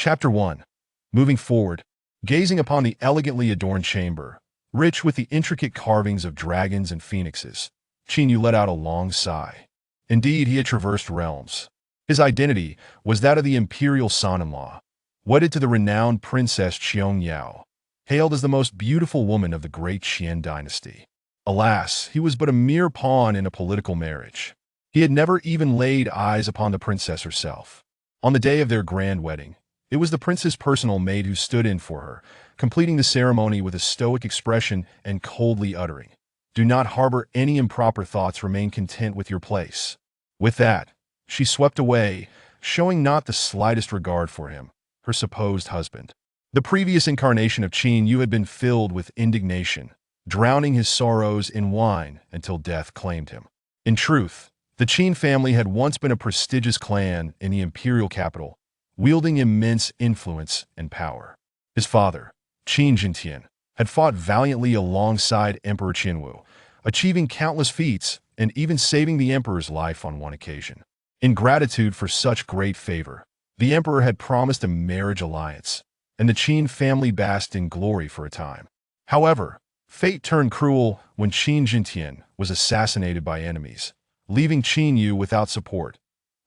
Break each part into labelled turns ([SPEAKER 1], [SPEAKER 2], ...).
[SPEAKER 1] Chapter 1. Moving forward, gazing upon the elegantly adorned chamber, rich with the intricate carvings of dragons and phoenixes, Qin let out a long sigh. Indeed, he had traversed realms. His identity was that of the imperial son-in-law, wedded to the renowned Princess Qiong Yao, hailed as the most beautiful woman of the great Qian dynasty. Alas, he was but a mere pawn in a political marriage. He had never even laid eyes upon the princess herself. On the day of their grand wedding, it was the prince's personal maid who stood in for her, completing the ceremony with a stoic expression and coldly uttering, "Do not harbor any improper thoughts, remain content with your place." With that, she swept away, showing not the slightest regard for him, her supposed husband. The previous incarnation of Qin Yu had been filled with indignation, drowning his sorrows in wine until death claimed him. In truth, the Qin family had once been a prestigious clan in the imperial capital, wielding immense influence and power. His father, Qin Jintian, had fought valiantly alongside Emperor Qinwu, achieving countless feats and even saving the emperor's life on one occasion. In gratitude for such great favor, the emperor had promised a marriage alliance, and the Qin family basked in glory for a time. However, fate turned cruel when Qin Jintian was assassinated by enemies, leaving Qin Yu without support,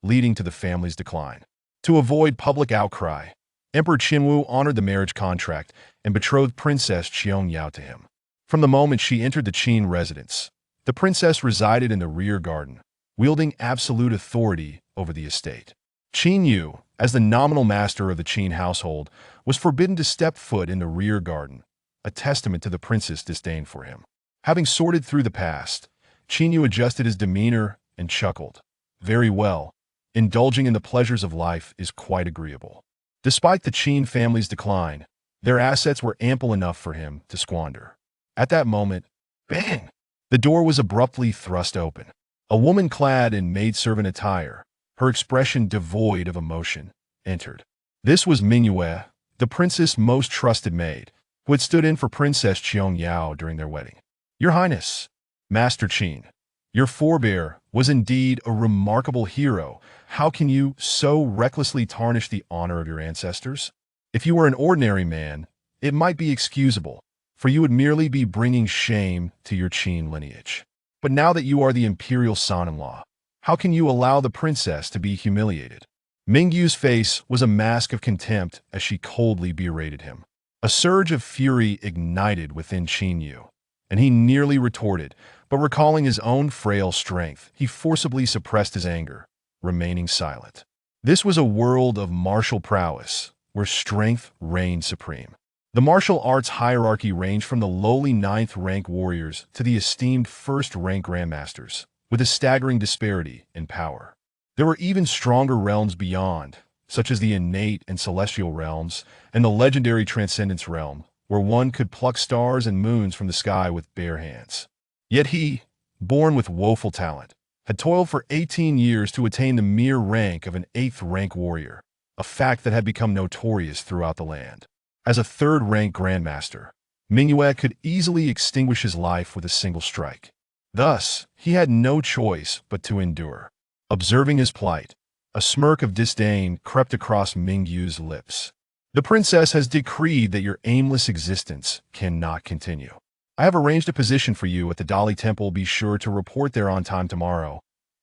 [SPEAKER 1] leading to the family's decline. To avoid public outcry, Emperor Qinwu honored the marriage contract and betrothed Princess Qiong Yao to him. From the moment she entered the Qin residence, the princess resided in the rear garden, wielding absolute authority over the estate. Qin Yu, as the nominal master of the Qin household, was forbidden to step foot in the rear garden, a testament to the prince's disdain for him. Having sorted through the past, Qin Yu adjusted his demeanor and chuckled. Very well. Indulging in the pleasures of life is quite agreeable. Despite the Qin family's decline, their assets were ample enough for him to squander. At that moment, bang! The door was abruptly thrust open. A woman clad in maidservant attire, her expression devoid of emotion, entered. This was Mingyue, the prince's most trusted maid, who had stood in for Princess Qiong Yao during their wedding. "Your Highness, Master Qin, your forebear was indeed a remarkable hero. How can you so recklessly tarnish the honor of your ancestors? If you were an ordinary man, it might be excusable, for you would merely be bringing shame to your Qin lineage. But now that you are the imperial son-in-law, how can you allow the princess to be humiliated?" Mingyu's face was a mask of contempt as she coldly berated him. A surge of fury ignited within Qin Yu, and he nearly retorted, but recalling his own frail strength, he forcibly suppressed his anger, remaining silent. This was a world of martial prowess, where strength reigned supreme. The martial arts hierarchy ranged from the lowly 9th-rank warriors to the esteemed 1st-rank grandmasters, with a staggering disparity in power. There were even stronger realms beyond, such as the innate and celestial realms, and the legendary transcendence realm, where one could pluck stars and moons from the sky with bare hands. Yet he, born with woeful talent, had toiled for 18 years to attain the mere rank of an 8th-rank warrior, a fact that had become notorious throughout the land. As a 3rd-rank grandmaster, Mingyue could easily extinguish his life with a single strike. Thus, he had no choice but to endure. Observing his plight, a smirk of disdain crept across Mingyu's lips. "The princess has decreed that your aimless existence cannot continue. I have arranged a position for you at the Dali Temple. Be sure to report there on time tomorrow,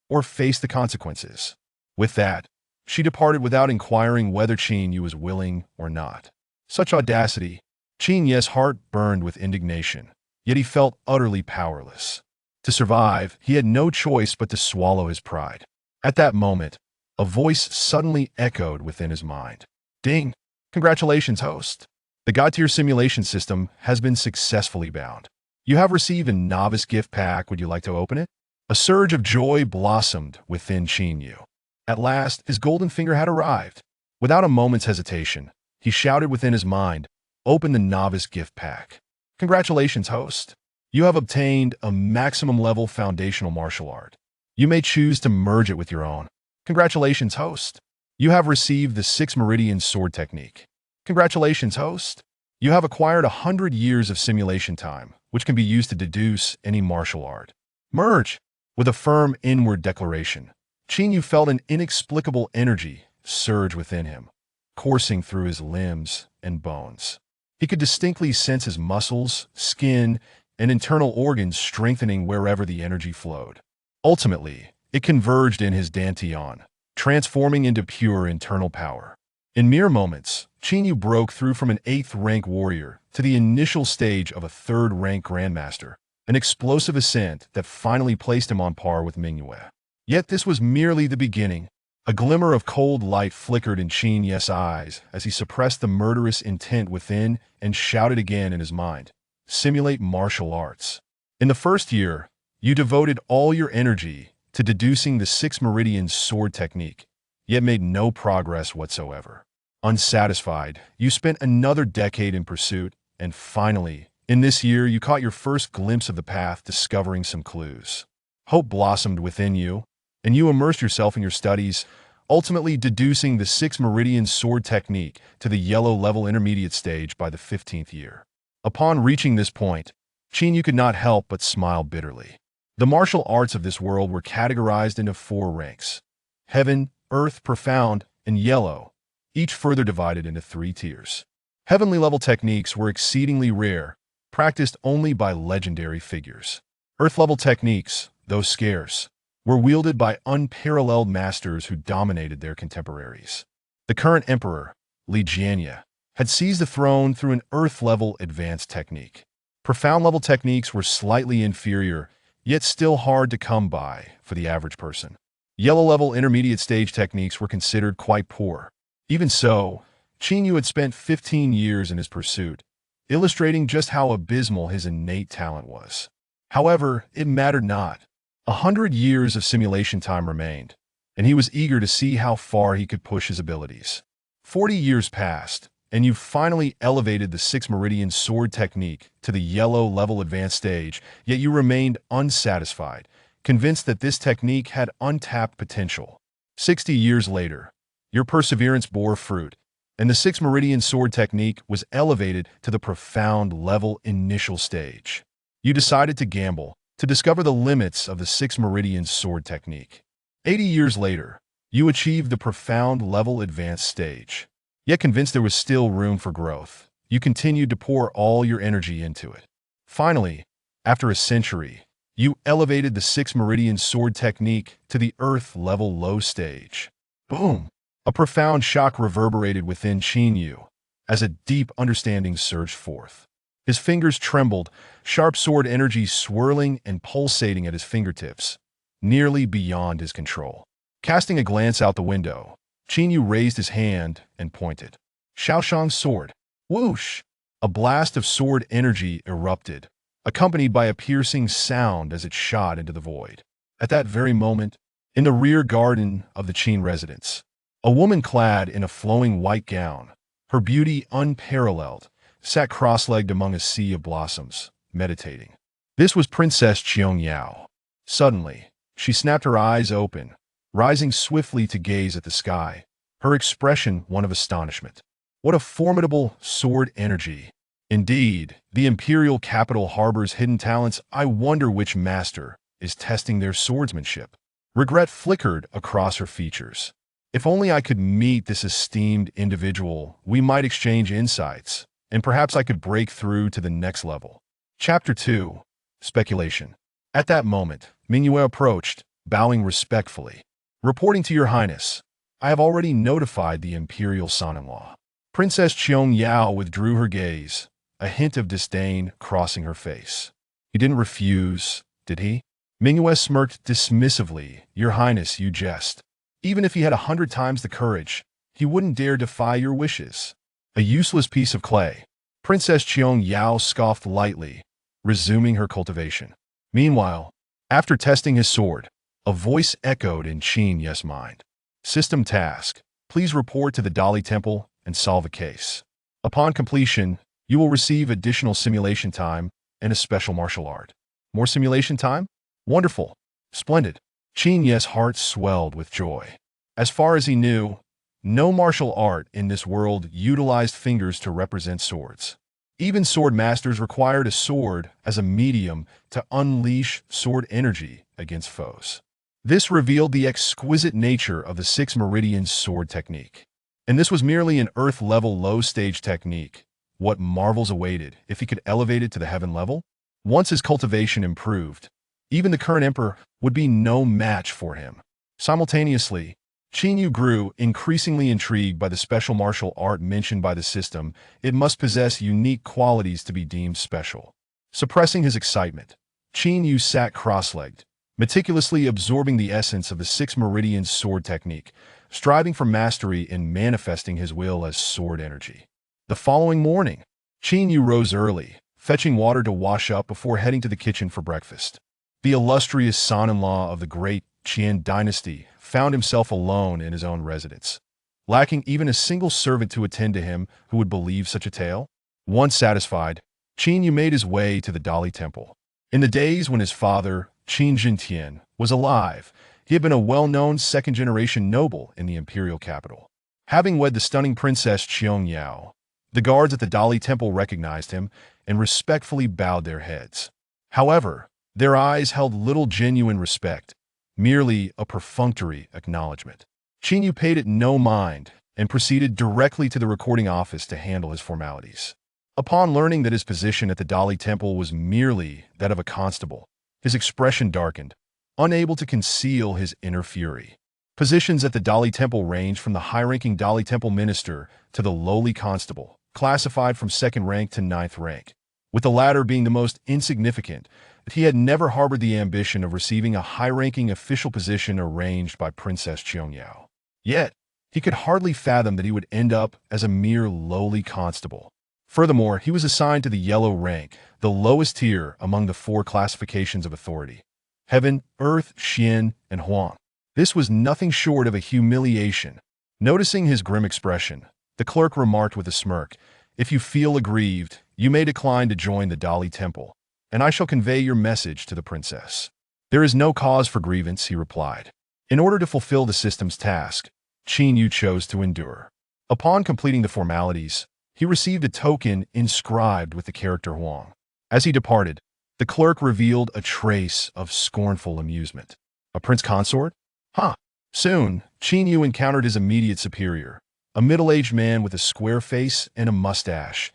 [SPEAKER 1] or face the consequences." With that, she departed without inquiring whether Qin Yu was willing or not. Such audacity! Qin Yu's heart burned with indignation, yet he felt utterly powerless. To survive, he had no choice but to swallow his pride. At that moment, a voice suddenly echoed within his mind. "Ding! Congratulations, host. The God-tier simulation system has been successfully bound. You have received a novice gift pack. Would you like to open it?" A surge of joy blossomed within Qin Yu. At last, his golden finger had arrived. Without a moment's hesitation, he shouted within his mind, "Open the novice gift pack." "Congratulations, host. You have obtained a maximum level foundational martial art. You may choose to merge it with your own." "Congratulations, host. You have received the 6 Meridian Sword Technique." "Congratulations, host. You have acquired 100 years of simulation time, which can be used to deduce any martial art. Merge." With a firm inward declaration, Qin Yu felt an inexplicable energy surge within him, coursing through his limbs and bones. He could distinctly sense his muscles, skin, and internal organs strengthening wherever the energy flowed. Ultimately, it converged in his dantian, transforming into pure internal power. In mere moments, Qin broke through from an 8th-rank warrior to the initial stage of a 3rd-rank grandmaster, an explosive ascent that finally placed him on par with Mingyue. Yet this was merely the beginning. A glimmer of cold light flickered in Qin's eyes as he suppressed the murderous intent within and shouted again in his mind, "Simulate martial arts." In the first year, you devoted all your energy to deducing the 6 meridian sword technique, yet made no progress whatsoever. Unsatisfied, you spent another decade in pursuit, and finally, in this year, you caught your first glimpse of the path, discovering some clues. Hope blossomed within you, and you immersed yourself in your studies, ultimately deducing the 6 meridian sword technique to the yellow level intermediate stage by the 15th year. Upon reaching this point, Qin could not help but smile bitterly. The martial arts of this world were categorized into 4 ranks: heaven, earth, profound, and yellow, each further divided into 3 tiers. Heavenly level techniques were exceedingly rare, practiced only by legendary figures. Earth level techniques, though scarce, were wielded by unparalleled masters who dominated their contemporaries. The current emperor, Li Jianye, had seized the throne through an earth-level advanced technique. Profound-level techniques were slightly inferior, yet still hard to come by for the average person. Yellow-level intermediate stage techniques were considered quite poor. Even so, Qin had spent 15 years in his pursuit, illustrating just how abysmal his innate talent was. However, it mattered not. 100 years of simulation time remained, and he was eager to see how far he could push his abilities. 40 years passed, and you finally elevated the 6 meridian sword technique to the yellow level advanced stage, yet you remained unsatisfied, convinced that this technique had untapped potential. 60 years later, your perseverance bore fruit, and the 6 meridian sword technique was elevated to the profound level initial stage. You decided to gamble, to discover the limits of the 6 meridian sword technique. 80 years later, you achieved the profound level advanced stage. Yet convinced there was still room for growth, you continued to pour all your energy into it. Finally, after a century, you elevated the 6 meridian sword technique to the earth level low stage. Boom! A profound shock reverberated within Qin Yu as a deep understanding surged forth. His fingers trembled, sharp sword energy swirling and pulsating at his fingertips, nearly beyond his control. Casting a glance out the window, Qin Yu raised his hand and pointed. Shaoshang's sword. Whoosh! A blast of sword energy erupted, accompanied by a piercing sound as it shot into the void. At that very moment, in the rear garden of the Qin residence, a woman clad in a flowing white gown, her beauty unparalleled, sat cross-legged among a sea of blossoms, meditating. This was Princess Qiangyao. Suddenly, she snapped her eyes open, rising swiftly to gaze at the sky, her expression one of astonishment. What a formidable sword energy! Indeed, the imperial capital harbors hidden talents. I wonder which master is testing their swordsmanship. Regret flickered across her features. If only I could meet this esteemed individual, we might exchange insights, and perhaps I could break through to the next level. Chapter 2. Speculation. At that moment, Mingyue approached, bowing respectfully. Reporting to your highness, I have already notified the imperial son-in-law. Princess Qiangyao withdrew her gaze, a hint of disdain crossing her face. He didn't refuse, did he? Mingyue smirked dismissively. Your highness, you jest. Even if he had 100 times the courage, he wouldn't dare defy your wishes. A useless piece of clay. Princess Qiangyao scoffed lightly, resuming her cultivation. Meanwhile, after testing his sword, a voice echoed in Qin Yu's mind. System task. Please report to the Dali Temple and solve a case. Upon completion, you will receive additional simulation time and a special martial art. More simulation time? Wonderful. Splendid. Qin Yu's heart swelled with joy. As far as he knew, no martial art in this world utilized fingers to represent swords. Even sword masters required a sword as a medium to unleash sword energy against foes. This revealed the exquisite nature of the 6 meridian sword technique. And this was merely an Earth-level low-stage technique. What marvels awaited if he could elevate it to the heaven level? Once his cultivation improved, even the current emperor would be no match for him. Simultaneously, Qin Yu grew increasingly intrigued by the special martial art mentioned by the system. It must possess unique qualities to be deemed special. Suppressing his excitement, Qin Yu sat cross-legged, meticulously absorbing the essence of the Six Meridians sword technique, striving for mastery and manifesting his will as sword energy. The following morning, Qin Yu rose early, fetching water to wash up before heading to the kitchen for breakfast. The illustrious son-in-law of the great Qian dynasty found himself alone in his own residence, lacking even a single servant to attend to him who would believe such a tale. Once satisfied, Qin Yu made his way to the Dali Temple. In the days when his father, Qin Jintian, was alive, he had been a well-known second-generation noble in the imperial capital. Having wed the stunning princess Qiong Yao, the guards at the Dali Temple recognized him and respectfully bowed their heads. However, their eyes held little genuine respect, merely a perfunctory acknowledgement. Qin Yu paid it no mind and proceeded directly to the recording office to handle his formalities. Upon learning that his position at the Dali Temple was merely that of a constable, his expression darkened, unable to conceal his inner fury. Positions at the Dali Temple ranged from the high-ranking Dali Temple minister to the lowly constable, classified from second rank to ninth rank, with the latter being the most insignificant. He had never harbored the ambition of receiving a high-ranking official position arranged by Princess Qiangyao. Yet, he could hardly fathom that he would end up as a mere lowly constable. Furthermore, he was assigned to the yellow rank, the lowest tier among the four classifications of authority: Heaven, Earth, Xian, and Huang. This was nothing short of a humiliation. Noticing his grim expression, the clerk remarked with a smirk, "If you feel aggrieved, you may decline to join the Dali Temple, and I shall convey your message to the princess." "There is no cause for grievance," he replied. In order to fulfill the system's task, Qin Yu chose to endure. Upon completing the formalities, he received a token inscribed with the character Huang. As he departed, the clerk revealed a trace of scornful amusement. "A prince consort? Huh." Soon, Qin Yu encountered his immediate superior, a middle-aged man with a square face and a mustache,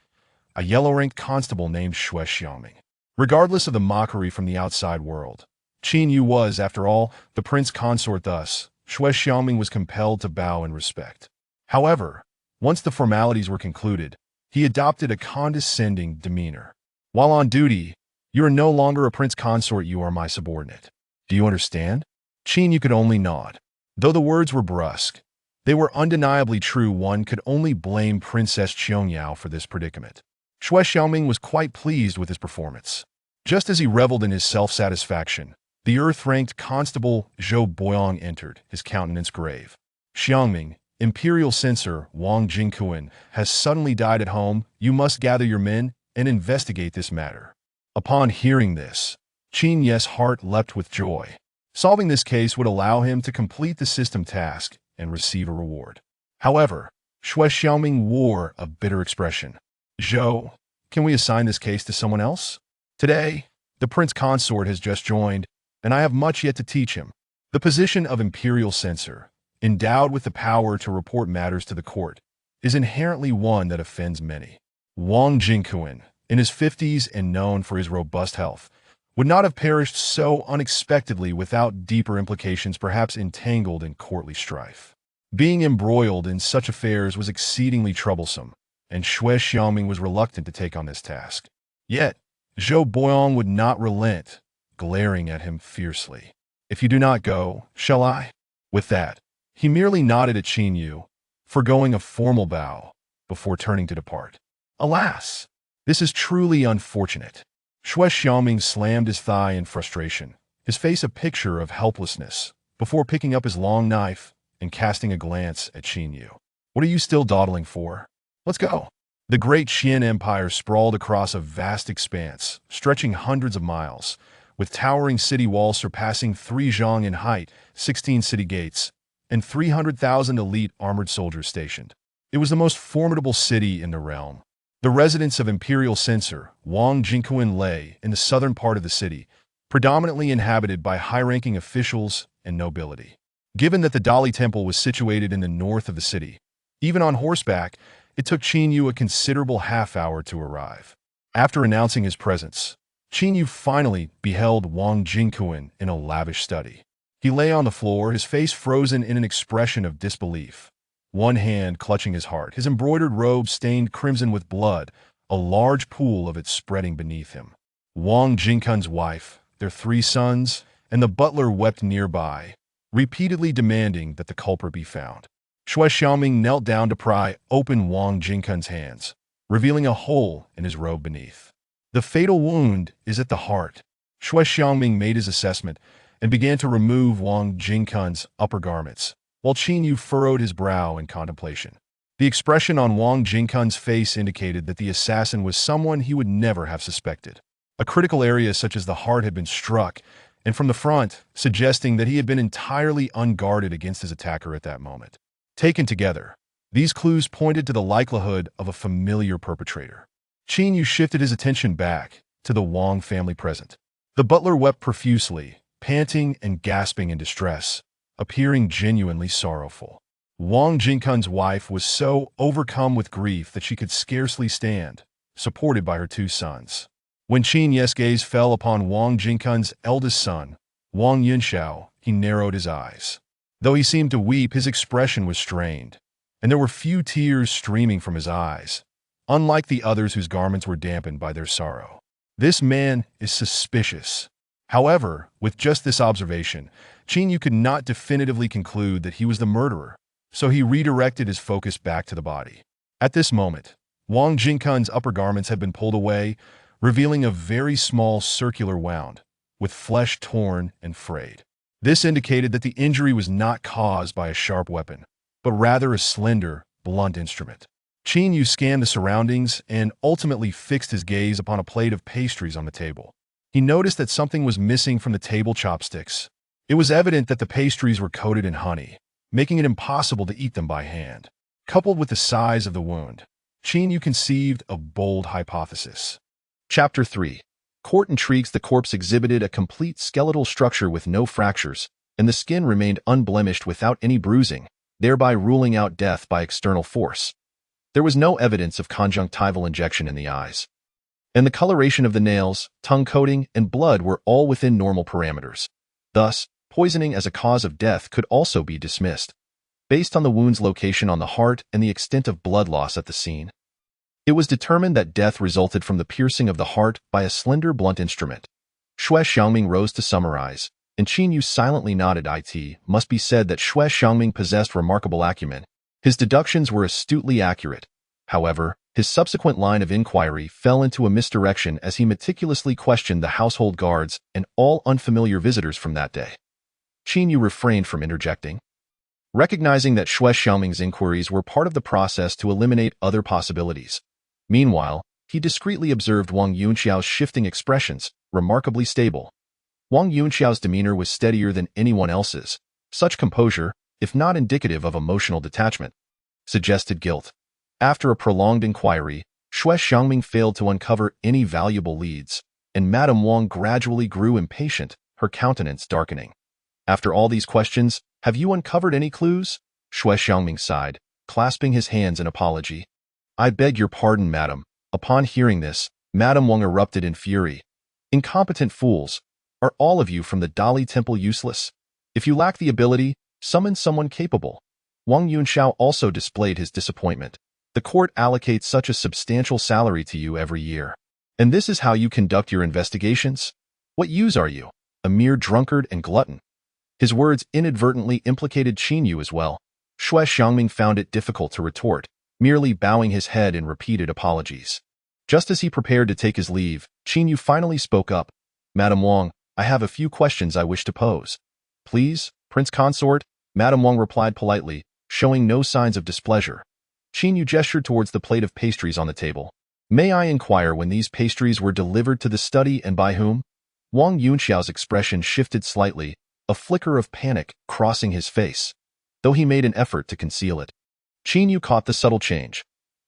[SPEAKER 1] a yellow-ranked constable named Xue Xiaoming. Regardless of the mockery from the outside world, Qin Yu was, after all, the prince consort. Thus, Xue Xiaoming was compelled to bow in respect. However, once the formalities were concluded, he adopted a condescending demeanor. "While on duty, you are no longer a prince consort, you are my subordinate. Do you understand?" Qin Yu could only nod. Though the words were brusque, they were undeniably true. One could only blame Princess Qiangyao for this predicament. Xue Xiaoming was quite pleased with his performance. Just as he reveled in his self-satisfaction, the earth-ranked constable Zhou Boyong entered, his countenance grave. "Xiaoming, Imperial censor Wang Jingquan has suddenly died at home. You must gather your men and investigate this matter." Upon hearing this, Qin Yu's heart leapt with joy. Solving this case would allow him to complete the system task and receive a reward. However, Xue Xiaoming wore a bitter expression. "Zhou, can we assign this case to someone else? Today, the prince consort has just joined, and I have much yet to teach him." The position of imperial censor, endowed with the power to report matters to the court, is inherently one that offends many. Wang Jingquan, in his 50s and known for his robust health, would not have perished so unexpectedly without deeper implications, perhaps entangled in courtly strife. Being embroiled in such affairs was exceedingly troublesome, and Xue Xiaoming was reluctant to take on this task. Yet, Zhou Boyong would not relent, glaring at him fiercely. "If you do not go, shall I?" With that, he merely nodded at Qin Yu, foregoing a formal bow before turning to depart. Alas, this is truly unfortunate. Xue Xiaoming slammed his thigh in frustration, his face a picture of helplessness, before picking up his long knife and casting a glance at Qin Yu. "What are you still dawdling for? Let's go." The great Qian Empire sprawled across a vast expanse, stretching hundreds of miles, with towering city walls surpassing 3 zhang in height, 16 city gates, and 300,000 elite armored soldiers stationed. It was the most formidable city in the realm. The residence of imperial censor Wang Jingquan lay in the southern part of the city, predominantly inhabited by high-ranking officials and nobility. Given that the Dali Temple was situated in the north of the city, Even on horseback, it took Qin Yu a considerable half-hour to arrive. After announcing his presence, Qin Yu finally beheld Wang Jingquan in a lavish study. He lay on the floor, his face frozen in an expression of disbelief. One hand clutching his heart, his embroidered robe stained crimson with blood, a large pool of it spreading beneath him. Wang Jingquan's wife, their 3 sons, and the butler wept nearby, repeatedly demanding that the culprit be found. Xue Xiaoming knelt down to pry open Wang Jingquan's hands, revealing a hole in his robe beneath. The fatal wound is at the heart. Xue Xiaoming made his assessment and began to remove Wang Jingquan's upper garments, while Qin Yu furrowed his brow in contemplation. The expression on Wang Jingquan's face indicated that the assassin was someone he would never have suspected. A critical area such as the heart had been struck, and from the front, suggesting that he had been entirely unguarded against his attacker at that moment. Taken together, these clues pointed to the likelihood of a familiar perpetrator. Qin Yu shifted his attention back to the Wang family present. The butler wept profusely, panting and gasping in distress, appearing genuinely sorrowful. Wang Jingquan's wife was so overcome with grief that she could scarcely stand, supported by her 2 sons. When Qin Yu's gaze fell upon Wang Jingquan's eldest son, Wang Yunxiao, he narrowed his eyes. Though he seemed to weep, his expression was strained, and there were few tears streaming from his eyes, unlike the others whose garments were dampened by their sorrow. This man is suspicious. However, with just this observation, Qin Yu could not definitively conclude that he was the murderer, so he redirected his focus back to the body. At this moment, Wang Jingquan's upper garments had been pulled away, revealing a very small circular wound, with flesh torn and frayed. This indicated that the injury was not caused by a sharp weapon, but rather a slender, blunt instrument. Qin Yu scanned the surroundings and ultimately fixed his gaze upon a plate of pastries on the table. He noticed that something was missing from the table chopsticks. It was evident that the pastries were coated in honey, making it impossible to eat them by hand. Coupled with the size of the wound, Qin Yu conceived a bold hypothesis. Chapter 3. Court intrigues. The corpse exhibited a complete skeletal structure with no fractures, and the skin remained unblemished without any bruising, thereby ruling out death by external force. There was no evidence of conjunctival injection in the eyes, and the coloration of the nails, tongue coating, and blood were all within normal parameters. Thus, poisoning as a cause of death could also be dismissed, based on the wound's location on the heart and the extent of blood loss at the scene. It was determined that death resulted from the piercing of the heart by a slender, blunt instrument. Xue Xiaoming rose to summarize, and Qin Yu silently nodded. It must be said that Xue Xiaoming possessed remarkable acumen. His deductions were astutely accurate. However, his subsequent line of inquiry fell into a misdirection as he meticulously questioned the household guards and all unfamiliar visitors from that day. Qin Yu refrained from interjecting, recognizing that Xue Xiaoming's inquiries were part of the process to eliminate other possibilities. Meanwhile, he discreetly observed Wang Yunxiao's shifting expressions, remarkably stable. Wang Yunxiao's demeanor was steadier than anyone else's. Such composure, if not indicative of emotional detachment, suggested guilt. After a prolonged inquiry, Xue Xiaoming failed to uncover any valuable leads, and Madame Wang gradually grew impatient, her countenance darkening. After all these questions, have you uncovered any clues? Xue Xiaoming sighed, clasping his hands in apology. I beg your pardon, madam. Upon hearing this, Madame Wang erupted in fury. Incompetent fools! Are all of you from the Dali Temple useless? If you lack the ability, summon someone capable. Wang Yunxiao also displayed his disappointment. The court allocates such a substantial salary to you every year. And this is how you conduct your investigations? What use are you? A mere drunkard and glutton. His words inadvertently implicated Qin Yu as well. Xue Xiaoming found it difficult to retort, merely bowing his head in repeated apologies. Just as he prepared to take his leave, Qin Yu finally spoke up. Madame Wang, I have a few questions I wish to pose. Please, Prince Consort, Madame Wang replied politely, showing no signs of displeasure. Qin Yu gestured towards the plate of pastries on the table. May I inquire when these pastries were delivered to the study and by whom? Wang Yunxiao's expression shifted slightly, a flicker of panic crossing his face, though he made an effort to conceal it. Qin Yu caught the subtle change.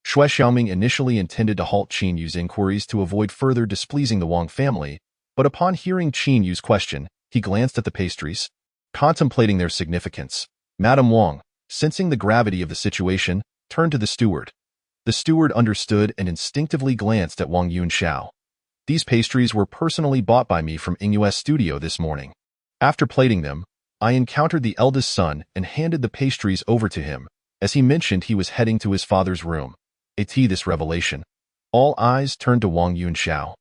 [SPEAKER 1] Xue Xiaoming initially intended to halt Qin Yu's inquiries to avoid further displeasing the Wang family, but upon hearing Qin Yu's question, he glanced at the pastries, contemplating their significance. Madame Wang, sensing the gravity of the situation, turned to the steward. The steward understood and instinctively glanced at Wang Yunxiao. These pastries were personally bought by me from Ingyue's studio this morning. After plating them, I encountered the eldest son and handed the pastries over to him, as he mentioned he was heading to his father's room. This revelation. All eyes turned to Wang Yunxiao,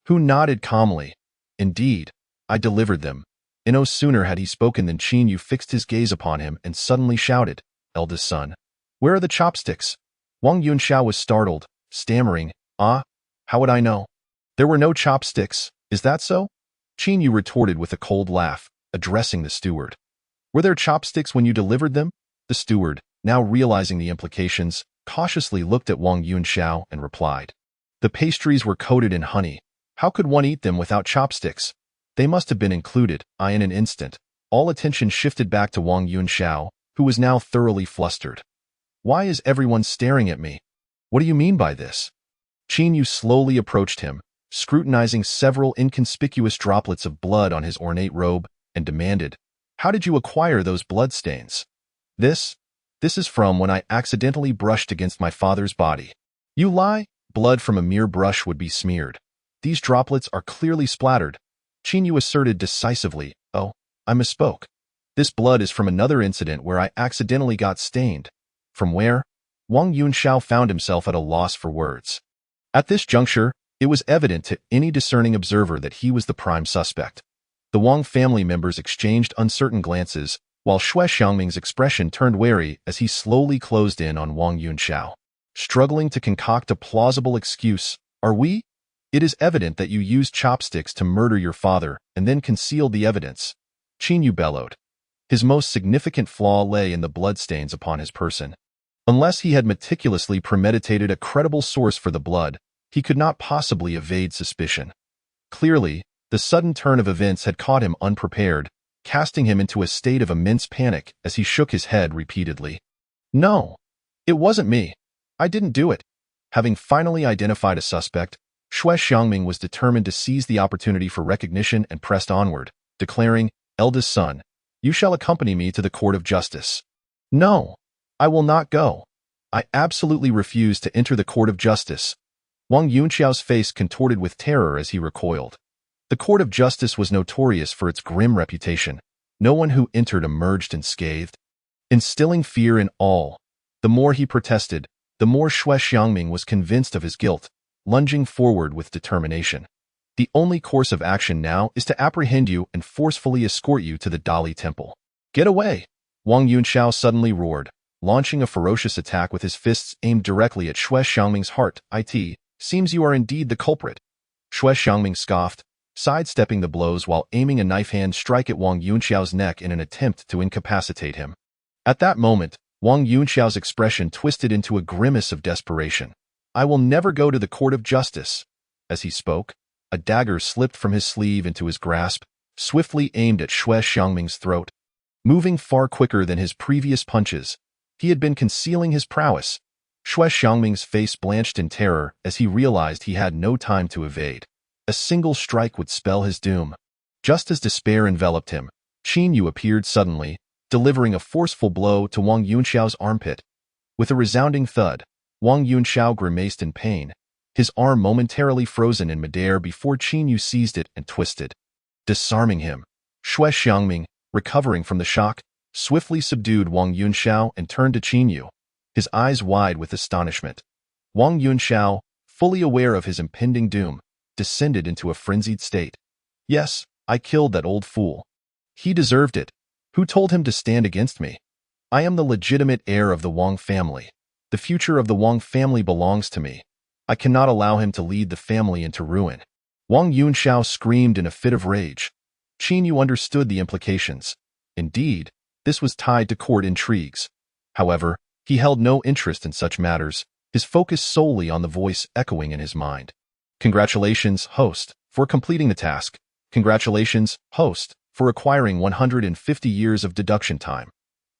[SPEAKER 1] who nodded calmly. Indeed, I delivered them. And no sooner had he spoken than Qin Yu fixed his gaze upon him and suddenly shouted, "Eldest son, where are the chopsticks?" Wang Yunxiao was startled, stammering, "Ah, how would I know? There were no chopsticks, is that so?" Qin Yu retorted with a cold laugh, addressing the steward. "Were there chopsticks when you delivered them?" The steward, now realizing the implications, cautiously looked at Wang Yunxiao and replied, "The pastries were coated in honey. How could one eat them without chopsticks? They must have been included." In an instant, all attention shifted back to Wang Yunxiao, who was now thoroughly flustered. "Why is everyone staring at me? What do you mean by this?" Qin Yu slowly approached him, scrutinizing several inconspicuous droplets of blood on his ornate robe, and demanded, "How did you acquire those bloodstains?" This is from when I accidentally brushed against my father's body." "You lie! Blood from a mere brush would be smeared. These droplets are clearly splattered." Qin Yu asserted decisively, "Oh, I misspoke. This blood is from another incident where I accidentally got stained." "From where?" Wang Yunxiao found himself at a loss for words. At this juncture, it was evident to any discerning observer that he was the prime suspect. The Wang family members exchanged uncertain glances, while Xue Xiangming's expression turned wary as he slowly closed in on Wang Yunxiao. Struggling to concoct a plausible excuse, "Are we? It is evident that you used chopsticks to murder your father and then concealed the evidence," Qin Yu bellowed. His most significant flaw lay in the bloodstains upon his person. Unless he had meticulously premeditated a credible source for the blood, he could not possibly evade suspicion. Clearly, the sudden turn of events had caught him unprepared, casting him into a state of immense panic as he shook his head repeatedly. "No, it wasn't me. I didn't do it." Having finally identified a suspect, Xue Xiangming was determined to seize the opportunity for recognition and pressed onward, declaring, "Eldest son, you shall accompany me to the court of justice." "No, I will not go. I absolutely refuse to enter the court of justice." Wang Yunxiao's face contorted with terror as he recoiled. The court of justice was notorious for its grim reputation. No one who entered emerged unscathed. Instilling fear in all, the more he protested, the more Xue Xiangming was convinced of his guilt, lunging forward with determination. "The only course of action now is to apprehend you and forcefully escort you to the Dali Temple." "Get away!" Wang Yunxiao suddenly roared, launching a ferocious attack with his fists aimed directly at Xue Xiangming's heart. "It seems you are indeed the culprit." Xue Xiangming scoffed, sidestepping the blows while aiming a knife-hand strike at Wang Yunxiao's neck in an attempt to incapacitate him. At that moment, Wang Yunxiao's expression twisted into a grimace of desperation. "I will never go to the court of justice." As he spoke, a dagger slipped from his sleeve into his grasp, swiftly aimed at Xue Xiangming's throat. Moving far quicker than his previous punches, he had been concealing his prowess. Xue Xiangming's face blanched in terror as he realized he had no time to evade. A single strike would spell his doom. Just as despair enveloped him, Qin Yu appeared suddenly, delivering a forceful blow to Wang Yunxiao's armpit. With a resounding thud, Wang Yunxiao grimaced in pain, his arm momentarily frozen in midair before Qin Yu seized it and twisted. Disarming him, Xue Xiangming, recovering from the shock, swiftly subdued Wang Yunxiao and turned to Qin Yu, his eyes wide with astonishment. Wang Yunxiao, fully aware of his impending doom, descended into a frenzied state. "Yes, I killed that old fool. He deserved it. Who told him to stand against me? I am the legitimate heir of the Wang family. The future of the Wang family belongs to me. I cannot allow him to lead the family into ruin." Wang Yunxiao screamed in a fit of rage. Qin Yu understood the implications. Indeed, this was tied to court intrigues. However, he held no interest in such matters, his focus solely on the voice echoing in his mind. "Congratulations, host, for completing the task. Congratulations, host, for acquiring 150 years of deduction time.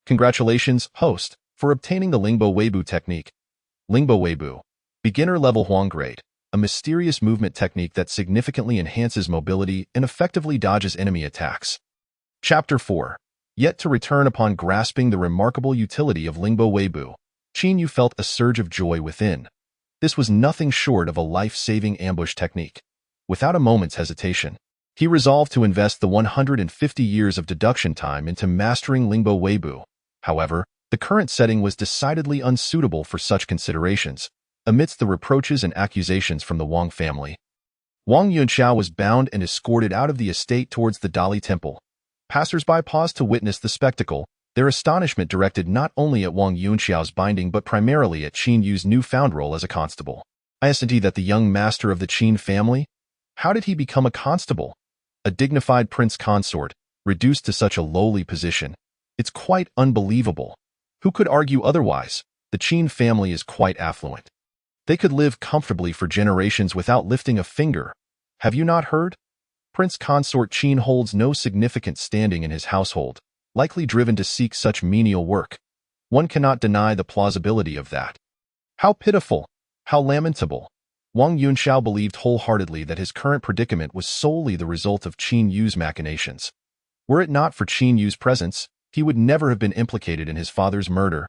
[SPEAKER 1] Congratulations, host, for obtaining the Lingbo Weibu technique." Lingbo Weibu, beginner level Huang grade, a mysterious movement technique that significantly enhances mobility and effectively dodges enemy attacks. Chapter 4. Yet to return upon grasping the remarkable utility of Lingbo Weibu. Qin Yu felt a surge of joy within. This was nothing short of a life-saving ambush technique. Without a moment's hesitation, he resolved to invest the 150 years of deduction time into mastering Lingbo Weibo. However, the current setting was decidedly unsuitable for such considerations. Amidst the reproaches and accusations from the Wang family, Wang Yunxiao was bound and escorted out of the estate towards the Dali Temple. Passers-by paused to witness the spectacle, their astonishment directed not only at Wang Yunxiao's binding but primarily at Qin Yu's newfound role as a constable. Isn't he that the young master of the Qin family? How did he become a constable? A dignified prince consort, reduced to such a lowly position. It's quite unbelievable. Who could argue otherwise? The Qin family is quite affluent. They could live comfortably for generations without lifting a finger. Have you not heard? Prince consort Qin holds no significant standing in his household, likely driven to seek such menial work. One cannot deny the plausibility of that. How pitiful! How lamentable! Wang Yunxiao believed wholeheartedly that his current predicament was solely the result of Qin Yu's machinations. Were it not for Qin Yu's presence, he would never have been implicated in his father's murder.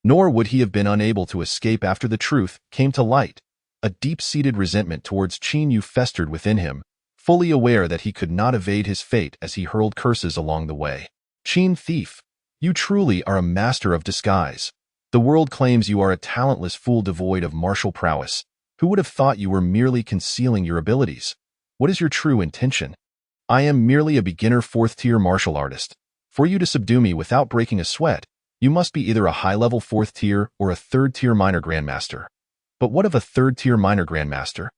[SPEAKER 1] Nor would he have been unable to escape after the truth came to light. A deep-seated resentment towards Qin Yu festered within him, fully aware that he could not evade his fate as he hurled curses along the way. Qin thief, you truly are a master of disguise. The world claims you are a talentless fool devoid of martial prowess. Who would have thought you were merely concealing your abilities? What is your true intention? I am merely a beginner fourth-tier martial artist. For you to subdue me without breaking a sweat, you must be either a high-level fourth-tier or a third-tier minor grandmaster. But what of a third-tier minor grandmaster?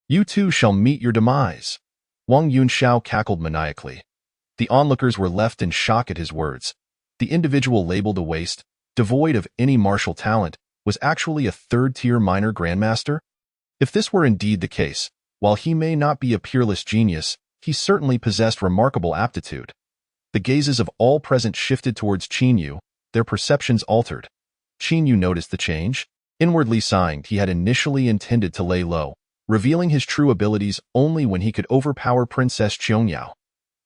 [SPEAKER 1] You too shall meet your demise. Wang Yunxiao cackled maniacally. The onlookers were left in shock at his words. The individual labeled a waste, devoid of any martial talent, was actually a third-tier minor grandmaster? If this were indeed the case, while he may not be a peerless genius, he certainly possessed remarkable aptitude. The gazes of all present shifted towards Qin Yu, their perceptions altered. Qin Yu noticed the change. Inwardly sighing, he had initially intended to lay low, revealing his true abilities only when he could overpower Princess Qiangyao.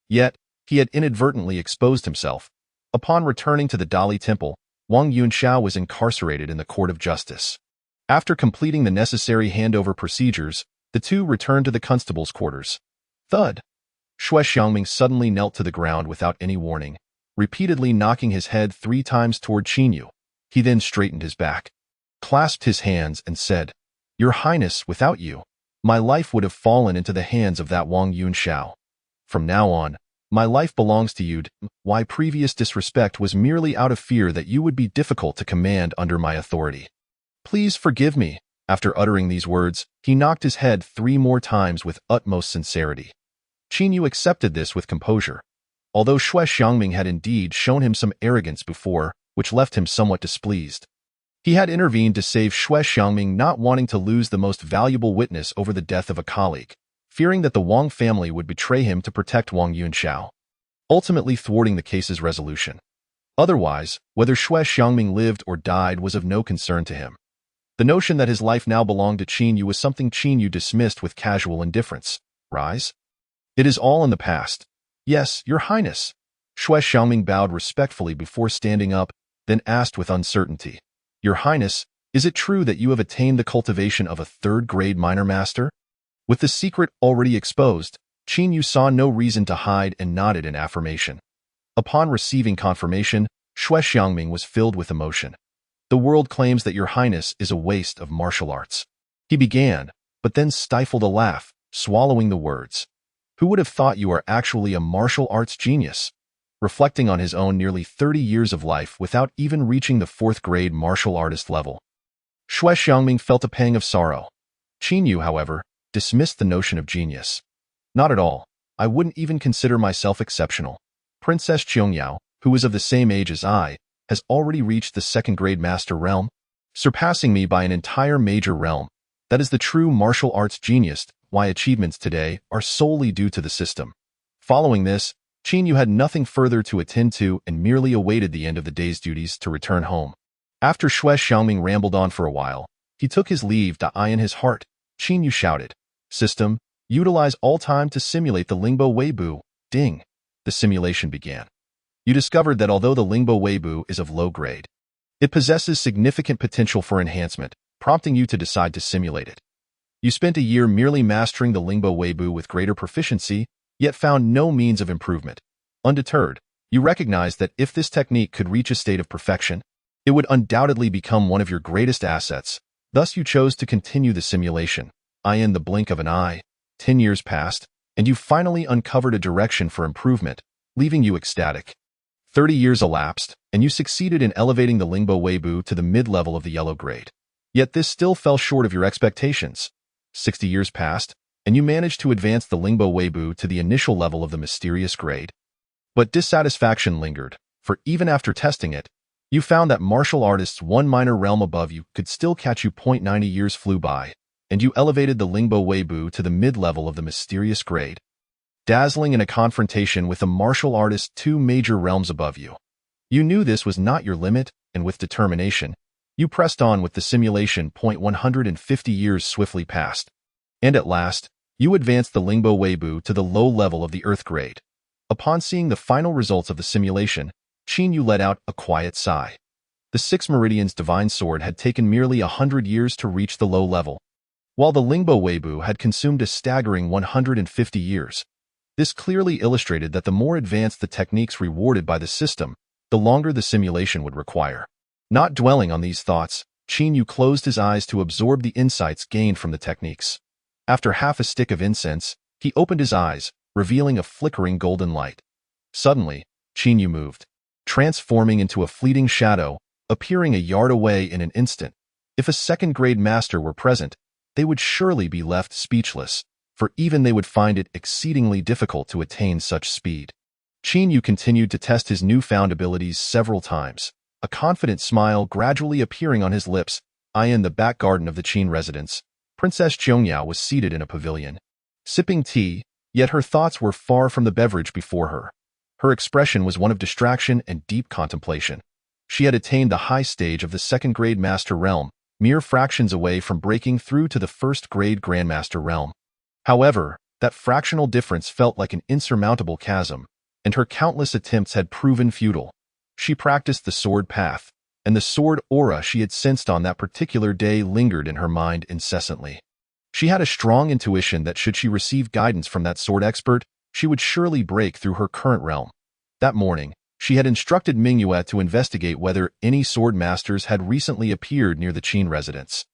[SPEAKER 1] Yet, he had inadvertently exposed himself. Upon returning to the Dali Temple, Wang Yunxiao was incarcerated in the Court of Justice. After completing the necessary handover procedures, the two returned to the constable's quarters. Thud! Xue Xiangming suddenly knelt to the ground without any warning, repeatedly knocking his head 3 times toward Qin Yu. He then straightened his back, clasped his hands, and said, Your Highness, without you, my life would have fallen into the hands of that Wang Yunxiao. From now on, my life belongs to you. Why previous disrespect was merely out of fear that you would be difficult to command under my authority. Please forgive me. After uttering these words, he knocked his head 3 more times with utmost sincerity. Qin Yu accepted this with composure. Although Xue Xiangming had indeed shown him some arrogance before, which left him somewhat displeased. He had intervened to save Xue Xiangming, not wanting to lose the most valuable witness over the death of a colleague, fearing that the Wang family would betray him to protect Wang Yunxiao, ultimately thwarting the case's resolution. Otherwise, whether Xue Xiangming lived or died was of no concern to him. The notion that his life now belonged to Qin Yu was something Qin Yu dismissed with casual indifference. Rise? It is all in the past. Yes, Your Highness. Xue Xiangming bowed respectfully before standing up, then asked with uncertainty, Your Highness, is it true that you have attained the cultivation of a third-grade minor master? With the secret already exposed, Qin Yu saw no reason to hide and nodded in affirmation. Upon receiving confirmation, Xue Xiangming was filled with emotion. The world claims that Your Highness is a waste of martial arts. He began, but then stifled a laugh, swallowing the words. Who would have thought you are actually a martial arts genius? Reflecting on his own nearly 30 years of life without even reaching the 4th-grade martial artist level, Xue Xiangming felt a pang of sorrow. Qin Yu, however, dismissed the notion of genius. Not at all. I wouldn't even consider myself exceptional. Princess Qiangyao, who is of the same age as I, has already reached the 2nd-grade master realm, surpassing me by an entire major realm. That is the true martial arts genius. My achievements today are solely due to the system. Following this, Qin Yu had nothing further to attend to and merely awaited the end of the day's duties to return home. After Xue Xiangming rambled on for a while, he took his leave. In his heart, Qin Yu shouted, System, utilize all time to simulate the Lingbo Weibo. Ding. The simulation began. You discovered that although the Lingbo Weibo is of low grade, It possesses significant potential for enhancement, prompting you to decide to simulate it. You spent a year merely mastering the Lingbo Weibo with greater proficiency, yet found no means of improvement. Undeterred, you recognized that if this technique could reach a state of perfection, it would undoubtedly become one of your greatest assets. Thus you chose to continue the simulation. In the blink of an eye, 10 years passed, and you finally uncovered a direction for improvement, leaving you ecstatic. 30 years elapsed, and you succeeded in elevating the Lingbo Weibo to the mid-level of the yellow grade. Yet this still fell short of your expectations. 60 years passed, and you managed to advance the Lingbo Weibo to the initial level of the mysterious grade. But dissatisfaction lingered, for even after testing it, you found that martial artists one minor realm above you could still catch you. 90 years flew by, and you elevated the Lingbo Weibo to the mid-level of the mysterious grade, dazzling in a confrontation with a martial artist 2 major realms above you. You knew this was not your limit, and with determination, you pressed on with the simulation. 150 years swiftly passed, and at last, you advanced the Lingbo Weibo to the low level of the Earth grade. Upon seeing the final results of the simulation, Qin Yu let out a quiet sigh. The 6 Meridian's divine sword had taken merely 100 years to reach the low level, while the Lingbo Weibo had consumed a staggering 150 years. This clearly illustrated that the more advanced the techniques rewarded by the system, the longer the simulation would require. Not dwelling on these thoughts, Qin Yu closed his eyes to absorb the insights gained from the techniques. After half a stick of incense, he opened his eyes, revealing a flickering golden light. Suddenly, Qin Yu moved, transforming into a fleeting shadow, appearing a yard away in an instant. If a second-grade master were present, they would surely be left speechless, for even they would find it exceedingly difficult to attain such speed. Qin Yu continued to test his newfound abilities several times, a confident smile gradually appearing on his lips. In the back garden of the Qin residence, Princess Zhongyao was seated in a pavilion, sipping tea, yet her thoughts were far from the beverage before her. Her expression was one of distraction and deep contemplation. She had attained the high stage of the second-grade master realm, mere fractions away from breaking through to the first-grade grandmaster realm. However, that fractional difference felt like an insurmountable chasm, and her countless attempts had proven futile. She practiced the sword path, and the sword aura she had sensed on that particular day lingered in her mind incessantly. She had a strong intuition that should she receive guidance from that sword expert, she would surely break through her current realm. That morning, she had instructed Mingyue to investigate whether any sword masters had recently appeared near the Qin residence.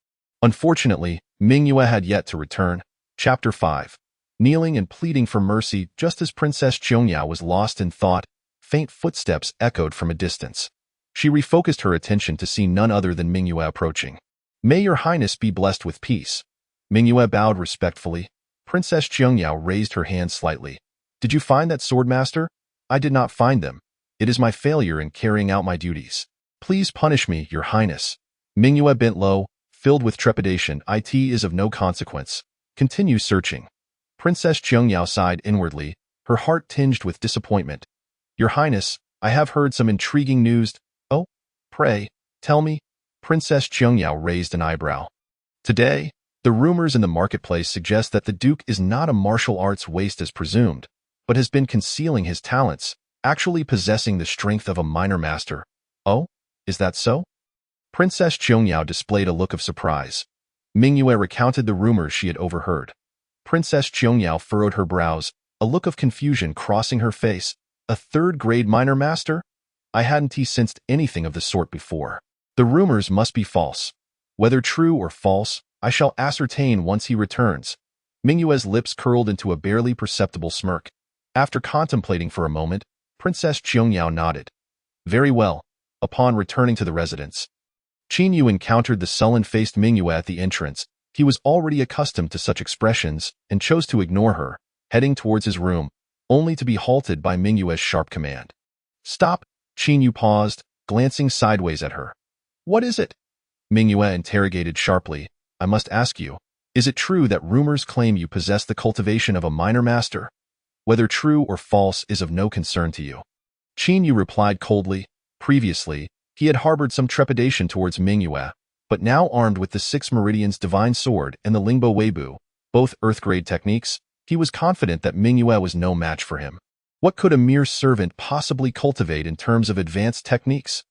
[SPEAKER 1] Unfortunately, Mingyue had yet to return. Chapter 5. Kneeling and pleading for mercy. Just as Princess Zhongyao was lost in thought, faint footsteps echoed from a distance. She refocused her attention to see none other than Mingyue approaching. "May your highness be blessed with peace." Mingyue bowed respectfully. Princess Zhongyao raised her hand slightly. "Did you find that swordmaster?" "I did not find them. It is my failure in carrying out my duties. Please punish me, your highness." Mingyue bent low, filled with trepidation. "It is of no consequence. Continue searching." Princess Zhongyao sighed inwardly, her heart tinged with disappointment. "Your highness, I have heard some intriguing news." "Oh, pray, tell me." Princess Zhongyao raised an eyebrow. "Today, the rumors in the marketplace suggest that the Duke is not a martial arts waste as presumed, but has been concealing his talents, actually possessing the strength of a minor master." "Oh, is that so?" Princess Zhongyao displayed a look of surprise. Mingyue recounted the rumors she had overheard. Princess Zhongyao furrowed her brows, a look of confusion crossing her face. "A third-grade minor master? I hadn't sensed anything of the sort before. The rumors must be false. Whether true or false, I shall ascertain once he returns." Mingyue's lips curled into a barely perceptible smirk. After contemplating for a moment, Princess Zhongyao nodded. "Very well." Upon returning to the residence, Qin Yu encountered the sullen-faced Mingyue at the entrance. He was already accustomed to such expressions and chose to ignore her, heading towards his room, only to be halted by Mingyue's sharp command. "Stop!" Qin Yu paused, glancing sideways at her. "What is it?" Mingyue interrogated sharply. "I must ask you, is it true that rumors claim you possess the cultivation of a minor master? Whether true or false is of no concern to you." Qin Yu replied coldly. Previously, he had harbored some trepidation towards Mingyue, but now armed with the 6 Meridian's divine sword and the Lingbo Weibo, both earth-grade techniques, he was confident that Mingyue was no match for him. What could a mere servant possibly cultivate in terms of advanced techniques?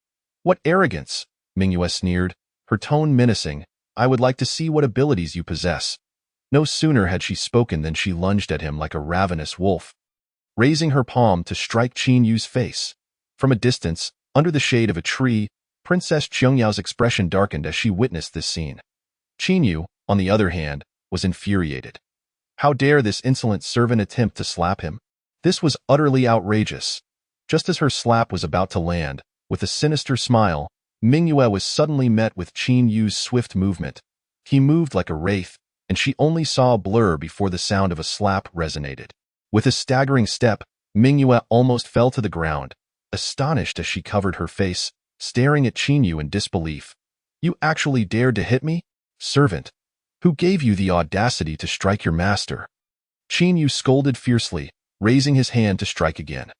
[SPEAKER 1] What arrogance! Mingyue sneered, her tone menacing. I would like to see what abilities you possess. No sooner had she spoken than she lunged at him like a ravenous wolf, raising her palm to strike Qin Yu's face. From a distance, under the shade of a tree, Princess Qiongyao's expression darkened as she witnessed this scene. Qin Yu, on the other hand, was infuriated. How dare this insolent servant attempt to slap him? This was utterly outrageous. Just as her slap was about to land, with a sinister smile, Mingyue was suddenly met with Qin Yu's swift movement. He moved like a wraith, and she only saw a blur before the sound of a slap resonated. With a staggering step, Mingyue almost fell to the ground, astonished as she covered her face, staring at Qin Yu in disbelief. You actually dared to hit me? Servant. Who gave you the audacity to strike your master? Qin Yu scolded fiercely, raising his hand to strike again.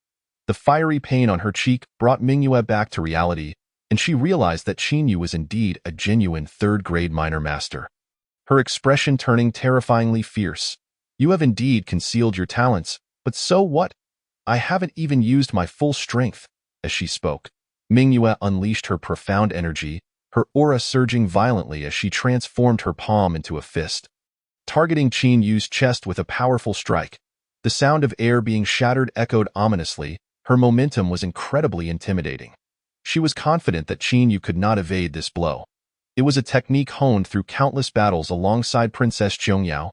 [SPEAKER 1] The fiery pain on her cheek brought Mingyue back to reality, and she realized that Qin Yu was indeed a genuine third-grade minor master. Her expression turning terrifyingly fierce. You have indeed concealed your talents, but so what? I haven't even used my full strength. As she spoke, Mingyue unleashed her profound energy, her aura surging violently as she transformed her palm into a fist, targeting Qin Yu's chest with a powerful strike. The sound of air being shattered echoed ominously. Her momentum was incredibly intimidating. She was confident that Qin Yu could not evade this blow. It was a technique honed through countless battles alongside Princess Qiongya,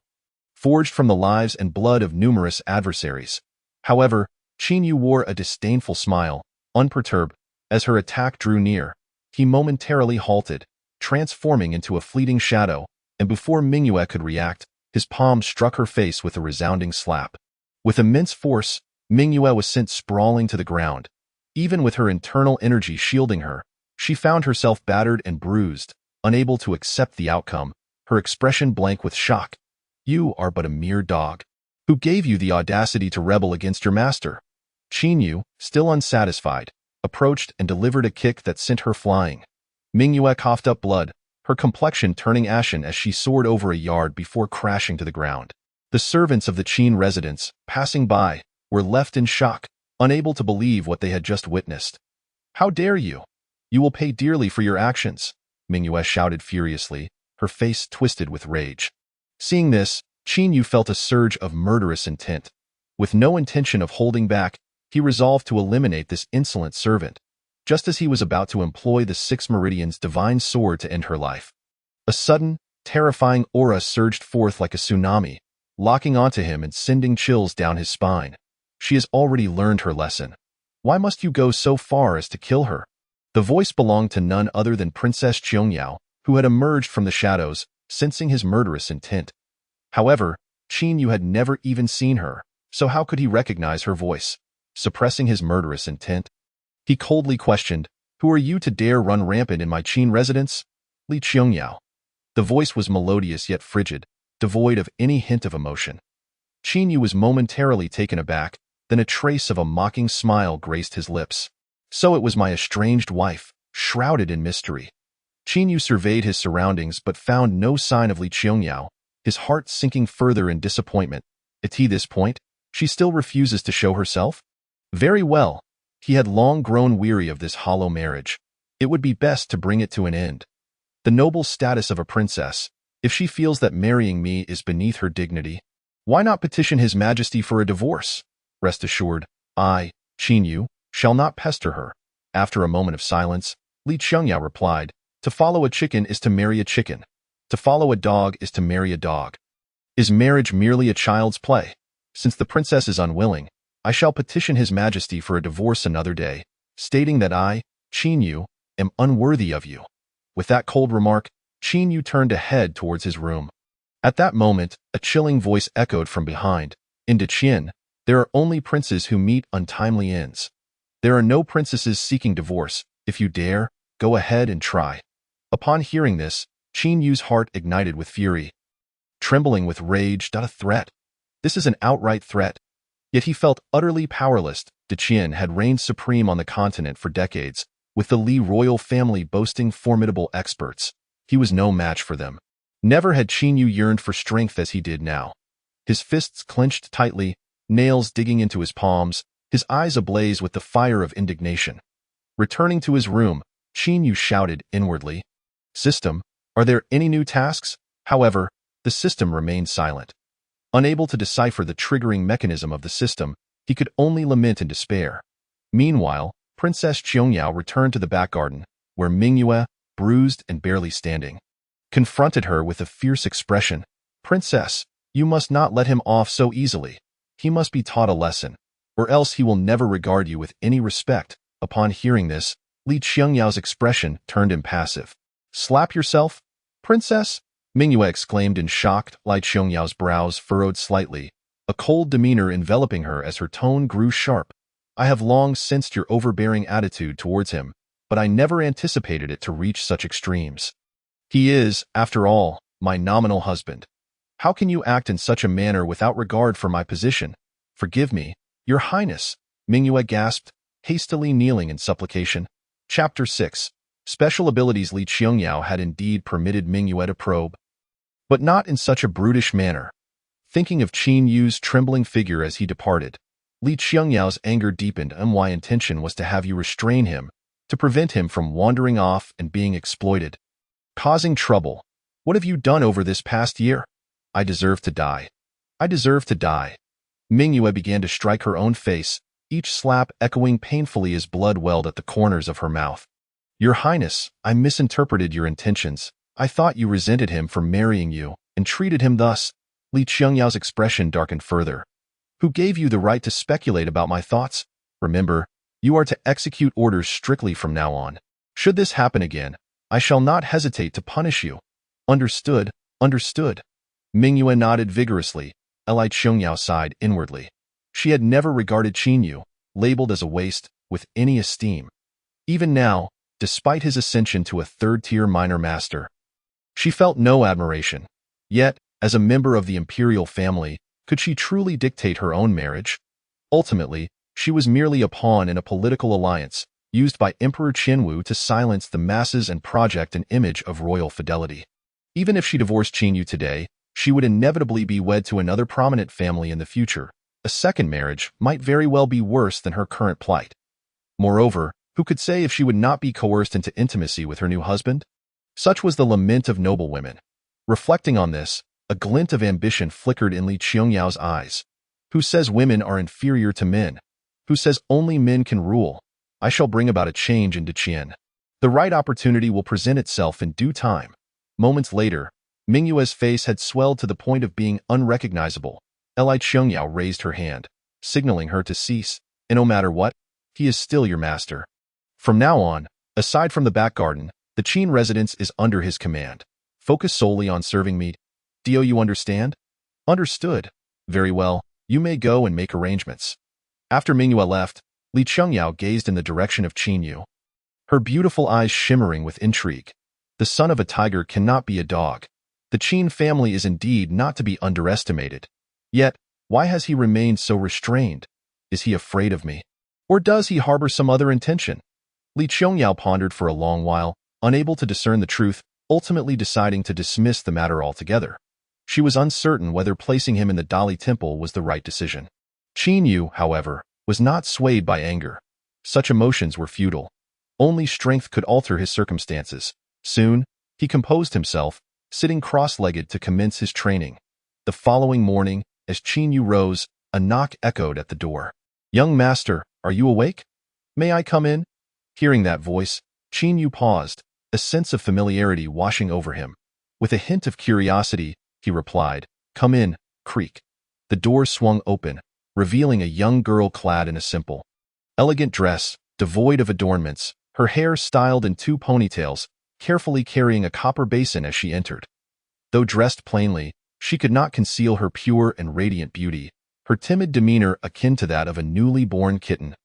[SPEAKER 1] forged from the lives and blood of numerous adversaries. However, Qin Yu wore a disdainful smile, unperturbed. As her attack drew near, he momentarily halted, transforming into a fleeting shadow, and before Mingyue could react, his palm struck her face with a resounding slap. With immense force, Mingyue was sent sprawling to the ground. Even with her internal energy shielding her, she found herself battered and bruised, unable to accept the outcome, her expression blank with shock. You are but a mere dog. Who gave you the audacity to rebel against your master? Qin Yu, still unsatisfied, approached and delivered a kick that sent her flying. Mingyue coughed up blood, her complexion turning ashen as she soared over a yard before crashing to the ground. The servants of the Qin residence, passing by, were left in shock, unable to believe what they had just witnessed. How dare you? You will pay dearly for your actions, Mingyue shouted furiously, her face twisted with rage. Seeing this, Qin Yu felt a surge of murderous intent. With no intention of holding back, he resolved to eliminate this insolent servant, just as he was about to employ the Six Meridian's divine sword to end her life. A sudden, terrifying aura surged forth like a tsunami, locking onto him and sending chills down his spine. She has already learned her lesson. Why must you go so far as to kill her? The voice belonged to none other than Princess Qiongya, who had emerged from the shadows, sensing his murderous intent. However, Qin Yu had never even seen her, so how could he recognize her voice? Suppressing his murderous intent, he coldly questioned, Who are you to dare run rampant in my Qin residence? Li Qiongya. The voice was melodious yet frigid, devoid of any hint of emotion. Qin Yu was momentarily taken aback, then a trace of a mocking smile graced his lips. So it was my estranged wife, shrouded in mystery. Qin Yu surveyed his surroundings but found no sign of Li Qiongya, his heart sinking further in disappointment. At this point, she still refuses to show herself? Very well. He had long grown weary of this hollow marriage. It would be best to bring it to an end. The noble status of a princess, if she feels that marrying me is beneath her dignity, why not petition His Majesty for a divorce? Rest assured, I, Qin Yu, shall not pester her. After a moment of silence, Li Qiongya replied, To follow a chicken is to marry a chicken. To follow a dog is to marry a dog. Is marriage merely a child's play? Since the princess is unwilling, I shall petition His Majesty for a divorce another day, stating that I, Qin Yu, am unworthy of you. With that cold remark, Qin Yu turned to head towards his room. At that moment, a chilling voice echoed from behind. In Qin, there are only princes who meet untimely ends. There are no princesses seeking divorce. If you dare, go ahead and try. Upon hearing this, Qin Yu's heart ignited with fury. Trembling with rage, a threat. This is an outright threat. Yet he felt utterly powerless. Qin had reigned supreme on the continent for decades, with the Li royal family boasting formidable experts. He was no match for them. Never had Qin Yu yearned for strength as he did now. His fists clenched tightly, nails digging into his palms, his eyes ablaze with the fire of indignation. Returning to his room, Qin Yu shouted inwardly. System, are there any new tasks? However, the system remained silent. Unable to decipher the triggering mechanism of the system, he could only lament in despair. Meanwhile, Princess Qiangyao returned to the back garden, where Mingyue, bruised and barely standing, confronted her with a fierce expression. Princess, you must not let him off so easily. He must be taught a lesson, or else he will never regard you with any respect. Upon hearing this, Li Qiangyao's expression turned impassive. Slap yourself, princess? Mingyue exclaimed in shock. Li Qiangyao's brows furrowed slightly, a cold demeanor enveloping her as her tone grew sharp. I have long sensed your overbearing attitude towards him, but I never anticipated it to reach such extremes. He is, after all, my nominal husband. How can you act in such a manner without regard for my position? Forgive me, your highness, Mingyue gasped, hastily kneeling in supplication. Chapter 6. Special abilities. Li Qiangyao had indeed permitted Mingyue to probe, but not in such a brutish manner. Thinking of Qin Yu's trembling figure as he departed, Li Qiangyao's anger deepened. My intention was to have you restrain him, to prevent him from wandering off and being exploited. Causing trouble. What have you done over this past year? I deserve to die. I deserve to die. Mingyue began to strike her own face, each slap echoing painfully as blood welled at the corners of her mouth. Your Highness, I misinterpreted your intentions. I thought you resented him for marrying you, and treated him thus. Li Qiangyao's expression darkened further. Who gave you the right to speculate about my thoughts? Remember, you are to execute orders strictly from now on. Should this happen again, I shall not hesitate to punish you. Understood, understood. Mingyue nodded vigorously. Li Qiangyao sighed inwardly. She had never regarded Qin Yu, labeled as a waste, with any esteem. Even now, despite his ascension to a third-tier minor master, she felt no admiration. Yet, as a member of the imperial family, could she truly dictate her own marriage? Ultimately, she was merely a pawn in a political alliance, used by Emperor Qinwu to silence the masses and project an image of royal fidelity. Even if she divorced Qin Yu today, she would inevitably be wed to another prominent family in the future. A second marriage might very well be worse than her current plight. Moreover, who could say if she would not be coerced into intimacy with her new husband? Such was the lament of noble women. Reflecting on this, a glint of ambition flickered in Li Qiangyao's eyes. Who says women are inferior to men? Who says only men can rule? I shall bring about a change in Deqian. The right opportunity will present itself in due time. Moments later, Mingyue's face had swelled to the point of being unrecognizable. Li Qiangyao raised her hand, signaling her to cease. And no matter what, he is still your master. From now on, aside from the back garden, the Qin residence is under his command. Focus solely on serving meat. Do you understand? Understood. Very well, you may go and make arrangements. After Mingyue left, Li Qiangyao gazed in the direction of Qin Yu, her beautiful eyes shimmering with intrigue. The son of a tiger cannot be a dog. The Qin family is indeed not to be underestimated. Yet, why has he remained so restrained? Is he afraid of me? Or does he harbor some other intention? Li Qiangyao pondered for a long while, unable to discern the truth, ultimately deciding to dismiss the matter altogether. She was uncertain whether placing him in the Dali temple was the right decision. Qin Yu, however, was not swayed by anger. Such emotions were futile. Only strength could alter his circumstances. Soon, he composed himself, sitting cross-legged to commence his training. The following morning, as Qin Yu rose, a knock echoed at the door. Young master, are you awake? May I come in? Hearing that voice, Qin Yu paused, a sense of familiarity washing over him. With a hint of curiosity, he replied, Come in, creak. The door swung open, revealing a young girl clad in a simple, elegant dress, devoid of adornments, her hair styled in two ponytails, carefully carrying a copper basin as she entered. Though dressed plainly, she could not conceal her pure and radiant beauty, her timid demeanor akin to that of a newly born kitten.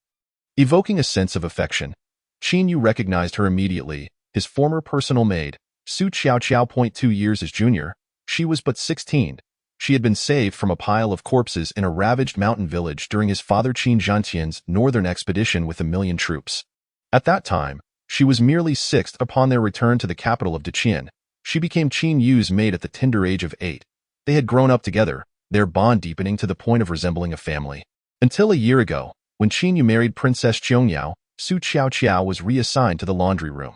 [SPEAKER 1] Evoking a sense of affection, Qin Yu recognized her immediately, his former personal maid, Su Qiao. 2 years his junior. She was but 16. She had been saved from a pile of corpses in a ravaged mountain village during his father Qin Zhantian's northern expedition with 1,000,000 troops. At that time, she was merely 6th upon their return to the capital of Deqian. She became Qin Yu's maid at the tender age of 8. They had grown up together, their bond deepening to the point of resembling a family. Until a year ago, when Qin Yu married Princess Qiangyao, Su Qiao was reassigned to the laundry room.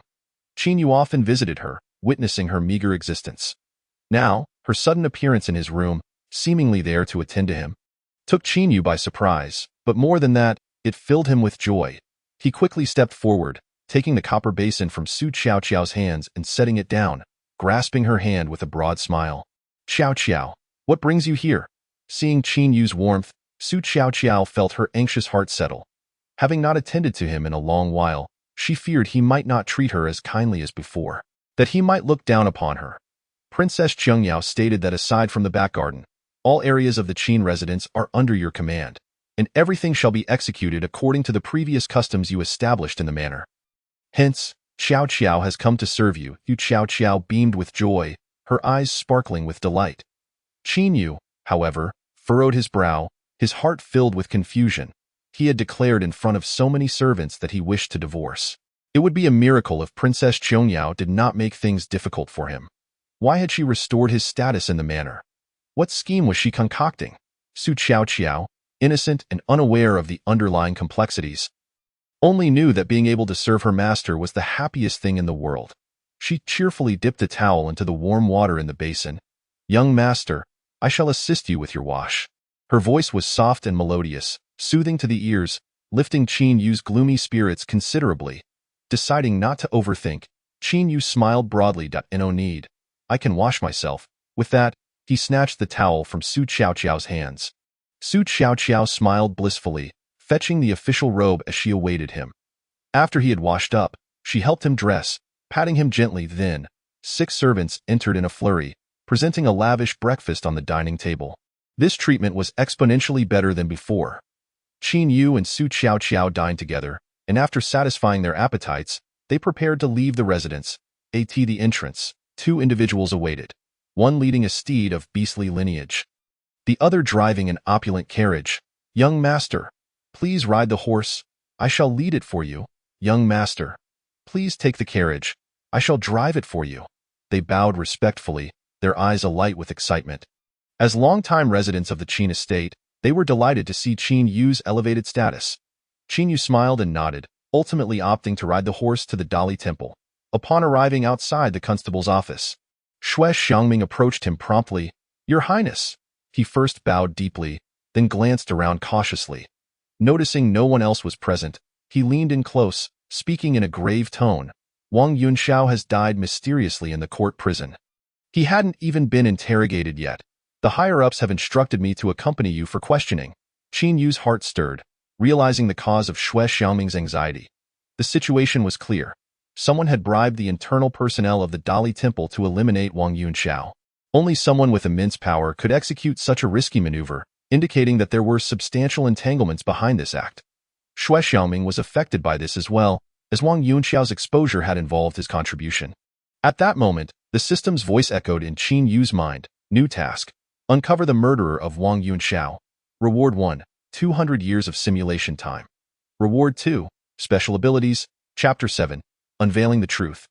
[SPEAKER 1] Qin Yu often visited her, witnessing her meager existence. Now, her sudden appearance in his room, seemingly there to attend to him, took Qin Yu by surprise, but more than that, it filled him with joy. He quickly stepped forward, taking the copper basin from Su Qiaoqiao's hands and setting it down, grasping her hand with a broad smile. Qiao, what brings you here? Seeing Qin Yu's warmth, Su Qiaoqiao felt her anxious heart settle. Having not attended to him in a long while, she feared he might not treat her as kindly as before, that he might look down upon her. Princess Qiangyao stated that aside from the back garden, all areas of the Qin residence are under your command, and everything shall be executed according to the previous customs you established in the manor. Hence, Xiao Qiao has come to serve you. Yu Qiao beamed with joy, her eyes sparkling with delight. Qin Yu, however, furrowed his brow, his heart filled with confusion. He had declared in front of so many servants that he wished to divorce. It would be a miracle if Princess Qiangyao did not make things difficult for him. Why had she restored his status in the manor? What scheme was she concocting? Su Qiao, innocent and unaware of the underlying complexities, only knew that being able to serve her master was the happiest thing in the world. She cheerfully dipped a towel into the warm water in the basin. Young master, I shall assist you with your wash. Her voice was soft and melodious, soothing to the ears, lifting Qin Yu's gloomy spirits considerably. Deciding not to overthink, Qin Yu smiled broadly. No need. I can wash myself. With that, he snatched the towel from Su Qiaoqiao's hands. Su Qiaoqiao smiled blissfully, fetching the official robe as she awaited him. After he had washed up, she helped him dress, patting him gently. Then, 6 servants entered in a flurry, presenting a lavish breakfast on the dining table. This treatment was exponentially better than before. Qin Yu and Su Qiaoqiao dined together, and after satisfying their appetites, they prepared to leave the residence. At the entrance, 2 individuals awaited, one leading a steed of beastly lineage, the other driving an opulent carriage. Young master, please ride the horse. I shall lead it for you. Young master, please take the carriage. I shall drive it for you. They bowed respectfully, their eyes alight with excitement. As longtime residents of the Qin estate, they were delighted to see Qin Yu's elevated status. Qin Yu smiled and nodded, ultimately opting to ride the horse to the Dali temple. Upon arriving outside the constable's office, Xue Xiangming approached him promptly. Your Highness. He first bowed deeply, then glanced around cautiously. Noticing no one else was present, he leaned in close, speaking in a grave tone. Wang Yunxiao has died mysteriously in the court prison. He hadn't even been interrogated yet. The higher-ups have instructed me to accompany you for questioning. Qin Yu's heart stirred, realizing the cause of Xue Xiangming's anxiety. The situation was clear. Someone had bribed the internal personnel of the Dali temple to eliminate Wang Yunxiao. Only someone with immense power could execute such a risky maneuver, indicating that there were substantial entanglements behind this act. Xue Xiangming was affected by this as well, as Wang Yunxiao's exposure had involved his contribution. At that moment, the system's voice echoed in Qin Yu's mind. New task. Uncover the murderer of Wang Yunxiao. Reward 1. 200 years of simulation time. Reward 2. Special abilities. Chapter 7. Unveiling the truth.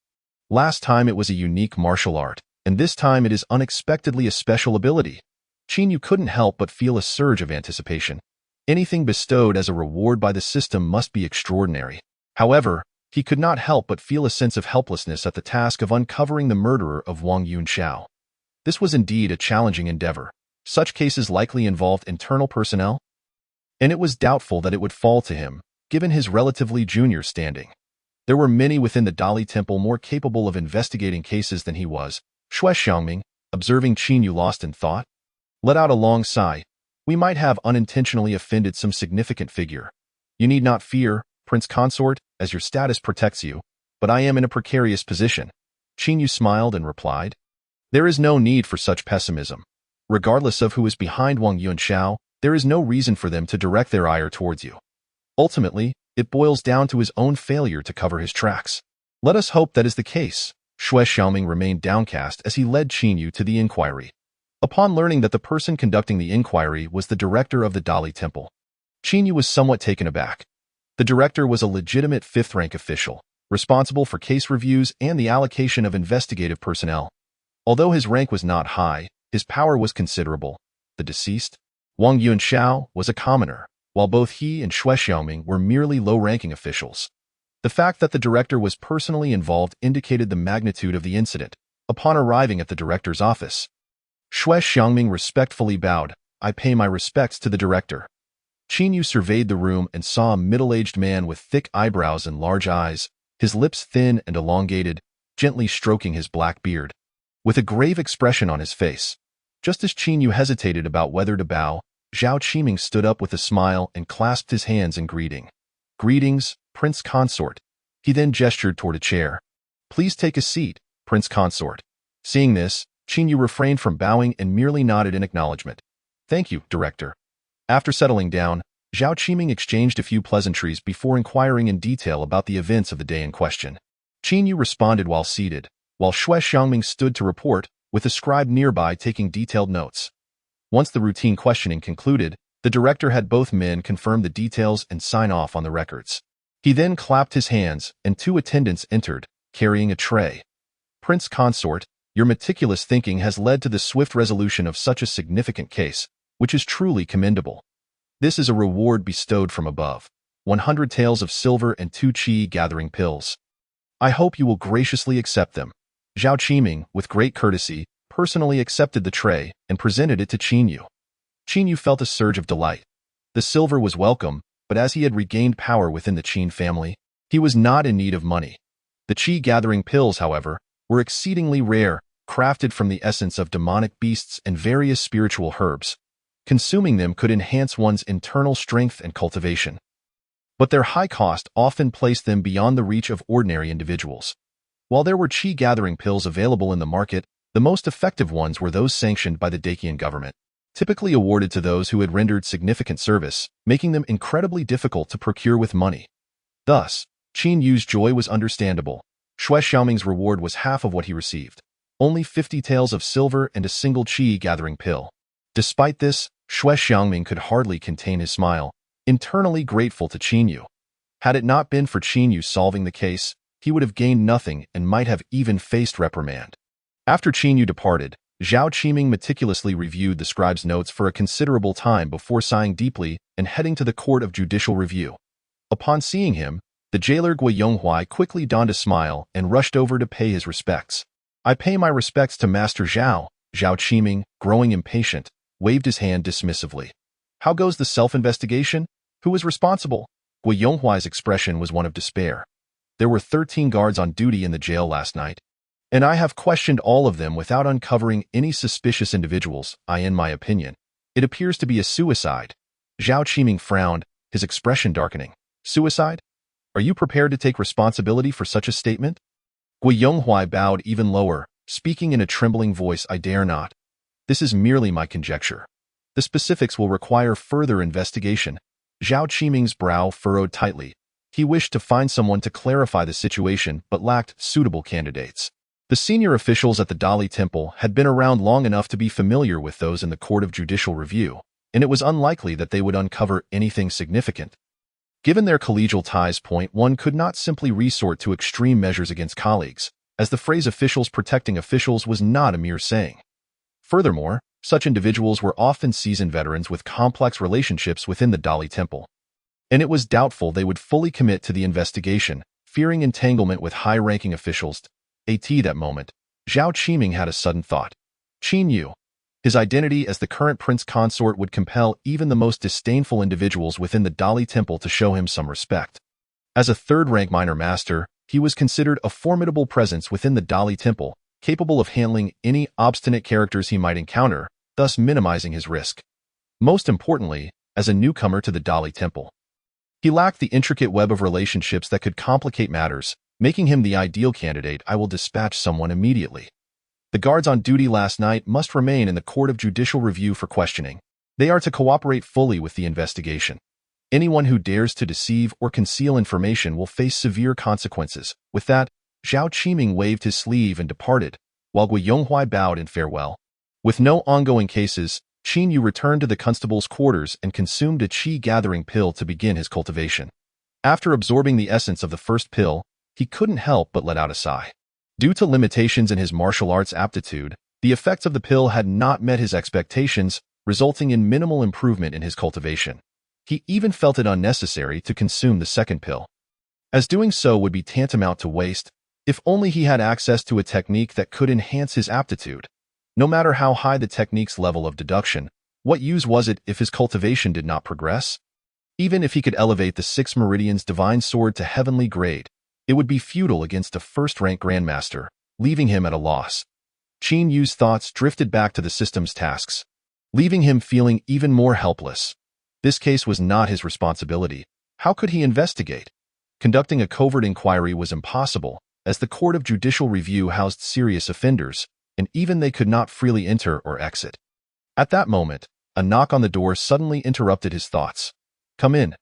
[SPEAKER 1] Last time it was a unique martial art, and this time it is unexpectedly a special ability. Qin Yu couldn't help but feel a surge of anticipation. Anything bestowed as a reward by the system must be extraordinary. However, he could not help but feel a sense of helplessness at the task of uncovering the murderer of Wang Yunxiao. This was indeed a challenging endeavor. Such cases likely involved internal personnel, and it was doubtful that it would fall to him, given his relatively junior standing. There were many within the Dali temple more capable of investigating cases than he was. Xue Xiangming, observing Qin Yu lost in thought, let out a long sigh. We might have unintentionally offended some significant figure. You need not fear, Prince Consort, as your status protects you, but I am in a precarious position. Qin Yu smiled and replied. There is no need for such pessimism. Regardless of who is behind Wang Yunxiao, there is no reason for them to direct their ire towards you. Ultimately, it boils down to his own failure to cover his tracks. Let us hope that is the case. Xue Xiaoming remained downcast as he led Qin Yu to the inquiry. Upon learning that the person conducting the inquiry was the director of the Dali temple, Qin Yu was somewhat taken aback. The director was a legitimate 5th-rank official, responsible for case reviews and the allocation of investigative personnel. Although his rank was not high, his power was considerable. The deceased, Wang Yunxiao, was a commoner, while both he and Xue Xiaoming were merely low-ranking officials. The fact that the director was personally involved indicated the magnitude of the incident. Upon arriving at the director's office, Xue Xiangming respectfully bowed. "I pay my respects to the director." Qin Yu surveyed the room and saw a middle-aged man with thick eyebrows and large eyes, his lips thin and elongated, gently stroking his black beard. With a grave expression on his face, just as Qin Yu hesitated about whether to bow, Zhao Qiming stood up with a smile and clasped his hands in greeting. "Greetings, Prince Consort." He then gestured toward a chair. "Please take a seat, Prince Consort." Seeing this, Qin Yu refrained from bowing and merely nodded in acknowledgement. "Thank you, Director." After settling down, Zhao Qiming exchanged a few pleasantries before inquiring in detail about the events of the day in question. Qin Yu responded while seated, while Xue Xiangming stood to report, with a scribe nearby taking detailed notes. Once the routine questioning concluded, the director had both men confirm the details and sign off on the records. He then clapped his hands, and 2 attendants entered, carrying a tray. "Prince Consort, your meticulous thinking has led to the swift resolution of such a significant case, which is truly commendable. This is a reward bestowed from above. 100 taels of silver and 2 qi gathering pills. I hope you will graciously accept them." Zhao Qiming, with great courtesy, personally accepted the tray and presented it to Qin Yu. Qin Yu felt a surge of delight. The silver was welcome, but as he had regained power within the Qin family, he was not in need of money. The qi gathering pills, however, were exceedingly rare, crafted from the essence of demonic beasts and various spiritual herbs. Consuming them could enhance one's internal strength and cultivation. But their high cost often placed them beyond the reach of ordinary individuals. While there were qi gathering pills available in the market, the most effective ones were those sanctioned by the Dacian government, typically awarded to those who had rendered significant service, making them incredibly difficult to procure with money. Thus, Qin Yu's joy was understandable. Xue Xiaoming's reward was half of what he received, only 50 taels of silver and a single qi gathering pill. Despite this, Xue Xiangming could hardly contain his smile, internally grateful to Qin Yu. Had it not been for Qin Yu solving the case, he would have gained nothing and might have even faced reprimand. After Qin Yu departed, Zhao Qiming meticulously reviewed the scribe's notes for a considerable time before sighing deeply and heading to the Court of Judicial Review. Upon seeing him, the jailer Gui Yonghuai quickly donned a smile and rushed over to pay his respects. "I pay my respects to Master Zhao." Zhao Qiming, growing impatient, waved his hand dismissively. "How goes the self-investigation? Who is responsible?" Gui Yonghuai's expression was one of despair. "There were 13 guards on duty in the jail last night, and I have questioned all of them without uncovering any suspicious individuals. In my opinion, it appears to be a suicide." Zhao Qiming frowned, his expression darkening. "Suicide? Are you prepared to take responsibility for such a statement?" Gui Yonghuai bowed even lower, speaking in a trembling voice. "I dare not. This is merely my conjecture. The specifics will require further investigation." Zhao Qiming's brow furrowed tightly. He wished to find someone to clarify the situation but lacked suitable candidates. The senior officials at the Dali Temple had been around long enough to be familiar with those in the Court of Judicial Review, and it was unlikely that they would uncover anything significant. Given their collegial ties, one could not simply resort to extreme measures against colleagues, as the phrase "officials protecting officials" was not a mere saying. Furthermore, such individuals were often seasoned veterans with complex relationships within the Dali Temple, and it was doubtful they would fully commit to the investigation, fearing entanglement with high-ranking officials. At that moment, Zhao Qiming had a sudden thought. Qin Yu. His identity as the current prince consort would compel even the most disdainful individuals within the Dali Temple to show him some respect. As a third-rank minor master, he was considered a formidable presence within the Dali Temple, capable of handling any obstinate characters he might encounter, thus minimizing his risk. Most importantly, as a newcomer to the Dali Temple, he lacked the intricate web of relationships that could complicate matters, making him the ideal candidate. "I will dispatch someone immediately. The guards on duty last night must remain in the Court of Judicial Review for questioning. They are to cooperate fully with the investigation. Anyone who dares to deceive or conceal information will face severe consequences." With that, Zhao Qiming waved his sleeve and departed, while Gui Yonghuai bowed in farewell. With no ongoing cases, Qin Yu returned to the constable's quarters and consumed a qi gathering pill to begin his cultivation. After absorbing the essence of the first pill, he couldn't help but let out a sigh. Due to limitations in his martial arts aptitude, the effects of the pill had not met his expectations, resulting in minimal improvement in his cultivation. He even felt it unnecessary to consume the second pill. as doing so would be tantamount to waste, if only he had access to a technique that could enhance his aptitude. No matter how high the technique's level of deduction, what use was it if his cultivation did not progress? Even if he could elevate the 6 Meridian's divine sword to heavenly grade, it would be futile against a first-rank grandmaster, leaving him at a loss. Qin Yu's thoughts drifted back to the system's tasks, leaving him feeling even more helpless. This case was not his responsibility. How could he investigate? Conducting a covert inquiry was impossible, as the Court of Judicial Review housed serious offenders, and even they could not freely enter or exit. At that moment, a knock on the door suddenly interrupted his thoughts. "Come in."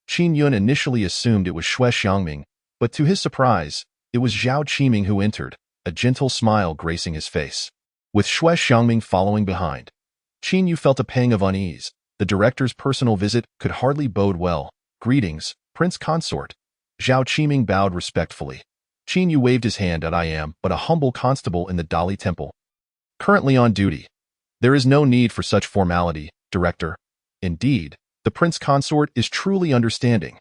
[SPEAKER 1] Qin Yun initially assumed it was Xue Xiangming, but to his surprise, it was Zhao Qiming who entered, a gentle smile gracing his face. With Xue Xiangming following behind, Qin Yu felt a pang of unease. The director's personal visit could hardly bode well. "Greetings, Prince Consort." Zhao Qiming bowed respectfully. Qin Yu waved his hand at "I am but a humble constable in the Dali Temple, currently on duty." "There is no need for such formality, Director." "Indeed, the Prince Consort is truly understanding."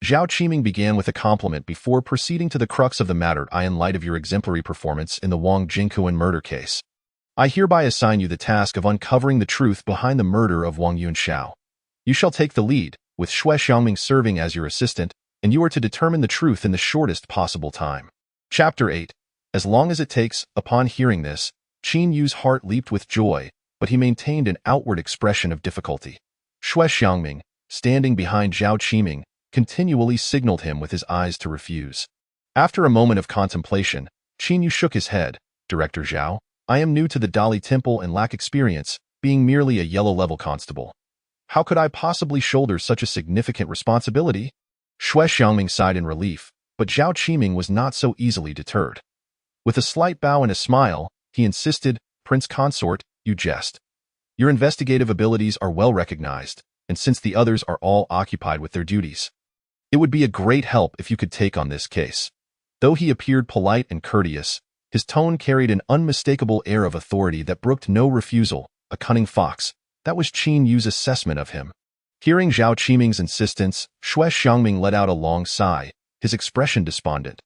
[SPEAKER 1] Zhao Qiming began with a compliment before proceeding to the crux of the matter. "In light of your exemplary performance in the Wang Jingquan murder case, I hereby assign you the task of uncovering the truth behind the murder of Wang Yunxiao. You shall take the lead, with Xue Xiangming serving as your assistant, and you are to determine the truth in the shortest possible time. Chapter 8. As long as it takes. Upon hearing this, Qin Yu's heart leaped with joy, but he maintained an outward expression of difficulty. Xue Xiangming, standing behind Zhao Qiming, continually signaled him with his eyes to refuse. After a moment of contemplation, Qin Yu shook his head. "Director Zhao, I am new to the Dali Temple and lack experience, being merely a yellow-level constable. How could I possibly shoulder such a significant responsibility?" Xue Xiangming sighed in relief, but Zhao Qiming was not so easily deterred. With a slight bow and a smile, he insisted, "Prince Consort, you jest. Your investigative abilities are well recognized, and since the others are all occupied with their duties, it would be a great help if you could take on this case." Though he appeared polite and courteous, his tone carried an unmistakable air of authority that brooked no refusal. "A cunning fox," that was Qin Yu's assessment of him. Hearing Zhao Qiming's insistence, Xue Xiangming let out a long sigh, his expression despondent.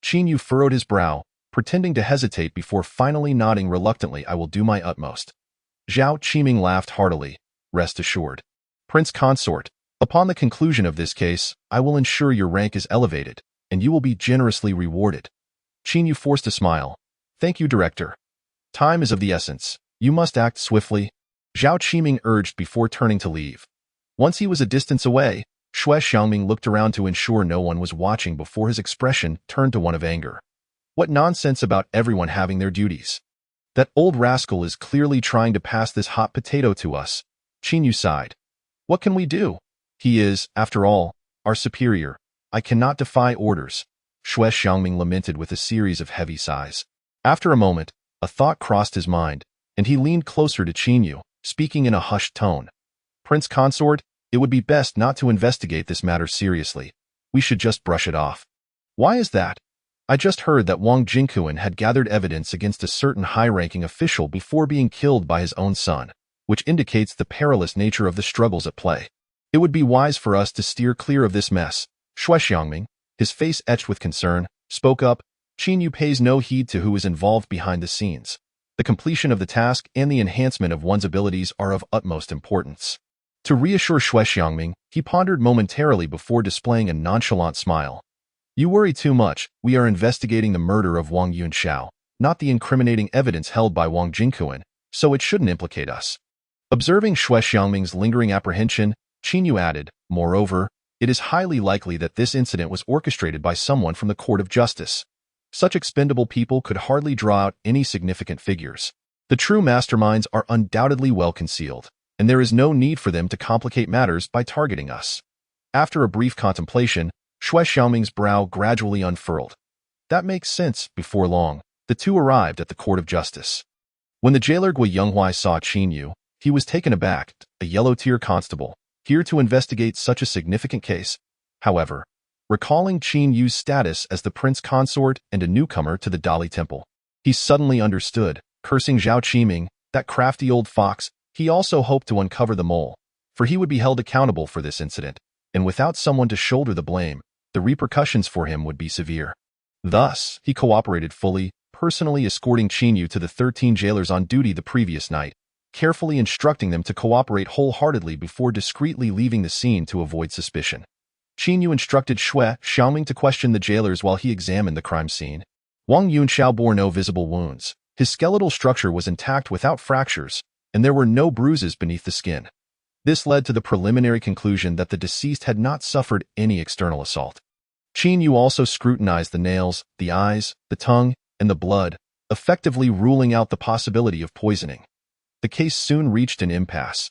[SPEAKER 1] Qin Yu furrowed his brow, pretending to hesitate before finally nodding reluctantly. "I will do my utmost." Zhao Qiming laughed heartily. "Rest assured, Prince Consort, upon the conclusion of this case, I will ensure your rank is elevated, and you will be generously rewarded." Qin Yu forced a smile. "Thank you, Director. Time is of the essence. You must act swiftly," Zhao Qiming urged before turning to leave. Once he was a distance away, Xue Xiangming looked around to ensure no one was watching before his expression turned to one of anger. "What nonsense about everyone having their duties. That old rascal is clearly trying to pass this hot potato to us." Qin Yu sighed. "What can we do? He is, after all, our superior. I cannot defy orders." Xue Xiangming lamented with a series of heavy sighs. After a moment, a thought crossed his mind, and he leaned closer to Qin Yu, speaking in a hushed tone. "Prince Consort, it would be best not to investigate this matter seriously. We should just brush it off." "Why is that?" "I just heard that Wang Jingquan had gathered evidence against a certain high-ranking official before being killed by his own son, which indicates the perilous nature of the struggles at play. It would be wise for us to steer clear of this mess." Xue Xiangming, his face etched with concern, spoke up. "Qin Yu pays no heed to who is involved behind the scenes. The completion of the task and the enhancement of one's abilities are of utmost importance." To reassure Xue Xiangming, he pondered momentarily before displaying a nonchalant smile. "You worry too much. We are investigating the murder of Wang Yunxiao, not the incriminating evidence held by Wang Jingquan, so it shouldn't implicate us." Observing Xue Xiangming's lingering apprehension, Qin Yu added, "Moreover, it is highly likely that this incident was orchestrated by someone from the Court of Justice. Such expendable people could hardly draw out any significant figures. The true masterminds are undoubtedly well concealed, and there is no need for them to complicate matters by targeting us." After a brief contemplation, Xue Xiaoming's brow gradually unfurled. "That makes sense." Before long, the two arrived at the Court of Justice. When the jailer Gui Yonghuai saw Qin Yu, he was taken aback. A yellow-tier constable, here to investigate such a significant case. However, recalling Qin Yu's status as the Prince Consort and a newcomer to the Dali Temple, he suddenly understood, cursing Zhao Qiming, that crafty old fox. He also hoped to uncover the mole, for he would be held accountable for this incident, and without someone to shoulder the blame, the repercussions for him would be severe. Thus, he cooperated fully, personally escorting Qinyu to the 13 jailers on duty the previous night, carefully instructing them to cooperate wholeheartedly before discreetly leaving the scene to avoid suspicion. Qinyu instructed Xue Xiaoming to question the jailers while he examined the crime scene. Wang Yunxiao bore no visible wounds. His skeletal structure was intact without fractures, and there were no bruises beneath the skin. This led to the preliminary conclusion that the deceased had not suffered any external assault. Qinyu also scrutinized the nails, the eyes, the tongue, and the blood, effectively ruling out the possibility of poisoning. The case soon reached an impasse.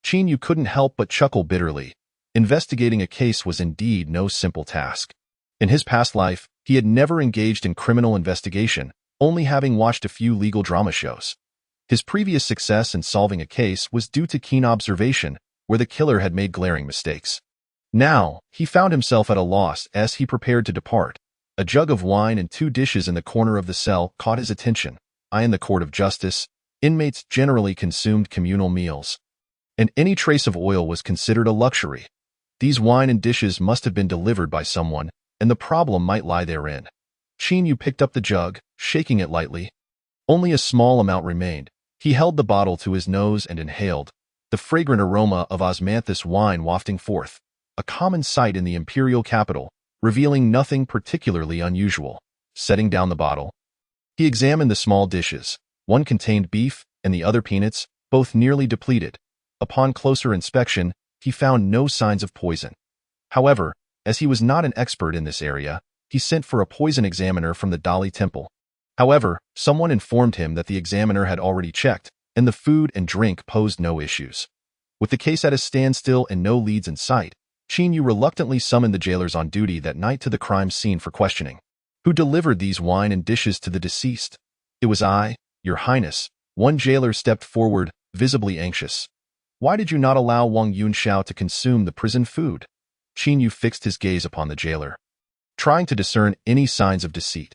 [SPEAKER 1] Qinyu couldn't help but chuckle bitterly. Investigating a case was indeed no simple task. In his past life, he had never engaged in criminal investigation, only having watched a few legal drama shows. His previous success in solving a case was due to keen observation, where the killer had made glaring mistakes. Now, he found himself at a loss as he prepared to depart. A jug of wine and 2 dishes in the corner of the cell caught his attention. In the court of justice, inmates generally consumed communal meals, and any trace of oil was considered a luxury. These wine and dishes must have been delivered by someone, and the problem might lie therein. Qinyu picked up the jug, shaking it lightly. Only a small amount remained. He held the bottle to his nose and inhaled, the fragrant aroma of osmanthus wine wafting forth, a common sight in the imperial capital, revealing nothing particularly unusual. Setting down the bottle, he examined the small dishes. One contained beef, and the other peanuts, both nearly depleted. Upon closer inspection, he found no signs of poison. However, as he was not an expert in this area, he sent for a poison examiner from the Dali Temple. However, someone informed him that the examiner had already checked, and the food and drink posed no issues. With the case at a standstill and no leads in sight, Qinyu reluctantly summoned the jailers on duty that night to the crime scene for questioning. Who delivered these wine and dishes to the deceased? It was I, Your Highness. One jailer stepped forward, visibly anxious. Why did you not allow Wang Yunxiao to consume the prison food? Qinyu fixed his gaze upon the jailer, trying to discern any signs of deceit.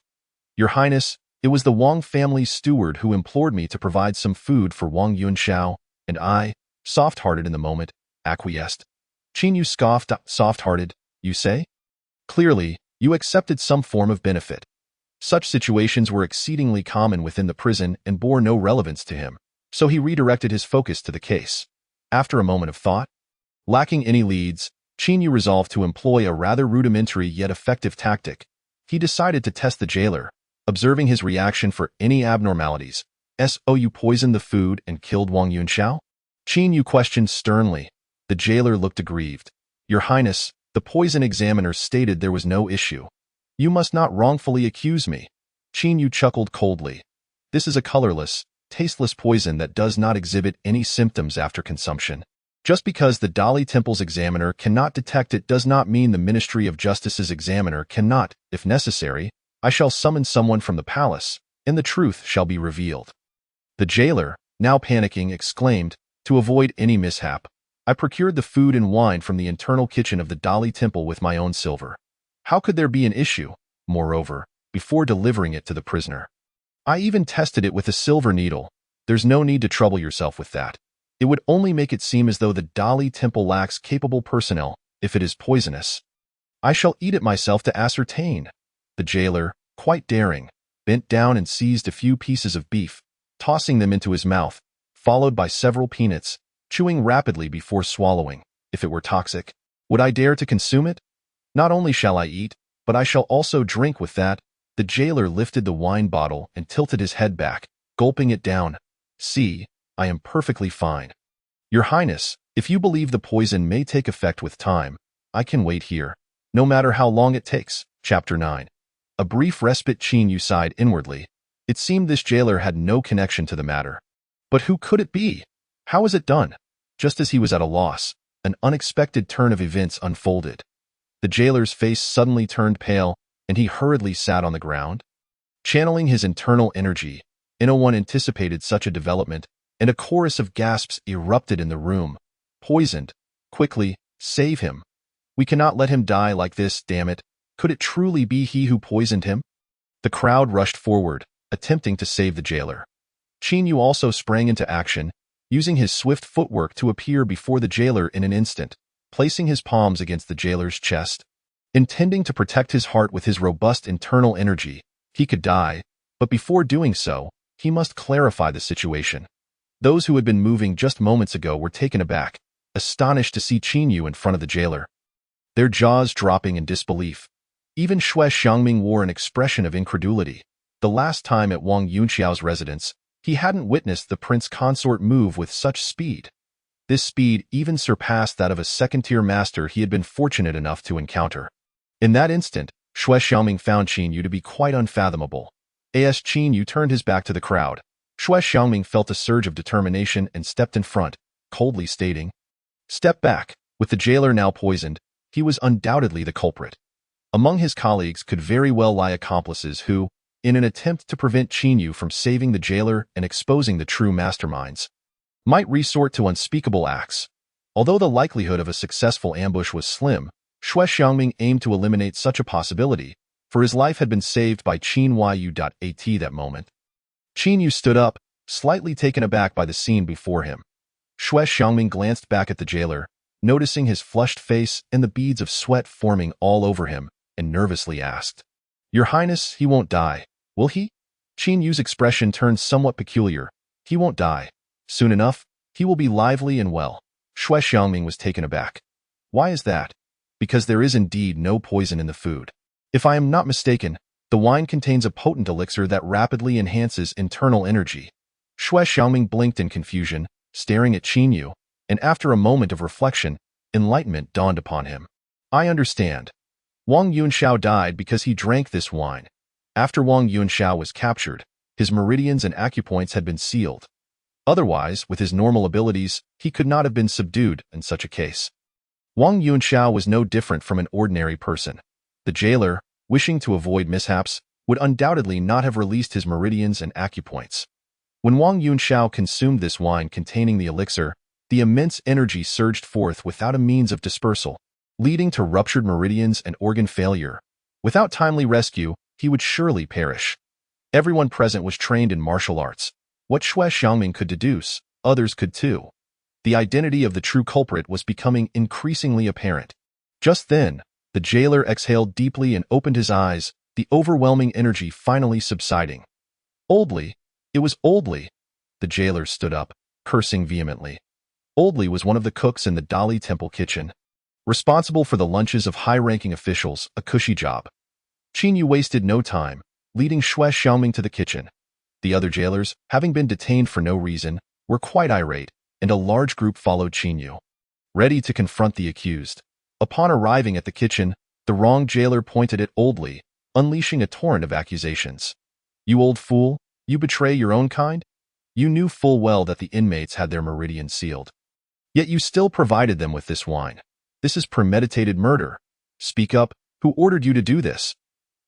[SPEAKER 1] Your Highness, it was the Wang family's steward who implored me to provide some food for Wang Yunxiao, and I, soft-hearted in the moment, acquiesced. Qinyu scoffed. Soft-hearted, you say? Clearly, you accepted some form of benefit. Such situations were exceedingly common within the prison and bore no relevance to him, so he redirected his focus to the case. After a moment of thought, lacking any leads, Qinyu resolved to employ a rather rudimentary yet effective tactic. He decided to test the jailer, observing his reaction for any abnormalities. So you poisoned the food and killed Wang Yunxiao? Qinyu questioned sternly. The jailer looked aggrieved. Your Highness, the poison examiner stated there was no issue. You must not wrongfully accuse me. Qinyu chuckled coldly. This is a colorless, tasteless poison that does not exhibit any symptoms after consumption. Just because the Dali Temple's examiner cannot detect it does not mean the Ministry of Justice's examiner cannot. If necessary, I shall summon someone from the palace, and the truth shall be revealed. The jailer, now panicking, exclaimed, to avoid any mishap, I procured the food and wine from the internal kitchen of the Dali Temple with my own silver. How could there be an issue, moreover, before delivering it to the prisoner? I even tested it with a silver needle. There's no need to trouble yourself with that. It would only make it seem as though the Dali Temple lacks capable personnel, if it is poisonous. I shall eat it myself to ascertain. The jailer, quite daring, bent down and seized a few pieces of beef, tossing them into his mouth, followed by several peanuts, chewing rapidly before swallowing. If it were toxic, would I dare to consume it? Not only shall I eat, but I shall also drink with that. The jailer lifted the wine bottle and tilted his head back, gulping it down. See, I am perfectly fine. Your Highness, if you believe the poison may take effect with time, I can wait here, no matter how long it takes. Chapter 9. A brief respite. Qinyu sighed inwardly. It seemed this jailer had no connection to the matter. But who could it be? How was it done? Just as he was at a loss, an unexpected turn of events unfolded. The jailer's face suddenly turned pale, and he hurriedly sat on the ground. Channeling his internal energy, no one anticipated such a development, and a chorus of gasps erupted in the room. Poisoned. Quickly, save him. We cannot let him die like this, damn it. Could it truly be he who poisoned him? The crowd rushed forward, attempting to save the jailer. Qinyu also sprang into action, using his swift footwork to appear before the jailer in an instant, placing his palms against the jailer's chest. Intending to protect his heart with his robust internal energy, he could die, but before doing so, he must clarify the situation. Those who had been moving just moments ago were taken aback, astonished to see Qinyu in front of the jailer, their jaws dropping in disbelief. Even Xue Xiangming wore an expression of incredulity. The last time at Wang Yunxiao's residence, he hadn't witnessed the prince consort move with such speed. This speed even surpassed that of a second-tier master he had been fortunate enough to encounter. In that instant, Xue Xiangming found Qinyu to be quite unfathomable. As Qinyu turned his back to the crowd, Xue Xiangming felt a surge of determination and stepped in front, coldly stating, "Step back." With the jailer now poisoned, he was undoubtedly the culprit. Among his colleagues could very well lie accomplices who, in an attempt to prevent Qinyu from saving the jailer and exposing the true masterminds, might resort to unspeakable acts. Although the likelihood of a successful ambush was slim, Xue Xiangming aimed to eliminate such a possibility, for his life had been saved by Qinyu.at that moment. Qinyu stood up, slightly taken aback by the scene before him. Xue Xiangming glanced back at the jailer, noticing his flushed face and the beads of sweat forming all over him, and nervously asked, "Your Highness, he won't die, will he?" Qinyu's expression turned somewhat peculiar. "He won't die. Soon enough, he will be lively and well." Xue Xiangming was taken aback. "Why is that?" "Because there is indeed no poison in the food. If I am not mistaken, the wine contains a potent elixir that rapidly enhances internal energy." Xue Xiangming blinked in confusion, staring at Qinyu, and after a moment of reflection, enlightenment dawned upon him. "I understand. Wang Yunxiao died because he drank this wine. After Wang Yunxiao was captured, his meridians and acupoints had been sealed. Otherwise, with his normal abilities, he could not have been subdued in such a case." Wang Yunxiao was no different from an ordinary person. The jailer, wishing to avoid mishaps, would undoubtedly not have released his meridians and acupoints. When Wang Yunxiao consumed this wine containing the elixir, the immense energy surged forth without a means of dispersal, leading to ruptured meridians and organ failure. Without timely rescue, he would surely perish. Everyone present was trained in martial arts. What Xue Xiangming could deduce, others could too. The identity of the true culprit was becoming increasingly apparent. Just then, the jailer exhaled deeply and opened his eyes, the overwhelming energy finally subsiding. "Oldly! It was Oldly!" The jailer stood up, cursing vehemently. Oldly was one of the cooks in the Dali Temple kitchen, responsible for the lunches of high-ranking officials, a cushy job. Qinyu wasted no time, leading Xue Xiangming to the kitchen. The other jailers, having been detained for no reason, were quite irate, and a large group followed Qinyu, ready to confront the accused. Upon arriving at the kitchen, the wronged jailer pointed at Oldly, unleashing a torrent of accusations. "You old fool, you betray your own kind? You knew full well that the inmates had their meridians sealed. Yet you still provided them with this wine. This is premeditated murder. Speak up, who ordered you to do this?"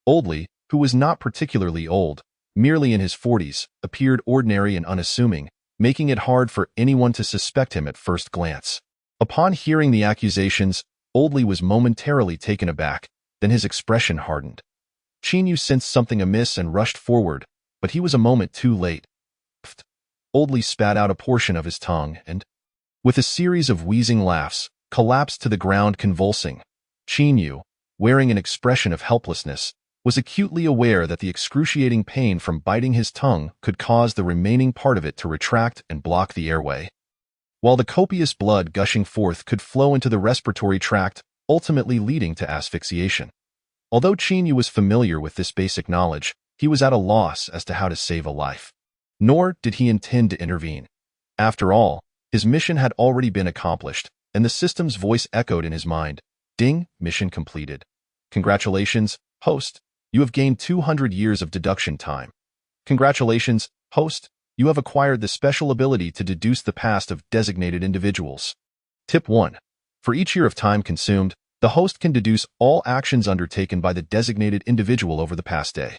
[SPEAKER 1] Oldly, who was not particularly old, merely in his 40s, appeared ordinary and unassuming, making it hard for anyone to suspect him at first glance. Upon hearing the accusations, Oldly was momentarily taken aback, then his expression hardened. Qinyu sensed something amiss and rushed forward, but he was a moment too late. Oldly spat out a portion of his tongue and, with a series of wheezing laughs, collapsed to the ground convulsing. Qinyu, wearing an expression of helplessness, was acutely aware that the excruciating pain from biting his tongue could cause the remaining part of it to retract and block the airway, while the copious blood gushing forth could flow into the respiratory tract, ultimately leading to asphyxiation. Although Qinyu was familiar with this basic knowledge, he was at a loss as to how to save a life. Nor did he intend to intervene. After all, his mission had already been accomplished, and the system's voice echoed in his mind. "Ding, mission completed. Congratulations, host. You have gained 200 years of deduction time. Congratulations, host. You have acquired the special ability to deduce the past of designated individuals." Tip 1. For each year of time consumed, the host can deduce all actions undertaken by the designated individual over the past day.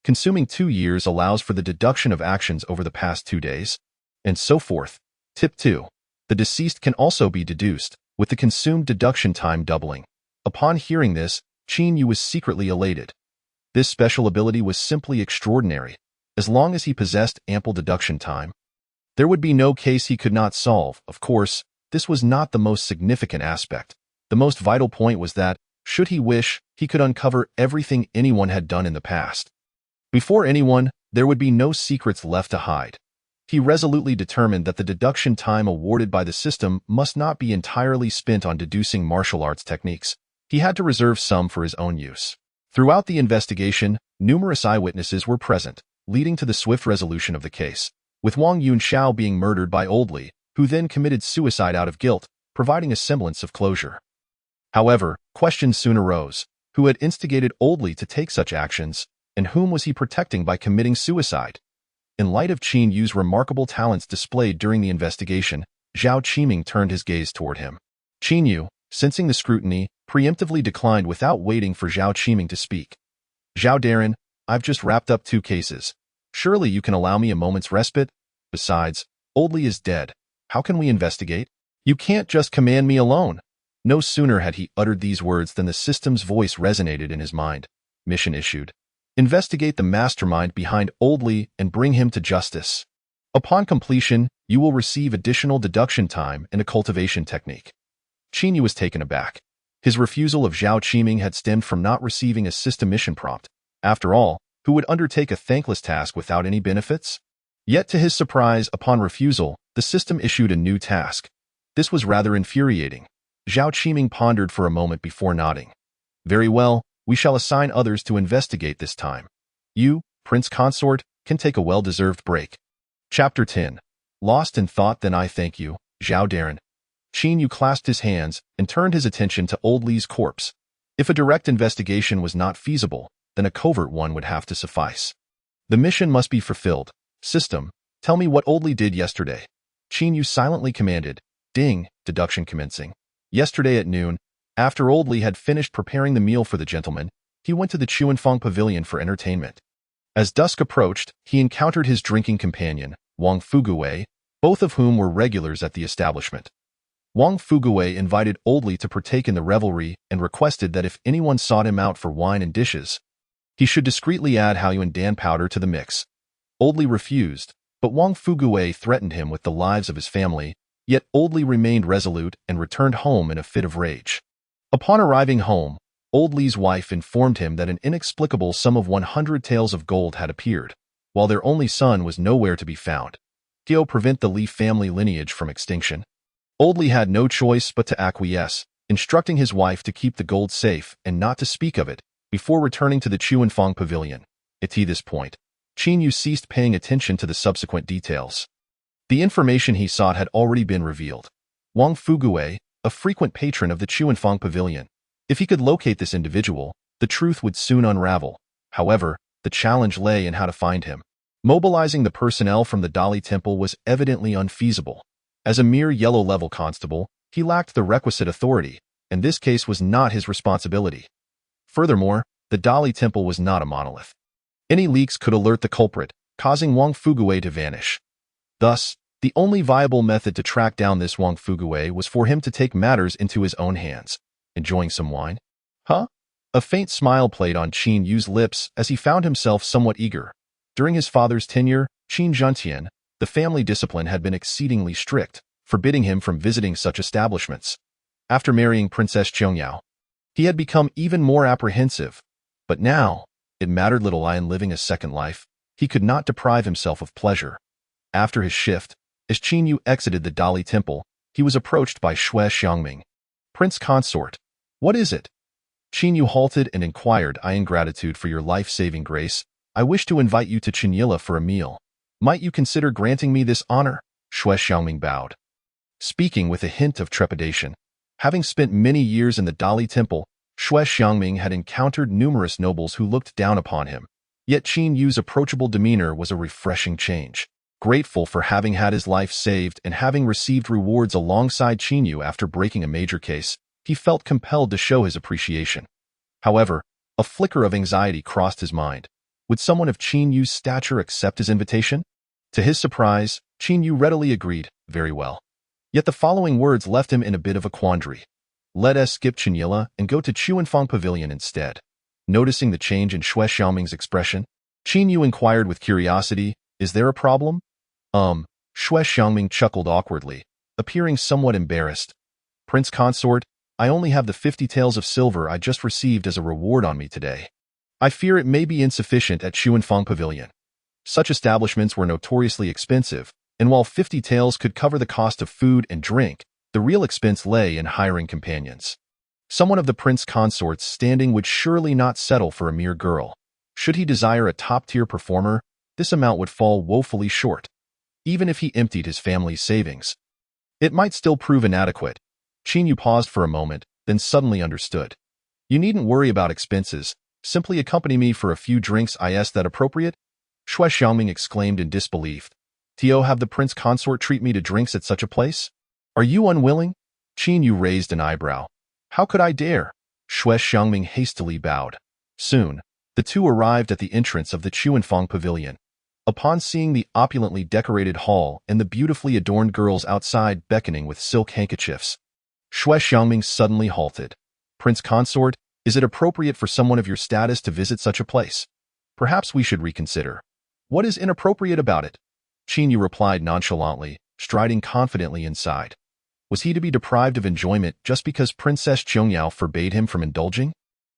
[SPEAKER 1] Consuming 2 years allows for the deduction of actions over the past 2 days, and so forth. Tip 2. The deceased can also be deduced, with the consumed deduction time doubling. Upon hearing this, Qinyu was secretly elated. This special ability was simply extraordinary. As long as he possessed ample deduction time, there would be no case he could not solve. Of course, this was not the most significant aspect. The most vital point was that, Should he wish, he could uncover everything anyone had done in the past. Before anyone, there would be no secrets left to hide. He resolutely determined that the deduction time awarded by the system must not be entirely spent on deducing martial arts techniques. He had to reserve some for his own use. Throughout the investigation, numerous eyewitnesses were present, leading to the swift resolution of the case, with Wang Yunxiao being murdered by Old Li, who then committed suicide out of guilt, providing a semblance of closure. However, questions soon arose. Who had instigated Old Li to take such actions, and whom was he protecting by committing suicide? In light of Qin Yu's remarkable talents displayed during the investigation, Zhao Qiming turned his gaze toward him. Qin Yu, sensing the scrutiny, preemptively declined without waiting for Zhao Qiming to speak. Zhao Darren, I've just wrapped up 2 cases. Surely you can allow me a moment's respite? Besides, Old Li is dead. How can we investigate? You can't just command me alone. No sooner had he uttered these words than the system's voice resonated in his mind. Mission issued. Investigate the mastermind behind Old Li and bring him to justice. Upon completion, you will receive additional deduction time and a cultivation technique. Qin Yu was taken aback. His refusal of Zhao Qiming had stemmed from not receiving a system mission prompt. After all, who would undertake a thankless task without any benefits? Yet to his surprise, upon refusal, the system issued a new task. This was rather infuriating. Zhao Qiming pondered for a moment before nodding. Very well, we shall assign others to investigate this time. You, Prince Consort, can take a well-deserved break. Chapter 10. Lost in thought, then I thank you, Zhao Darren. Qin Yu clasped his hands and turned his attention to Old Li's corpse. If a direct investigation was not feasible, then a covert one would have to suffice. The mission must be fulfilled. System, tell me what Old Li did yesterday. Qin Yu silently commanded. Ding, deduction commencing. Yesterday at noon, after Old Li had finished preparing the meal for the gentleman, he went to the Chuanfang Pavilion for entertainment. As dusk approached, he encountered his drinking companion, Wang Fuguwei, both of whom were regulars at the establishment. Wang Fuguwei invited Old Li to partake in the revelry and requested that if anyone sought him out for wine and dishes, he should discreetly add Haoyuan Dan powder to the mix. Old Li refused, but Wang Fuguwei threatened him with the lives of his family, yet Old Li remained resolute and returned home in a fit of rage. Upon arriving home, Old Li's wife informed him that an inexplicable sum of 100 taels of gold had appeared, while their only son was nowhere to be found. To prevent the Li family lineage from extinction, Old Li had no choice but to acquiesce, instructing his wife to keep the gold safe and not to speak of it, before returning to the Chuanfang Pavilion. At this point, Qin Yu ceased paying attention to the subsequent details. The information he sought had already been revealed. Wang Fuguwei, a frequent patron of the Chuanfang Pavilion. If he could locate this individual, the truth would soon unravel. However, the challenge lay in how to find him. Mobilizing the personnel from the Dali Temple was evidently unfeasible. As a mere yellow-level constable, he lacked the requisite authority, and this case was not his responsibility. Furthermore, the Dali Temple was not a monolith. Any leaks could alert the culprit, causing Wang Fuguwei to vanish. Thus, the only viable method to track down this Wang Fuguwei was for him to take matters into his own hands. Enjoying some wine? Huh? A faint smile played on Qin Yu's lips as he found himself somewhat eager. During his father's tenure, Qin Zhentian, the family discipline had been exceedingly strict, forbidding him from visiting such establishments. After marrying Princess Qiangyao, he had become even more apprehensive. But now, it mattered little in living a second life. He could not deprive himself of pleasure. After his shift, as Qin Yu exited the Dali Temple, he was approached by Xue Xiangming. Prince Consort, what is it? Qin Yu halted and inquired. In gratitude for your life-saving grace, I wish to invite you to Chinchilla for a meal. Might you consider granting me this honor? Xue Xiangming bowed, speaking with a hint of trepidation. Having spent many years in the Dali Temple, Xue Xiangming had encountered numerous nobles who looked down upon him. Yet Qin Yu's approachable demeanor was a refreshing change. Grateful for having had his life saved and having received rewards alongside Qin Yu after breaking a major case, he felt compelled to show his appreciation. However, a flicker of anxiety crossed his mind. Would someone of Qin Yu's stature accept his invitation? To his surprise, Qin Yu readily agreed. Very well. Yet the following words left him in a bit of a quandary. Let us skip Chinchilla and go to Chuanfang Pavilion instead. Noticing the change in Xue Xiaoming's expression, Qin Yu inquired with curiosity, is there a problem? Xue Xiangming chuckled awkwardly, appearing somewhat embarrassed. Prince Consort, I only have the 50 taels of silver I just received as a reward on me today. I fear it may be insufficient at Chuanfang Pavilion. Such establishments were notoriously expensive, and while 50 taels could cover the cost of food and drink, the real expense lay in hiring companions. Someone of the prince consort's standing would surely not settle for a mere girl. Should he desire a top-tier performer, this amount would fall woefully short. Even if he emptied his family's savings, it might still prove inadequate. Qin Yu paused for a moment, then suddenly understood. You needn't worry about expenses. Simply accompany me for a few drinks. Is that appropriate? Shui Xiangming exclaimed in disbelief. Tio, have the prince consort treat me to drinks at such a place? Are you unwilling? Qin Yu raised an eyebrow. How could I dare? Shui Xiangming hastily bowed. Soon, the two arrived at the entrance of the Chuanfang Pavilion. Upon seeing the opulently decorated hall and the beautifully adorned girls outside beckoning with silk handkerchiefs, Shui Xiangming suddenly halted. Prince consort, is it appropriate for someone of your status to visit such a place? Perhaps we should reconsider. What is inappropriate about it? Qin Yu replied nonchalantly, striding confidently inside. Was he to be deprived of enjoyment just because Princess Zhongyao forbade him from indulging?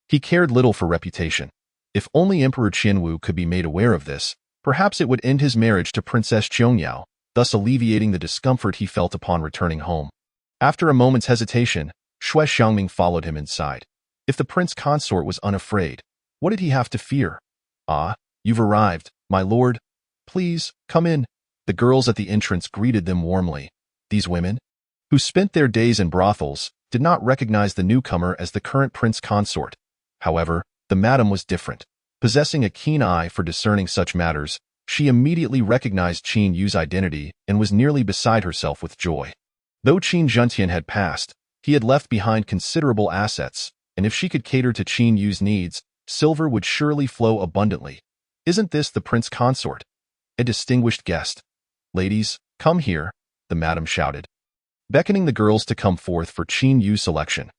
[SPEAKER 1] He cared little for reputation. If only Emperor Qianwu could be made aware of this, perhaps it would end his marriage to Princess Zhongyao, thus alleviating the discomfort he felt upon returning home. After a moment's hesitation, Shui Xiangming followed him inside. If the prince consort was unafraid, what did he have to fear? Ah, you've arrived, my lord. Please, come in. The girls at the entrance greeted them warmly. These women, who spent their days in brothels, did not recognize the newcomer as the current prince consort. However, the madam was different. Possessing a keen eye for discerning such matters, she immediately recognized Qin Yu's identity and was nearly beside herself with joy. Though Qin Zhentian had passed, he had left behind considerable assets, and if she could cater to Qin Yu's needs, silver would surely flow abundantly. Isn't this the prince consort? A distinguished guest. Ladies, come here, the madam shouted, beckoning the girls to come forth for Qin Yu's selection.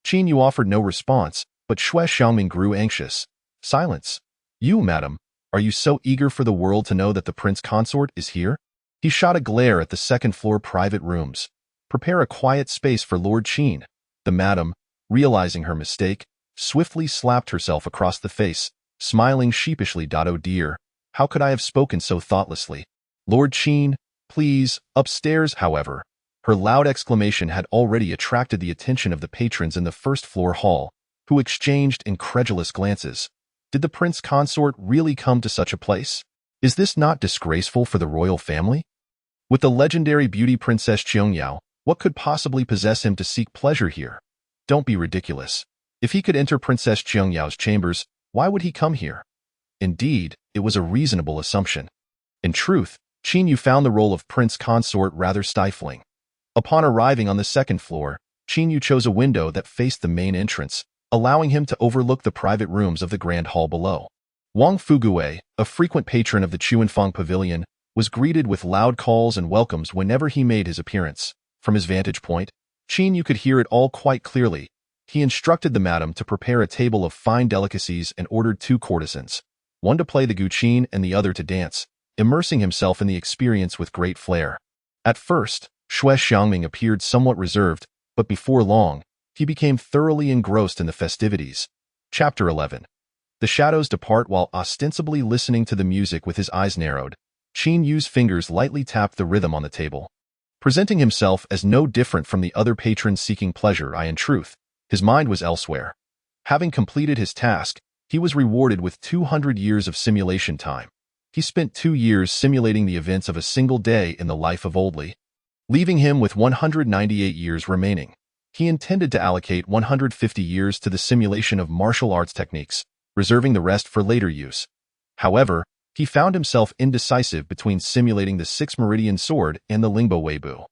[SPEAKER 1] Qin Yu offered no response, but Shui Xiangming grew anxious. Silence. You, madam, are you so eager for the world to know that the prince consort is here? He shot a glare at the second-floor private rooms. Prepare a quiet space for Lord Qin. The madam, realizing her mistake, swiftly slapped herself across the face, smiling sheepishly. Oh dear, how could I have spoken so thoughtlessly? Lord Qin, please, upstairs. However, her loud exclamation had already attracted the attention of the patrons in the first-floor hall, who exchanged incredulous glances. Did the prince consort really come to such a place? Is this not disgraceful for the royal family? With the legendary beauty Princess Zhongyao, what could possibly possess him to seek pleasure here? Don't be ridiculous. If he could enter Princess Zhongyao's chambers, why would he come here? Indeed, it was a reasonable assumption. In truth, Qin Yu found the role of prince consort rather stifling. Upon arriving on the second floor, Qin Yu chose a window that faced the main entrance, allowing him to overlook the private rooms of the grand hall below. Wang Fugue, a frequent patron of the Chuanfang Pavilion, was greeted with loud calls and welcomes whenever he made his appearance. From his vantage point, Qin Yu could hear it all quite clearly. He instructed the madam to prepare a table of fine delicacies and ordered 2 courtesans, one to play the guqin and the other to dance, immersing himself in the experience with great flair. At first, Shui Xiangming appeared somewhat reserved, but before long, he became thoroughly engrossed in the festivities. Chapter 11. The shadows depart. While ostensibly listening to the music with his eyes narrowed, Qin Yu's fingers lightly tapped the rhythm on the table. Presenting himself as no different from the other patrons seeking pleasure, in truth, his mind was elsewhere. Having completed his task, he was rewarded with 200 years of simulation time. He spent 2 years simulating the events of a single day in the life of Oldly, leaving him with 198 years remaining. He intended to allocate 150 years to the simulation of martial arts techniques, reserving the rest for later use. However, he found himself indecisive between simulating the 6-meridian sword and the Lingbo Weibu.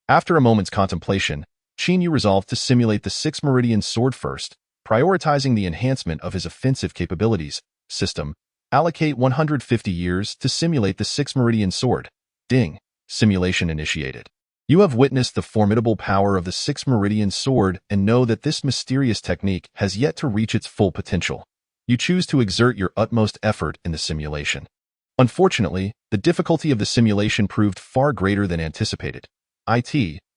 [SPEAKER 1] After a moment's contemplation, Qin Yu resolved to simulate the 6-meridian sword first, prioritizing the enhancement of his offensive capabilities. System. Allocate 150 years to simulate the 6-meridian sword. Ding. Simulation initiated. You have witnessed the formidable power of the 6-meridian sword and know that this mysterious technique has yet to reach its full potential. You choose to exert your utmost effort in the simulation. Unfortunately, the difficulty of the simulation proved far greater than anticipated.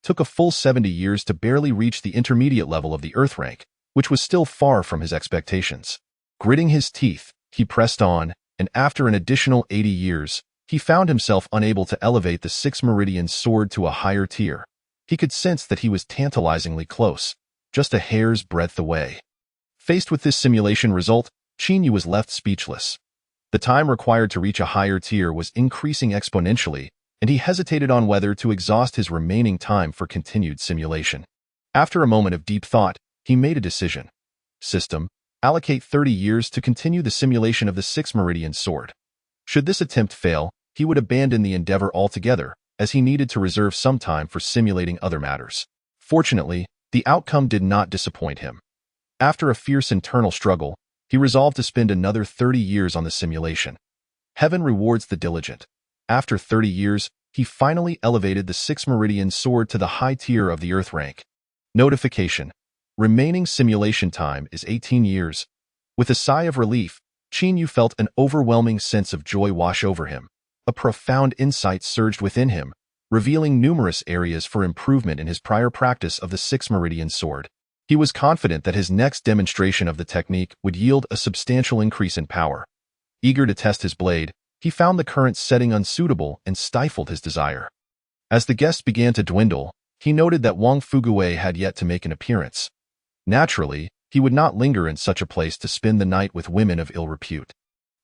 [SPEAKER 1] took a full 70 years to barely reach the intermediate level of the Earth rank, which was still far from his expectations. Gritting his teeth, he pressed on, and after an additional 80 years, he found himself unable to elevate the 6 meridian sword to a higher tier. He could sense that he was tantalizingly close, just a hair's breadth away. Faced with this simulation result, Qin Yu was left speechless. The time required to reach a higher tier was increasing exponentially, and he hesitated on whether to exhaust his remaining time for continued simulation. After a moment of deep thought, he made a decision. System: allocate 30 years to continue the simulation of the 6 meridian sword. Should this attempt fail, he would abandon the endeavor altogether, as he needed to reserve some time for simulating other matters. Fortunately, the outcome did not disappoint him. After a fierce internal struggle, he resolved to spend another 30 years on the simulation. Heaven rewards the diligent. After 30 years, he finally elevated the 6 meridian sword to the high tier of the Earth rank. Notification: remaining simulation time is 18 years. With a sigh of relief, Qin Yu felt an overwhelming sense of joy wash over him. A profound insight surged within him, revealing numerous areas for improvement in his prior practice of the 6 meridian sword. He was confident that his next demonstration of the technique would yield a substantial increase in power. Eager to test his blade, he found the current setting unsuitable and stifled his desire. As the guests began to dwindle, he noted that Wang Fuguwei had yet to make an appearance. Naturally, he would not linger in such a place to spend the night with women of ill repute.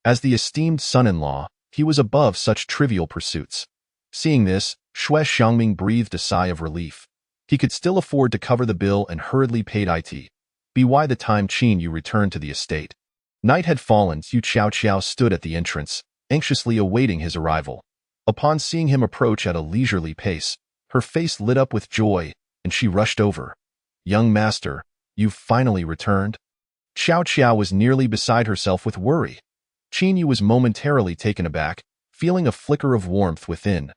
[SPEAKER 1] As the esteemed son-in-law, he was above such trivial pursuits. Seeing this, Xue Xiangming breathed a sigh of relief. He could still afford to cover the bill and hurriedly paid it. By the time Qin Yu returned to the estate. Night had fallen. Yu Qiao stood at the entrance, anxiously awaiting his arrival. Upon seeing him approach at a leisurely pace, her face lit up with joy, and she rushed over. "Young master, you've finally returned?" Qiao was nearly beside herself with worry. Qin Yu was momentarily taken aback, feeling a flicker of warmth within.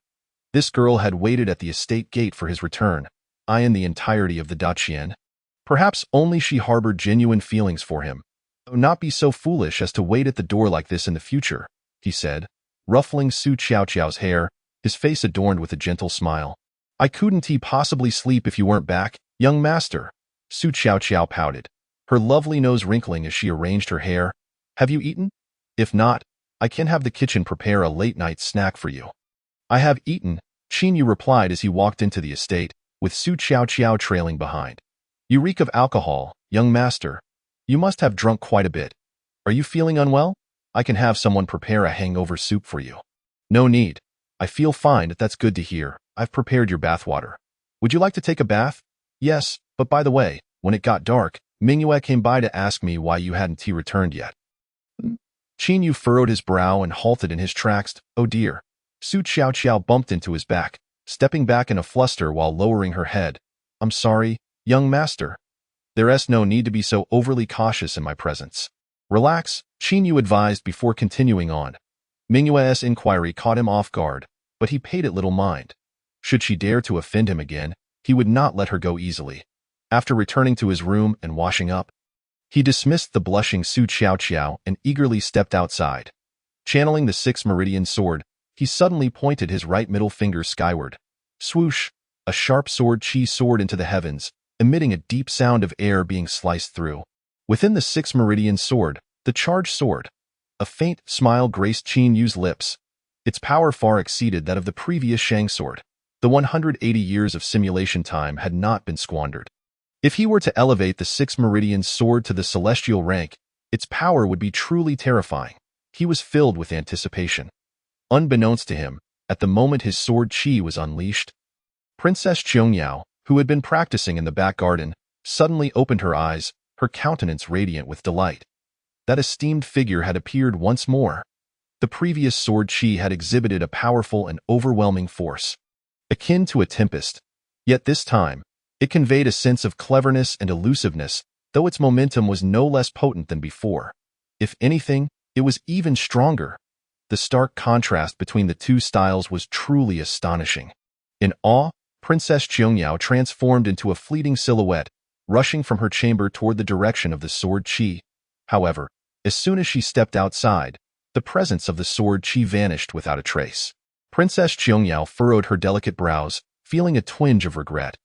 [SPEAKER 1] This girl had waited at the estate gate for his return, eyeing the entirety of the Daqian. Perhaps only she harbored genuine feelings for him. "Do not be so foolish as to wait at the door like this in the future," he said, ruffling Su Qiao's hair, his face adorned with a gentle smile. "I couldn't possibly sleep if you weren't back, young master." Su Qiao pouted, her lovely nose wrinkling as she arranged her hair. "Have you eaten? If not, I can have the kitchen prepare a late-night snack for you." "I have eaten," Qin Yu replied as he walked into the estate, with Su Qiao trailing behind. "You reek of alcohol, young master. You must have drunk quite a bit. Are you feeling unwell? I can have someone prepare a hangover soup for you." "No need. I feel fine. That's good to hear. I've prepared your bathwater. Would you like to take a bath?" "Yes, but by the way, when it got dark, Mingyue came by to ask me why you hadn't returned yet." Qin Yu furrowed his brow and halted in his tracks. "Oh dear." Su Qiao bumped into his back, stepping back in a fluster while lowering her head. "I'm sorry, young master. There's no need to be so overly cautious in my presence." "Relax," Qin Yu advised before continuing on. Mingyue's inquiry caught him off guard, but he paid it little mind. Should she dare to offend him again, he would not let her go easily. After returning to his room and washing up, he dismissed the blushing Su Qiao and eagerly stepped outside. Channeling the 6 meridian sword, he suddenly pointed his right middle finger skyward. Swoosh! A sharp sword chi soared into the heavens, emitting a deep sound of air being sliced through. Within the 6 meridian sword, the charged sword. A faint smile graced Qin Yu's lips. Its power far exceeded that of the previous Shang sword. The 180 years of simulation time had not been squandered. If he were to elevate the 6 meridian sword to the celestial rank, its power would be truly terrifying. He was filled with anticipation. Unbeknownst to him, at the moment his sword chi was unleashed, Princess Qiangyao, who had been practicing in the back garden, suddenly opened her eyes, her countenance radiant with delight. That esteemed figure had appeared once more. The previous sword chi had exhibited a powerful and overwhelming force, akin to a tempest. Yet this time, it conveyed a sense of cleverness and elusiveness, though its momentum was no less potent than before. If anything, it was even stronger. The stark contrast between the two styles was truly astonishing. In awe, Princess Qiangyao transformed into a fleeting silhouette, rushing from her chamber toward the direction of the sword chi. However, as soon as she stepped outside, the presence of the sword chi vanished without a trace. Princess Qiangyao furrowed her delicate brows, feeling a twinge of regret.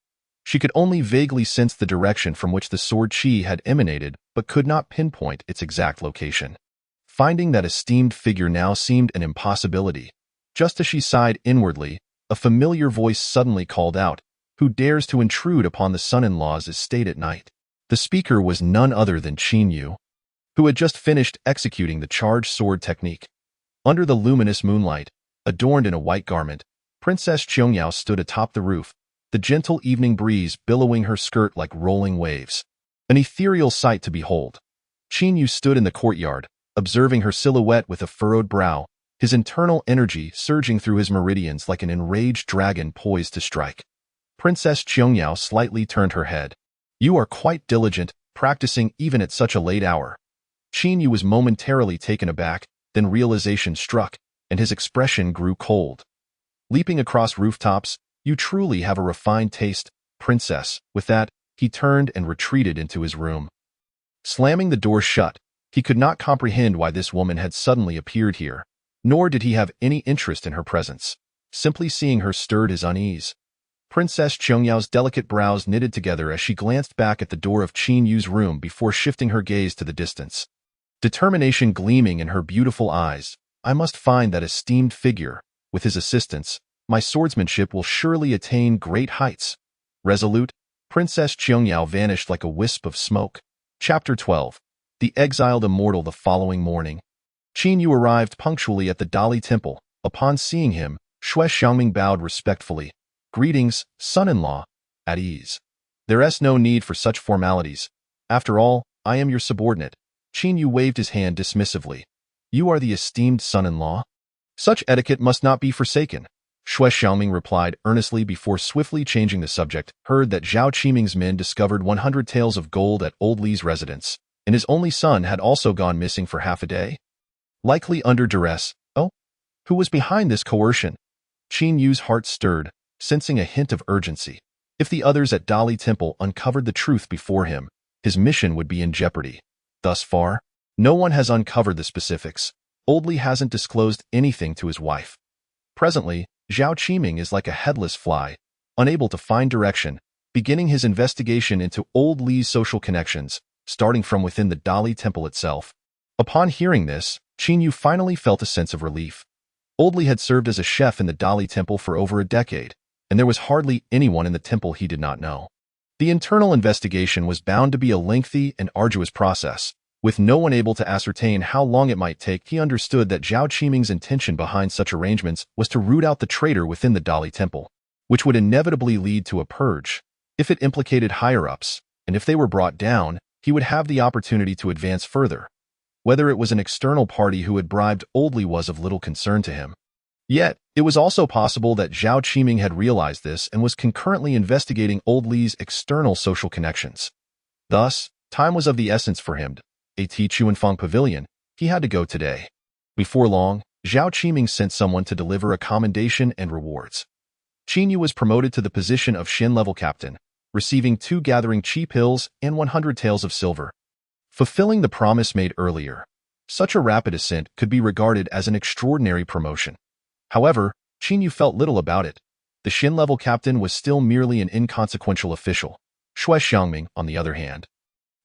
[SPEAKER 1] She could only vaguely sense the direction from which the sword chi had emanated, but could not pinpoint its exact location. Finding that esteemed figure now seemed an impossibility. Just as she sighed inwardly, a familiar voice suddenly called out, "Who dares to intrude upon the son-in-law's estate at night?" The speaker was none other than Qin Yu, who had just finished executing the charged sword technique. Under the luminous moonlight, adorned in a white garment, Princess Qiangyao stood atop the roof, the gentle evening breeze billowing her skirt like rolling waves. An ethereal sight to behold. Qin Yu stood in the courtyard, observing her silhouette with a furrowed brow, his internal energy surging through his meridians like an enraged dragon poised to strike. Princess Qiangyao slightly turned her head. "You are quite diligent, practicing even at such a late hour." Qin Yu was momentarily taken aback, then realization struck, and his expression grew cold. "Leaping across rooftops, you truly have a refined taste, princess." With that, he turned and retreated into his room. Slamming the door shut, he could not comprehend why this woman had suddenly appeared here, nor did he have any interest in her presence. Simply seeing her stirred his unease. Princess Qiangyao's delicate brows knitted together as she glanced back at the door of Qin Yu's room before shifting her gaze to the distance. Determination gleaming in her beautiful eyes. "I must find that esteemed figure. With his assistance, my swordsmanship will surely attain great heights." Resolute, Princess Qiangyao vanished like a wisp of smoke. Chapter 12. The Exiled Immortal. The following morning, Qin Yu arrived punctually at the Dali Temple. Upon seeing him, Xue Xiangming bowed respectfully. "Greetings, son-in-law." "At ease. There's no need for such formalities. After all, I am your subordinate." Qin Yu waved his hand dismissively. "You are the esteemed son-in-law? Such etiquette must not be forsaken." Xue Xiangming replied earnestly before swiftly changing the subject. "Heard that Zhao Qiming's men discovered 100 taels of gold at Old Li's residence, and his only son had also gone missing for half a day. Likely under duress." "Oh? Who was behind this coercion?" Qin Yu's heart stirred, sensing a hint of urgency. If the others at Dali Temple uncovered the truth before him, his mission would be in jeopardy. Thus far, no one has uncovered the specifics. Old Li hasn't disclosed anything to his wife. Presently, Zhao Qiming is like a headless fly, unable to find direction, beginning his investigation into Old Li's social connections, starting from within the Dali Temple itself. Upon hearing this, Qin Yu finally felt a sense of relief. Old Li had served as a chef in the Dali Temple for over a decade, and there was hardly anyone in the temple he did not know. The internal investigation was bound to be a lengthy and arduous process. With no one able to ascertain how long it might take, he understood that Zhao Qiming's intention behind such arrangements was to root out the traitor within the Dali Temple, which would inevitably lead to a purge. If it implicated higher-ups, and if they were brought down, he would have the opportunity to advance further. Whether it was an external party who had bribed Old Li was of little concern to him. Yet, it was also possible that Zhao Qiming had realized this and was concurrently investigating Old Li's external social connections. Thus, time was of the essence for him. At Chuanfang Pavilion, he had to go today. Before long, Zhao Qiming sent someone to deliver a commendation and rewards. Qin Yu was promoted to the position of Shin-level captain, receiving 2 gathering chi pills and 100 taels of silver. Fulfilling the promise made earlier, such a rapid ascent could be regarded as an extraordinary promotion. However, Qin Yu felt little about it. The Shin-level captain was still merely an inconsequential official. Xue Xiangming, on the other hand,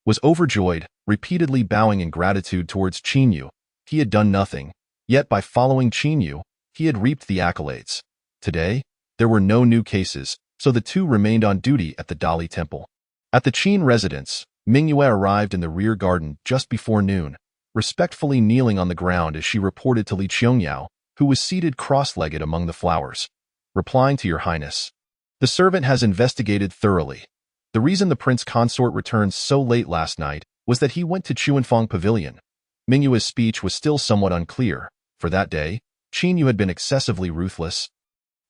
[SPEAKER 1] was overjoyed, repeatedly bowing in gratitude towards Qin Yu. He had done nothing, yet by following Qin Yu, he had reaped the accolades. Today, there were no new cases, so the two remained on duty at the Dali Temple. At the Qin residence, Mingyue arrived in the rear garden just before noon, respectfully kneeling on the ground as she reported to Li Qiangyao, who was seated cross-legged among the flowers. "Replying to your highness. The servant has investigated thoroughly. The reason the prince consort returned so late last night was that he went to Chuanfang Pavilion." Mingyue's speech was still somewhat unclear. For that day, Qin Yu had been excessively ruthless,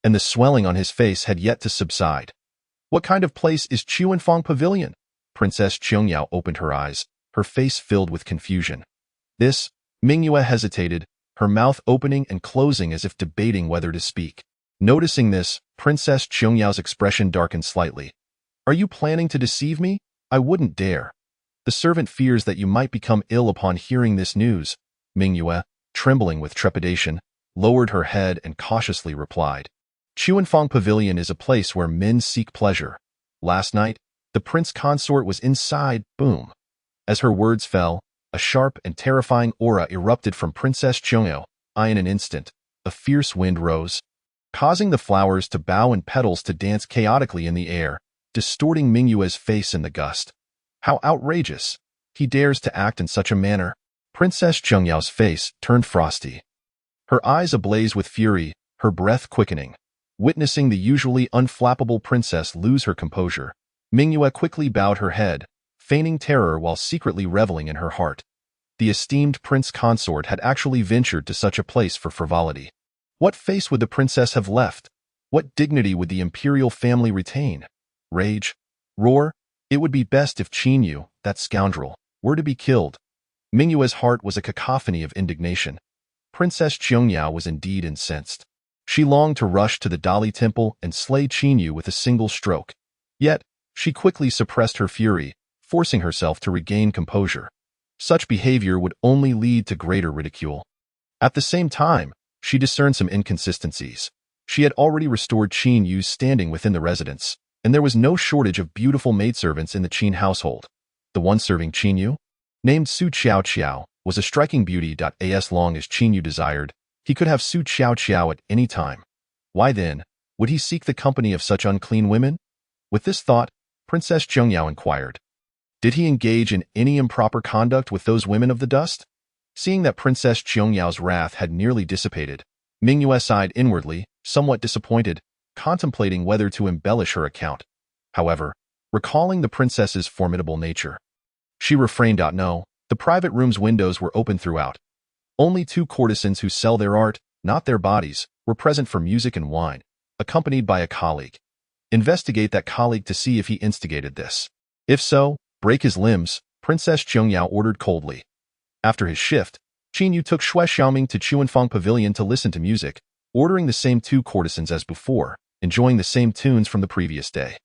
[SPEAKER 1] and the swelling on his face had yet to subside. "What kind of place is Chuanfang Pavilion?" Princess Qiangyao opened her eyes, her face filled with confusion. "This," Mingyue hesitated, her mouth opening and closing as if debating whether to speak. Noticing this, Princess Qiangyao expression darkened slightly. "Are you planning to deceive me? I wouldn't dare. The servant fears that you might become ill upon hearing this news." Mingyue, trembling with trepidation, lowered her head and cautiously replied. Chuanfang Pavilion is a place where men seek pleasure. Last night, the prince consort was inside, boom. As her words fell, a sharp and terrifying aura erupted from Princess Chunyo. In an instant, a fierce wind rose, causing the flowers to bow and petals to dance chaotically in the air, distorting Mingyue's face in the gust. How outrageous! He dares to act in such a manner. Princess Chungyao's face turned frosty. Her eyes ablaze with fury, her breath quickening. Witnessing the usually unflappable princess lose her composure, Mingyue quickly bowed her head, feigning terror while secretly reveling in her heart. The esteemed prince consort had actually ventured to such a place for frivolity. What face would the princess have left? What dignity would the imperial family retain? Rage? Roar? It would be best if Qinyu, that scoundrel, were to be killed. Mingyue's heart was a cacophony of indignation. Princess Qiangyao was indeed incensed. She longed to rush to the Dali temple and slay Qinyu with a single stroke. Yet, she quickly suppressed her fury, forcing herself to regain composure. Such behavior would only lead to greater ridicule. At the same time, she discerned some inconsistencies. She had already restored Qinyu's standing within the residence, and there was no shortage of beautiful maidservants in the Qin household. The one serving Qinyu, named Su Qiao, was a striking beauty. As long as Qinyu desired, he could have Su Qiao at any time. Why then would he seek the company of such unclean women? With this thought, Princess Qiangyao inquired, did he engage in any improper conduct with those women of the dust? Seeing that Princess Qiangyao's wrath had nearly dissipated, Mingyue sighed inwardly, somewhat disappointed, contemplating whether to embellish her account. However, recalling the princess's formidable nature, she refrained. No, the private room's windows were open throughout. Only 2 courtesans who sell their art, not their bodies, were present for music and wine, accompanied by a colleague. Investigate that colleague to see if he instigated this. If so, break his limbs, Princess Qiangyao ordered coldly. After his shift, Qinyu took Xue Xiaoming to Chuanfang Pavilion to listen to music, ordering the same 2 courtesans as before, enjoying the same tunes from the previous day.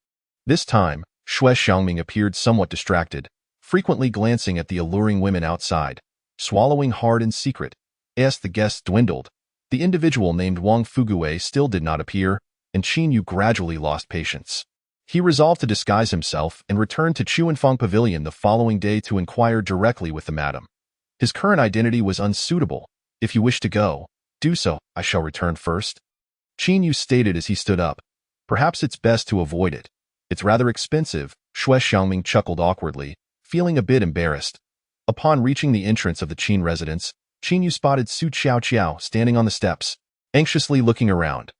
[SPEAKER 1] This time, Xue Xiaoming appeared somewhat distracted, frequently glancing at the alluring women outside, swallowing hard in secret. As the guests dwindled, the individual named Wang Fugue still did not appear, and Qinyu gradually lost patience. He resolved to disguise himself and returned to Chuanfang Pavilion the following day to inquire directly with the madam. His current identity was unsuitable. If you wish to go, do so. I shall return first. Qinyu stated as he stood up. Perhaps it's best to avoid it. It's rather expensive. Xue Xiaoming chuckled awkwardly, feeling a bit embarrassed. Upon reaching the entrance of the Qin residence, Qinyu spotted Su Qiao standing on the steps, anxiously looking around.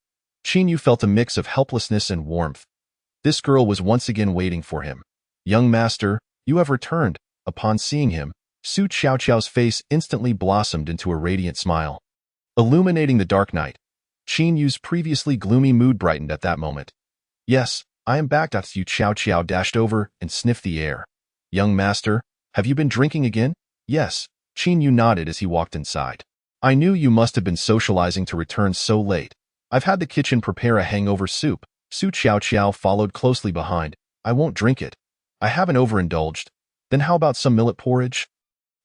[SPEAKER 1] Qinyu felt a mix of helplessness and warmth. This girl was once again waiting for him. Young master, you have returned. Upon seeing him, Su Qiao's face instantly blossomed into a radiant smile. Illuminating the dark night, Qinyu's previously gloomy mood brightened at that moment. Yes, I am back. Su Qiao dashed over and sniffed the air. Young master, have you been drinking again? Yes, Qinyu nodded as he walked inside. I knew you must have been socializing to return so late. I've had the kitchen prepare a hangover soup. Su Qiao followed closely behind. I won't drink it. I haven't overindulged. Then how about some millet porridge?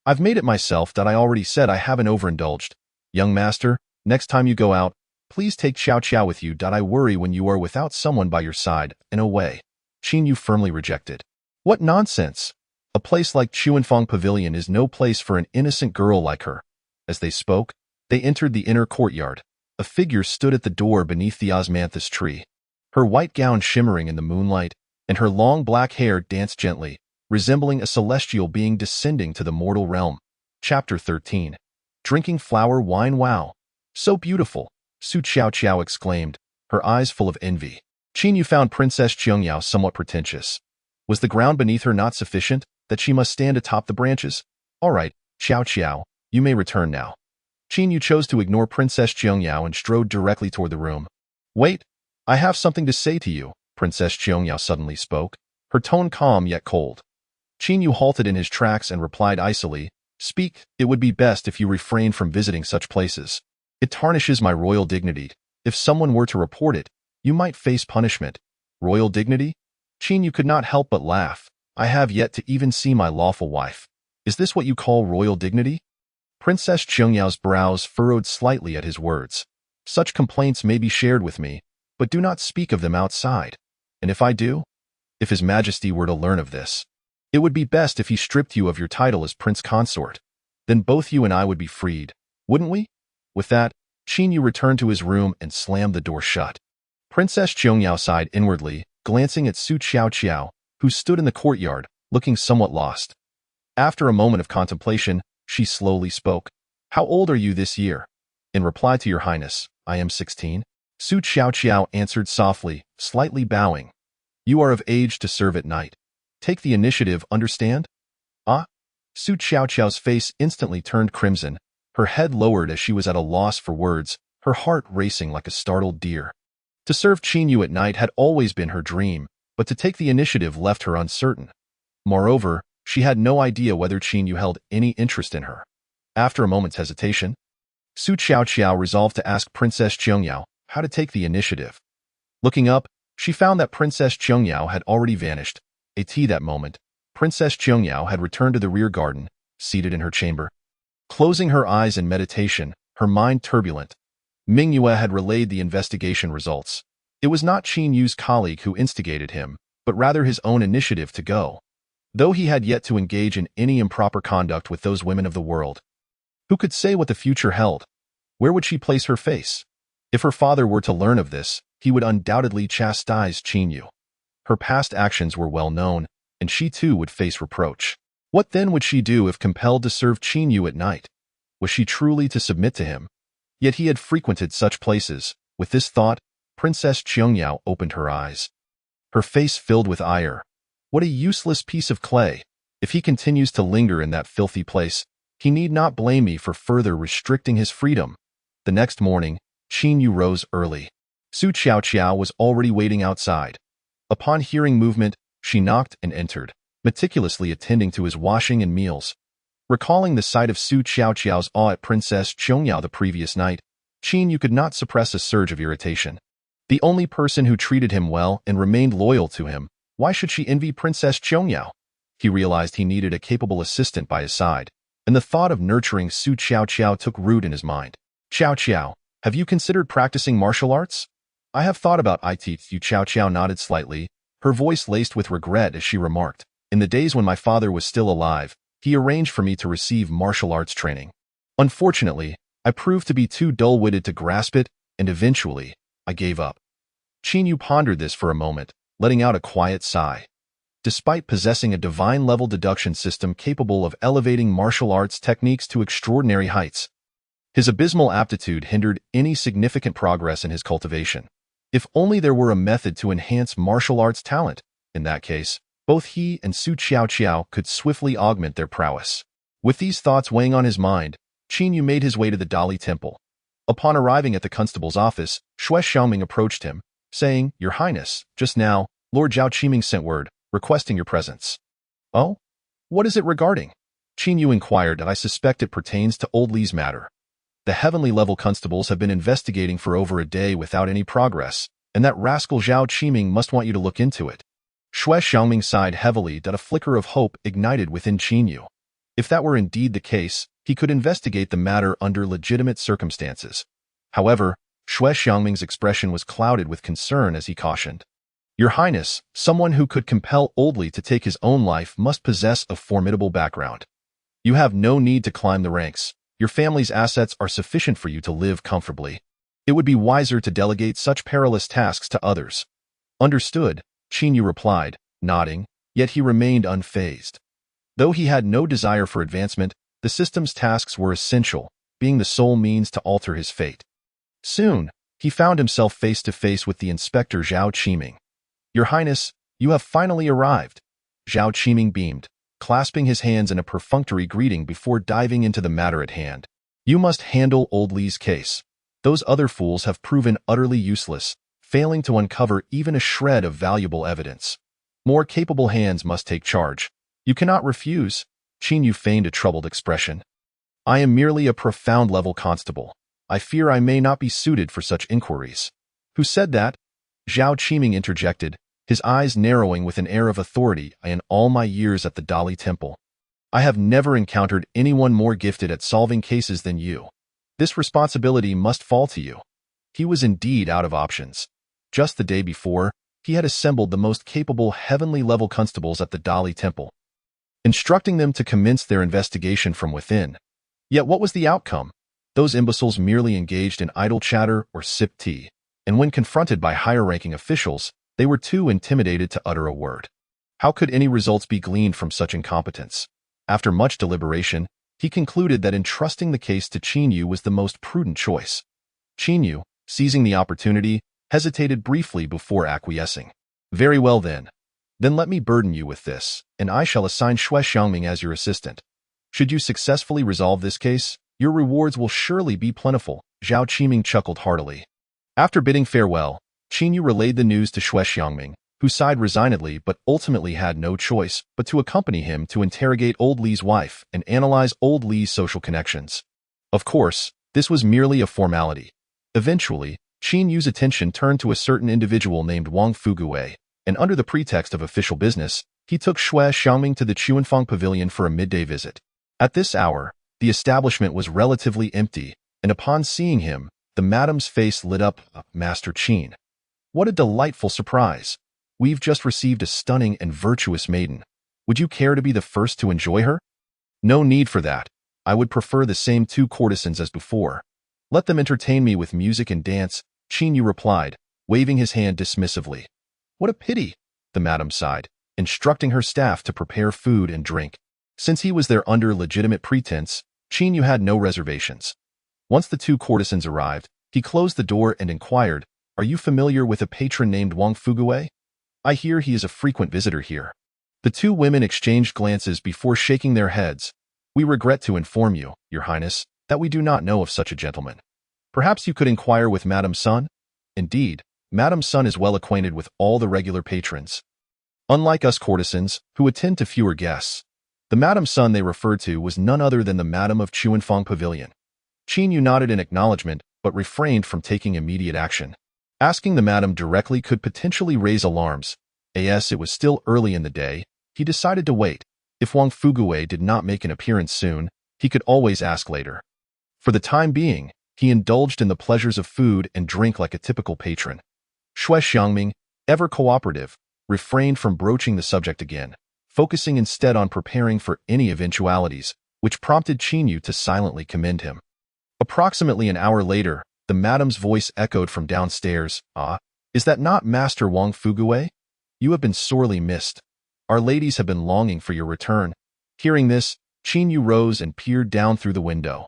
[SPEAKER 1] I've made it myself. I already said I haven't overindulged. Young master, next time you go out, please take Qiao with you. I worry when you are without someone by your side, and away. Qinyu firmly rejected. What nonsense! A place like Chuanfang Pavilion is no place for an innocent girl like her. As they spoke, they entered the inner courtyard. A figure stood at the door beneath the osmanthus tree. Her white gown shimmering in the moonlight, and her long black hair danced gently, resembling a celestial being descending to the mortal realm. Chapter 13. Drinking flower wine. Wow! So beautiful! Su Qiao exclaimed, her eyes full of envy. Qinyu found Princess Qiangyao somewhat pretentious. Was the ground beneath her not sufficient, that she must stand atop the branches? All right, Qiao, you may return now. Qinyu chose to ignore Princess Qiangyao and strode directly toward the room. Wait, I have something to say to you, Princess Qiangyao suddenly spoke, her tone calm yet cold. Qinyu halted in his tracks and replied icily, Speak, it would be best if you refrain from visiting such places. It tarnishes my royal dignity. If someone were to report it, you might face punishment. Royal dignity? Qinyu could not help but laugh. I have yet to even see my lawful wife. Is this what you call royal dignity? Princess Qiangyao's brows furrowed slightly at his words. Such complaints may be shared with me, but do not speak of them outside. And if I do, if His Majesty were to learn of this, it would be best if he stripped you of your title as prince consort. Then both you and I would be freed, wouldn't we?" With that, Qin Yu returned to his room and slammed the door shut. Princess Qiangyao sighed inwardly, glancing at Su Qiao, who stood in the courtyard, looking somewhat lost. After a moment of contemplation, she slowly spoke. "How old are you this year?" "In reply to your highness, I am 16. Su Qiao answered softly, slightly bowing. "You are of age to serve at night. Take the initiative, understand?" "Ah?" Su Qiao's face instantly turned crimson, her head lowered as she was at a loss for words, her heart racing like a startled deer. To serve Qin Yu at night had always been her dream, but to take the initiative left her uncertain. Moreover, she had no idea whether Qin Yu held any interest in her. After a moment's hesitation, Su Qiao resolved to ask Princess Qiangyao how to take the initiative. Looking up, she found that Princess Qiangyao had already vanished. That moment, Princess Qiangyao had returned to the rear garden, seated in her chamber. Closing her eyes in meditation, her mind turbulent, Mingyue had relayed the investigation results. It was not Qin Yu's colleague who instigated him, but rather his own initiative to go. Though he had yet to engage in any improper conduct with those women of the world. Who could say what the future held? Where would she place her face? If her father were to learn of this, he would undoubtedly chastise Qin Yu. Her past actions were well known, and she too would face reproach. What then would she do if compelled to serve Qin Yu at night? Was she truly to submit to him? Yet he had frequented such places. With this thought, Princess Qiangyao opened her eyes. Her face filled with ire. What a useless piece of clay! If he continues to linger in that filthy place, he need not blame me for further restricting his freedom. The next morning, Qin Yu rose early. Su Qiao was already waiting outside. Upon hearing movement, she knocked and entered, meticulously attending to his washing and meals. Recalling the sight of Su Qiao's awe at Princess Qiangyao the previous night, Qin Yu could not suppress a surge of irritation. The only person who treated him well and remained loyal to him, why should she envy Princess Qiangyao? He realized he needed a capable assistant by his side, and the thought of nurturing Su Qiao took root in his mind. "Qiao, have you considered practicing martial arts?" "I have thought about it." Qiao nodded slightly, her voice laced with regret as she remarked, "In the days when my father was still alive, he arranged for me to receive martial arts training. Unfortunately, I proved to be too dull-witted to grasp it, and eventually, I gave up." Qin Yu pondered this for a moment, letting out a quiet sigh. Despite possessing a divine-level deduction system capable of elevating martial arts techniques to extraordinary heights, his abysmal aptitude hindered any significant progress in his cultivation. If only there were a method to enhance martial arts talent. In that case, both he and Su Qiao could swiftly augment their prowess. With these thoughts weighing on his mind, Qin Yu made his way to the Dali Temple. Upon arriving at the constable's office, Shui Xiaoming approached him, saying, "Your Highness, just now, Lord Zhao Qiming sent word, requesting your presence." "Oh? What is it regarding?" Qin Yu inquired, and I suspect it pertains to Old Li's matter. The heavenly-level constables have been investigating for over a day without any progress, and that rascal Zhao Qiming must want you to look into it. Shui Xiaoming sighed heavily that a flicker of hope ignited within Qin Yu. If that were indeed the case, he could investigate the matter under legitimate circumstances. However, Shui Xiaoming's expression was clouded with concern as he cautioned. "Your Highness, someone who could compel Old Li to take his own life must possess a formidable background. You have no need to climb the ranks. Your family's assets are sufficient for you to live comfortably. It would be wiser to delegate such perilous tasks to others." "Understood," Qin Yu replied, nodding, yet he remained unfazed. Though he had no desire for advancement, the system's tasks were essential, being the sole means to alter his fate. Soon, he found himself face to face with the inspector Zhao Qiming. "Your Highness, you have finally arrived." Zhao Qiming beamed, clasping his hands in a perfunctory greeting before diving into the matter at hand. "You must handle Old Li's case. Those other fools have proven utterly useless, failing to uncover even a shred of valuable evidence. More capable hands must take charge. You cannot refuse." Qin Yu feigned a troubled expression. "I am merely a profound-level constable. I fear I may not be suited for such inquiries." "Who said that?" Zhao Qiming interjected, his eyes narrowing with an air of authority. "In all my years at the Dali Temple, I have never encountered anyone more gifted at solving cases than you. This responsibility must fall to you." He was indeed out of options. Just the day before, he had assembled the most capable heavenly-level constables at the Dali Temple, instructing them to commence their investigation from within. Yet what was the outcome? Those imbeciles merely engaged in idle chatter or sipped tea, and when confronted by higher-ranking officials, they were too intimidated to utter a word. How could any results be gleaned from such incompetence? After much deliberation, he concluded that entrusting the case to Qin was the most prudent choice. Qin, seizing the opportunity, hesitated briefly before acquiescing. Very well then. Then let me burden you with this, and I shall assign Xue Xiangming as your assistant. Should you successfully resolve this case, your rewards will surely be plentiful. Zhao Qiming chuckled heartily. After bidding farewell, Qin relayed the news to Xue Xiangming, who sighed resignedly but ultimately had no choice but to accompany him to interrogate old Li's wife and analyze old Li's social connections. Of course, this was merely a formality. Eventually, Qin Yu's attention turned to a certain individual named Wang Fuguwei, and under the pretext of official business, he took Xue Xiangming to the Chuanfang Pavilion for a midday visit. At this hour, the establishment was relatively empty, and upon seeing him, the madam's face lit up. Master Qin. What a delightful surprise. We've just received a stunning and virtuous maiden. Would you care to be the first to enjoy her? No need for that. I would prefer the same two courtesans as before. Let them entertain me with music and dance, Qin Yu replied, waving his hand dismissively. What a pity, the madam sighed, instructing her staff to prepare food and drink. Since he was there under legitimate pretense, Qin Yu had no reservations. Once the two courtesans arrived, he closed the door and inquired, Are you familiar with a patron named Wang Fuguwei? I hear he is a frequent visitor here. The two women exchanged glances before shaking their heads. We regret to inform you, Your Highness, that we do not know of such a gentleman. Perhaps you could inquire with Madame Sun? Indeed, Madame Sun is well acquainted with all the regular patrons. Unlike us courtesans, who attend to fewer guests, the Madame Sun they referred to was none other than the Madame of Chuanfang Pavilion. Qin Yu nodded in acknowledgement, but refrained from taking immediate action. Asking the Madame directly could potentially raise alarms. As it was still early in the day, he decided to wait. If Wang Fuguwei did not make an appearance soon, he could always ask later. For the time being, he indulged in the pleasures of food and drink like a typical patron. Xue Xiangming, ever cooperative, refrained from broaching the subject again, focusing instead on preparing for any eventualities, which prompted Qin Yu to silently commend him. Approximately an hour later, the madam's voice echoed from downstairs. Is that not Master Wang Fuguwei? You have been sorely missed. Our ladies have been longing for your return. Hearing this, Qin Yu rose and peered down through the window.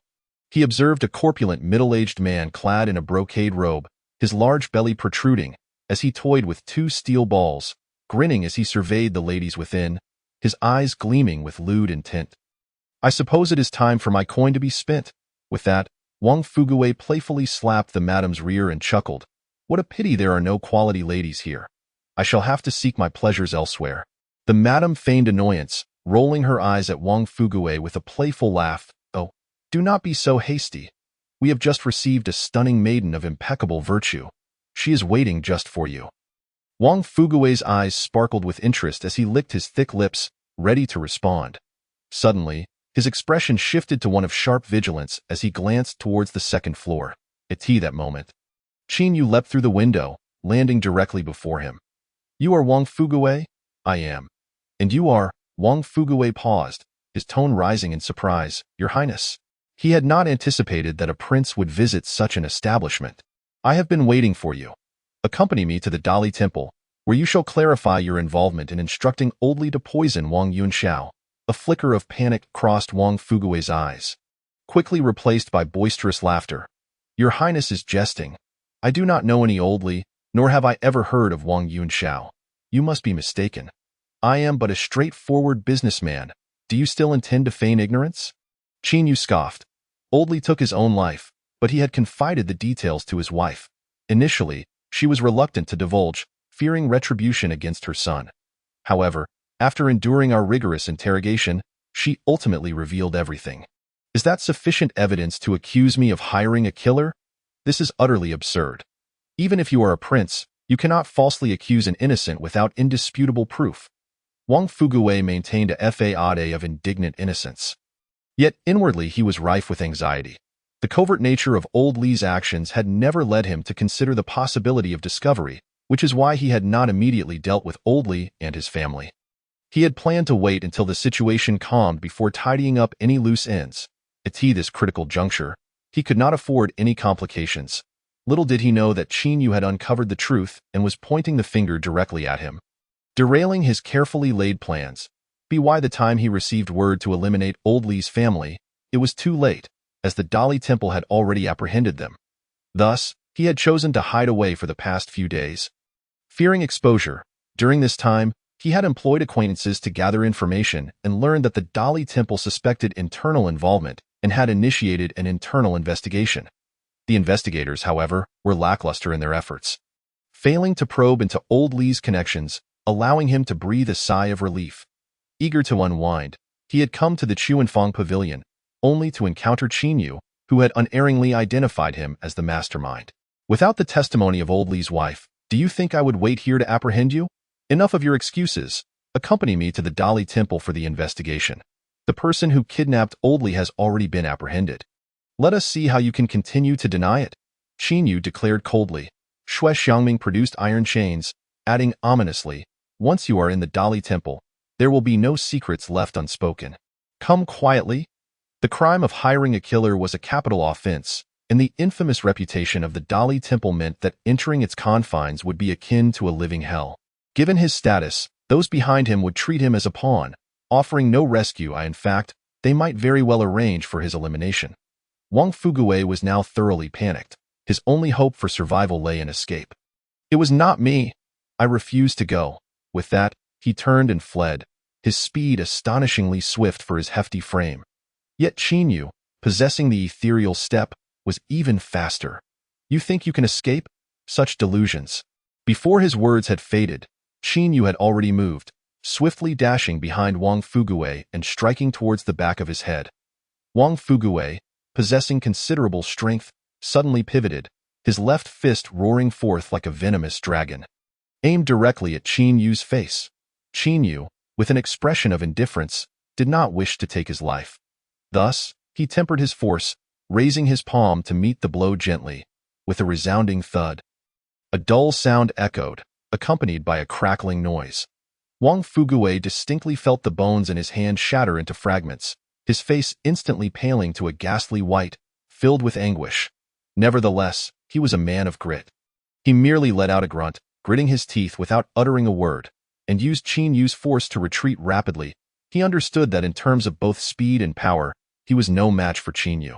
[SPEAKER 1] He observed a corpulent middle-aged man clad in a brocade robe, his large belly protruding, as he toyed with two steel balls, grinning as he surveyed the ladies within, his eyes gleaming with lewd intent. I suppose it is time for my coin to be spent. With that, Wang Fuguwei playfully slapped the madam's rear and chuckled. What a pity there are no quality ladies here. I shall have to seek my pleasures elsewhere. The madam feigned annoyance, rolling her eyes at Wang Fuguwei with a playful laugh. Oh, do not be so hasty. We have just received a stunning maiden of impeccable virtue. She is waiting just for you. Wang Fuguwei's eyes sparkled with interest as he licked his thick lips, ready to respond. Suddenly, his expression shifted to one of sharp vigilance as he glanced towards the second floor. At that moment, Qin Yu leapt through the window, landing directly before him. You are Wang Fuguwei? I am. And you are? Wang Fuguwei paused, his tone rising in surprise. Your Highness. He had not anticipated that a prince would visit such an establishment. I have been waiting for you. Accompany me to the Dali Temple, where you shall clarify your involvement in instructing Old Li to poison Wang Yunxiao. A flicker of panic crossed Wang Fuguwei's eyes, quickly replaced by boisterous laughter. Your Highness is jesting. I do not know any Old Li, nor have I ever heard of Wang Yunxiao. You must be mistaken. I am but a straightforward businessman. Do you still intend to feign ignorance? Qin Yu scoffed. Old Li took his own life, but he had confided the details to his wife. Initially, she was reluctant to divulge, fearing retribution against her son. However, after enduring our rigorous interrogation, she ultimately revealed everything. Is that sufficient evidence to accuse me of hiring a killer? This is utterly absurd. Even if you are a prince, you cannot falsely accuse an innocent without indisputable proof. Wang Fuguwei maintained a facade of indignant innocence. Yet inwardly he was rife with anxiety. The covert nature of Old Li's actions had never led him to consider the possibility of discovery, which is why he had not immediately dealt with Old Li and his family. He had planned to wait until the situation calmed before tidying up any loose ends. At this critical juncture, he could not afford any complications. Little did he know that Qin Yu had uncovered the truth and was pointing the finger directly at him, derailing his carefully laid plans. By the time he received word to eliminate Old Li's family, it was too late, as the Dali Temple had already apprehended them. Thus, he had chosen to hide away for the past few days. Fearing exposure, during this time, he had employed acquaintances to gather information and learned that the Dali Temple suspected internal involvement and had initiated an internal investigation. The investigators, however, were lackluster in their efforts, failing to probe into Old Li's connections, allowing him to breathe a sigh of relief. Eager to unwind, he had come to the Chuanfang Pavilion, only to encounter Qin Yu, who had unerringly identified him as the mastermind. Without the testimony of Old Li's wife, do you think I would wait here to apprehend you? Enough of your excuses. Accompany me to the Dali Temple for the investigation. The person who kidnapped Old Li has already been apprehended. Let us see how you can continue to deny it. Qin Yu declared coldly. Shui Xiangming produced iron chains, adding ominously, once you are in the Dali Temple, there will be no secrets left unspoken. Come quietly. The crime of hiring a killer was a capital offense, and the infamous reputation of the Dali Temple meant that entering its confines would be akin to a living hell. Given his status, those behind him would treat him as a pawn, offering no rescue. In fact, they might very well arrange for his elimination. Wang Fuguwei was now thoroughly panicked. His only hope for survival lay in escape. It was not me. I refused to go. With that, he turned and fled, his speed astonishingly swift for his hefty frame. Yet Qin Yu, possessing the ethereal step, was even faster. You think you can escape? Such delusions. Before his words had faded, Qin Yu had already moved, swiftly dashing behind Wang Fuguwei and striking towards the back of his head. Wang Fuguwei, possessing considerable strength, suddenly pivoted, his left fist roaring forth like a venomous dragon, aimed directly at Qin Yu's face. Qin Yu, with an expression of indifference, did not wish to take his life. Thus, he tempered his force, raising his palm to meet the blow gently. With a resounding thud, a dull sound echoed, accompanied by a crackling noise. Wang Fuguwei distinctly felt the bones in his hand shatter into fragments, his face instantly paling to a ghastly white, filled with anguish. Nevertheless, he was a man of grit. He merely let out a grunt, gritting his teeth without uttering a word, and used Qin Yu's force to retreat rapidly. He understood that in terms of both speed and power, he was no match for Qin Yu.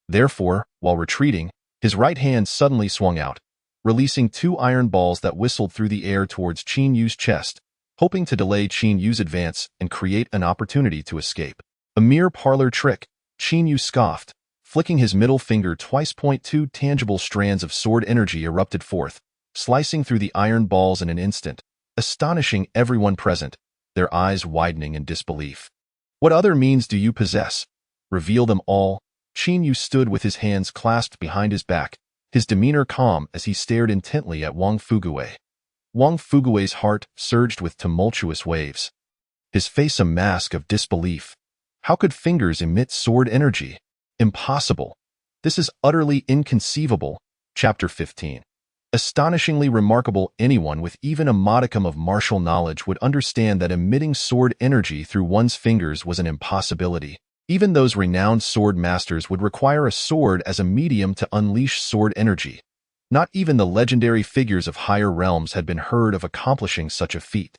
[SPEAKER 1] Therefore, while retreating, his right hand suddenly swung out, releasing two iron balls that whistled through the air towards Qin Yu's chest, hoping to delay Qin Yu's advance and create an opportunity to escape. A mere parlor trick, Qin Yu scoffed, flicking his middle finger twice. Two tangible strands of sword energy erupted forth, slicing through the iron balls in an instant, astonishing everyone present, their eyes widening in disbelief. What other means do you possess? Reveal them all. Qin Yu stood with his hands clasped behind his back, his demeanor calm as he stared intently at Wang Fuguwei. Wang Fuguwei's heart surged with tumultuous waves, his face a mask of disbelief. How could fingers emit sword energy? Impossible. This is utterly inconceivable. Chapter 15. Astonishingly remarkable. Anyone with even a modicum of martial knowledge would understand that emitting sword energy through one's fingers was an impossibility. Even those renowned sword masters would require a sword as a medium to unleash sword energy. Not even the legendary figures of higher realms had been heard of accomplishing such a feat.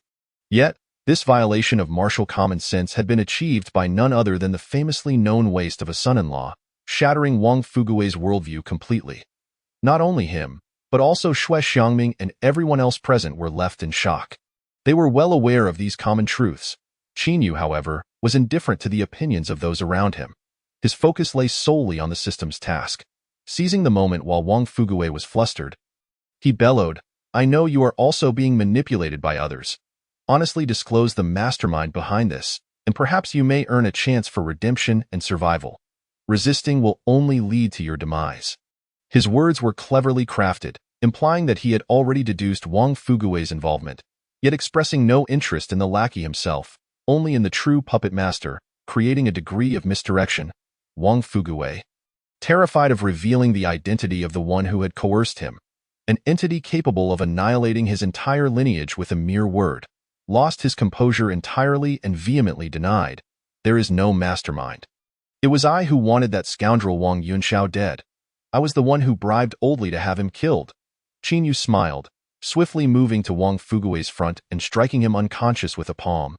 [SPEAKER 1] Yet, this violation of martial common sense had been achieved by none other than the famously known waste of a son-in-law, shattering Wang Fuguwei's worldview completely. Not only him, but also Shui Xiangming and everyone else present were left in shock. They were well aware of these common truths. Qin Yu, however, was indifferent to the opinions of those around him. His focus lay solely on the system's task. Seizing the moment while Wang Fuguwei was flustered, he bellowed, "I know you are also being manipulated by others. Honestly disclose the mastermind behind this, and perhaps you may earn a chance for redemption and survival. Resisting will only lead to your demise." His words were cleverly crafted, implying that he had already deduced Wang Fuguwei's involvement, yet expressing no interest in the lackey himself, only in the true puppet master, creating a degree of misdirection. Wang Fuguwei, terrified of revealing the identity of the one who had coerced him, an entity capable of annihilating his entire lineage with a mere word, lost his composure entirely and vehemently denied, "There is no mastermind. It was I who wanted that scoundrel Wang Yunxiao dead. I was the one who bribed Oldly to have him killed." Qin Yu smiled, swiftly moving to Wang Fugui's front and striking him unconscious with a palm.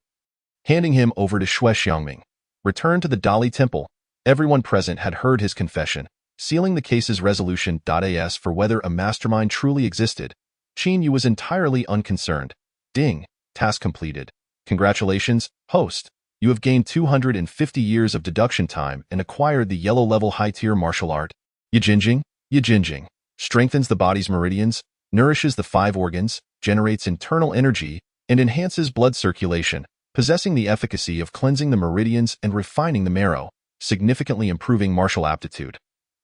[SPEAKER 1] Handing him over to Xue Xiangming. Returned to the Dali Temple. Everyone present had heard his confession, sealing the case's resolution. As for whether a mastermind truly existed, Qin Yu was entirely unconcerned. Ding. Task completed. Congratulations, host. You have gained 250 years of deduction time and acquired the yellow-level high-tier martial art. Yijinjing. Yijinjing. Strengthens the body's meridians, nourishes the 5 organs, generates internal energy, and enhances blood circulation, possessing the efficacy of cleansing the meridians and refining the marrow, significantly improving martial aptitude.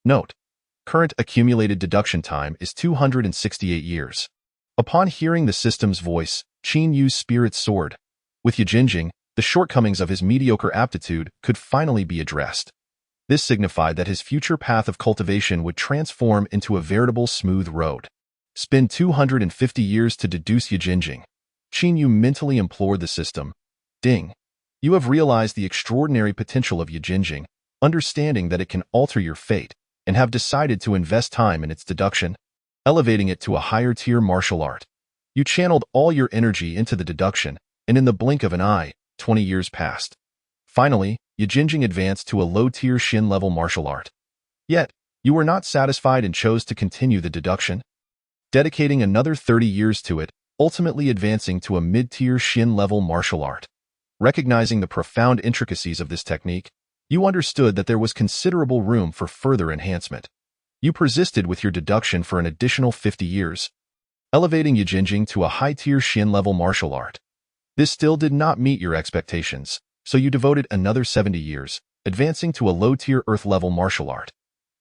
[SPEAKER 1] Note: current accumulated deduction time is 268 years. Upon hearing the system's voice, Qin Yu's spirit soared. With Yijinjing, the shortcomings of his mediocre aptitude could finally be addressed. This signified that his future path of cultivation would transform into a veritable smooth road. Spend 250 years to deduce Yijinjing. Qin Yu mentally implored the system. Ding. You have realized the extraordinary potential of Yijinjing, understanding that it can alter your fate, and have decided to invest time in its deduction, elevating it to a higher-tier martial art. You channeled all your energy into the deduction, and in the blink of an eye, 20 years passed. Finally, Yijinjing advanced to a low-tier Shin-level martial art. Yet, you were not satisfied and chose to continue the deduction, dedicating another 30 years to it, ultimately advancing to a mid-tier Shin-level martial art. Recognizing the profound intricacies of this technique, you understood that there was considerable room for further enhancement. You persisted with your deduction for an additional 50 years, elevating Yijinjing to a high-tier Shin-level martial art. This still did not meet your expectations, so you devoted another 70 years, advancing to a low-tier Earth-level martial art.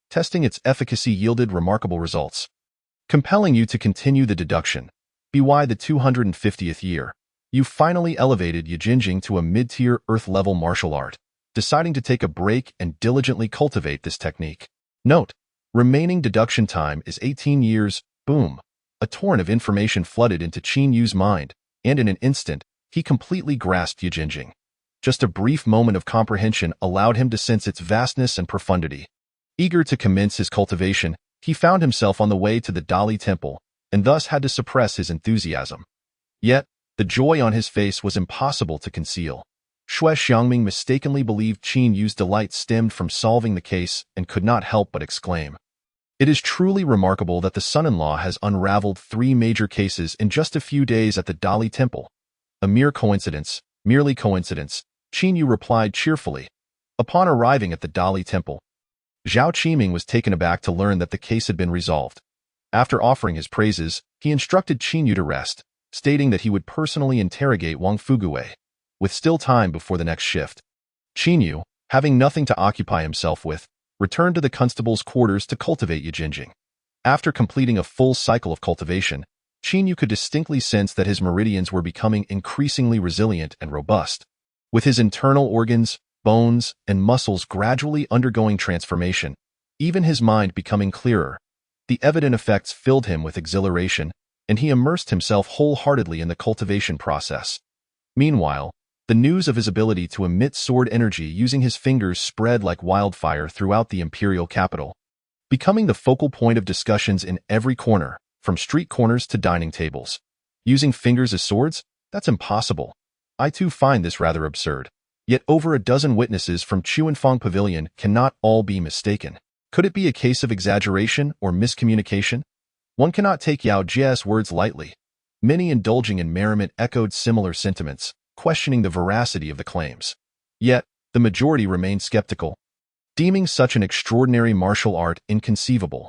[SPEAKER 1] Testing its efficacy yielded remarkable results, compelling you to continue the deduction. By the 250th year, you finally elevated Yijinjing to a mid-tier Earth-level martial art, deciding to take a break and diligently cultivate this technique. Note: remaining deduction time is 18 years. Boom. A torrent of information flooded into Qin Yu's mind, and in an instant, he completely grasped Yijinjing. Just a brief moment of comprehension allowed him to sense its vastness and profundity. Eager to commence his cultivation, he found himself on the way to the Dali Temple, and thus had to suppress his enthusiasm. Yet, the joy on his face was impossible to conceal. Xue Xiangming mistakenly believed Qin Yu's delight stemmed from solving the case and could not help but exclaim, "It is truly remarkable that the son-in-law has unraveled 3 major cases in just a few days at the Dali Temple." "A mere coincidence, merely coincidence," Qin Yu replied cheerfully. Upon arriving at the Dali Temple, Zhao Qiming was taken aback to learn that the case had been resolved. After offering his praises, he instructed Qin Yu to rest, stating that he would personally interrogate Wang Fugui. With still time before the next shift, Qin Yu, having nothing to occupy himself with, returned to the constable's quarters to cultivate Yijinjing. After completing a full cycle of cultivation, Qin Yu could distinctly sense that his meridians were becoming increasingly resilient and robust. With his internal organs, bones, and muscles gradually undergoing transformation, even his mind becoming clearer, the evident effects filled him with exhilaration, and he immersed himself wholeheartedly in the cultivation process. Meanwhile, the news of his ability to emit sword energy using his fingers spread like wildfire throughout the imperial capital, becoming the focal point of discussions in every corner, from street corners to dining tables. Using fingers as swords? That's impossible. I too find this rather absurd. Yet over a dozen witnesses from Chuanfang Pavilion cannot all be mistaken. Could it be a case of exaggeration or miscommunication? One cannot take Yao Jie's words lightly. Many indulging in merriment echoed similar sentiments, questioning the veracity of the claims. Yet, the majority remained skeptical, deeming such an extraordinary martial art inconceivable.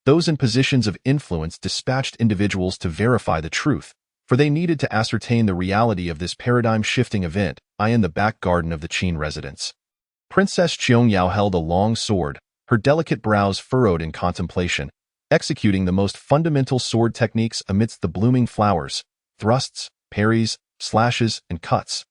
[SPEAKER 1] Those in positions of influence dispatched individuals to verify the truth, for they needed to ascertain the reality of this paradigm-shifting event. In the back garden of the Qin residence, Princess Qiangyao held a long sword, her delicate brows furrowed in contemplation, executing the most fundamental sword techniques amidst the blooming flowers, thrusts, parries, slashes, and cuts.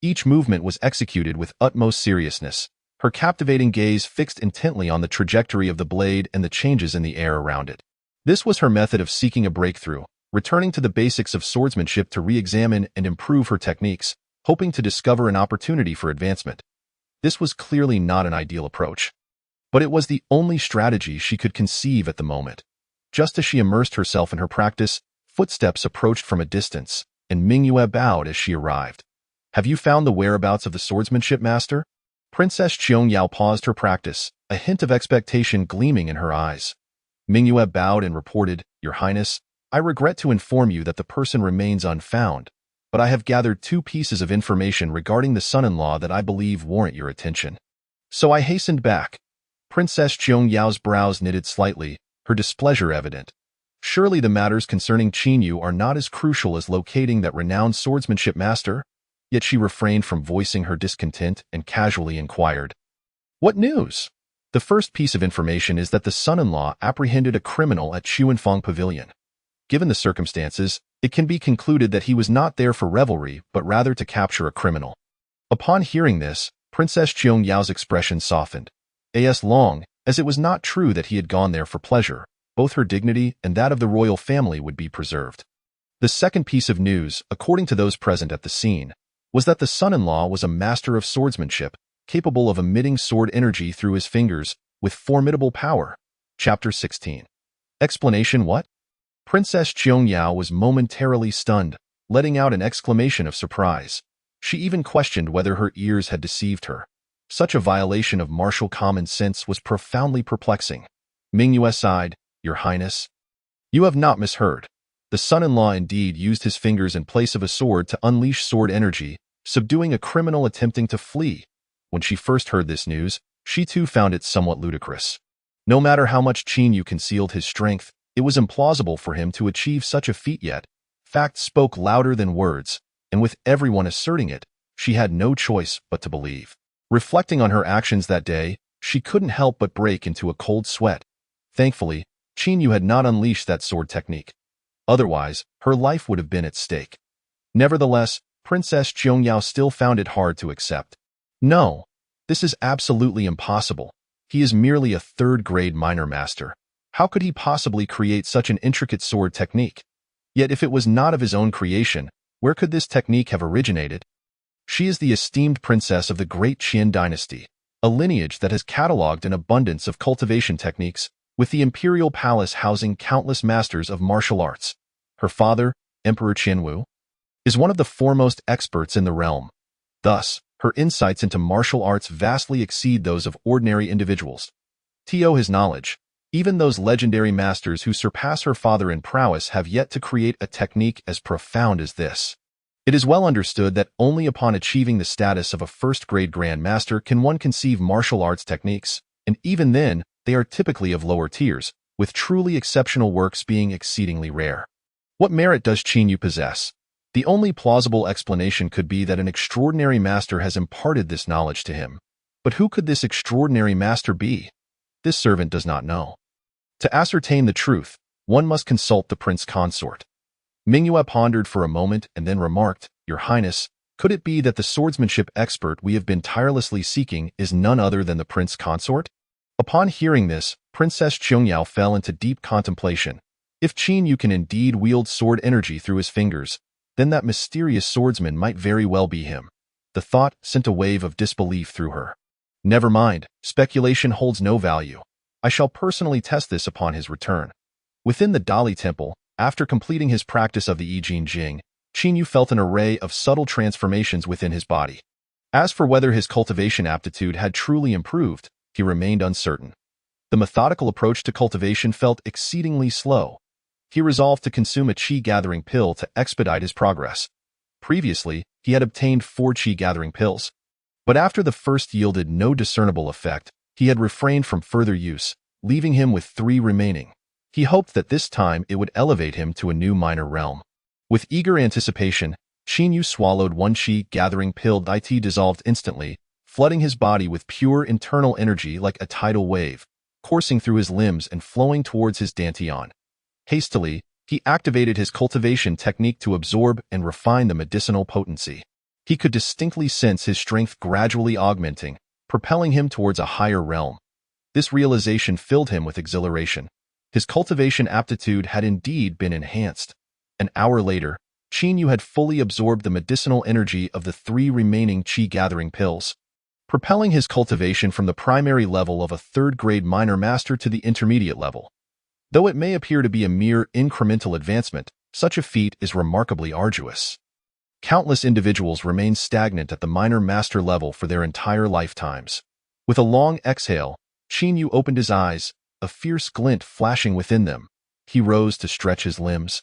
[SPEAKER 1] Each movement was executed with utmost seriousness, her captivating gaze fixed intently on the trajectory of the blade and the changes in the air around it. This was her method of seeking a breakthrough, returning to the basics of swordsmanship to re-examine and improve her techniques, hoping to discover an opportunity for advancement. This was clearly not an ideal approach, but it was the only strategy she could conceive at the moment. Just as she immersed herself in her practice, footsteps approached from a distance, and Mingyue bowed as she arrived. "Have you found the whereabouts of the swordsmanship master?" Princess Qiangyao paused her practice, a hint of expectation gleaming in her eyes. Mingyue bowed and reported, "Your Highness, I regret to inform you that the person remains unfound, but I have gathered 2 pieces of information regarding the son-in-law that I believe warrant your attention." So I hastened back. Princess Qiangyao's brows knitted slightly, her displeasure evident. Surely the matters concerning Qinyu are not as crucial as locating that renowned swordsmanship master? Yet she refrained from voicing her discontent and casually inquired, "What news?" The first piece of information is that the son-in-law apprehended a criminal at Chuanfeng Pavilion. Given the circumstances, it can be concluded that he was not there for revelry, but rather to capture a criminal. Upon hearing this, Princess Qiangyao's expression softened. As long as it was not true that he had gone there for pleasure, both her dignity and that of the royal family would be preserved. The second piece of news, according to those present at the scene, was that the son-in-law was a master of swordsmanship, capable of emitting sword energy through his fingers with formidable power. Chapter 16. Explanation what? Princess Qiangyao was momentarily stunned, letting out an exclamation of surprise. She even questioned whether her ears had deceived her. Such a violation of martial common sense was profoundly perplexing. Mingyue sighed, "Your Highness, you have not misheard. The son-in-law indeed used his fingers in place of a sword to unleash sword energy, subduing a criminal attempting to flee." When she first heard this news, she too found it somewhat ludicrous. No matter how much Qinyu concealed his strength, it was implausible for him to achieve such a feat yet. Facts spoke louder than words, and with everyone asserting it, she had no choice but to believe. Reflecting on her actions that day, she couldn't help but break into a cold sweat. Thankfully, Qinyu had not unleashed that sword technique. Otherwise, her life would have been at stake. Nevertheless, Princess Qiangyao still found it hard to accept. "No, this is absolutely impossible. He is merely a third-grade minor master. How could he possibly create such an intricate sword technique? Yet if it was not of his own creation, where could this technique have originated? She is the esteemed princess of the great Qin dynasty, a lineage that has catalogued an abundance of cultivation techniques, with the imperial palace housing countless masters of martial arts. Her father, Emperor Qianwu, is one of the foremost experts in the realm. Thus, her insights into martial arts vastly exceed those of ordinary individuals. To his knowledge, even those legendary masters who surpass her father in prowess have yet to create a technique as profound as this. It is well understood that only upon achieving the status of a first-grade Grand Master can one conceive martial arts techniques, and even then, they are typically of lower tiers, with truly exceptional works being exceedingly rare. What merit does Qinyu possess? The only plausible explanation could be that an extraordinary master has imparted this knowledge to him. But who could this extraordinary master be? This servant does not know. To ascertain the truth, one must consult the prince consort. Mingyue pondered for a moment and then remarked, "Your Highness, could it be that the swordsmanship expert we have been tirelessly seeking is none other than the prince consort?" Upon hearing this, Princess Qiangyao fell into deep contemplation. If Qinyu can indeed wield sword energy through his fingers, then that mysterious swordsman might very well be him. The thought sent a wave of disbelief through her. Never mind, speculation holds no value. I shall personally test this upon his return. Within the Dali Temple, after completing his practice of the I Ching Jing, Qinyu felt an array of subtle transformations within his body. As for whether his cultivation aptitude had truly improved, he remained uncertain. The methodical approach to cultivation felt exceedingly slow. He resolved to consume a qi-gathering pill to expedite his progress. Previously, he had obtained 4 qi-gathering pills. But after the first yielded no discernible effect, he had refrained from further use, leaving him with 3 remaining. He hoped that this time it would elevate him to a new minor realm. With eager anticipation, Qinyu swallowed 1 qi-gathering pill. It dissolved instantly, flooding his body with pure internal energy like a tidal wave, coursing through his limbs and flowing towards his dantian. Hastily, he activated his cultivation technique to absorb and refine the medicinal potency. He could distinctly sense his strength gradually augmenting, propelling him towards a higher realm. This realization filled him with exhilaration. His cultivation aptitude had indeed been enhanced. An hour later, Qin Yu had fully absorbed the medicinal energy of the 3 remaining qi-gathering pills, propelling his cultivation from the primary level of a third-grade minor master to the intermediate level. Though it may appear to be a mere incremental advancement, such a feat is remarkably arduous. Countless individuals remain stagnant at the minor master level for their entire lifetimes. With a long exhale, Qin Yu opened his eyes, a fierce glint flashing within them. He rose to stretch his limbs,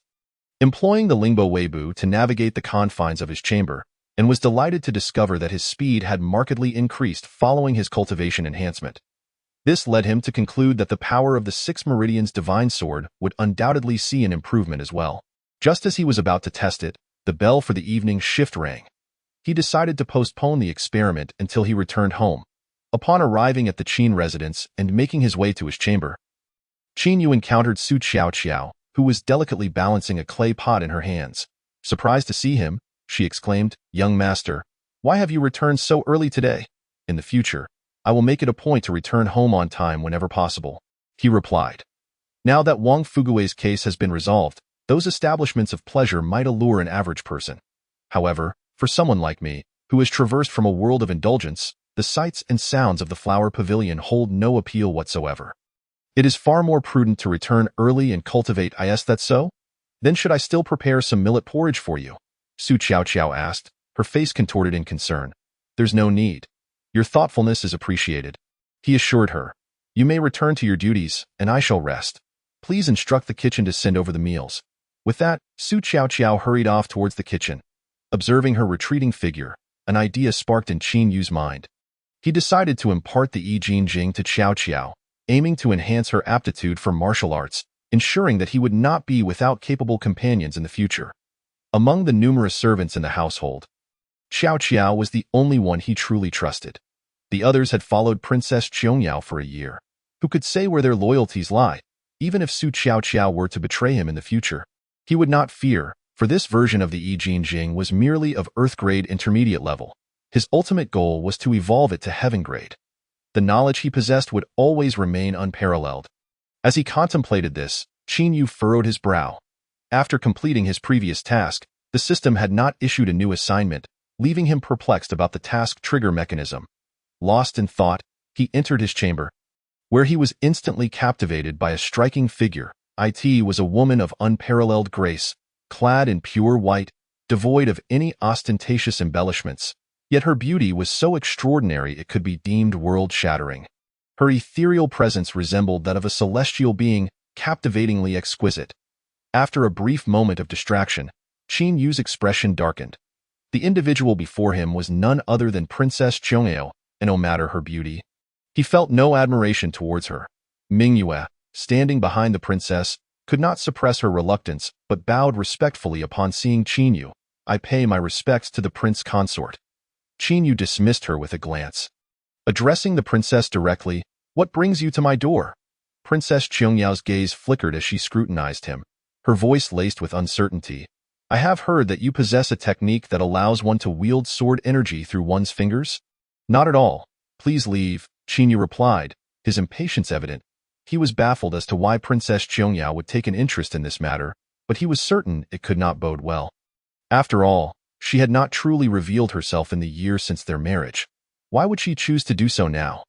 [SPEAKER 1] employing the Lingbo Weibo to navigate the confines of his chamber, and was delighted to discover that his speed had markedly increased following his cultivation enhancement. This led him to conclude that the power of the 6 Meridians Divine Sword would undoubtedly see an improvement as well. Just as he was about to test it, the bell for the evening shift rang. He decided to postpone the experiment until he returned home. Upon arriving at the Qin residence and making his way to his chamber, Qin Yu encountered Su Qiao, who was delicately balancing a clay pot in her hands. Surprised to see him, she exclaimed, "Young master, why have you returned so early today? In the future, I will make it a point to return home on time whenever possible," he replied. Now that Wang Fugue's case has been resolved, those establishments of pleasure might allure an average person. However, for someone like me, who has traversed from a world of indulgence, the sights and sounds of the flower pavilion hold no appeal whatsoever. It is far more prudent to return early and cultivate. Is that so? Then should I still prepare some millet porridge for you? Su Qiao asked, her face contorted in concern. There's no need. Your thoughtfulness is appreciated, he assured her. You may return to your duties, and I shall rest. Please instruct the kitchen to send over the meals. With that, Su Qiao hurried off towards the kitchen. Observing her retreating figure, an idea sparked in Qin Yu's mind. He decided to impart the I Jing Jing to Qiao, aiming to enhance her aptitude for martial arts, ensuring that he would not be without capable companions in the future. Among the numerous servants in the household, Qiao was the only one he truly trusted. The others had followed Princess Qiangyao for a year. Who could say where their loyalties lie? Even if Su Qiao were to betray him in the future, he would not fear, for this version of the I Jing Jing was merely of Earth-grade intermediate level. His ultimate goal was to evolve it to heaven-grade. The knowledge he possessed would always remain unparalleled. As he contemplated this, Qin Yu furrowed his brow. After completing his previous task, the system had not issued a new assignment, leaving him perplexed about the task trigger mechanism. Lost in thought, he entered his chamber, where he was instantly captivated by a striking figure. It was a woman of unparalleled grace, clad in pure white, devoid of any ostentatious embellishments. Yet her beauty was so extraordinary it could be deemed world-shattering. Her ethereal presence resembled that of a celestial being, captivatingly exquisite. After a brief moment of distraction, Qin Yu's expression darkened. The individual before him was none other than Princess Qiangyao, and no matter her beauty, he felt no admiration towards her. Mingyue, standing behind the princess, could not suppress her reluctance, but bowed respectfully upon seeing Qin Yu. I pay my respects to the prince consort. Qin Yu dismissed her with a glance. Addressing the princess directly, what brings you to my door? Princess Qiangyao's gaze flickered as she scrutinized him, her voice laced with uncertainty. I have heard that you possess a technique that allows one to wield sword energy through one's fingers? Not at all. Please leave, Qin Yu replied, his impatience evident. He was baffled as to why Princess Qiangyao would take an interest in this matter, but he was certain it could not bode well. After all, she had not truly revealed herself in the years since their marriage. Why would she choose to do so now?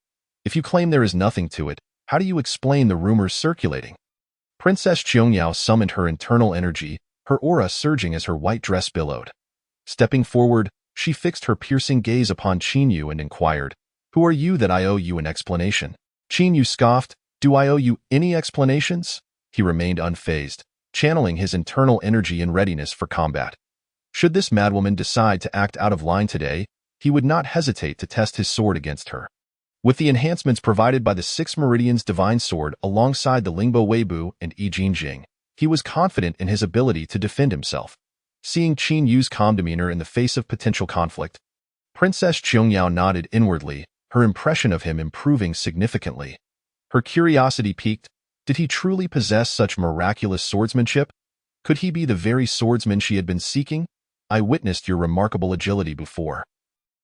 [SPEAKER 1] If you claim there is nothing to it, how do you explain the rumors circulating? Princess Qiangyao summoned her internal energy, her aura surging as her white dress billowed. Stepping forward, she fixed her piercing gaze upon Qin Yu and inquired, Who are you that I owe you an explanation? Qin Yu scoffed, Do I owe you any explanations? He remained unfazed, channeling his internal energy in readiness for combat. Should this madwoman decide to act out of line today, he would not hesitate to test his sword against her. With the enhancements provided by the 6 Meridians Divine Sword alongside the Lingbo Weibo and I Jing Jing, he was confident in his ability to defend himself. Seeing Qin Yu's calm demeanor in the face of potential conflict, Princess Qiangyao nodded inwardly, her impression of him improving significantly. Her curiosity piqued. Did he truly possess such miraculous swordsmanship? Could he be the very swordsman she had been seeking? I witnessed your remarkable agility before.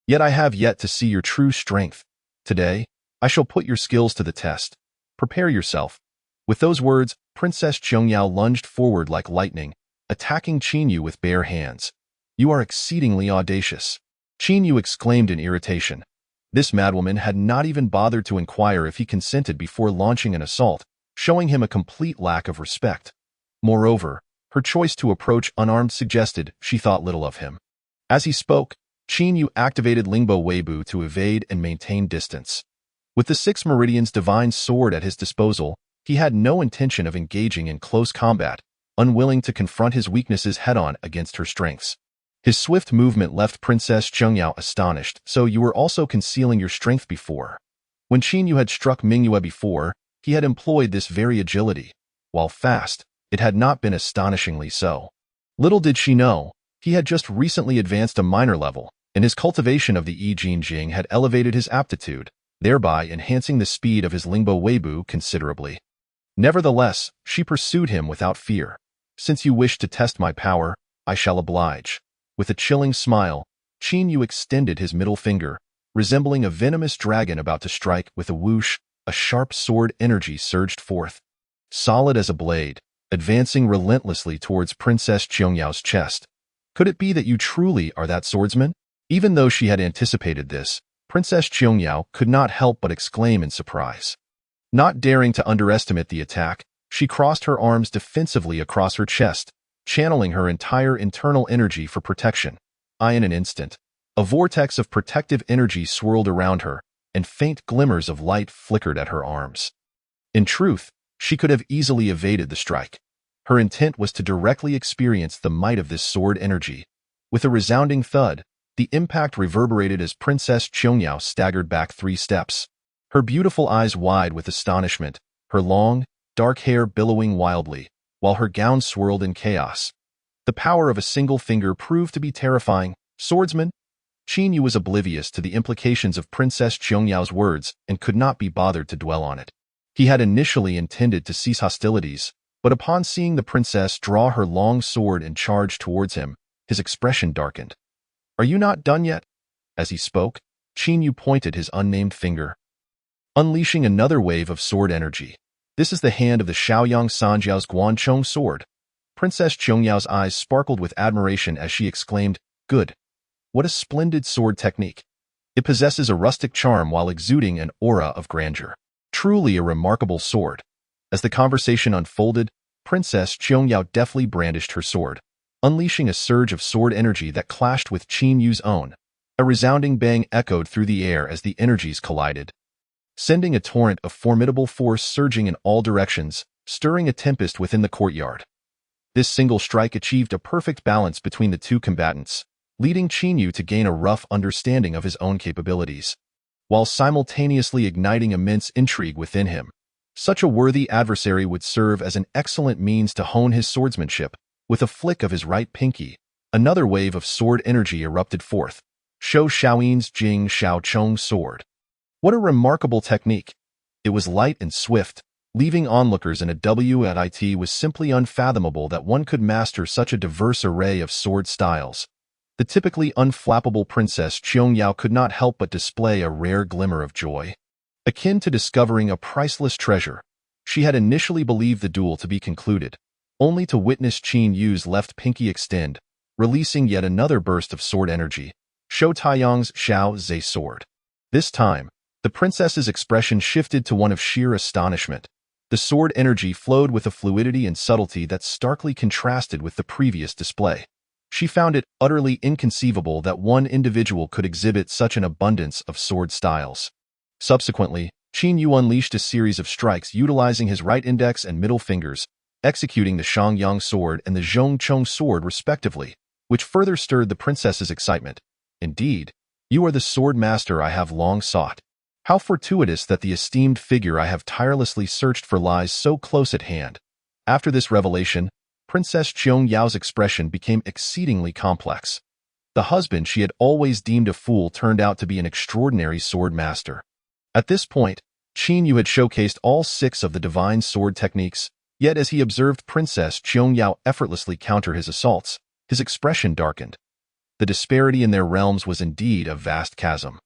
[SPEAKER 1] Yet I have yet to see your true strength. Today, I shall put your skills to the test. Prepare yourself. With those words, Princess Chongyao lunged forward like lightning, attacking Qin Yu with bare hands. "You are exceedingly audacious," Qin Yu exclaimed in irritation. This madwoman had not even bothered to inquire if he consented before launching an assault, showing him a complete lack of respect. Moreover, her choice to approach unarmed suggested she thought little of him. As he spoke, Qin Yu activated Lingbo Weibu to evade and maintain distance. With the Six Meridian's divine sword at his disposal, he had no intention of engaging in close combat, unwilling to confront his weaknesses head-on against her strengths. His swift movement left Princess Chongyao astonished. "So you were also concealing your strength before?" When Qin Yu had struck Mingyue before, he had employed this very agility. While fast, it had not been astonishingly so. Little did she know, he had just recently advanced a minor level, and his cultivation of the I Jing Jing had elevated his aptitude, thereby enhancing the speed of his Lingbo Weibu considerably. Nevertheless, she pursued him without fear. "Since you wish to test my power, I shall oblige." With a chilling smile, Qin Yu extended his middle finger, resembling a venomous dragon about to strike. With a whoosh, a sharp sword energy surged forth. Solid as a blade, advancing relentlessly towards Princess Chongyao's chest. "Could it be that you truly are that swordsman?" Even though she had anticipated this, Princess Chongyao could not help but exclaim in surprise. Not daring to underestimate the attack, she crossed her arms defensively across her chest, channeling her entire internal energy for protection. In an instant, a vortex of protective energy swirled around her, and faint glimmers of light flickered at her arms. In truth, she could have easily evaded the strike. Her intent was to directly experience the might of this sword energy. With a resounding thud, the impact reverberated as Princess Chongyao staggered back 3 steps. Her beautiful eyes wide with astonishment, her long, dark hair billowing wildly, while her gown swirled in chaos. The power of a single finger proved to be terrifying. "Swordsman?" Qin Yu was oblivious to the implications of Princess Chongyao's words and could not be bothered to dwell on it. He had initially intended to cease hostilities, but upon seeing the princess draw her long sword and charge towards him, his expression darkened. "Are you not done yet?" As he spoke, Qin Yu pointed his unnamed finger, unleashing another wave of sword energy. "This is the hand of the Shaoyang Sanjiao's Guanchong sword." Princess Chongyao's eyes sparkled with admiration as she exclaimed, "Good. What a splendid sword technique. It possesses a rustic charm while exuding an aura of grandeur. Truly a remarkable sword." As the conversation unfolded, Princess Chongyao deftly brandished her sword, unleashing a surge of sword energy that clashed with Qin Yu's own. A resounding bang echoed through the air as the energies collided, sending a torrent of formidable force surging in all directions, stirring a tempest within the courtyard. This single strike achieved a perfect balance between the two combatants, leading Qin Yu to gain a rough understanding of his own capabilities, while simultaneously igniting immense intrigue within him. Such a worthy adversary would serve as an excellent means to hone his swordsmanship. With a flick of his right pinky, another wave of sword energy erupted forth. Shou Shaoyin's Jing Shao Chong sword. What a remarkable technique! It was light and swift, leaving onlookers in a WIT was simply unfathomable that one could master such a diverse array of sword styles. The typically unflappable Princess Chongyao could not help but display a rare glimmer of joy, akin to discovering a priceless treasure. She had initially believed the duel to be concluded, only to witness Qin Yu's left pinky extend, releasing yet another burst of sword energy, Shou Taiyang's Xiao Zhe sword. This time, the princess's expression shifted to one of sheer astonishment. The sword energy flowed with a fluidity and subtlety that starkly contrasted with the previous display. She found it utterly inconceivable that one individual could exhibit such an abundance of sword styles. Subsequently, Qin Yu unleashed a series of strikes utilizing his right index and middle fingers, executing the Shangyang sword and the Zhongchong sword respectively, which further stirred the princess's excitement. "Indeed, you are the sword master I have long sought. How fortuitous that the esteemed figure I have tirelessly searched for lies so close at hand." After this revelation, Princess Chongyao's expression became exceedingly complex. The husband she had always deemed a fool turned out to be an extraordinary sword master. At this point, Qin Yu had showcased all 6 of the divine sword techniques, yet as he observed Princess Chongyao effortlessly counter his assaults, his expression darkened. The disparity in their realms was indeed a vast chasm.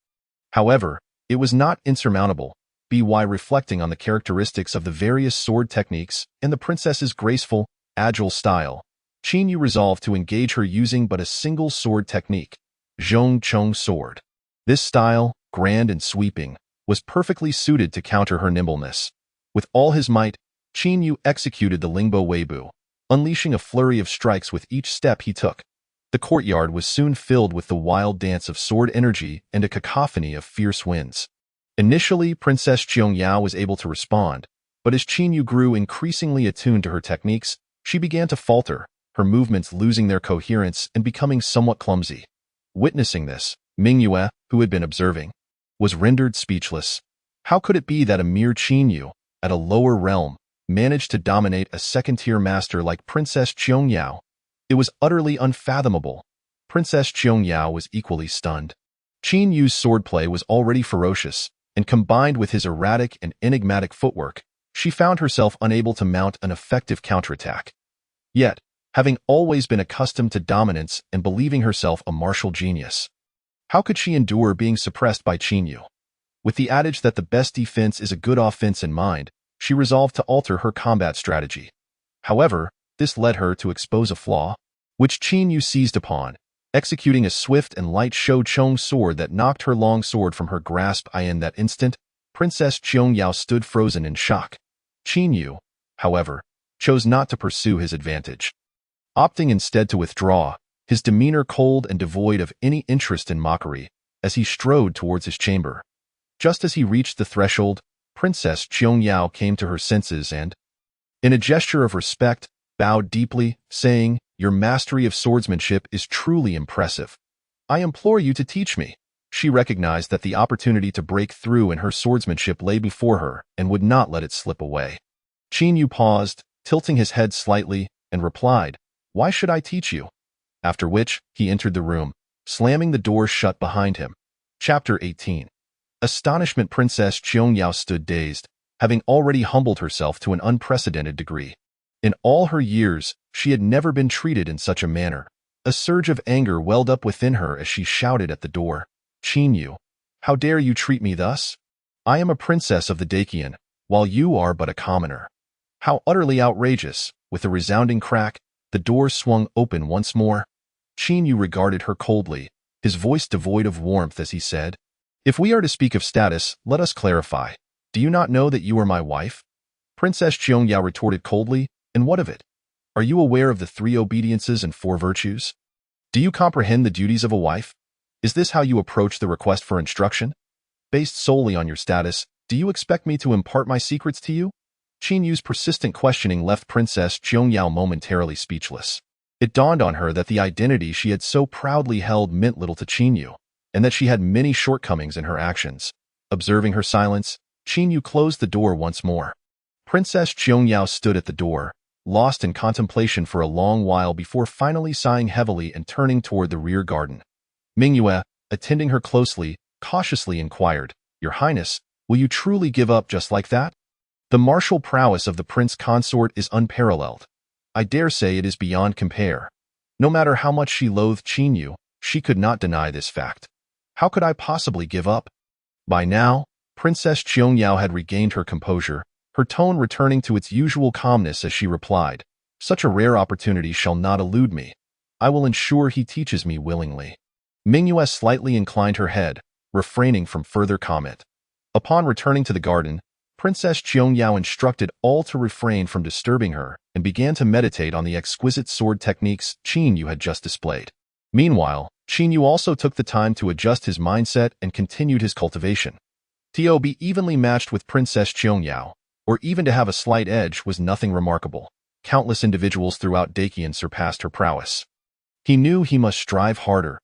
[SPEAKER 1] However, it was not insurmountable. by reflecting on the characteristics of the various sword techniques and the princess's graceful, agile style, Qin Yu resolved to engage her using but a single sword technique, Zhong Chong sword. This style, grand and sweeping, was perfectly suited to counter her nimbleness. With all his might, Qin Yu executed the Lingbo Weibu, unleashing a flurry of strikes with each step he took. The courtyard was soon filled with the wild dance of sword energy and a cacophony of fierce winds. Initially, Princess Qiangyao was able to respond, but as Qin Yu grew increasingly attuned to her techniques, she began to falter, her movements losing their coherence and becoming somewhat clumsy. Witnessing this, Mingyue, who had been observing, was rendered speechless. How could it be that a mere Qin Yu, at a lower realm, managed to dominate a second-tier master like Princess Qiangyao? It was utterly unfathomable. Princess Qiangyao was equally stunned. Qin Yu's swordplay was already ferocious, and combined with his erratic and enigmatic footwork, she found herself unable to mount an effective counterattack. Yet, having always been accustomed to dominance and believing herself a martial genius, how could she endure being suppressed by Qin Yu? With the adage that the best defense is a good offense in mind, she resolved to alter her combat strategy. However, this led her to expose a flaw, which Qin Yu seized upon, executing a swift and light Shou Chong sword that knocked her long sword from her grasp. In that instant, Princess Qiangyao stood frozen in shock. Qin Yu, however, chose not to pursue his advantage. Opting instead to withdraw, his demeanor cold and devoid of any interest in mockery, as he strode towards his chamber. Just as he reached the threshold, Princess Qiangyao came to her senses and, in a gesture of respect, bowed deeply, saying, "Your mastery of swordsmanship is truly impressive. I implore you to teach me." She recognized that the opportunity to break through in her swordsmanship lay before her and would not let it slip away. Qin Yu paused, tilting his head slightly, and replied, "Why should I teach you?" After which, he entered the room, slamming the door shut behind him. Chapter 18. Astonishment. Princess Qiangyao stood dazed, having already humbled herself to an unprecedented degree. In all her years, she had never been treated in such a manner. A surge of anger welled up within her as she shouted at the door, "Qin Yu, how dare you treat me thus? I am a princess of the Dacian, while you are but a commoner." How utterly outrageous! With a resounding crack, the door swung open once more. Qin Yu regarded her coldly, his voice devoid of warmth as he said, "If we are to speak of status, let us clarify. Do you not know that you are my wife?" Princess Qiangyao retorted coldly, "And what of it? Are you aware of the 3 obediences and 4 virtues? Do you comprehend the duties of a wife? Is this how you approach the request for instruction? Based solely on your status, do you expect me to impart my secrets to you?" Qin Yu's persistent questioning left Princess Qiangyao momentarily speechless. It dawned on her that the identity she had so proudly held meant little to Qin Yu, and that she had many shortcomings in her actions. Observing her silence, Qin Yu closed the door once more. Princess Qiangyao stood at the door, lost in contemplation for a long while before finally sighing heavily and turning toward the rear garden. Mingyue, attending her closely, cautiously inquired, "Your Highness, will you truly give up just like that? The martial prowess of the prince consort is unparalleled. I dare say it is beyond compare." No matter how much she loathed Qin Yu, she could not deny this fact. "How could I possibly give up?" By now, Princess Qiangyao had regained her composure, her tone returning to its usual calmness as she replied, "Such a rare opportunity shall not elude me. I will ensure he teaches me willingly." Mingyue slightly inclined her head, refraining from further comment. Upon returning to the garden, Princess Qiangyao instructed all to refrain from disturbing her and began to meditate on the exquisite sword techniques Qin Yu had just displayed. Meanwhile, Qin Yu also took the time to adjust his mindset and continued his cultivation. To be evenly matched with Princess Qiangyao, or even to have a slight edge, was nothing remarkable. Countless individuals throughout Dacian surpassed her prowess. He knew he must strive harder.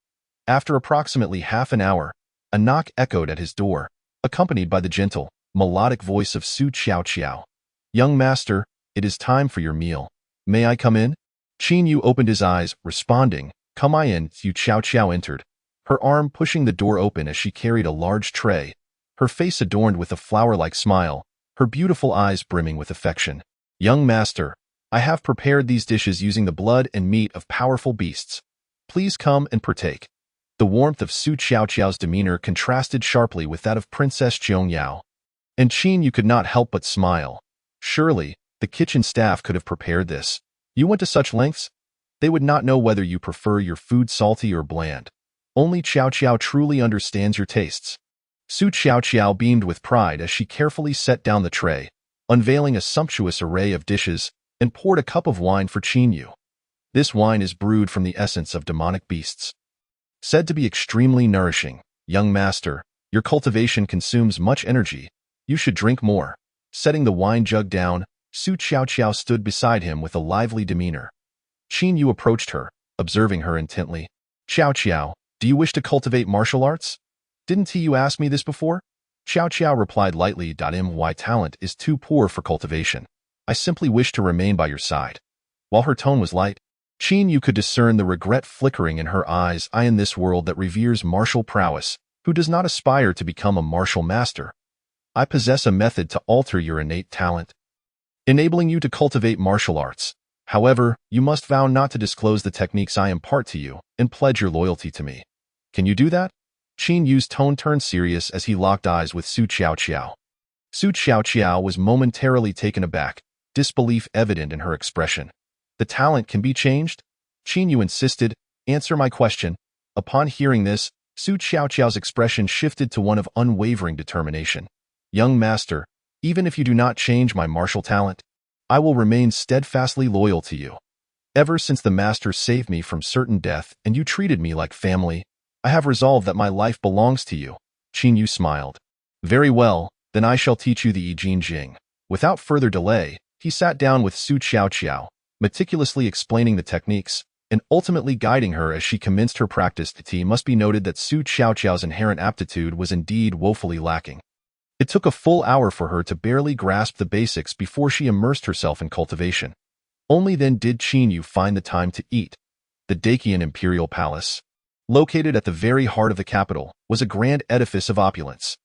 [SPEAKER 1] After approximately half an hour, a knock echoed at his door, accompanied by the gentle, melodic voice of Su Qiao. "Young master, it is time for your meal. May I come in?" Qin Yu opened his eyes, responding, "Come I in." Su Qiao entered, her arm pushing the door open as she carried a large tray, her face adorned with a flower-like smile, her beautiful eyes brimming with affection. "Young master, I have prepared these dishes using the blood and meat of powerful beasts. Please come and partake." The warmth of Su Qiao's demeanor contrasted sharply with that of Princess Qiangyao. And Qin Yu could not help but smile. Surely, the kitchen staff could have prepared this. You went to such lengths? They would not know whether you prefer your food salty or bland. Only Qiao Qiao truly understands your tastes. Su Qiao Qiao beamed with pride as she carefully set down the tray, unveiling a sumptuous array of dishes, and poured a cup of wine for Qin Yu. This wine is brewed from the essence of demonic beasts. Said to be extremely nourishing, young master, your cultivation consumes much energy. You should drink more. Setting the wine jug down, Su Qiao Qiao stood beside him with a lively demeanor. Qin Yu approached her, observing her intently. Qiao Qiao, do you wish to cultivate martial arts? Didn't you ask me this before? Qiao Qiao replied lightly. My talent is too poor for cultivation. I simply wish to remain by your side. While her tone was light, Qin Yu could discern the regret flickering in her eyes. I in this world that reveres martial prowess, who does not aspire to become a martial master. I possess a method to alter your innate talent, enabling you to cultivate martial arts. However, you must vow not to disclose the techniques I impart to you and pledge your loyalty to me. Can you do that? Qin Yu's tone turned serious as he locked eyes with Su Qiao Qiao. Su Qiao Qiao was momentarily taken aback, disbelief evident in her expression. The talent can be changed? Qin Yu insisted. Answer my question. Upon hearing this, Su Qiao Qiao's expression shifted to one of unwavering determination. Young master, even if you do not change my martial talent, I will remain steadfastly loyal to you. Ever since the master saved me from certain death and you treated me like family, I have resolved that my life belongs to you. Qin Yu smiled. Very well, then I shall teach you the I Jing Jing. Without further delay, he sat down with Su Qiao Qiao, meticulously explaining the techniques, and ultimately guiding her as she commenced her practice. It must be noted that Su Qiao Qiao's inherent aptitude was indeed woefully lacking. It took a full hour for her to barely grasp the basics before she immersed herself in cultivation. Only then did Qin Yu find the time to eat. The Dacian imperial palace, located at the very heart of the capital, was a grand edifice of opulence.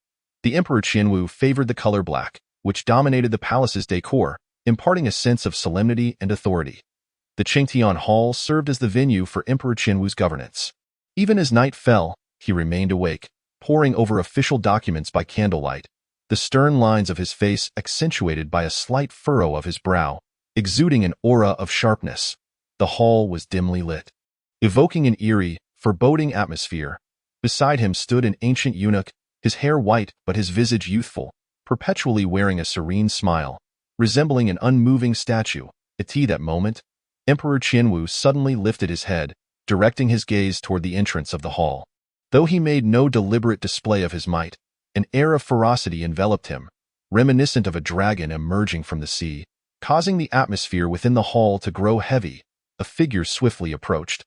[SPEAKER 1] The Emperor Qianwu favored the color black, which dominated the palace's decor, imparting a sense of solemnity and authority. The Qingtian Hall served as the venue for Emperor Qianwu's governance. Even as night fell, he remained awake, poring over official documents by candlelight, the stern lines of his face accentuated by a slight furrow of his brow, exuding an aura of sharpness. The hall was dimly lit, evoking an eerie, foreboding atmosphere. Beside him stood an ancient eunuch, his hair white but his visage youthful, perpetually wearing a serene smile, resembling an unmoving statue. At that moment, Emperor Qianwu suddenly lifted his head, directing his gaze toward the entrance of the hall. Though he made no deliberate display of his might, an air of ferocity enveloped him, reminiscent of a dragon emerging from the sea, causing the atmosphere within the hall to grow heavy. A figure swiftly approached,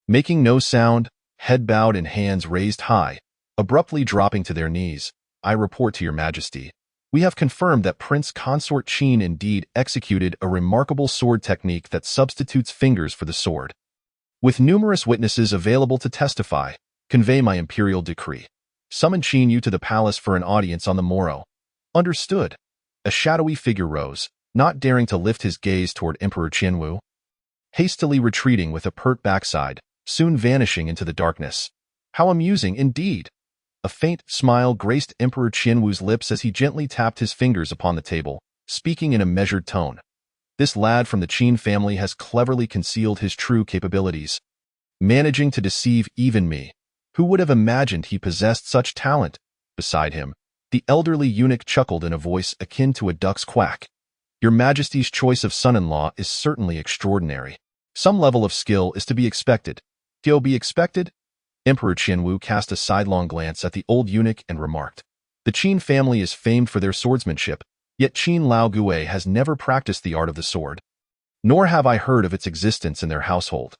[SPEAKER 1] making no sound, head bowed and hands raised high, abruptly dropping to their knees. I report to your majesty. We have confirmed that Prince Consort Qin indeed executed a remarkable sword technique that substitutes fingers for the sword. With numerous witnesses available to testify, convey my imperial decree. Summon Qin Yu to the palace for an audience on the morrow. Understood. A shadowy figure rose, not daring to lift his gaze toward Emperor Qianwu, hastily retreating with a pert backside, soon vanishing into the darkness. How amusing indeed! A faint smile graced Emperor Qianwu's lips as he gently tapped his fingers upon the table, speaking in a measured tone. This lad from the Qin family has cleverly concealed his true capabilities, managing to deceive even me. Who would have imagined he possessed such talent? Beside him, the elderly eunuch chuckled in a voice akin to a duck's quack. Your Majesty's choice of son-in-law is certainly extraordinary. Some level of skill is to be expected. Be expected? Emperor Qianwu cast a sidelong glance at the old eunuch and remarked, the Qin family is famed for their swordsmanship, yet Qin Lao Gui has never practiced the art of the sword. Nor have I heard of its existence in their household.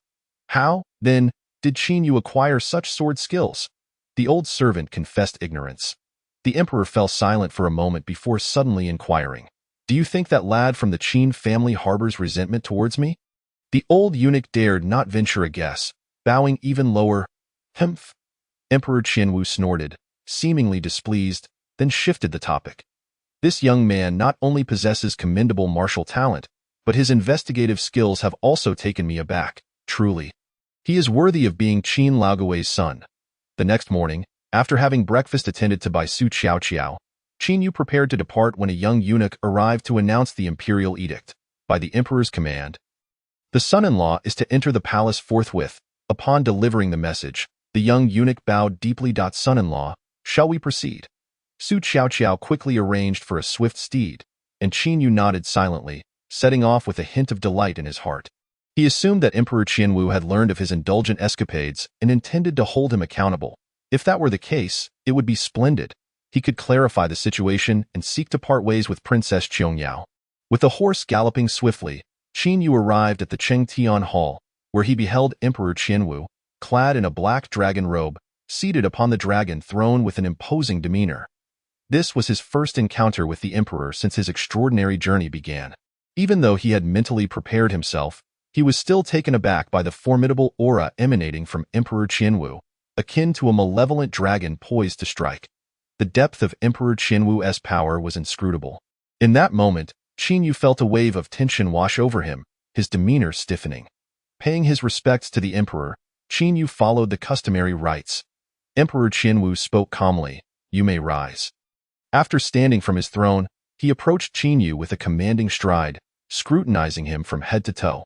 [SPEAKER 1] How, then, did Qin Yu acquire such sword skills? The old servant confessed ignorance. The emperor fell silent for a moment before suddenly inquiring, do you think that lad from the Qin family harbors resentment towards me? The old eunuch dared not venture a guess, bowing even lower. Humph. Emperor Qianwu snorted, seemingly displeased, then shifted the topic. This young man not only possesses commendable martial talent, but his investigative skills have also taken me aback, truly. He is worthy of being Qin Laogui's son. The next morning, after having breakfast attended to by Su Qiao Qiao, Qin Yu prepared to depart when a young eunuch arrived to announce the imperial edict. By the emperor's command, the son-in-law is to enter the palace forthwith. Upon delivering the message, the young eunuch bowed deeply. Son-in-law, shall we proceed? Su Qiaoqiao quickly arranged for a swift steed, and Qin Yu nodded silently, setting off with a hint of delight in his heart. He assumed that Emperor Qianwu had learned of his indulgent escapades and intended to hold him accountable. If that were the case, it would be splendid. He could clarify the situation and seek to part ways with Princess Qiangyao. With the horse galloping swiftly, Qin Yu arrived at the Chengtian Hall, where he beheld Emperor Qianwu, clad in a black dragon robe, seated upon the dragon throne with an imposing demeanor. This was his first encounter with the emperor since his extraordinary journey began. Even though he had mentally prepared himself, he was still taken aback by the formidable aura emanating from Emperor Qianwu, akin to a malevolent dragon poised to strike. The depth of Emperor Qianwu's power was inscrutable. In that moment, Qin Yu felt a wave of tension wash over him, his demeanor stiffening. Paying his respects to the emperor, Qin Yu followed the customary rites. Emperor Qianwu spoke calmly, "You may rise." After standing from his throne, he approached Qin Yu with a commanding stride, scrutinizing him from head to toe.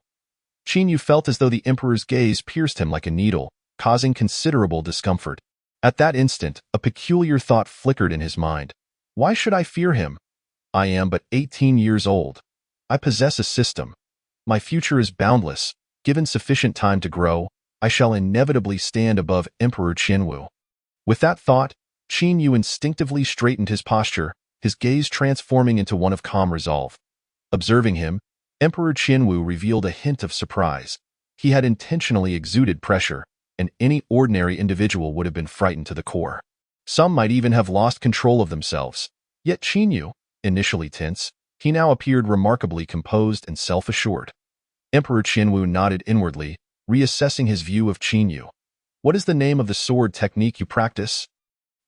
[SPEAKER 1] Qin Yu felt as though the emperor's gaze pierced him like a needle, causing considerable discomfort. At that instant, a peculiar thought flickered in his mind. Why should I fear him? I am but 18 years old. I possess a system. My future is boundless. Given sufficient time to grow, I shall inevitably stand above Emperor Qianwu. With that thought, Qin Yu instinctively straightened his posture, his gaze transforming into one of calm resolve. Observing him, Emperor Qianwu revealed a hint of surprise. He had intentionally exuded pressure, and any ordinary individual would have been frightened to the core. Some might even have lost control of themselves. Yet Qin Yu, initially tense, he now appeared remarkably composed and self-assured. Emperor Qianwu nodded inwardly, reassessing his view of Qin Yu. What is the name of the sword technique you practice?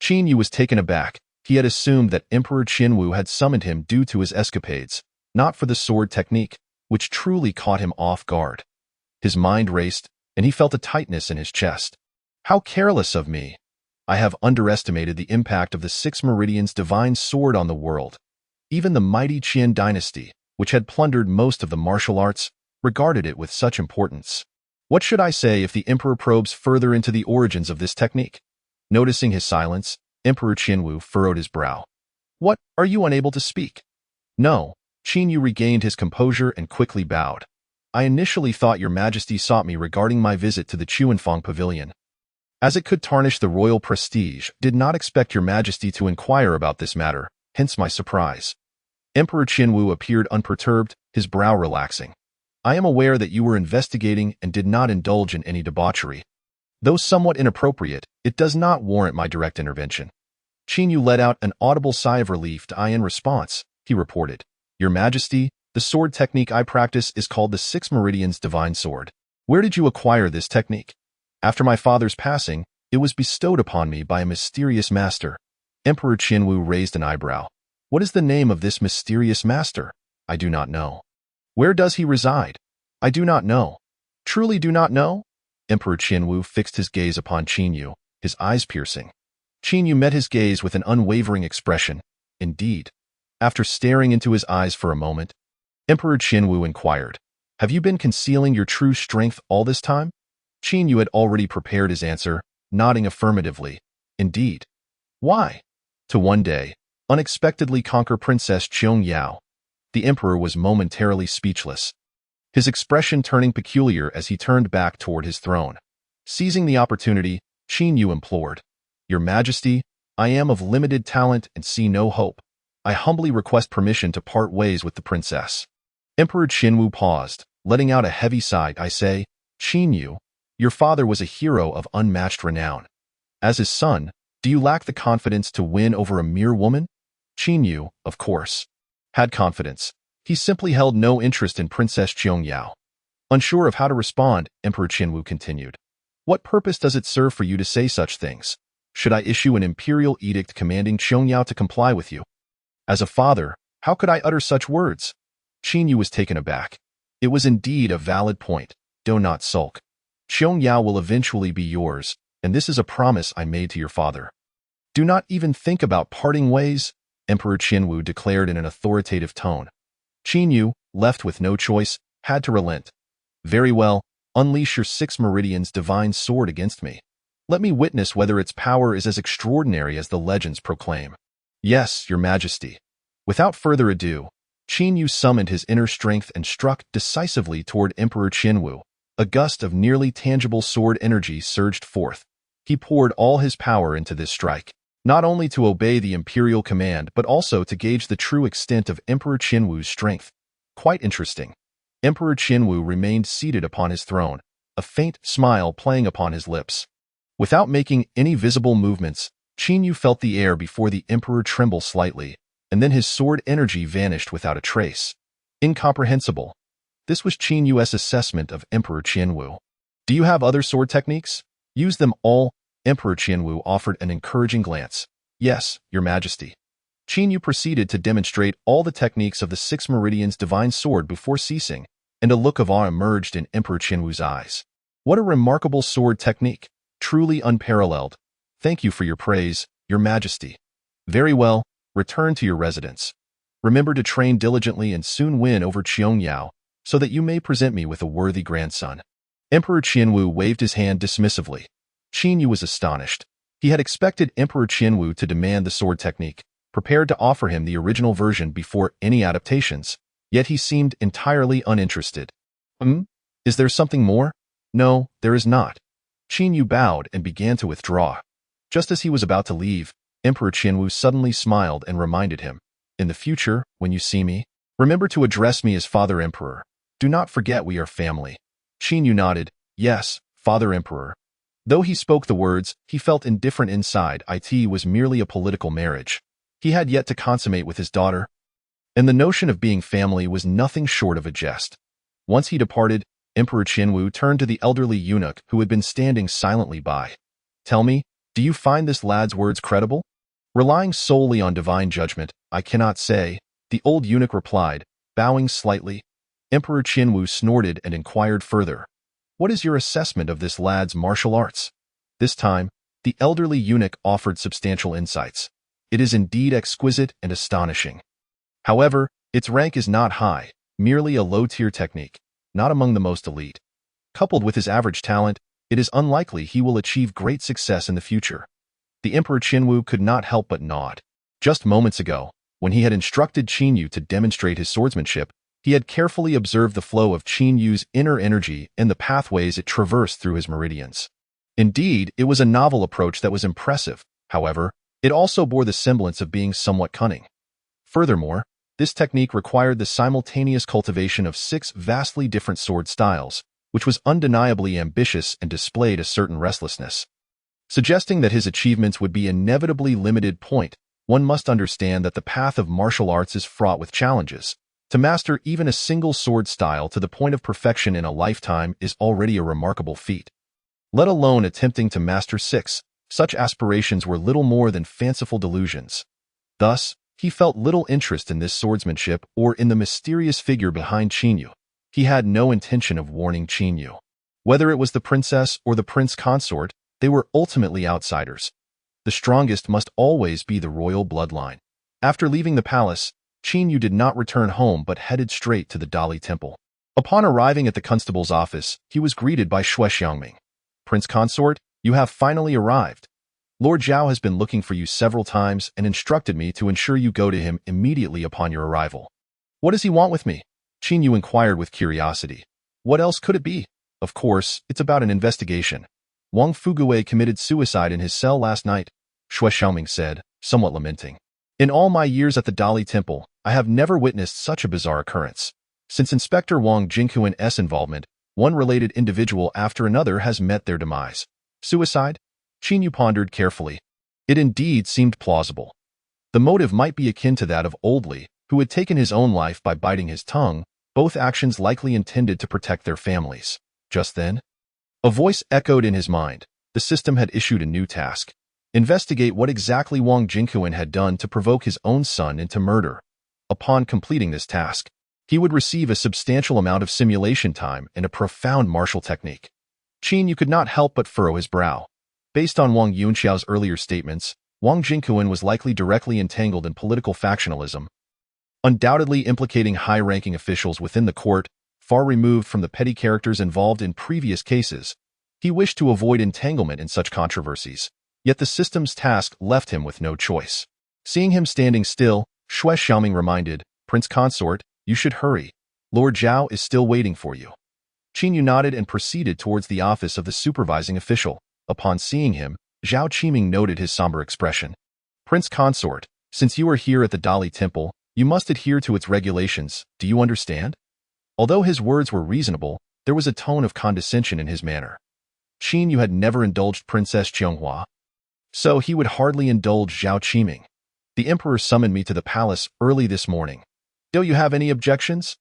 [SPEAKER 1] Qin Yu was taken aback. He had assumed that Emperor Qianwu had summoned him due to his escapades, not for the sword technique, which truly caught him off guard. His mind raced, and he felt a tightness in his chest. How careless of me! I have underestimated the impact of the Six Meridians' divine sword on the world. Even the mighty Qian dynasty, which had plundered most of the martial arts, regarded it with such importance. What should I say if the emperor probes further into the origins of this technique? Noticing his silence, Emperor Qianwu furrowed his brow. What, are you unable to speak? No. Qin Yu regained his composure and quickly bowed. I initially thought your majesty sought me regarding my visit to the Chuanfang pavilion. As it could tarnish the royal prestige, did not expect your majesty to inquire about this matter, hence my surprise. Emperor Qianwu appeared unperturbed, his brow relaxing. I am aware that you were investigating and did not indulge in any debauchery. Though somewhat inappropriate, it does not warrant my direct intervention. Qin Yu let out an audible sigh of relief in response. He reported, Your Majesty, the sword technique I practice is called the Six Meridians Divine Sword. Where did you acquire this technique? After my father's passing, it was bestowed upon me by a mysterious master. Emperor Qianwu raised an eyebrow. What is the name of this mysterious master? I do not know. Where does he reside? I do not know. Truly do not know? Emperor Qianwu fixed his gaze upon Qin Yu, his eyes piercing. Qin Yu met his gaze with an unwavering expression. Indeed. After staring into his eyes for a moment, Emperor Qianwu inquired, Have you been concealing your true strength all this time? Qin Yu had already prepared his answer, nodding affirmatively. Indeed. Why? To one day, unexpectedly conquer Princess Qiangyao. The emperor was momentarily speechless, his expression turning peculiar as he turned back toward his throne. Seizing the opportunity, Qin Yu implored, Your Majesty, I am of limited talent and see no hope. I humbly request permission to part ways with the princess. Emperor Qianwu paused, letting out a heavy sigh. I say, Qin Yu, your father was a hero of unmatched renown. As his son, do you lack the confidence to win over a mere woman? Qin Yu, of course, had confidence. He simply held no interest in Princess Qiangyao. Unsure of how to respond, Emperor Qianwu continued. What purpose does it serve for you to say such things? Should I issue an imperial edict commanding Qiangyao to comply with you? As a father, how could I utter such words? Qin Yu was taken aback. It was indeed a valid point. Do not sulk. Qiangyao will eventually be yours, and this is a promise I made to your father. Do not even think about parting ways. Emperor Qianwu declared in an authoritative tone. Qin Yu, left with no choice, had to relent. Very well, unleash your 6 meridians divine sword against me. Let me witness whether its power is as extraordinary as the legends proclaim. Yes, your majesty. Without further ado, Qin Yu summoned his inner strength and struck decisively toward Emperor Qianwu. A gust of nearly tangible sword energy surged forth. He poured all his power into this strike, not only to obey the imperial command but also to gauge the true extent of Emperor Qianwu's strength. Quite interesting. Emperor Qianwu remained seated upon his throne, a faint smile playing upon his lips. Without making any visible movements, Qin Yu felt the air before the emperor tremble slightly, and then his sword energy vanished without a trace. Incomprehensible. This was Qin Yu's assessment of Emperor Qianwu. Do you have other sword techniques? Use them all. Emperor Qianwu offered an encouraging glance. Yes, your majesty. Qin Yu proceeded to demonstrate all the techniques of the 6 meridians divine sword before ceasing, and a look of awe emerged in Emperor Qianwu's eyes. What a remarkable sword technique! Truly unparalleled. Thank you for your praise, your majesty. Very well, return to your residence. Remember to train diligently and soon win over Qiangyao, so that you may present me with a worthy grandson. Emperor Qianwu waved his hand dismissively. Qin Yu was astonished. He had expected Emperor Qianwu to demand the sword technique, prepared to offer him the original version before any adaptations, yet he seemed entirely uninterested. Is there something more? No, there is not. Qin Yu bowed and began to withdraw. Just as he was about to leave, Emperor Qianwu suddenly smiled and reminded him, in the future, when you see me, remember to address me as Father Emperor. Do not forget we are family. Qin Yu nodded. Yes, Father Emperor. Though he spoke the words, he felt indifferent inside. It was merely a political marriage. He had yet to consummate with his daughter, and the notion of being family was nothing short of a jest. Once he departed, Emperor Qianwu turned to the elderly eunuch who had been standing silently by. Tell me, do you find this lad's words credible? Relying solely on divine judgment, I cannot say, the old eunuch replied, bowing slightly. Emperor Qianwu snorted and inquired further. What is your assessment of this lad's martial arts? This time, the elderly eunuch offered substantial insights. It is indeed exquisite and astonishing. However, its rank is not high, merely a low-tier technique, not among the most elite. Coupled with his average talent, it is unlikely he will achieve great success in the future. The Emperor Qianwu could not help but nod. Just moments ago, when he had instructed Qin Yu to demonstrate his swordsmanship, he had carefully observed the flow of Qin Yu's inner energy and the pathways it traversed through his meridians. Indeed, it was a novel approach that was impressive. However, it also bore the semblance of being somewhat cunning. Furthermore, this technique required the simultaneous cultivation of 6 vastly different sword styles, which was undeniably ambitious and displayed a certain restlessness. Suggesting that his achievements would be inevitably limited point, one must understand that the path of martial arts is fraught with challenges. To master even a single sword style to the point of perfection in a lifetime is already a remarkable feat. Let alone attempting to master 6, such aspirations were little more than fanciful delusions. Thus, he felt little interest in this swordsmanship or in the mysterious figure behind Qin Yu. He had no intention of warning Qin Yu. Whether it was the princess or the prince consort, they were ultimately outsiders. The strongest must always be the royal bloodline. After leaving the palace, Qin Yu did not return home but headed straight to the Dali Temple. Upon arriving at the constable's office, he was greeted by Xue Xiangming. Prince Consort, you have finally arrived. Lord Zhao has been looking for you several times and instructed me to ensure you go to him immediately upon your arrival. What does he want with me? Qin Yu inquired with curiosity. What else could it be? Of course, it's about an investigation. Wang Fuguwei committed suicide in his cell last night, Xue Xiangming said, somewhat lamenting. In all my years at the Dali Temple, I have never witnessed such a bizarre occurrence. Since Inspector Wang Jingquan's involvement, one related individual after another has met their demise. Suicide? Qin Yu pondered carefully. It indeed seemed plausible. The motive might be akin to that of Old Li, who had taken his own life by biting his tongue, both actions likely intended to protect their families. Just then, a voice echoed in his mind. The system had issued a new task. Investigate what exactly Wang Jingquan had done to provoke his own son into murder. Upon completing this task, he would receive a substantial amount of simulation time and a profound martial technique. Qin Yu could not help but furrow his brow. Based on Wang Yunxiao's earlier statements, Wang Jingquan was likely directly entangled in political factionalism, undoubtedly implicating high-ranking officials within the court, far removed from the petty characters involved in previous cases. He wished to avoid entanglement in such controversies, yet the system's task left him with no choice. Seeing him standing still, Shui Xiaoming reminded, "Prince Consort, you should hurry. Lord Zhao is still waiting for you." Qin Yu nodded and proceeded towards the office of the supervising official. Upon seeing him, Zhao Qiming noted his somber expression. "Prince Consort, since you are here at the Dali Temple, you must adhere to its regulations, do you understand?" Although his words were reasonable, there was a tone of condescension in his manner. Qin Yu had never indulged Princess Qianghua, so he would hardly indulge Zhao Qiming. "The emperor summoned me to the palace early this morning. Do you have any objections?"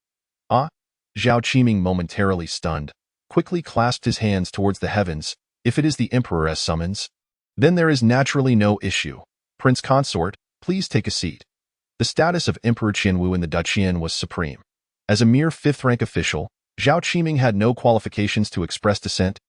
[SPEAKER 1] "Ah?" Zhao Qiming, momentarily stunned, quickly clasped his hands towards the heavens. "If it is the emperor as summons, then there is naturally no issue. Prince Consort, please take a seat." The status of Emperor Qianwu in the Duchian was supreme. As a mere fifth-rank official, Zhao Qiming had no qualifications to express dissent,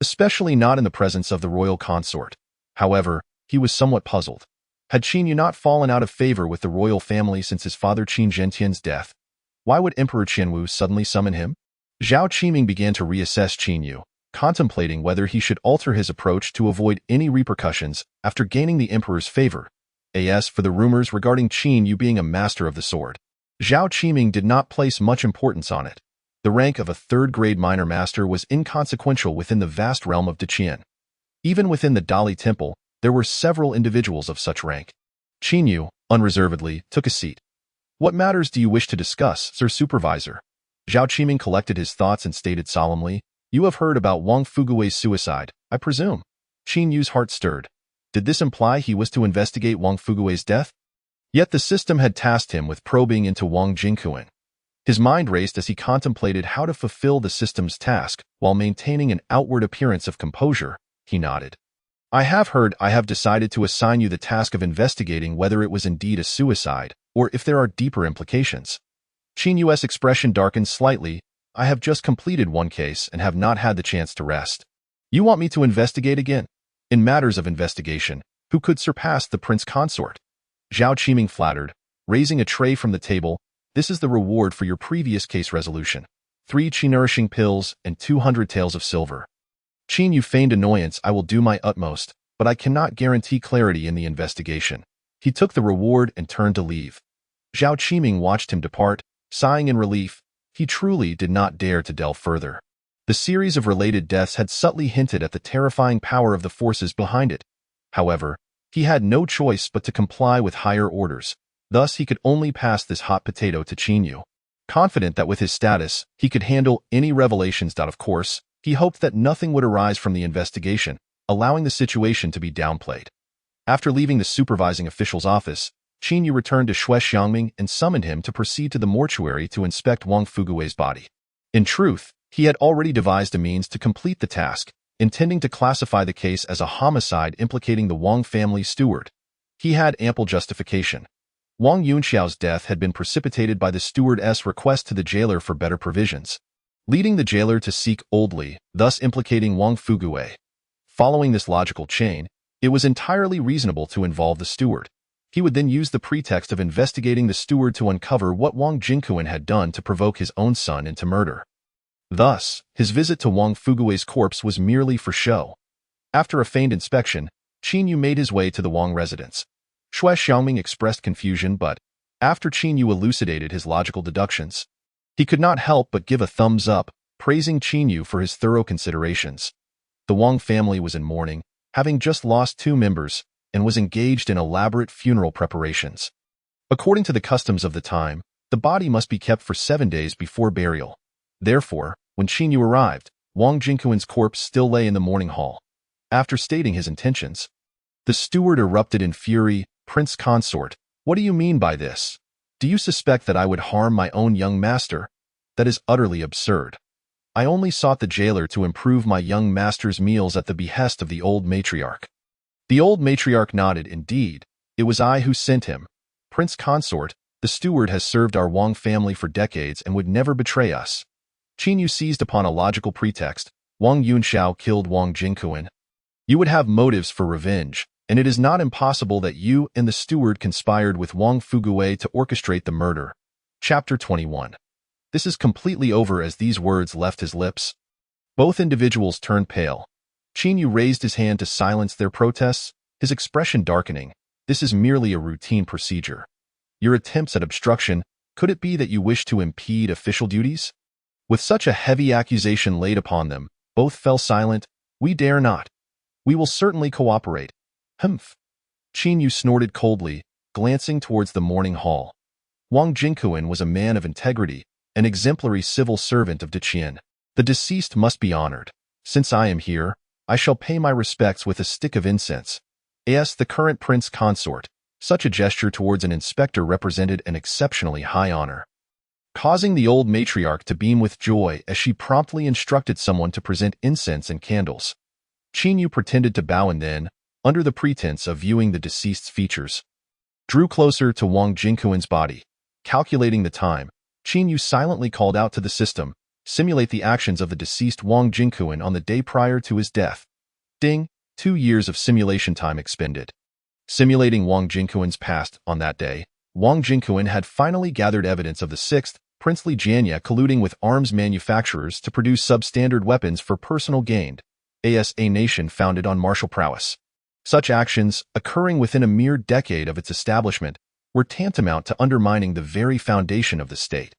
[SPEAKER 1] especially not in the presence of the royal consort. However, he was somewhat puzzled. Had Qin Yu not fallen out of favor with the royal family since his father Qin Zhentian's death? Why would Emperor Qianwu suddenly summon him? Zhao Qiming began to reassess Qin Yu, contemplating whether he should alter his approach to avoid any repercussions after gaining the emperor's favor. As for the rumors regarding Qin Yu being a master of the sword, Zhao Qiming did not place much importance on it. The rank of a third-grade minor master was inconsequential within the vast realm of Duqian. Even within the Dali Temple, there were several individuals of such rank. Qin Yu, unreservedly, took a seat. "What matters do you wish to discuss, Sir Supervisor?" Zhao Qiming collected his thoughts and stated solemnly, "You have heard about Wang Fugui's suicide, I presume?" Qin Yu's heart stirred. Did this imply he was to investigate Wang Fugui's death? Yet the system had tasked him with probing into Wang Jingquan. His mind raced as he contemplated how to fulfill the system's task while maintaining an outward appearance of composure. He nodded. "I have heard. I have decided to assign you the task of investigating whether it was indeed a suicide, or if there are deeper implications." Qin Yu's expression darkened slightly. "I have just completed one case and have not had the chance to rest. You want me to investigate again?" In matters of investigation, who could surpass the prince consort? Zhao Qiming flattered, raising a tray from the table. "This is the reward for your previous case resolution. 3 chi-nourishing pills and 200 taels of silver." Qin Yu feigned annoyance. "I will do my utmost, but I cannot guarantee clarity in the investigation." He took the reward and turned to leave. Zhao Qiming watched him depart, sighing in relief. He truly did not dare to delve further. The series of related deaths had subtly hinted at the terrifying power of the forces behind it. However, he had no choice but to comply with higher orders. Thus, he could only pass this hot potato to Qin Yu. Confident that with his status, he could handle any revelations. Of course, he hoped that nothing would arise from the investigation, allowing the situation to be downplayed. After leaving the supervising official's office, Qin Yu returned to Shui Xiaoming and summoned him to proceed to the mortuary to inspect Wang Fugui's body. In truth, he had already devised a means to complete the task, intending to classify the case as a homicide implicating the Wang family steward. He had ample justification. Wang Yunxiao's death had been precipitated by the stewardess' request to the jailer for better provisions, leading the jailer to seek oldly, thus implicating Wang Fugui. Following this logical chain, it was entirely reasonable to involve the steward. He would then use the pretext of investigating the steward to uncover what Wang Jingquan had done to provoke his own son into murder. Thus, his visit to Wang Fugui's corpse was merely for show. After a feigned inspection, Qin Yu made his way to the Wang residence. Shui Xiaoming expressed confusion, but after Qin Yu elucidated his logical deductions, he could not help but give a thumbs up, praising Qin Yu for his thorough considerations. The Wang family was in mourning, having just lost 2 members, and was engaged in elaborate funeral preparations. According to the customs of the time, the body must be kept for 7 days before burial. Therefore, when Qin Yu arrived, Wang Jingquan's corpse still lay in the mourning hall. After stating his intentions, the steward erupted in fury. "Prince Consort, what do you mean by this? Do you suspect that I would harm my own young master? That is utterly absurd. I only sought the jailer to improve my young master's meals at the behest of the old matriarch." The old matriarch nodded. "Indeed, it was I who sent him. Prince Consort, the steward has served our Wang family for decades and would never betray us." Qin Yu seized upon a logical pretext. "Wang Yunxiao killed Wang Jingquan. You would have motives for revenge. and it is not impossible that you and the steward conspired with Wang Fugui to orchestrate the murder. Chapter 21. This is completely over as these words left his lips. Both individuals turned pale. Qin Yu raised his hand to silence their protests, his expression darkening. This is merely a routine procedure. Your attempts at obstruction, could it be that you wish to impede official duties? With such a heavy accusation laid upon them, both fell silent. We dare not. We will certainly cooperate. Humph. Qin Yu snorted coldly, glancing towards the morning hall. Wang Jingquan was a man of integrity, an exemplary civil servant of Deqian. The deceased must be honored. Since I am here, I shall pay my respects with a stick of incense. As the current prince consort, such a gesture towards an inspector represented an exceptionally high honor, causing the old matriarch to beam with joy as she promptly instructed someone to present incense and candles. Qin Yu pretended to bow and then, under the pretense of viewing the deceased's features, drew closer to Wang Jingquan's body. Calculating the time, Qin Yu silently called out to the system, simulate the actions of the deceased Wang Jingquan on the day prior to his death. Ding, 2 years of simulation time expended. Simulating Wang Jingquan's past on that day, Wang Jingquan had finally gathered evidence of the 6th princely Jianya colluding with arms manufacturers to produce substandard weapons for personal gain, as a nation founded on martial prowess. Such actions, occurring within a mere decade of its establishment, were tantamount to undermining the very foundation of the state.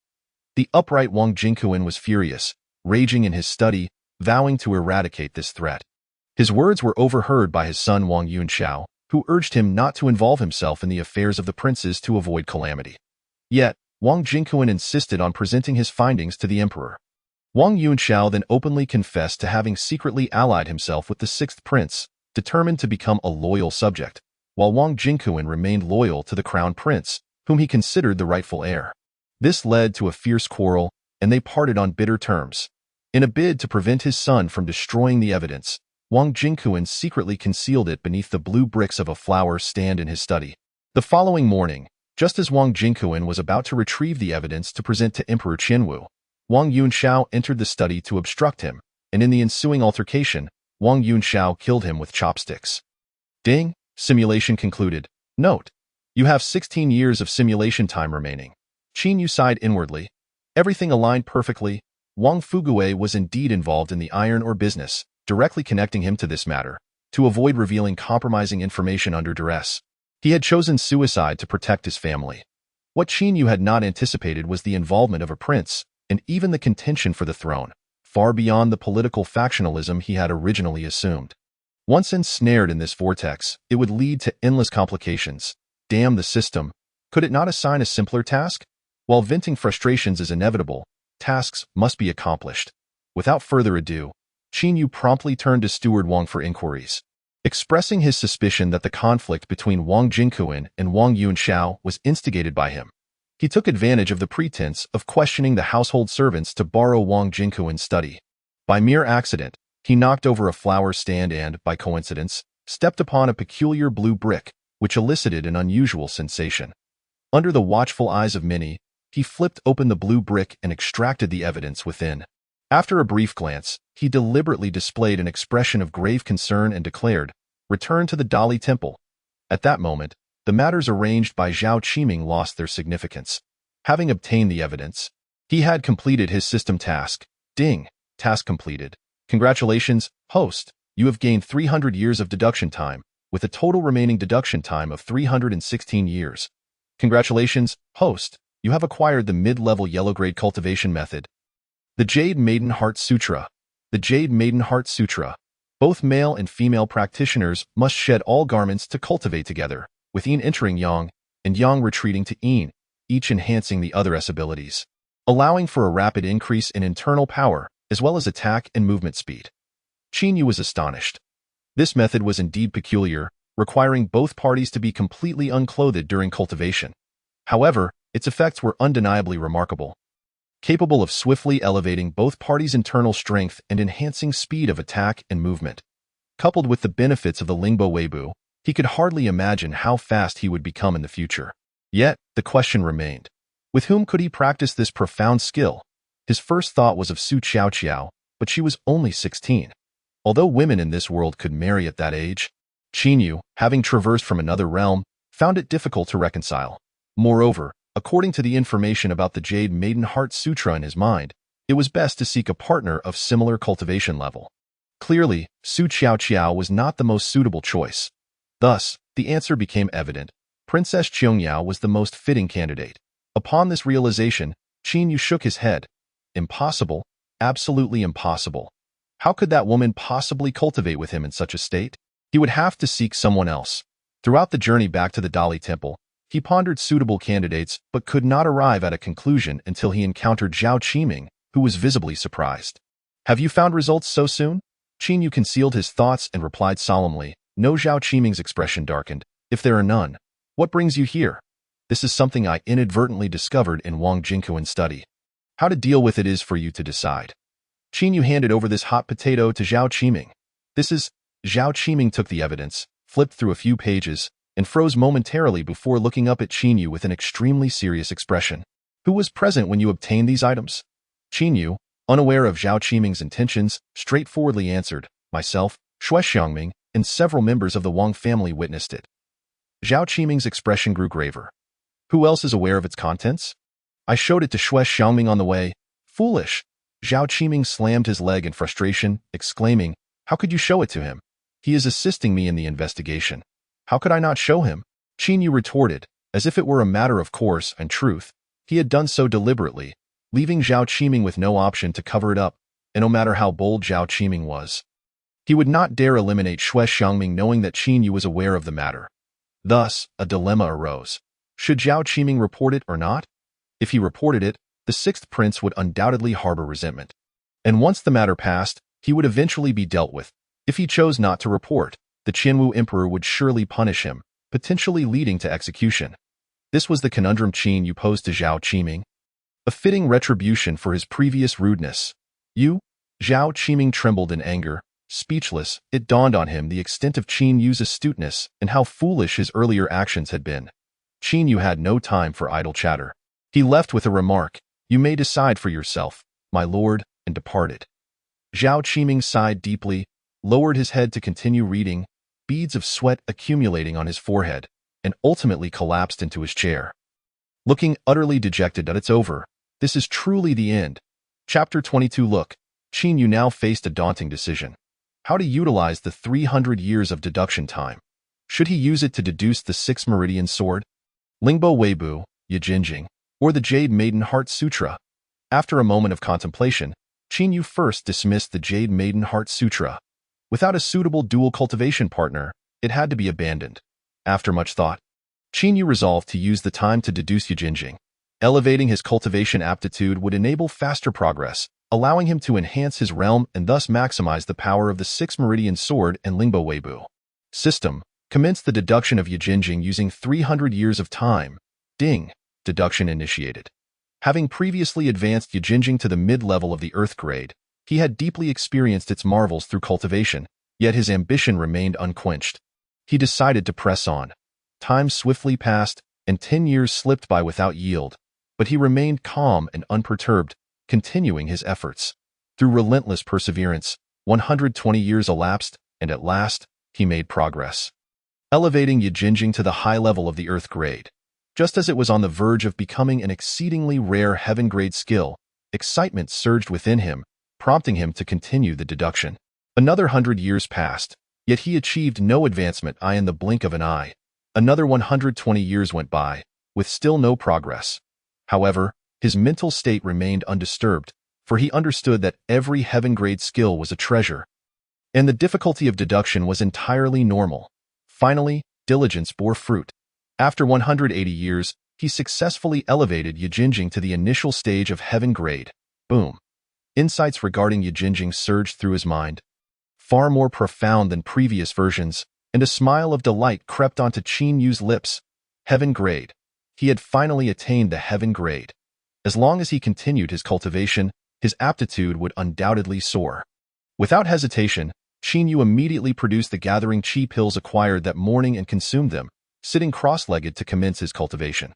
[SPEAKER 1] The upright Wang Jingquan was furious, raging in his study, vowing to eradicate this threat. His words were overheard by his son Wang Yunxiao, who urged him not to involve himself in the affairs of the princes to avoid calamity. Yet, Wang Jingquan insisted on presenting his findings to the emperor. Wang Yunxiao then openly confessed to having secretly allied himself with the 6th prince, determined to become a loyal subject, while Wang Jingquan remained loyal to the crown prince, whom he considered the rightful heir. This led to a fierce quarrel, and they parted on bitter terms. In a bid to prevent his son from destroying the evidence, Wang Jingquan secretly concealed it beneath the blue bricks of a flower stand in his study. The following morning, just as Wang Jingquan was about to retrieve the evidence to present to Emperor Qianwu, Wang Yunxiao entered the study to obstruct him, and in the ensuing altercation, Wang Yunxiao killed him with chopsticks. Ding, simulation concluded. Note, you have 16 years of simulation time remaining. Qin Yu sighed inwardly. Everything aligned perfectly. Wang Fugui was indeed involved in the iron ore business, directly connecting him to this matter, to avoid revealing compromising information under duress. He had chosen suicide to protect his family. What Qin Yu had not anticipated was the involvement of a prince, and even the contention for the throne, far beyond the political factionalism he had originally assumed. Once ensnared in this vortex, it would lead to endless complications. Damn the system. Could it not assign a simpler task? While venting frustrations is inevitable, tasks must be accomplished. Without further ado, Qin Yu promptly turned to Steward Wang for inquiries. Expressing his suspicion that the conflict between Wang Jingquan and Wang Yunxiao was instigated by him, he took advantage of the pretense of questioning the household servants to borrow Wang Jingquan's study. By mere accident, he knocked over a flower stand and, by coincidence, stepped upon a peculiar blue brick, which elicited an unusual sensation. Under the watchful eyes of many, he flipped open the blue brick and extracted the evidence within. After a brief glance, he deliberately displayed an expression of grave concern and declared, "Return to the Dali Temple." At that moment, the matters arranged by Zhao Qiming lost their significance. Having obtained the evidence, he had completed his system task. Ding, task completed. Congratulations, host. You have gained 300 years of deduction time, with a total remaining deduction time of 316 years. Congratulations, host. You have acquired the mid-level yellow-grade cultivation method. The Jade Maiden Heart Sutra. The Jade Maiden Heart Sutra. Both male and female practitioners must shed all garments to cultivate together, with Yin entering Yang, and Yang retreating to Yin, each enhancing the other's abilities, allowing for a rapid increase in internal power, as well as attack and movement speed. Qin Yu was astonished. This method was indeed peculiar, requiring both parties to be completely unclothed during cultivation. However, its effects were undeniably remarkable, capable of swiftly elevating both parties' internal strength and enhancing speed of attack and movement. Coupled with the benefits of the Lingbo Weibu, he could hardly imagine how fast he would become in the future. Yet, the question remained. With whom could he practice this profound skill? His first thought was of Su Qiao, but she was only 16. Although women in this world could marry at that age, Qin Yu, having traversed from another realm, found it difficult to reconcile. Moreover, according to the information about the Jade Maiden Heart Sutra in his mind, it was best to seek a partner of similar cultivation level. Clearly, Su Qiao was not the most suitable choice. Thus, the answer became evident. Princess Qiangyao was the most fitting candidate. Upon this realization, Qin Yu shook his head. Impossible, absolutely impossible. How could that woman possibly cultivate with him in such a state? He would have to seek someone else. Throughout the journey back to the Dali Temple, he pondered suitable candidates but could not arrive at a conclusion until he encountered Zhao Qiming, who was visibly surprised. Have you found results so soon? Qin Yu concealed his thoughts and replied solemnly. No. Zhao Qiming's expression darkened. If there are none, what brings you here? This is something I inadvertently discovered in Wang Jingquan's study. How to deal with it is for you to decide. Qin Yu handed over this hot potato to Zhao Qiming. Zhao Qiming took the evidence, flipped through a few pages, and froze momentarily before looking up at Qin Yu with an extremely serious expression. Who was present when you obtained these items? Qin Yu, unaware of Zhao Qiming's intentions, straightforwardly answered, myself, Shui Xiangming, and several members of the Wang family witnessed it. Zhao Qiming's expression grew graver. Who else is aware of its contents? I showed it to Shui Xiangming on the way. Foolish! Zhao Qiming slammed his leg in frustration, exclaiming, how could you show it to him? He is assisting me in the investigation. How could I not show him? Qin Yu retorted, as if it were a matter of course and truth. He had done so deliberately, leaving Zhao Qiming with no option to cover it up, and no matter how bold Zhao Qiming was, he would not dare eliminate Shui Xiangming knowing that Qin Yu was aware of the matter. Thus, a dilemma arose. Should Zhao Qiming report it or not? If he reported it, the sixth prince would undoubtedly harbor resentment. And once the matter passed, he would eventually be dealt with. If he chose not to report, the Qianwu emperor would surely punish him, potentially leading to execution. This was the conundrum Qin Yu posed to Zhao Qiming. A fitting retribution for his previous rudeness. You? Zhao Qiming trembled in anger. Speechless, it dawned on him the extent of Qin Yu's astuteness and how foolish his earlier actions had been. Qin Yu had no time for idle chatter. He left with a remark, you may decide for yourself, my lord, and departed. Zhao Qiming sighed deeply, lowered his head to continue reading, beads of sweat accumulating on his forehead, and ultimately collapsed into his chair. Looking utterly dejected that it's over, this is truly the end. Chapter 22 Look, Qin Yu now faced a daunting decision. How to utilize the 300 years of deduction time. Should he use it to deduce the 6 meridian sword, Lingbo Weibu, Yijinjing, or the Jade Maiden Heart Sutra? After a moment of contemplation, Qin Yu first dismissed the Jade Maiden Heart Sutra. Without a suitable dual cultivation partner, it had to be abandoned. After much thought, Qin Yu resolved to use the time to deduce Yijinjing. Elevating his cultivation aptitude would enable faster progress, allowing him to enhance his realm and thus maximize the power of the 6 meridian sword and Lingbo Weibu. System. Commence the deduction of Yijinjing using 300 years of time. Ding. Deduction initiated. Having previously advanced Yijinjing to the mid-level of the Earth grade, he had deeply experienced its marvels through cultivation, yet his ambition remained unquenched. He decided to press on. Time swiftly passed, and 10 years slipped by without yield, but he remained calm and unperturbed, continuing his efforts. Through relentless perseverance, 120 years elapsed, and at last, he made progress. Elevating Yijinjing to the high level of the Earth grade. Just as it was on the verge of becoming an exceedingly rare heaven-grade skill, excitement surged within him, prompting him to continue the deduction. Another 100 years passed, yet he achieved no advancement in the blink of an eye. Another 120 years went by, with still no progress. However, his mental state remained undisturbed, for he understood that every heaven-grade skill was a treasure, and the difficulty of deduction was entirely normal. Finally, diligence bore fruit. After 180 years, he successfully elevated Yijinjing to the initial stage of heaven grade. Boom. Insights regarding Yijinjing surged through his mind, far more profound than previous versions, and a smile of delight crept onto Qin Yu's lips. Heaven grade. He had finally attained the heaven grade. As long as he continued his cultivation, his aptitude would undoubtedly soar. Without hesitation, Qin Yu immediately produced the gathering chi pills acquired that morning and consumed them, sitting cross-legged to commence his cultivation.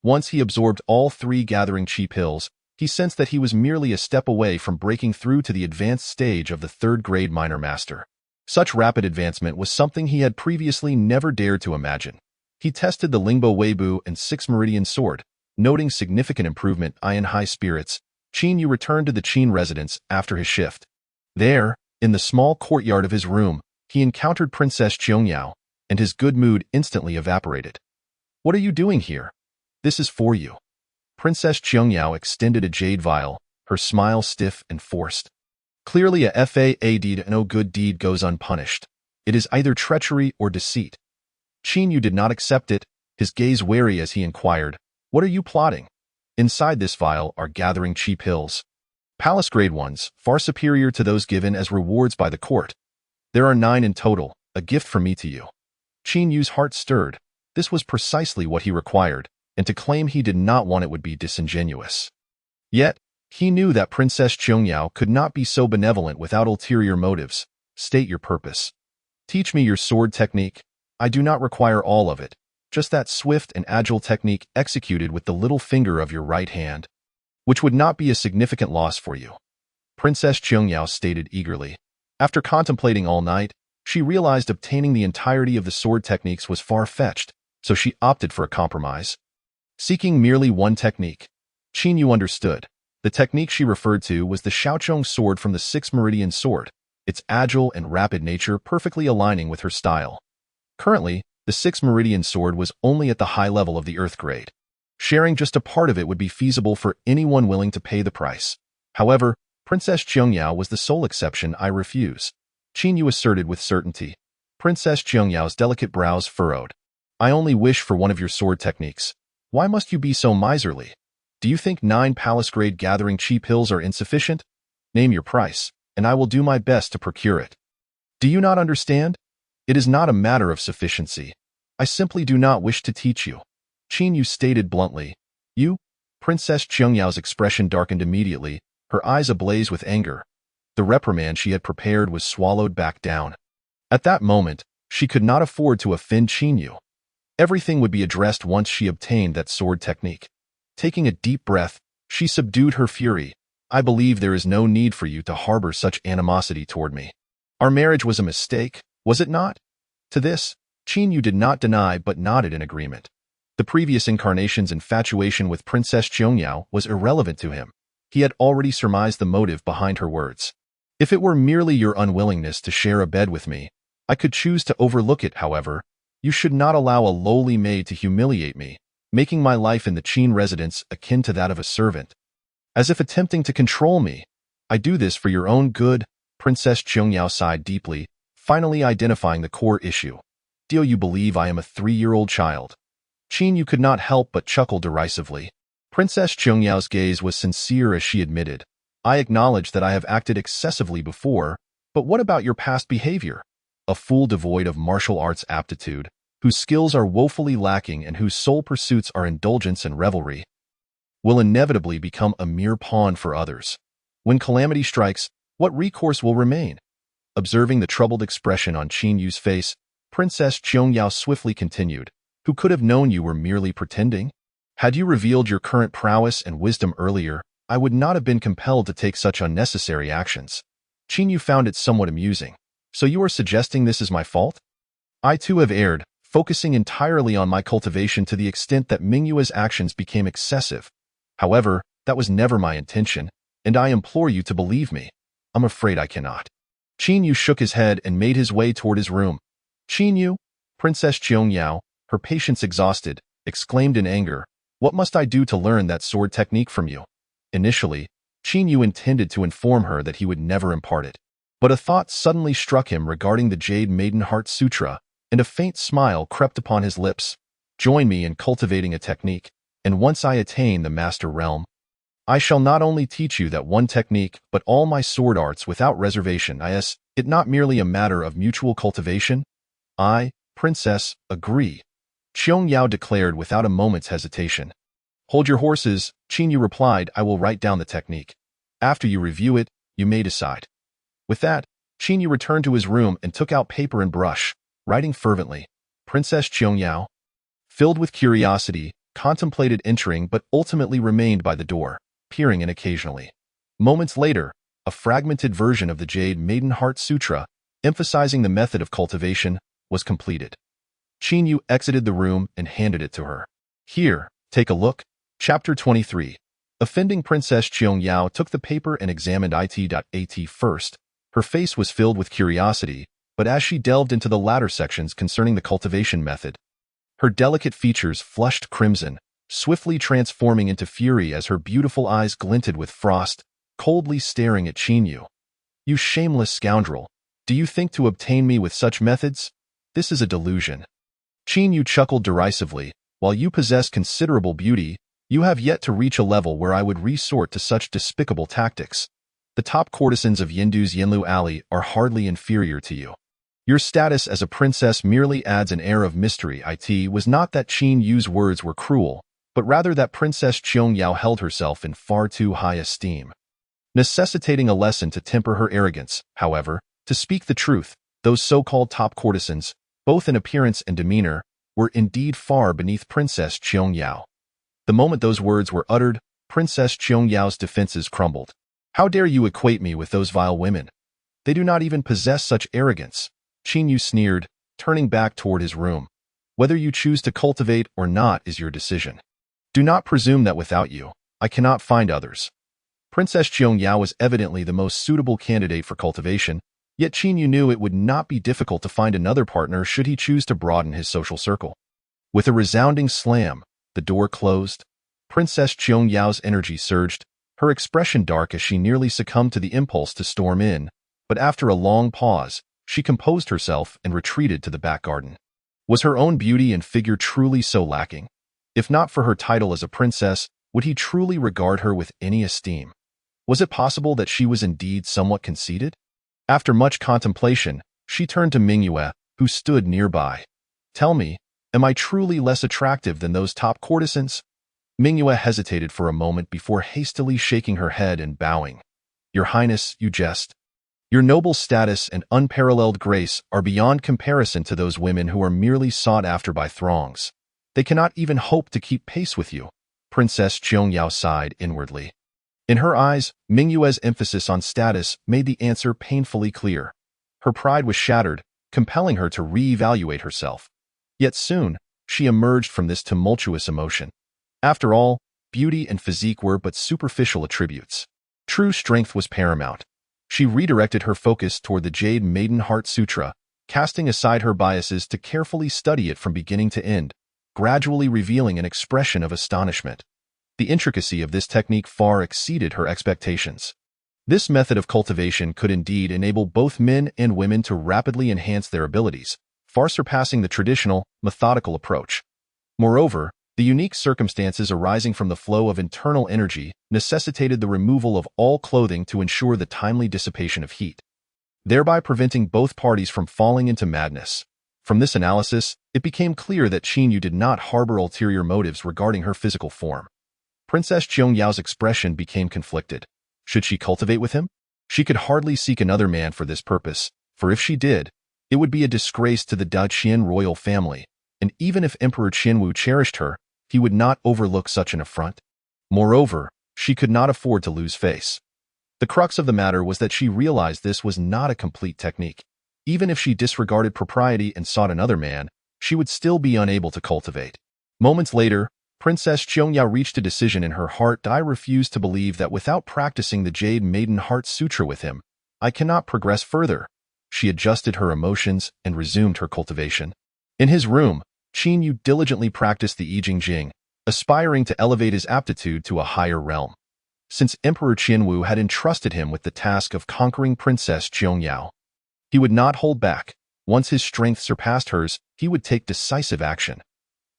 [SPEAKER 1] Once he absorbed all 3 gathering chi pills, he sensed that he was merely a step away from breaking through to the advanced stage of the 3rd grade minor master. Such rapid advancement was something he had previously never dared to imagine. He tested the Lingbo Weibu and Six Meridian Sword, noting significant improvement. In high spirits, Qin Yu returned to the Qin residence after his shift. There, in the small courtyard of his room, he encountered Princess Qiangyao, and his good mood instantly evaporated. "What are you doing here? This is for you." Princess Qiangyao extended a jade vial, her smile stiff and forced. Clearly a deed, no good deed goes unpunished. It is either treachery or deceit. Qin Yu did not accept it, his gaze wary as he inquired, "What are you plotting?" "Inside this vial are gathering chi pills. Palace-grade ones, far superior to those given as rewards by the court. There are 9 in total, a gift from me to you." Qin Yu's heart stirred. This was precisely what he required, and to claim he did not want it would be disingenuous. Yet, he knew that Princess Qiangyao could not be so benevolent without ulterior motives. "State your purpose. Teach me your sword technique. I do not require all of it, just that swift and agile technique executed with the little finger of your right hand, which would not be a significant loss for you," Princess Qiangyao stated eagerly. After contemplating all night, she realized obtaining the entirety of the sword techniques was far-fetched, so she opted for a compromise. Seeking merely one technique. Qin Yu understood. The technique she referred to was the Shaochong sword from the Six Meridian Sword, its agile and rapid nature perfectly aligning with her style. Currently, the Six Meridian Sword was only at the high level of the Earth grade. Sharing just a part of it would be feasible for anyone willing to pay the price. However, Princess Qiangyao was the sole exception. "I refuse," Qin Yu asserted with certainty. Princess Qiangyao's delicate brows furrowed. "I only wish for one of your sword techniques. Why must you be so miserly? Do you think 9 palace-grade gathering chi pills are insufficient? Name your price, and I will do my best to procure it. Do you not understand? It is not a matter of sufficiency. I simply do not wish to teach you," Qin Yu stated bluntly. "You?" Princess Qiangyao's expression darkened immediately, her eyes ablaze with anger. The reprimand she had prepared was swallowed back down. At that moment, she could not afford to offend Qin Yu. Everything would be addressed once she obtained that sword technique. Taking a deep breath, she subdued her fury. "I believe there is no need for you to harbor such animosity toward me. Our marriage was a mistake, was it not?" To this, Qin Yu did not deny but nodded in agreement. The previous incarnation's infatuation with Princess Qiangyao was irrelevant to him. He had already surmised the motive behind her words. "If it were merely your unwillingness to share a bed with me, I could choose to overlook it. However, you should not allow a lowly maid to humiliate me, making my life in the Qin residence akin to that of a servant. As if attempting to control me. I do this for your own good." Princess Qiangyao sighed deeply, finally identifying the core issue. "Do you believe I am a 3-year-old child?" Qin Yu could not help but chuckle derisively. Princess Qiangyao's gaze was sincere as she admitted. "I acknowledge that I have acted excessively before, but what about your past behavior? A fool devoid of martial arts aptitude, whose skills are woefully lacking and whose sole pursuits are indulgence and revelry, will inevitably become a mere pawn for others. When calamity strikes, what recourse will remain?" Observing the troubled expression on Qin Yu's face, Princess Qiangyao swiftly continued, "Who could have known you were merely pretending? Had you revealed your current prowess and wisdom earlier, I would not have been compelled to take such unnecessary actions." Qin Yu found it somewhat amusing. "So you are suggesting this is my fault? I too have erred, focusing entirely on my cultivation to the extent that Mingyue's actions became excessive. However, that was never my intention, and I implore you to believe me. I'm afraid I cannot." Qin Yu shook his head and made his way toward his room. "Qin Yu?" Princess Qiangyao, her patience exhausted, exclaimed in anger, "What must I do to learn that sword technique from you?" Initially, Qin Yu intended to inform her that he would never impart it. But a thought suddenly struck him regarding the Jade Maiden Heart Sutra, and a faint smile crept upon his lips. "Join me in cultivating a technique, and once I attain the master realm, I shall not only teach you that one technique, but all my sword arts without reservation. Is it not merely a matter of mutual cultivation?" "I, Princess, agree," Qiangyao declared without a moment's hesitation. "Hold your horses," Qin Yu replied. "I will write down the technique. After you review it, you may decide." With that, Qin Yu returned to his room and took out paper and brush, writing fervently. Princess Qiangyao, filled with curiosity, contemplated entering but ultimately remained by the door, peering in occasionally. Moments later, a fragmented version of the Jade Maiden Heart Sutra, emphasizing the method of cultivation, was completed. Qin Yu exited the room and handed it to her. Here, take a look. Chapter 23. Offending Princess Qiong Yao took the paper and examined it.at first. Her face was filled with curiosity, but as she delved into the latter sections concerning the cultivation method, her delicate features flushed crimson, swiftly transforming into fury as her beautiful eyes glinted with frost, coldly staring at Qin Yu. You shameless scoundrel! Do you think to obtain me with such methods? This is a delusion. Qin Yu chuckled derisively. While you possess considerable beauty, you have yet to reach a level where I would resort to such despicable tactics. The top courtesans of Yindu's Yinlu Alley are hardly inferior to you. Your status as a princess merely adds an air of mystery. It was not that Qin Yu's words were cruel, but rather that Princess Qiong Yao held herself in far too high esteem, necessitating a lesson to temper her arrogance. However, to speak the truth, those so-called top courtesans, both in appearance and demeanor, were indeed far beneath Princess Qiong Yao. The moment those words were uttered, Princess Qiong Yao's defenses crumbled. How dare you equate me with those vile women? They do not even possess such arrogance. Qin Yu sneered, turning back toward his room. Whether you choose to cultivate or not is your decision. Do not presume that without you, I cannot find others. Princess Qiong Yao was evidently the most suitable candidate for cultivation, yet Qin Yu knew it would not be difficult to find another partner should he choose to broaden his social circle. With a resounding slam, the door closed. Princess Qiong Yao's energy surged, her expression dark as she nearly succumbed to the impulse to storm in, but after a long pause, she composed herself and retreated to the back garden. Was her own beauty and figure truly so lacking? If not for her title as a princess, would he truly regard her with any esteem? Was it possible that she was indeed somewhat conceited? After much contemplation, she turned to Mingyue, who stood nearby. Tell me, am I truly less attractive than those top courtesans? Mingyue hesitated for a moment before hastily shaking her head and bowing. Your Highness, you jest. Your noble status and unparalleled grace are beyond comparison to those women who are merely sought after by throngs. They cannot even hope to keep pace with you. Princess Qiong Yao sighed inwardly. In her eyes, Mingyue's emphasis on status made the answer painfully clear. Her pride was shattered, compelling her to re-evaluate herself. Yet soon, she emerged from this tumultuous emotion. After all, beauty and physique were but superficial attributes. True strength was paramount. She redirected her focus toward the Jade Maiden Heart Sutra, casting aside her biases to carefully study it from beginning to end, gradually revealing an expression of astonishment. The intricacy of this technique far exceeded her expectations. This method of cultivation could indeed enable both men and women to rapidly enhance their abilities, far surpassing the traditional, methodical approach. Moreover, the unique circumstances arising from the flow of internal energy necessitated the removal of all clothing to ensure the timely dissipation of heat, thereby preventing both parties from falling into madness. From this analysis, it became clear that Qin Yu did not harbor ulterior motives regarding her physical form. Princess Qiong Yao's expression became conflicted. Should she cultivate with him? She could hardly seek another man for this purpose, for if she did, it would be a disgrace to the Daqian royal family, and even if Emperor Qianwu cherished her, he would not overlook such an affront. Moreover, she could not afford to lose face. The crux of the matter was that she realized this was not a complete technique. Even if she disregarded propriety and sought another man, she would still be unable to cultivate. Moments later, Princess Qiong Yao reached a decision in her heart. I refuse to believe that without practicing the Jade Maiden Heart Sutra with him, I cannot progress further. She adjusted her emotions and resumed her cultivation. In his room, Qin Yu diligently practiced the I Ching Jing, aspiring to elevate his aptitude to a higher realm. Since Emperor Qianwu had entrusted him with the task of conquering Princess Qiong Yao, he would not hold back. Once his strength surpassed hers, he would take decisive action.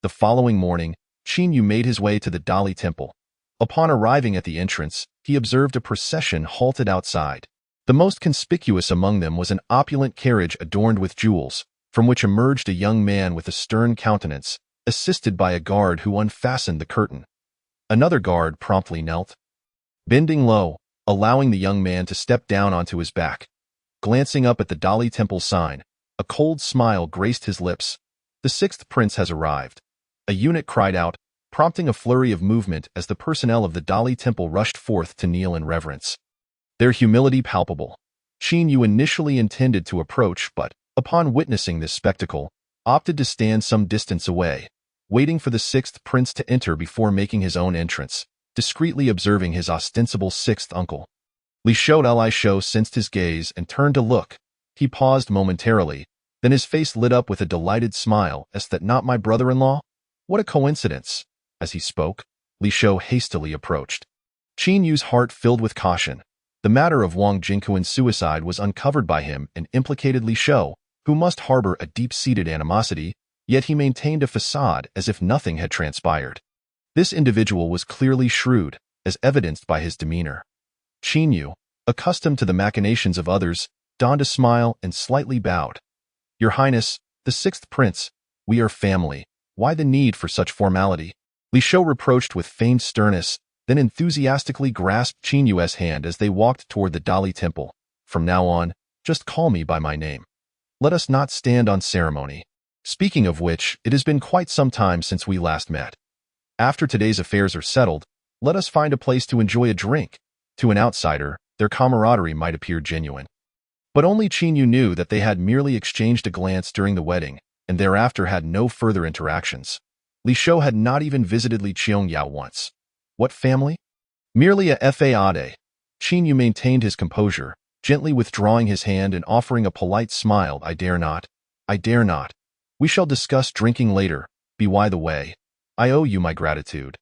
[SPEAKER 1] The following morning, Qin Yu made his way to the Dali Temple. Upon arriving at the entrance, he observed a procession halted outside. The most conspicuous among them was an opulent carriage adorned with jewels, from which emerged a young man with a stern countenance, assisted by a guard who unfastened the curtain. Another guard promptly knelt, bending low, allowing the young man to step down onto his back. Glancing up at the Dali Temple sign, a cold smile graced his lips. The sixth prince has arrived. A eunuch cried out, prompting a flurry of movement as the personnel of the Dali Temple rushed forth to kneel in reverence. Their humility palpable. Qin Yu initially intended to approach, but, upon witnessing this spectacle, opted to stand some distance away, waiting for the sixth prince to enter before making his own entrance, discreetly observing his ostensible sixth uncle. Li Shou sensed his gaze and turned to look. He paused momentarily, then his face lit up with a delighted smile. "Is that not my brother-in-law? What a coincidence!" As he spoke, Li Shou hastily approached. Qin Yu's heart filled with caution. The matter of Wang Jingquan's suicide was uncovered by him and implicated Li Shou, who must harbor a deep-seated animosity, yet he maintained a facade as if nothing had transpired. This individual was clearly shrewd, as evidenced by his demeanor. Qin Yu, accustomed to the machinations of others, donned a smile and slightly bowed. "Your Highness, the sixth prince, we are family. Why the need for such formality?" Li Shou reproached with feigned sternness, then enthusiastically grasped Qin Yu's hand as they walked toward the Dali temple. "From now on, just call me by my name. Let us not stand on ceremony. Speaking of which, it has been quite some time since we last met. After today's affairs are settled, let us find a place to enjoy a drink." To an outsider, their camaraderie might appear genuine. But only Qin Yu knew that they had merely exchanged a glance during the wedding, and thereafter had no further interactions. Li Shou had not even visited Li Qiangyao once. What family? Merely a faade. Qin Yu maintained his composure, gently withdrawing his hand and offering a polite smile. I dare not. I dare not. We shall discuss drinking later. By the way, I owe you my gratitude."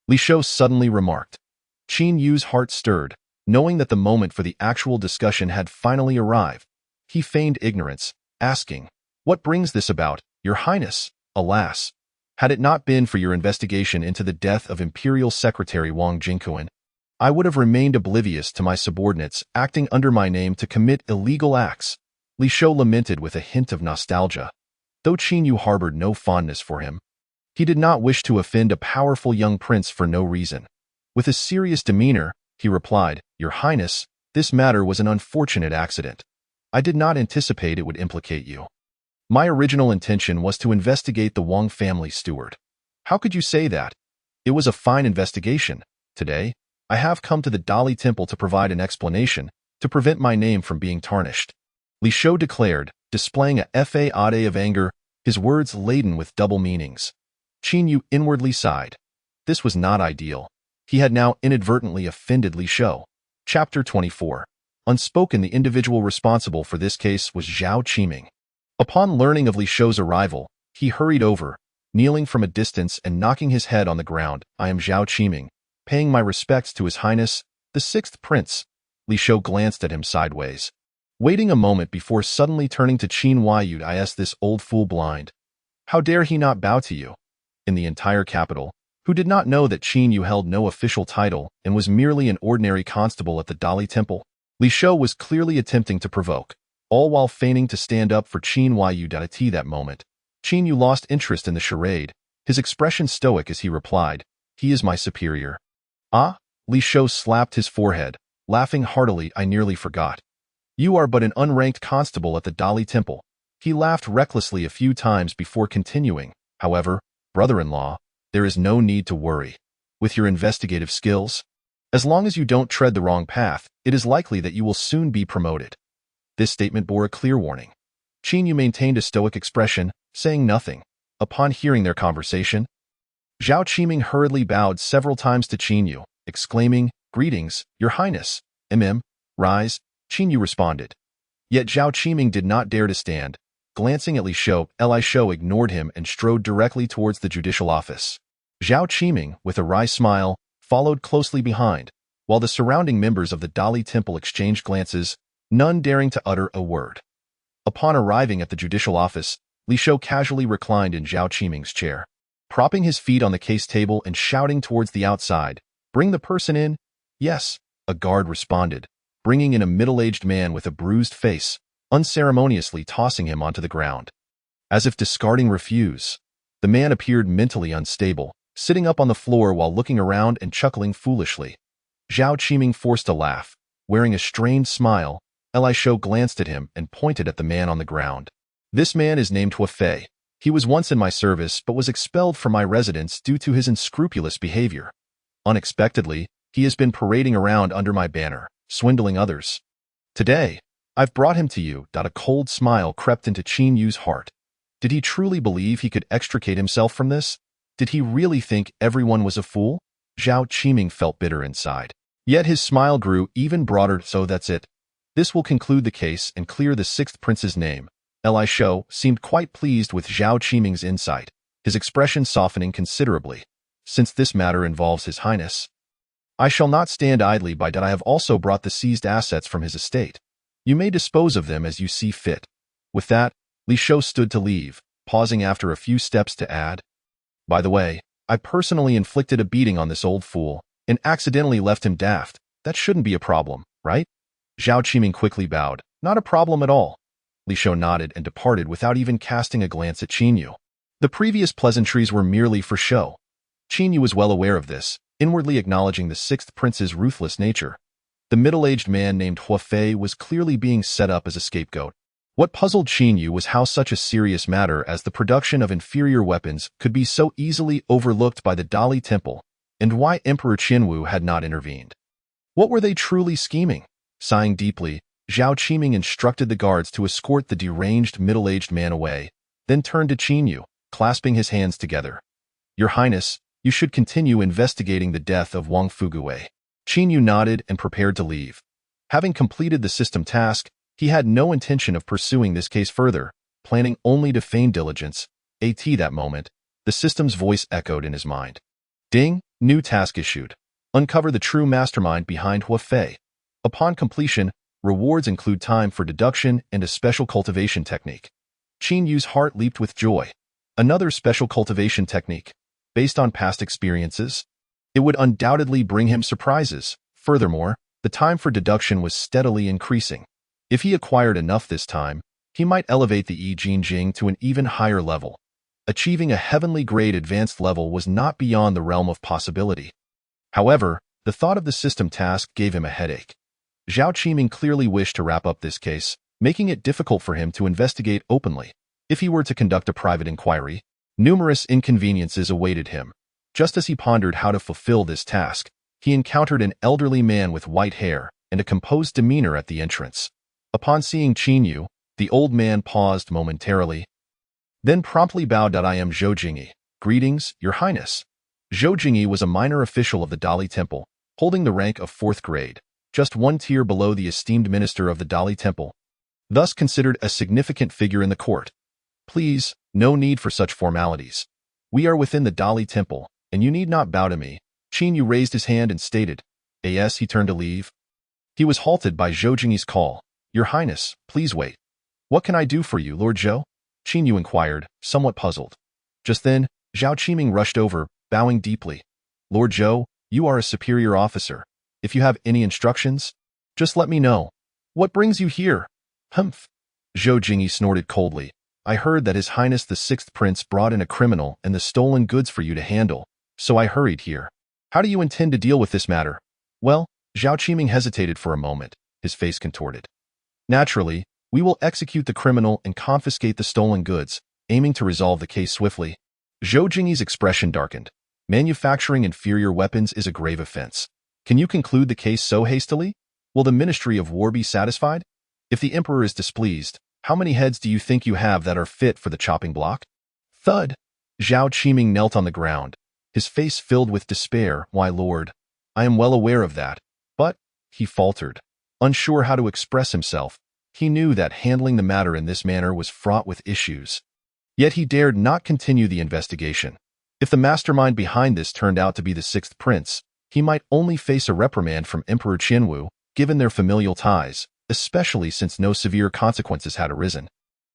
[SPEAKER 1] Li Shou suddenly remarked. Qin Yu's heart stirred, knowing that the moment for the actual discussion had finally arrived. He feigned ignorance, asking, "What brings this about, Your Highness?" "Alas, had it not been for your investigation into the death of Imperial Secretary Wang Jingquan, I would have remained oblivious to my subordinates acting under my name to commit illegal acts." Li Shou lamented with a hint of nostalgia. Though Qin Yu harbored no fondness for him, he did not wish to offend a powerful young prince for no reason. With a serious demeanor, he replied, "Your Highness, this matter was an unfortunate accident. I did not anticipate it would implicate you. My original intention was to investigate the Wang family steward." "How could you say that? It was a fine investigation. Today, I have come to the Dali temple to provide an explanation, to prevent my name from being tarnished," Li Shou declared, displaying a faade of anger, his words laden with double meanings. Qin Yu inwardly sighed. This was not ideal. He had now inadvertently offended Li Shou. Chapter 24. Unspoken. The individual responsible for this case was Zhao Qiming. Upon learning of Li Shou's arrival, he hurried over, kneeling from a distance and knocking his head on the ground. "I am Zhao Qiming, paying my respects to His Highness, the sixth prince." Li Shou glanced at him sideways, waiting a moment before suddenly turning to Qin Yu. "Is this old fool blind? How dare he not bow to you?" In the entire capital, who did not know that Qin Yu held no official title and was merely an ordinary constable at the Dali temple, Li Shou was clearly attempting to provoke, all while feigning to stand up for Qin Yu. At that moment, Qin Yu lost interest in the charade, his expression stoic as he replied, "He is my superior." "Ah?" Li Shou slapped his forehead, laughing heartily. "I nearly forgot. You are but an unranked constable at the Dali temple." He laughed recklessly a few times before continuing, "However, brother-in-law, there is no need to worry. With your investigative skills, as long as you don't tread the wrong path, it is likely that you will soon be promoted." This statement bore a clear warning. Qin Yu maintained a stoic expression, saying nothing. Upon hearing their conversation, Zhao Qiming hurriedly bowed several times to Qin Yu, exclaiming, "Greetings, Your Highness." Rise," Qin Yu responded. Yet Zhao Qiming did not dare to stand. Glancing at Li Shou, Li Shou ignored him and strode directly towards the judicial office. Zhao Qiming, with a wry smile, followed closely behind, while the surrounding members of the Dali temple exchanged glances, none daring to utter a word. Upon arriving at the judicial office, Li Shou casually reclined in Zhao Qiming's chair, propping his feet on the case table and shouting towards the outside, "Bring the person in." "Yes," a guard responded, bringing in a middle-aged man with a bruised face, unceremoniously tossing him onto the ground. As if discarding refuse, the man appeared mentally unstable, sitting up on the floor while looking around and chuckling foolishly. Zhao Qiming forced a laugh. Wearing a strained smile, Li Shou glanced at him and pointed at the man on the ground. "This man is named Huafei. He was once in my service but was expelled from my residence due to his unscrupulous behavior. Unexpectedly, he has been parading around under my banner, swindling others. Today, I've brought him to you. A cold smile crept into Qin Yu's heart. Did he truly believe he could extricate himself from this? Did he really think everyone was a fool? Zhao Qiming felt bitter inside. Yet his smile grew even broader. So that's it. This will conclude the case and clear the sixth prince's name. Li Shou seemed quite pleased with Zhao Qiming's insight, his expression softening considerably. Since this matter involves His Highness, I shall not stand idly by. I have also brought the seized assets from his estate. You may dispose of them as you see fit. With that, Li Shou stood to leave, pausing after a few steps to add, by the way, I personally inflicted a beating on this old fool and accidentally left him daft. That shouldn't be a problem, right? Zhao Qiming quickly bowed. Not a problem at all. Li Shou nodded and departed without even casting a glance at Qin Yu. The previous pleasantries were merely for show. Qin Yu was well aware of this, inwardly acknowledging the sixth prince's ruthless nature. The middle-aged man named Hua Fei was clearly being set up as a scapegoat. What puzzled Qin Yu was how such a serious matter as the production of inferior weapons could be so easily overlooked by the Dali Temple, and why Emperor Qianwu had not intervened. What were they truly scheming? Sighing deeply, Zhao Qiming instructed the guards to escort the deranged middle-aged man away, then turned to Qin Yu, clasping his hands together. Your Highness, you should continue investigating the death of Wang Fuguwei. Qin Yu nodded and prepared to leave. Having completed the system task, he had no intention of pursuing this case further, planning only to feign diligence. That moment, the system's voice echoed in his mind. Ding, new task issued. Uncover the true mastermind behind Hua Fei. Upon completion, rewards include time for deduction and a special cultivation technique. Qin Yu's heart leaped with joy. Another special cultivation technique, based on past experiences? It would undoubtedly bring him surprises. Furthermore, the time for deduction was steadily increasing. If he acquired enough this time, he might elevate the Yi Jing to an even higher level. Achieving a heavenly grade advanced level was not beyond the realm of possibility. However, the thought of the system task gave him a headache. Zhao Qiming clearly wished to wrap up this case, making it difficult for him to investigate openly. If he were to conduct a private inquiry, numerous inconveniences awaited him. Just as he pondered how to fulfill this task, he encountered an elderly man with white hair and a composed demeanor at the entrance. Upon seeing Qin Yu, the old man paused momentarily, then promptly bowed. I am Zhou Jingyi. Greetings, Your Highness. Zhou Jingyi was a minor official of the Dali Temple, holding the rank of 4th grade, just one tier below the esteemed minister of the Dali Temple, thus considered a significant figure in the court. Please, no need for such formalities. We are within the Dali Temple, and you need not bow to me. Qin Yu raised his hand and stated, As he turned to leave. He was halted by Zhou Jingyi's call. Your Highness, please wait. What can I do for you, Lord Zhou? Qin Yu inquired, somewhat puzzled. Just then, Zhao Qiming rushed over, bowing deeply. Lord Zhou, you are a superior officer. If you have any instructions, just let me know. What brings you here? Humph. Zhou Jingyi snorted coldly. I heard that His Highness the Sixth Prince brought in a criminal and the stolen goods for you to handle, so I hurried here. How do you intend to deal with this matter? Well, Zhao Qiming hesitated for a moment, his face contorted. Naturally, we will execute the criminal and confiscate the stolen goods, aiming to resolve the case swiftly. Zhou Jingyi's expression darkened. Manufacturing inferior weapons is a grave offense. Can you conclude the case so hastily? Will the Ministry of War be satisfied? If the Emperor is displeased, how many heads do you think you have that are fit for the chopping block? Thud. Zhao Qiming knelt on the ground, his face filled with despair. Why, Lord, I am well aware of that. But, he faltered, unsure how to express himself. He knew that handling the matter in this manner was fraught with issues. Yet he dared not continue the investigation. If the mastermind behind this turned out to be the Sixth Prince, he might only face a reprimand from Emperor Qianwu, given their familial ties, especially since no severe consequences had arisen.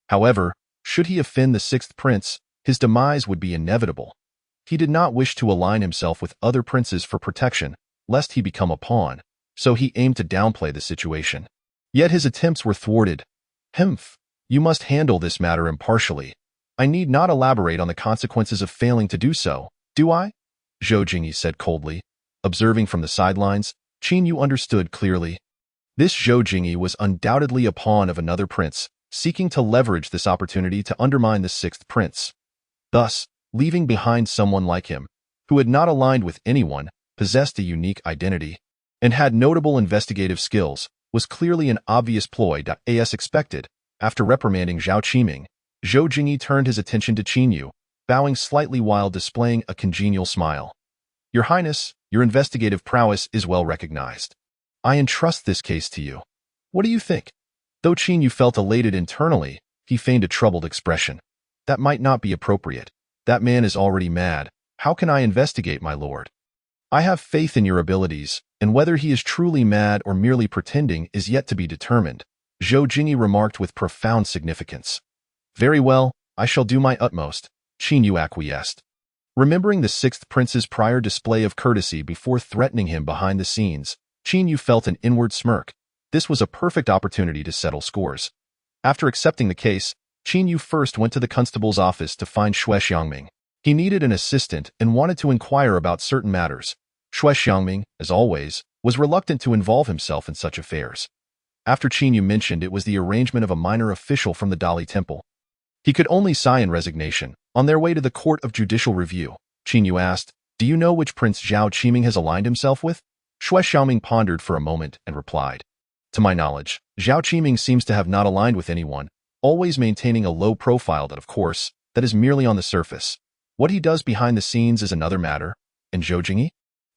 [SPEAKER 1] However, should he offend the Sixth Prince, his demise would be inevitable. He did not wish to align himself with other princes for protection, lest he become a pawn, so he aimed to downplay the situation. Yet his attempts were thwarted. Humph, you must handle this matter impartially. I need not elaborate on the consequences of failing to do so, do I? Zhou Jingyi said coldly. Observing from the sidelines, Qin Yu understood clearly. This Zhou Jingyi was undoubtedly a pawn of another prince, seeking to leverage this opportunity to undermine the Sixth Prince. Thus, leaving behind someone like him, who had not aligned with anyone, possessed a unique identity, and had notable investigative skills, was clearly an obvious ploy. As expected, after reprimanding Zhao Qiming, Zhou Jingyi turned his attention to Qin Yu, bowing slightly while displaying a congenial smile. Your Highness, your investigative prowess is well recognized. I entrust this case to you. What do you think? Though Qin Yu felt elated internally, he feigned a troubled expression. That might not be appropriate. That man is already mad. How can I investigate, my lord? I have faith in your abilities, and whether he is truly mad or merely pretending is yet to be determined, Zhou Jingyi remarked with profound significance. Very well, I shall do my utmost, Qin Yu acquiesced. Remembering the sixth prince's prior display of courtesy before threatening him behind the scenes, Qin Yu felt an inward smirk. This was a perfect opportunity to settle scores. After accepting the case, Qin Yu first went to the constable's office to find Xue Xiangming. He needed an assistant and wanted to inquire about certain matters. Xue Xiangming, as always, was reluctant to involve himself in such affairs. After Qin Yu mentioned it was the arrangement of a minor official from the Dali Temple, he could only sigh in resignation. On their way to the Court of Judicial Review, Qin Yu asked, Do you know which prince Zhao Qiming has aligned himself with? Xue Xiaoming pondered for a moment and replied, To my knowledge, Zhao Qiming seems to have not aligned with anyone, always maintaining a low profile that, of course, that is merely on the surface. What he does behind the scenes is another matter. And Zhou Jingyi?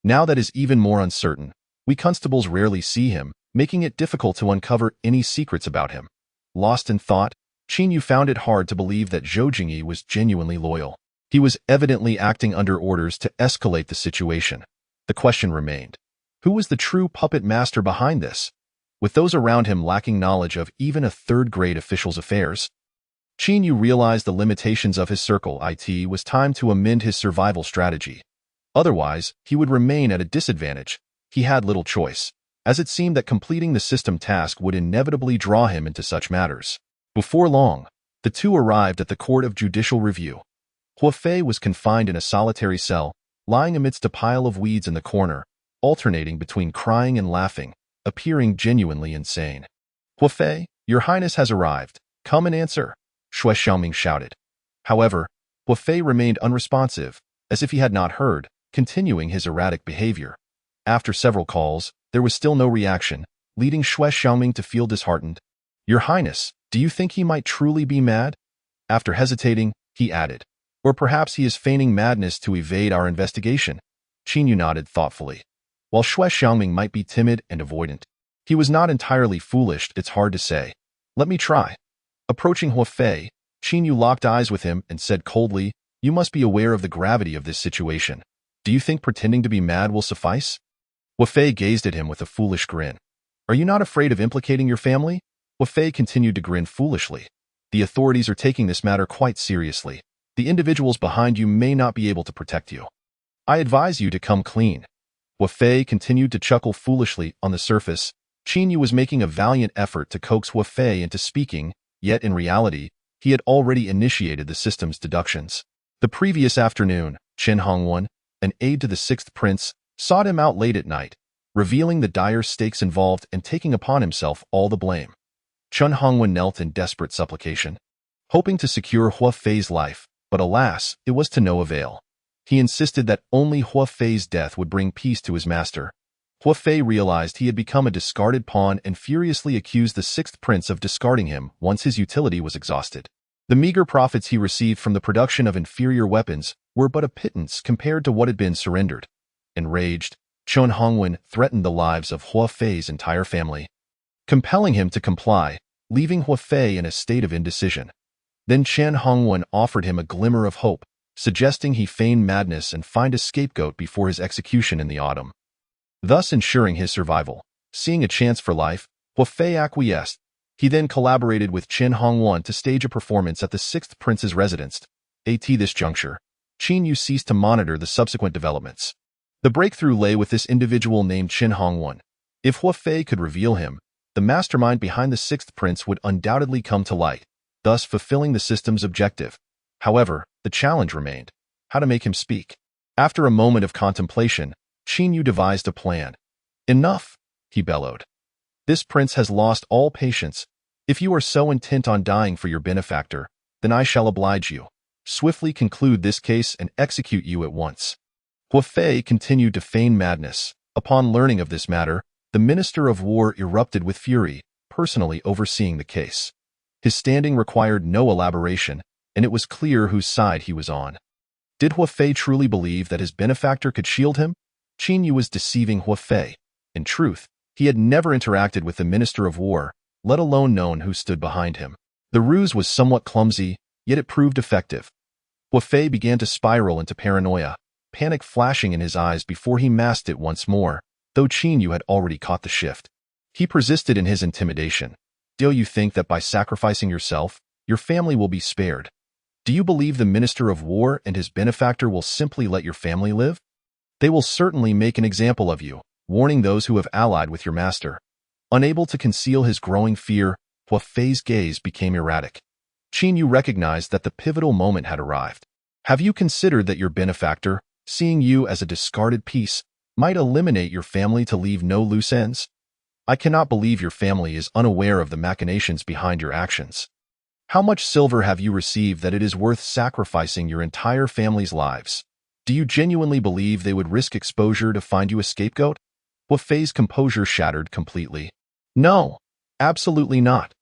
[SPEAKER 1] Now that is even more uncertain. We constables rarely see him, making it difficult to uncover any secrets about him. Lost in thought, Qin Yu found it hard to believe that Zhou Jingyi was genuinely loyal. He was evidently acting under orders to escalate the situation. The question remained, who was the true puppet master behind this? With those around him lacking knowledge of even a third-grade official's affairs, Qin Yu realized the limitations of his circle. It was time to amend his survival strategy. Otherwise, he would remain at a disadvantage. He had little choice, as it seemed that completing the system task would inevitably draw him into such matters. Before long, the two arrived at the Court of Judicial Review. Hua Fei was confined in a solitary cell, lying amidst a pile of weeds in the corner, alternating between crying and laughing, appearing genuinely insane. Hua Fei, your highness has arrived. Come and answer, Xue Xiaoming shouted. However, Hua Fei remained unresponsive, as if he had not heard, continuing his erratic behavior. After several calls, there was still no reaction, leading Xue Xiaoming to feel disheartened. Your highness, do you think he might truly be mad? After hesitating, he added, Or perhaps he is feigning madness to evade our investigation. Qin Yu nodded thoughtfully. While Xue Xiaoming might be timid and avoidant, he was not entirely foolish. It's hard to say. Let me try. Approaching Hua Fei, Qin Yu locked eyes with him and said coldly, You must be aware of the gravity of this situation. Do you think pretending to be mad will suffice? Hua Fei gazed at him with a foolish grin. Are you not afraid of implicating your family? Hua Fei continued to grin foolishly. The authorities are taking this matter quite seriously. The individuals behind you may not be able to protect you. I advise you to come clean. Hua Fei continued to chuckle foolishly. On the surface, Qin Yu was making a valiant effort to coax Hua Fei into speaking, yet in reality, he had already initiated the system's deductions. The previous afternoon, Chen Hongwen, an aide to the sixth prince, sought him out late at night, revealing the dire stakes involved and taking upon himself all the blame. Chen Hongwen knelt in desperate supplication, hoping to secure Hua Fei's life, but alas, it was to no avail. He insisted that only Hua Fei's death would bring peace to his master. Hua Fei realized he had become a discarded pawn and furiously accused the sixth prince of discarding him once his utility was exhausted. The meager profits he received from the production of inferior weapons were but a pittance compared to what had been surrendered. Enraged, Chen Hongwen threatened the lives of Hua Fei's entire family, compelling him to comply, leaving Hua Fei in a state of indecision. Then Chen Hongwen offered him a glimmer of hope, suggesting he feign madness and find a scapegoat before his execution in the autumn, thus ensuring his survival. Seeing a chance for life, Hua Fei acquiesced. He then collaborated with Chen Hongwen to stage a performance at the sixth prince's residence. At this juncture, Qin Yu ceased to monitor the subsequent developments. The breakthrough lay with this individual named Chen Hongwen. If Hua Fei could reveal him, the mastermind behind the sixth prince would undoubtedly come to light, thus fulfilling the system's objective. However, the challenge remained: how to make him speak. After a moment of contemplation, Qin Yu devised a plan. Enough, he bellowed. This prince has lost all patience. If you are so intent on dying for your benefactor, then I shall oblige you. Swiftly conclude this case and execute you at once. Hua Fei continued to feign madness. Upon learning of this matter, The Minister of War erupted with fury, personally overseeing the case. His standing required no elaboration, and it was clear whose side he was on. Did Huafei truly believe that his benefactor could shield him? Qin Yu was deceiving Huafei. In truth, he had never interacted with the Minister of War, let alone known who stood behind him. The ruse was somewhat clumsy, yet it proved effective. Huafei began to spiral into paranoia, panic flashing in his eyes before he masked it once more, though Qin Yu had already caught the shift. He persisted in his intimidation. Do you think that by sacrificing yourself, your family will be spared? Do you believe the Minister of War and his benefactor will simply let your family live? They will certainly make an example of you, warning those who have allied with your master. Unable to conceal his growing fear, Huafei's gaze became erratic. Qin Yu recognized that the pivotal moment had arrived. Have you considered that your benefactor, seeing you as a discarded piece, might eliminate your family to leave no loose ends? I cannot believe your family is unaware of the machinations behind your actions. How much silver have you received that it is worth sacrificing your entire family's lives? Do you genuinely believe they would risk exposure to find you a scapegoat? Huafei's composure shattered completely. No, absolutely not.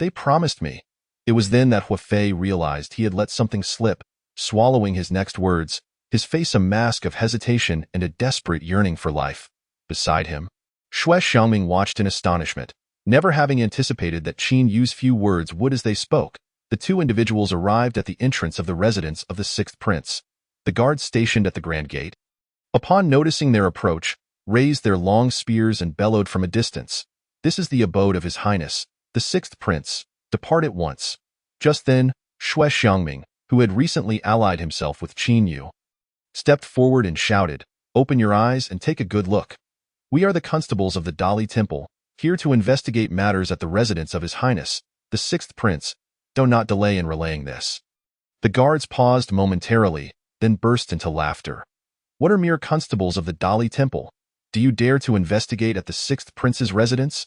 [SPEAKER 1] They promised me. It was then that Huafei realized he had let something slip, swallowing his next words, his face a mask of hesitation and a desperate yearning for life. Beside him, Xue Xiangming watched in astonishment. Never having anticipated that Qin Yu's few words would as they spoke, the two individuals arrived at the entrance of the residence of the sixth prince. The guards stationed at the grand gate, upon noticing their approach, raised their long spears and bellowed from a distance. This is the abode of His Highness, the sixth prince. Depart at once. Just then, Xue Xiangming, who had recently allied himself with Qin Yu, stepped forward and shouted, "Open your eyes and take a good look. We are the constables of the Dali Temple, here to investigate matters at the residence of His Highness, the sixth prince. Do not delay in relaying this." The guards paused momentarily, then burst into laughter. What are mere constables of the Dali Temple? Do you dare to investigate at the sixth prince's residence?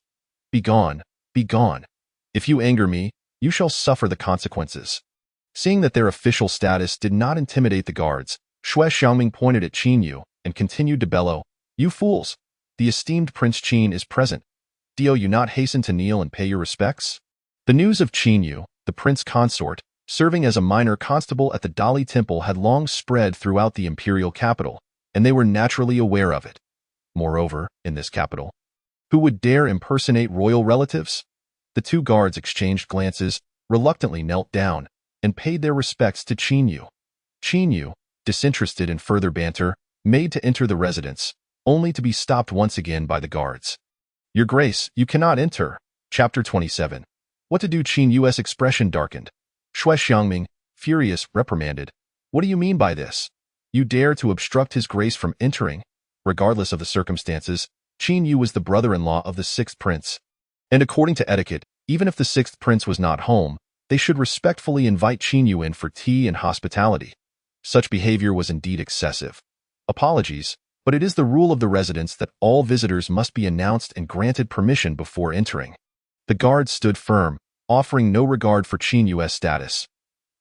[SPEAKER 1] Begone, begone. If you anger me, you shall suffer the consequences. Seeing that their official status did not intimidate the guards, Xue Xiangming pointed at Qin Yu and continued to bellow, "You fools! The esteemed Prince Qin is present. Do you not hasten to kneel and pay your respects?" The news of Qin Yu, the prince consort, serving as a minor constable at the Dali Temple had long spread throughout the imperial capital, and they were naturally aware of it. Moreover, in this capital, who would dare impersonate royal relatives? The two guards exchanged glances, reluctantly knelt down, and paid their respects to Qin Yu. Qin Yu, disinterested in further banter, made to enter the residence, only to be stopped once again by the guards. "Your Grace, you cannot enter." Chapter 27. What to do? Qin Yu's expression darkened. Xue Xiangming, furious, reprimanded. "What do you mean by this? You dare to obstruct His Grace from entering?" Regardless of the circumstances, Qin Yu was the brother-in-law of the sixth prince. And according to etiquette, even if the sixth prince was not home, they should respectfully invite Qin Yu in for tea and hospitality. Such behavior was indeed excessive. Apologies, but it is the rule of the residence that all visitors must be announced and granted permission before entering. The guards stood firm, offering no regard for Qin Yu's status.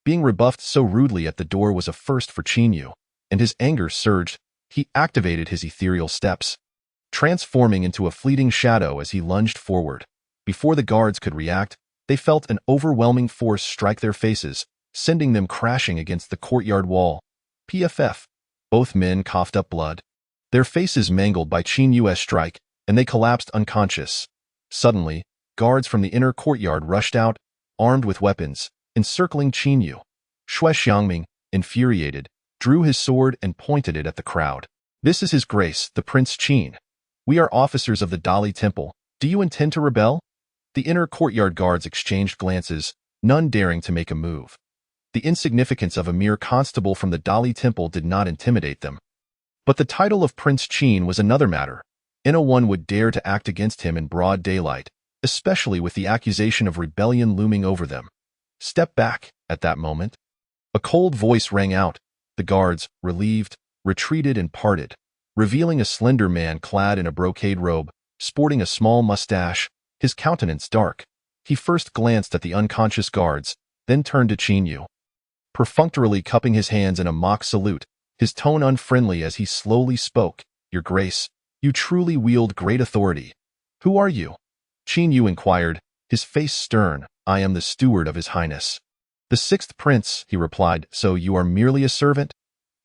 [SPEAKER 1] Being rebuffed so rudely at the door was a first for Qin Yu, and his anger surged. He activated his ethereal steps, transforming into a fleeting shadow as he lunged forward. Before the guards could react, they felt an overwhelming force strike their faces, sending them crashing against the courtyard wall. PFF. Both men coughed up blood, their faces mangled by Qin Yu's strike, and they collapsed unconscious. Suddenly, guards from the inner courtyard rushed out, armed with weapons, encircling Qin Yu. Xue Xiangming, infuriated, drew his sword and pointed it at the crowd. "This is His Grace, the Prince Qin. We are officers of the Dali Temple. Do you intend to rebel?" The inner courtyard guards exchanged glances, none daring to make a move. The insignificance of a mere constable from the Dali Temple did not intimidate them. But the title of Prince Qin was another matter. No one would dare to act against him in broad daylight, especially with the accusation of rebellion looming over them. "Step back." At that moment, a cold voice rang out. The guards, relieved, retreated and parted, revealing a slender man clad in a brocade robe, sporting a small mustache, his countenance dark. He first glanced at the unconscious guards, then turned to Qin Yu, perfunctorily cupping his hands in a mock salute, his tone unfriendly as he slowly spoke. "Your Grace, you truly wield great authority. Who are you? Qin Yu inquired, his face stern. I am the steward of His Highness. The sixth prince, he replied. So you are merely a servant?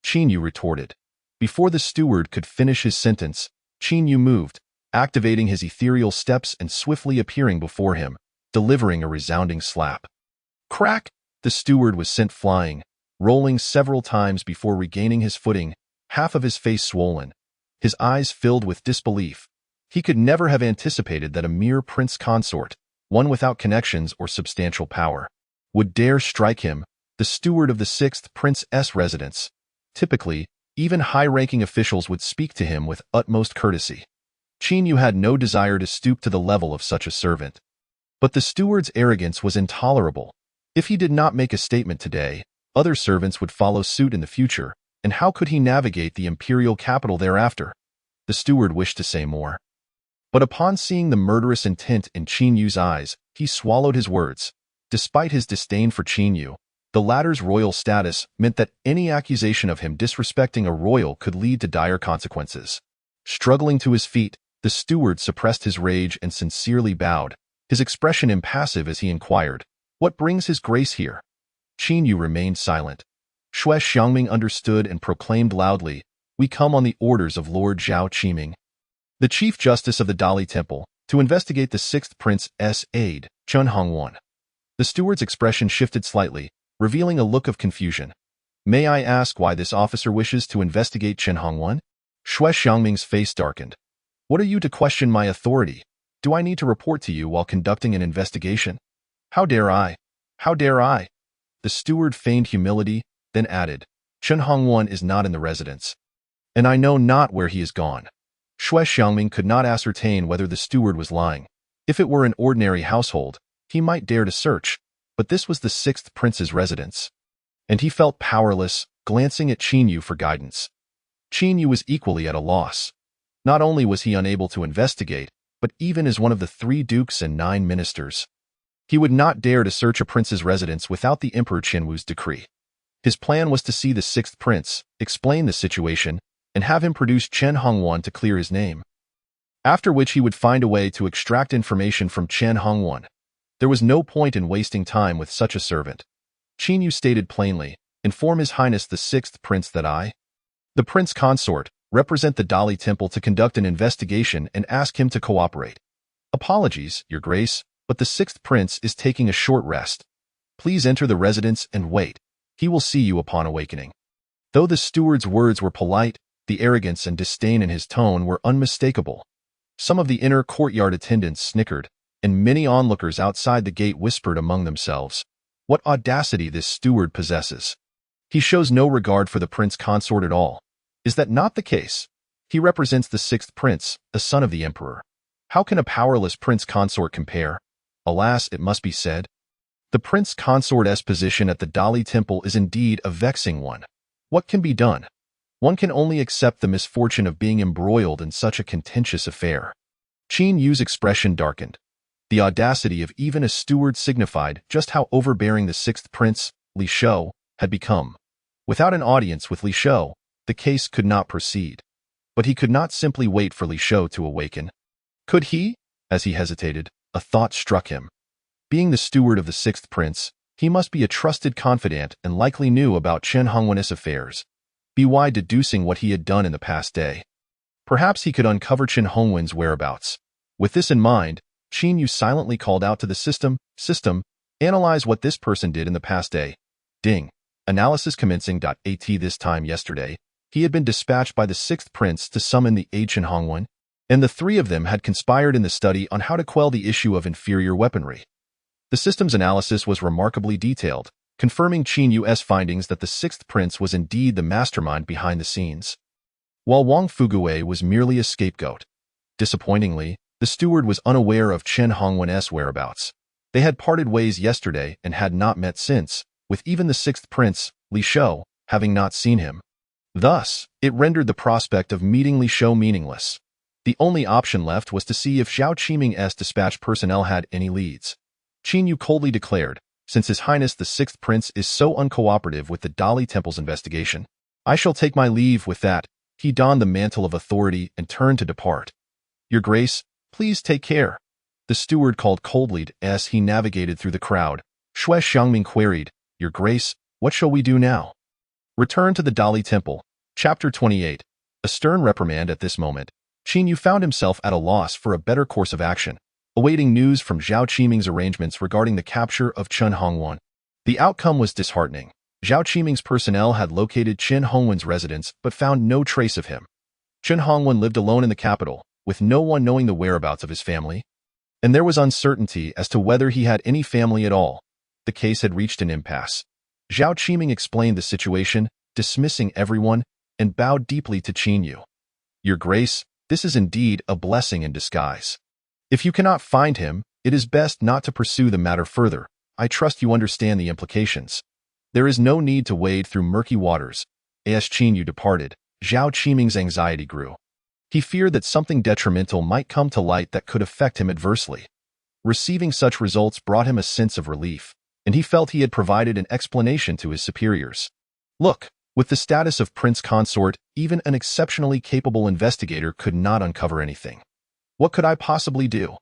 [SPEAKER 1] Qin Yu retorted. Before the steward could finish his sentence, Qin Yu moved, activating his ethereal steps and swiftly appearing before him, delivering a resounding slap. Crack! The steward was sent flying, rolling several times before regaining his footing, half of his face swollen, his eyes filled with disbelief. He could never have anticipated that a mere prince consort, one without connections or substantial power, would dare strike him, the steward of the sixth prince's residence. Typically, even high-ranking officials would speak to him with utmost courtesy. Qin Yu had no desire to stoop to the level of such a servant. But the steward's arrogance was intolerable. If he did not make a statement today, other servants would follow suit in the future, and how could he navigate the imperial capital thereafter? The steward wished to say more. But upon seeing the murderous intent in Qin Yu's eyes, he swallowed his words. Despite his disdain for Qin Yu, the latter's royal status meant that any accusation of him disrespecting a royal could lead to dire consequences. Struggling to his feet, the steward suppressed his rage and sincerely bowed, his expression impassive as he inquired, "What brings His Grace here?" Qin Yu remained silent. Shui Xiangming understood and proclaimed loudly, "We come on the orders of Lord Zhao Qiming, the Chief Justice of the Dali Temple, to investigate the sixth prince's aide, Chen Hongwan." The steward's expression shifted slightly, revealing a look of confusion. "May I ask why this officer wishes to investigate Chen Hongwan?" Shui Xiangming's face darkened. "What are you to question my authority? Do I need to report to you while conducting an investigation? How dare I? How dare I?" The steward feigned humility, then added, "Chen Hongwan is not in the residence, and I know not where he is gone." Shui Xiangming could not ascertain whether the steward was lying. If it were an ordinary household, he might dare to search, but this was the sixth prince's residence. And he felt powerless, glancing at Qin Yu for guidance. Qin Yu was equally at a loss. Not only was he unable to investigate, but even as one of the 3 dukes and 9 ministers, he would not dare to search a prince's residence without the Emperor Qinwu's decree. His plan was to see the sixth prince, explain the situation, and have him produce Chen Hongwan to clear his name. After which he would find a way to extract information from Chen Hongwan. There was no point in wasting time with such a servant. Qin Yu stated plainly, "Inform His Highness the sixth prince that I, the prince consort, represent the Dali Temple to conduct an investigation and ask him to cooperate. Apologies, Your Grace, but the sixth prince is taking a short rest. Please enter the residence and wait. He will see you upon awakening." Though the steward's words were polite, the arrogance and disdain in his tone were unmistakable. Some of the inner courtyard attendants snickered, and many onlookers outside the gate whispered among themselves, "What audacity this steward possesses! He shows no regard for the prince consort at all. Is that not the case? He represents the sixth prince, a son of the emperor. How can a powerless prince consort compare? Alas, it must be said. The prince consort's position at the Dali Temple is indeed a vexing one. What can be done? One can only accept the misfortune of being embroiled in such a contentious affair." Qin Yu's expression darkened. The audacity of even a steward signified just how overbearing the sixth prince, Li Shou, had become. Without an audience with Li Shou, the case could not proceed. But he could not simply wait for Li Shou to awaken. Could he? As he hesitated, a thought struck him. Being the steward of the sixth prince, he must be a trusted confidant and likely knew about Chen Hongwan's affairs. By deducing what he had done in the past day, perhaps he could uncover Chen Hongwan's whereabouts. With this in mind, Qin Yu silently called out to the system, "Analyze what this person did in the past day." Ding. Analysis commencing. At this time yesterday, he had been dispatched by the sixth prince to summon the aide Chen Hongwan, and the 3 of them had conspired in the study on how to quell the issue of inferior weaponry. The system's analysis was remarkably detailed, confirming Qin Yu's findings that the sixth prince was indeed the mastermind behind the scenes, while Wang Fuguwei was merely a scapegoat. Disappointingly, the steward was unaware of Chen Hongwan's whereabouts. They had parted ways yesterday and had not met since, with even the sixth prince, Li Shou, having not seen him. Thus, it rendered the prospect of meeting Li Shou meaningless. The only option left was to see if Zhao Qiming's dispatch personnel had any leads. Qin Yu coldly declared, "Since His Highness the sixth prince is so uncooperative with the Dali Temple's investigation, I shall take my leave." With that, he donned the mantle of authority and turned to depart. "Your Grace, Please take care. The steward called coldly as he navigated through the crowd. Shui Xiangming queried, Your Grace, what shall we do now? Return to the Dali Temple. Chapter 28. A stern reprimand at this moment. Qin Yu found himself at a loss for a better course of action, awaiting news from Zhao Qiming's arrangements regarding the capture of Chen Hongwan. The outcome was disheartening. Zhao Qiming's personnel had located Chen Hongwan's residence but found no trace of him. Chen Hongwan lived alone in the capital, with no one knowing the whereabouts of his family, and there was uncertainty as to whether he had any family at all. The case had reached an impasse. Zhao Qiming explained the situation, dismissing everyone, and bowed deeply to Qin Yu. Your Grace, this is indeed a blessing in disguise. If you cannot find him, it is best not to pursue the matter further. I trust you understand the implications. There is no need to wade through murky waters. As Qin Yu departed, Zhao Qiming's anxiety grew. He feared that something detrimental might come to light that could affect him adversely. Receiving such results brought him a sense of relief, and he felt he had provided an explanation to his superiors. Look, with the status of Prince Consort, even an exceptionally capable investigator could not uncover anything. What could I possibly do?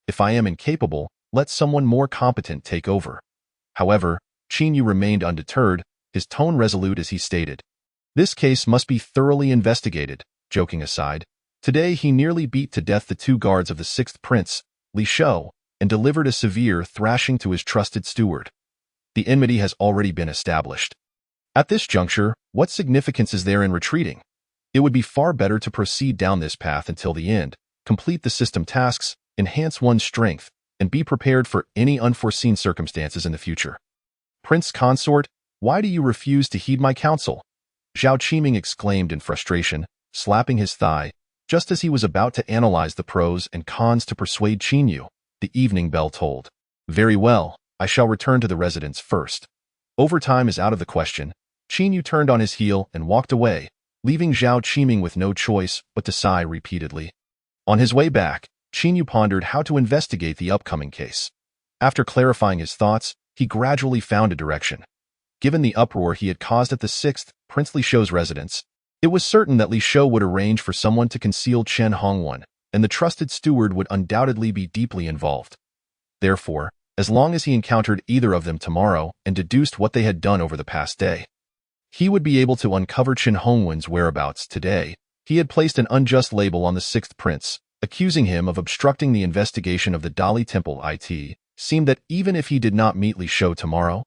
[SPEAKER 1] If I am incapable, let someone more competent take over. However, Qin Yu remained undeterred, his tone resolute as he stated, This case must be thoroughly investigated. Joking aside, today he nearly beat to death the two guards of the sixth prince, Li Shou, and delivered a severe thrashing to his trusted steward. The enmity has already been established. At this juncture, what significance is there in retreating? It would be far better to proceed down this path until the end, complete the system tasks, enhance one's strength, and be prepared for any unforeseen circumstances in the future. Prince Consort, why do you refuse to heed my counsel? Zhao Qiming exclaimed in frustration, slapping his thigh, just as he was about to analyze the pros and cons to persuade Qin Yu. The evening bell tolled. Very well, I shall return to the residence first. Overtime is out of the question. Qin Yu turned on his heel and walked away, leaving Zhao Qiming with no choice but to sigh repeatedly. On his way back, Qin Yu pondered how to investigate the upcoming case. After clarifying his thoughts, he gradually found a direction. Given the uproar he had caused at the sixth Prince Li Shou's residence, it was certain that Li Shou would arrange for someone to conceal Chen Hongwan, and the trusted steward would undoubtedly be deeply involved. Therefore, as long as he encountered either of them tomorrow and deduced what they had done over the past day, he would be able to uncover Chen Hongwan's whereabouts today. He had placed an unjust label on the sixth prince, accusing him of obstructing the investigation of the Dali Temple. It seemed that even if he did not meet Li Shou tomorrow,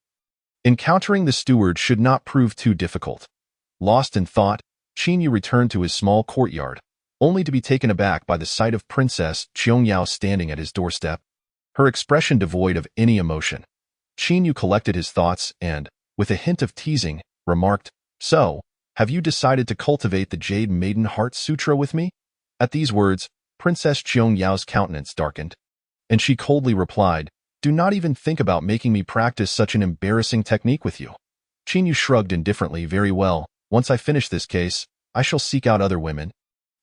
[SPEAKER 1] encountering the steward should not prove too difficult. Lost in thought, Qin Yu returned to his small courtyard, only to be taken aback by the sight of Princess Qiangyao standing at his doorstep, her expression devoid of any emotion. Qin Yu collected his thoughts and, with a hint of teasing, remarked, So, have you decided to cultivate the Jade Maiden Heart Sutra with me? At these words, Princess Qiangyao's countenance darkened, and she coldly replied, Do not even think about making me practice such an embarrassing technique with you. Qin Yu shrugged indifferently. Very well, once I finish this case, I shall seek out other women.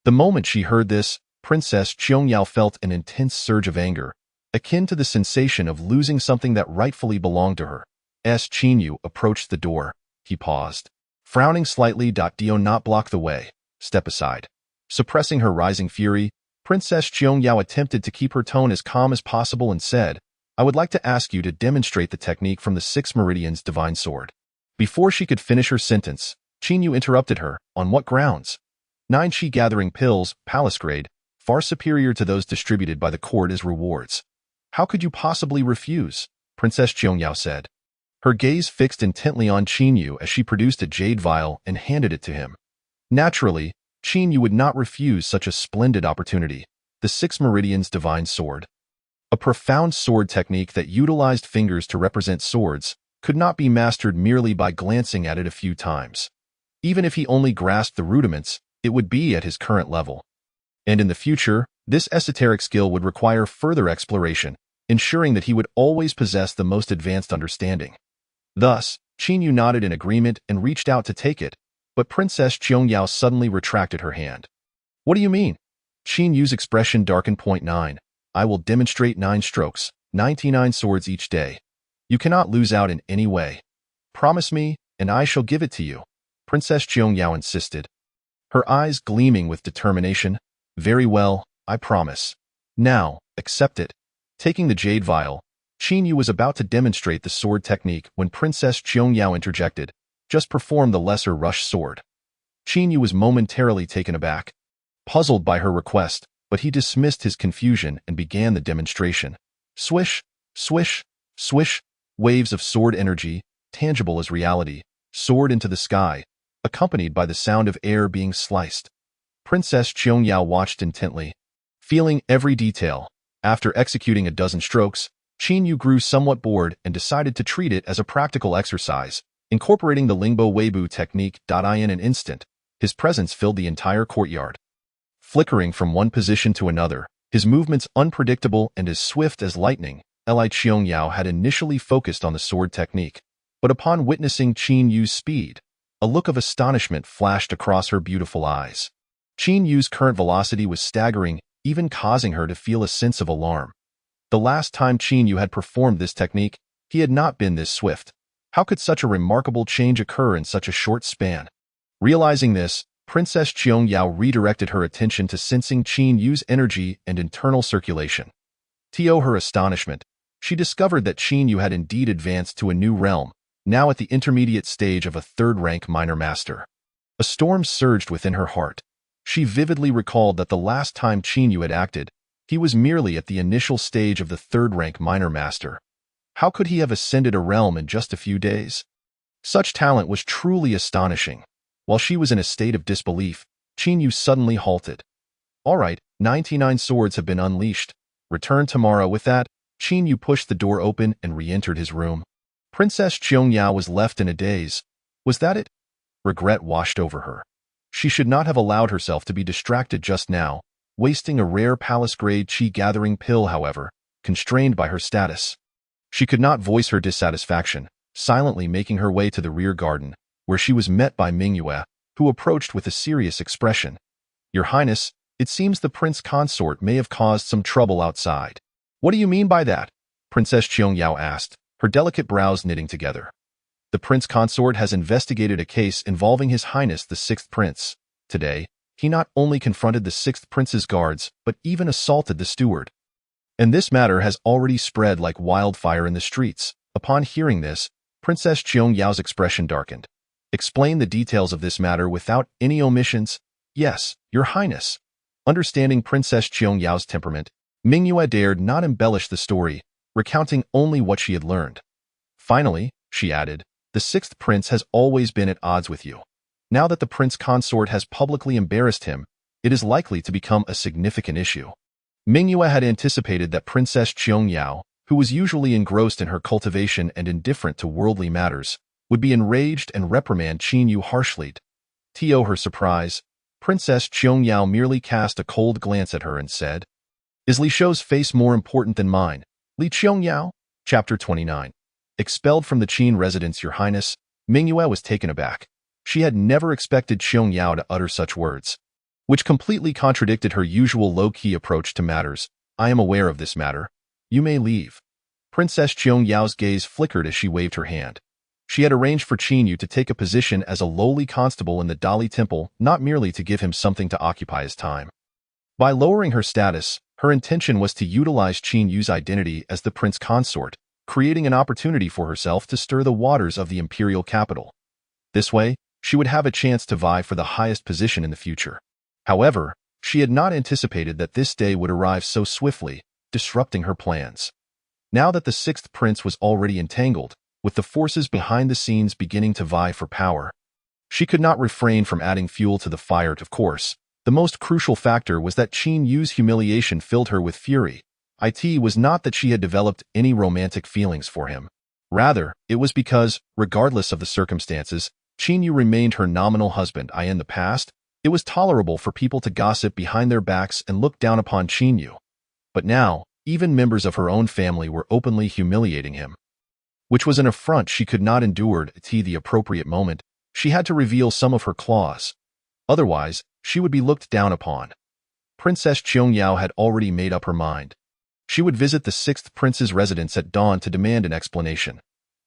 [SPEAKER 1] The moment she heard this, Princess Qiangyao felt an intense surge of anger, akin to the sensation of losing something that rightfully belonged to her. As Qin Yu approached the door, he paused, frowning slightly. Do not block the way. Step aside. Suppressing her rising fury, Princess Qiangyao attempted to keep her tone as calm as possible and said, I would like to ask you to demonstrate the technique from the Six Meridians Divine Sword. Before she could finish her sentence, Qin Yu interrupted her. On what grounds? 9 Qi gathering pills, palace grade, far superior to those distributed by the court as rewards. How could you possibly refuse? Princess Qiangyao said. Her gaze fixed intently on Qin Yu as she produced a jade vial and handed it to him. Naturally, Qin Yu would not refuse such a splendid opportunity. The Six Meridians Divine Sword, a profound sword technique that utilized fingers to represent swords, could not be mastered merely by glancing at it a few times. Even if he only grasped the rudiments, it would be at his current level. And in the future, this esoteric skill would require further exploration, ensuring that he would always possess the most advanced understanding. Thus, Qin Yu nodded in agreement and reached out to take it, but Princess Qiangyao suddenly retracted her hand. What do you mean? Qin Yu's expression darkened. 9. I will demonstrate 9 strokes, 99 swords each day. You cannot lose out in any way. Promise me, and I shall give it to you. Princess Qiangyao insisted, her eyes gleaming with determination. Very well, I promise. Now, accept it. Taking the jade vial, Qin Yu was about to demonstrate the sword technique when Princess Qiangyao interjected, just perform the lesser rush sword. Qin Yu was momentarily taken aback, puzzled by her request, but he dismissed his confusion and began the demonstration. Swish, swish, swish, waves of sword energy, tangible as reality, soared into the sky, accompanied by the sound of air being sliced. Princess Qiangyao watched intently, feeling every detail. After executing a dozen strokes, Qin Yu grew somewhat bored and decided to treat it as a practical exercise, incorporating the Lingbo Weibu technique. In an instant, his presence filled the entire courtyard. Flickering from one position to another, his movements unpredictable and as swift as lightning, Li Qiangyao had initially focused on the sword technique, but upon witnessing Qin Yu's speed, a look of astonishment flashed across her beautiful eyes. Qin Yu's current velocity was staggering, even causing her to feel a sense of alarm. The last time Qin Yu had performed this technique, he had not been this swift. How could such a remarkable change occur in such a short span? Realizing this, Princess Qiangyao redirected her attention to sensing Qin Yu's energy and internal circulation. To her astonishment, she discovered that Qin Yu had indeed advanced to a new realm, now at the intermediate stage of a third-rank minor master. A storm surged within her heart. She vividly recalled that the last time Qin Yu had acted, he was merely at the initial stage of the third-rank minor master. How could he have ascended a realm in just a few days? Such talent was truly astonishing. While she was in a state of disbelief, Qin Yu suddenly halted. All right, 99 swords have been unleashed. Return tomorrow. With that, Qin Yu pushed the door open and re-entered his room. Princess Qiangyao was left in a daze. Was that it? Regret washed over her. She should not have allowed herself to be distracted just now, wasting a rare palace-grade qi-gathering pill, however, constrained by her status. She could not voice her dissatisfaction, silently making her way to the rear garden, where she was met by Mingyue, who approached with a serious expression. Your Highness, it seems the prince consort may have caused some trouble outside. What do you mean by that? Princess Qiangyao asked, her delicate brows knitting together. The prince consort has investigated a case involving His Highness the Sixth Prince. Today, he not only confronted the Sixth Prince's guards, but even assaulted the steward. And this matter has already spread like wildfire in the streets. Upon hearing this, Princess Qiangyao's expression darkened. Explain the details of this matter without any omissions. Yes, Your Highness. Understanding Princess Qiangyao's temperament, Mingyue dared not embellish the story, recounting only what she had learned. Finally, she added, the Sixth Prince has always been at odds with you. Now that the Prince Consort has publicly embarrassed him, it is likely to become a significant issue. Mingyue had anticipated that Princess Qiangyao, who was usually engrossed in her cultivation and indifferent to worldly matters, would be enraged and reprimand Qin Yu harshly. To her surprise, Princess Qiangyao merely cast a cold glance at her and said, Is Li Shou's face more important than mine? Li Qiangyao? Chapter 29. Expelled from the Qin residence, Your Highness, Mingyue was taken aback. She had never expected Qiangyao to utter such words, which completely contradicted her usual low-key approach to matters. I am aware of this matter. You may leave. Princess Qiangyao's gaze flickered as she waved her hand. She had arranged for Qin Yu to take a position as a lowly constable in the Dali Temple, not merely to give him something to occupy his time. By lowering her status, her intention was to utilize Qin Yu's identity as the prince consort, creating an opportunity for herself to stir the waters of the imperial capital. This way, she would have a chance to vie for the highest position in the future. However, she had not anticipated that this day would arrive so swiftly, disrupting her plans. Now that the Sixth Prince was already entangled, with the forces behind the scenes beginning to vie for power, she could not refrain from adding fuel to the fire. Of course, the most crucial factor was that Qin Yu's humiliation filled her with fury. It was not that she had developed any romantic feelings for him. Rather, it was because, regardless of the circumstances, Qin Yu remained her nominal husband. In the past, it was tolerable for people to gossip behind their backs and look down upon Qin Yu. But now, even members of her own family were openly humiliating him, which was an affront she could not endure. At the appropriate moment, she had to reveal some of her claws. Otherwise, she would be looked down upon. Princess Qiangyao had already made up her mind. She would visit the Sixth Prince's residence at dawn to demand an explanation.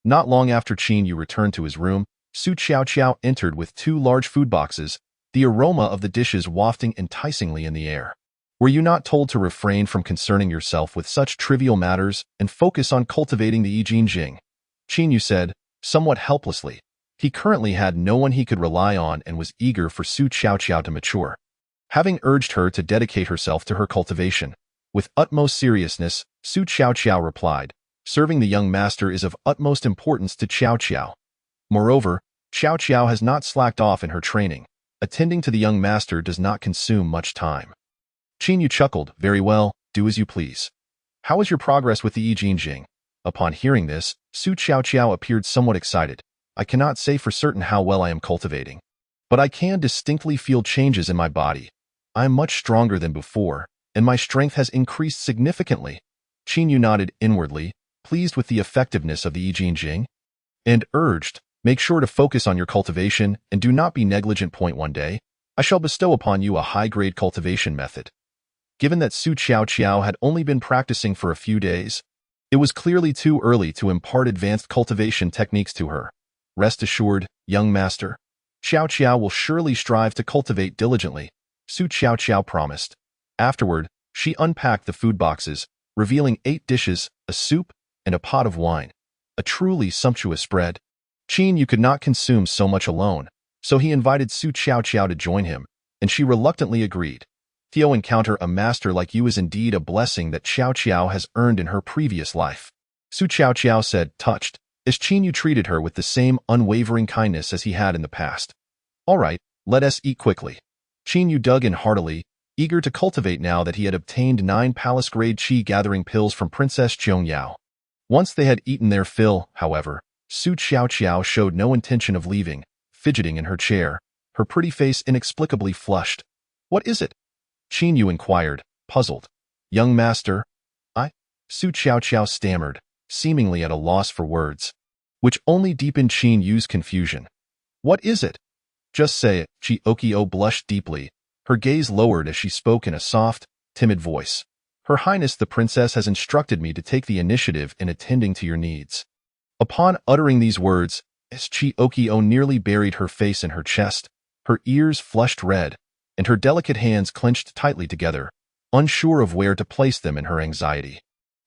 [SPEAKER 1] Not long after Qin Yu returned to his room, Su Qiao entered with 2 large food boxes, the aroma of the dishes wafting enticingly in the air. Were you not told to refrain from concerning yourself with such trivial matters and focus on cultivating the Jing? Qin Yu said, somewhat helplessly. He currently had no one he could rely on and was eager for Su Qiao to mature. Having urged her to dedicate herself to her cultivation, with utmost seriousness, Su Qiao replied, serving the young master is of utmost importance to Qiao. Moreover, Qiao has not slacked off in her training. Attending to the young master does not consume much time. Qin Yu chuckled, very well, do as you please. How is your progress with the Jing? Upon hearing this, Su Qiao appeared somewhat excited. I cannot say for certain how well I am cultivating, but I can distinctly feel changes in my body. I am much stronger than before, and my strength has increased significantly. Qin Yu nodded inwardly, pleased with the effectiveness of the Jing, and urged, make sure to focus on your cultivation and do not be negligent. One day, I shall bestow upon you a high-grade cultivation method. Given that Su Qiao had only been practicing for a few days, it was clearly too early to impart advanced cultivation techniques to her. Rest assured, young master, Qiao will surely strive to cultivate diligently, Su Qiao promised. Afterward, she unpacked the food boxes, revealing 8 dishes, a soup, and a pot of wine. A truly sumptuous spread. Qin Yu could not consume so much alone, so he invited Su Qiao to join him, and she reluctantly agreed. To encounter a master like you is indeed a blessing that Qiao has earned in her previous life. Su Qiao said, touched, as Qin Yu treated her with the same unwavering kindness as he had in the past. All right, let us eat quickly. Qin Yu dug in heartily, eager to cultivate now that he had obtained 9 palace-grade qi-gathering pills from Princess Qiong. Once they had eaten their fill, however, Su Qiao showed no intention of leaving, fidgeting in her chair, her pretty face inexplicably flushed. What is it? Qin Yu inquired, puzzled. Young master, Su Qiao stammered, seemingly at a loss for words, which only deepened Qin Yu's confusion. What is it? Just say it. Qiao blushed deeply, her gaze lowered as she spoke in a soft, timid voice. Her Highness the Princess has instructed me to take the initiative in attending to your needs. Upon uttering these words, Qiao nearly buried her face in her chest, her ears flushed red, and her delicate hands clenched tightly together, unsure of where to place them in her anxiety.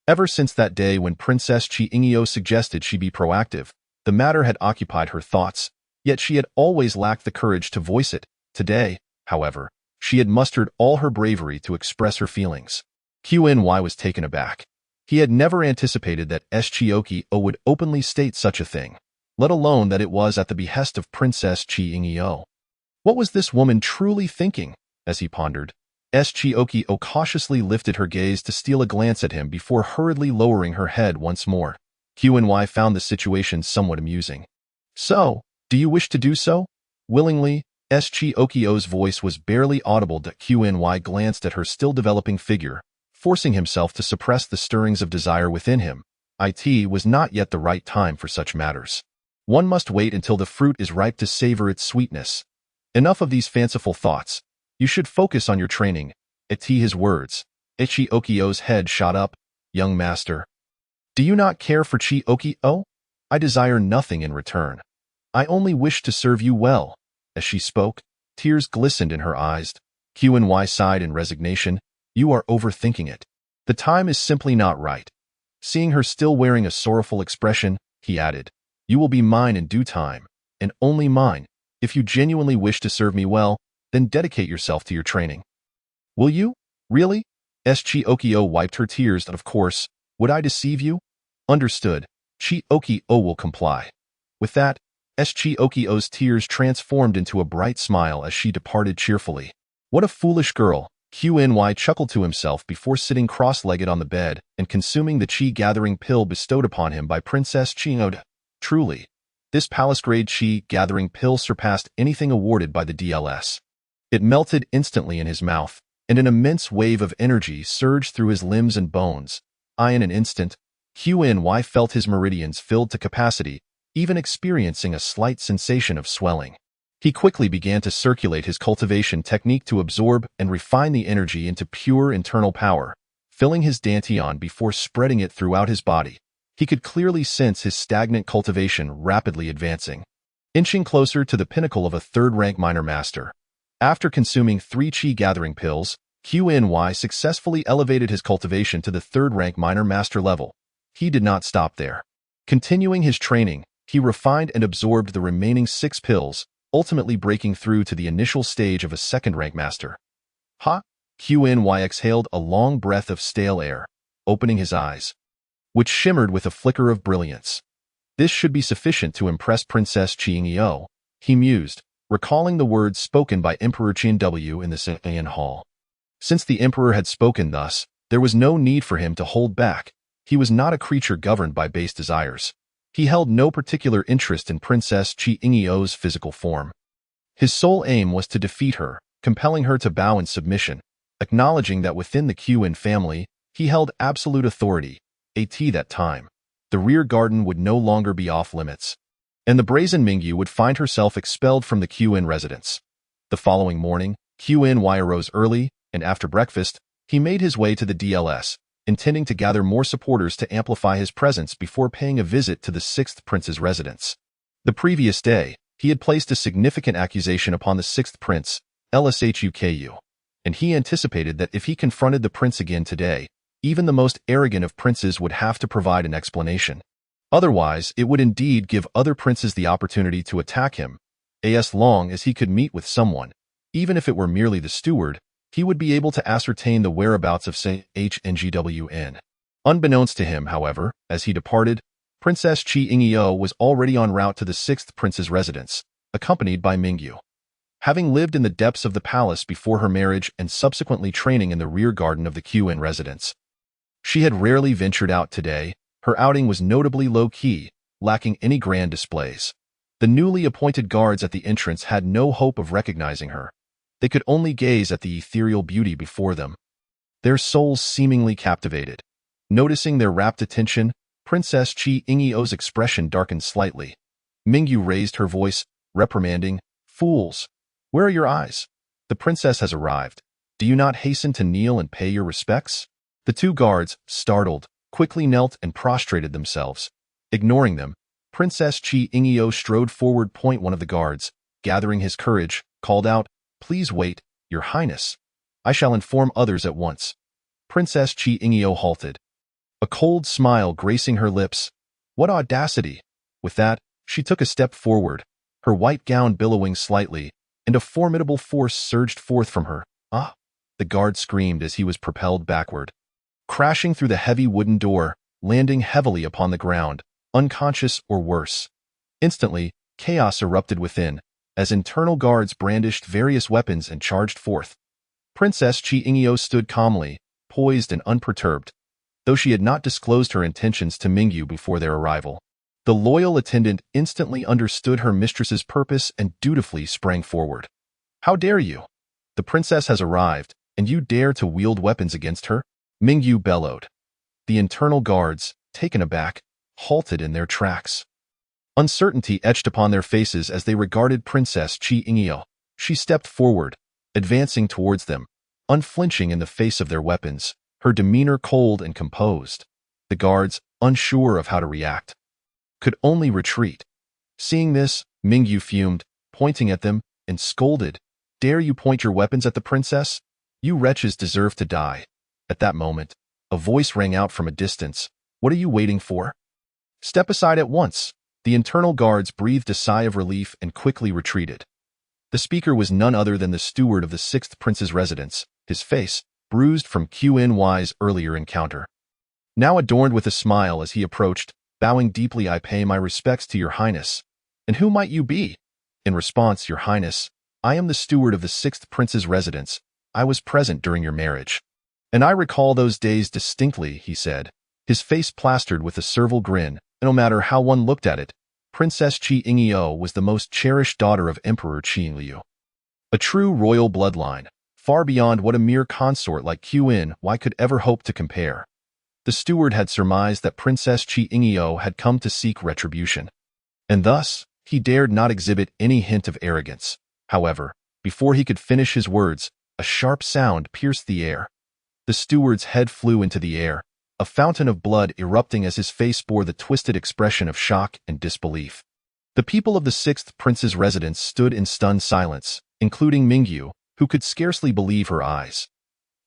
[SPEAKER 1] Ever since that day when Princess Qiao suggested she be proactive, the matter had occupied her thoughts, yet she had always lacked the courage to voice it. Today, however, she had mustered all her bravery to express her feelings. Qin was taken aback. He had never anticipated that Qiao would openly state such a thing, let alone that it was at the behest of Princess Qiao. What was this woman truly thinking? As he pondered, Qiao cautiously lifted her gaze to steal a glance at him before hurriedly lowering her head once more. Qin found the situation somewhat amusing. So, do you wish to do so? Willingly, Qiao's voice was barely audible. Qin glanced at her still developing figure, forcing himself to suppress the stirrings of desire within him. It was not yet the right time for such matters. One must wait until the fruit is ripe to savor its sweetness. Enough of these fanciful thoughts. You should focus on your training. His words. Qiao's head shot up. Young master. Do you not care for Qiao? I desire nothing in return. I only wish to serve you well. As she spoke, tears glistened in her eyes. Qin sighed in resignation. You are overthinking it. The time is simply not right. Seeing her still wearing a sorrowful expression, he added, you will be mine in due time, and only mine. If you genuinely wish to serve me well, then dedicate yourself to your training. Will you? Really? Qiao wiped her tears. Of course. Would I deceive you? Understood. Qiao will comply. With that, Qiao's tears transformed into a bright smile as she departed cheerfully. What a foolish girl. Qin chuckled to himself before sitting cross-legged on the bed and consuming the qi-gathering pill bestowed upon him by Princess Qiao. Truly, this palace-grade qi-gathering pill surpassed anything awarded by the DLS. It melted instantly in his mouth, and an immense wave of energy surged through his limbs and bones. In an instant, Qin felt his meridians filled to capacity, even experiencing a slight sensation of swelling. He quickly began to circulate his cultivation technique to absorb and refine the energy into pure internal power, filling his dantian before spreading it throughout his body. He could clearly sense his stagnant cultivation rapidly advancing, inching closer to the pinnacle of a third-rank minor master. After consuming 3 qi-gathering pills, Qny successfully elevated his cultivation to the third-rank minor master level. He did not stop there. Continuing his training, he refined and absorbed the remaining 6 pills, ultimately breaking through to the initial stage of a second-rank master. Qny exhaled a long breath of stale air, opening his eyes, which shimmered with a flicker of brilliance. This should be sufficient to impress Princess Qingyo, he mused, recalling the words spoken by Emperor Qianwu in the Saiyan Hall. Since the emperor had spoken thus, there was no need for him to hold back. He was not a creature governed by base desires. He held no particular interest in Princess Qingyo's physical form. His sole aim was to defeat her, compelling her to bow in submission, acknowledging that within the Qin family, he held absolute authority. At that time, the rear garden would no longer be off limits, and the brazen Mingyu would find herself expelled from the Qin residence. The following morning, Qny arose early, and after breakfast, he made his way to the DLS, intending to gather more supporters to amplify his presence before paying a visit to the 6th prince's residence. The previous day, he had placed a significant accusation upon the 6th prince, Lshuku, and he anticipated that if he confronted the prince again today, even the most arrogant of princes would have to provide an explanation. Otherwise, it would indeed give other princes the opportunity to attack him. As long as he could meet with someone, even if it were merely the steward, he would be able to ascertain the whereabouts of Hngwn. Unbeknownst to him, however, as he departed, Princess Qingyo was already en route to the 6th prince's residence, accompanied by Mingyu. Having lived in the depths of the palace before her marriage and subsequently training in the rear garden of the Qin residence, she had rarely ventured out today. Her outing was notably low-key, lacking any grand displays. The newly appointed guards at the entrance had no hope of recognizing her. They could only gaze at the ethereal beauty before them, their souls seemingly captivated. Noticing their rapt attention, Princess Qingyo's expression darkened slightly. Mingyu raised her voice, reprimanding, "Fools! Where are your eyes? The princess has arrived. Do you not hasten to kneel and pay your respects?" The 2 guards, startled, quickly knelt and prostrated themselves. Ignoring them, Princess Qingyo strode forward. One of the guards, gathering his courage, called out, "Please wait, Your Highness. I shall inform others at once." Princess Qingyo halted, a cold smile gracing her lips. What audacity! With that, she took a step forward, her white gown billowing slightly, and a formidable force surged forth from her. "Ah!" the guard screamed as he was propelled backward, crashing through the heavy wooden door, landing heavily upon the ground, unconscious or worse. Instantly, chaos erupted within, as internal guards brandished various weapons and charged forth. Princess Qingyo stood calmly, poised and unperturbed, though she had not disclosed her intentions to Mingyu before their arrival. The loyal attendant instantly understood her mistress's purpose and dutifully sprang forward. "How dare you? The princess has arrived, and you dare to wield weapons against her?" Mingyu bellowed. The internal guards, taken aback, halted in their tracks. Uncertainty etched upon their faces as they regarded Princess Qingyo. She stepped forward, advancing towards them, unflinching in the face of their weapons, her demeanor cold and composed. The guards, unsure of how to react, could only retreat. Seeing this, Mingyu fumed, pointing at them, and scolded, "Dare you point your weapons at the princess? You wretches deserve to die." At that moment, a voice rang out from a distance. "What are you waiting for? Step aside at once." The internal guards breathed a sigh of relief and quickly retreated. The speaker was none other than the steward of the 6th prince's residence, his face, bruised from Qny's earlier encounter, now adorned with a smile as he approached, bowing deeply. "I pay my respects to Your Highness." "And who might you be?" "In response, Your Highness, I am the steward of the 6th prince's residence. I was present during your marriage, and I recall those days distinctly," he said, his face plastered with a servile grin. No matter how one looked at it, Princess Qingyo was the most cherished daughter of Emperor Qianwu. A true royal bloodline, far beyond what a mere consort like Qny could ever hope to compare. The steward had surmised that Princess Qingyo had come to seek retribution, and thus, he dared not exhibit any hint of arrogance. However, before he could finish his words, a sharp sound pierced the air. The steward's head flew into the air, a fountain of blood erupting as his face bore the twisted expression of shock and disbelief. The people of the 6th prince's residence stood in stunned silence, including Mingyu, who could scarcely believe her eyes.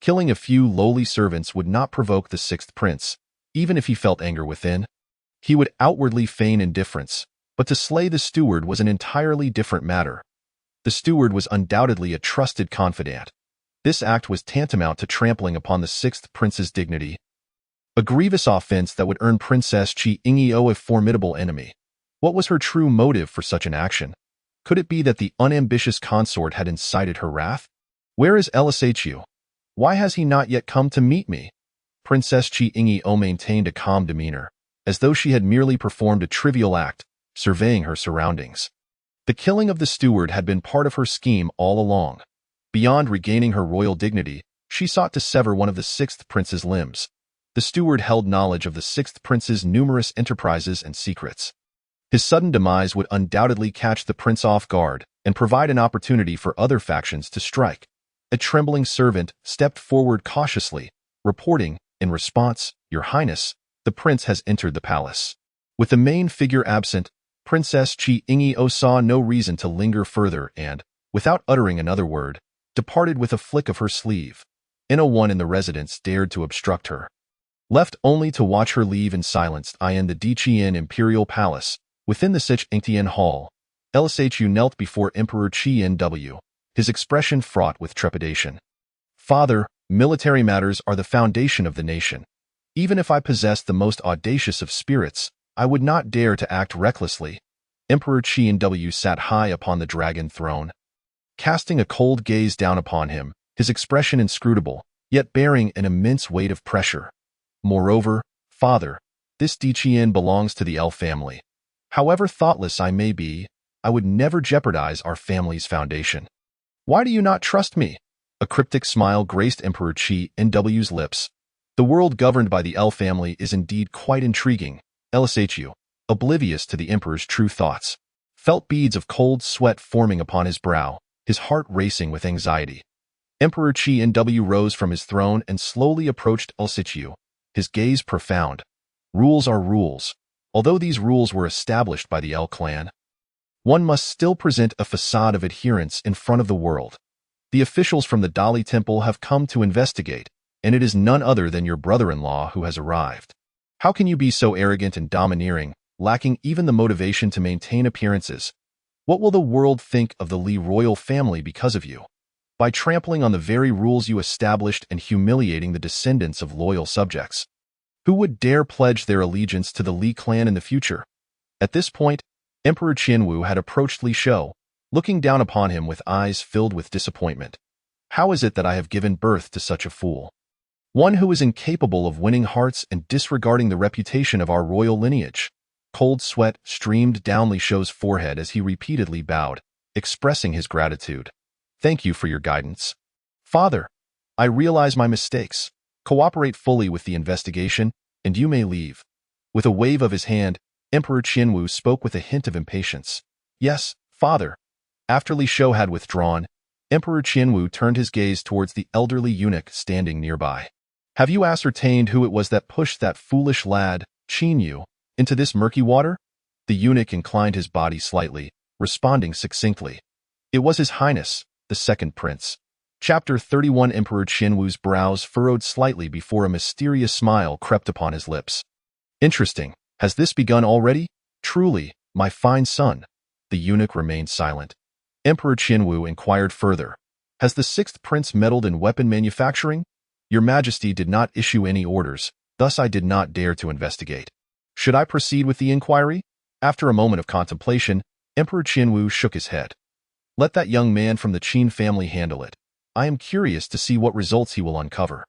[SPEAKER 1] Killing a few lowly servants would not provoke the sixth prince, even if he felt anger within. He would outwardly feign indifference, but to slay the steward was an entirely different matter. The steward was undoubtedly a trusted confidant. This act was tantamount to trampling upon the sixth prince's dignity, a grievous offense that would earn Princess Chi Ingyo a formidable enemy. What was her true motive for such an action? Could it be that the unambitious consort had incited her wrath? Where is Elishu? Why has he not yet come to meet me? Princess Chi Ingyo maintained a calm demeanor, as though she had merely performed a trivial act, surveying her surroundings. The killing of the steward had been part of her scheme all along. Beyond regaining her royal dignity, she sought to sever one of the sixth prince's limbs. The steward held knowledge of the sixth prince's numerous enterprises and secrets. His sudden demise would undoubtedly catch the prince off guard and provide an opportunity for other factions to strike. A trembling servant stepped forward cautiously, reporting, in response, "Your Highness, the prince has entered the palace." With the main figure absent, Princess Chi Ingyo saw no reason to linger further and, without uttering another word, departed with a flick of her sleeve. No one in the residence dared to obstruct her. Left only to watch her leave in silence in the Diqian Imperial Palace, within the Sichengtian Hall, Elishu knelt before Emperor Qin W, his expression fraught with trepidation. "Father, military matters are the foundation of the nation. Even if I possessed the most audacious of spirits, I would not dare to act recklessly." Emperor Qin W sat high upon the dragon throne, casting a cold gaze down upon him, his expression inscrutable, yet bearing an immense weight of pressure. "Moreover, father, this Diqian belongs to the El family. However thoughtless I may be, I would never jeopardize our family's foundation." "Why do you not trust me?" A cryptic smile graced Emperor Qi Nw's lips. "The world governed by the El family is indeed quite intriguing." Elishu, oblivious to the emperor's true thoughts, felt beads of cold sweat forming upon his brow, his heart racing with anxiety. Emperor Qi Nw rose from his throne and slowly approached Elishu, his gaze profound. "Rules are rules. Although these rules were established by the El clan, one must still present a facade of adherence in front of the world. The officials from the Dali Temple have come to investigate, and it is none other than your brother-in-law who has arrived. How can you be so arrogant and domineering, lacking even the motivation to maintain appearances? What will the world think of the Li royal family because of you? By trampling on the very rules you established and humiliating the descendants of loyal subjects. Who would dare pledge their allegiance to the Li clan in the future?" At this point, Emperor Qianwu had approached Li Shou, looking down upon him with eyes filled with disappointment. "How is it that I have given birth to such a fool? One who is incapable of winning hearts and disregarding the reputation of our royal lineage." Cold sweat streamed down Li Shou's forehead as he repeatedly bowed, expressing his gratitude. "Thank you for your guidance. Father, I realize my mistakes. Cooperate fully with the investigation, and you may leave." With a wave of his hand, Emperor Qianwu spoke with a hint of impatience. "Yes, father." After Li Shou had withdrawn, Emperor Qianwu turned his gaze towards the elderly eunuch standing nearby. "Have you ascertained who it was that pushed that foolish lad, Qin Yu, into this murky water?" The eunuch inclined his body slightly, responding succinctly. "It was His Highness, the second prince." Chapter 31. Emperor Qianwu's brows furrowed slightly before a mysterious smile crept upon his lips. "Interesting. Has this begun already? Truly, my fine son." The eunuch remained silent. Emperor Qianwu inquired further. "Has the sixth prince meddled in weapon manufacturing?" "Your Majesty did not issue any orders, thus I did not dare to investigate." "Should I proceed with the inquiry?" After a moment of contemplation, Emperor Qianwu shook his head. "Let that young man from the Qin family handle it. I am curious to see what results he will uncover."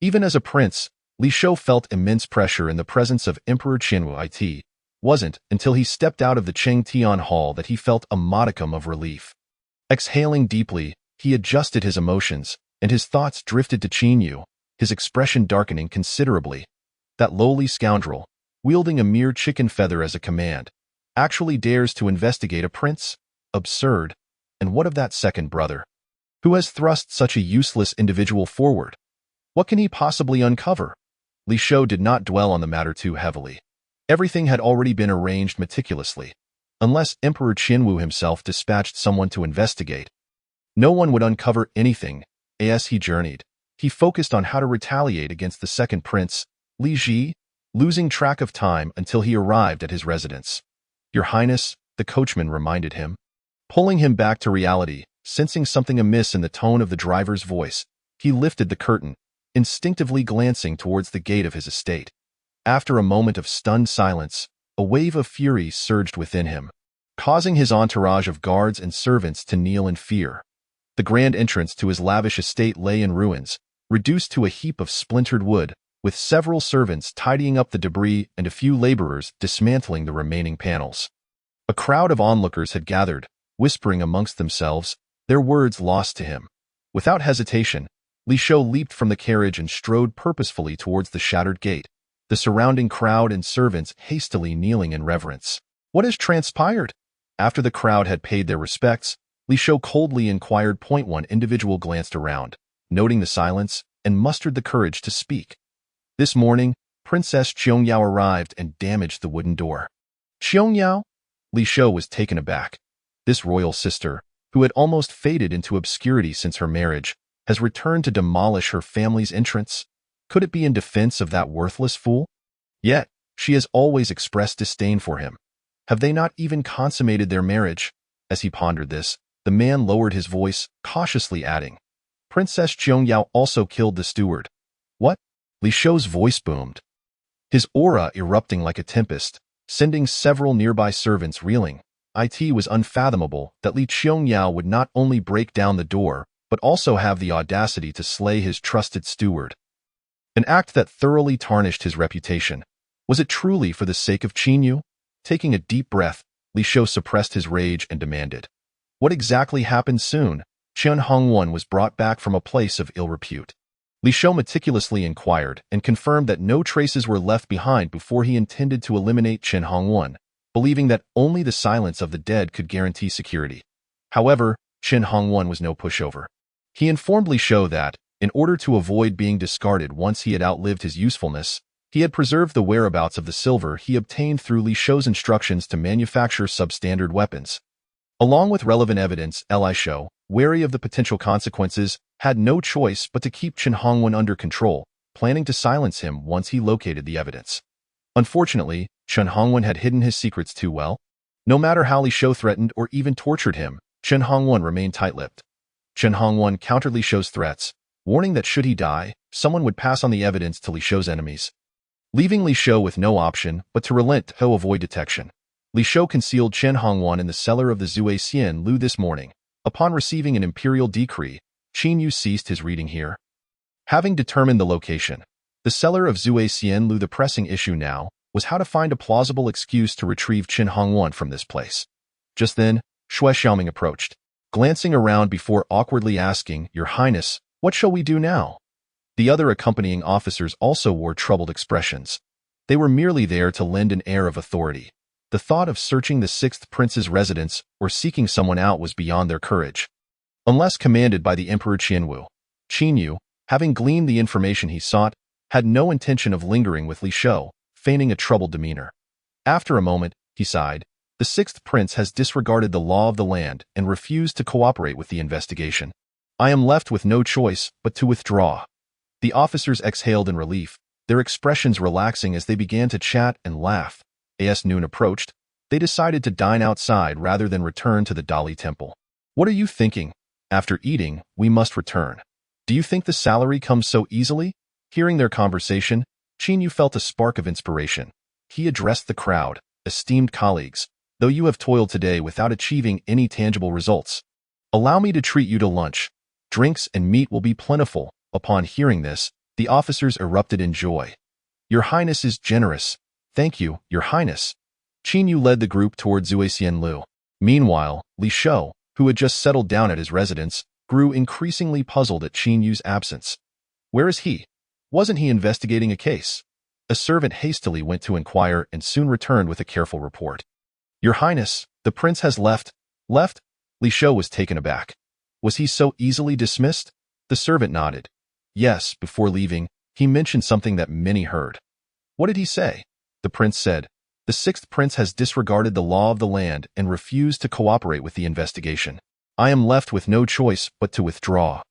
[SPEAKER 1] Even as a prince, Li Shou felt immense pressure in the presence of Emperor Qianwu. It wasn't until he stepped out of the Chengtian Hall that he felt a modicum of relief. Exhaling deeply, he adjusted his emotions, and his thoughts drifted to Qin Yu, his expression darkening considerably. That lowly scoundrel, wielding a mere chicken feather as a command, actually dares to investigate a prince? Absurd. And what of that second brother? Who has thrust such a useless individual forward? What can he possibly uncover? Li Shou did not dwell on the matter too heavily. Everything had already been arranged meticulously. Unless Emperor Qianwu himself dispatched someone to investigate, no one would uncover anything. As he journeyed, He focused on how to retaliate against the second prince, Li Ji, losing track of time until he arrived at his residence. "Your Highness," the coachman reminded him, pulling him back to reality. Sensing something amiss in the tone of the driver's voice, he lifted the curtain, instinctively glancing towards the gate of his estate. After a moment of stunned silence, a wave of fury surged within him, causing his entourage of guards and servants to kneel in fear. The grand entrance to his lavish estate lay in ruins, reduced to a heap of splintered wood, with several servants tidying up the debris and a few laborers dismantling the remaining panels. A crowd of onlookers had gathered, whispering amongst themselves, their words lost to him. Without hesitation, Li Shou leaped from the carriage and strode purposefully towards the shattered gate, the surrounding crowd and servants hastily kneeling in reverence. "What has transpired?" After the crowd had paid their respects, Li Shou coldly inquired. One individual glanced around, noting the silence, and mustered the courage to speak. "This morning, Princess Qiangyao arrived and damaged the wooden door." "Qiangyao?" Li Shou was taken aback. This royal sister, who had almost faded into obscurity since her marriage, has returned to demolish her family's entrance? Could it be in defense of that worthless fool? Yet, she has always expressed disdain for him. Have they not even consummated their marriage? As he pondered this, the man lowered his voice, cautiously adding, "Princess Qiangyao also killed the steward." "What?" Li Shou's voice boomed, his aura erupting like a tempest, sending several nearby servants reeling. It was unfathomable that Li Qiangyao would not only break down the door, but also have the audacity to slay his trusted steward. An act that thoroughly tarnished his reputation. Was it truly for the sake of Qinyu? Taking a deep breath, Li Shou suppressed his rage and demanded, "What exactly happened soon?" Chen Hongwan was brought back from a place of ill repute. Li Shou meticulously inquired and confirmed that no traces were left behind before he intended to eliminate Chen Hongwan, believing that only the silence of the dead could guarantee security. However, Chen Hongwan was no pushover. He informed Li Shou that, in order to avoid being discarded once he had outlived his usefulness, he had preserved the whereabouts of the silver he obtained through Li Shou's instructions to manufacture substandard weapons. Along with relevant evidence, Li Shou, wary of the potential consequences, had no choice but to keep Chen Hongwan under control, planning to silence him once he located the evidence. Unfortunately, Chen Hongwan had hidden his secrets too well. No matter how Li Shou threatened or even tortured him, Chen Hongwan remained tight-lipped. Chen Hongwan countered Li Shou's threats, warning that should he die, someone would pass on the evidence to Li Shou's enemies. Leaving Li Shou with no option but to relent to avoid detection, Li Shou concealed Chen Hongwan in the cellar of the Zui Xian Lu this morning. Upon receiving an imperial decree, Qinyu ceased his reading here. Having determined the location, the cellar of Zui Xian Lu, the pressing issue now was how to find a plausible excuse to retrieve Chen Hongwan from this place. Just then, Xue Xiaoming approached, glancing around before awkwardly asking, "Your Highness, what shall we do now?" The other accompanying officers also wore troubled expressions. They were merely there to lend an air of authority. The thought of searching the sixth prince's residence or seeking someone out was beyond their courage. Unless commanded by the Emperor Qianwu, Qinyu, having gleaned the information he sought, had no intention of lingering with Li Shou, feigning a troubled demeanor. After a moment, he sighed. The sixth prince has disregarded the law of the land and refused to cooperate with the investigation. I am left with no choice but to withdraw. The officers exhaled in relief, their expressions relaxing as they began to chat and laugh. As noon approached, they decided to dine outside rather than return to the Dali temple. "What are you thinking? After eating, we must return. Do you think the salary comes so easily?" Hearing their conversation, Qinyu felt a spark of inspiration. He addressed the crowd, "Esteemed colleagues, though you have toiled today without achieving any tangible results, allow me to treat you to lunch. Drinks and meat will be plentiful." Upon hearing this, the officers erupted in joy. "Your Highness is generous. Thank you, Your Highness." Qinyu led the group toward Zui Xianlu. Meanwhile, Li Shou, who had just settled down at his residence, grew increasingly puzzled at Qinyu's absence. Where is he? Wasn't he investigating a case? A servant hastily went to inquire and soon returned with a careful report. "Your Highness, the prince has left." "Left?" Li Shou was taken aback. Was he so easily dismissed? The servant nodded. Yes, before leaving, he mentioned something that many heard. What did he say? The prince said, "The sixth prince has disregarded the law of the land and refused to cooperate with the investigation. I am left with no choice but to withdraw."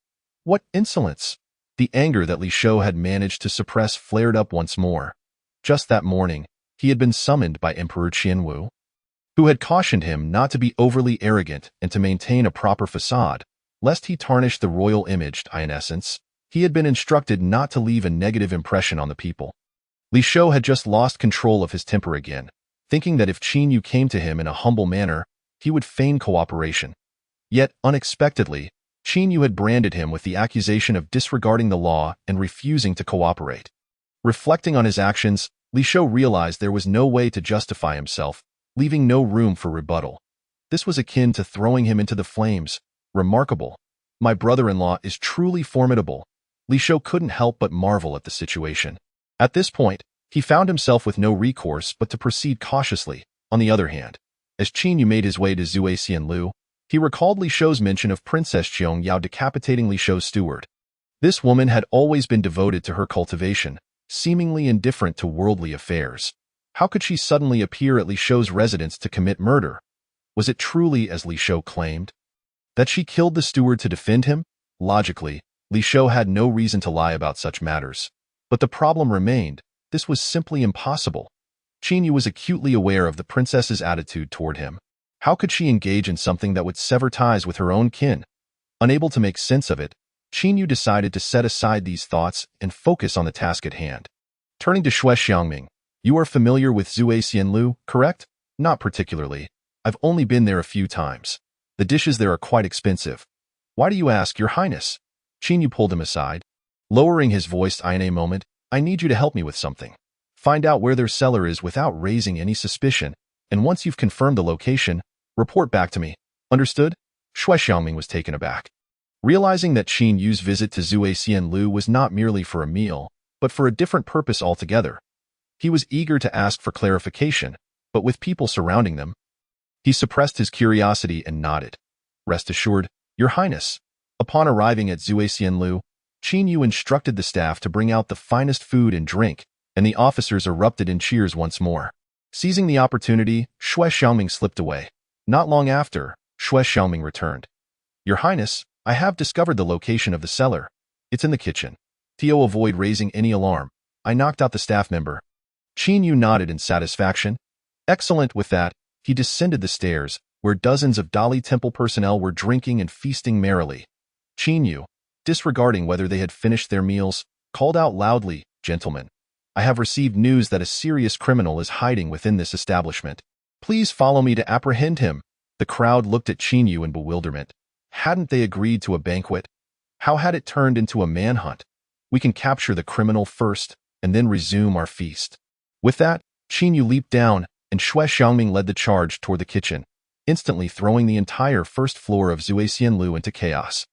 [SPEAKER 1] What insolence! The anger that Li Shou had managed to suppress flared up once more. Just that morning, he had been summoned by Emperor Qianwu, who had cautioned him not to be overly arrogant and to maintain a proper facade, lest he tarnish the royal image. In essence, he had been instructed not to leave a negative impression on the people. Li Shou had just lost control of his temper again, thinking that if Qin Yu came to him in a humble manner, he would feign cooperation. Yet, unexpectedly, Qin Yu had branded him with the accusation of disregarding the law and refusing to cooperate. Reflecting on his actions, Li Shou realized there was no way to justify himself, leaving no room for rebuttal. This was akin to throwing him into the flames. Remarkable. My brother-in-law is truly formidable. Li Shou couldn't help but marvel at the situation. At this point, he found himself with no recourse but to proceed cautiously. On the other hand, as Qin Yu made his way to Zue Xianlu, he recalled Li Shou's mention of Princess Qiong Yao decapitating Li Shou's steward. This woman had always been devoted to her cultivation, seemingly indifferent to worldly affairs. How could she suddenly appear at Li Shou's residence to commit murder? Was it truly as Li Shou claimed? That she killed the steward to defend him? Logically, Li Shou had no reason to lie about such matters. But the problem remained. This was simply impossible. Qin Yu was acutely aware of the princess's attitude toward him. How could she engage in something that would sever ties with her own kin? Unable to make sense of it, Qin Yu decided to set aside these thoughts and focus on the task at hand. Turning to Xue Xiangming, you are familiar with Zue Xianlu, correct? Not particularly. I've only been there a few times. The dishes there are quite expensive. Why do you ask, Your Highness? Qin Yu pulled him aside. Lowering his voice in a moment, I need you to help me with something. Find out where their cellar is without raising any suspicion, and once you've confirmed the location, report back to me. Understood? Xue Xiangming was taken aback. Realizing that Qin Yu's visit to Zue Xianlu was not merely for a meal, but for a different purpose altogether. He was eager to ask for clarification, but with people surrounding them, he suppressed his curiosity and nodded. Rest assured, Your Highness. Upon arriving at Zue Xianlu, Qin Yu instructed the staff to bring out the finest food and drink, and the officers erupted in cheers once more. Seizing the opportunity, Xue Xiangming slipped away. Not long after, Xue Xiangming returned. Your Highness, I have discovered the location of the cellar. It's in the kitchen. To avoid raising any alarm, I knocked out the staff member. Qin Yu nodded in satisfaction. Excellent. With that, he descended the stairs, where dozens of Dali Temple personnel were drinking and feasting merrily. Qin Yu, disregarding whether they had finished their meals, called out loudly, Gentlemen, I have received news that a serious criminal is hiding within this establishment. Please follow me to apprehend him. The crowd looked at Qin Yu in bewilderment. Hadn't they agreed to a banquet? How had it turned into a manhunt? We can capture the criminal first, and then resume our feast. With that, Qin Yu leaped down, and Xue Xiangming led the charge toward the kitchen, instantly throwing the entire first floor of Zue Xianlu into chaos.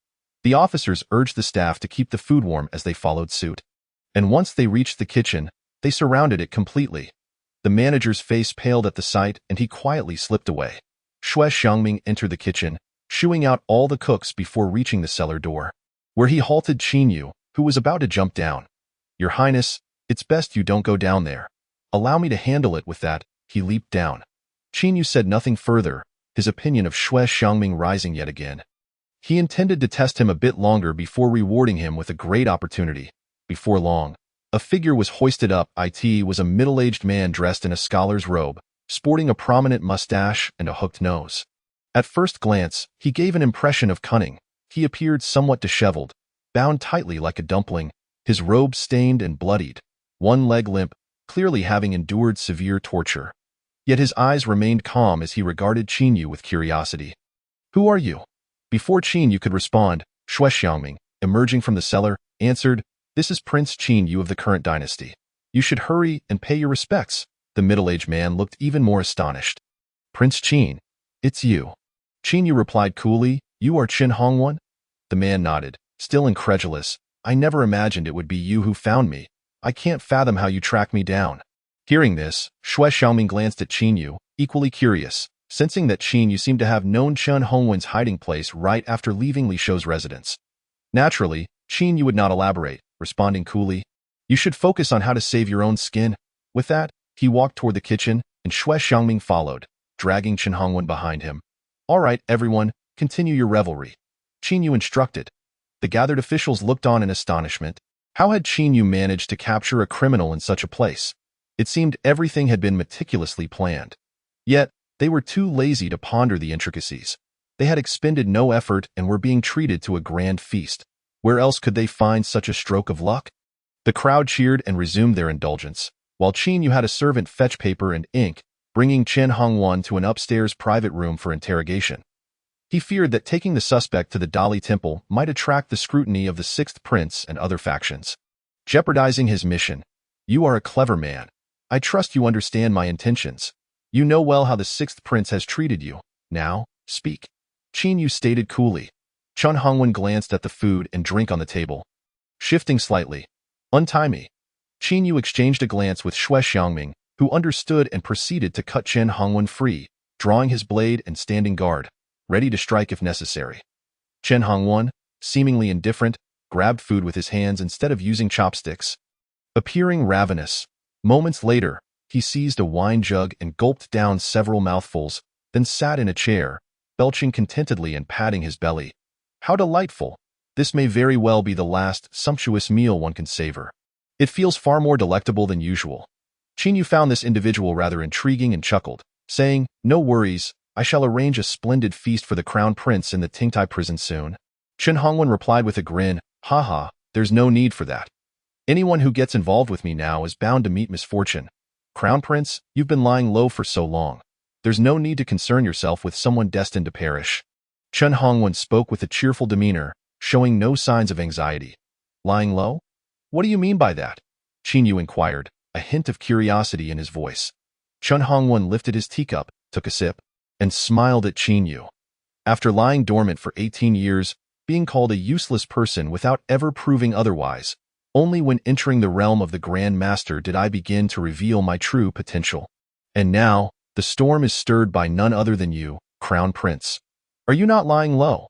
[SPEAKER 1] The officers urged the staff to keep the food warm as they followed suit. And once they reached the kitchen, they surrounded it completely. The manager's face paled at the sight, and he quietly slipped away. Xue Xiangming entered the kitchen, shooing out all the cooks before reaching the cellar door, where he halted Qin Yu, who was about to jump down. Your Highness, it's best you don't go down there. Allow me to handle it. With that, he leaped down. Qin Yu said nothing further, his opinion of Xue Xiangming rising yet again. He intended to test him a bit longer before rewarding him with a great opportunity. Before long, a figure was hoisted up. It was a middle-aged man dressed in a scholar's robe, sporting a prominent mustache and a hooked nose. At first glance, he gave an impression of cunning. He appeared somewhat disheveled, bound tightly like a dumpling, his robe stained and bloodied, one leg limp, clearly having endured severe torture. Yet his eyes remained calm as he regarded Qin Yu with curiosity. Who are you? Before Qin Yu could respond, Xue Xiangming, emerging from the cellar, answered, This is Prince Qin Yu of the current dynasty. You should hurry and pay your respects. The middle-aged man looked even more astonished. Prince Qin, it's you. Qin Yu replied coolly, You are Qin Hongwan? The man nodded, still incredulous. I never imagined it would be you who found me. I can't fathom how you tracked me down. Hearing this, Xue Xiangming glanced at Qin Yu, equally curious, sensing that Qin Yu seemed to have known Chen Hongwen's hiding place right after leaving Li Shou's residence. Naturally, Qin Yu would not elaborate, responding coolly, You should focus on how to save your own skin. With that, he walked toward the kitchen, and Xue Xiangming followed, dragging Chen Hongwen behind him. All right, everyone, continue your revelry. Qin Yu instructed. The gathered officials looked on in astonishment. How had Qin Yu managed to capture a criminal in such a place? It seemed everything had been meticulously planned. Yet, they were too lazy to ponder the intricacies. They had expended no effort and were being treated to a grand feast. Where else could they find such a stroke of luck? The crowd cheered and resumed their indulgence, while Qin Yu had a servant fetch paper and ink, bringing Chen Hongwan to an upstairs private room for interrogation. He feared that taking the suspect to the Dali Temple might attract the scrutiny of the Sixth Prince and other factions, jeopardizing his mission. You are a clever man. I trust you understand my intentions. You know well how the Sixth Prince has treated you. Now, speak. Qin Yu stated coolly. Chen Hongwan glanced at the food and drink on the table. Shifting slightly. Untie me. Qin Yu exchanged a glance with Xue Xiangming, who understood and proceeded to cut Chen Hongwan free, drawing his blade and standing guard, ready to strike if necessary. Chen Hongwan, seemingly indifferent, grabbed food with his hands instead of using chopsticks. Appearing ravenous, moments later, he seized a wine jug and gulped down several mouthfuls, then sat in a chair, belching contentedly and patting his belly. How delightful! This may very well be the last sumptuous meal one can savor. It feels far more delectable than usual. Qin Yu found this individual rather intriguing and chuckled, saying, "No worries, I shall arrange a splendid feast for the crown prince in the Tingtai prison soon." Chen Hongwan replied with a grin, "Haha, there's no need for that. Anyone who gets involved with me now is bound to meet misfortune. Crown Prince, you've been lying low for so long. There's no need to concern yourself with someone destined to perish." Chen Hongwan spoke with a cheerful demeanor, showing no signs of anxiety. Lying low? What do you mean by that? Qin Yu inquired, a hint of curiosity in his voice. Chen Hongwan lifted his teacup, took a sip, and smiled at Qin Yu. After lying dormant for 18 years, being called a useless person without ever proving otherwise, only when entering the realm of the Grand Master did I begin to reveal my true potential. And now, the storm is stirred by none other than you, Crown Prince. Are you not lying low?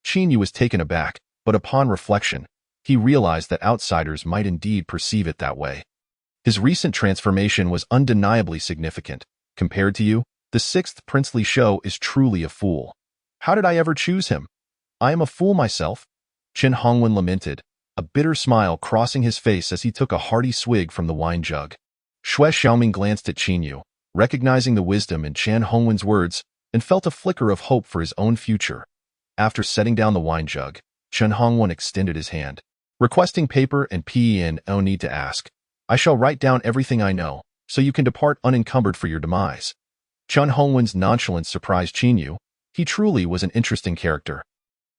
[SPEAKER 1] Qin Yu was taken aback, but upon reflection, he realized that outsiders might indeed perceive it that way. His recent transformation was undeniably significant. Compared to you, the sixth princely show is truly a fool. How did I ever choose him? I am a fool myself. Chen Hongwan lamented, a bitter smile crossing his face as he took a hearty swig from the wine jug. Xue Xiaoming glanced at Qin Yu, recognizing the wisdom in Chen Hongwan's words, and felt a flicker of hope for his own future. After setting down the wine jug, Chen Hongwan extended his hand, requesting paper and pen. No need to ask. I shall write down everything I know, so you can depart unencumbered for your demise. Chen Hongwan's nonchalance surprised Qin Yu. He truly was an interesting character.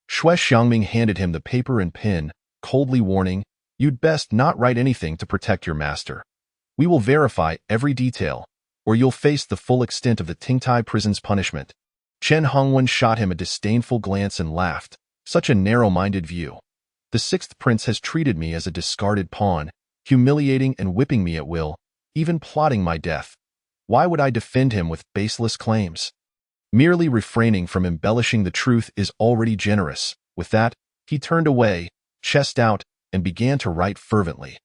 [SPEAKER 1] Xue Xiangming handed him the paper and pen, coldly warning, "You'd best not write anything to protect your master. We will verify every detail, or you'll face the full extent of the Tingtai prison's punishment." Chen Hongwan shot him a disdainful glance and laughed. Such a narrow-minded view. The sixth prince has treated me as a discarded pawn, humiliating and whipping me at will, even plotting my death. Why would I defend him with baseless claims? Merely refraining from embellishing the truth is already generous. With that, he turned away, chest out, and began to write fervently.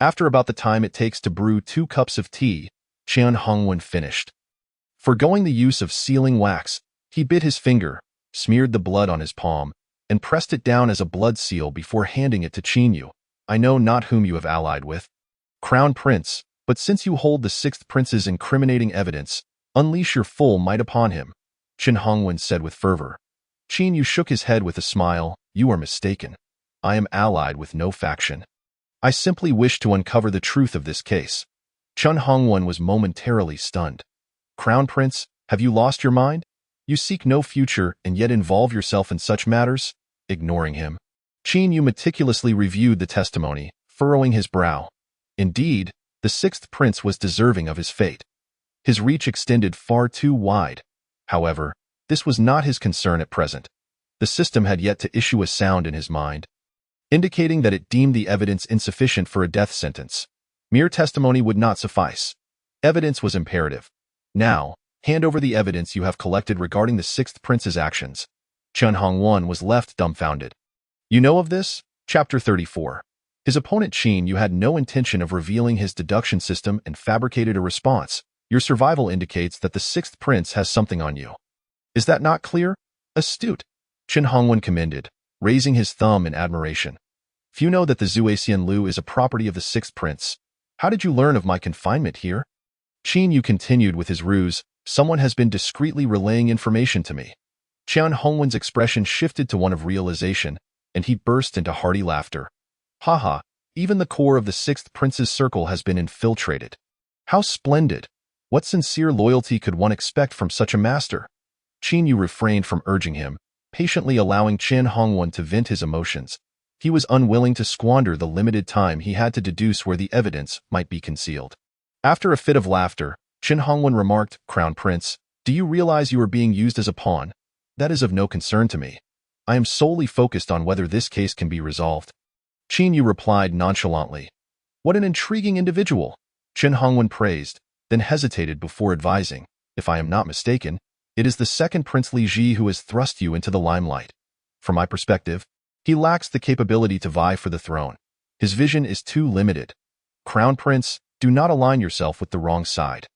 [SPEAKER 1] After about the time it takes to brew 2 cups of tea, Chen Hongwan finished. Forgoing the use of sealing wax, he bit his finger, smeared the blood on his palm, and pressed it down as a blood seal before handing it to Qin Yu. I know not whom you have allied with, Crown Prince, but since you hold the sixth prince's incriminating evidence, unleash your full might upon him, Chen Hongwan said with fervor. Qin Yu shook his head with a smile. You are mistaken. I am allied with no faction. I simply wish to uncover the truth of this case. Chen Hongwan was momentarily stunned. Crown Prince, have you lost your mind? You seek no future and yet involve yourself in such matters? Ignoring him, Qin Yu meticulously reviewed the testimony, furrowing his brow. Indeed, the sixth prince was deserving of his fate. His reach extended far too wide. However, this was not his concern at present. The system had yet to issue a sound in his mind, indicating that it deemed the evidence insufficient for a death sentence. Mere testimony would not suffice. Evidence was imperative. Now, hand over the evidence you have collected regarding the sixth prince's actions. Chen Hongwan was left dumbfounded. You know of this? Chapter 34. His opponent Qin Yu had no intention of revealing his deduction system and fabricated a response. Your survival indicates that the sixth prince has something on you. Is that not clear? Astute. Chen Hongwan commended, raising his thumb in admiration. Few know that the Zuasian Lu is a property of the sixth prince. How did you learn of my confinement here? Qin Yu continued with his ruse. Someone has been discreetly relaying information to me. Qian Hongwen's expression shifted to one of realization, and he burst into hearty laughter. Haha, even the core of the sixth prince's circle has been infiltrated. How splendid! What sincere loyalty could one expect from such a master? Qin Yu refrained from urging him, patiently allowing Qian Hongwen to vent his emotions. He was unwilling to squander the limited time he had to deduce where the evidence might be concealed. After a fit of laughter, Qian Hongwen remarked, Crown Prince, do you realize you are being used as a pawn? That is of no concern to me. I am solely focused on whether this case can be resolved. Qin Yu replied nonchalantly. What an intriguing individual! Qian Hongwen praised, then hesitated before advising. If I am not mistaken, it is the second Prince Li Ji who has thrust you into the limelight. From my perspective, he lacks the capability to vie for the throne. His vision is too limited. Crown Prince, do not align yourself with the wrong side.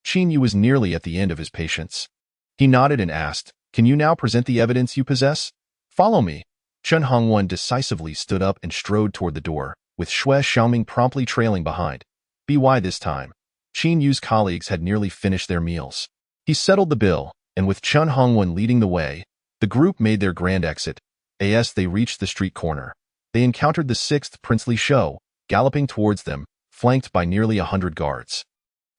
[SPEAKER 1] Qin Yu was nearly at the end of his patience. He nodded and asked, Can you now present the evidence you possess? Follow me. Qian Hongwen decisively stood up and strode toward the door, with Xue Xiaoming promptly trailing behind. By this time, Qin Yu's colleagues had nearly finished their meals. He settled the bill, and with Qian Hongwen leading the way, the group made their grand exit. As they reached the street corner, they encountered the sixth princely show, galloping towards them, flanked by nearly 100 guards.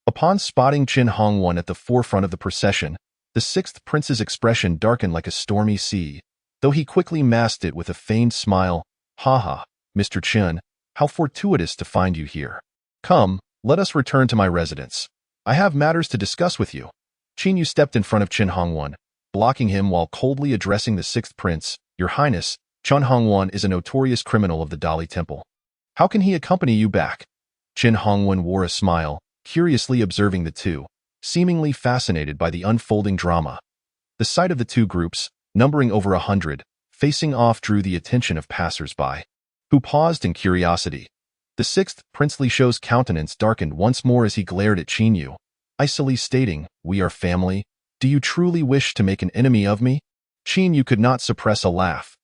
[SPEAKER 1] Upon spotting Qian Hongwen at the forefront of the procession, the sixth prince's expression darkened like a stormy sea, though he quickly masked it with a feigned smile. Haha, Mr. Qian, how fortuitous to find you here. Come, let us return to my residence. I have matters to discuss with you. Qin Yu stepped in front of Qian Hongwen, blocking him while coldly addressing the sixth prince. Your Highness, Qian Hongwen is a notorious criminal of the Dali Temple. How can he accompany you back? Qian Hongwen wore a smile, curiously observing the two, seemingly fascinated by the unfolding drama. The sight of the two groups, numbering over 100, facing off drew the attention of passers-by, who paused in curiosity. The sixth princely show's countenance darkened once more as he glared at Qin Yu, icily stating, We are family. Do you truly wish to make an enemy of me? Qin Yu could not suppress a laugh.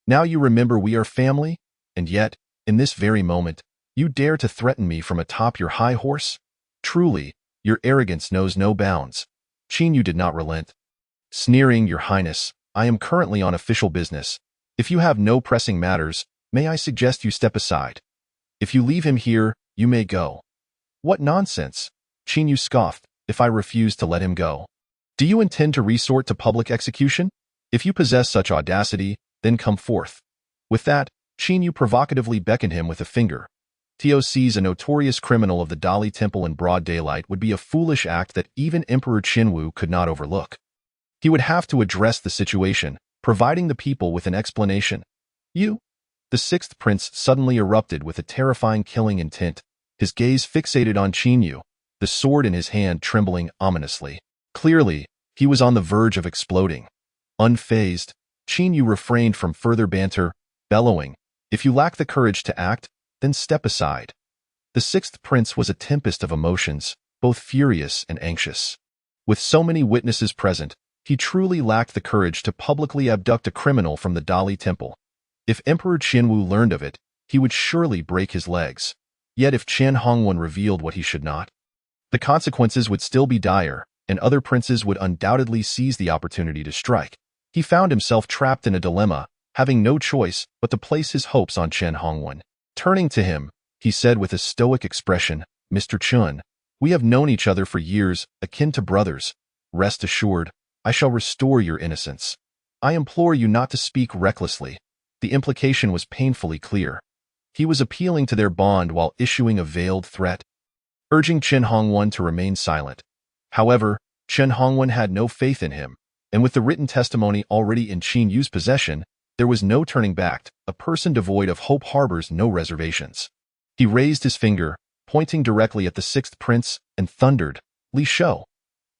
[SPEAKER 1] Now you remember we are family? And yet, in this very moment, you dare to threaten me from atop your high horse? Truly, your arrogance knows no bounds. Qin Yu did not relent. Sneering, Your Highness, I am currently on official business. If you have no pressing matters, may I suggest you step aside? If you leave him here, you may go. What nonsense! Qin Yu scoffed. If I refuse to let him go, do you intend to resort to public execution? If you possess such audacity, then come forth. With that, Qin Yu provocatively beckoned him with a finger. To seize a notorious criminal of the Dali Temple in broad daylight would be a foolish act that even Emperor Qinwu could not overlook. He would have to address the situation, providing the people with an explanation. You? The sixth prince suddenly erupted with a terrifying killing intent, his gaze fixated on Qin Yu, the sword in his hand trembling ominously. Clearly, he was on the verge of exploding. Unfazed, Qin Yu refrained from further banter, bellowing, If you lack the courage to act, then step aside. The sixth prince was a tempest of emotions, both furious and anxious. With so many witnesses present, he truly lacked the courage to publicly abduct a criminal from the Dali Temple. If Emperor Qinwu learned of it, he would surely break his legs. Yet if Qian Hongwen revealed what he should not, the consequences would still be dire, and other princes would undoubtedly seize the opportunity to strike. He found himself trapped in a dilemma, having no choice but to place his hopes on Qian Hongwen. Turning to him, he said with a stoic expression, Mr. Chun, we have known each other for years, akin to brothers. Rest assured, I shall restore your innocence. I implore you not to speak recklessly. The implication was painfully clear. He was appealing to their bond while issuing a veiled threat, urging Qian Hongwen to remain silent. However, Qian Hongwen had no faith in him, and with the written testimony already in Qin Yu's possession, there was no turning back. A person devoid of hope harbors no reservations. He raised his finger, pointing directly at the sixth prince, and thundered, Li Shou.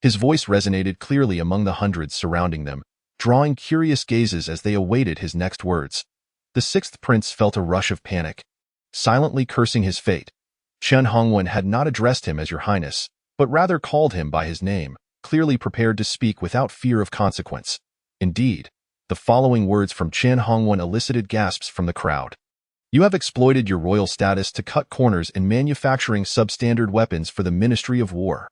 [SPEAKER 1] His voice resonated clearly among the hundreds surrounding them, drawing curious gazes as they awaited his next words. The sixth prince felt a rush of panic. Silently cursing his fate, Qian Hongwen had not addressed him as Your Highness, but rather called him by his name, clearly prepared to speak without fear of consequence. Indeed, The following words from Chen Hongwen elicited gasps from the crowd. You have exploited your royal status to cut corners in manufacturing substandard weapons for the Ministry of War.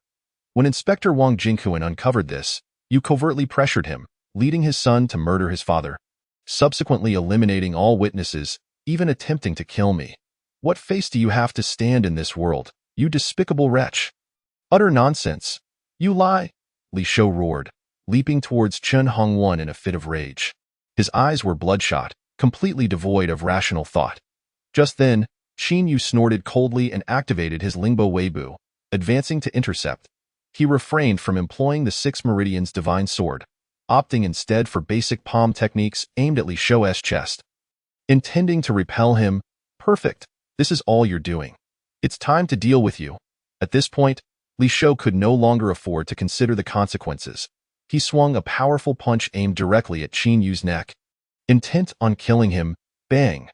[SPEAKER 1] When Inspector Wang Jingquan uncovered this, you covertly pressured him, leading his son to murder his father, subsequently eliminating all witnesses, even attempting to kill me. What face do you have to stand in this world, you despicable wretch? Utter nonsense. You lie, Li Shou roared, leaping towards Chen Hongwen in a fit of rage. His eyes were bloodshot, completely devoid of rational thought. Just then, Qin Yu snorted coldly and activated his Lingbo Weibu, advancing to intercept. He refrained from employing the Six Meridian's divine sword, opting instead for basic palm techniques aimed at Li Shou's chest. Intending to repel him, perfect, this is all you're doing. It's time to deal with you. At this point, Li Shou could no longer afford to consider the consequences. He swung a powerful punch aimed directly at Qin Yu's neck. Intent on killing him, bang!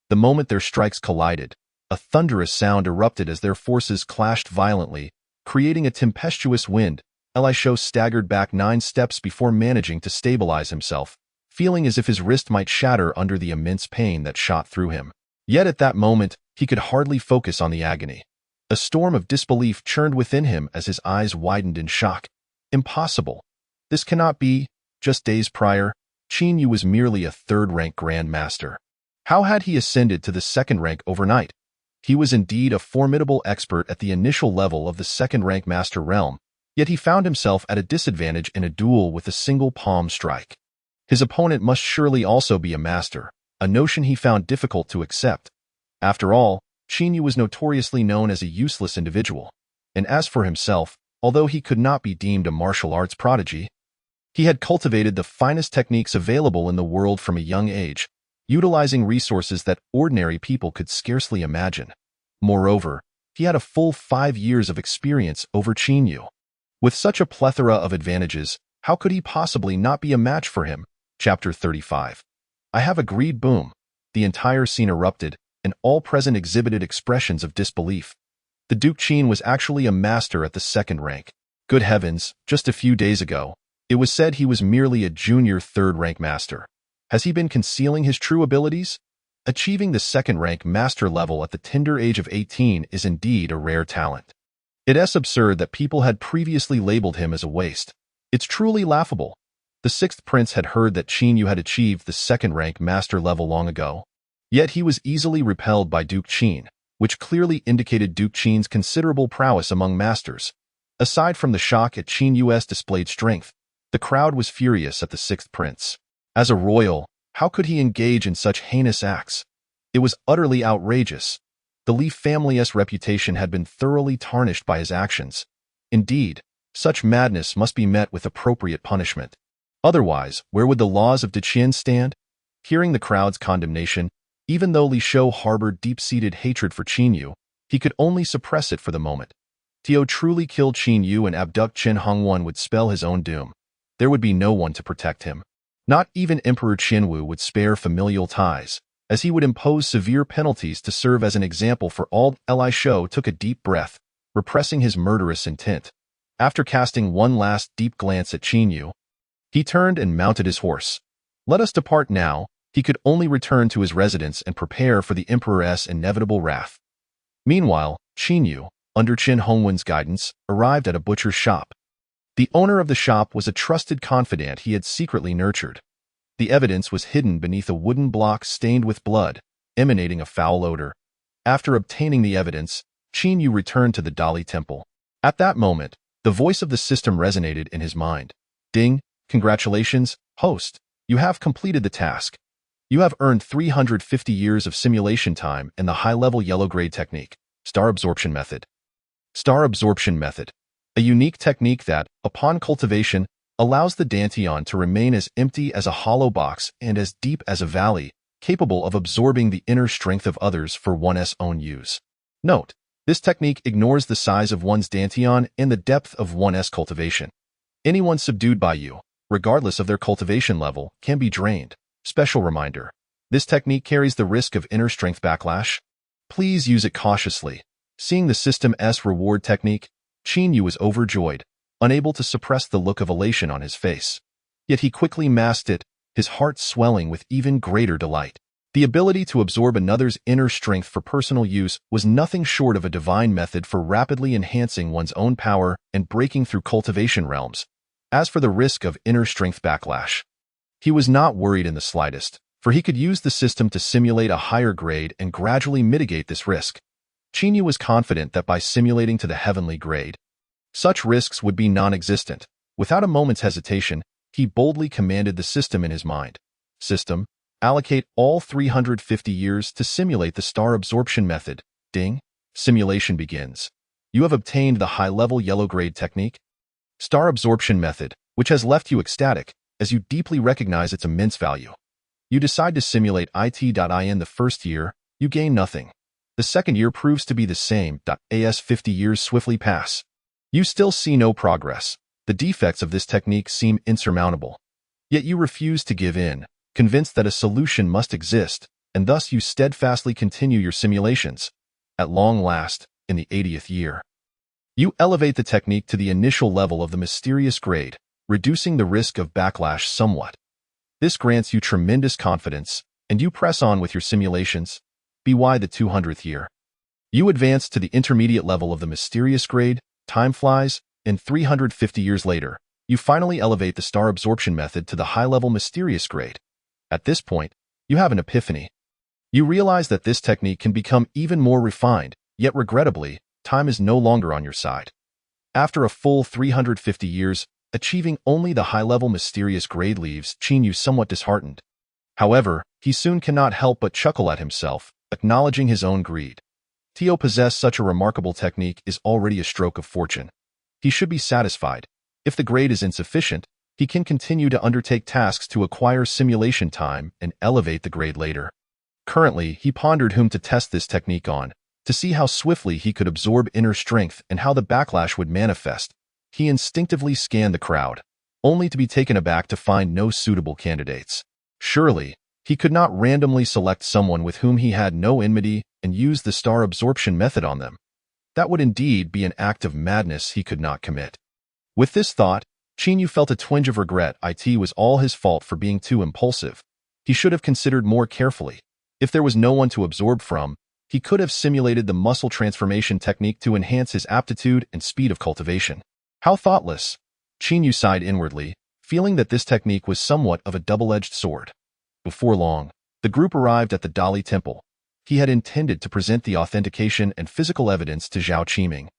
[SPEAKER 1] The moment their strikes collided, a thunderous sound erupted as their forces clashed violently, creating a tempestuous wind. Li Shou staggered back 9 steps before managing to stabilize himself, feeling as if his wrist might shatter under the immense pain that shot through him. Yet at that moment, he could hardly focus on the agony. A storm of disbelief churned within him as his eyes widened in shock. Impossible. This cannot be. Just days prior, Qin Yu was merely a third-rank Grand Master. How had he ascended to the second rank overnight? He was indeed a formidable expert at the initial level of the second-rank Master realm, yet he found himself at a disadvantage in a duel with a single palm strike. His opponent must surely also be a master, a notion he found difficult to accept. After all, Qin Yu was notoriously known as a useless individual, and as for himself, although he could not be deemed a martial arts prodigy, he had cultivated the finest techniques available in the world from a young age, utilizing resources that ordinary people could scarcely imagine. Moreover, he had a full 5 years of experience over Qin Yu. With such a plethora of advantages, how could he possibly not be a match for him? Chapter 35. I have agreed. Boom. The entire scene erupted, and all present exhibited expressions of disbelief. The Duke Qin was actually a master at the second rank. Good heavens, just a few days ago, it was said he was merely a junior third-rank master. Has he been concealing his true abilities? Achieving the second-rank master level at the tender age of 18 is indeed a rare talent. It is absurd that people had previously labeled him as a waste. It's truly laughable. The sixth prince had heard that Qin Yu had achieved the second-rank master level long ago. Yet he was easily repelled by Duke Qin, which clearly indicated Duke Qin's considerable prowess among masters. Aside from the shock at Qin Yu's displayed strength, the crowd was furious at the sixth prince. As a royal, how could he engage in such heinous acts? It was utterly outrageous. The Li family's reputation had been thoroughly tarnished by his actions. Indeed, such madness must be met with appropriate punishment. Otherwise, where would the laws of Deqian stand? Hearing the crowd's condemnation, even though Li Shou harbored deep-seated hatred for Qin Yu, he could only suppress it for the moment. To truly kill Qin Yu and abduct Chen Hongwen would spell his own doom. There would be no one to protect him. Not even Emperor Qianwu would spare familial ties, as he would impose severe penalties to serve as an example for all. Li Shou took a deep breath, repressing his murderous intent. After casting one last deep glance at Qin Yu, he turned and mounted his horse. Let us depart now. He could only return to his residence and prepare for the Emperor's inevitable wrath. Meanwhile, Qin Yu, under Chen Hongwen's guidance, arrived at a butcher's shop. The owner of the shop was a trusted confidant he had secretly nurtured. The evidence was hidden beneath a wooden block stained with blood, emanating a foul odor. After obtaining the evidence, Qin Yu returned to the Dali Temple. At that moment, the voice of the system resonated in his mind. Ding, congratulations, host. You have completed the task. You have earned 350 years of simulation time in the high-level yellow-grade technique, Star Absorption Method. Star Absorption Method, a unique technique that, upon cultivation, allows the Dantian to remain as empty as a hollow box and as deep as a valley, capable of absorbing the inner strength of others for one's own use. Note, this technique ignores the size of one's Dantian and the depth of one's cultivation. Anyone subdued by you, regardless of their cultivation level, can be drained. Special reminder. This technique carries the risk of inner strength backlash. Please use it cautiously. Seeing the system's reward technique, Qin Yu was overjoyed, unable to suppress the look of elation on his face. Yet he quickly masked it, his heart swelling with even greater delight. The ability to absorb another's inner strength for personal use was nothing short of a divine method for rapidly enhancing one's own power and breaking through cultivation realms. As for the risk of inner strength backlash, he was not worried in the slightest, for he could use the system to simulate a higher grade and gradually mitigate this risk. Chinyu was confident that by simulating to the heavenly grade, such risks would be non-existent. Without a moment's hesitation, he boldly commanded the system in his mind. System, allocate all 350 years to simulate the star absorption method. Ding. Simulation begins. You have obtained the high-level yellow grade technique. Star absorption method, which has left you ecstatic, as you deeply recognize its immense value. You decide to simulate it.in the first year, you gain nothing. The second year proves to be the same. As 50 years swiftly pass. You still see no progress. The defects of this technique seem insurmountable. Yet you refuse to give in, convinced that a solution must exist, and thus you steadfastly continue your simulations. At long last, in the 80th year, you elevate the technique to the initial level of the mysterious grade, reducing the risk of backlash somewhat. This grants you tremendous confidence, and you press on with your simulations. By the 200th year, you advance to the intermediate level of the mysterious grade. Time flies, and 350 years later, you finally elevate the star absorption method to the high-level mysterious grade. At this point, you have an epiphany. You realize that this technique can become even more refined, yet regrettably, time is no longer on your side. After a full 350 years, achieving only the high-level mysterious grade leaves Chinyu somewhat disheartened. However, he soon cannot help but chuckle at himself, acknowledging his own greed. To possess such a remarkable technique is already a stroke of fortune. He should be satisfied. If the grade is insufficient, he can continue to undertake tasks to acquire simulation time and elevate the grade later. Currently, he pondered whom to test this technique on, to see how swiftly he could absorb inner strength and how the backlash would manifest. He instinctively scanned the crowd, only to be taken aback to find no suitable candidates. Surely, he could not randomly select someone with whom he had no enmity and use the star absorption method on them. That would indeed be an act of madness he could not commit. With this thought, Chinyu felt a twinge of regret. It was all his fault for being too impulsive. He should have considered more carefully. If there was no one to absorb from, he could have simulated the muscle transformation technique to enhance his aptitude and speed of cultivation. How thoughtless! Chinyu sighed inwardly, feeling that this technique was somewhat of a double-edged sword. Before long, the group arrived at the Dali Temple. He had intended to present the authentication and physical evidence to Zhao Qiming.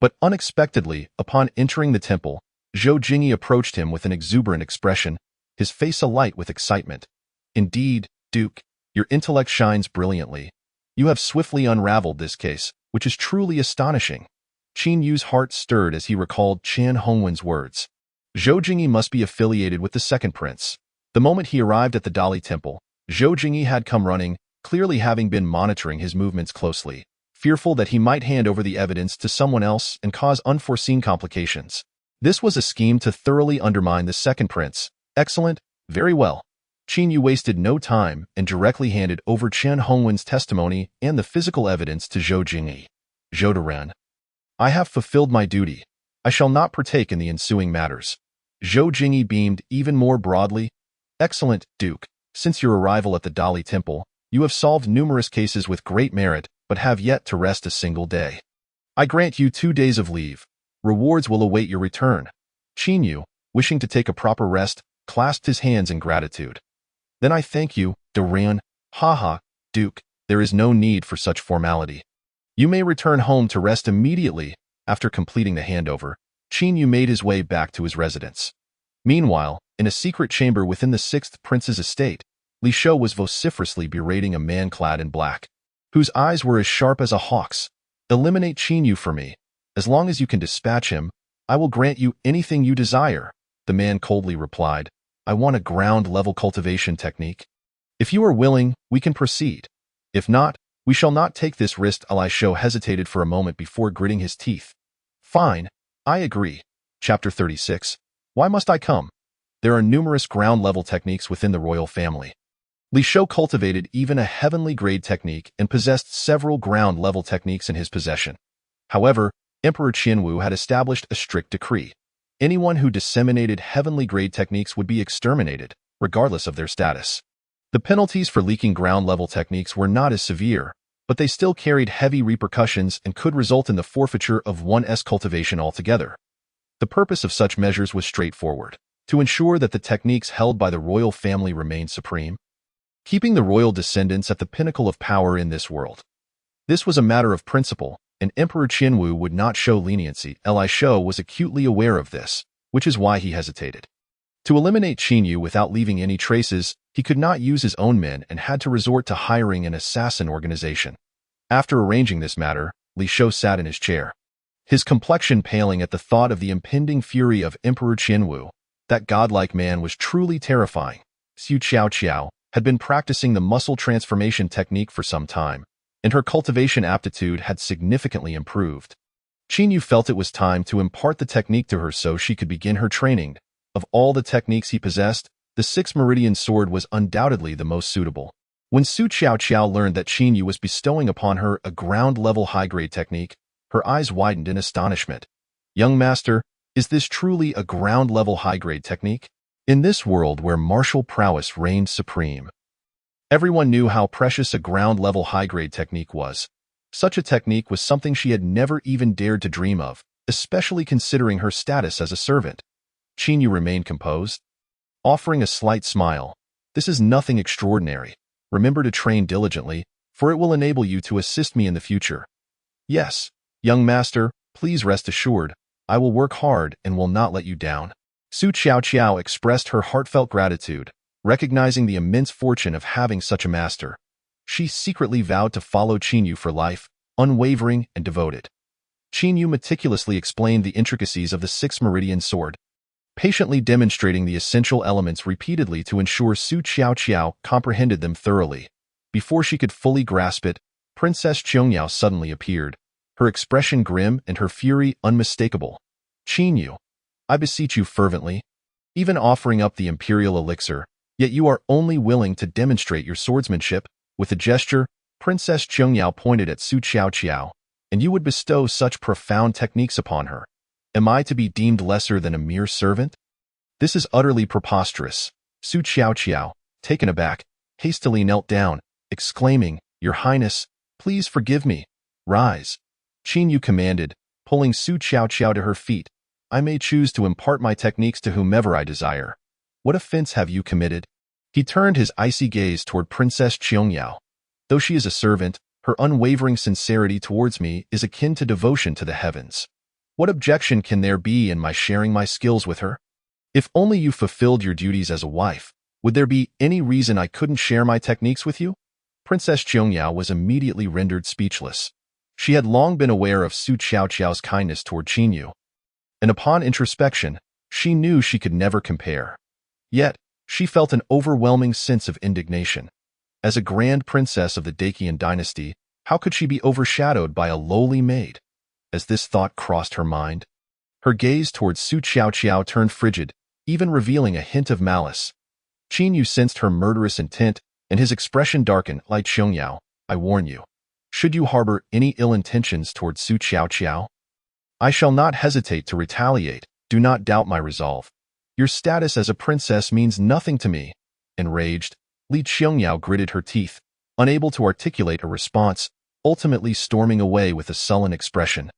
[SPEAKER 1] But unexpectedly, upon entering the temple, Zhou Jingyi approached him with an exuberant expression, his face alight with excitement. Indeed, Duke, your intellect shines brilliantly. You have swiftly unraveled this case, which is truly astonishing. Qin Yu's heart stirred as he recalled Chan Hongwen's words. Zhou Jingyi must be affiliated with the second prince. The moment he arrived at the Dali Temple, Zhou Jingyi had come running, clearly having been monitoring his movements closely, fearful that he might hand over the evidence to someone else and cause unforeseen complications. This was a scheme to thoroughly undermine the second prince. Excellent, very well. Qin Yu wasted no time and directly handed over Chen Hongwen's testimony and the physical evidence to Zhou Jingyi. Zhou Duran. I have fulfilled my duty. I shall not partake in the ensuing matters. Zhou Jingyi beamed even more broadly. Excellent, Duke. Since your arrival at the Dali Temple, you have solved numerous cases with great merit, but have yet to rest a single day. I grant you 2 days of leave. Rewards will await your return. Qin Yu, wishing to take a proper rest, clasped his hands in gratitude. Then I thank you, Duran. Haha, Duke, there is no need for such formality. You may return home to rest immediately. After completing the handover, Qin Yu made his way back to his residence. Meanwhile, in a secret chamber within the sixth prince's estate, Li Shou was vociferously berating a man clad in black, whose eyes were as sharp as a hawk's. Eliminate Qin Yu for me. As long as you can dispatch him, I will grant you anything you desire. The man coldly replied, I want a ground-level cultivation technique. If you are willing, we can proceed. If not, we shall not take this risk. Li Shou hesitated for a moment before gritting his teeth. Fine, I agree. Chapter 36. Why must I come? There are numerous ground-level techniques within the royal family. Li Shou cultivated even a heavenly grade technique and possessed several ground-level techniques in his possession. However, Emperor Qianwu had established a strict decree. Anyone who disseminated heavenly grade techniques would be exterminated. regardless of their status. The penalties for leaking ground-level techniques were not as severe, but they still carried heavy repercussions and could result in the forfeiture of one's cultivation altogether. The purpose of such measures was straightforward: to ensure that the techniques held by the royal family remained supreme, keeping the royal descendants at the pinnacle of power in this world. This was a matter of principle, and Emperor Qianwu would not show leniency. Li Shou was acutely aware of this, which is why he hesitated. To eliminate Qinyu without leaving any traces, he could not use his own men and had to resort to hiring an assassin organization. After arranging this matter, Li Shou sat in his chair, his complexion paling at the thought of the impending fury of Emperor Qianwu. That godlike man was truly terrifying. Xu Qiao had been practicing the muscle transformation technique for some time, and her cultivation aptitude had significantly improved. Qinyu felt it was time to impart the technique to her so she could begin her training. Of all the techniques he possessed, the Six Meridian Sword was undoubtedly the most suitable. When Su Qiao learned that Qinyu was bestowing upon her a ground-level high-grade technique, her eyes widened in astonishment. "Young master, is this truly a ground-level high-grade technique?" In this world where martial prowess reigned supreme, everyone knew how precious a ground-level high-grade technique was. Such a technique was something she had never even dared to dream of, especially considering her status as a servant. Qinyu remained composed, offering a slight smile. "This is nothing extraordinary. Remember to train diligently, for it will enable you to assist me in the future." "Yes, young master, please rest assured, I will work hard and will not let you down." Su Qiao expressed her heartfelt gratitude, recognizing the immense fortune of having such a master. She secretly vowed to follow Qinyu for life, unwavering and devoted. Qinyu meticulously explained the intricacies of the Six Meridian Sword, patiently demonstrating the essential elements repeatedly to ensure Su Qiao comprehended them thoroughly. Before she could fully grasp it, Princess Qiangyao suddenly appeared, her expression grim and her fury unmistakable. "Qinyu, I beseech you fervently, even offering up the imperial elixir, yet you are only willing to demonstrate your swordsmanship." With a gesture, Princess Qiangyao pointed at Su Qiao, "And you would bestow such profound techniques upon her. Am I to be deemed lesser than a mere servant? This is utterly preposterous." Su Qiao, taken aback, hastily knelt down, exclaiming, "Your Highness, please forgive me. Rise." Qinyu commanded, pulling Su Qiao to her feet. "I may choose to impart my techniques to whomever I desire. What offense have you committed?" He turned his icy gaze toward Princess Qiangyao. "Though she is a servant, her unwavering sincerity towards me is akin to devotion to the heavens. What objection can there be in my sharing my skills with her? If only you fulfilled your duties as a wife, would there be any reason I couldn't share my techniques with you?" Princess Qiangyao was immediately rendered speechless. She had long been aware of Su Qiao's kindness toward Qinyu, and upon introspection, she knew she could never compare. Yet, she felt an overwhelming sense of indignation. As a grand princess of the Dacian dynasty, how could she be overshadowed by a lowly maid? As this thought crossed her mind, her gaze towards Su Qiao turned frigid, even revealing a hint of malice. Qinyu sensed her murderous intent, and his expression darkened. "Like Qiangyao, I warn you, should you harbor any ill intentions towards Su Qiao, I shall not hesitate to retaliate. Do not doubt my resolve. Your status as a princess means nothing to me." Enraged, Li Qiangyao gritted her teeth, unable to articulate a response, ultimately storming away with a sullen expression.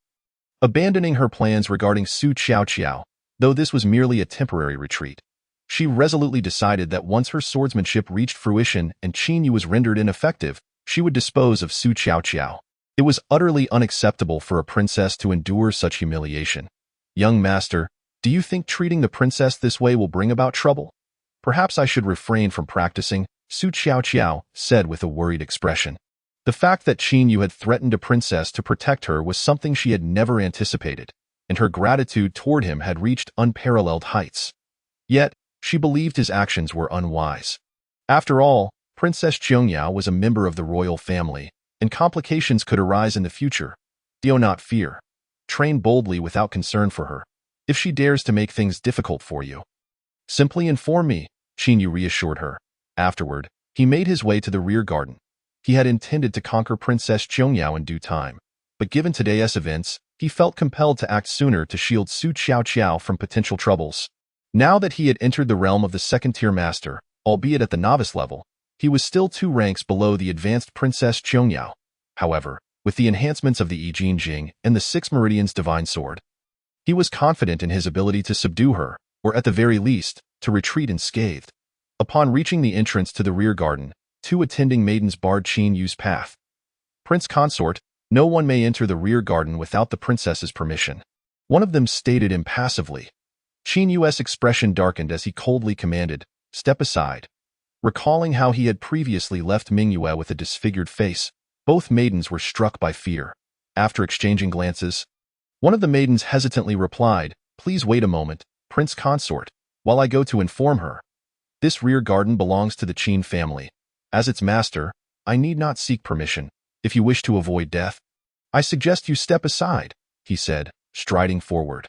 [SPEAKER 1] Abandoning her plans regarding Su Qiao, though this was merely a temporary retreat, she resolutely decided that once her swordsmanship reached fruition and Qinyu was rendered ineffective, she would dispose of Su Qiao. It was utterly unacceptable for a princess to endure such humiliation. "Young master, do you think treating the princess this way will bring about trouble? Perhaps I should refrain from practicing," Su Qiao said with a worried expression. The fact that Qinyu had threatened a princess to protect her was something she had never anticipated, and her gratitude toward him had reached unparalleled heights. Yet, she believed his actions were unwise. After all, Princess Qiangyao was a member of the royal family, and complications could arise in the future. Do not fear. Train boldly without concern for her. If she dares to make things difficult for you, simply inform me, Qinyu reassured her. Afterward, he made his way to the rear garden. He had intended to conquer Princess Qiangyao in due time, but given today's events, he felt compelled to act sooner to shield Su Qiao from potential troubles. Now that he had entered the realm of the second-tier master, Albeit at the novice level, he was still 2 ranks below the advanced Princess Qiangyao. However, with the enhancements of the I Jing Jing and the 6 Meridians Divine Sword, he was confident in his ability to subdue her, or at the very least, to retreat unscathed. Upon reaching the entrance to the rear garden, 2 attending maidens barred Qin Yu's path. Prince Consort, no one may enter the rear garden without the princess's permission. One of them stated impassively. Qin Yu's expression darkened as he coldly commanded, "Step aside." Recalling how he had previously left Mingyue with a disfigured face, both maidens were struck by fear. After exchanging glances, one of the maidens hesitantly replied, "Please wait a moment, Prince Consort, while I go to inform her. This rear garden belongs to the Qin family. As its master, I need not seek permission. If you wish to avoid death, I suggest you step aside," he said, striding forward.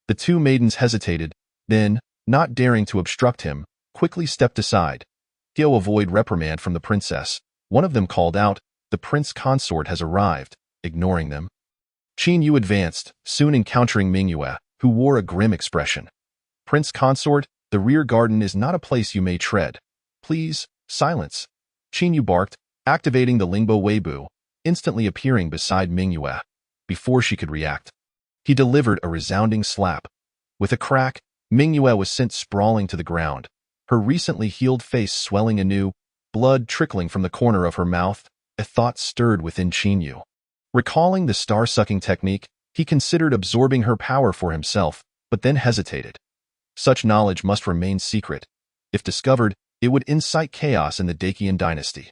[SPEAKER 1] The 2 maidens hesitated, then, not daring to obstruct him, quickly stepped aside. To avoid reprimand from the princess, one of them called out, "The Prince Consort has arrived," ignoring them. Qin Yu advanced, soon encountering Mingyue, who wore a grim expression. "Prince Consort, the rear garden is not a place you may tread. Please, silence," Qin Yu barked, activating the Lingbo Weibo, instantly appearing beside Mingyue. Before she could react, he delivered a resounding slap. With a crack, Mingyue was sent sprawling to the ground, her recently healed face swelling anew, blood trickling from the corner of her mouth. A thought stirred within Qin Yu. Recalling the star-sucking technique, he considered absorbing her power for himself, but then hesitated. Such knowledge must remain secret. If discovered, it would incite chaos in the Dacian dynasty.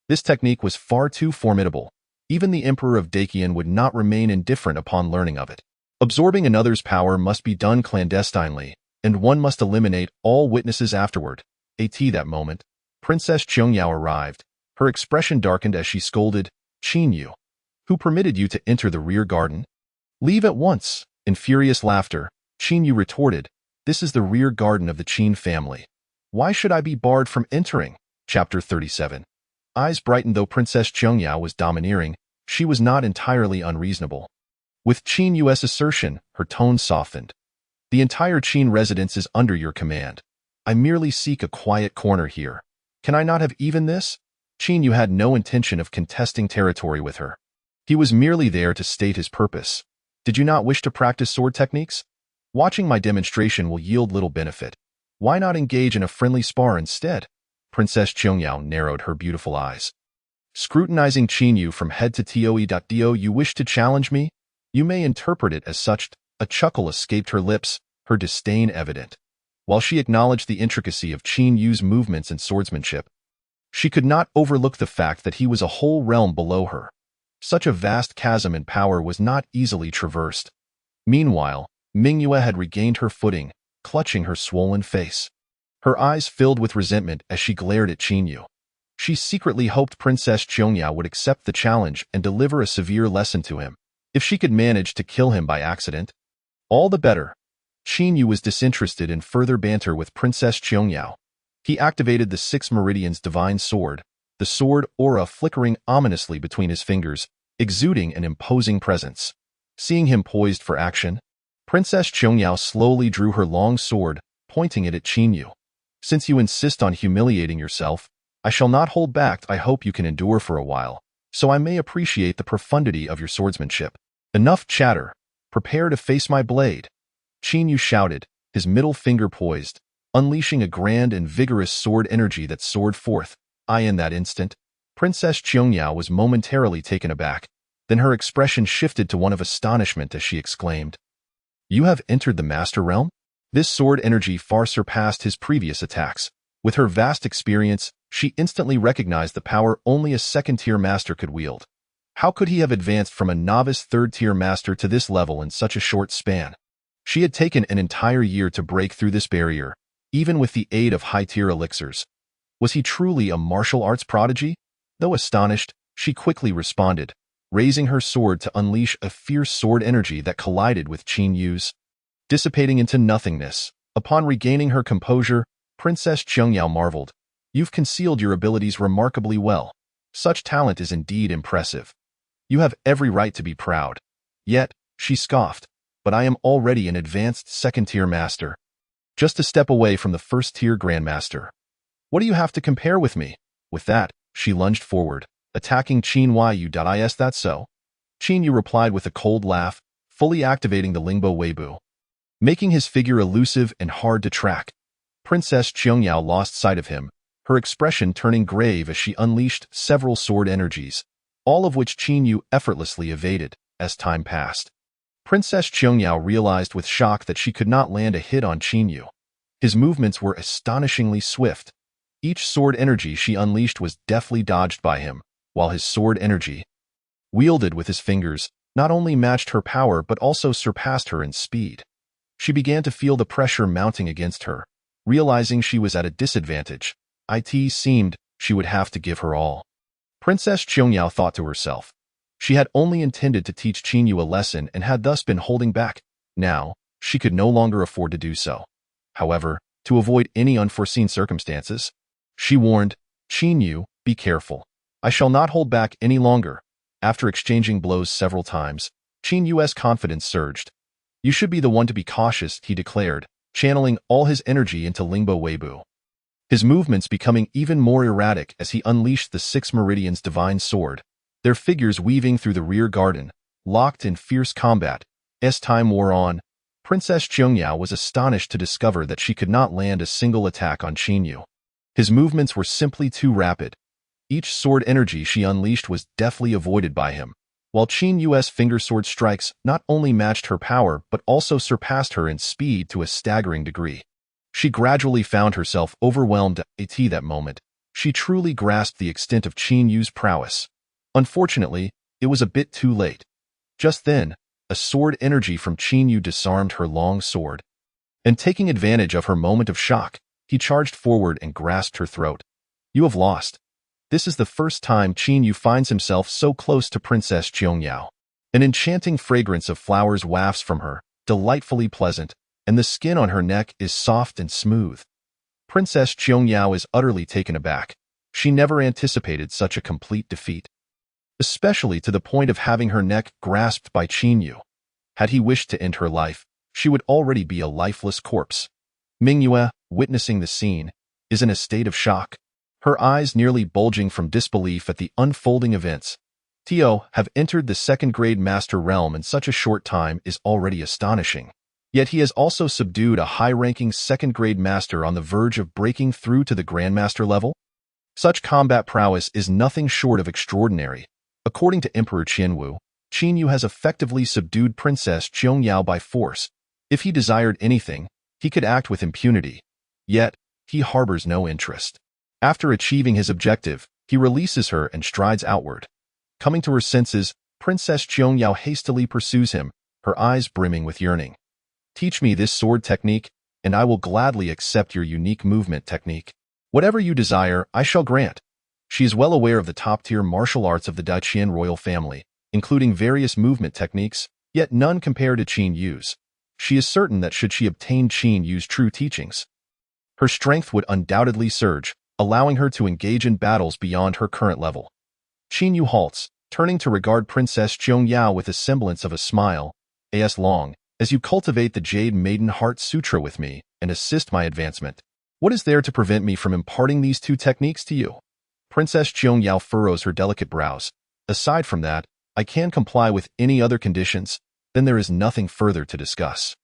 [SPEAKER 1] This technique was far too formidable. Even the Emperor of Dacian would not remain indifferent upon learning of it. Absorbing another's power must be done clandestinely, and one must eliminate all witnesses afterward. At that moment, Princess Qiangyao arrived. Her expression darkened as she scolded, "Qin Yu, who permitted you to enter the rear garden? Leave at once." In furious laughter, Qin Yu retorted, "This is the rear garden of the Qin family. Why should I be barred from entering?" Chapter 37. Eyes brightened. Though Princess Qiangyao was domineering, she was not entirely unreasonable. With Qin Yu's assertion, her tone softened. "The entire Qin residence is under your command. I merely seek a quiet corner here. Can I not have even this?" Qin Yu had no intention of contesting territory with her. He was merely there to state his purpose. "Did you not wish to practice sword techniques? Watching my demonstration will yield little benefit. Why not engage in a friendly spar instead?" Princess Qiangyao narrowed her beautiful eyes, scrutinizing Qin Yu from head to toe. "Do you wish to challenge me? You may interpret it as such." A chuckle escaped her lips, her disdain evident. While she acknowledged the intricacy of Qin Yu's movements and swordsmanship, she could not overlook the fact that he was a whole realm below her. Such a vast chasm in power was not easily traversed. Meanwhile, Mingyue had regained her footing, clutching her swollen face. Her eyes filled with resentment as she glared at Qin Yu. She secretly hoped Princess Qiangyao would accept the challenge and deliver a severe lesson to him. If she could manage to kill him by accident, all the better. Qin Yu was disinterested in further banter with Princess Qiangyao. He activated the 6 Meridians Divine Sword, the sword aura flickering ominously between his fingers, exuding an imposing presence. Seeing him poised for action, Princess Qiangyao slowly drew her long sword, pointing it at Qin Yu. "Since you insist on humiliating yourself, I shall not hold back. I hope you can endure for a while, so I may appreciate the profundity of your swordsmanship. Enough chatter. Prepare to face my blade." Qin Yu shouted, his middle finger poised, unleashing a grand and vigorous sword energy that soared forth. In that instant, Princess Qiangyao was momentarily taken aback. Then her expression shifted to one of astonishment as she exclaimed, "You have entered the Master Realm?" This sword energy far surpassed his previous attacks. With her vast experience, she instantly recognized the power only a second-tier master could wield. How could he have advanced from a novice third-tier master to this level in such a short span? She had taken an entire year to break through this barrier, even with the aid of high-tier elixirs. Was he truly a martial arts prodigy? Though astonished, she quickly responded, raising her sword to unleash a fierce sword energy that collided with Qin Yu's, dissipating into nothingness. Upon regaining her composure, Princess Qiangyao marveled, "You've concealed your abilities remarkably well. Such talent is indeed impressive. You have every right to be proud." Yet, she scoffed, "But I am already an advanced second-tier master, just a step away from the first-tier grandmaster." What do you have to compare with me? With that, she lunged forward, attacking Qin Yu. Is that so? Qin Yu replied with a cold laugh, fully activating the Lingbo Weibo, making his figure elusive and hard to track. Princess Qiangyao lost sight of him, her expression turning grave as she unleashed several sword energies, all of which Qin Yu effortlessly evaded as time passed. Princess Qiangyao realized with shock that she could not land a hit on Qin Yu. His movements were astonishingly swift. Each sword energy she unleashed was deftly dodged by him, while his sword energy, wielded with his fingers, not only matched her power but also surpassed her in speed. She began to feel the pressure mounting against her. Realizing she was at a disadvantage, it seemed she would have to give her all. Princess Qiangyao thought to herself. She had only intended to teach Qin Yu a lesson and had thus been holding back. Now, she could no longer afford to do so. However, to avoid any unforeseen circumstances, she warned, Qin Yu, be careful. I shall not hold back any longer. After exchanging blows several times, Qin Yu's confidence surged. You should be the one to be cautious, he declared, channeling all his energy into Lingbo Weibo. His movements becoming even more erratic as he unleashed the Six Meridians' divine sword, their figures weaving through the rear garden, locked in fierce combat. As time wore on, Princess Qiangyao was astonished to discover that she could not land a single attack on Qin Yu. His movements were simply too rapid. Each sword energy she unleashed was deftly avoided by him, while Qin Yu's finger sword strikes not only matched her power but also surpassed her in speed to a staggering degree. She gradually found herself overwhelmed at that moment. She truly grasped the extent of Qin Yu's prowess. Unfortunately, it was a bit too late. Just then, a sword energy from Qin Yu disarmed her long sword. And taking advantage of her moment of shock, he charged forward and grasped her throat. You have lost. This is the first time Qin Yu finds himself so close to Princess Qiangyao. An enchanting fragrance of flowers wafts from her, delightfully pleasant, and the skin on her neck is soft and smooth. Princess Qiangyao is utterly taken aback. She never anticipated such a complete defeat, especially to the point of having her neck grasped by Qin Yu. Had he wished to end her life, she would already be a lifeless corpse. Mingyue, witnessing the scene, is in a state of shock, her eyes nearly bulging from disbelief at the unfolding events. Tio have entered the second-grade master realm in such a short time is already astonishing. Yet he has also subdued a high-ranking second-grade master on the verge of breaking through to the grandmaster level. Such combat prowess is nothing short of extraordinary. According to Emperor Qianwu, Qin Yu has effectively subdued Princess Qiangyao by force. If he desired anything, he could act with impunity. Yet, he harbors no interest. After achieving his objective, he releases her and strides outward. Coming to her senses, Princess Qiangyao hastily pursues him, her eyes brimming with yearning. Teach me this sword technique, and I will gladly accept your unique movement technique. Whatever you desire, I shall grant. She is well aware of the top-tier martial arts of the Daiqian royal family, including various movement techniques, yet none compare to Qin Yu's. She is certain that should she obtain Qin Yu's true teachings, her strength would undoubtedly surge, allowing her to engage in battles beyond her current level. Qin Yu halts, turning to regard Princess Qiangyao with a semblance of a smile. As long as you cultivate the Jade Maiden Heart Sutra with me and assist my advancement, what is there to prevent me from imparting these two techniques to you? Princess Qiangyao furrows her delicate brows. Aside from that, I can comply with any other conditions, then there is nothing further to discuss.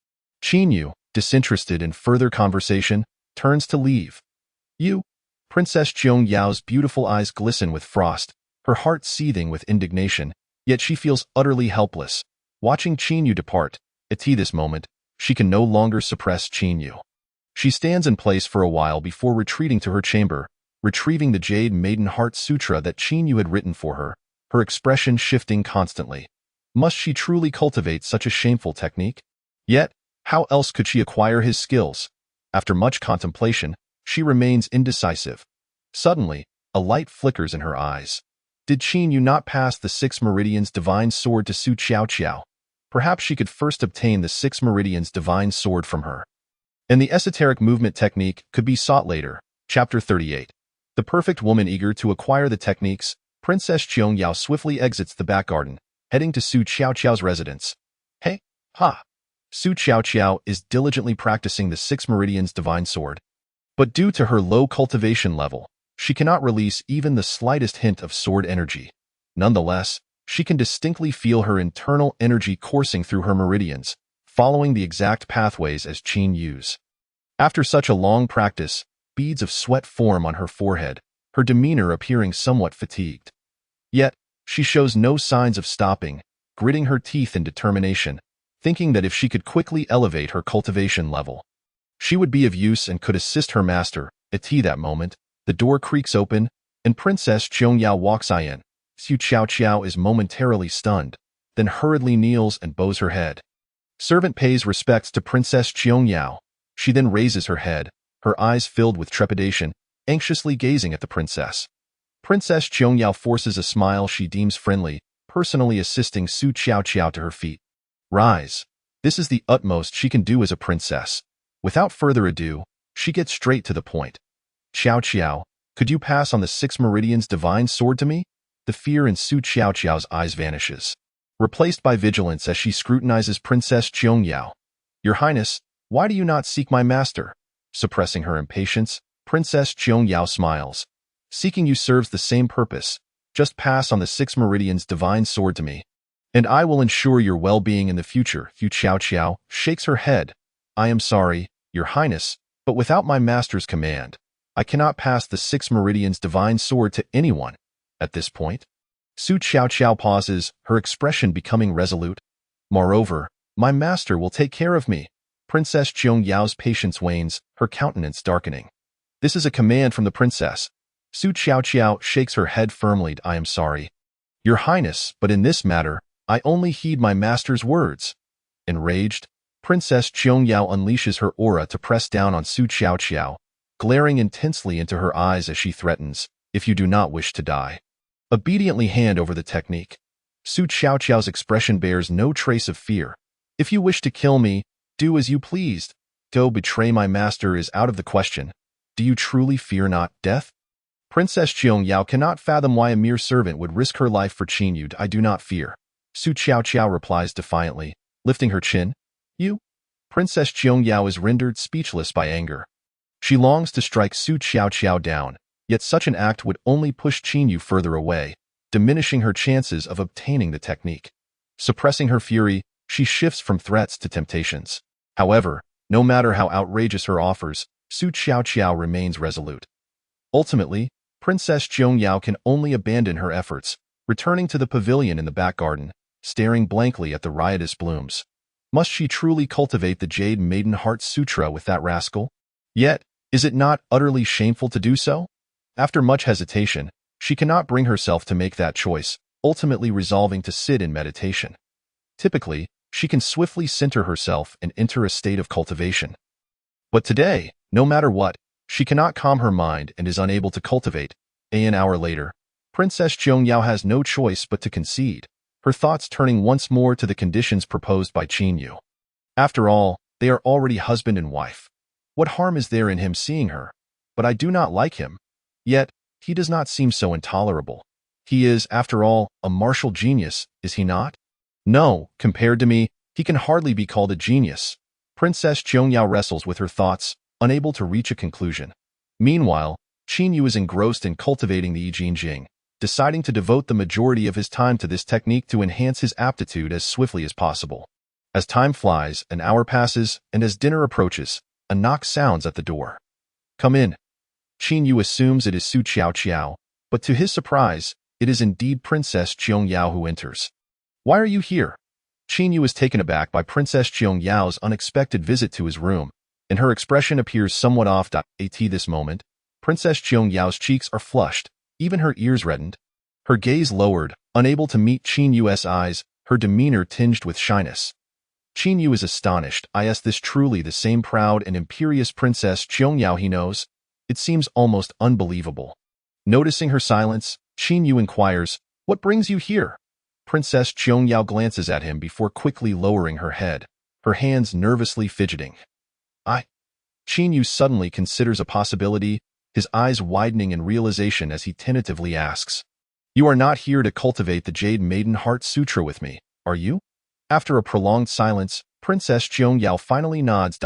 [SPEAKER 1] Qin Yu, disinterested in further conversation, turns to leave. You? Princess Qiangyao's beautiful eyes glisten with frost, her heart seething with indignation, yet she feels utterly helpless. Watching Qin Yu depart, at this moment, she can no longer suppress Qin Yu. She stands in place for a while before retreating to her chamber, retrieving the Jade Maiden Heart Sutra that Qin Yu had written for her, her expression shifting constantly. Must she truly cultivate such a shameful technique? Yet, how else could she acquire his skills? After much contemplation, she remains indecisive. Suddenly, a light flickers in her eyes. Did Qin Yu not pass the Six Meridians' divine sword to Su Qiao? Perhaps she could first obtain the Six Meridians' divine sword from her. And the esoteric movement technique could be sought later. Chapter 38. The perfect woman eager to acquire the techniques, Princess Qiangyao swiftly exits the back garden, heading to Su Qiao's residence. Hey, ha! Su Qiao is diligently practicing the Six Meridians' divine sword. But due to her low cultivation level, she cannot release even the slightest hint of sword energy. Nonetheless, she can distinctly feel her internal energy coursing through her meridians, following the exact pathways as Qin Yu's. After such a long practice, beads of sweat form on her forehead, her demeanor appearing somewhat fatigued. Yet, she shows no signs of stopping, gritting her teeth in determination, thinking that if she could quickly elevate her cultivation level, she would be of use and could assist her master. At that moment, the door creaks open, and Princess Qiangyao walks in. Xu Qiao is momentarily stunned, then hurriedly kneels and bows her head. Servant pays respects to Princess Qiangyao. She then raises her head, her eyes filled with trepidation, anxiously gazing at the princess. Princess Qiangyao forces a smile she deems friendly, personally assisting Xu Qiao to her feet. Rise. This is the utmost she can do as a princess. Without further ado, she gets straight to the point. Qiao, could you pass on the 6 meridians divine sword to me? The fear in Xu Qiao's eyes vanishes, replaced by vigilance as she scrutinizes Princess Qiangyao. Your Highness, why do you not seek my master? Suppressing her impatience, Princess Qiangyao smiles. Seeking you serves the same purpose. Just pass on the 6 meridians divine sword to me, and I will ensure your well-being in the future. Xu Qiao shakes her head. I am sorry, Your Highness, but without my master's command, I cannot pass the 6 meridians divine sword to anyone. At this point, Xu Qiao pauses, her expression becoming resolute. Moreover, my master will take care of me. Princess Qiangyao's patience wanes, her countenance darkening. This is a command from the princess. Xu Qiao shakes her head firmly. I am sorry, Your Highness, but in this matter, I only heed my master's words. Enraged, Princess Qiangyao unleashes her aura to press down on Xu Qiao, glaring intensely into her eyes as she threatens, if you do not wish to die, obediently hand over the technique. Xu Qiao's expression bears no trace of fear. If you wish to kill me, do as you pleased. Go betray my master is out of the question. Do you truly fear not death? Princess Qiangyao cannot fathom why a mere servant would risk her life for Qin Yu. I do not fear. Xu Qiao replies defiantly, lifting her chin. You? Princess Qiangyao is rendered speechless by anger. She longs to strike Xu Qiao down, yet such an act would only push Qin Yu further away, diminishing her chances of obtaining the technique. Suppressing her fury, she shifts from threats to temptations. However, no matter how outrageous her offers, Xu Qiao remains resolute. Ultimately, Princess Qiangyao can only abandon her efforts, returning to the pavilion in the back garden, staring blankly at the riotous blooms. Must she truly cultivate the Jade Maiden Heart Sutra with that rascal? Yet, is it not utterly shameful to do so? After much hesitation, she cannot bring herself to make that choice, ultimately resolving to sit in meditation. Typically, she can swiftly center herself and enter a state of cultivation. But today, no matter what, she cannot calm her mind and is unable to cultivate. An hour later, Princess Qiangyao has no choice but to concede, her thoughts turning once more to the conditions proposed by Qin Yu. After all, they are already husband and wife. What harm is there in him seeing her? But I do not like him. Yet, he does not seem so intolerable. He is, after all, a martial genius, is he not? No, compared to me, he can hardly be called a genius. Princess Qiangyao wrestles with her thoughts, unable to reach a conclusion. Meanwhile, Qin Yu is engrossed in cultivating the I Ching, deciding to devote the majority of his time to this technique to enhance his aptitude as swiftly as possible. As time flies, an hour passes, and as dinner approaches, a knock sounds at the door. Come in. Qin Yu assumes it is Xu Qiao, but to his surprise, it is indeed Princess Qiangyao who enters. Why are you here? Qin Yu is taken aback by Princess Qiangyao's unexpected visit to his room, and her expression appears somewhat off. At this moment, Princess Qiangyao's cheeks are flushed, even her ears reddened. Her gaze lowered, unable to meet Qin Yu's eyes, her demeanor tinged with shyness. Qin Yu is astonished. Is this truly the same proud and imperious Princess Qiangyao he knows? It seems almost unbelievable. Noticing her silence, Qin Yu inquires, what brings you here? Princess Qiangyao glances at him before quickly lowering her head, her hands nervously fidgeting. Qin Yu suddenly considers a possibility, his eyes widening in realization as he tentatively asks, You are not here to cultivate the Jade Maiden Heart Sutra with me, are you? After a prolonged silence, Princess Qiangyao finally nods.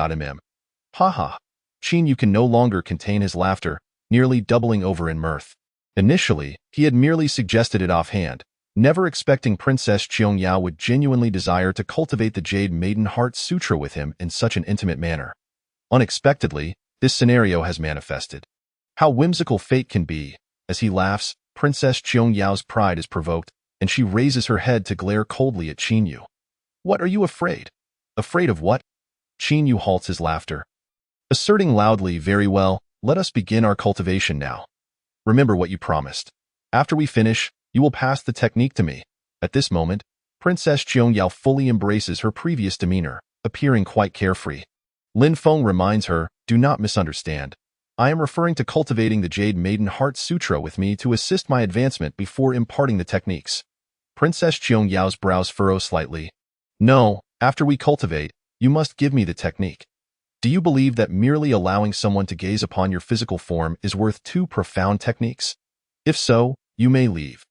[SPEAKER 1] Haha. Qin can no longer contain his laughter, nearly doubling over in mirth. Initially, he had merely suggested it offhand, never expecting Princess Qiangyao would genuinely desire to cultivate the Jade Maiden Heart Sutra with him in such an intimate manner. Unexpectedly, this scenario has manifested. How whimsical fate can be. As he laughs, Princess Qiangyao's pride is provoked, and she raises her head to glare coldly at Qin. What are you afraid? Afraid of what? Qin halts his laughter, asserting loudly, very well, let us begin our cultivation now. Remember what you promised. After we finish, you will pass the technique to me. At this moment, Princess Qiangyao fully embraces her previous demeanor, appearing quite carefree. Lin Feng reminds her, do not misunderstand. I am referring to cultivating the Jade Maiden Heart Sutra with me to assist my advancement before imparting the techniques. Princess Qiangyao's brows furrow slightly. No, after we cultivate, you must give me the technique. Do you believe that merely allowing someone to gaze upon your physical form is worth 2 profound techniques? If so, you may leave.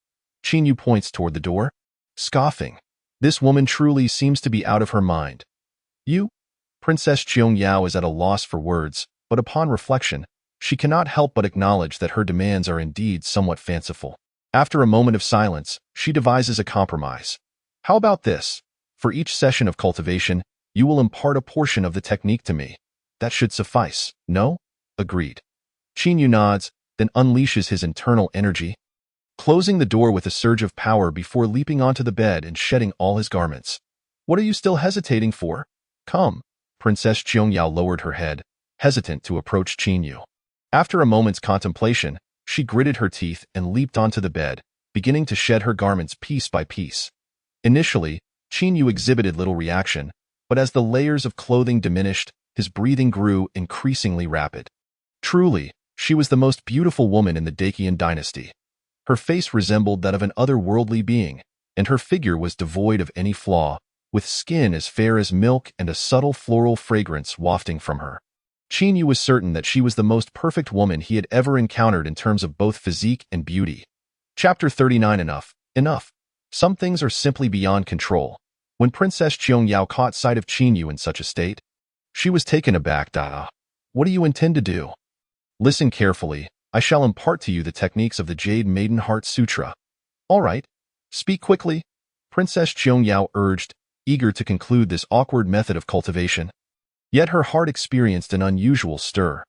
[SPEAKER 1] Qin points toward the door, scoffing. This woman truly seems to be out of her mind. You? Princess Qiangyao is at a loss for words, but upon reflection, she cannot help but acknowledge that her demands are indeed somewhat fanciful. After a moment of silence, she devises a compromise. How about this? For each session of cultivation, you will impart a portion of the technique to me. That should suffice, no? Agreed. Qin nods, then unleashes his internal energy, closing the door with a surge of power before leaping onto the bed and shedding all his garments. What are you still hesitating for? Come. Princess Qiangyao lowered her head, hesitant to approach Qin. After a moment's contemplation, she gritted her teeth and leaped onto the bed, beginning to shed her garments piece by piece. Initially, Qin exhibited little reaction, but as the layers of clothing diminished, his breathing grew increasingly rapid. Truly, she was the most beautiful woman in the Dacian dynasty. Her face resembled that of an otherworldly being, and her figure was devoid of any flaw, with skin as fair as milk and a subtle floral fragrance wafting from her. Qin was certain that she was the most perfect woman he had ever encountered in terms of both physique and beauty. Chapter 39. Enough. Some things are simply beyond control. When Princess Qiangyao caught sight of Qin in such a state, she was taken aback. What do you intend to do? Listen carefully. I shall impart to you the techniques of the Jade Maiden Heart Sutra. All right. Speak quickly. Princess Qiangyao urged, eager to conclude this awkward method of cultivation. Yet her heart experienced an unusual stir.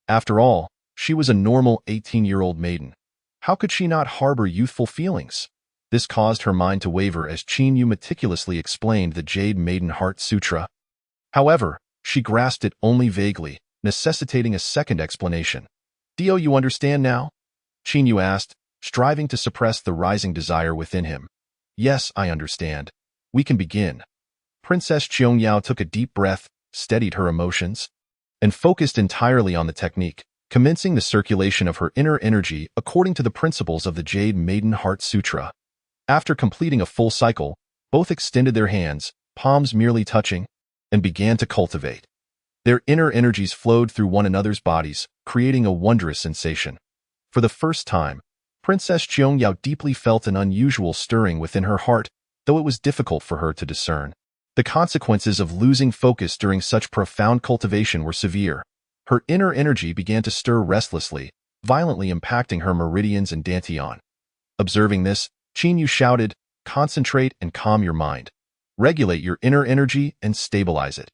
[SPEAKER 1] After all, she was a normal 18-year-old maiden. How could she not harbor youthful feelings? This caused her mind to waver as Qin meticulously explained the Jade Maiden Heart Sutra. However, she grasped it only vaguely, necessitating a second explanation. Do you understand now? Qin asked, striving to suppress the rising desire within him. Yes, I understand. We can begin. Princess Qiangyao took a deep breath, steadied her emotions, and focused entirely on the technique, commencing the circulation of her inner energy according to the principles of the Jade Maiden Heart Sutra. After completing a full cycle, both extended their hands, palms merely touching, and began to cultivate. Their inner energies flowed through one another's bodies, creating a wondrous sensation. For the first time, Princess Qiangyao deeply felt an unusual stirring within her heart, though it was difficult for her to discern. The consequences of losing focus during such profound cultivation were severe. Her inner energy began to stir restlessly, violently impacting her meridians and dantian. Observing this, Qin shouted, concentrate and calm your mind. Regulate your inner energy and stabilize it.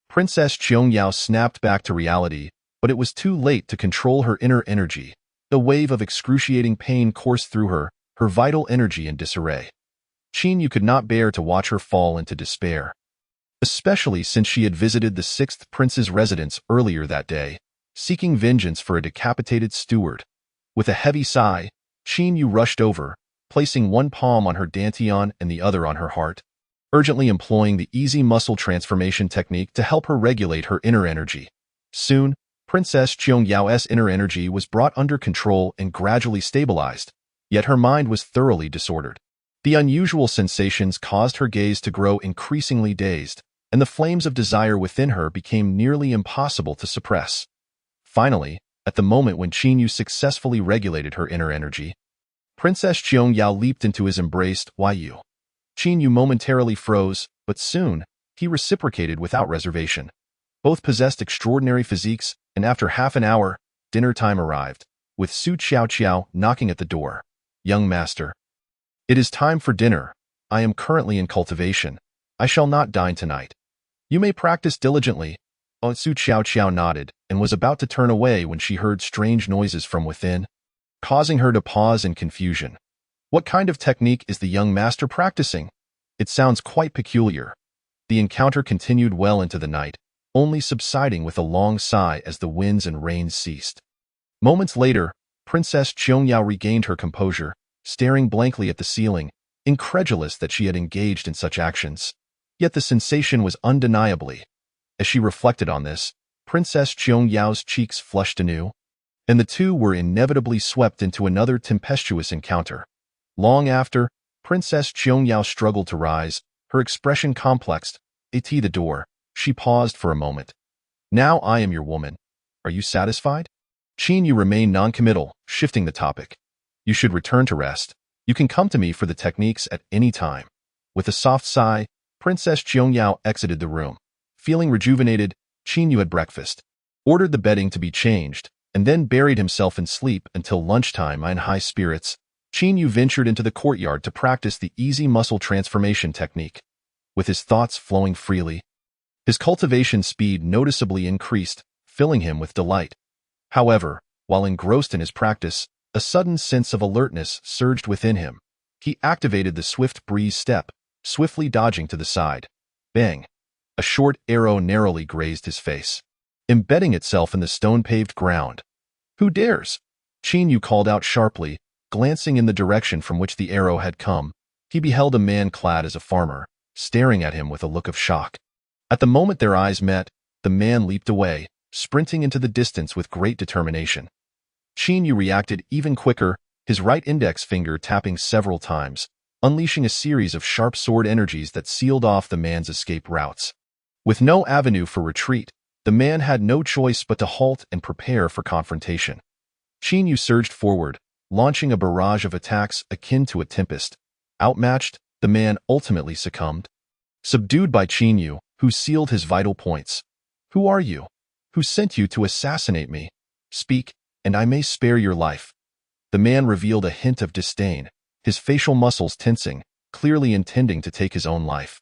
[SPEAKER 1] Princess Qiangyao snapped back to reality, but it was too late to control her inner energy. A wave of excruciating pain coursed through her, her vital energy in disarray. Qin could not bear to watch her fall into despair, especially since she had visited the 6th prince's residence earlier that day, seeking vengeance for a decapitated steward. With a heavy sigh, Qin rushed over, placing one palm on her dantian and the other on her heart, urgently employing the easy muscle transformation technique to help her regulate her inner energy. Soon, Princess Qiangyao's inner energy was brought under control and gradually stabilized, yet her mind was thoroughly disordered. The unusual sensations caused her gaze to grow increasingly dazed, and the flames of desire within her became nearly impossible to suppress. Finally, at the moment when Qin successfully regulated her inner energy, Princess Qiangyao leaped into his embrace. Yu. Qin momentarily froze, but soon, he reciprocated without reservation. Both possessed extraordinary physiques, and after half an hour, dinner time arrived, with Su Qiao knocking at the door. Young master. It is time for dinner. I am currently in cultivation. I shall not dine tonight. You may practice diligently. Su Qiao nodded, and was about to turn away when she heard strange noises from within, causing her to pause in confusion. What kind of technique is the young master practicing? It sounds quite peculiar. The encounter continued well into the night, only subsiding with a long sigh as the winds and rains ceased. Moments later, Princess Qiangyao regained her composure, staring blankly at the ceiling, incredulous that she had engaged in such actions. Yet the sensation was undeniably. As she reflected on this, Princess Qiangyao's cheeks flushed anew, and the two were inevitably swept into another tempestuous encounter. Long after, Princess Qiangyao struggled to rise, her expression complexed. At the door, she paused for a moment. Now I am your woman. Are you satisfied? Qin Yu remained noncommittal, shifting the topic. You should return to rest. You can come to me for the techniques at any time. With a soft sigh, Princess Qiangyao exited the room. Feeling rejuvenated, Qin Yu had breakfast, ordered the bedding to be changed, and then buried himself in sleep until lunchtime. In high spirits, Qin Yu ventured into the courtyard to practice the easy muscle transformation technique. With his thoughts flowing freely, his cultivation speed noticeably increased, filling him with delight. However, while engrossed in his practice, a sudden sense of alertness surged within him. He activated the swift breeze step, swiftly dodging to the side. Bang! A short arrow narrowly grazed his face, embedding itself in the stone-paved ground. Who dares? Qin Yu called out sharply, glancing in the direction from which the arrow had come. He beheld a man clad as a farmer, staring at him with a look of shock. At the moment their eyes met, the man leaped away, sprinting into the distance with great determination. Qin Yu reacted even quicker, his right index finger tapping several times, unleashing a series of sharp sword energies that sealed off the man's escape routes. With no avenue for retreat, the man had no choice but to halt and prepare for confrontation. Qin Yu surged forward, launching a barrage of attacks akin to a tempest. Outmatched, the man ultimately succumbed. Subdued by Qin Yu, who sealed his vital points. Who are you? Who sent you to assassinate me? Speak, and I may spare your life. The man revealed a hint of disdain, his facial muscles tensing, clearly intending to take his own life.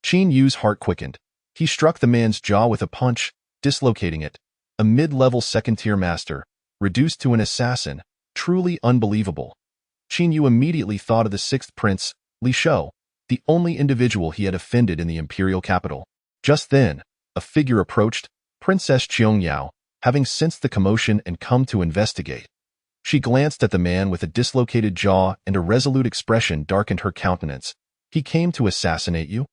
[SPEAKER 1] Qin Yu's heart quickened. He struck the man's jaw with a punch, dislocating it. A mid-level second-tier master, reduced to an assassin, truly unbelievable. Qin Yu immediately thought of the sixth prince, Li Shou, the only individual he had offended in the imperial capital. Just then, a figure approached, Princess Qiangyao, having sensed the commotion and come to investigate. She glanced at the man with a dislocated jaw, and a resolute expression darkened her countenance. He came to assassinate you?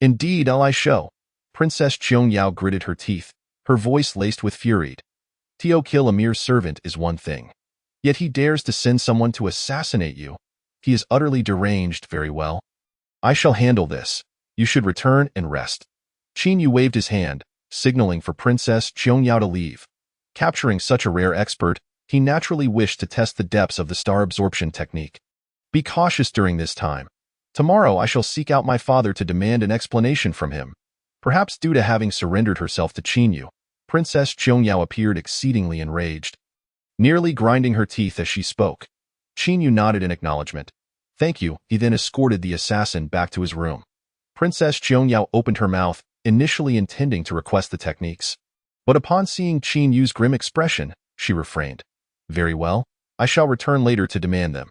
[SPEAKER 1] Indeed, Li Shou. Princess Qiangyao gritted her teeth, her voice laced with fury. To kill a mere servant is one thing. Yet he dares to send someone to assassinate you. He is utterly deranged. Very well. I shall handle this. You should return and rest. Qin Yu waved his hand, signaling for Princess Qiangyao to leave. Capturing such a rare expert, he naturally wished to test the depths of the star absorption technique. Be cautious during this time. Tomorrow I shall seek out my father to demand an explanation from him. Perhaps due to having surrendered herself to Qin Yu, Princess Qiangyao appeared exceedingly enraged, nearly grinding her teeth as she spoke. Qin Yu nodded in acknowledgement. Thank you. He then escorted the assassin back to his room. Princess Qiangyao opened her mouth, initially intending to request the techniques. But upon seeing Qin Yu's grim expression, she refrained. Very well. I shall return later to demand them.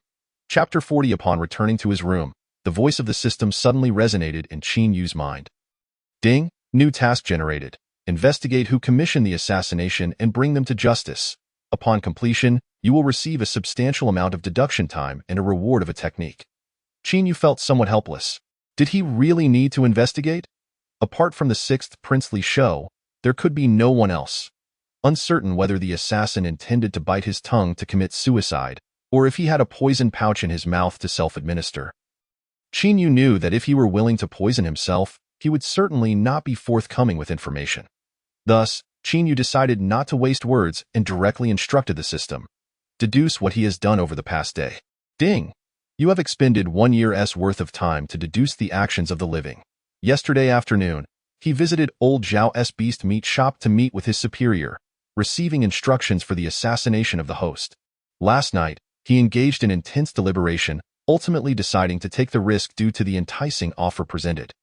[SPEAKER 1] Chapter 40. Upon returning to his room, the voice of the system suddenly resonated in Qin Yu's mind. Ding! New task generated. Investigate who commissioned the assassination and bring them to justice. Upon completion, you will receive a substantial amount of deduction time and a reward of a technique. Qin Yu felt somewhat helpless. Did he really need to investigate? Apart from the sixth Prince Li Shou, there could be no one else. Uncertain whether the assassin intended to bite his tongue to commit suicide, or if he had a poison pouch in his mouth to self-administer. Qin Yu knew that if he were willing to poison himself, he would certainly not be forthcoming with information. Thus, Qin Yu decided not to waste words and directly instructed the system. Deduce what he has done over the past day. Ding! You have expended 1 year's worth of time to deduce the actions of the living. Yesterday afternoon, He visited old Zhao's beast meat shop to meet with his superior, receiving instructions for the assassination of the host. Last night, he engaged in intense deliberation, ultimately deciding to take the risk due to the enticing offer presented.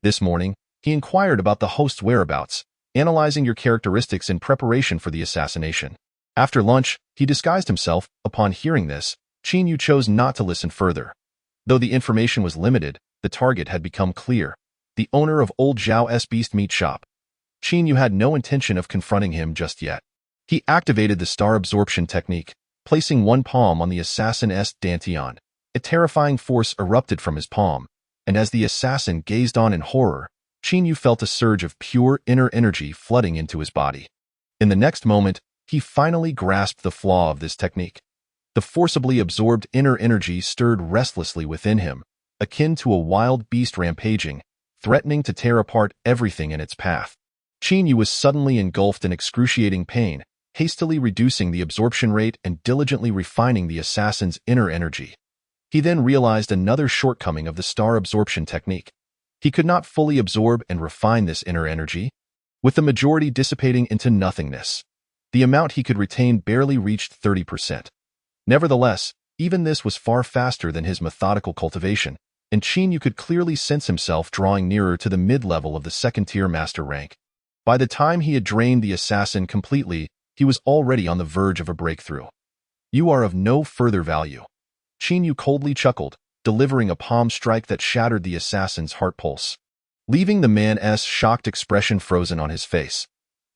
[SPEAKER 1] This morning, he inquired about the host's whereabouts, analyzing your characteristics in preparation for the assassination. After lunch, he disguised himself. Upon hearing this, Qin Yu chose not to listen further. Though the information was limited, the target had become clear: the owner of old Zhao's beast meat shop. Qin Yu had no intention of confronting him just yet. He activated the star absorption technique, placing one palm on the assassin's dantian. A terrifying force erupted from his palm, and as the assassin gazed on in horror, Qin Yu felt a surge of pure inner energy flooding into his body. In the next moment, he finally grasped the flaw of this technique. The forcibly absorbed inner energy stirred restlessly within him, akin to a wild beast rampaging, threatening to tear apart everything in its path. Qin Yu was suddenly engulfed in excruciating pain, hastily reducing the absorption rate and diligently refining the assassin's inner energy. He then realized another shortcoming of the star absorption technique. He could not fully absorb and refine this inner energy, with the majority dissipating into nothingness. The amount he could retain barely reached 30%. Nevertheless, even this was far faster than his methodical cultivation, and Qin Yu could clearly sense himself drawing nearer to the mid-level of the second-tier master rank. By the time he had drained the assassin completely, he was already on the verge of a breakthrough. "You are of no further value." Qin Yu coldly chuckled, delivering a palm strike that shattered the assassin's heart pulse, leaving the man's shocked expression frozen on his face.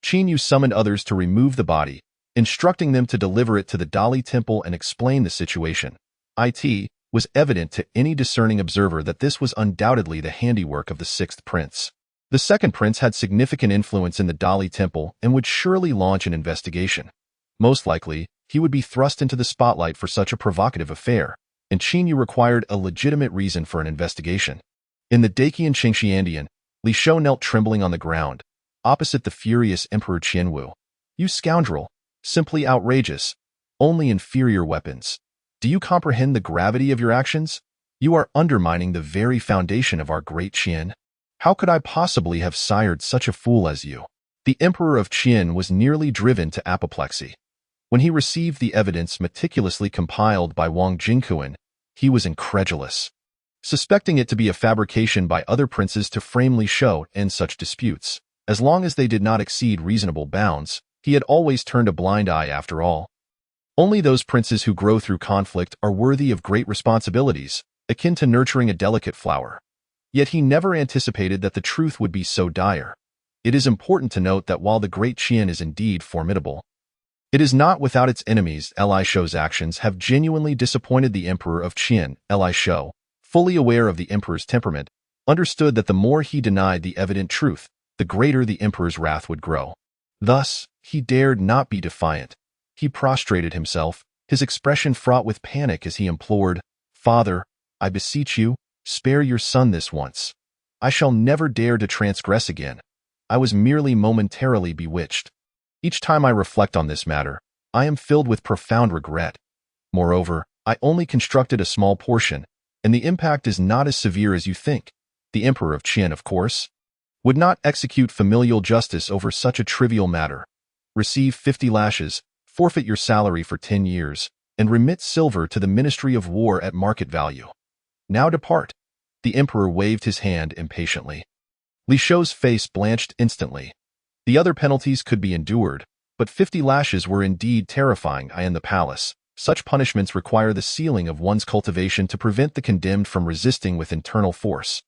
[SPEAKER 1] Qin Yu summoned others to remove the body, instructing them to deliver it to the Dali temple and explain the situation. It was evident to any discerning observer that this was undoubtedly the handiwork of the sixth prince. The second prince had significant influence in the Dali temple and would surely launch an investigation. Most likely, he would be thrust into the spotlight for such a provocative affair, and Qin Yu required a legitimate reason for an investigation. In the Dakian Qingxiandian, Li Shou knelt trembling on the ground, opposite the furious Emperor Qianwu. "You scoundrel! Simply outrageous. Only inferior weapons. Do you comprehend the gravity of your actions? You are undermining the very foundation of our great Qian. How could I possibly have sired such a fool as you?" The Emperor of Qian was nearly driven to apoplexy. When he received the evidence meticulously compiled by Wang Jingquan, he was incredulous. Suspecting it to be a fabrication by other princes to frame Li Shou in such disputes, as long as they did not exceed reasonable bounds, he had always turned a blind eye after all. Only those princes who grow through conflict are worthy of great responsibilities, akin to nurturing a delicate flower. Yet he never anticipated that the truth would be so dire. It is important to note that while the great Qian is indeed formidable, it is not without its enemies. Li Shou's actions have genuinely disappointed the Emperor of Qian. Li Shou, fully aware of the Emperor's temperament, understood that the more he denied the evident truth, the greater the Emperor's wrath would grow. Thus, he dared not be defiant. He prostrated himself, his expression fraught with panic as he implored, "Father, I beseech you, spare your son this once. I shall never dare to transgress again. I was merely momentarily bewitched. Each time I reflect on this matter, I am filled with profound regret. Moreover, I only constructed a small portion, and the impact is not as severe as you think. The Emperor of Qian, of course, would not execute familial justice over such a trivial matter. Receive 50 lashes, forfeit your salary for 10 years, and remit silver to the Ministry of War at market value. Now depart." The Emperor waved his hand impatiently. Li Shou's face blanched instantly. The other penalties could be endured, but 50 lashes were indeed terrifying. In the palace, such punishments require the sealing of one's cultivation to prevent the condemned from resisting with internal force,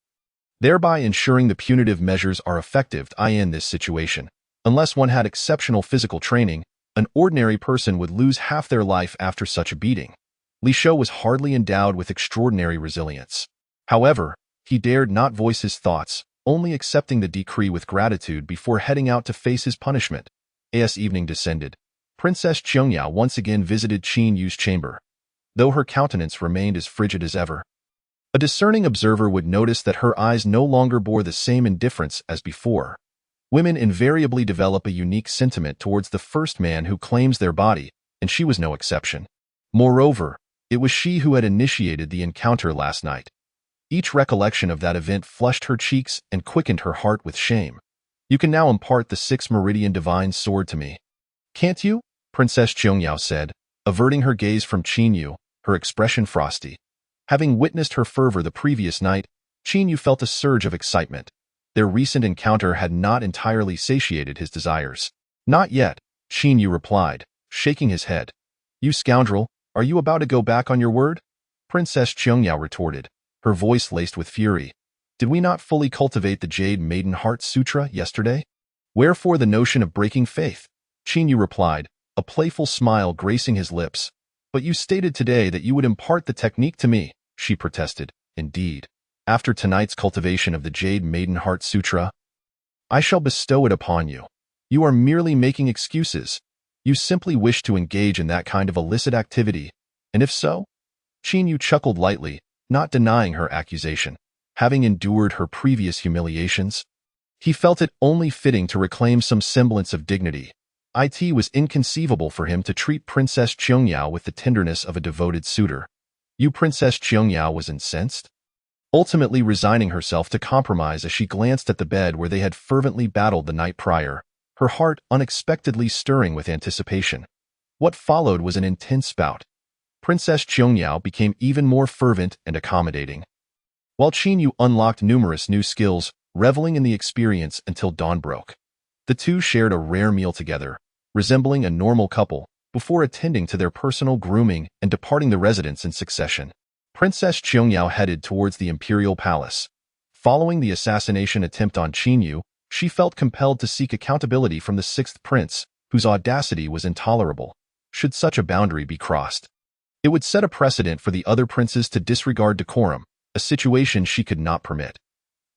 [SPEAKER 1] thereby ensuring the punitive measures are effective. In this situation, unless one had exceptional physical training, an ordinary person would lose half their life after such a beating. Li Shou was hardly endowed with extraordinary resilience. However, he dared not voice his thoughts, only accepting the decree with gratitude before heading out to face his punishment. As evening descended, Princess Qiangyao once again visited Qin Yu's chamber, though her countenance remained as frigid as ever. A discerning observer would notice that her eyes no longer bore the same indifference as before. Women invariably develop a unique sentiment towards the first man who claims their body, and she was no exception. Moreover, it was she who had initiated the encounter last night. Each recollection of that event flushed her cheeks and quickened her heart with shame. You can now impart the 6th meridian divine sword to me. Can't you? Princess Qiangyao said, averting her gaze from Qinyu, her expression frosty. Having witnessed her fervor the previous night, Qinyu felt a surge of excitement. Their recent encounter had not entirely satiated his desires. Not yet, Qinyu replied, shaking his head. You scoundrel, are you about to go back on your word? Princess Qiangyao retorted, her voice laced with fury. Did we not fully cultivate the Jade Maiden Heart Sutra yesterday? Wherefore the notion of breaking faith? Qinyu replied, a playful smile gracing his lips. But you stated today that you would impart the technique to me, she protested. Indeed. After tonight's cultivation of the Jade Maiden Heart Sutra, I shall bestow it upon you. You are merely making excuses. You simply wish to engage in that kind of illicit activity, and if so? Qinyu chuckled lightly, not denying her accusation. Having endured her previous humiliations, he felt it only fitting to reclaim some semblance of dignity. It was inconceivable for him to treat Princess Qiangyao with the tenderness of a devoted suitor. Princess Qiangyao was incensed, ultimately resigning herself to compromise as she glanced at the bed where they had fervently battled the night prior, her heart unexpectedly stirring with anticipation. What followed was an intense bout. Princess Qiangyao became even more fervent and accommodating, while Qinyu unlocked numerous new skills, reveling in the experience until dawn broke. The two shared a rare meal together, resembling a normal couple, before attending to their personal grooming and departing the residence in succession. Princess Qiangyao headed towards the imperial palace. Following the assassination attempt on Qinyu, she felt compelled to seek accountability from the 6th prince, whose audacity was intolerable. Should such a boundary be crossed, it would set a precedent for the other princes to disregard decorum, a situation she could not permit.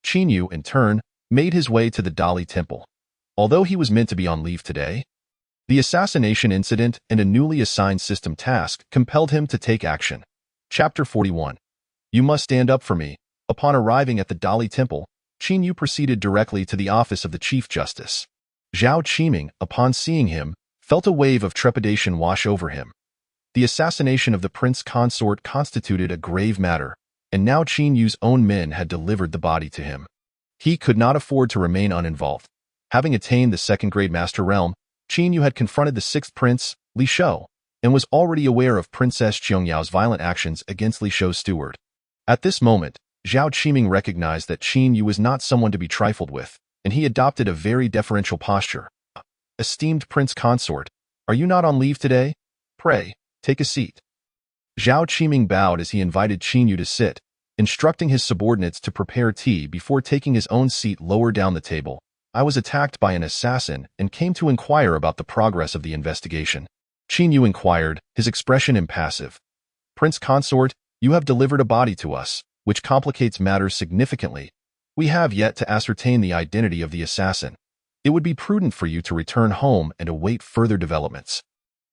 [SPEAKER 1] Qinyu, in turn, made his way to the Dali Temple. Although he was meant to be on leave today, the assassination incident and a newly assigned system task compelled him to take action. Chapter 41. You must stand up for me. Upon arriving at the Dali Temple, Qinyu proceeded directly to the office of the Chief Justice. Zhao Qiming, upon seeing him, felt a wave of trepidation wash over him. The assassination of the prince consort constituted a grave matter, and now Qinyu's own men had delivered the body to him. He could not afford to remain uninvolved. Having attained the 2nd grade master realm, Qinyu had confronted the 6th prince, Li Shou, and was already aware of Princess Qiangyao's violent actions against Li Shou's steward. At this moment, Zhao Qiming recognized that Qinyu was not someone to be trifled with, and he adopted a very deferential posture. Esteemed prince consort, are you not on leave today? Pray, take a seat. Zhao Qiming bowed as he invited Qinyu to sit, instructing his subordinates to prepare tea before taking his own seat lower down the table. I was attacked by an assassin and came to inquire about the progress of the investigation. Qinyu inquired, his expression impassive. Prince consort, you have delivered a body to us, which complicates matters significantly. We have yet to ascertain the identity of the assassin. It would be prudent for you to return home and await further developments.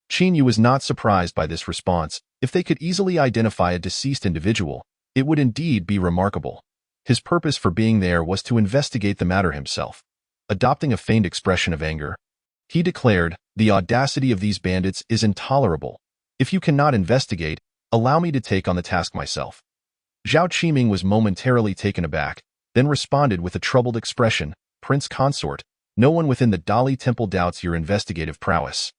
[SPEAKER 1] Qinyu was not surprised by this response. If they could easily identify a deceased individual, it would indeed be remarkable. His purpose for being there was to investigate the matter himself. Adopting a feigned expression of anger, he declared, the audacity of these bandits is intolerable. If you cannot investigate, allow me to take on the task myself. Zhao Qiming was momentarily taken aback, then responded with a troubled expression, Prince consort, no one within the Dali Temple doubts your investigative prowess.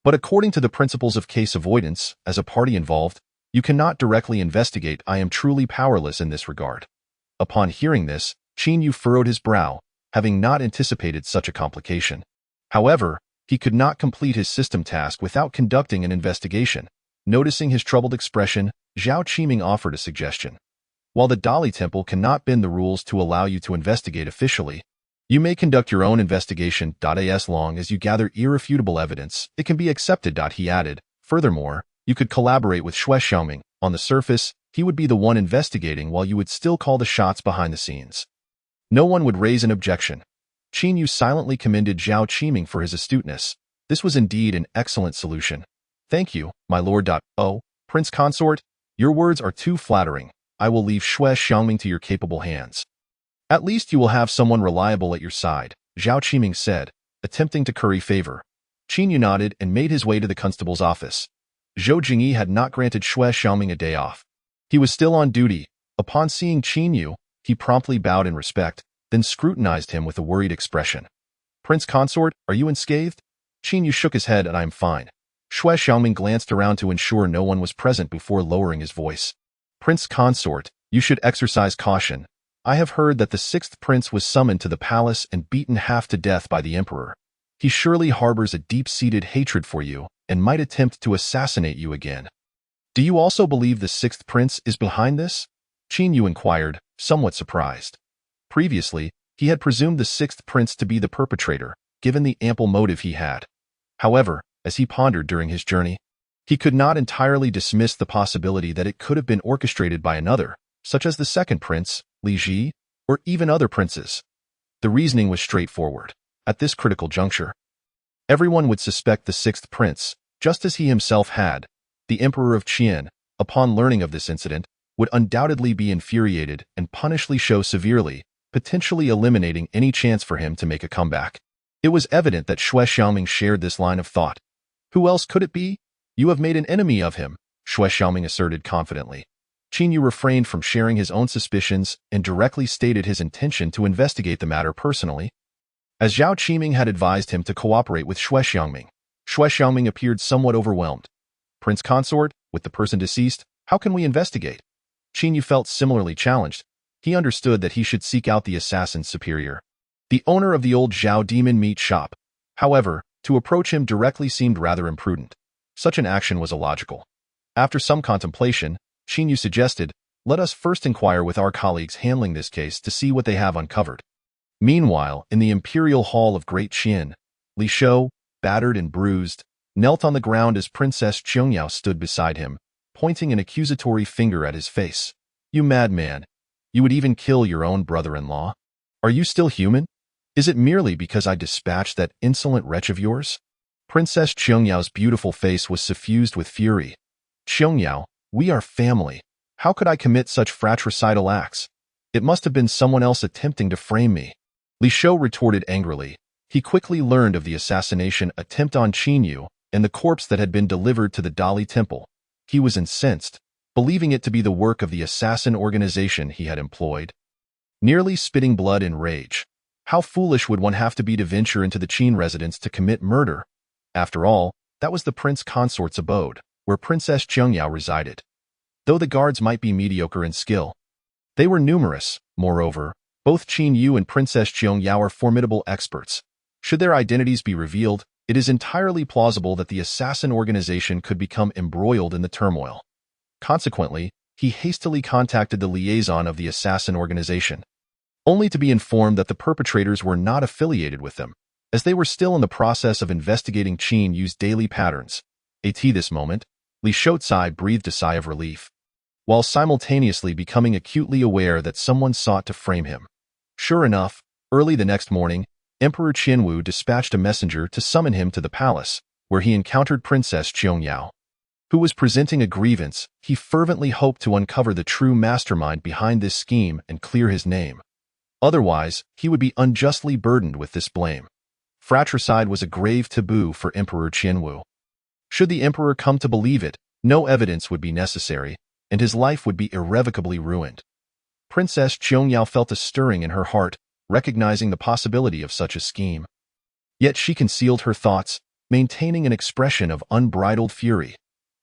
[SPEAKER 1] But according to the principles of case avoidance, as a party involved, you cannot directly investigate. I am truly powerless in this regard. Upon hearing this, Qinyu furrowed his brow, having not anticipated such a complication. However, he could not complete his system task without conducting an investigation. Noticing his troubled expression, Zhao Qiming offered a suggestion. While the Dali Temple cannot bend the rules to allow you to investigate officially, you may conduct your own investigation. As long as you gather irrefutable evidence, it can be accepted. He added. Furthermore, you could collaborate with Xue Xiaoming. On the surface, he would be the one investigating while you would still call the shots behind the scenes. No one would raise an objection. Qinyu silently commended Zhao Qiming for his astuteness. This was indeed an excellent solution. Thank you, my lord. Oh, Prince Consort, your words are too flattering. I will leave Xue Xiaoming to your capable hands. At least you will have someone reliable at your side, Zhao Qiming said, attempting to curry favor. Qinyu nodded and made his way to the constable's office. Zhou Jingyi had not granted Xue Xiaoming a day off. He was still on duty, Upon seeing Qin Yu, he promptly bowed in respect, then scrutinized him with a worried expression. Prince Consort, are you unscathed? Qin Yu shook his head, and I am fine. Shui Xiaoming glanced around to ensure no one was present before lowering his voice. Prince Consort, you should exercise caution. I have heard that the sixth prince was summoned to the palace and beaten half to death by the emperor. He surely harbors a deep-seated hatred for you and might attempt to assassinate you again. Do you also believe the sixth prince is behind this? Qin Yu inquired, somewhat surprised. Previously, he had presumed the sixth prince to be the perpetrator, given the ample motive he had. However, as he pondered during his journey, he could not entirely dismiss the possibility that it could have been orchestrated by another, such as the second prince, Li Ji, or even other princes. The reasoning was straightforward. At this critical juncture, everyone would suspect the sixth prince, just as he himself had. The Emperor of Qian, upon learning of this incident, would undoubtedly be infuriated and punish Li Shou severely, potentially eliminating any chance for him to make a comeback. It was evident that Shui Xiaoming shared this line of thought. Who else could it be? You have made an enemy of him, Shui Xiaoming asserted confidently. Qin Yu refrained from sharing his own suspicions and directly stated his intention to investigate the matter personally. As Zhao Qiming had advised him to cooperate with Shui Xiaoming appeared somewhat overwhelmed. Prince Consort, with the person deceased, how can we investigate? Qin Yu felt similarly challenged. He understood that he should seek out the assassin's superior, the owner of the old Zhao demon meat shop. However, to approach him directly seemed rather imprudent. Such an action was illogical. After some contemplation, Qin Yu suggested, let us first inquire with our colleagues handling this case to see what they have uncovered. Meanwhile, in the imperial hall of Great Qian, Li Shou, battered and bruised, knelt on the ground as Princess Qiangyao stood beside him, pointing an accusatory finger at his face. You madman! You would even kill your own brother-in-law? Are you still human? Is it merely because I dispatched that insolent wretch of yours? Princess Qiangyao's beautiful face was suffused with fury. Qiangyao, we are family. How could I commit such fratricidal acts? It must have been someone else attempting to frame me. Li Shou retorted angrily. He quickly learned of the assassination attempt on Qin Yu and the corpse that had been delivered to the Dali Temple. He was incensed, believing it to be the work of the assassin organization he had employed. Nearly spitting blood in rage. How foolish would one have to be to venture into the Qin residence to commit murder? After all, that was the prince consort's abode, where Princess Qiangyao resided. Though the guards might be mediocre in skill, they were numerous. Moreover, both Qin Yu and Princess Qiangyao are formidable experts. Should their identities be revealed, it is entirely plausible that the assassin organization could become embroiled in the turmoil. Consequently, he hastily contacted the liaison of the assassin organization, only to be informed that the perpetrators were not affiliated with them, as they were still in the process of investigating Qin Yu's daily patterns. At this moment, Li Shoutsai breathed a sigh of relief, while simultaneously becoming acutely aware that someone sought to frame him. Sure enough, early the next morning, Emperor Qianwu dispatched a messenger to summon him to the palace, where he encountered Princess Qiangyao, who was presenting a grievance. He fervently hoped to uncover the true mastermind behind this scheme and clear his name. Otherwise, he would be unjustly burdened with this blame. Fratricide was a grave taboo for Emperor Qianwu. Should the emperor come to believe it, no evidence would be necessary, and his life would be irrevocably ruined. Princess Qiangyao felt a stirring in her heart, recognizing the possibility of such a scheme. Yet she concealed her thoughts, maintaining an expression of unbridled fury.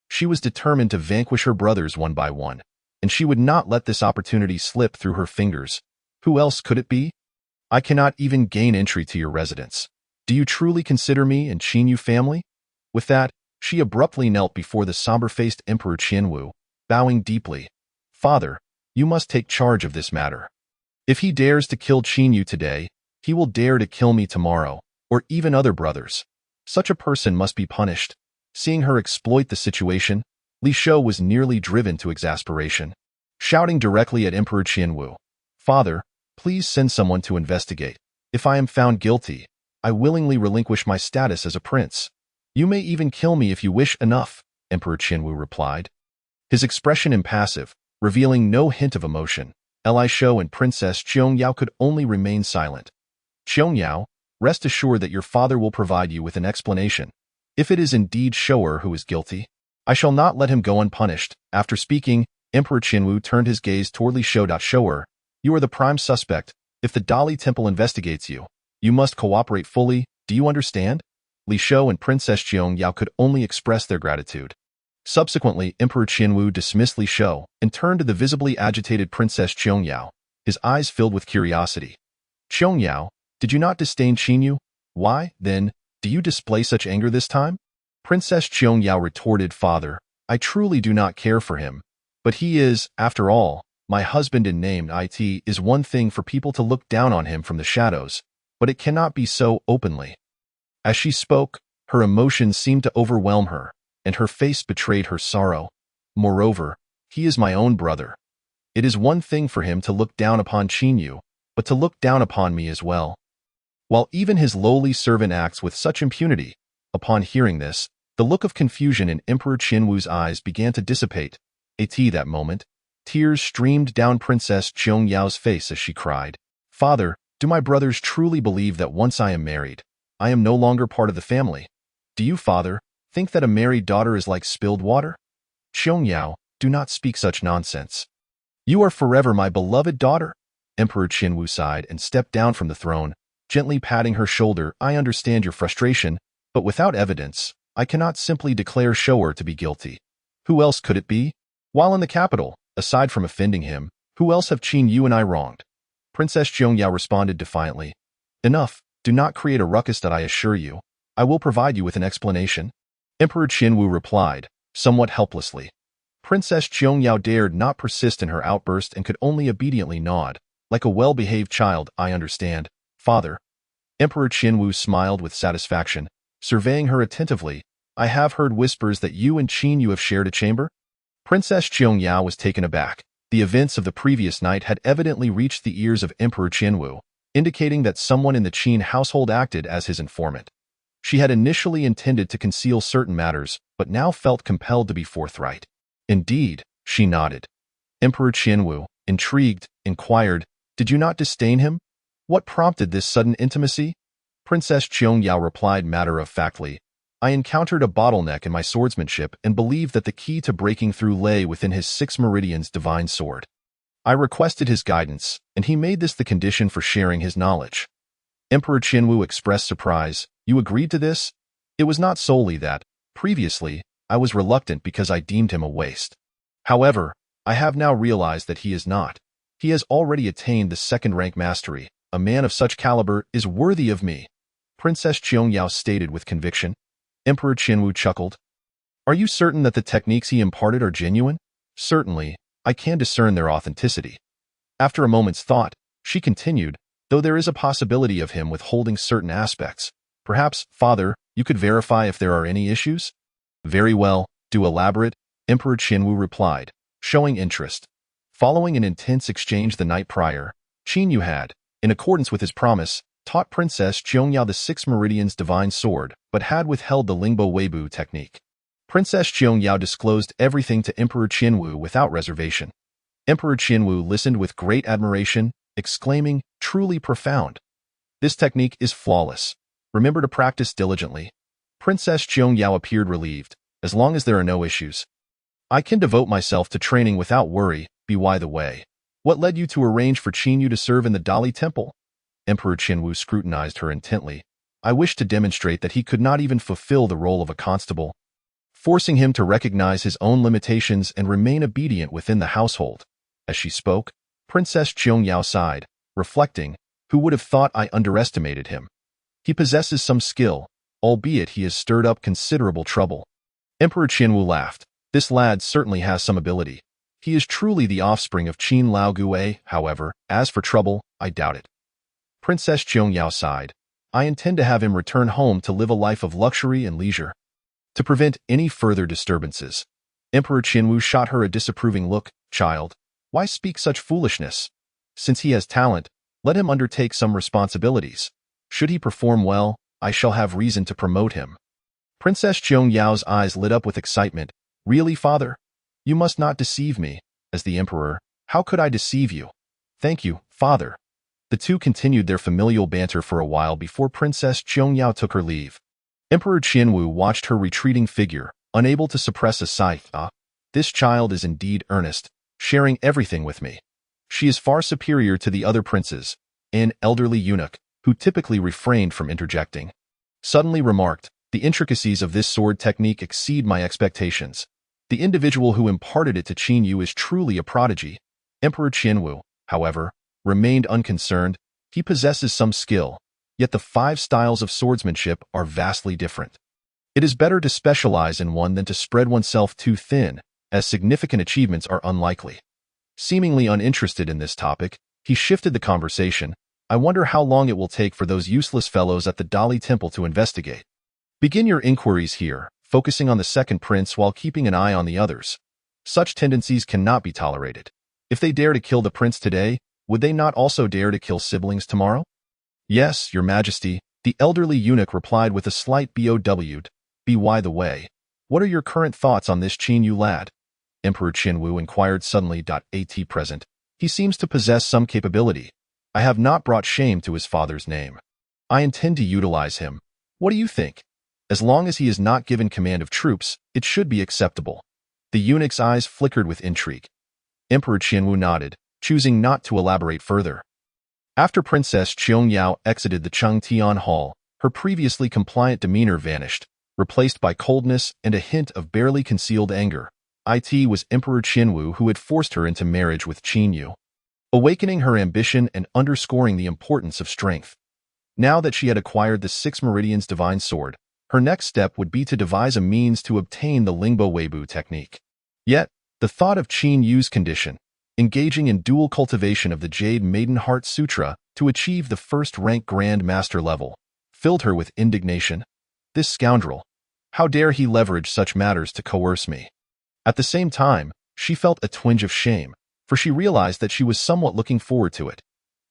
[SPEAKER 1] She was determined to vanquish her brothers one by one, and she would not let this opportunity slip through her fingers. Who else could it be? I cannot even gain entry to your residence. Do you truly consider me and Qin Yu family? With that, she abruptly knelt before the somber-faced Emperor Qianwu, bowing deeply. Father, you must take charge of this matter. If he dares to kill Qin Yu today, he will dare to kill me tomorrow, or even other brothers. Such a person must be punished. Seeing her exploit the situation, Li Shou was nearly driven to exasperation, shouting directly at Emperor Qianwu, Father, please send someone to investigate. If I am found guilty, I willingly relinquish my status as a prince. You may even kill me if you wish enough, Emperor Qianwu replied. His expression impassive, revealing no hint of emotion. Li Shou and Princess Qiangyao could only remain silent. Qiangyao, rest assured that your father will provide you with an explanation. If it is indeed Shou'er who is guilty, I shall not let him go unpunished. After speaking, Emperor Qinwu turned his gaze toward Li Shou. Show her, you are the prime suspect. If the Dali Temple investigates you, you must cooperate fully. Do you understand? Li Shou and Princess Xiong could only express their gratitude. Subsequently, Emperor Qinwu dismissed Li Shou and turned to the visibly agitated Princess Xiong, his eyes filled with curiosity. Xiong, did you not disdain Qinyu? Why, then, do you display such anger this time? Princess Xiong retorted, Father, I truly do not care for him. But he is, after all, my husband in name. It is one thing for people to look down on him from the shadows, but it cannot be so openly. As she spoke, her emotions seemed to overwhelm her, and her face betrayed her sorrow. Moreover, he is my own brother. It is one thing for him to look down upon Qinyu, but to look down upon me as well. While even his lowly servant acts with such impunity, upon hearing this, the look of confusion in Emperor Qinwu's eyes began to dissipate. At that moment, tears streamed down Princess Xiongyao's face as she cried, Father, do my brothers truly believe that once I am married, I am no longer part of the family? Do you, Father, think that a married daughter is like spilled water? Xiongyao, do not speak such nonsense. You are forever my beloved daughter. Emperor Qinwu sighed and stepped down from the throne, gently patting her shoulder. I understand your frustration, but without evidence, I cannot simply declare Shou'er to be guilty. Who else could it be? While in the capital, aside from offending him, who else have Qinyu and I wronged? Princess Xiongya responded defiantly. Enough, do not create a ruckus that I assure you. I will provide you with an explanation. Emperor Qinwu replied, somewhat helplessly. Princess Xiongya dared not persist in her outburst and could only obediently nod. Like a well-behaved child, I understand, Father. Emperor Qinwu smiled with satisfaction, surveying her attentively. I have heard whispers that you and Qinyu have shared a chamber? Princess Xiongya was taken aback. The events of the previous night had evidently reached the ears of Emperor Qinwu, indicating that someone in the Qin household acted as his informant. She had initially intended to conceal certain matters, but now felt compelled to be forthright. Indeed, she nodded. Emperor Qinwu, intrigued, inquired, Did you not disdain him? What prompted this sudden intimacy? Princess Xiongya replied matter-of-factly, I encountered a bottleneck in my swordsmanship and believed that the key to breaking through lay within his 6 meridians divine sword. I requested his guidance, and he made this the condition for sharing his knowledge. Emperor Qinwu expressed surprise. You agreed to this? It was not solely that, previously, I was reluctant because I deemed him a waste. However, I have now realized that he is not. He has already attained the 2nd rank mastery. A man of such caliber is worthy of me. Princess Xiongya stated with conviction. Emperor Qinwu chuckled. Are you certain that the techniques he imparted are genuine? Certainly, I can discern their authenticity. After a moment's thought, she continued, though there is a possibility of him withholding certain aspects. Perhaps, Father, you could verify if there are any issues? Very well, do elaborate, Emperor Qinwu replied, showing interest. Following an intense exchange the night prior, Qinyu had, in accordance with his promise, taught Princess Xiongya the 6 meridians divine sword, but had withheld the Lingbo Weibu technique. Princess Xiongya disclosed everything to Emperor Qinwu without reservation. Emperor Qinwu listened with great admiration, exclaiming, truly profound. This technique is flawless. Remember to practice diligently. Princess Xiongya appeared relieved, as long as there are no issues. I can devote myself to training without worry. By the way, what led you to arrange for Qinyu to serve in the Dali Temple? Emperor Qinwu scrutinized her intently. I wished to demonstrate that he could not even fulfill the role of a constable, forcing him to recognize his own limitations and remain obedient within the household. As she spoke, Princess Xiongya sighed, reflecting, who would have thought I underestimated him? He possesses some skill, albeit he has stirred up considerable trouble. Emperor Qinwu laughed. This lad certainly has some ability. He is truly the offspring of Qin Lao Gue, however, as for trouble, I doubt it. Princess Xiongya sighed. I intend to have him return home to live a life of luxury and leisure. To prevent any further disturbances, Emperor Qinwu shot her a disapproving look. Child, why speak such foolishness? Since he has talent, let him undertake some responsibilities. Should he perform well, I shall have reason to promote him. Princess Xiongyao's eyes lit up with excitement. Really, Father? You must not deceive me. As the Emperor, how could I deceive you? Thank you, Father. The two continued their familial banter for a while before Princess Xiongya took her leave. Emperor Qinwu watched her retreating figure, unable to suppress a sigh. This child is indeed earnest. sharing everything with me. She is far superior to the other princes, an elderly eunuch, who typically refrained from interjecting, suddenly remarked, the intricacies of this sword technique exceed my expectations. The individual who imparted it to Qin Yu is truly a prodigy. Emperor Qianwu, however, remained unconcerned. He possesses some skill, yet the 5 styles of swordsmanship are vastly different. It is better to specialize in one than to spread oneself too thin, as significant achievements are unlikely. Seemingly uninterested in this topic, he shifted the conversation. I wonder how long it will take for those useless fellows at the Dali Temple to investigate. Begin your inquiries here, focusing on the second prince while keeping an eye on the others. Such tendencies cannot be tolerated. If they dare to kill the prince today, would they not also dare to kill siblings tomorrow? Yes, your majesty, the elderly eunuch replied with a slight bowed. By the way, what are your current thoughts on this Qin Yu lad? Emperor Qianwu inquired suddenly. At present, he seems to possess some capability. I have not brought shame to his father's name. I intend to utilize him. What do you think? As long as he is not given command of troops, it should be acceptable. The eunuch's eyes flickered with intrigue. Emperor Qianwu nodded, choosing not to elaborate further. After Princess Qiangyao exited the Chengtian Hall, her previously compliant demeanor vanished, replaced by coldness and a hint of barely concealed anger. It was Emperor Qianwu who had forced her into marriage with Qin Yu, awakening her ambition and underscoring the importance of strength. Now that she had acquired the 6 Meridians Divine Sword, her next step would be to devise a means to obtain the Lingbo Weibu technique. Yet, the thought of Qin Yu's condition, engaging in dual cultivation of the Jade Maiden Heart Sutra to achieve the first-rank Grand Master level, filled her with indignation. This scoundrel! How dare he leverage such matters to coerce me? At the same time, she felt a twinge of shame, for she realized that she was somewhat looking forward to it.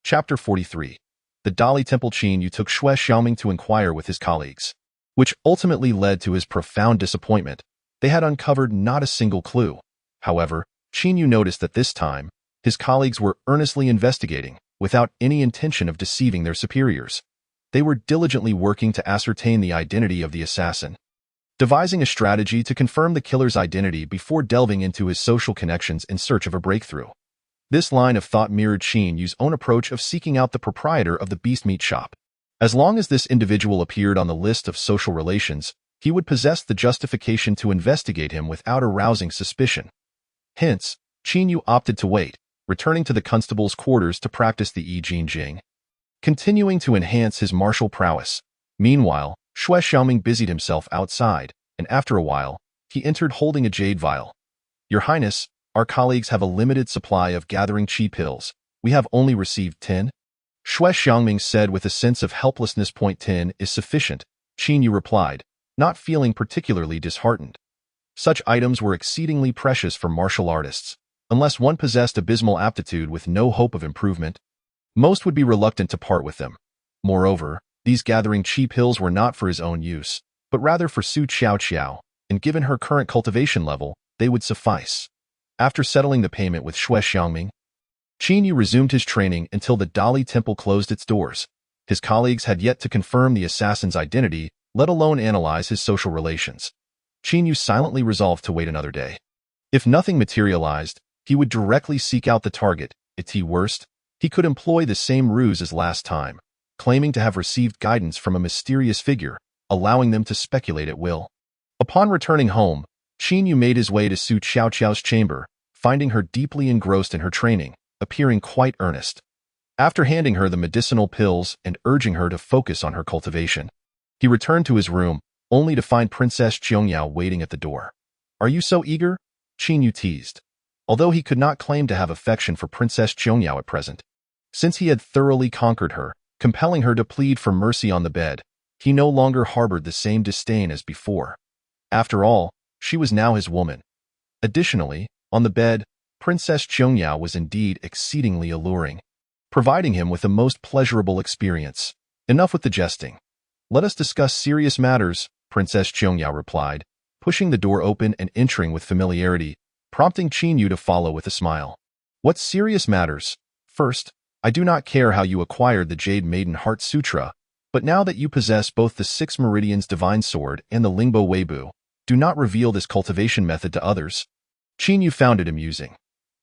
[SPEAKER 1] Chapter 43. The Dali Temple. Qin Yu took Xue Xiaoming to inquire with his colleagues, which ultimately led to his profound disappointment. They had uncovered not a single clue. However, Qin Yu noticed that this time, his colleagues were earnestly investigating, without any intention of deceiving their superiors. They were diligently working to ascertain the identity of the assassin, devising a strategy to confirm the killer's identity before delving into his social connections in search of a breakthrough. This line of thought mirrored Qin Yu's own approach of seeking out the proprietor of the beast meat shop. As long as this individual appeared on the list of social relations, he would possess the justification to investigate him without arousing suspicion. Hence, Qin Yu opted to wait, returning to the constable's quarters to practice the I Jing Jing, continuing to enhance his martial prowess. Meanwhile, Xue Xiaoming busied himself outside, and after a while, he entered holding a jade vial. Your Highness, our colleagues have a limited supply of gathering qi pills. We have only received 10. Xue Xiaoming said with a sense of helplessness. 10 is sufficient, Qin Yu replied, not feeling particularly disheartened. Such items were exceedingly precious for martial artists. Unless one possessed abysmal aptitude with no hope of improvement, most would be reluctant to part with them. Moreover, these gathering qi pills were not for his own use, but rather for Su Qiao, and given her current cultivation level, they would suffice. After settling the payment with Xue Xiaoming, Qin Yu resumed his training until the Dali Temple closed its doors. His colleagues had yet to confirm the assassin's identity, let alone analyze his social relations. Qin Yu silently resolved to wait another day. If nothing materialized, he would directly seek out the target. At worst, he could employ the same ruse as last time, claiming to have received guidance from a mysterious figure, allowing them to speculate at will. Upon returning home, Qin Yu made his way to Su Qiao's chamber, finding her deeply engrossed in her training, appearing quite earnest. After handing her the medicinal pills and urging her to focus on her cultivation, he returned to his room, only to find Princess Qiangyao waiting at the door. Are you so eager? Qin Yu teased. Although he could not claim to have affection for Princess Qiangyao at present, since he had thoroughly conquered her, compelling her to plead for mercy on the bed, he no longer harbored the same disdain as before. After all, she was now his woman. Additionally, on the bed, Princess Qiangyao was indeed exceedingly alluring, providing him with the most pleasurable experience. Enough with the jesting. Let us discuss serious matters, Princess Qiangyao replied, pushing the door open and entering with familiarity, prompting Qin Yu to follow with a smile. What serious matters? First, I do not care how you acquired the Jade Maiden Heart Sutra, but now that you possess both the 6 Meridians Divine Sword and the Lingbo Weibu, do not reveal this cultivation method to others. Qin Yu found it amusing.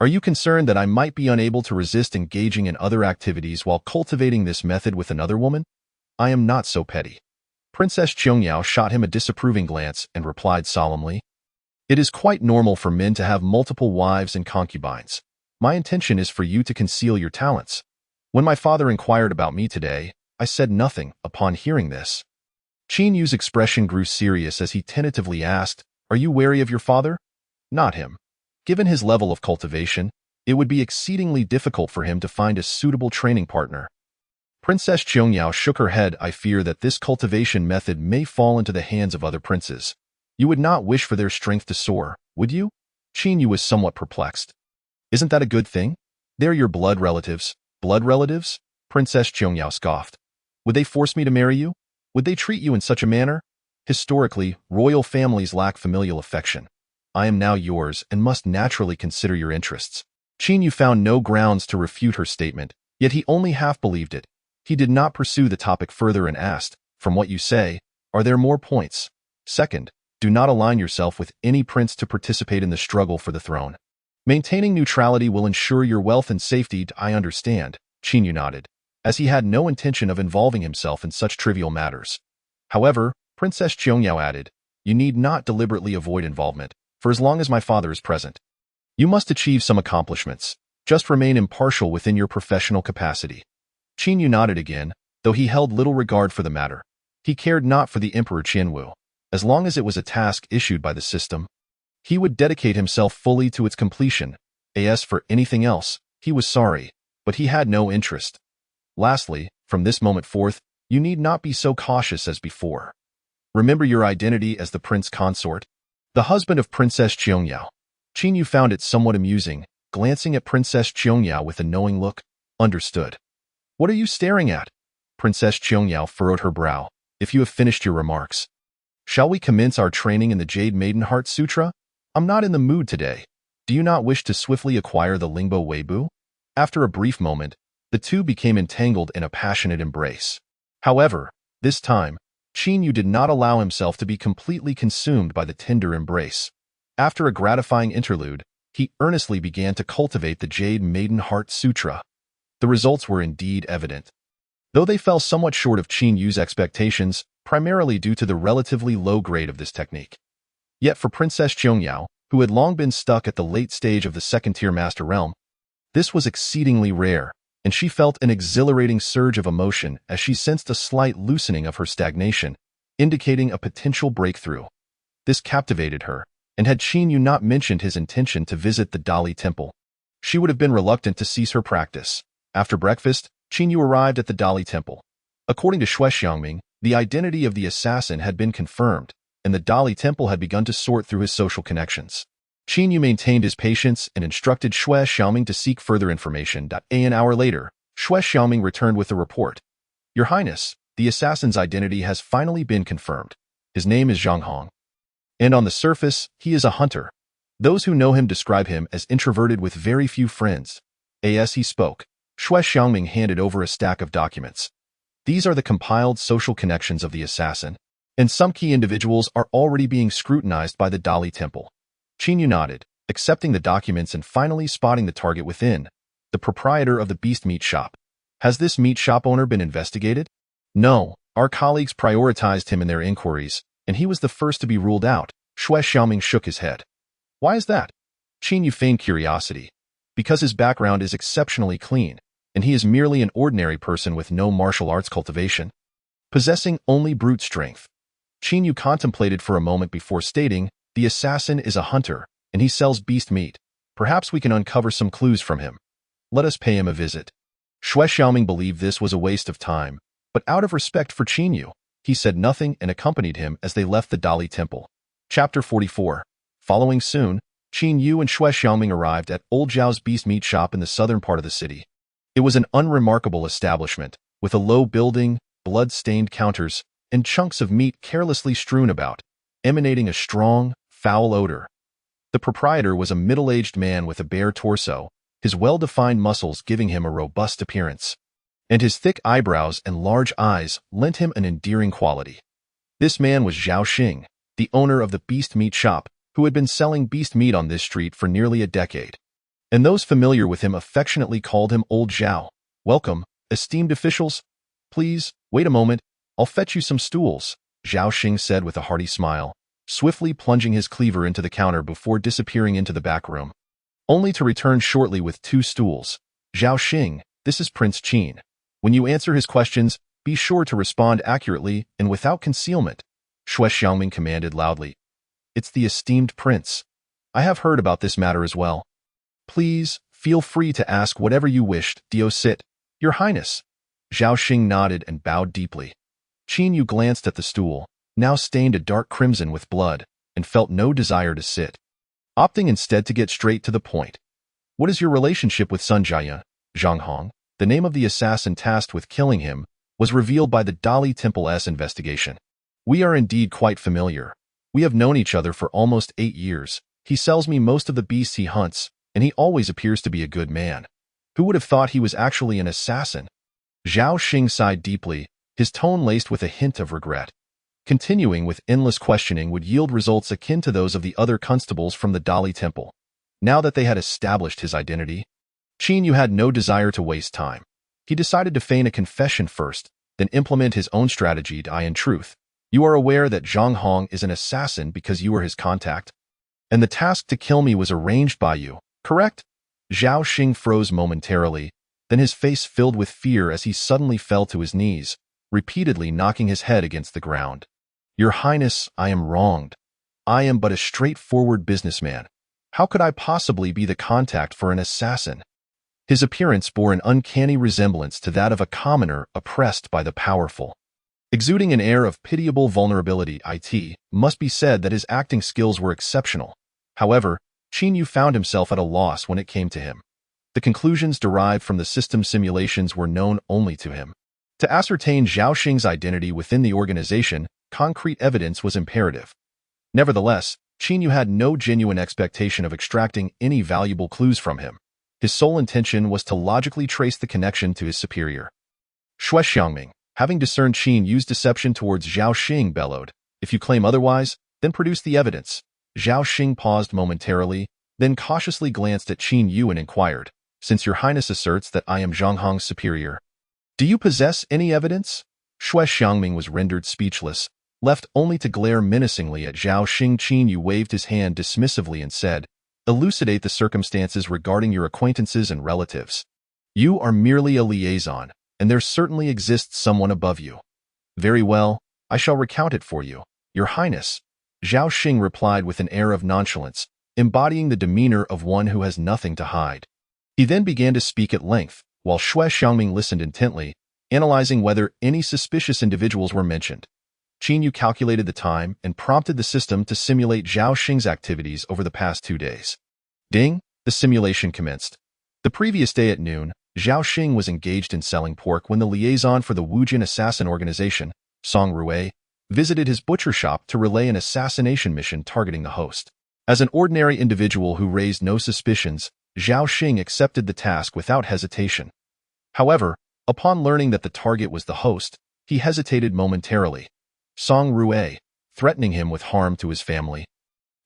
[SPEAKER 1] Are you concerned that I might be unable to resist engaging in other activities while cultivating this method with another woman? I am not so petty. Princess Qiangyao shot him a disapproving glance and replied solemnly, "It is quite normal for men to have multiple wives and concubines. My intention is for you to conceal your talents. When my father inquired about me today, I said nothing upon hearing this." Qin Yu's expression grew serious as he tentatively asked, "Are you wary of your father?" "Not him. Given his level of cultivation, it would be exceedingly difficult for him to find a suitable training partner." Princess Qiangyao shook her head. "I fear that this cultivation method may fall into the hands of other princes. You would not wish for their strength to soar, would you?" Qin Yu was somewhat perplexed. "Isn't that a good thing? They're your blood relatives." "Blood relatives?" Princess Qiangyao scoffed. "Would they force me to marry you? Would they treat you in such a manner? Historically, royal families lack familial affection. I am now yours and must naturally consider your interests." Qin Yu found no grounds to refute her statement, yet he only half believed it. He did not pursue the topic further and asked, "From what you say, are there more points? Second, do not align yourself with any prince to participate in the struggle for the throne. Maintaining neutrality will ensure your wealth and safety." "I understand," Qin Yu nodded, as he had no intention of involving himself in such trivial matters. However, Princess Qiangyao added, "You need not deliberately avoid involvement, for as long as my father is present. You must achieve some accomplishments. Just remain impartial within your professional capacity." Qin Yu nodded again, though he held little regard for the matter. He cared not for the Emperor Qianwu. As long as it was a task issued by the system, he would dedicate himself fully to its completion. As for anything else, he was sorry, but he had no interest. Lastly, from this moment forth, you need not be so cautious as before. Remember your identity as the prince consort, the husband of Princess Qiangyao. Qin Yu found it somewhat amusing, glancing at Princess Qiangyao with a knowing look. "Understood. What are you staring at?" Princess Qiangyao furrowed her brow. "If you have finished your remarks, shall we commence our training in the Jade Maiden Heart Sutra? I'm not in the mood today. Do you not wish to swiftly acquire the Lingbo Weibu?" After a brief moment, the two became entangled in a passionate embrace. However, this time, Qin Yu did not allow himself to be completely consumed by the tender embrace. After a gratifying interlude, he earnestly began to cultivate the Jade Maiden Heart Sutra. The results were indeed evident. Though they fell somewhat short of Qin Yu's expectations, primarily due to the relatively low grade of this technique. Yet for Princess Qiangyao, who had long been stuck at the late stage of the second-tier master realm, this was exceedingly rare, and she felt an exhilarating surge of emotion as she sensed a slight loosening of her stagnation, indicating a potential breakthrough. This captivated her, and had Qin Yu not mentioned his intention to visit the Dali Temple, she would have been reluctant to cease her practice. After breakfast, Qin Yu arrived at the Dali Temple. According to Xue Xiangming, the identity of the assassin had been confirmed, and the Dali Temple had begun to sort through his social connections. Qin Yu maintained his patience and instructed Xue Xiangming to seek further information. An hour later, Xue Xiangming returned with the report. "Your Highness, the assassin's identity has finally been confirmed. His name is Zhang Hong. And on the surface, he is a hunter. Those who know him describe him as introverted with very few friends." As he spoke, Xue Xiangming handed over a stack of documents. "These are the compiled social connections of the assassin, and some key individuals are already being scrutinized by the Dali Temple." Qin Yu nodded, accepting the documents and finally spotting the target within, the proprietor of the beast meat shop. "Has this meat shop owner been investigated?" "No, our colleagues prioritized him in their inquiries, and he was the first to be ruled out." Xue Xiangming shook his head. "Why is that?" Qin Yu feigned curiosity. "Because his background is exceptionally clean, and he is merely an ordinary person with no martial arts cultivation, possessing only brute strength." Qin Yu contemplated for a moment before stating, "The assassin is a hunter, and he sells beast meat. Perhaps we can uncover some clues from him. Let us pay him a visit." Xue Xiaoming believed this was a waste of time, but out of respect for Qin Yu, he said nothing and accompanied him as they left the Dali Temple. Chapter 44. Following soon, Qin Yu and Xue Xiaoming arrived at Old Zhao's beast meat shop in the southern part of the city. It was an unremarkable establishment, with a low building, blood-stained counters, and chunks of meat carelessly strewn about, emanating a strong, foul odor. The proprietor was a middle-aged man with a bare torso, his well-defined muscles giving him a robust appearance, and his thick eyebrows and large eyes lent him an endearing quality. This man was Zhao Xing, the owner of the beast meat shop, who had been selling beast meat on this street for nearly a decade. and those familiar with him affectionately called him Old Zhao. "Welcome, esteemed officials. Please, wait a moment, I'll fetch you some stools," Zhao Xing said with a hearty smile, swiftly plunging his cleaver into the counter before disappearing into the back room, only to return shortly with 2 stools. "Zhao Xing, this is Prince Qin. When you answer his questions, be sure to respond accurately and without concealment," Shui Xiangming commanded loudly. "It's the esteemed prince. I have heard about this matter as well. Please, feel free to ask whatever you wished, deduce, Your Highness." Zhao Xing nodded and bowed deeply. Qin Yu glanced at the stool, now stained a dark crimson with blood, and felt no desire to sit, opting instead to get straight to the point. "What is your relationship with Sun Jiayan?" Zhang Hong, the name of the assassin tasked with killing him, was revealed by the Dali Temple's investigation. "We are indeed quite familiar. We have known each other for almost 8 years. He sells me most of the beasts he hunts, and he always appears to be a good man. Who would have thought he was actually an assassin?" Zhao Xing sighed deeply, his tone laced with a hint of regret. Continuing with endless questioning would yield results akin to those of the other constables from the Dali Temple. Now that they had established his identity, Qin Yu had no desire to waste time. He decided to feign a confession first, then implement his own strategy to in truth. "You are aware that Zhang Hong is an assassin because you were his contact, and the task to kill me was arranged by you, correct?" Zhao Xing froze momentarily, then his face filled with fear as he suddenly fell to his knees, repeatedly knocking his head against the ground. "Your Highness, I am wronged. I am but a straightforward businessman. How could I possibly be the contact for an assassin?" His appearance bore an uncanny resemblance to that of a commoner oppressed by the powerful. Exuding an air of pitiable vulnerability, it must be said that his acting skills were exceptional. However, Qin Yu found himself at a loss when it came to him. The conclusions derived from the system simulations were known only to him. To ascertain Zhao Xing's identity within the organization, concrete evidence was imperative. Nevertheless, Qin Yu had no genuine expectation of extracting any valuable clues from him. His sole intention was to logically trace the connection to his superior. Shui Xiangming, having discerned Qin Yu's deception towards Zhao Xing, bellowed, "If you claim otherwise, then produce the evidence." Zhao Xing paused momentarily, then cautiously glanced at Qin Yu and inquired, "Since your Highness asserts that I am Zhang Hong's superior, do you possess any evidence?" Shui Xiangming was rendered speechless, left only to glare menacingly at Zhao Xing. Qin Yu waved his hand dismissively and said, "Elucidate the circumstances regarding your acquaintances and relatives. You are merely a liaison, and there certainly exists someone above you." "Very well, I shall recount it for you, Your Highness," Zhao Xing replied with an air of nonchalance, embodying the demeanor of one who has nothing to hide. He then began to speak at length, while Shui Xiangming listened intently, analyzing whether any suspicious individuals were mentioned. Qin Yu calculated the time and prompted the system to simulate Zhao Xing's activities over the past 2 days. Ding! The simulation commenced. The previous day at noon, Zhao Xing was engaged in selling pork when the liaison for the Wujin assassin organization, Song Rui, visited his butcher shop to relay an assassination mission targeting the host. As an ordinary individual who raised no suspicions, Zhao Xing accepted the task without hesitation. However, upon learning that the target was the host, he hesitated momentarily. Song Rui, threatening him with harm to his family,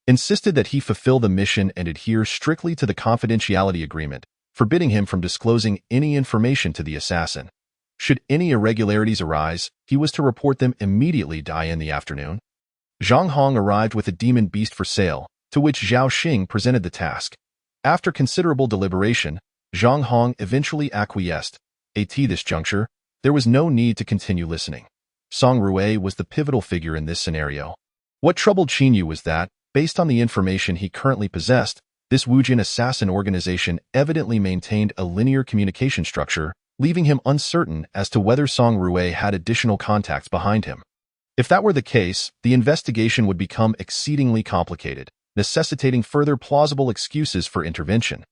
[SPEAKER 1] insisted that he fulfill the mission and adhere strictly to the confidentiality agreement, forbidding him from disclosing any information to the assassin. Should any irregularities arise, he was to report them immediately in the afternoon. Zhang Hong arrived with a demon beast for sale, to which Zhao Xing presented the task. After considerable deliberation, Zhang Hong eventually acquiesced. At this juncture, there was no need to continue listening. Song Rui was the pivotal figure in this scenario. What troubled Qin Yu was that, based on the information he currently possessed, this Wujin assassin organization evidently maintained a linear communication structure, leaving him uncertain as to whether Song Rui had additional contacts behind him. If that were the case, the investigation would become exceedingly complicated, necessitating further plausible excuses for intervention.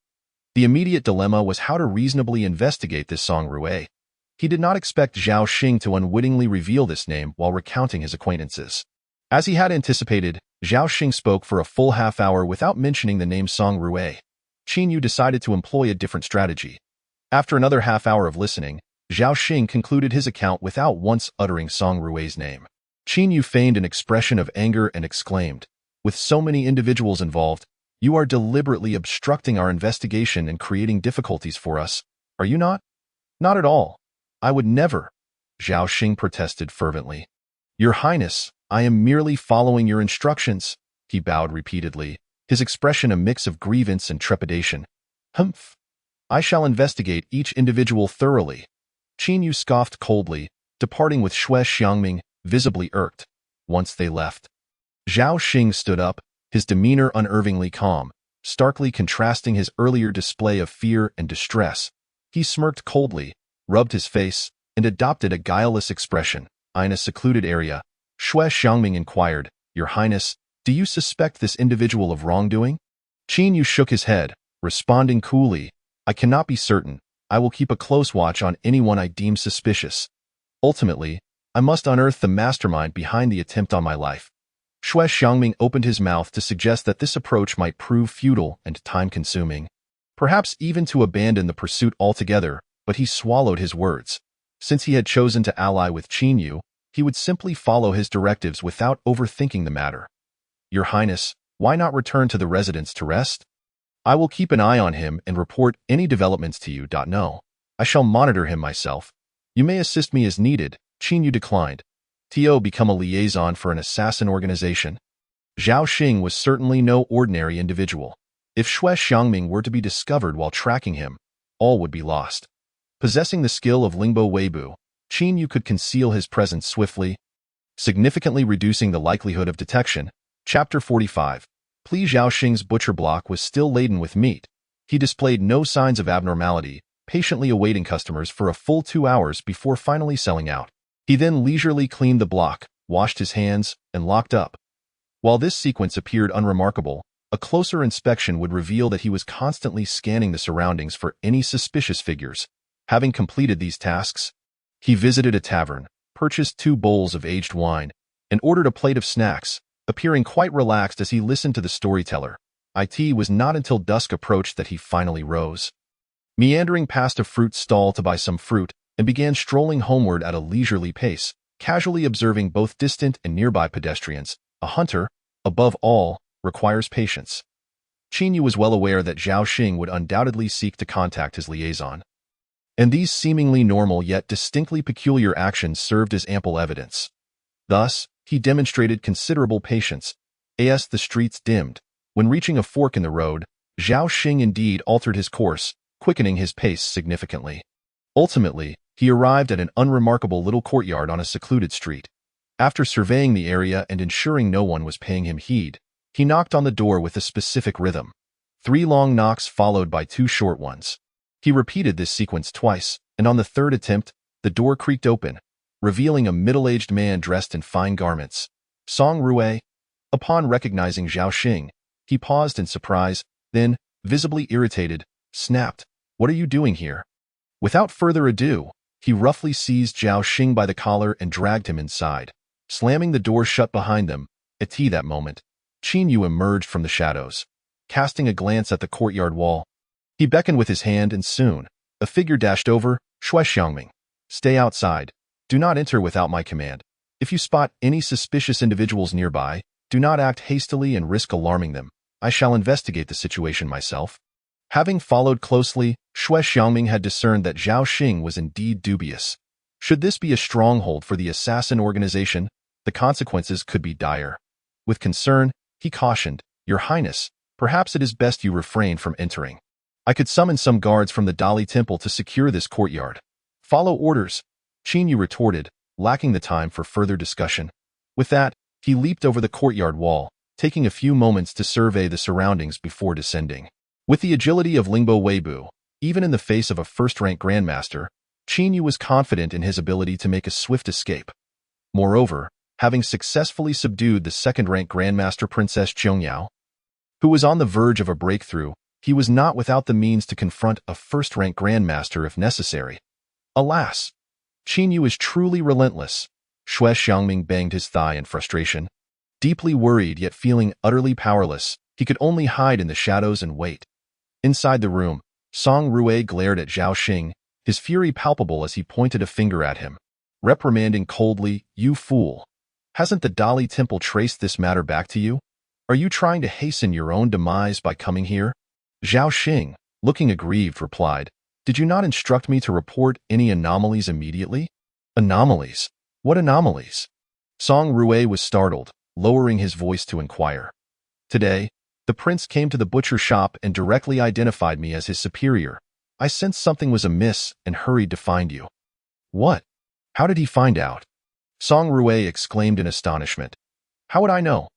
[SPEAKER 1] The immediate dilemma was how to reasonably investigate this Song Rui. He did not expect Zhao Xing to unwittingly reveal this name while recounting his acquaintances. As he had anticipated, Zhao Xing spoke for a full half-hour without mentioning the name Song Rui. Qin Yu decided to employ a different strategy. After another half-hour of listening, Zhao Xing concluded his account without once uttering Song Rui's name. Qin Yu feigned an expression of anger and exclaimed, "With so many individuals involved, You are deliberately obstructing our investigation and creating difficulties for us, are you not? Not at all. I would never, Zhao Xing protested fervently. Your Highness, I am merely following your instructions, he bowed repeatedly, his expression a mix of grievance and trepidation. Humph. I shall investigate each individual thoroughly. Qin Yu scoffed coldly, departing with Xue Xiangming, visibly irked. Once they left, Zhao Xing stood up, his demeanor unervingly calm, starkly contrasting his earlier display of fear and distress. He smirked coldly, rubbed his face, and adopted a guileless expression. In a secluded area, Xue Xiangming inquired, Your Highness, do you suspect this individual of wrongdoing? Qin Yu shook his head, responding coolly, I cannot be certain. I will keep a close watch on anyone I deem suspicious. Ultimately, I must unearth the mastermind behind the attempt on my life. Xue Xiangming opened his mouth to suggest that this approach might prove futile and time-consuming, perhaps even to abandon the pursuit altogether, but he swallowed his words. Since he had chosen to ally with Qin Yu, he would simply follow his directives without overthinking the matter. Your Highness, why not return to the residence to rest? I will keep an eye on him and report any developments to you. No. I shall monitor him myself. You may assist me as needed, Qin Yu declined. To become a liaison for an assassin organization? Zhao Xing was certainly no ordinary individual. If Xue Xiangming were to be discovered while tracking him, all would be lost. Possessing the skill of Lingbo Weibu, Qin Yu could conceal his presence swiftly, significantly reducing the likelihood of detection. Chapter 45. Pli Zhao Xing's butcher block was still laden with meat. He displayed no signs of abnormality, patiently awaiting customers for a full 2 hours before finally selling out. He then leisurely cleaned the block, washed his hands, and locked up. While this sequence appeared unremarkable, a closer inspection would reveal that he was constantly scanning the surroundings for any suspicious figures. Having completed these tasks, he visited a tavern, purchased 2 bowls of aged wine, and ordered a plate of snacks, appearing quite relaxed as he listened to the storyteller. It was not until dusk approached that he finally rose. Meandering past a fruit stall to buy some fruit, and began strolling homeward at a leisurely pace, casually observing both distant and nearby pedestrians. A hunter, above all, requires patience. Qin Yu was well aware that Zhao Xing would undoubtedly seek to contact his liaison, and these seemingly normal yet distinctly peculiar actions served as ample evidence. Thus, he demonstrated considerable patience. As the streets dimmed, when reaching a fork in the road, Zhao Xing indeed altered his course, quickening his pace significantly. Ultimately, he arrived at an unremarkable little courtyard on a secluded street. After surveying the area and ensuring no one was paying him heed, he knocked on the door with a specific rhythm. 3 long knocks followed by 2 short ones. He repeated this sequence twice, and on the 3rd attempt, the door creaked open, revealing a middle-aged man dressed in fine garments. Song Rue. Upon recognizing Zhao Xing, he paused in surprise, then, visibly irritated, snapped, What are you doing here? Without further ado, he roughly seized Zhao Xing by the collar and dragged him inside, slamming the door shut behind them. At that moment, Qin Yu emerged from the shadows. Casting a glance at the courtyard wall, he beckoned with his hand and soon, a figure dashed over. Xue Xiangming. Stay outside. Do not enter without my command. If you spot any suspicious individuals nearby, do not act hastily and risk alarming them. I shall investigate the situation myself. Having followed closely, Xue Xiangming had discerned that Zhao Xing was indeed dubious. Should this be a stronghold for the assassin organization, the consequences could be dire. With concern, he cautioned, Your Highness, perhaps it is best you refrain from entering. I could summon some guards from the Dali Temple to secure this courtyard. Follow orders, Qin Yu retorted, lacking the time for further discussion. With that, he leaped over the courtyard wall, taking a few moments to survey the surroundings before descending. With the agility of Lingbo Weibu, even in the face of a first-rank grandmaster, Qin Yu was confident in his ability to make a swift escape. Moreover, having successfully subdued the second-rank grandmaster Princess Zhongyao, who was on the verge of a breakthrough, he was not without the means to confront a first-rank grandmaster if necessary. Alas! Qin Yu is truly relentless. Xue Xiangming banged his thigh in frustration. Deeply worried yet feeling utterly powerless, he could only hide in the shadows and wait. Inside the room, Song Rue glared at Zhao Xing, his fury palpable as he pointed a finger at him, reprimanding coldly, You fool! Hasn't the Dali Temple traced this matter back to you? Are you trying to hasten your own demise by coming here? Zhao Xing, looking aggrieved, replied, Did you not instruct me to report any anomalies immediately? Anomalies? What anomalies? Song Rui was startled, lowering his voice to inquire. Today, the prince came to the butcher shop and directly identified me as his superior. I sensed something was amiss and hurried to find you. What? How did he find out? Song Rui exclaimed in astonishment. How would I know?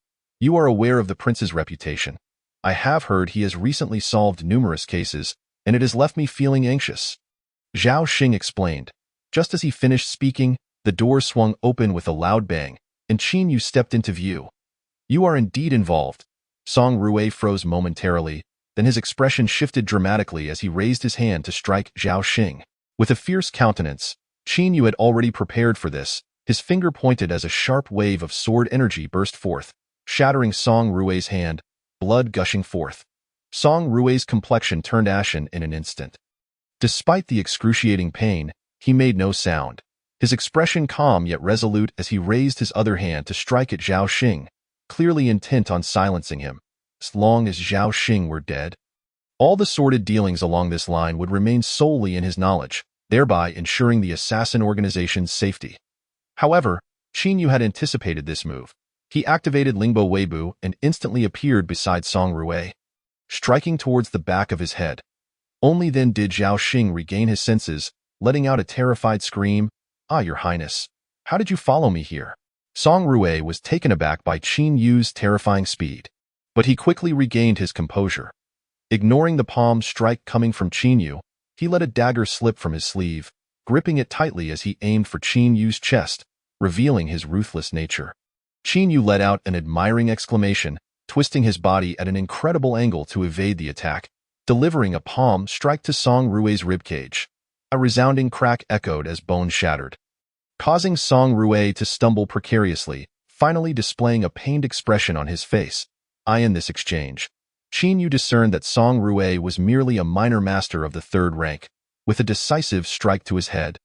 [SPEAKER 1] You are aware of the prince's reputation. I have heard he has recently solved numerous cases, and it has left me feeling anxious. Zhao Xing explained. Just as he finished speaking, the door swung open with a loud bang, and Qin Yu stepped into view. You are indeed involved. Song Rui froze momentarily, then his expression shifted dramatically as he raised his hand to strike Zhao Xing. With a fierce countenance, Qin Yu had already prepared for this. His finger pointed as a sharp wave of sword energy burst forth, shattering Song Rui's hand, blood gushing forth. Song Rui's complexion turned ashen in an instant. Despite the excruciating pain, he made no sound, his expression calm yet resolute as he raised his other hand to strike at Zhao Xing, clearly intent on silencing him. As long as Zhao Xing were dead, all the sordid dealings along this line would remain solely in his knowledge, thereby ensuring the assassin organization's safety. However, Qin Yu had anticipated this move. He activated Lingbo Weibu and instantly appeared beside Song Rui, striking towards the back of his head. Only then did Zhao Xing regain his senses, letting out a terrified scream. Ah, Your Highness, how did you follow me here? Song Rui was taken aback by Qin Yu's terrifying speed, but he quickly regained his composure. Ignoring the palm strike coming from Qin Yu, he let a dagger slip from his sleeve, gripping it tightly as he aimed for Qin Yu's chest, revealing his ruthless nature. Qin Yu let out an admiring exclamation, twisting his body at an incredible angle to evade the attack, delivering a palm strike to Song Rui's ribcage. A resounding crack echoed as bone shattered, causing Song Rui to stumble precariously, finally displaying a pained expression on his face. In this exchange, Qin Yu discerned that Song Rui was merely a minor master of the third rank, with a decisive strike to his head.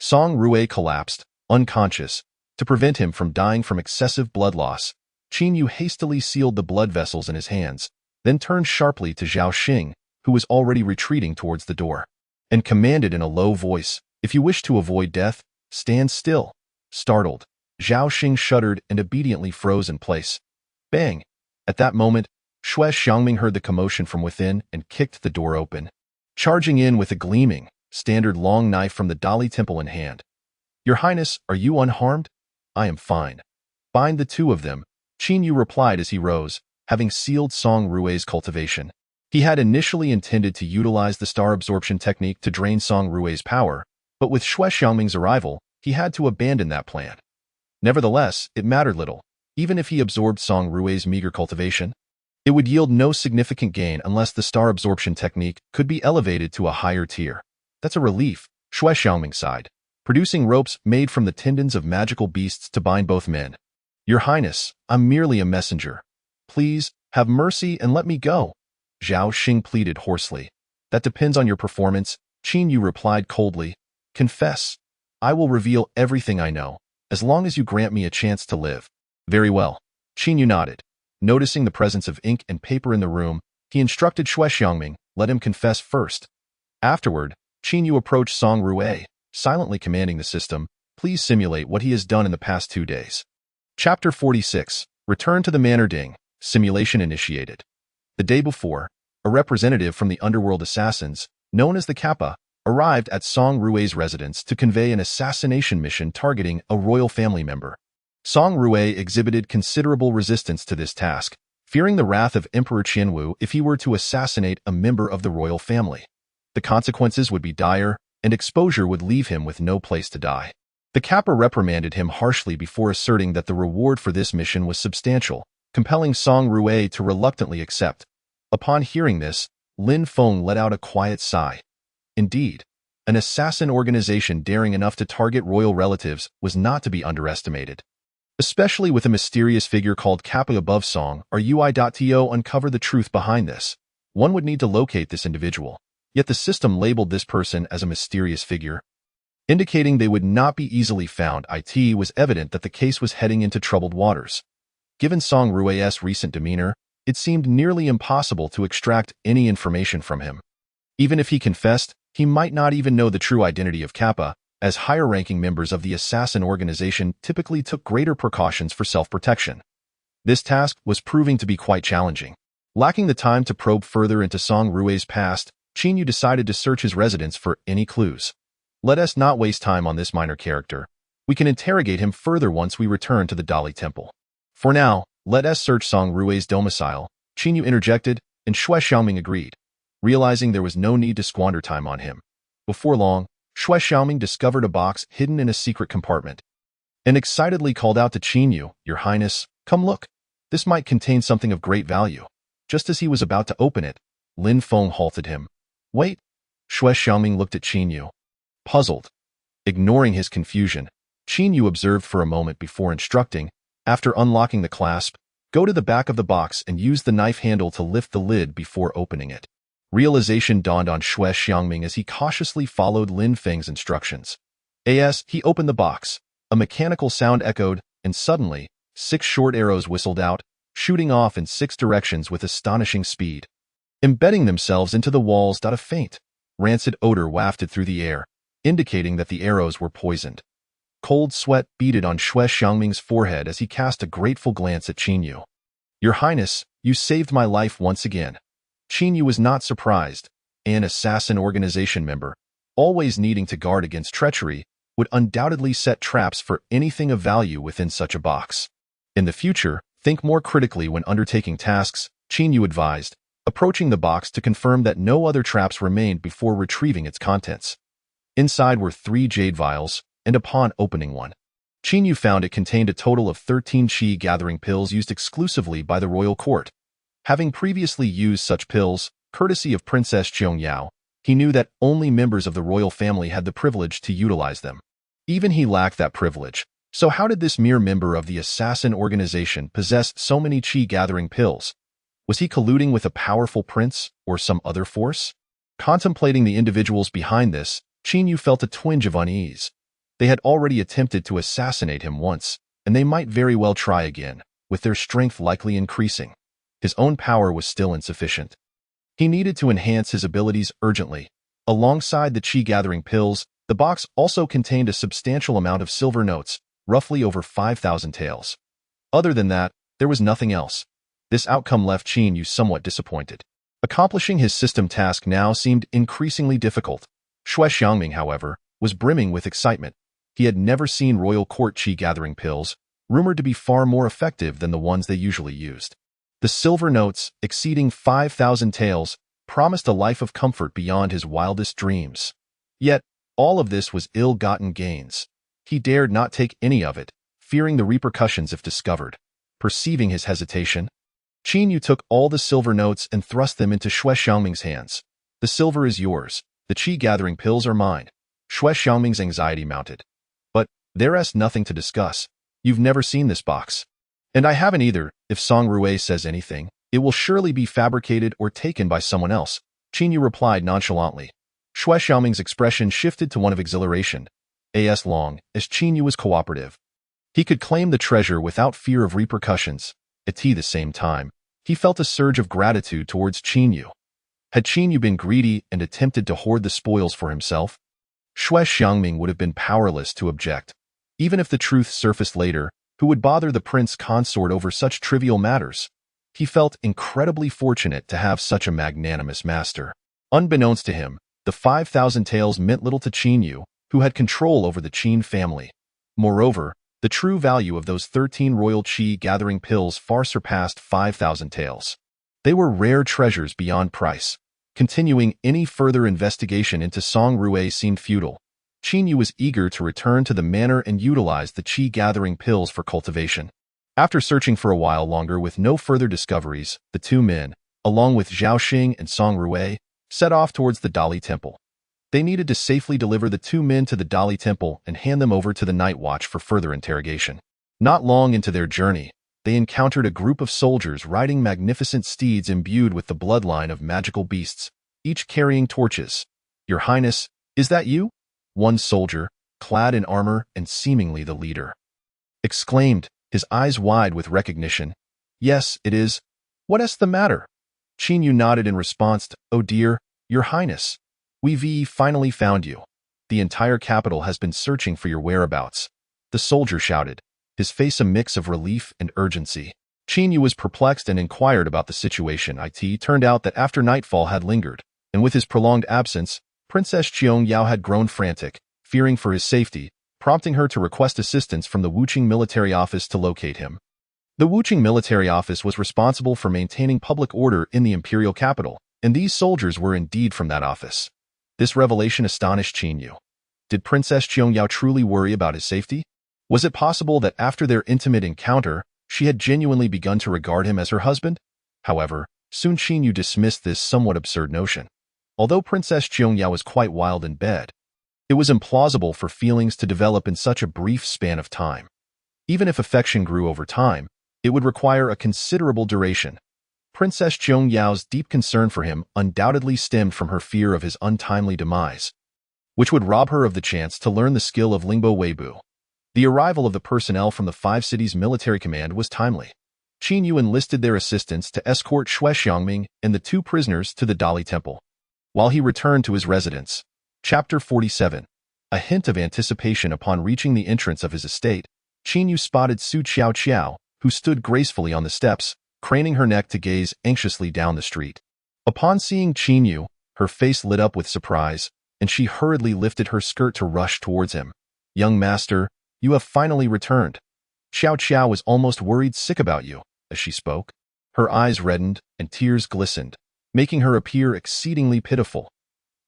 [SPEAKER 1] Song Rui collapsed, unconscious. To prevent him from dying from excessive blood loss, Qin Yu hastily sealed the blood vessels in his hands, then turned sharply to Zhao Xing, who was already retreating towards the door, and commanded in a low voice, If you wish to avoid death, stand still. Startled, Zhao Xing shuddered and obediently froze in place. Bang! At that moment, Xue Xiangming heard the commotion from within and kicked the door open, charging in with a gleaming, standard long knife from the Dali Temple in hand. Your Highness, are you unharmed? I am fine. Bind the two of them, Qin Yu replied as he rose, having sealed Song Rui's cultivation. He had initially intended to utilize the star absorption technique to drain Song Rui's power, but with Xue Xiangming's arrival, he had to abandon that plan. Nevertheless, it mattered little. Even if he absorbed Song Rui's meager cultivation, it would yield no significant gain unless the star absorption technique could be elevated to a higher tier. That's a relief, Xue Xiangming sighed, producing ropes made from the tendons of magical beasts to bind both men. Your Highness, I'm merely a messenger. Please, have mercy and let me go. Zhao Xing pleaded hoarsely. That depends on your performance, Qin Yu replied coldly. Confess. I will reveal everything I know, as long as you grant me a chance to live. Very well. Qin Yu nodded. Noticing the presence of ink and paper in the room, he instructed Xue Xiangming, let him confess first. Afterward, Qin Yu approached Song Rui, silently commanding the system, please simulate what he has done in the past 2 days. Chapter 46, Return to the Manor Ding, Simulation initiated. The day before, a representative from the underworld assassins, known as the Kappa, arrived at Song Rui's residence to convey an assassination mission targeting a royal family member. Song Rui exhibited considerable resistance to this task, fearing the wrath of Emperor Qianwu if he were to assassinate a member of the royal family. The consequences would be dire, and exposure would leave him with no place to die. The Kappa reprimanded him harshly before asserting that the reward for this mission was substantial, compelling Song Rui to reluctantly accept. Upon hearing this, Lin Feng let out a quiet sigh. Indeed, an assassin organization daring enough to target royal relatives was not to be underestimated. Especially with a mysterious figure called Kappa above Song Rui.to uncover the truth behind this. One would need to locate this individual, yet the system labeled this person as a mysterious figure, indicating they would not be easily found. It was evident that the case was heading into troubled waters. Given Song Rue's recent demeanor, it seemed nearly impossible to extract any information from him. Even if he confessed, he might not even know the true identity of Kappa, as higher-ranking members of the assassin organization typically took greater precautions for self-protection. This task was proving to be quite challenging. Lacking the time to probe further into Song Rue's past, Qin Yu decided to search his residence for any clues. Let us not waste time on this minor character. We can interrogate him further once we return to the Dali Temple. For now, let us search Song Rue's domicile. Qin Yu interjected, and Xue Xiaoming agreed, realizing there was no need to squander time on him. Before long, Xue Xiaoming discovered a box hidden in a secret compartment, and excitedly called out to Qin Yu, "Your Highness, come look. This might contain something of great value." Just as he was about to open it, Lin Feng halted him. "Wait." Xue Xiaoming looked at Qin Yu, puzzled. Ignoring his confusion, Qin Yu observed for a moment before instructing, after unlocking the clasp, go to the back of the box and use the knife handle to lift the lid before opening it. Realization dawned on Xue Xiaoming as he cautiously followed Lin Feng's instructions. As he opened the box, a mechanical sound echoed, and suddenly, 6 short arrows whistled out, shooting off in 6 directions with astonishing speed. Embedding themselves into the walls, a faint, rancid odor wafted through the air, indicating that the arrows were poisoned. Cold sweat beaded on Xue Xiaoming's forehead as he cast a grateful glance at Qin Yu. "Your Highness, you saved my life once again." Qin Yu was not surprised. An assassin organization member, always needing to guard against treachery, would undoubtedly set traps for anything of value within such a box. In the future, think more critically when undertaking tasks, Qin Yu advised, approaching the box to confirm that no other traps remained before retrieving its contents. Inside were 3 jade vials, and upon opening one, Qin Yu found it contained a total of 13 qi-gathering pills used exclusively by the royal court. Having previously used such pills, courtesy of Princess Qiangyao, he knew that only members of the royal family had the privilege to utilize them. Even he lacked that privilege, so how did this mere member of the assassin organization possess so many qi-gathering pills? Was he colluding with a powerful prince or some other force? Contemplating the individuals behind this, Qin Yu felt a twinge of unease. They had already attempted to assassinate him once, and they might very well try again, with their strength likely increasing. His own power was still insufficient. He needed to enhance his abilities urgently. Alongside the qi-gathering pills, the box also contained a substantial amount of silver notes, roughly over 5,000 taels. Other than that, there was nothing else. This outcome left Qin Yu somewhat disappointed. Accomplishing his system task now seemed increasingly difficult. Xue Xiaoming, however, was brimming with excitement. He had never seen royal court qi-gathering pills, rumored to be far more effective than the ones they usually used. The silver notes, exceeding 5,000 taels, promised a life of comfort beyond his wildest dreams. Yet, all of this was ill-gotten gains. He dared not take any of it, fearing the repercussions if discovered. Perceiving his hesitation, Qin Yu took all the silver notes and thrust them into Xue Xiaoming's hands. "The silver is yours. The qi-gathering pills are mine." Xue Xiaoming's anxiety mounted. "But there's nothing to discuss. You've never seen this box. And I haven't either. If Song Rue says anything, it will surely be fabricated or taken by someone else," Qin Yu replied nonchalantly. Xue Xiaoming's expression shifted to one of exhilaration. As long as Qin Yu was cooperative, he could claim the treasure without fear of repercussions. At the same time, he felt a surge of gratitude towards Qin Yu. Had Qin Yu been greedy and attempted to hoard the spoils for himself, Xue Xiaoming would have been powerless to object. Even if the truth surfaced later, who would bother the prince consort over such trivial matters? He felt incredibly fortunate to have such a magnanimous master. Unbeknownst to him, the 5,000 taels meant little to Qin Yu, who had control over the Qin family. Moreover, the true value of those 13 royal qi-gathering pills far surpassed 5,000 taels. They were rare treasures beyond price. Continuing any further investigation into Song Rue seemed futile. Qin Yu was eager to return to the manor and utilize the qi-gathering pills for cultivation. After searching for a while longer with no further discoveries, the 2 men, along with Zhao Xing and Song Rue, set off towards the Dali Temple. They needed to safely deliver the 2 men to the Dali Temple and hand them over to the Night Watch for further interrogation. Not long into their journey, they encountered a group of soldiers riding magnificent steeds imbued with the bloodline of magical beasts, each carrying torches. "Your Highness, is that you?" One soldier, clad in armor and seemingly the leader, exclaimed, his eyes wide with recognition. "Yes, it is. What is the matter?" Qin Yu nodded in response. "Oh dear, Your Highness. We've finally found you. The entire capital has been searching for your whereabouts," the soldier shouted, his face a mix of relief and urgency. Qin Yu was perplexed and inquired about the situation. It turned out that after nightfall had lingered, and with his prolonged absence, Princess Qiong Yao had grown frantic, fearing for his safety, prompting her to request assistance from the Wuqing military office to locate him. The Wuqing military office was responsible for maintaining public order in the imperial capital, and these soldiers were indeed from that office. This revelation astonished Qin Yu. Did Princess Qiong Yao truly worry about his safety? Was it possible that after their intimate encounter, she had genuinely begun to regard him as her husband? However, soon Qin Yu dismissed this somewhat absurd notion. Although Princess Qiong Yao was quite wild in bed, it was implausible for feelings to develop in such a brief span of time. Even if affection grew over time, it would require a considerable duration. Princess Qiong Yao's deep concern for him undoubtedly stemmed from her fear of his untimely demise, which would rob her of the chance to learn the skill of Lingbo Weibu. The arrival of the personnel from the Five Cities Military Command was timely. Qin Yu enlisted their assistance to escort Xue Xiangming and the two prisoners to the Dali Temple. While he returned to his residence, Chapter 47. A hint of anticipation upon reaching the entrance of his estate, Qin Yu spotted Su Qiao Qiao, who stood gracefully on the steps, craning her neck to gaze anxiously down the street. Upon seeing Qin Yu, her face lit up with surprise, and she hurriedly lifted her skirt to rush towards him. "Young master, you have finally returned." Xiao Qiao was almost worried sick about you as she spoke. Her eyes reddened and tears glistened, making her appear exceedingly pitiful.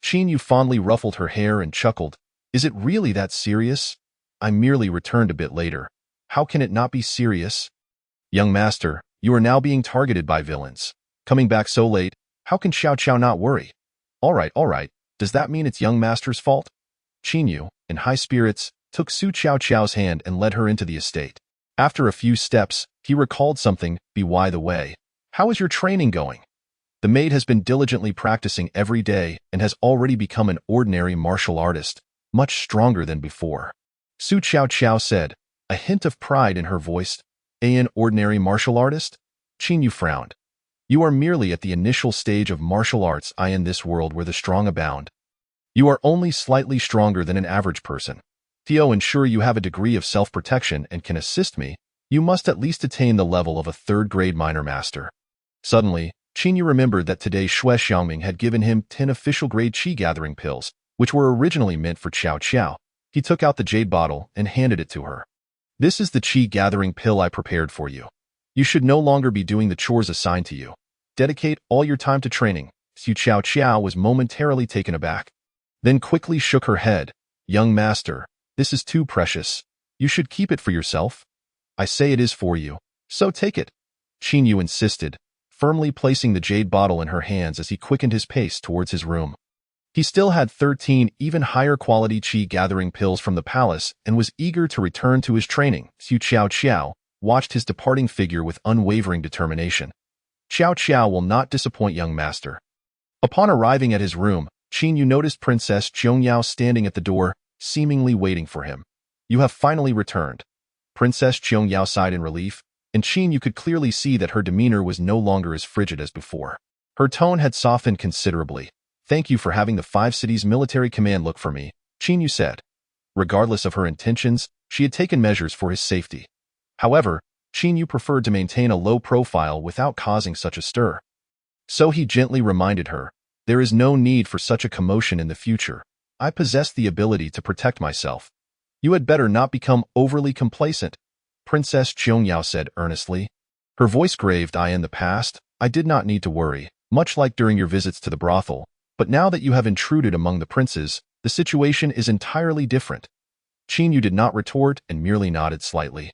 [SPEAKER 1] Qin Yu fondly ruffled her hair and chuckled. "Is it really that serious? I merely returned a bit later. How can it not be serious?" "Young master, you are now being targeted by villains. Coming back so late, how can Xiao Qiao not worry?" All right. Does that mean it's young master's fault?" Qin Yu, in high spirits, took Su Qiao Qiao's hand and led her into the estate. After a few steps, he recalled something. "By the way, how is your training going?" The maid has been diligently practicing every day and has already become an ordinary martial artist, much stronger than before. Su Qiao Qiao said, a hint of pride in her voice. "An ordinary martial artist?" Qin Yu frowned. "You are merely at the initial stage of martial arts in this world where the strong abound. You are only slightly stronger than an average person. To ensure you have a degree of self-protection and can assist me, you must at least attain the level of a third-grade minor master." Suddenly, Qin Yu remembered that today Xue Xiangming had given him 10 official-grade qi-gathering pills, which were originally meant for Qiao Qiao. He took out the jade bottle and handed it to her. "This is the qi-gathering pill I prepared for you. You should no longer be doing the chores assigned to you. Dedicate all your time to training." Su Qiao Qiao was momentarily taken aback, then quickly shook her head. "Young master, this is too precious. You should keep it for yourself." "I say it is for you, so take it," Qin Yu insisted, firmly placing the jade bottle in her hands as he quickened his pace towards his room. He still had 13 even higher quality qi-gathering pills from the palace and was eager to return to his training. Su Qiao Qiao watched his departing figure with unwavering determination. "Qiao Qiao will not disappoint, young master." Upon arriving at his room, Qin Yu noticed Princess Qiong Yao standing at the door, seemingly waiting for him. "You have finally returned." Princess Qiong Yao sighed in relief, and Qin Yu could clearly see that her demeanor was no longer as frigid as before. Her tone had softened considerably. "Thank you for having the Five Cities Military Command look for me," Qin Yu said. Regardless of her intentions, she had taken measures for his safety. However, Qin Yu preferred to maintain a low profile without causing such a stir. So he gently reminded her, "There is no need for such a commotion in the future. I possess the ability to protect myself. You had better not become overly complacent," Princess Qiong Yao said earnestly. Her voice graved. "In the past, I did not need to worry, much like during your visits to the brothel, but now that you have intruded among the princes, the situation is entirely different." Qin Yu did not retort and merely nodded slightly.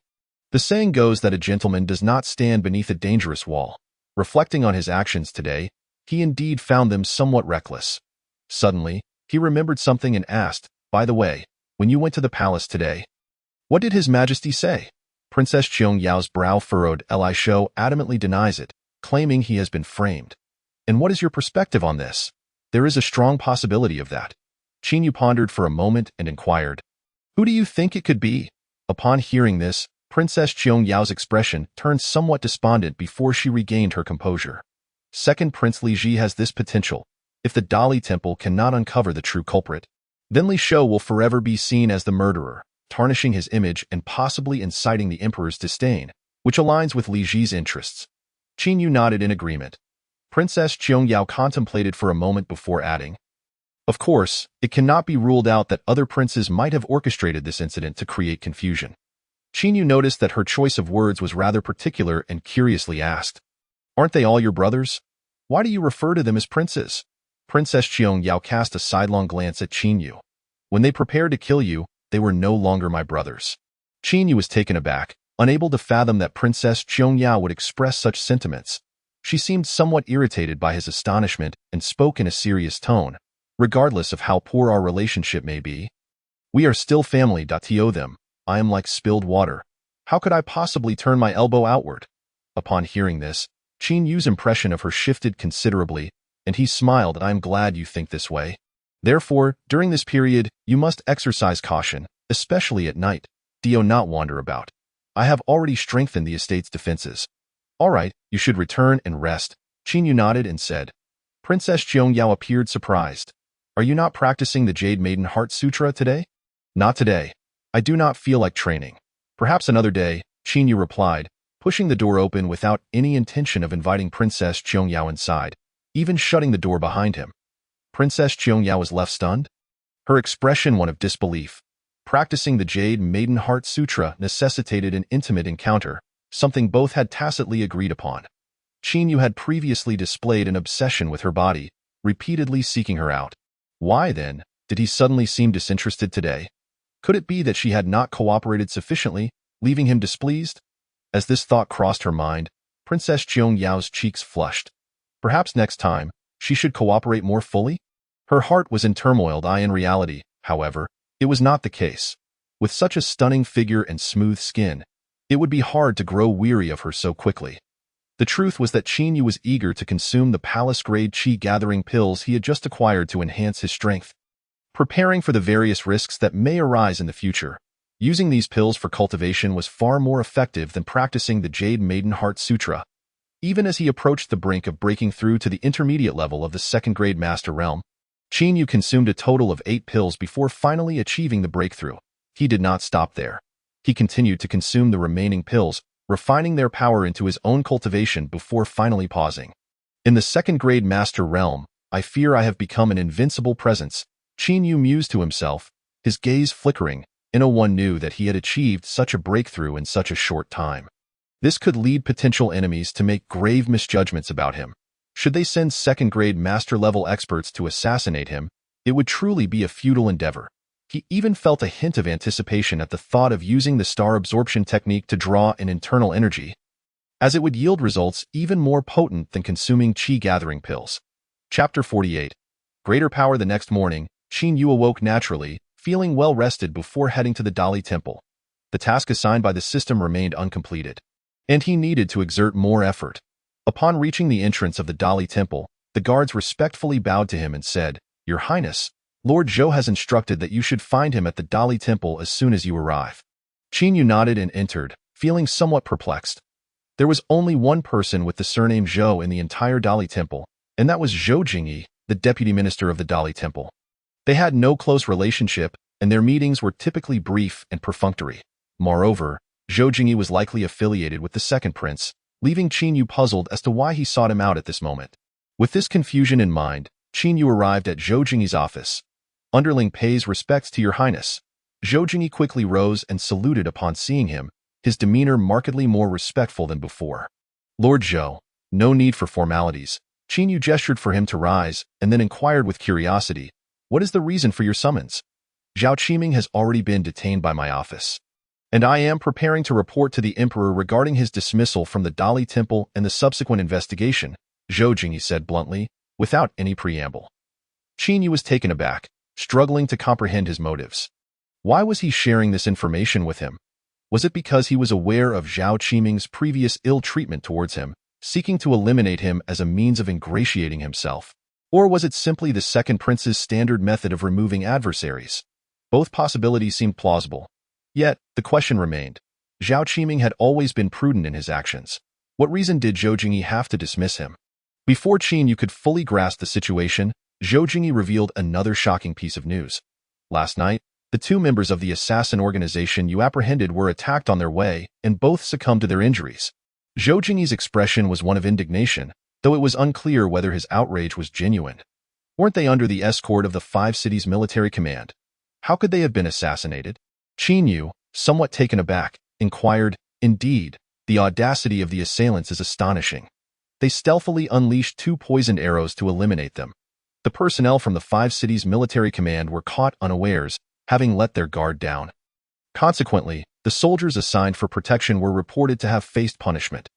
[SPEAKER 1] The saying goes that a gentleman does not stand beneath a dangerous wall. Reflecting on his actions today, he indeed found them somewhat reckless. Suddenly, he remembered something and asked, "By the way, when you went to the palace today, what did His Majesty say?" Princess Qiong Yao's brow furrowed. "Li Shou adamantly denies it, claiming he has been framed." "And what is your perspective on this?" "There is a strong possibility of that." Qin Yu pondered for a moment and inquired, "Who do you think it could be?" Upon hearing this, Princess Qiongyao's expression turned somewhat despondent before she regained her composure. Second Prince Li Ji has this potential. If the Dali Temple cannot uncover the true culprit, then Li Shou will forever be seen as the murderer, tarnishing his image and possibly inciting the emperor's disdain, which aligns with Li Ji's interests. Qin Yu nodded in agreement. Princess Qionggyao contemplated for a moment before adding, "Of course, it cannot be ruled out that other princes might have orchestrated this incident to create confusion." Qin Yu noticed that her choice of words was rather particular and curiously asked, "Aren't they all your brothers? Why do you refer to them as princes?" Princess Qionggyao cast a sidelong glance at Qin Yu. "When they prepared to kill you, they were no longer my brothers." Qin Yu was taken aback, unable to fathom that Princess Qionggyao would express such sentiments. She seemed somewhat irritated by his astonishment and spoke in a serious tone. "Regardless of how poor our relationship may be, we are still family. To them, I am like spilled water. How could I possibly turn my elbow outward?" Upon hearing this, Qin Yu's impression of her shifted considerably, and he smiled. "I am glad you think this way. Therefore, during this period, you must exercise caution, especially at night. Do not wander about. I have already strengthened the estate's defenses." "All right, you should return and rest." Qin Yu nodded and said. Princess Qionggyao appeared surprised. "Are you not practicing the Jade Maiden Heart Sutra today?" "Not today. I do not feel like training." "Perhaps another day," Qin Yu replied, pushing the door open without any intention of inviting Princess Qionggyao inside, even shutting the door behind him. Princess Qionggyao was left stunned, her expression one of disbelief. Practicing the Jade Maiden Heart Sutra necessitated an intimate encounter, something both had tacitly agreed upon. Qin Yu had previously displayed an obsession with her body, repeatedly seeking her out. Why, then, did he suddenly seem disinterested today? Could it be that she had not cooperated sufficiently, leaving him displeased? As this thought crossed her mind, Princess Qiongyao's cheeks flushed. Perhaps next time, she should cooperate more fully? Her heart was in turmoil. In reality, however, it was not the case. With such a stunning figure and smooth skin, it would be hard to grow weary of her so quickly. The truth was that Qin Yu was eager to consume the palace-grade qi-gathering pills he had just acquired to enhance his strength. Preparing for the various risks that may arise in the future, using these pills for cultivation was far more effective than practicing the Jade Maiden Heart Sutra. Even as he approached the brink of breaking through to the intermediate level of the second-grade master realm, Qin Yu consumed a total of 8 pills before finally achieving the breakthrough. He did not stop there. He continued to consume the remaining pills, refining their power into his own cultivation before finally pausing. "In the second-grade master realm, I fear I have become an invincible presence," Qin Yu mused to himself, his gaze flickering. No one knew that he had achieved such a breakthrough in such a short time. This could lead potential enemies to make grave misjudgments about him. Should they send second-grade master-level experts to assassinate him, it would truly be a futile endeavor. He even felt a hint of anticipation at the thought of using the star absorption technique to draw in internal energy, as it would yield results even more potent than consuming qi-gathering pills. Chapter 48. Greater Power. The next morning, Qin Yu awoke naturally, feeling well-rested before heading to the Dali Temple. The task assigned by the system remained uncompleted, and he needed to exert more effort. Upon reaching the entrance of the Dali Temple, the guards respectfully bowed to him and said, "Your Highness, Lord Zhou has instructed that you should find him at the Dali Temple as soon as you arrive." Qin Yu nodded and entered, feeling somewhat perplexed. There was only one person with the surname Zhou in the entire Dali Temple, and that was Zhou Jingyi, the deputy minister of the Dali Temple. They had no close relationship, and their meetings were typically brief and perfunctory. Moreover, Zhou Jingyi was likely affiliated with the second prince, leaving Qin Yu puzzled as to why he sought him out at this moment. With this confusion in mind, Qin Yu arrived at Zhou Jingyi's office. "Underling pays respects to your highness." Zhou Jingyi quickly rose and saluted upon seeing him, his demeanor markedly more respectful than before. "Lord Zhou, no need for formalities." Qin Yu gestured for him to rise, and then inquired with curiosity, "What is the reason for your summons?" "Zhao Qiming has already been detained by my office, and I am preparing to report to the emperor regarding his dismissal from the Dali Temple and the subsequent investigation," Zhou Jingyi said bluntly, without any preamble. Qin Yu was taken aback, struggling to comprehend his motives. Why was he sharing this information with him? Was it because he was aware of Zhao Qiming's previous ill treatment towards him, seeking to eliminate him as a means of ingratiating himself? Or was it simply the second prince's standard method of removing adversaries? Both possibilities seemed plausible. Yet, the question remained. Zhao Qiming had always been prudent in his actions. What reason did Zhou Jingyi have to dismiss him? Before Qin Yu could fully grasp the situation, Zhou Jingyi revealed another shocking piece of news. Last night, the two members of the assassin organization you apprehended were attacked on their way, and both succumbed to their injuries. Zhou Jingyi's expression was one of indignation, though it was unclear whether his outrage was genuine. Weren't they under the escort of the 5 cities' military command? How could they have been assassinated? Qin Yu, somewhat taken aback, inquired, "Indeed, the audacity of the assailants is astonishing. They stealthily unleashed 2 poisoned arrows to eliminate them. The personnel from the 5 cities' military command were caught unawares, having let their guard down. Consequently, the soldiers assigned for protection were reported to have faced punishment."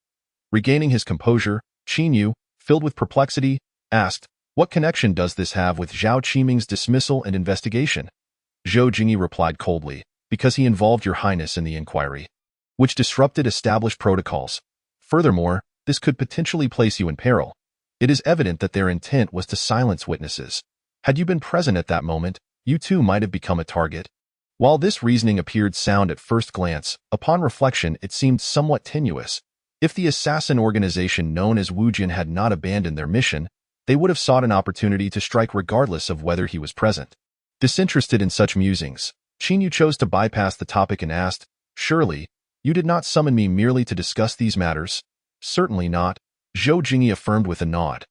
[SPEAKER 1] Regaining his composure, Qin Yu, filled with perplexity, asked, "What connection does this have with Zhao Qiming's dismissal and investigation?" Zhou Jingyi replied coldly, "Because he involved your highness in the inquiry, which disrupted established protocols. Furthermore, this could potentially place you in peril. It is evident that their intent was to silence witnesses. Had you been present at that moment, you too might have become a target." While this reasoning appeared sound at first glance, upon reflection it seemed somewhat tenuous. If the assassin organization known as Wujian had not abandoned their mission, they would have sought an opportunity to strike regardless of whether he was present. Disinterested in such musings, Qin Yu chose to bypass the topic and asked, "Surely, you did not summon me merely to discuss these matters?" "Certainly not," Zhou Jingyi affirmed with a nod.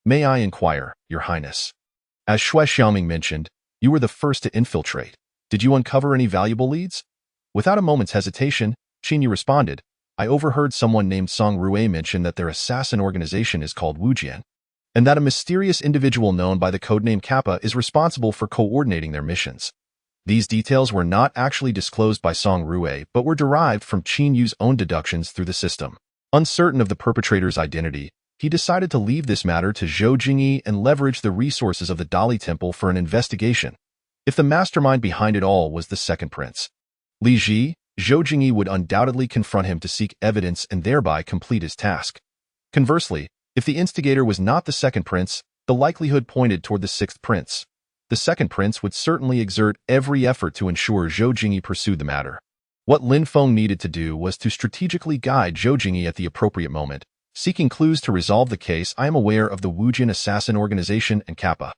[SPEAKER 1] "May I inquire, Your Highness? As Shui Xiaoming mentioned, you were the first to infiltrate. Did you uncover any valuable leads?" Without a moment's hesitation, Qin Yu responded, "I overheard someone named Song Rue mention that their assassin organization is called Wujian, and that a mysterious individual known by the codename Kappa is responsible for coordinating their missions. These details were not actually disclosed by Song Rue, but were derived from Qin Yu's own deductions through the system. Uncertain of the perpetrator's identity, he decided to leave this matter to Zhou Jingyi and leverage the resources of the Dali Temple for an investigation. If the mastermind behind it all was the second prince, Li Ji, Zhou Jingyi would undoubtedly confront him to seek evidence and thereby complete his task. Conversely, if the instigator was not the second prince, the likelihood pointed toward the sixth prince. The second prince would certainly exert every effort to ensure Zhou Jingyi pursued the matter. What Lin Feng needed to do was to strategically guide Zhou Jingyi at the appropriate moment, seeking clues to resolve the case. "I am aware of the Wujian assassin organization and Kappa.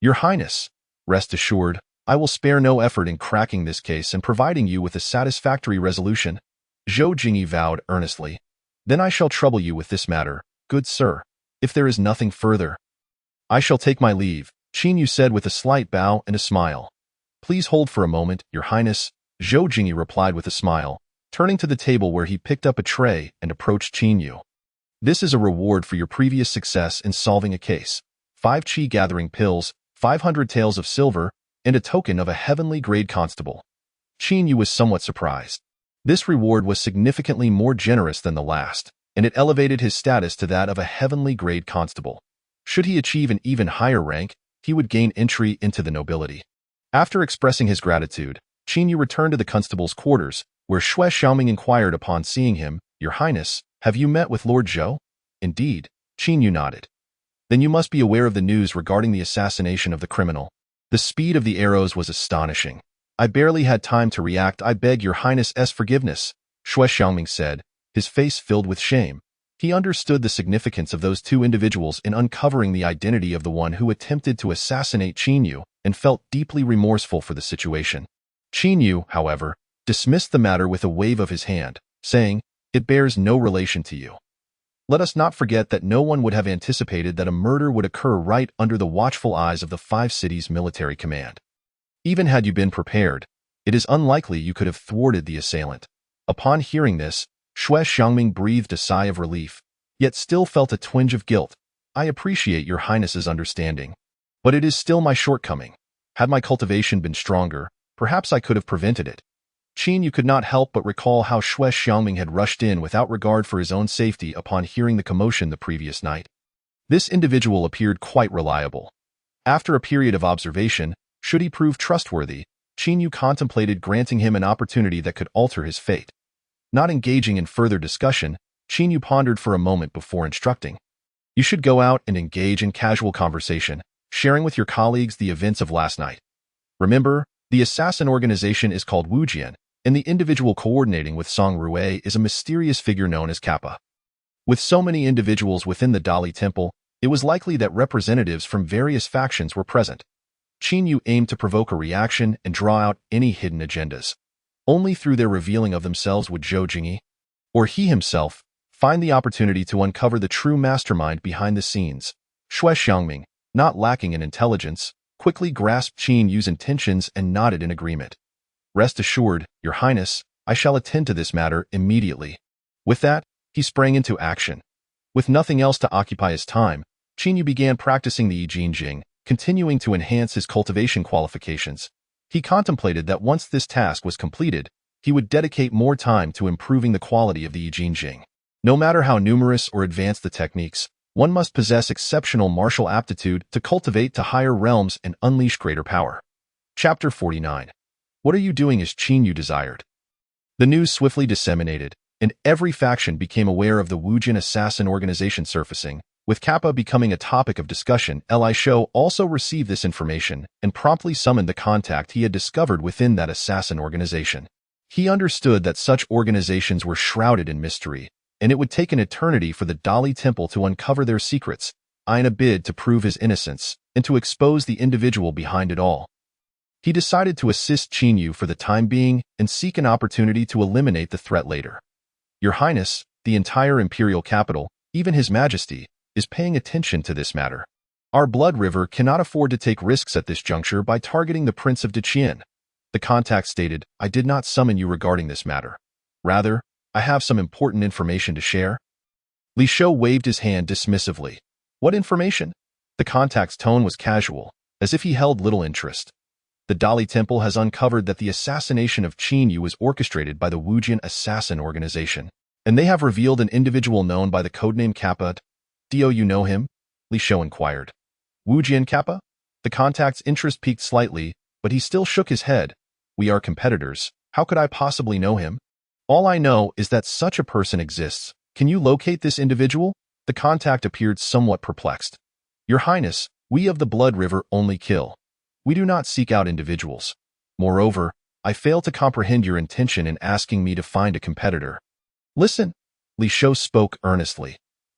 [SPEAKER 1] Your Highness, rest assured, I will spare no effort in cracking this case and providing you with a satisfactory resolution," Zhou Jingyi vowed earnestly. "Then I shall trouble you with this matter, good sir. If there is nothing further, I shall take my leave," Qin Yu said with a slight bow and a smile. "Please hold for a moment, Your Highness," Zhou Jingyi replied with a smile, turning to the table where he picked up a tray and approached Qin Yu. "This is a reward for your previous success in solving a case. 5 qi gathering pills, 500 taels of silver, and a token of a heavenly grade constable." Qin Yu was somewhat surprised. This reward was significantly more generous than the last, and it elevated his status to that of a heavenly grade constable. Should he achieve an even higher rank, he would gain entry into the nobility. After expressing his gratitude, Qin Yu returned to the constable's quarters, where Shui Xiaoming inquired upon seeing him, "Your Highness, have you met with Lord Zhou?" "Indeed," Qin Yu nodded. "Then you must be aware of the news regarding the assassination of the criminal. The speed of the arrows was astonishing. I barely had time to react. I beg Your Highness's forgiveness," Shui Xiaoming said, his face filled with shame. He understood the significance of those 2 individuals in uncovering the identity of the one who attempted to assassinate Qin Yu and felt deeply remorseful for the situation. Qin Yu, however, dismissed the matter with a wave of his hand, saying, "It bears no relation to you. Let us not forget that no one would have anticipated that a murder would occur right under the watchful eyes of the 5 cities' military command. Even had you been prepared, it is unlikely you could have thwarted the assailant." Upon hearing this, Shui Xiaoming breathed a sigh of relief, yet still felt a twinge of guilt. "I appreciate Your Highness's understanding, but it is still my shortcoming. Had my cultivation been stronger, perhaps I could have prevented it." Qin Yu could not help but recall how Shui Xiaoming had rushed in without regard for his own safety upon hearing the commotion the previous night. This individual appeared quite reliable. After a period of observation, should he prove trustworthy, Qin Yu contemplated granting him an opportunity that could alter his fate. Not engaging in further discussion, Qin Yu pondered for a moment before instructing, "You should go out and engage in casual conversation, sharing with your colleagues the events of last night. Remember, the assassin organization is called Wujian, and the individual coordinating with Song Rue is a mysterious figure known as Kappa. With so many individuals within the Dali Temple, it was likely that representatives from various factions were present. Qin Yu aimed to provoke a reaction and draw out any hidden agendas. Only through their revealing of themselves would Zhou Jingyi, or he himself, find the opportunity to uncover the true mastermind behind the scenes. Xue Xiangming, not lacking in intelligence, quickly grasped Qin Yu's intentions and nodded in agreement. Rest assured, Your Highness, I shall attend to this matter immediately. With that, he sprang into action. With nothing else to occupy his time, Qin Yu began practicing the Yi Jing, continuing to enhance his cultivation qualifications. He contemplated that once this task was completed, he would dedicate more time to improving the quality of the Yi Jing. No matter how numerous or advanced the techniques, one must possess exceptional martial aptitude to cultivate to higher realms and unleash greater power. Chapter 49. What are you doing as Qin Yu desired? The news swiftly disseminated, and every faction became aware of the Wujin assassin organization surfacing. With Kappa becoming a topic of discussion, Li Shou also received this information and promptly summoned the contact he had discovered within that assassin organization. He understood that such organizations were shrouded in mystery, and it would take an eternity for the Dali Temple to uncover their secrets, in a bid to prove his innocence and to expose the individual behind it all. He decided to assist Qin Yu for the time being and seek an opportunity to eliminate the threat later. Your Highness, the entire imperial capital, even His Majesty, is paying attention to this matter. Our blood river cannot afford to take risks at this juncture by targeting the Prince of Deqian. The contact stated, I did not summon you regarding this matter. Rather, I have some important information to share. Li Shou waved his hand dismissively. What information? The contact's tone was casual, as if he held little interest. The Dali Temple has uncovered that the assassination of Qin Yu was orchestrated by the Wujin assassin organization, and they have revealed an individual known by the codename Kappa. Do you know him? Li Shou inquired. Wujin Kappa? The contact's interest peaked slightly, but he still shook his head. We are competitors. How could I possibly know him? All I know is that such a person exists. Can you locate this individual? The contact appeared somewhat perplexed. Your Highness, we of the Blood River only kill. We do not seek out individuals. Moreover, I fail to comprehend your intention in asking me to find a competitor. Listen, Li Shou spoke earnestly.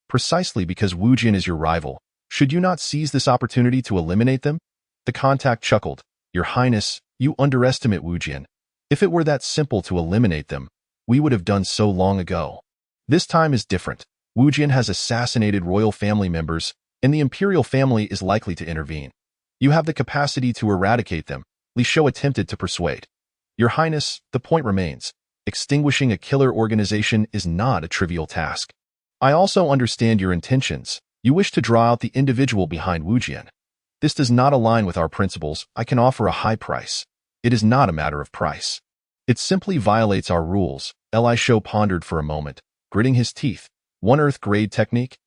[SPEAKER 1] Precisely because Wujin is your rival, should you not seize this opportunity to eliminate them? The contact chuckled. Your Highness, you underestimate Wujin. If it were that simple to eliminate them, we would have done so long ago. This time is different. Wujin has assassinated royal family members, and the imperial family is likely to intervene. You have the capacity to eradicate them, Li Shou attempted to persuade. Your Highness, the point remains. Extinguishing a killer organization is not a trivial task. I also understand your intentions. You wish to draw out the individual behind Wujin. This does not align with our principles. I can offer a high price. It is not a matter of price. It simply violates our rules. Li Shou pondered for a moment, gritting his teeth. One Earth-grade technique?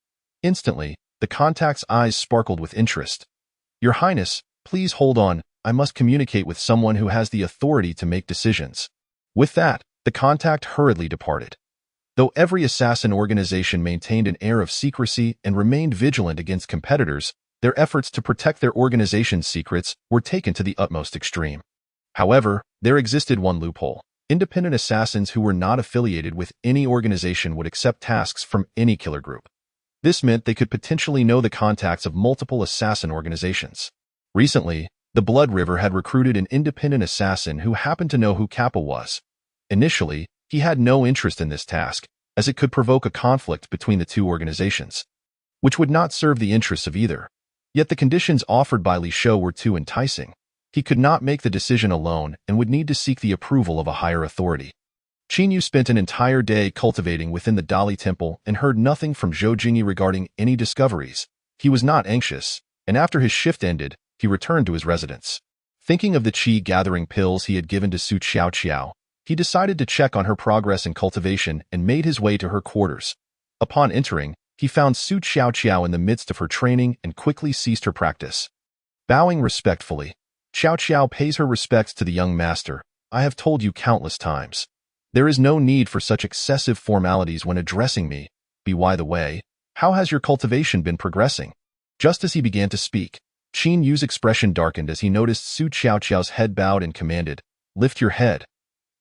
[SPEAKER 1] Instantly, the contact's eyes sparkled with interest. Your Highness, please hold on. I must communicate with someone who has the authority to make decisions. With that, the contact hurriedly departed. Though every assassin organization maintained an air of secrecy and remained vigilant against competitors, their efforts to protect their organization's secrets were taken to the utmost extreme. However, there existed one loophole. Independent assassins who were not affiliated with any organization would accept tasks from any killer group. This meant they could potentially know the contacts of multiple assassin organizations. Recently, the Blood River had recruited an independent assassin who happened to know who Kappa was. Initially, he had no interest in this task, as it could provoke a conflict between the two organizations, which would not serve the interests of either. Yet the conditions offered by Li Shou were too enticing. He could not make the decision alone and would need to seek the approval of a higher authority. Qin Yu spent an entire day cultivating within the Dali Temple and heard nothing from Zhou Jingyi regarding any discoveries. He was not anxious, and after his shift ended, he returned to his residence. Thinking of the qi-gathering pills he had given to Su Qiao, he decided to check on her progress in cultivation and made his way to her quarters. Upon entering, he found Su Qiao in the midst of her training and quickly ceased her practice. Bowing respectfully, Qiao pays her respects to the young master. I have told you countless times. There is no need for such excessive formalities when addressing me. By the way, how has your cultivation been progressing? Just as he began to speak, Qin Yu's expression darkened as he noticed Su Qiao's head bowed and commanded, Lift your head.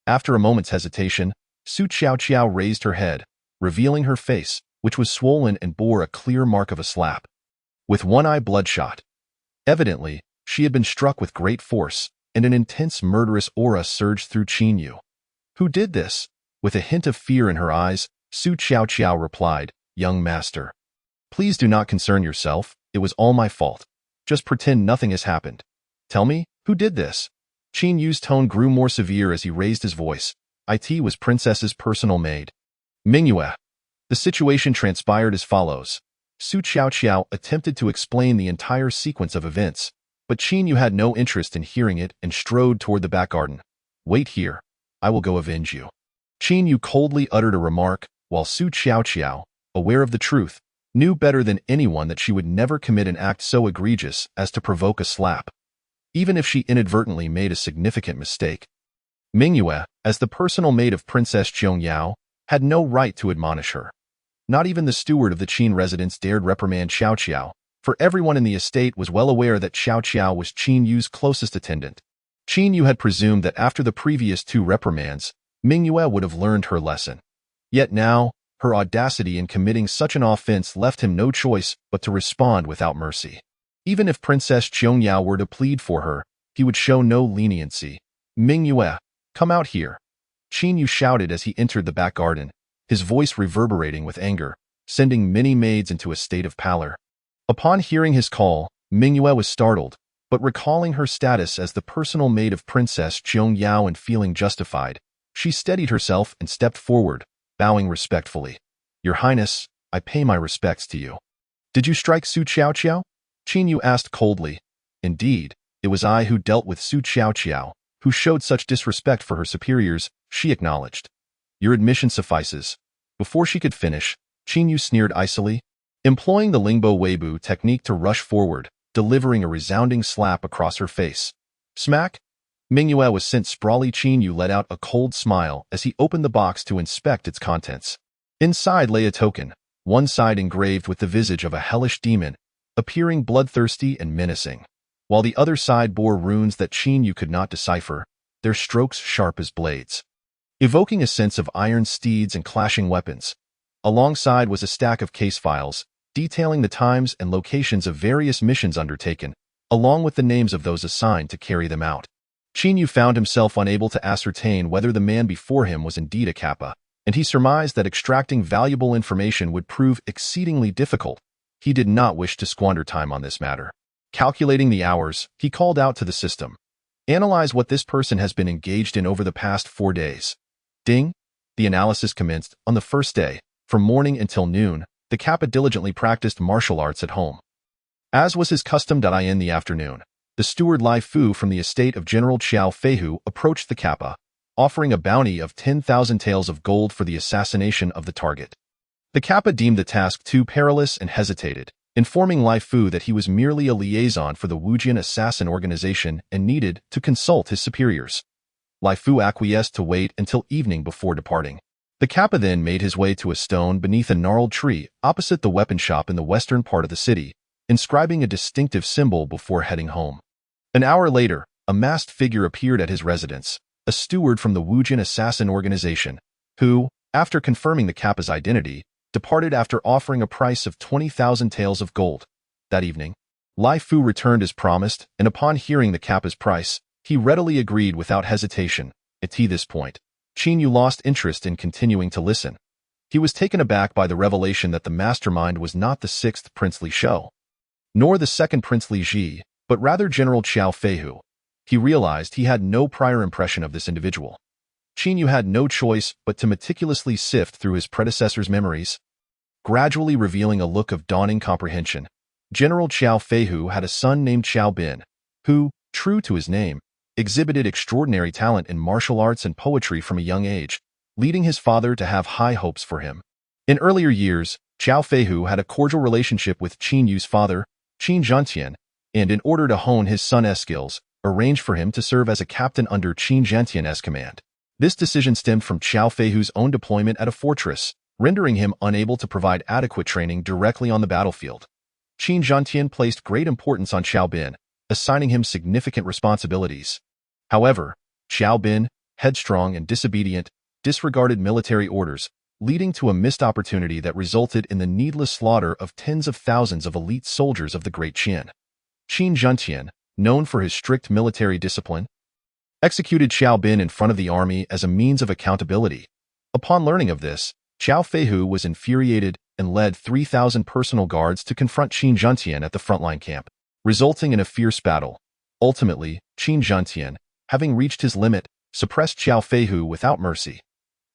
[SPEAKER 1] After a moment's hesitation, Su Qiao raised her head, revealing her face, which was swollen and bore a clear mark of a slap. With one eye bloodshot. Evidently, she had been struck with great force, and an intense murderous aura surged through Qin Yu. Who did this? With a hint of fear in her eyes, Su Qiao replied, "Young master. Please do not concern yourself, it was all my fault. Just pretend nothing has happened. Tell me, who did this?" Qin Yu's tone grew more severe as he raised his voice. "It was Princess's personal maid. Mingyue." The situation transpired as follows. Su Qiao attempted to explain the entire sequence of events, but Qin Yu had no interest in hearing it and strode toward the back garden. "Wait here. I will go avenge you." Qin Yu coldly uttered a remark, while Su Qiao, aware of the truth, knew better than anyone that she would never commit an act so egregious as to provoke a slap, even if she inadvertently made a significant mistake. Mingyue, as the personal maid of Princess Zhongyao, had no right to admonish her. Not even the steward of the Qin residence dared reprimand Xiao, for everyone in the estate was well aware that Xiao was Qin Yu's closest attendant. Qin Yu had presumed that after the previous two reprimands, Mingyue would have learned her lesson. Yet now, her audacity in committing such an offense left him no choice but to respond without mercy. Even if Princess Zhongyao were to plead for her, he would show no leniency. "Mingyue, come out here," Qin Yu shouted as he entered the back garden, his voice reverberating with anger, sending many maids into a state of pallor. Upon hearing his call, Mingyue was startled, but recalling her status as the personal maid of Princess Zhongyao and feeling justified, she steadied herself and stepped forward, bowing respectfully. "Your Highness, I pay my respects to you." "Did you strike Su Qiao?" Qin Yu asked coldly. "Indeed, it was I who dealt with Su Qiao, who showed such disrespect for her superiors," she acknowledged. "Your admission suffices." Before she could finish, Qin Yu sneered icily, employing the Lingbo Weibu technique to rush forward, delivering a resounding slap across her face. Smack! Mingyue was sent sprawling. Qin Yu let out a cold smile as he opened the box to inspect its contents. Inside lay a token, one side engraved with the visage of a hellish demon, appearing bloodthirsty and menacing, while the other side bore runes that Qin Yu could not decipher, their strokes sharp as blades, evoking a sense of iron steeds and clashing weapons. Alongside was a stack of case files, detailing the times and locations of various missions undertaken, along with the names of those assigned to carry them out. Qin Yu found himself unable to ascertain whether the man before him was indeed a Kappa, and he surmised that extracting valuable information would prove exceedingly difficult. He did not wish to squander time on this matter. Calculating the hours, he called out to the system. "Analyze what this person has been engaged in over the past 4 days. Ding! The analysis commenced. On the first day, from morning until noon, the Kappa diligently practiced martial arts at home. As was his custom, in the afternoon, the steward Lai Fu from the estate of General Qiao Feihu approached the Kappa, offering a bounty of 10,000 taels of gold for the assassination of the target. The Kappa deemed the task too perilous and hesitated, informing Lai Fu that he was merely a liaison for the Wujian assassin organization and needed to consult his superiors. Lai Fu acquiesced to wait until evening before departing. The Kappa then made his way to a stone beneath a gnarled tree opposite the weapon shop in the western part of the city, inscribing a distinctive symbol before heading home. An hour later, a masked figure appeared at his residence, a steward from the Wujian assassin organization, who, after confirming the Kappa's identity, departed after offering a price of 20,000 taels of gold. That evening, Lai Fu returned as promised, and upon hearing the Kappa's price, he readily agreed without hesitation. At this point, Qin Yu lost interest in continuing to listen. He was taken aback by the revelation that the mastermind was not the 6th princely Shou, nor the 2nd princely Ji, but rather General Qiao Feihu. He realized he had no prior impression of this individual. Qin Yu had no choice but to meticulously sift through his predecessor's memories, gradually revealing a look of dawning comprehension. General Qiao Feihu had a son named Qiao Bin, who, true to his name, exhibited extraordinary talent in martial arts and poetry from a young age, leading his father to have high hopes for him. In earlier years, Qiao Feihu had a cordial relationship with Qin Yu's father, Qin Zhantian, and in order to hone his son's skills, arranged for him to serve as a captain under Qin Zhantian's command. This decision stemmed from Qiao Feihu's own deployment at a fortress, rendering him unable to provide adequate training directly on the battlefield. Qin Zhantian placed great importance on Qiao Bin, assigning him significant responsibilities. However, Qiao Bin, headstrong and disobedient, disregarded military orders, leading to a missed opportunity that resulted in the needless slaughter of tens of thousands of elite soldiers of the Great Qin. Qin Zhentian, known for his strict military discipline, executed Xiao Bin in front of the army as a means of accountability. Upon learning of this, Xiao Feihu was infuriated and led 3,000 personal guards to confront Qin Zhentian at the frontline camp, resulting in a fierce battle. Ultimately, Qin Zhentian, having reached his limit, suppressed Xiao Feihu without mercy.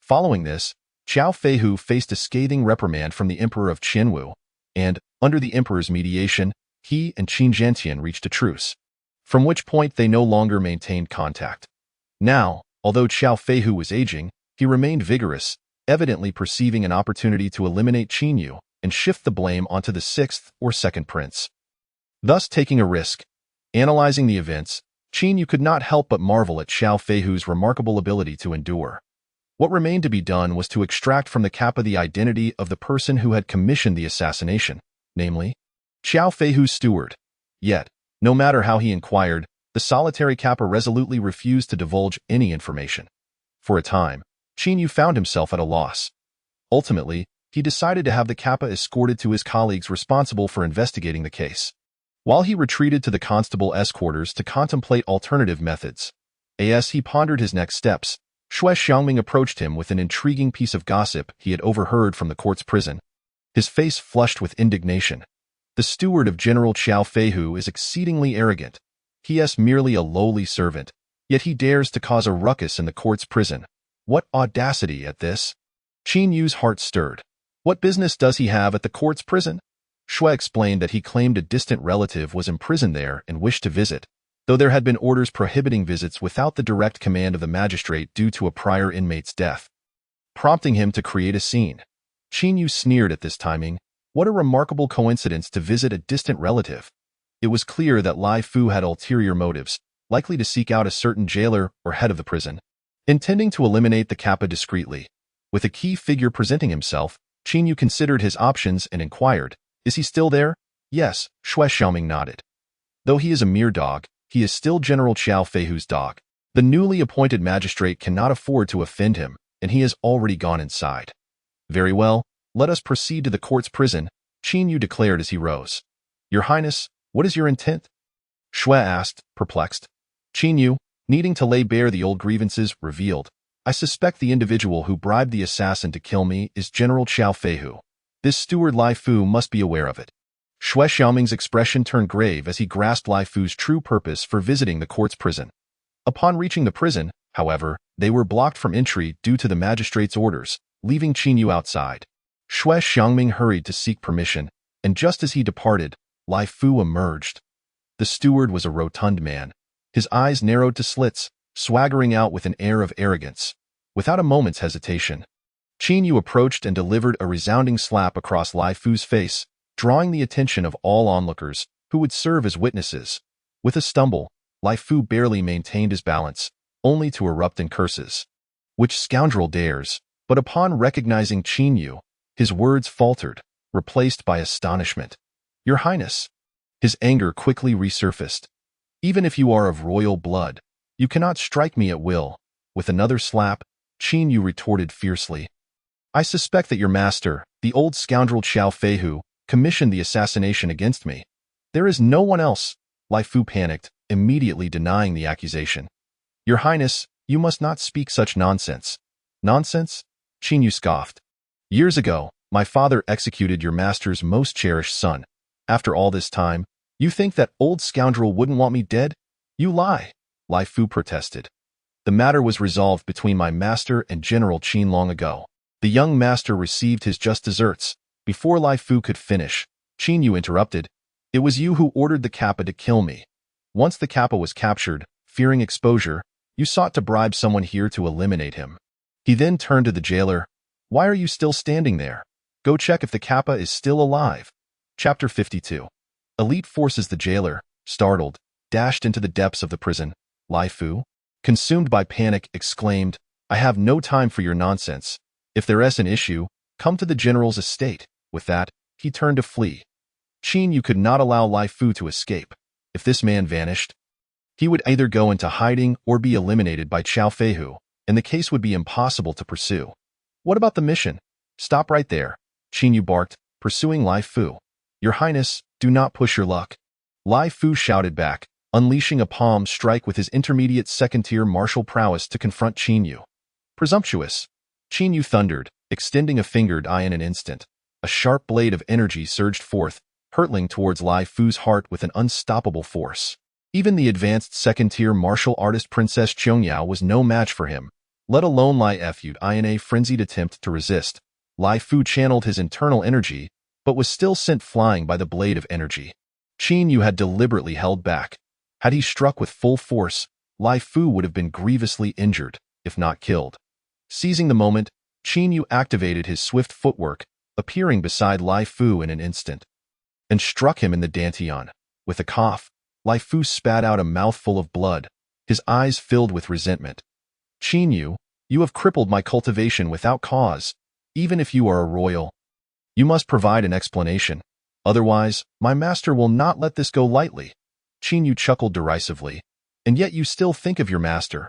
[SPEAKER 1] Following this, Xiao Feihu faced a scathing reprimand from the Emperor of Qianwu, and, under the Emperor's mediation, he and Qin Zhentian reached a truce, from which point they no longer maintained contact. Now, although Xiao Feihu was aging, he remained vigorous, evidently perceiving an opportunity to eliminate Qin and shift the blame onto the sixth or second prince, thus taking a risk. Analyzing the events, Qin could not help but marvel at Xiao Feihu's remarkable ability to endure. What remained to be done was to extract from the Kappa the identity of the person who had commissioned the assassination, namely, Xiao Feihu's steward. Yet, no matter how he inquired, the solitary Kappa resolutely refused to divulge any information. For a time, Qin found himself at a loss. Ultimately, he decided to have the Kappa escorted to his colleagues responsible for investigating the case. While he retreated to the constable's quarters to contemplate alternative methods, as he pondered his next steps, Xue Xiangming approached him with an intriguing piece of gossip he had overheard from the court's prison. His face flushed with indignation. The steward of General Xiao Feihu is exceedingly arrogant. He is merely a lowly servant, yet he dares to cause a ruckus in the court's prison. What audacity at this! Qin Yu's heart stirred. What business does he have at the court's prison? Xue explained that he claimed a distant relative was imprisoned there and wished to visit, though there had been orders prohibiting visits without the direct command of the magistrate due to a prior inmate's death, prompting him to create a scene. Qin Yu sneered at this timing. What a remarkable coincidence to visit a distant relative. It was clear that Lai Fu had ulterior motives, likely to seek out a certain jailer or head of the prison, intending to eliminate the Kappa discreetly. With a key figure presenting himself, Qin Yu considered his options and inquired, "Is he still there?" "Yes," Xue Xiaoming nodded. "Though he is a mere dog, he is still General Xiao Feihu's dog. The newly appointed magistrate cannot afford to offend him, and he has already gone inside." "Very well, let us proceed to the court's prison," Qin Yu declared as he rose. "Your Highness, what is your intent?" Xue asked, perplexed. Qin Yu, needing to lay bare the old grievances, revealed, "I suspect the individual who bribed the assassin to kill me is General Xiao Feihu. This steward Lai Fu must be aware of it." Xue Xiaoming's expression turned grave as he grasped Lai Fu's true purpose for visiting the court's prison. Upon reaching the prison, however, they were blocked from entry due to the magistrate's orders, leaving Qin Yu outside. Xue Xiangming hurried to seek permission, and just as he departed, Lai Fu emerged. The steward was a rotund man, his eyes narrowed to slits, swaggering out with an air of arrogance. Without a moment's hesitation, Qin Yu approached and delivered a resounding slap across Lai Fu's face, drawing the attention of all onlookers, who would serve as witnesses. With a stumble, Lai Fu barely maintained his balance, only to erupt in curses. "Which scoundrel dares?" But upon recognizing Qin Yu, his words faltered, replaced by astonishment. "Your Highness." His anger quickly resurfaced. "Even if you are of royal blood, you cannot strike me at will." With another slap, Qin Yu retorted fiercely, "I suspect that your master, the old scoundrel Xiao Feihu, commissioned the assassination against me. There is no one else." Lai Fu panicked, immediately denying the accusation. "Your Highness, you must not speak such nonsense." "Nonsense?" Qin Yu scoffed. "Years ago, my father executed your master's most cherished son. After all this time, you think that old scoundrel wouldn't want me dead? You lie," Lai Fu protested. "The matter was resolved between my master and General Qin long ago. The young master received his just deserts." Before Lai Fu could finish, Qin Yu interrupted, "It was you who ordered the Kappa to kill me. Once the Kappa was captured, fearing exposure, you sought to bribe someone here to eliminate him." He then turned to the jailer. "Why are you still standing there? Go check if the Kappa is still alive." Chapter 52. Elite forces. The jailer, startled, dashed into the depths of the prison. Lai Fu, consumed by panic, exclaimed, "I have no time for your nonsense. If there is an issue, come to the general's estate." With that, he turned to flee. Qin Yu could not allow Lai Fu to escape. If this man vanished, he would either go into hiding or be eliminated by Xiao Feihu. and the case would be impossible to pursue. What about the mission? Stop right there, Qin Yu barked, pursuing Lai Fu. Your Highness, do not push your luck. Lai Fu shouted back, unleashing a palm strike with his intermediate second-tier martial prowess to confront Qin Yu. Presumptuous, Qin Yu thundered, extending a fingered eye in an instant. A sharp blade of energy surged forth, hurtling towards Lai Fu's heart with an unstoppable force. Even the advanced second-tier martial artist Princess Qiangyao was no match for him, let alone Lai Fu'd in a frenzied attempt to resist. Lai Fu channeled his internal energy, but was still sent flying by the blade of energy. Qin Yu had deliberately held back. Had he struck with full force, Lai Fu would have been grievously injured, if not killed. Seizing the moment, Qin Yu activated his swift footwork, appearing beside Lai Fu in an instant, and struck him in the dantian. With a cough, Lai Fu spat out a mouthful of blood, his eyes filled with resentment. Qin Yu, you have crippled my cultivation without cause. Even if you are a royal, you must provide an explanation. Otherwise, my master will not let this go lightly. Qin Yu chuckled derisively. And yet you still think of your master.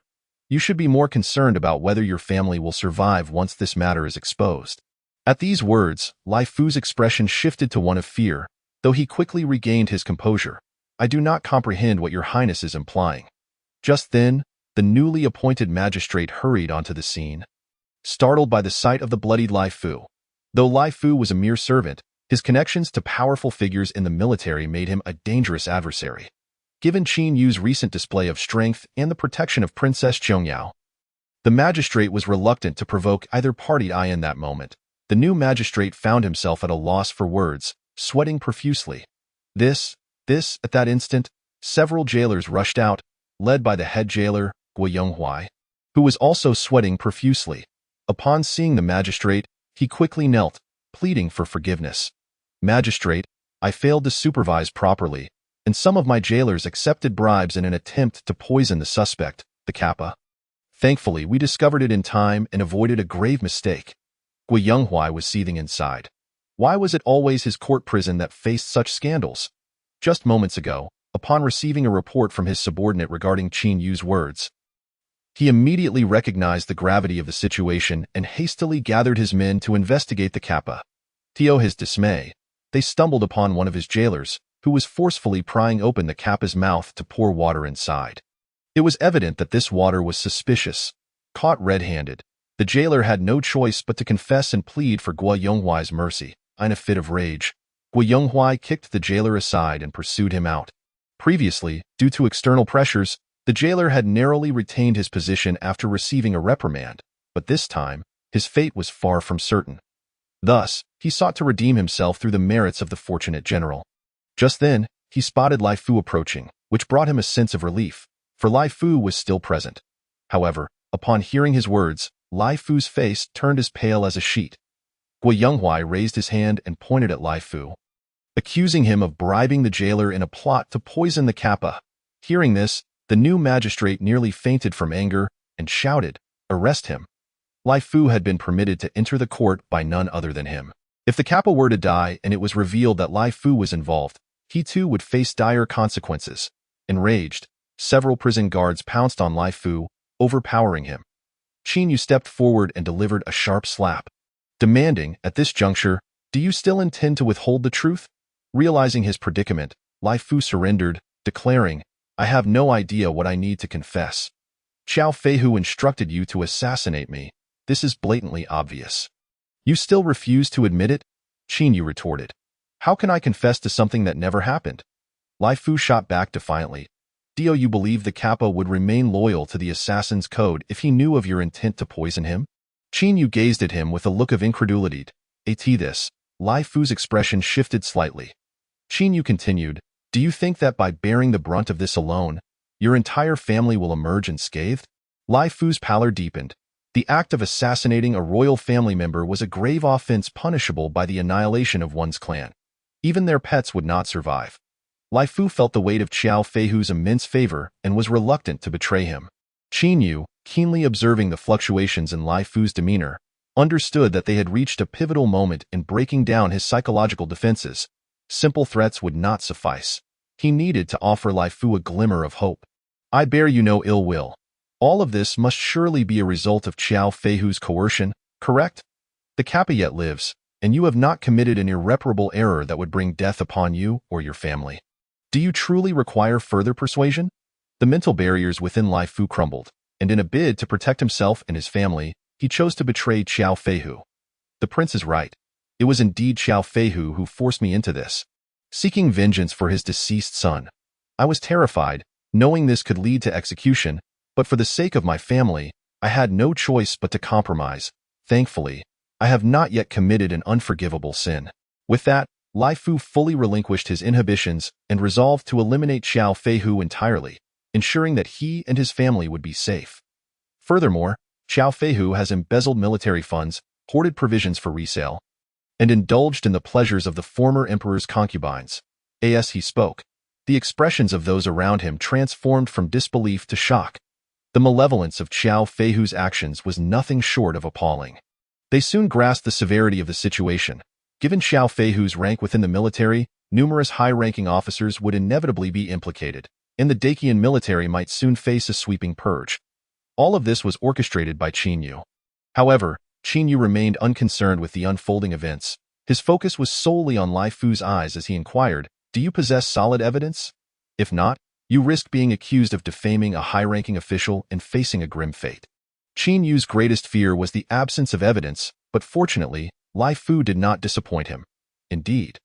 [SPEAKER 1] You should be more concerned about whether your family will survive once this matter is exposed. At these words, Lai Fu's expression shifted to one of fear, though he quickly regained his composure. I do not comprehend what your highness is implying. Just then, the newly appointed magistrate hurried onto the scene. Startled by the sight of the bloodied Lai Fu. Though Lai Fu was a mere servant, his connections to powerful figures in the military made him a dangerous adversary. Given Qin Yu's recent display of strength and the protection of Princess Qiangyao, the magistrate was reluctant to provoke either party. In that moment, the new magistrate found himself at a loss for words, sweating profusely. At that instant, several jailers rushed out, led by the head jailer, Guo Yonghuai, who was also sweating profusely. Upon seeing the magistrate, he quickly knelt, pleading for forgiveness. Magistrate, I failed to supervise properly, and some of my jailers accepted bribes in an attempt to poison the suspect, the Kappa. Thankfully, we discovered it in time and avoided a grave mistake. Guo Yonghuai was seething inside. Why was it always his court prison that faced such scandals? Just moments ago, upon receiving a report from his subordinate regarding Qin Yu's words, he immediately recognized the gravity of the situation and hastily gathered his men to investigate the Kappa. To his dismay, they stumbled upon one of his jailers, who was forcefully prying open the Kappa's mouth to pour water inside. It was evident that this water was suspicious. Caught red-handed, the jailer had no choice but to confess and plead for Guo Yonghuai's mercy. In a fit of rage, Guo Yonghuai kicked the jailer aside and pursued him out. Previously, due to external pressures, the jailer had narrowly retained his position after receiving a reprimand, but this time, his fate was far from certain. Thus, he sought to redeem himself through the merits of the fortunate general. Just then, he spotted Lai Fu approaching, which brought him a sense of relief, for Lai Fu was still present. However, upon hearing his words, Lai Fu's face turned as pale as a sheet. Guo Yonghuai raised his hand and pointed at Lai Fu, accusing him of bribing the jailer in a plot to poison the Kappa. Hearing this, the new magistrate nearly fainted from anger and shouted, "Arrest him." Lai Fu had been permitted to enter the court by none other than him. If the Kappa were to die and it was revealed that Lai Fu was involved, he too would face dire consequences. Enraged, several prison guards pounced on Lai Fu, overpowering him. Qin Yu stepped forward and delivered a sharp slap, demanding, at this juncture, "Do you still intend to withhold the truth?" Realizing his predicament, Lai Fu surrendered, declaring, "I have no idea what I need to confess. Qiao Feihu instructed you to assassinate me. This is blatantly obvious." "You still refuse to admit it?" Qin Yu retorted. "How can I confess to something that never happened?" Lai Fu shot back defiantly. "Do you believe the Kappa would remain loyal to the Assassin's Code if he knew of your intent to poison him?" Qin Yu gazed at him with a look of incredulity. At this, Lai Fu's expression shifted slightly. Qin Yu continued, "Do you think that by bearing the brunt of this alone, your entire family will emerge unscathed?" Lai Fu's pallor deepened. The act of assassinating a royal family member was a grave offense punishable by the annihilation of one's clan. Even their pets would not survive. Lai Fu felt the weight of Qiao Feihu's immense favor and was reluctant to betray him. Qin Yu, keenly observing the fluctuations in Lai Fu's demeanor, understood that they had reached a pivotal moment in breaking down his psychological defenses. Simple threats would not suffice. He needed to offer Lai Fu a glimmer of hope. "I bear you no ill will. All of this must surely be a result of Qiao Feihu's coercion, correct? The Kappa yet lives, and you have not committed an irreparable error that would bring death upon you or your family. Do you truly require further persuasion? The mental barriers within Lai Fu crumbled, and in a bid to protect himself and his family, he chose to betray Qiao Feihu. The prince is right. It was indeed Qiao Feihu who forced me into this, seeking vengeance for his deceased son. I was terrified, knowing this could lead to execution, but for the sake of my family, I had no choice but to compromise. Thankfully, I have not yet committed an unforgivable sin. With that, Lai Fu fully relinquished his inhibitions and resolved to eliminate Qiao Feihu entirely, ensuring that he and his family would be safe. Furthermore, Qiao Feihu has embezzled military funds, hoarded provisions for resale, and indulged in the pleasures of the former emperor's concubines. As he spoke, the expressions of those around him transformed from disbelief to shock. The malevolence of Qiao Feihu's actions was nothing short of appalling. They soon grasped the severity of the situation. Given Qiao Feihu's rank within the military, numerous high-ranking officers would inevitably be implicated, and the Dacian military might soon face a sweeping purge. All of this was orchestrated by Qin Yu. However, Qin Yu remained unconcerned with the unfolding events. His focus was solely on Lai Fu's eyes as he inquired, "Do you possess solid evidence? If not, you risk being accused of defaming a high-ranking official and facing a grim fate." Qin Yu's greatest fear was the absence of evidence, but fortunately, Lai Fu did not disappoint him. "Indeed,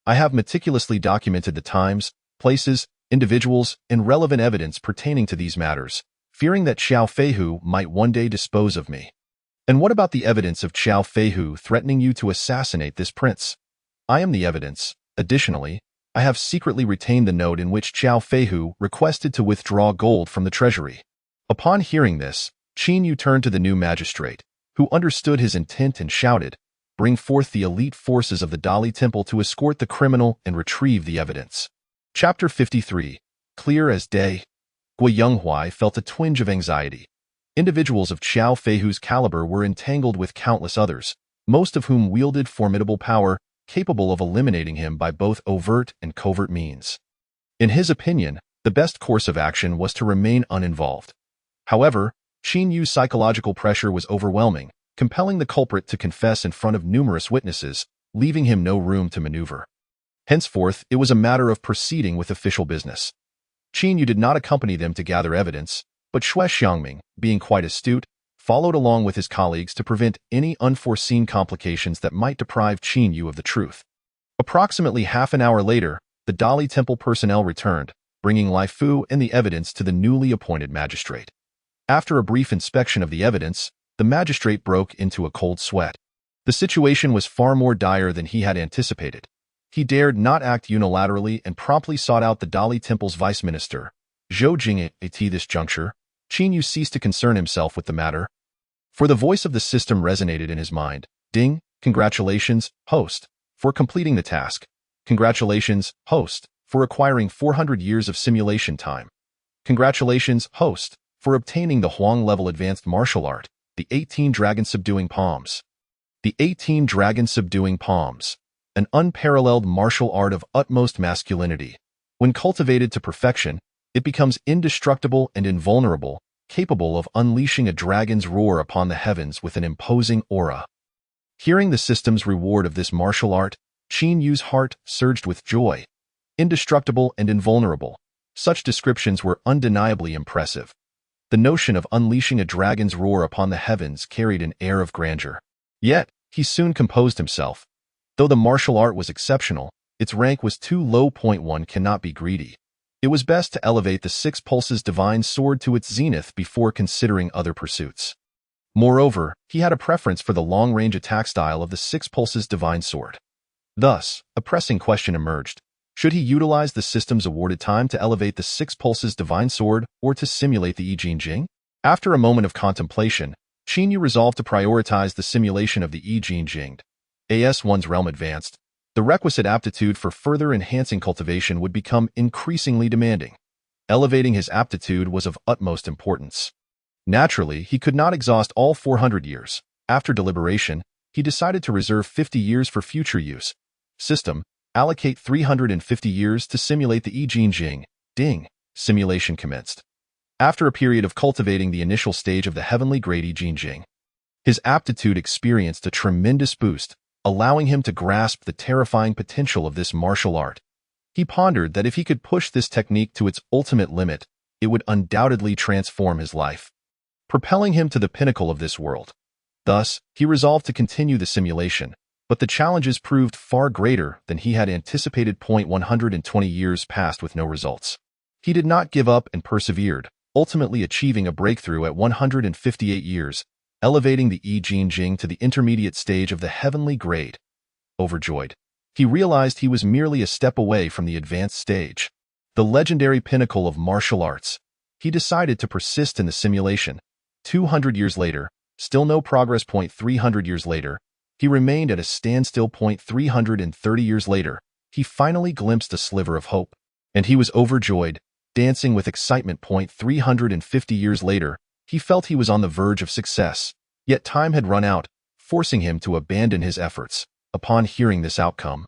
[SPEAKER 1] I have meticulously documented the times, places, individuals, and relevant evidence pertaining to these matters, fearing that Qiao Feihu might one day dispose of me." "And what about the evidence of Qiao Feihu threatening you to assassinate this prince?" "I am the evidence. Additionally, I have secretly retained the note in which Qiao Feihu requested to withdraw gold from the treasury." Upon hearing this, Qin Yu turned to the new magistrate, who understood his intent and shouted, "Bring forth the elite forces of the Dali Temple to escort the criminal and retrieve the evidence." Chapter 53. Clear as day. Gui Yonghuai felt a twinge of anxiety. Individuals of Qiao Feihu's caliber were entangled with countless others, most of whom wielded formidable power, capable of eliminating him by both overt and covert means. In his opinion, the best course of action was to remain uninvolved. However, Qin Yu's psychological pressure was overwhelming, compelling the culprit to confess in front of numerous witnesses, leaving him no room to maneuver. Henceforth, it was a matter of proceeding with official business. Qin Yu did not accompany them to gather evidence, but Xue Xiangming, being quite astute, followed along with his colleagues to prevent any unforeseen complications that might deprive Qin Yu of the truth. Approximately half an hour later, the Dali Temple personnel returned, bringing Lai Fu and the evidence to the newly appointed magistrate. After a brief inspection of the evidence, the magistrate broke into a cold sweat. The situation was far more dire than he had anticipated. He dared not act unilaterally and promptly sought out the Dali Temple's vice minister, Zhou Jing. At this juncture, Qin Yu ceased to concern himself with the matter, for the voice of the system resonated in his mind. "Ding, congratulations, host, for completing the task. Congratulations, host, for acquiring 400 years of simulation time. Congratulations, host, for obtaining the Huang-level advanced martial art, the 18 Dragon Subduing Palms." The 18 Dragon Subduing Palms, an unparalleled martial art of utmost masculinity. When cultivated to perfection, it becomes indestructible and invulnerable, capable of unleashing a dragon's roar upon the heavens with an imposing aura. Hearing the system's reward of this martial art, Qin Yu's heart surged with joy. Indestructible and invulnerable. Such descriptions were undeniably impressive. The notion of unleashing a dragon's roar upon the heavens carried an air of grandeur. Yet, he soon composed himself. Though the martial art was exceptional, its rank was too low. One cannot be greedy. It was best to elevate the Six Pulses Divine Sword to its zenith before considering other pursuits. Moreover, he had a preference for the long-range attack style of the Six Pulses Divine Sword. Thus, a pressing question emerged. Should he utilize the system's awarded time to elevate the Six Pulses Divine Sword or to simulate the I Jing? After a moment of contemplation, Qin Yu resolved to prioritize the simulation of the I Jing. As one's realm advanced, the requisite aptitude for further enhancing cultivation would become increasingly demanding. Elevating his aptitude was of utmost importance. Naturally, he could not exhaust all 400 years. After deliberation, he decided to reserve 50 years for future use. System: allocate 350 years to simulate the I Jing. Ding. Simulation commenced. After a period of cultivating the initial stage of the heavenly grade Jing, his aptitude experienced a tremendous boost, allowing him to grasp the terrifying potential of this martial art. He pondered that if he could push this technique to its ultimate limit, it would undoubtedly transform his life, propelling him to the pinnacle of this world. Thus, he resolved to continue the simulation, but the challenges proved far greater than he had anticipated. 120 years passed with no results. He did not give up and persevered, ultimately achieving a breakthrough at 158 years, elevating the Jing to the intermediate stage of the heavenly grade. Overjoyed, he realized he was merely a step away from the advanced stage, the legendary pinnacle of martial arts. He decided to persist in the simulation. 200 years later, still no progress. 300 years later, he remained at a standstill. 330 years later, he finally glimpsed a sliver of hope, and he was overjoyed, dancing with excitement. 350 years later, he felt he was on the verge of success, yet time had run out, forcing him to abandon his efforts. Upon hearing this outcome,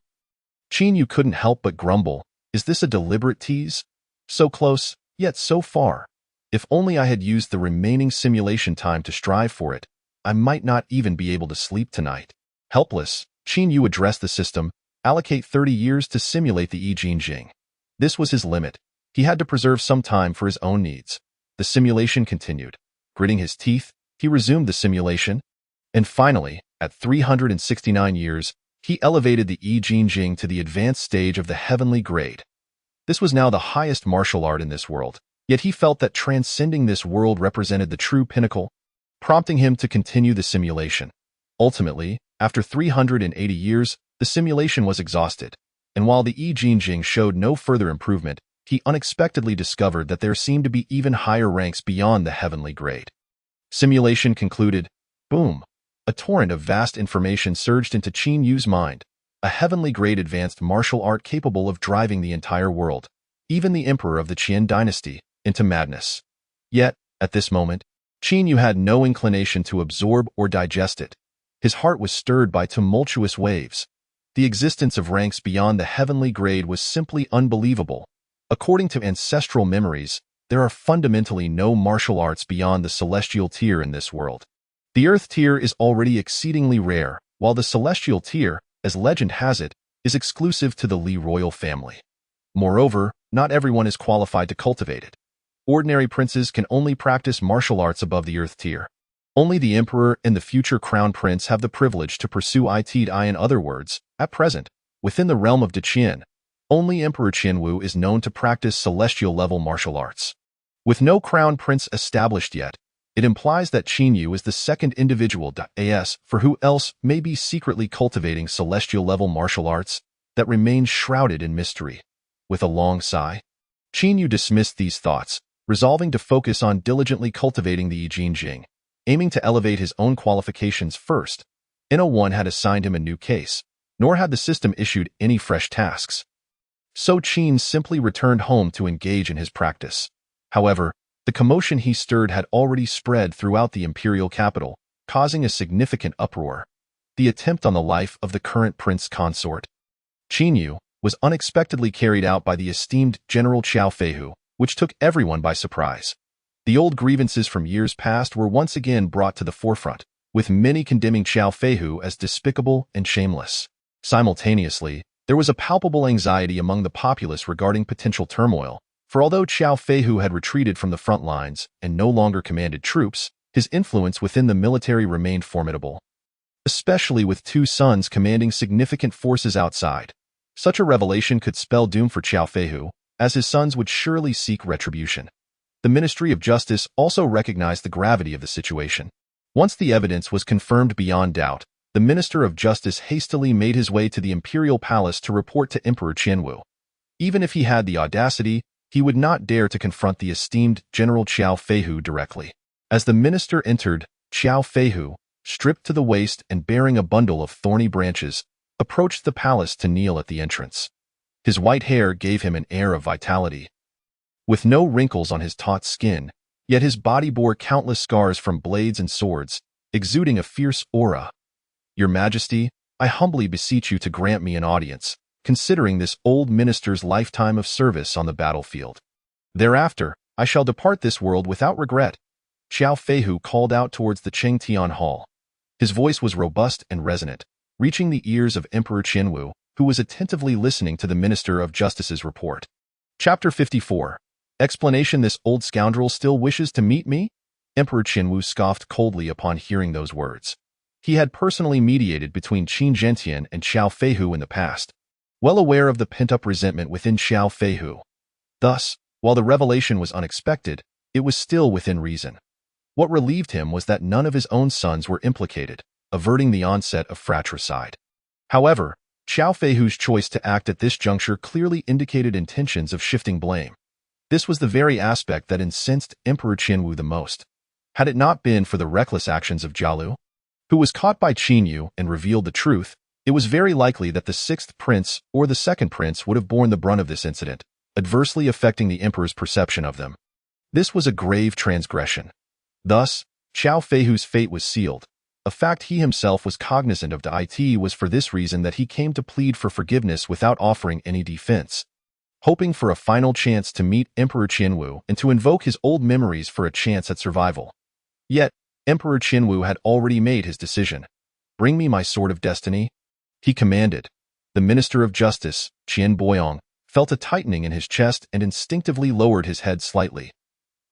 [SPEAKER 1] Qin Yu couldn't help but grumble, "Is this a deliberate tease? So close, yet so far. If only I had used the remaining simulation time to strive for it, I might not even be able to sleep tonight." Helpless, Qin Yu addressed the system, allocate 30 years to simulate the Jing. This was his limit. He had to preserve some time for his own needs. The simulation continued. Gritting his teeth, he resumed the simulation, and finally, at 369 years, he elevated the Jing to the advanced stage of the heavenly grade. This was now the highest martial art in this world, yet he felt that transcending this world represented the true pinnacle, prompting him to continue the simulation. Ultimately, after 380 years, the simulation was exhausted, and while the Jing showed no further improvement, he unexpectedly discovered that there seemed to be even higher ranks beyond the heavenly grade. Simulation concluded. Boom! A torrent of vast information surged into Qin Yu's mind, a heavenly grade advanced martial art capable of driving the entire world, even the emperor of the Qian dynasty, into madness. Yet, at this moment, Qin Yu had no inclination to absorb or digest it. His heart was stirred by tumultuous waves. The existence of ranks beyond the heavenly grade was simply unbelievable. According to ancestral memories, there are fundamentally no martial arts beyond the celestial tier in this world. The earth tier is already exceedingly rare, while the celestial tier, as legend has it, is exclusive to the Li royal family. Moreover, not everyone is qualified to cultivate it. Ordinary princes can only practice martial arts above the earth tier. Only the emperor and the future crown prince have the privilege to pursue it. In other words, at present, within the realm of Deqian, only Emperor Qianwu is known to practice celestial-level martial arts. With no crown prince established yet, it implies that Qin Yu is the second individual for who else may be secretly cultivating celestial-level martial arts that remains shrouded in mystery. With a long sigh, Qin Yu dismissed these thoughts, resolving to focus on diligently cultivating the Jing, aiming to elevate his own qualifications first. No one had assigned him a new case, nor had the system issued any fresh tasks. So Qin simply returned home to engage in his practice. However, the commotion he stirred had already spread throughout the imperial capital, causing a significant uproar. The attempt on the life of the current prince consort, Qin Yu, was unexpectedly carried out by the esteemed General Qiao Feihu, which took everyone by surprise. The old grievances from years past were once again brought to the forefront, with many condemning Qiao Feihu as despicable and shameless. Simultaneously, there was a palpable anxiety among the populace regarding potential turmoil, for although Qiao Feihu had retreated from the front lines and no longer commanded troops, his influence within the military remained formidable, especially with two sons commanding significant forces outside. Such a revelation could spell doom for Qiao Feihu, as his sons would surely seek retribution. The Ministry of Justice also recognized the gravity of the situation. Once the evidence was confirmed beyond doubt, the Minister of Justice hastily made his way to the imperial palace to report to Emperor Qianwu. Even if he had the audacity, he would not dare to confront the esteemed General Qiao Feihu directly. As the minister entered, Qiao Feihu, stripped to the waist and bearing a bundle of thorny branches, approached the palace to kneel at the entrance. His white hair gave him an air of vitality. With no wrinkles on his taut skin, yet his body bore countless scars from blades and swords, exuding a fierce aura. "Your Majesty, I humbly beseech you to grant me an audience, considering this old minister's lifetime of service on the battlefield." Thereafter, I shall depart this world without regret. Xiao Feihu called out towards the Qingtian Hall. His voice was robust and resonant, reaching the ears of Emperor Qianwu, who was attentively listening to the Minister of Justice's report. Chapter 54. Explanation: This old scoundrel still wishes to meet me? Emperor Qianwu scoffed coldly upon hearing those words. He had personally mediated between Qin Zhentian and Xiao Feihu in the past, well aware of the pent-up resentment within Xiao Feihu. Thus, while the revelation was unexpected, it was still within reason. What relieved him was that none of his own sons were implicated, averting the onset of fratricide. However, Xiao Feihu's choice to act at this juncture clearly indicated intentions of shifting blame. This was the very aspect that incensed Emperor Qianwu the most. Had it not been for the reckless actions of Jialu, who was caught by Qin Yu and revealed the truth, it was very likely that the sixth prince or the second prince would have borne the brunt of this incident, adversely affecting the emperor's perception of them. This was a grave transgression. Thus, Xiao Feihu's fate was sealed, a fact he himself was cognizant of. It was for this reason that he came to plead for forgiveness without offering any defense, hoping for a final chance to meet Emperor Qianwu and to invoke his old memories for a chance at survival. Yet, Emperor Qianwu had already made his decision. "Bring me my sword of destiny," he commanded. The Minister of Justice, Qian Boyong, felt a tightening in his chest and instinctively lowered his head slightly.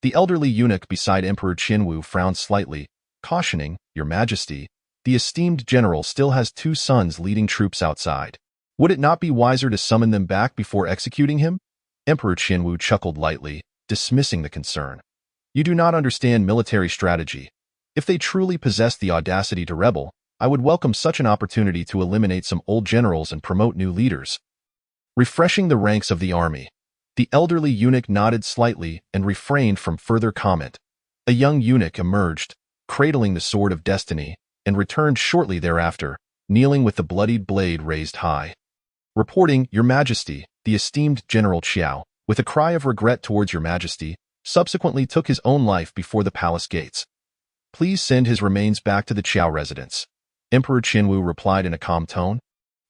[SPEAKER 1] The elderly eunuch beside Emperor Qianwu frowned slightly, cautioning, "Your Majesty, the esteemed general still has 2 sons leading troops outside. Would it not be wiser to summon them back before executing him?" Emperor Qianwu chuckled lightly, dismissing the concern. "You do not understand military strategy. If they truly possessed the audacity to rebel, I would welcome such an opportunity to eliminate some old generals and promote new leaders." Refreshing the ranks of the army. The elderly eunuch nodded slightly and refrained from further comment. A young eunuch emerged, cradling the sword of destiny, and returned shortly thereafter, kneeling with the bloodied blade raised high. Reporting, "Your Majesty, the esteemed General Qiao, with a cry of regret towards Your Majesty, subsequently took his own life before the palace gates. Please send his remains back to the Qiao residence." Emperor Qianwu replied in a calm tone.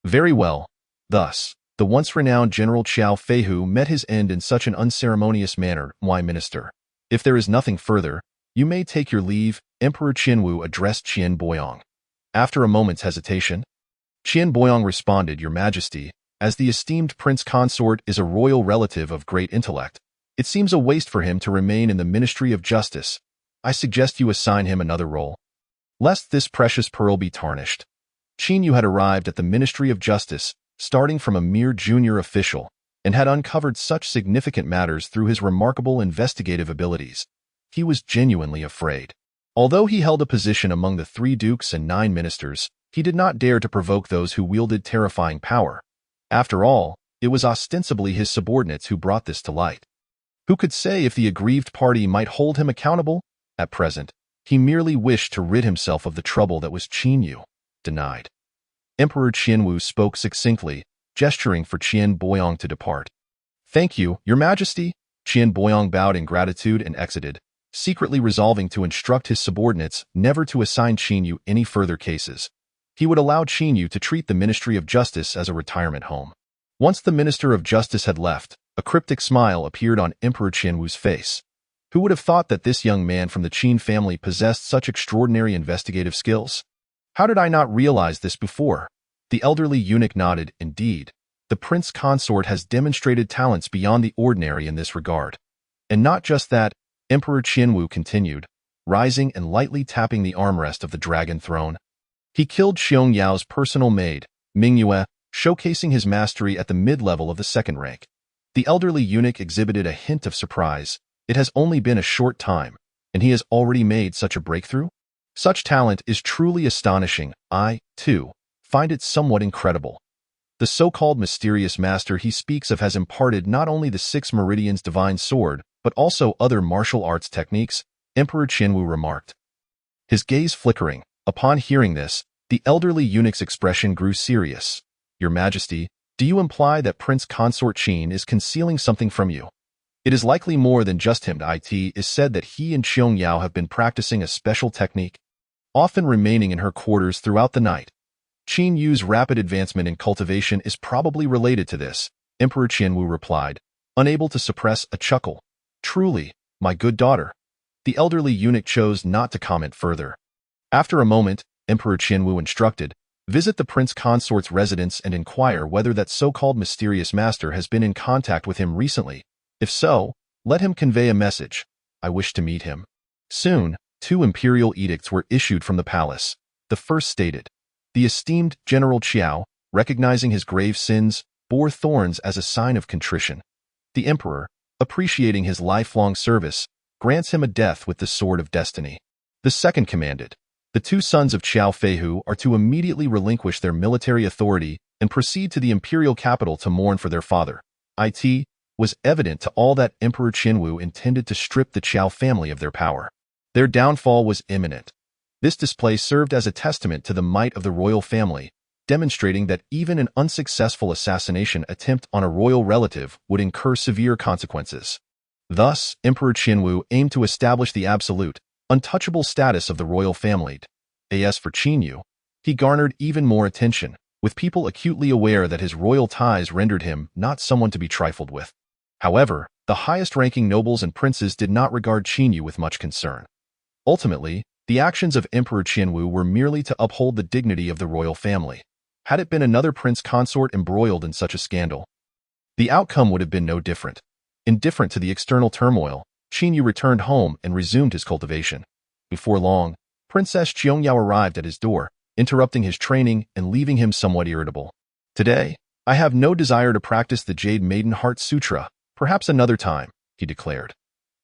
[SPEAKER 1] "Very well." Thus, the once-renowned General Xiao Feihu met his end in such an unceremonious manner. "My minister, if there is nothing further, you may take your leave," Emperor Qianwu addressed Qian Boyong. After a moment's hesitation, Qian Boyong responded, "Your Majesty, as the esteemed prince consort is a royal relative of great intellect, it seems a waste for him to remain in the Ministry of Justice. I suggest you assign him another role, lest this precious pearl be tarnished." Qin Yu had arrived at the Ministry of Justice, starting from a mere junior official, and had uncovered such significant matters through his remarkable investigative abilities. He was genuinely afraid. Although he held a position among the 3 dukes and 9 ministers, he did not dare to provoke those who wielded terrifying power. After all, it was ostensibly his subordinates who brought this to light. Who could say if the aggrieved party might hold him accountable? At present, he merely wished to rid himself of the trouble that was Qin Yu. Denied. Emperor Qianwu spoke succinctly, gesturing for Qian Boyong to depart. "Thank you, Your Majesty." Qian Boyong bowed in gratitude and exited, secretly resolving to instruct his subordinates never to assign Qin Yu any further cases. He would allow Qin Yu to treat the Ministry of Justice as a retirement home. Once the Minister of Justice had left, a cryptic smile appeared on Emperor Qianwu's face. Who would have thought that this young man from the Qin family possessed such extraordinary investigative skills? How did I not realize this before? The elderly eunuch nodded. Indeed, the prince consort has demonstrated talents beyond the ordinary in this regard. And not just that, Emperor Qianwu continued, rising and lightly tapping the armrest of the dragon throne. He killed Xiong Yao's personal maid, Mingyue, showcasing his mastery at the mid-level of the 2nd rank. The elderly eunuch exhibited a hint of surprise. It has only been a short time, and he has already made such a breakthrough? Such talent is truly astonishing. I, too, find it somewhat incredible. The so-called mysterious master he speaks of has imparted not only the 6 meridians divine sword, but also other martial arts techniques, Emperor Qianwu remarked. His gaze flickering. Upon hearing this, the elderly eunuch's expression grew serious. "Your Majesty, do you imply that Prince Consort Qin is concealing something from you? It is likely more than just him. It is said that he and Xiong Yao have been practicing a special technique, often remaining in her quarters throughout the night. Qin Yu's rapid advancement in cultivation is probably related to this," Emperor Qianwu replied, unable to suppress a chuckle. "Truly, my good daughter. The elderly eunuch chose not to comment further. After a moment, Emperor Qianwu instructed, visit the prince consort's residence and inquire whether that so-called mysterious master has been in contact with him recently. If so, let him convey a message. I wish to meet him. Soon, 2 imperial edicts were issued from the palace. The first stated, the esteemed General Qiao, recognizing his grave sins, bore thorns as a sign of contrition. The emperor, appreciating his lifelong service, grants him a death with the sword of destiny. The second commanded, the 2 sons of Qiao Feihu are to immediately relinquish their military authority and proceed to the imperial capital to mourn for their father. It was evident to all that Emperor Qianwu intended to strip the Qiao family of their power. Their downfall was imminent. This display served as a testament to the might of the royal family, demonstrating that even an unsuccessful assassination attempt on a royal relative would incur severe consequences. Thus, Emperor Qianwu aimed to establish the absolute, untouchable status of the royal family. As for Qinyu, he garnered even more attention, with people acutely aware that his royal ties rendered him not someone to be trifled with. However, the highest-ranking nobles and princes did not regard Qinyu with much concern. Ultimately, the actions of Emperor Qianwu were merely to uphold the dignity of the royal family. Had it been another prince consort embroiled in such a scandal, the outcome would have been no different. Indifferent to the external turmoil, Qinyu returned home and resumed his cultivation. Before long, Princess Qiangyao arrived at his door, interrupting his training and leaving him somewhat irritable. Today, I have no desire to practice the Jade Maiden Heart Sutra, perhaps another time, he declared.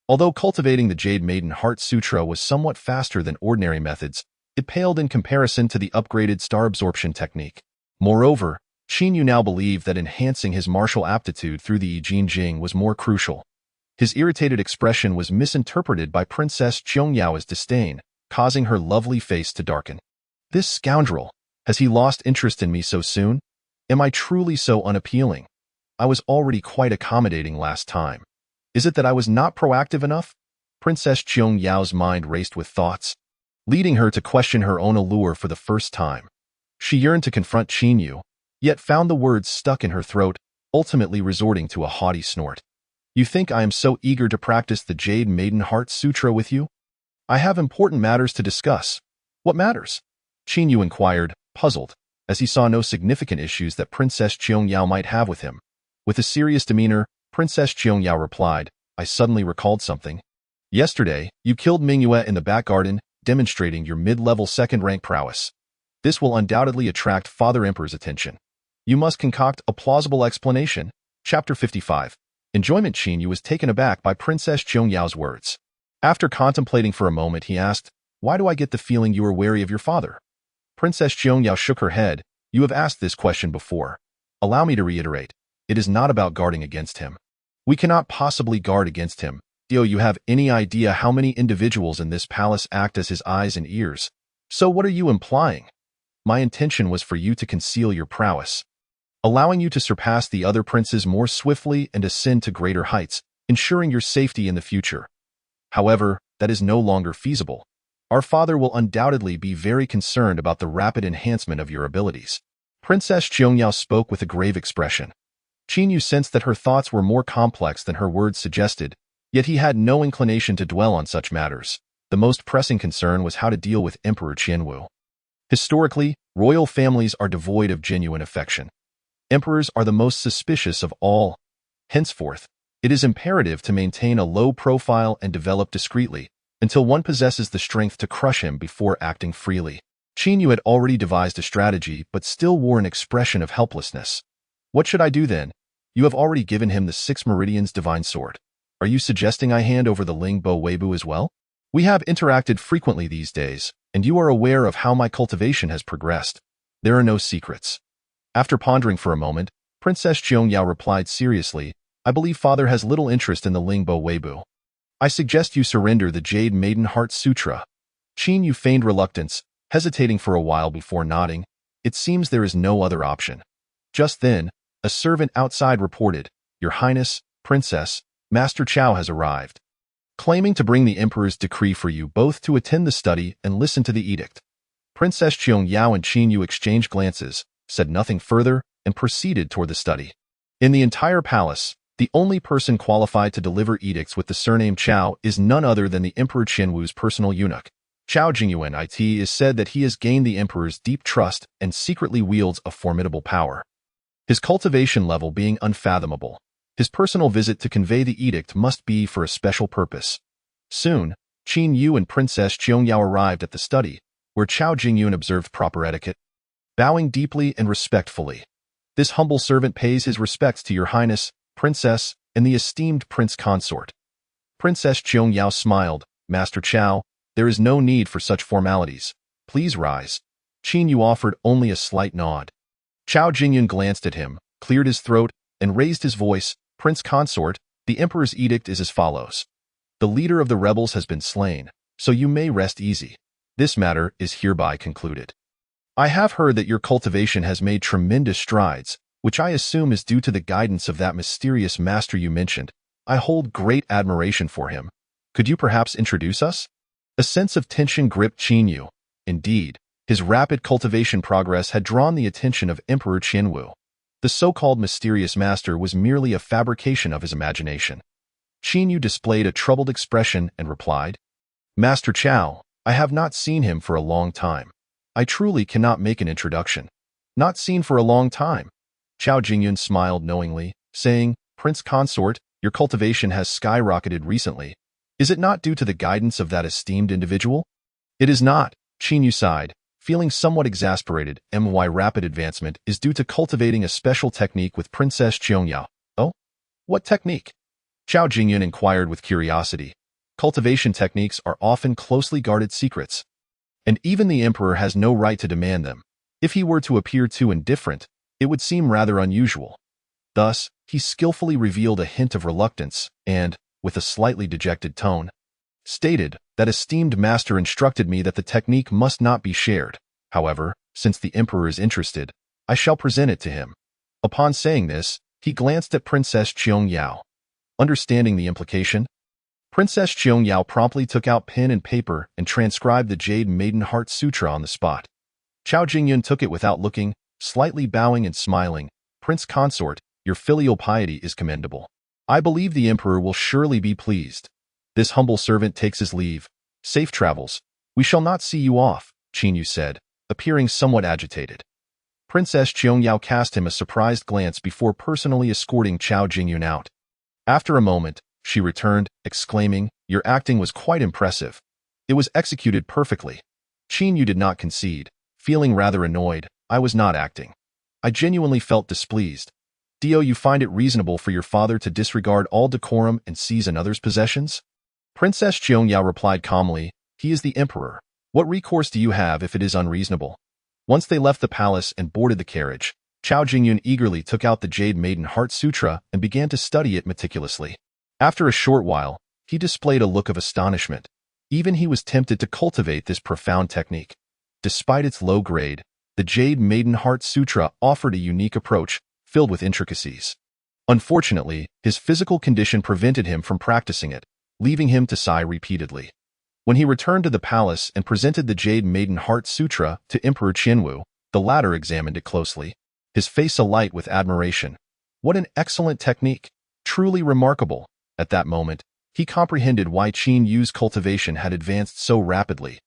[SPEAKER 1] Although cultivating the Jade Maiden Heart Sutra was somewhat faster than ordinary methods, it paled in comparison to the upgraded star absorption technique. Moreover, Qinyu now believed that enhancing his martial aptitude through the I Jing Jing was more crucial. His irritated expression was misinterpreted by Princess Qiangyao as disdain, causing her lovely face to darken. This scoundrel, has he lost interest in me so soon? Am I truly so unappealing? I was already quite accommodating last time. Is it that I was not proactive enough? Princess Qiangyao's mind raced with thoughts, leading her to question her own allure for the first time. She yearned to confront Qinyu, yet found the words stuck in her throat, ultimately resorting to a haughty snort. You think I am so eager to practice the Jade Maiden Heart Sutra with you? I have important matters to discuss. What matters? Qinyu inquired, puzzled, as he saw no significant issues that Princess Qiangyao might have with him. With a serious demeanor, Princess Qiangyao replied, I suddenly recalled something. Yesterday, you killed Mingyue in the back garden, demonstrating your mid-level second-rank prowess. This will undoubtedly attract Father Emperor's attention. You must concoct a plausible explanation. Chapter 55. Enjoyment. Qinyu was taken aback by Princess Qiangyao's words. After contemplating for a moment, he asked, Why do I get the feeling you are wary of your father? Princess Qiangyao shook her head. You have asked this question before. Allow me to reiterate. It is not about guarding against him. We cannot possibly guard against him. Do you have any idea how many individuals in this palace act as his eyes and ears? So what are you implying? My intention was for you to conceal your prowess, allowing you to surpass the other princes more swiftly and ascend to greater heights, ensuring your safety in the future. However, that is no longer feasible. Our father will undoubtedly be very concerned about the rapid enhancement of your abilities. Princess Qiangyao spoke with a grave expression. Qinyu sensed that her thoughts were more complex than her words suggested, yet he had no inclination to dwell on such matters. The most pressing concern was how to deal with Emperor Qianwu. Historically, royal families are devoid of genuine affection. Emperors are the most suspicious of all. Henceforth, it is imperative to maintain a low profile and develop discreetly, until one possesses the strength to crush him before acting freely. Qinyu had already devised a strategy but still wore an expression of helplessness. What should I do then? You have already given him the 6 Meridians Divine Sword. Are you suggesting I hand over the Ling Bo Weibu as well? We have interacted frequently these days, and you are aware of how my cultivation has progressed. There are no secrets. After pondering for a moment, Princess Qiangyao replied seriously, I believe father has little interest in the Ling Bo Weibu. I suggest you surrender the Jade Maiden Heart Sutra. Qinyu feigned reluctance, hesitating for a while before nodding. It seems there is no other option. Just then, a servant outside reported, Your Highness, Princess, Master Qiao has arrived, claiming to bring the Emperor's decree for you both to attend the study and listen to the edict. Princess Qiangyao and Qinyu exchanged glances, said nothing further, and proceeded toward the study. In the entire palace, The only person qualified to deliver edicts with the surname Chao is none other than the Emperor Qianwu's personal eunuch. Chao Jingyuan it is said that he has gained the emperor's deep trust and secretly wields a formidable power. His cultivation level being unfathomable, his personal visit to convey the edict must be for a special purpose. Soon, Qin Yu and Princess Qiangyao arrived at the study, where Chao Jingyuan observed proper etiquette. Bowing deeply and respectfully, this humble servant pays his respects to your highness, princess, and the esteemed prince consort. Princess Qiangyao smiled. Master Chao, there is no need for such formalities. Please rise. Qin Yu offered only a slight nod. Chao Jingyuan glanced at him, cleared his throat, and raised his voice. Prince consort, the emperor's edict is as follows. The leader of the rebels has been slain, so you may rest easy. This matter is hereby concluded. I have heard that your cultivation has made tremendous strides, which I assume is due to the guidance of that mysterious master you mentioned. I hold great admiration for him. Could you perhaps introduce us? A sense of tension gripped Qin Yu. Indeed, his rapid cultivation progress had drawn the attention of Emperor Qianwu. The so-called mysterious master was merely a fabrication of his imagination. Qin Yu displayed a troubled expression and replied, Master Chao, I have not seen him for a long time. I truly cannot make an introduction. Not seen for a long time. Chao Jingyuan smiled knowingly, saying, Prince consort, your cultivation has skyrocketed recently. Is it not due to the guidance of that esteemed individual? It is not, Qin Yu sighed, feeling somewhat exasperated. My rapid advancement is due to cultivating a special technique with Princess Qiangyao. Oh? What technique? Chao Jingyuan inquired with curiosity. Cultivation techniques are often closely guarded secrets, and even the emperor has no right to demand them. If he were to appear too indifferent, it would seem rather unusual. Thus, he skillfully revealed a hint of reluctance and, with a slightly dejected tone, stated that esteemed master instructed me that the technique must not be shared. However, since the emperor is interested, I shall present it to him. Upon saying this, he glanced at Princess Qiangyao. Understanding the implication, Princess Qiangyao promptly took out pen and paper and transcribed the Jade Maiden Heart Sutra on the spot. Chao Jingyuan took it without looking, slightly bowing and smiling. Prince consort, your filial piety is commendable. I believe the emperor will surely be pleased. This humble servant takes his leave. Safe travels. We shall not see you off, Qin Yu said, appearing somewhat agitated. Princess Qiangyao cast him a surprised glance before personally escorting Chao Jingyuan out. After a moment, she returned, exclaiming, Your acting was quite impressive. It was executed perfectly. Qin Yu did not concede, feeling rather annoyed. I was not acting. I genuinely felt displeased. Do you find it reasonable for your father to disregard all decorum and seize another's possessions? Princess Qiangyao replied calmly, He is the emperor. What recourse do you have if it is unreasonable? Once they left the palace and boarded the carriage, Chao Jingyuan eagerly took out the Jade Maiden Heart Sutra and began to study it meticulously. After a short while, he displayed a look of astonishment. Even he was tempted to cultivate this profound technique. Despite its low grade, the Jade Maiden Heart Sutra offered a unique approach, filled with intricacies. Unfortunately, his physical condition prevented him from practicing it, leaving him to sigh repeatedly. When he returned to the palace and presented the Jade Maiden Heart Sutra to Emperor Qianwu, the latter examined it closely, his face alight with admiration. What an excellent technique! Truly remarkable! At that moment, he comprehended why Qin Yu's cultivation had advanced so rapidly.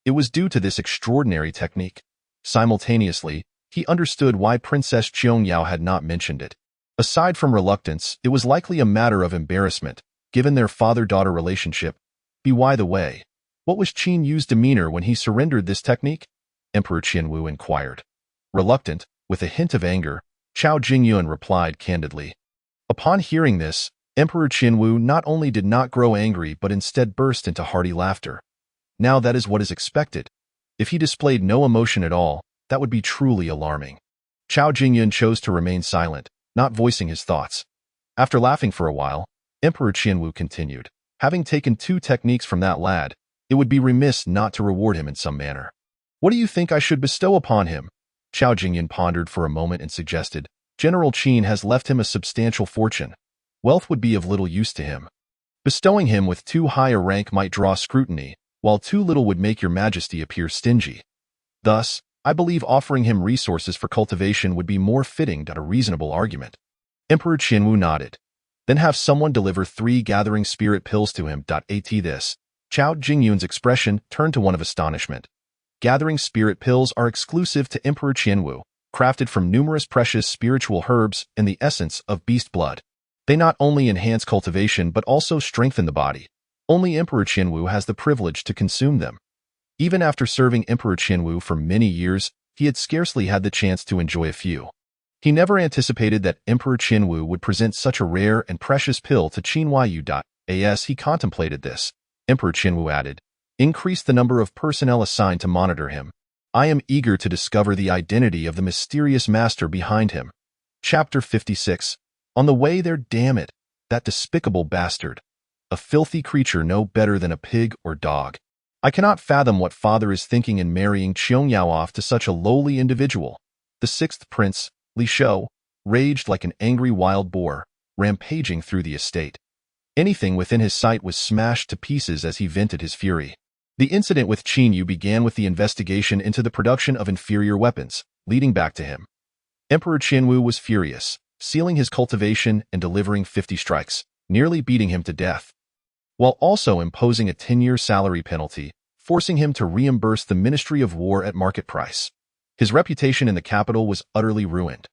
[SPEAKER 1] It was due to this extraordinary technique. Simultaneously, he understood why Princess Qiangyao had not mentioned it. Aside from reluctance, it was likely a matter of embarrassment, given their father-daughter relationship. By the way, what was Qin Yu's demeanor when he surrendered this technique? Emperor Qianwu inquired. Reluctant, with a hint of anger, Chao Jingyuan replied candidly. Upon hearing this, Emperor Qianwu not only did not grow angry but instead burst into hearty laughter. Now that is what is expected. If he displayed no emotion at all, that would be truly alarming. Chao Jingyuan chose to remain silent, not voicing his thoughts. After laughing for a while, Emperor Qianwu continued. Having taken 2 techniques from that lad, it would be remiss not to reward him in some manner. What do you think I should bestow upon him? Chao Jingyuan pondered for a moment and suggested. General Qin has left him a substantial fortune. Wealth would be of little use to him. Bestowing him with too high a rank might draw scrutiny, while too little would make your majesty appear stingy. Thus, I believe offering him resources for cultivation would be more fitting than a reasonable argument. Emperor Qianwu nodded. Then have someone deliver 3 gathering spirit pills to him. At this, Chao Jingyun's expression turned to one of astonishment. Gathering spirit pills are exclusive to Emperor Qianwu, crafted from numerous precious spiritual herbs and the essence of beast blood. They not only enhance cultivation but also strengthen the body. Only Emperor Qianwu has the privilege to consume them. Even after serving Emperor Qianwu for many years, he had scarcely had the chance to enjoy a few. He never anticipated that Emperor Qianwu would present such a rare and precious pill to Qin Yu. As he contemplated this, Emperor Qianwu added, "Increase the number of personnel assigned to monitor him. I am eager to discover the identity of the mysterious master behind him." Chapter 56. On the way there, damn it, that despicable bastard. A filthy creature no better than a pig or dog. I cannot fathom what father is thinking in marrying Qiangyao off to such a lowly individual. The 6th prince, Li Shou, raged like an angry wild boar, rampaging through the estate. Anything within his sight was smashed to pieces as he vented his fury. The incident with Qin Yu began with the investigation into the production of inferior weapons, leading back to him. Emperor Qianwu was furious, sealing his cultivation and delivering 50 strikes, nearly beating him to death, while also imposing a 10-year salary penalty, forcing him to reimburse the Ministry of War at market price. His reputation in the capital was utterly ruined.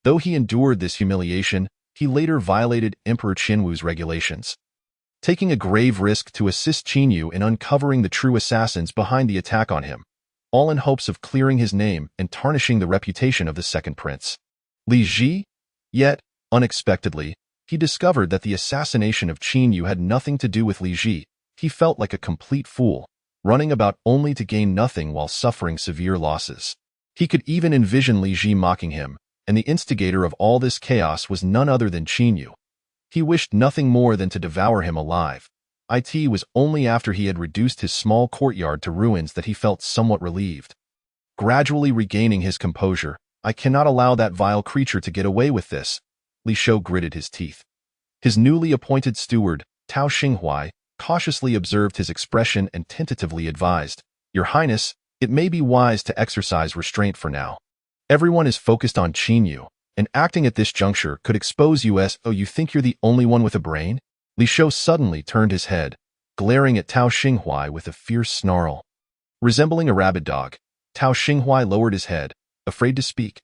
[SPEAKER 1] Though he endured this humiliation, he later violated Emperor Qianwu's regulations, taking a grave risk to assist Qin Yu in uncovering the true assassins behind the attack on him, all in hopes of clearing his name and tarnishing the reputation of the 2nd prince, Li Ji. Yet, unexpectedly, he discovered that the assassination of Qin Yu had nothing to do with Li Ji. He felt like a complete fool, running about only to gain nothing while suffering severe losses. He could even envision Li Ji mocking him, and the instigator of all this chaos was none other than Qin Yu. He wished nothing more than to devour him alive. It was only after he had reduced his small courtyard to ruins that he felt somewhat relieved. Gradually regaining his composure, "I cannot allow that vile creature to get away with this." Li Shou gritted his teeth. His newly appointed steward, Tao Xinghuai, cautiously observed his expression and tentatively advised, "Your Highness, it may be wise to exercise restraint for now. Everyone is focused on Qin Yu, and acting at this juncture could expose you as, oh, you think you're the only one with a brain?" Li Shou suddenly turned his head, glaring at Tao Xinghuai with a fierce snarl. Resembling a rabid dog, Tao Xinghuai lowered his head, afraid to speak.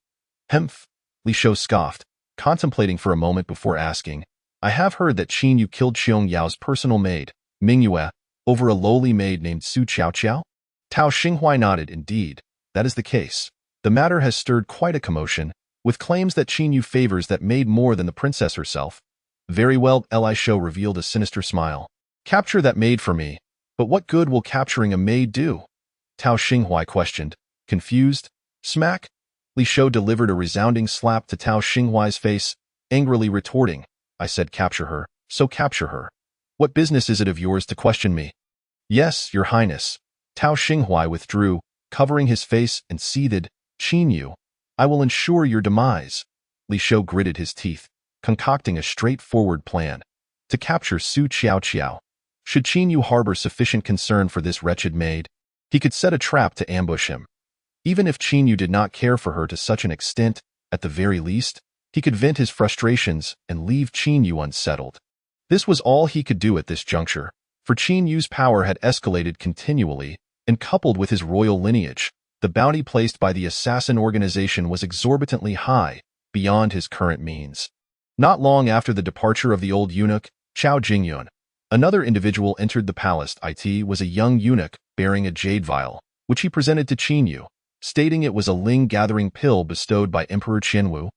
[SPEAKER 1] "Hemph," Li Shou scoffed, contemplating for a moment before asking, "I have heard that Qin Yu killed Qiong Yao's personal maid, Ming Yue, over a lowly maid named Su Qiao?" Tao Xinghuai nodded. "Indeed, that is the case. The matter has stirred quite a commotion, with claims that Qin Yu favors that maid more than the princess herself." "Very well," Li Shou revealed a sinister smile. "Capture that maid for me. But what good will capturing a maid do?" Tao Xinghuai questioned, confused. Smack! Li Shou delivered a resounding slap to Tao Xinghuai's face, angrily retorting, "I said capture her, so capture her. What business is it of yours to question me?" "Yes, Your Highness." Tao Xinghuai withdrew, covering his face, and seethed, "Qin Yu, I will ensure your demise." Li Shou gritted his teeth, concocting a straightforward plan to capture Su Qiao. Should Qin Yu harbor sufficient concern for this wretched maid, he could set a trap to ambush him. Even if Qin Yu did not care for her to such an extent, at the very least, he could vent his frustrations and leave Qin Yu unsettled. This was all he could do at this juncture, for Qin Yu's power had escalated continually, and coupled with his royal lineage, the bounty placed by the assassin organization was exorbitantly high, beyond his current means. Not long after the departure of the old eunuch, Chao Jingyun, another individual entered the palace. It was a young eunuch bearing a jade vial, which he presented to Qin Yu, stating it was a ling-gathering pill bestowed by Emperor Qianwu.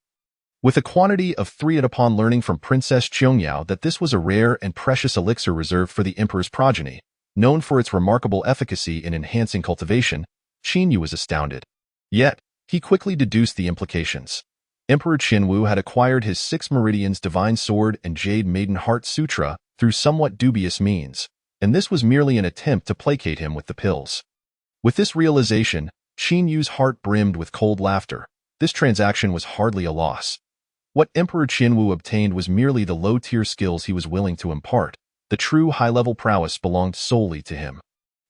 [SPEAKER 1] With a quantity of 3, and upon learning from Princess Qiangyao that this was a rare and precious elixir reserved for the emperor's progeny, known for its remarkable efficacy in enhancing cultivation, Qin Yu was astounded. Yet, he quickly deduced the implications. Emperor Qianwu had acquired his 6 meridians divine sword and jade maiden heart sutra through somewhat dubious means, and this was merely an attempt to placate him with the pills. With this realization, Qin Yu's heart brimmed with cold laughter. This transaction was hardly a loss. What Emperor Qianwu obtained was merely the low-tier skills he was willing to impart. The true high-level prowess belonged solely to him.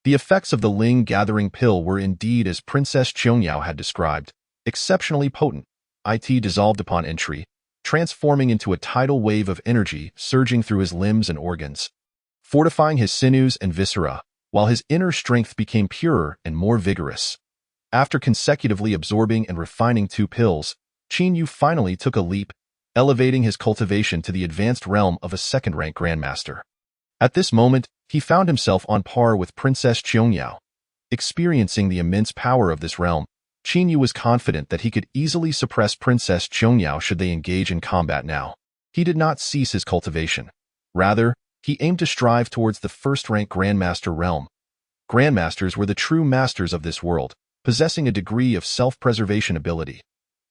[SPEAKER 1] The effects of the ling-gathering pill were indeed as Princess Qiangyao had described, exceptionally potent. It dissolved upon entry, transforming into a tidal wave of energy surging through his limbs and organs, fortifying his sinews and viscera, while his inner strength became purer and more vigorous. After consecutively absorbing and refining 2 pills, Qin Yu finally took a leap, elevating his cultivation to the advanced realm of a second-rank grandmaster. At this moment, he found himself on par with Princess Qiangyao. Experiencing the immense power of this realm, Qin Yu was confident that he could easily suppress Princess Qiangyao should they engage in combat now. He did not cease his cultivation. Rather, he aimed to strive towards the first-rank grandmaster realm. Grandmasters were the true masters of this world, possessing a degree of self-preservation ability.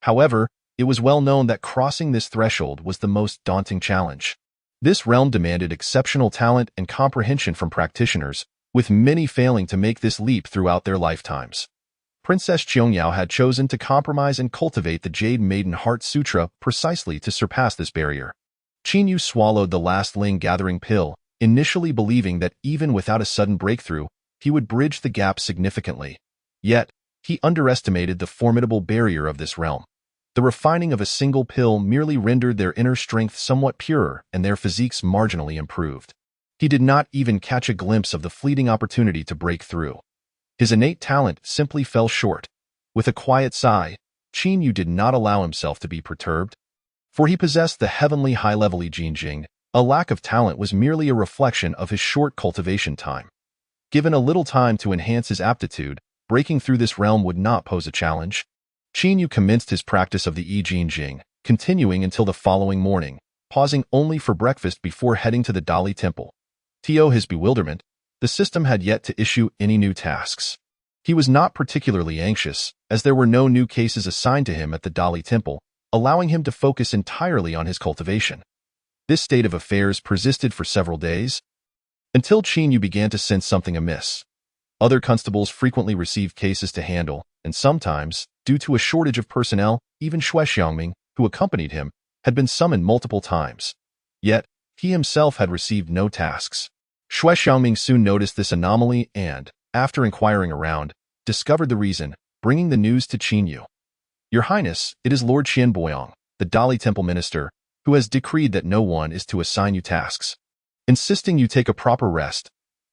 [SPEAKER 1] However, it was well known that crossing this threshold was the most daunting challenge. This realm demanded exceptional talent and comprehension from practitioners, with many failing to make this leap throughout their lifetimes. Princess Qiangyao had chosen to compromise and cultivate the Jade Maiden Heart Sutra precisely to surpass this barrier. Qin Yu swallowed the last ling-gathering pill, initially believing that even without a sudden breakthrough, he would bridge the gap significantly. Yet, he underestimated the formidable barrier of this realm. The refining of a single pill merely rendered their inner strength somewhat purer and their physiques marginally improved. He did not even catch a glimpse of the fleeting opportunity to break through. His innate talent simply fell short. With a quiet sigh, Qin Yu did not allow himself to be perturbed, for he possessed the heavenly high-level Jing. A lack of talent was merely a reflection of his short cultivation time. Given a little time to enhance his aptitude, breaking through this realm would not pose a challenge. Qin Yu commenced his practice of the Jing, continuing until the following morning, pausing only for breakfast before heading to the Dali Temple. To his bewilderment, the system had yet to issue any new tasks. He was not particularly anxious, as there were no new cases assigned to him at the Dali Temple, allowing him to focus entirely on his cultivation. This state of affairs persisted for several days, until Qin Yu began to sense something amiss. Other constables frequently received cases to handle, and sometimes, due to a shortage of personnel, even Xue Xiangming, who accompanied him, had been summoned multiple times. Yet, he himself had received no tasks. Xue Xiangming soon noticed this anomaly and, after inquiring around, discovered the reason, bringing the news to Qin Yu. "Your Highness, it is Lord Qian Boyang, the Dali Temple Minister, who has decreed that no one is to assign you tasks, insisting you take a proper rest."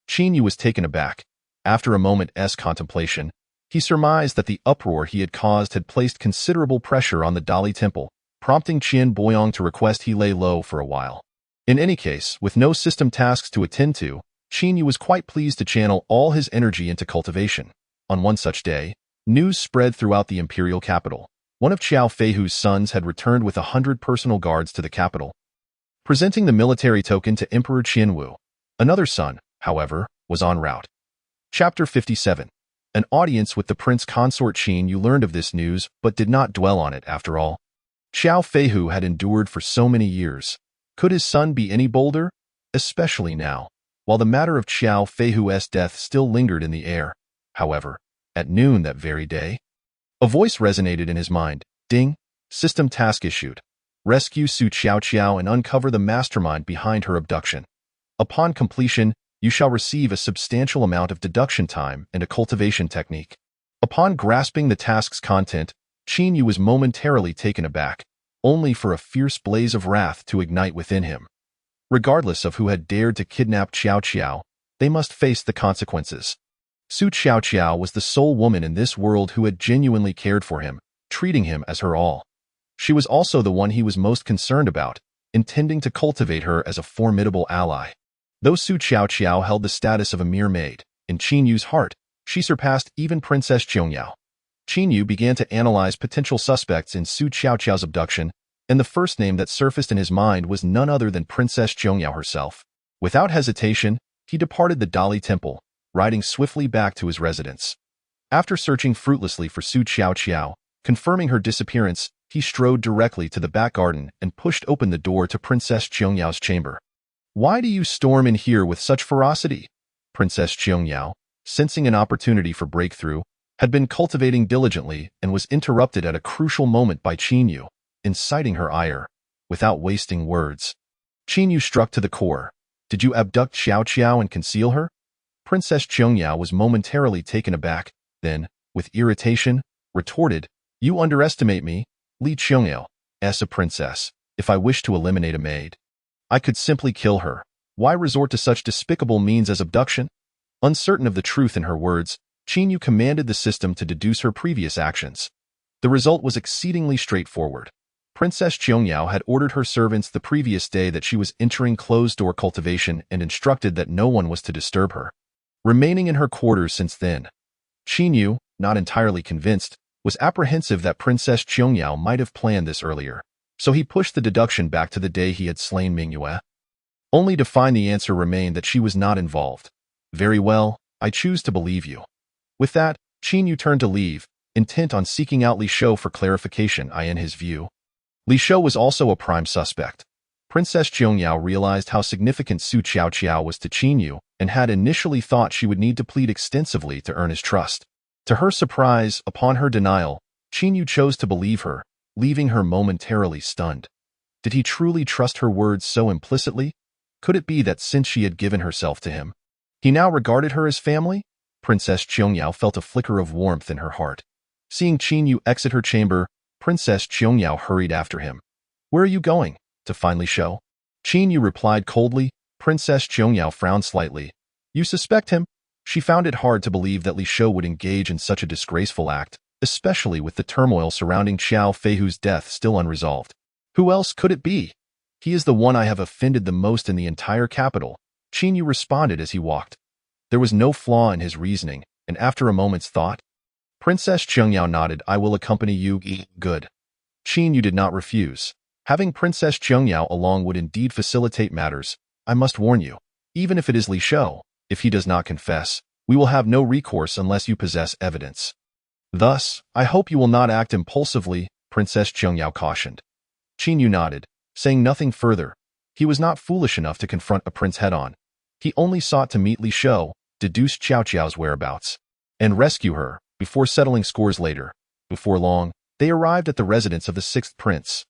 [SPEAKER 1] Qin Yu was taken aback. After a moment's contemplation, he surmised that the uproar he had caused had placed considerable pressure on the Dali Temple, prompting Qian Boyang to request he lay low for a while. In any case, with no system tasks to attend to, Qin Yu was quite pleased to channel all his energy into cultivation. On one such day, news spread throughout the imperial capital. One of Qiao Feihu's sons had returned with 100 personal guards to the capital, presenting the military token to Emperor Qianwu. Another son, however, was en route. Chapter 57. An audience with the prince consort. Qin Yu learned of this news but did not dwell on it after all. Qiao Feihu had endured for so many years. Could his son be any bolder? Especially now, while the matter of Qiao Feihu's death still lingered in the air. However, at noon that very day, a voice resonated in his mind. Ding! System task issued. Rescue Su Qiao and uncover the mastermind behind her abduction. Upon completion, you shall receive a substantial amount of deduction time and a cultivation technique. Upon grasping the task's content, Qin Yu was momentarily taken aback, only for a fierce blaze of wrath to ignite within him. Regardless of who had dared to kidnap Qiao, they must face the consequences. Su Qiao was the sole woman in this world who had genuinely cared for him, treating him as her all. She was also the one he was most concerned about, intending to cultivate her as a formidable ally. Though Su Qiao held the status of a mere maid, in Qin Yu's heart, she surpassed even Princess Qiangyao. Qin Yu began to analyze potential suspects in Su Qiao's abduction, and the first name that surfaced in his mind was none other than Princess Qiangyao herself. Without hesitation, he departed the Dali Temple, riding swiftly back to his residence. After searching fruitlessly for Su Qiao, confirming her disappearance, he strode directly to the back garden and pushed open the door to Princess Qiangyao's chamber. "Why do you storm in here with such ferocity?" Princess Qiangyao, sensing an opportunity for breakthrough, had been cultivating diligently and was interrupted at a crucial moment by Qin Yu, inciting her ire. Without wasting words, Qin Yu struck to the core. "Did you abduct Qiao and conceal her?" Princess Qiangyao was momentarily taken aback, then, with irritation, retorted, "You underestimate me, Li Qiangyao, as a princess. If I wish to eliminate a maid, I could simply kill her. Why resort to such despicable means as abduction? Uncertain of the truth in her words, Qin commanded the system to deduce her previous actions. The result was exceedingly straightforward. Princess Qiangyao had ordered her servants the previous day that she was entering closed-door cultivation and instructed that no one was to disturb her. Remaining in her quarters since then, Qin, not entirely convinced, was apprehensive that Princess Qiangyao might have planned this earlier, so he pushed the deduction back to the day he had slain Mingyue. Only to find the answer remained that she was not involved. Very well, I choose to believe you. With that, Qin turned to leave, intent on seeking out Li Shou for clarification. In his view, Li Shou was also a prime suspect. Princess Qiangyao realized how significant Su Qiao was to Qin and had initially thought she would need to plead extensively to earn his trust. To her surprise, upon her denial, Qin chose to believe her, leaving her momentarily stunned. Did he truly trust her words so implicitly? Could it be that since she had given herself to him, he now regarded her as family? Princess Qiangyao felt a flicker of warmth in her heart. Seeing Qin exit her chamber, Princess Qiangyao hurried after him. Where are you going? To find Li Shou? Qin replied coldly. Princess Qiangyao frowned slightly. You suspect him? She found it hard to believe that Li Shou would engage in such a disgraceful act, especially with the turmoil surrounding Xiao Feihu's death still unresolved. Who else could it be? He is the one I have offended the most in the entire capital, Qin responded as he walked. There was no flaw in his reasoning, and after a moment's thought, Princess Qiangyao nodded. I will accompany you. Good. Qin did not refuse. Having Princess Qiangyao along would indeed facilitate matters. I must warn you, even if it is Li Shou, if he does not confess, we will have no recourse unless you possess evidence. Thus, I hope you will not act impulsively, Princess Qiangyao cautioned. Qin nodded, saying nothing further. He was not foolish enough to confront a prince head-on. He only sought to meet Li Shou, deduce Qiao's whereabouts, and rescue her, before settling scores later. Before long, they arrived at the residence of the sixth prince.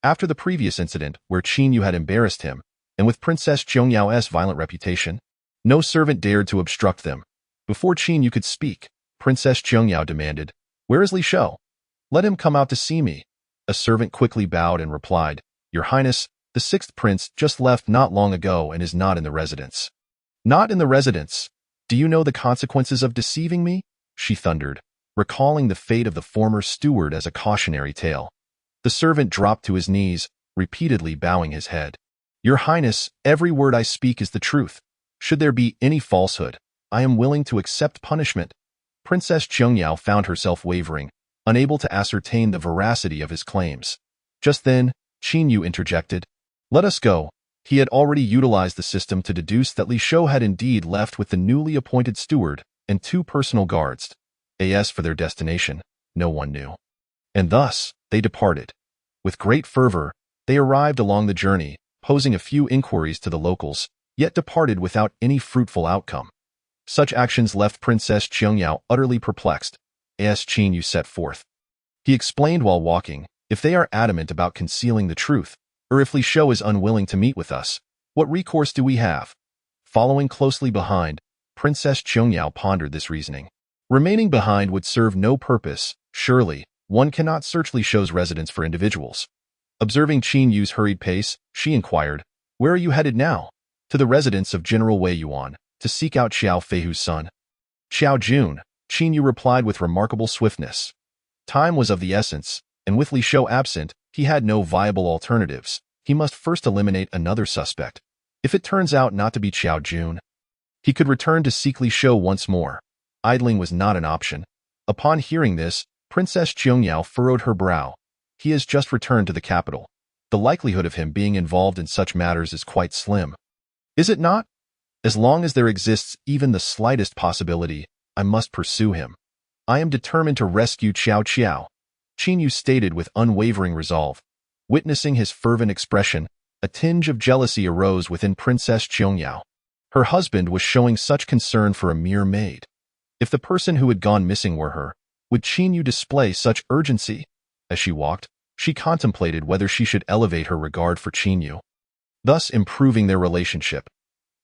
[SPEAKER 1] After the previous incident, where Qin had embarrassed him, and with Princess Qiangyao's violent reputation, no servant dared to obstruct them. Before Qin could speak, Princess Qiangyao demanded, Where is Li Shou? Let him come out to see me. A servant quickly bowed and replied, Your Highness, the sixth prince just left not long ago and is not in the residence. Not in the residence? Do you know the consequences of deceiving me? She thundered, recalling the fate of the former steward as a cautionary tale. The servant dropped to his knees, repeatedly bowing his head. Your Highness, every word I speak is the truth. Should there be any falsehood, I am willing to accept punishment. Princess Qiangyao found herself wavering, unable to ascertain the veracity of his claims. Just then, Qin interjected. Let us go. He had already utilized the system to deduce that Li Shou had indeed left with the newly appointed steward and 2 personal guards. As for their destination, no one knew. And thus, they departed. With great fervor, they arrived along the journey, posing a few inquiries to the locals, yet departed without any fruitful outcome. Such actions left Princess Qiangyao utterly perplexed. As Qin set forth. He explained while walking, if they are adamant about concealing the truth, or if Li Shou is unwilling to meet with us, what recourse do we have? Following closely behind, Princess Qiangyao pondered this reasoning. Remaining behind would serve no purpose, surely. One cannot search Li Shou's residence for individuals. Observing Qin hurried pace, she inquired, Where are you headed now? To the residence of General Wei Yuan, to seek out Xiao Feihu's son. Xiao Jun, Qin replied with remarkable swiftness. Time was of the essence, and with Li Shou absent, he had no viable alternatives. He must first eliminate another suspect. If it turns out not to be Xiao Jun, he could return to seek Li Shou once more. Idling was not an option. Upon hearing this, Princess Qiangyao furrowed her brow. He has just returned to the capital. The likelihood of him being involved in such matters is quite slim. Is it not? As long as there exists even the slightest possibility, I must pursue him. I am determined to rescue Qiao. Qin stated with unwavering resolve. Witnessing his fervent expression, a tinge of jealousy arose within Princess Qiangyao. Her husband was showing such concern for a mere maid. If the person who had gone missing were her, would Qin display such urgency? As she walked, she contemplated whether she should elevate her regard for Qin, thus improving their relationship.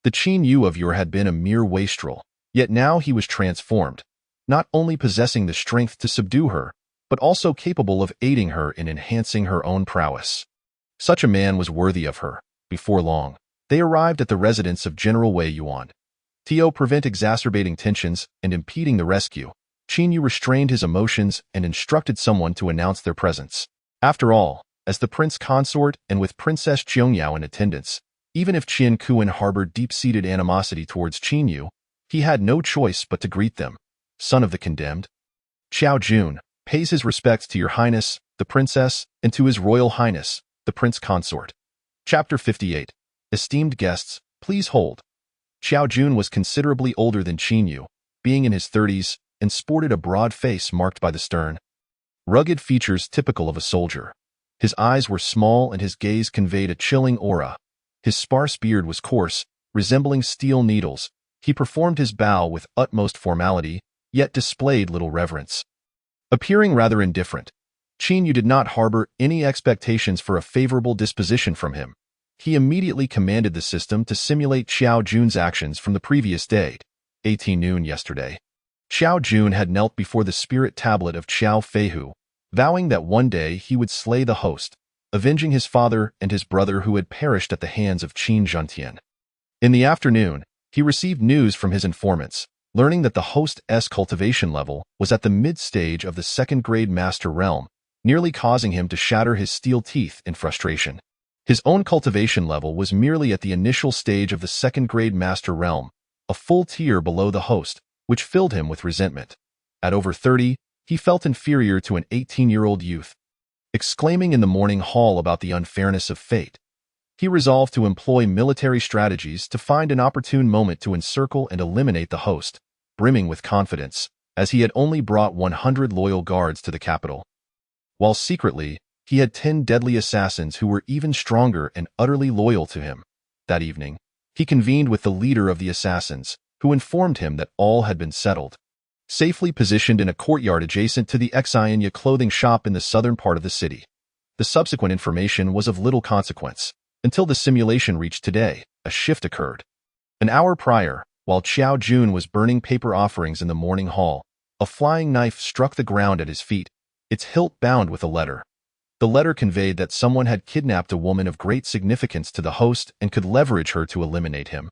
[SPEAKER 1] The Qin of yore had been a mere wastrel, yet now he was transformed, not only possessing the strength to subdue her, but also capable of aiding her in enhancing her own prowess. Such a man was worthy of her. Before long, they arrived at the residence of General Wei Yuan. To prevent exacerbating tensions and impeding the rescue, Qin Yu restrained his emotions and instructed someone to announce their presence. After all, as the prince consort and with Princess Qiangyao in attendance, even if Qian Kuan harbored deep-seated animosity towards Qin Yu, he had no choice but to greet them. Son of the condemned, Xiao Jun pays his respects to your highness, the princess, and to his royal highness, the prince consort. Chapter 58. Esteemed guests, please hold. Xiao Jun was considerably older than Qin Yu, being in his 30s, and sported a broad face marked by the stern, rugged features typical of a soldier. His eyes were small and his gaze conveyed a chilling aura. His sparse beard was coarse, resembling steel needles. He performed his bow with utmost formality, yet displayed little reverence. Appearing rather indifferent, Qin Yu did not harbor any expectations for a favorable disposition from him. He immediately commanded the system to simulate Xiao Jun's actions from the previous day, 18 noon yesterday. Xiao Jun had knelt before the spirit tablet of Qiao Feihu, vowing that one day he would slay the host, avenging his father and his brother who had perished at the hands of Qin Zhentian. In the afternoon, he received news from his informants, learning that the host's cultivation level was at the mid-stage of the second-grade master realm, nearly causing him to shatter his steel teeth in frustration. His own cultivation level was merely at the initial stage of the second-grade master realm, a full tier below the host, which filled him with resentment. At over 30, he felt inferior to an 18-year-old youth. Exclaiming in the morning hall about the unfairness of fate, he resolved to employ military strategies to find an opportune moment to encircle and eliminate the host, brimming with confidence, as he had only brought 100 loyal guards to the capital. While secretly, he had 10 deadly assassins who were even stronger and utterly loyal to him. That evening, he convened with the leader of the assassins, who informed him that all had been settled. Safely positioned in a courtyard adjacent to the exiled clothing shop in the southern part of the city. The subsequent information was of little consequence, until the simulation reached today. A shift occurred. An hour prior, while Xiao Jun was burning paper offerings in the morning hall, a flying knife struck the ground at his feet, its hilt bound with a letter. The letter conveyed that someone had kidnapped a woman of great significance to the host and could leverage her to eliminate him.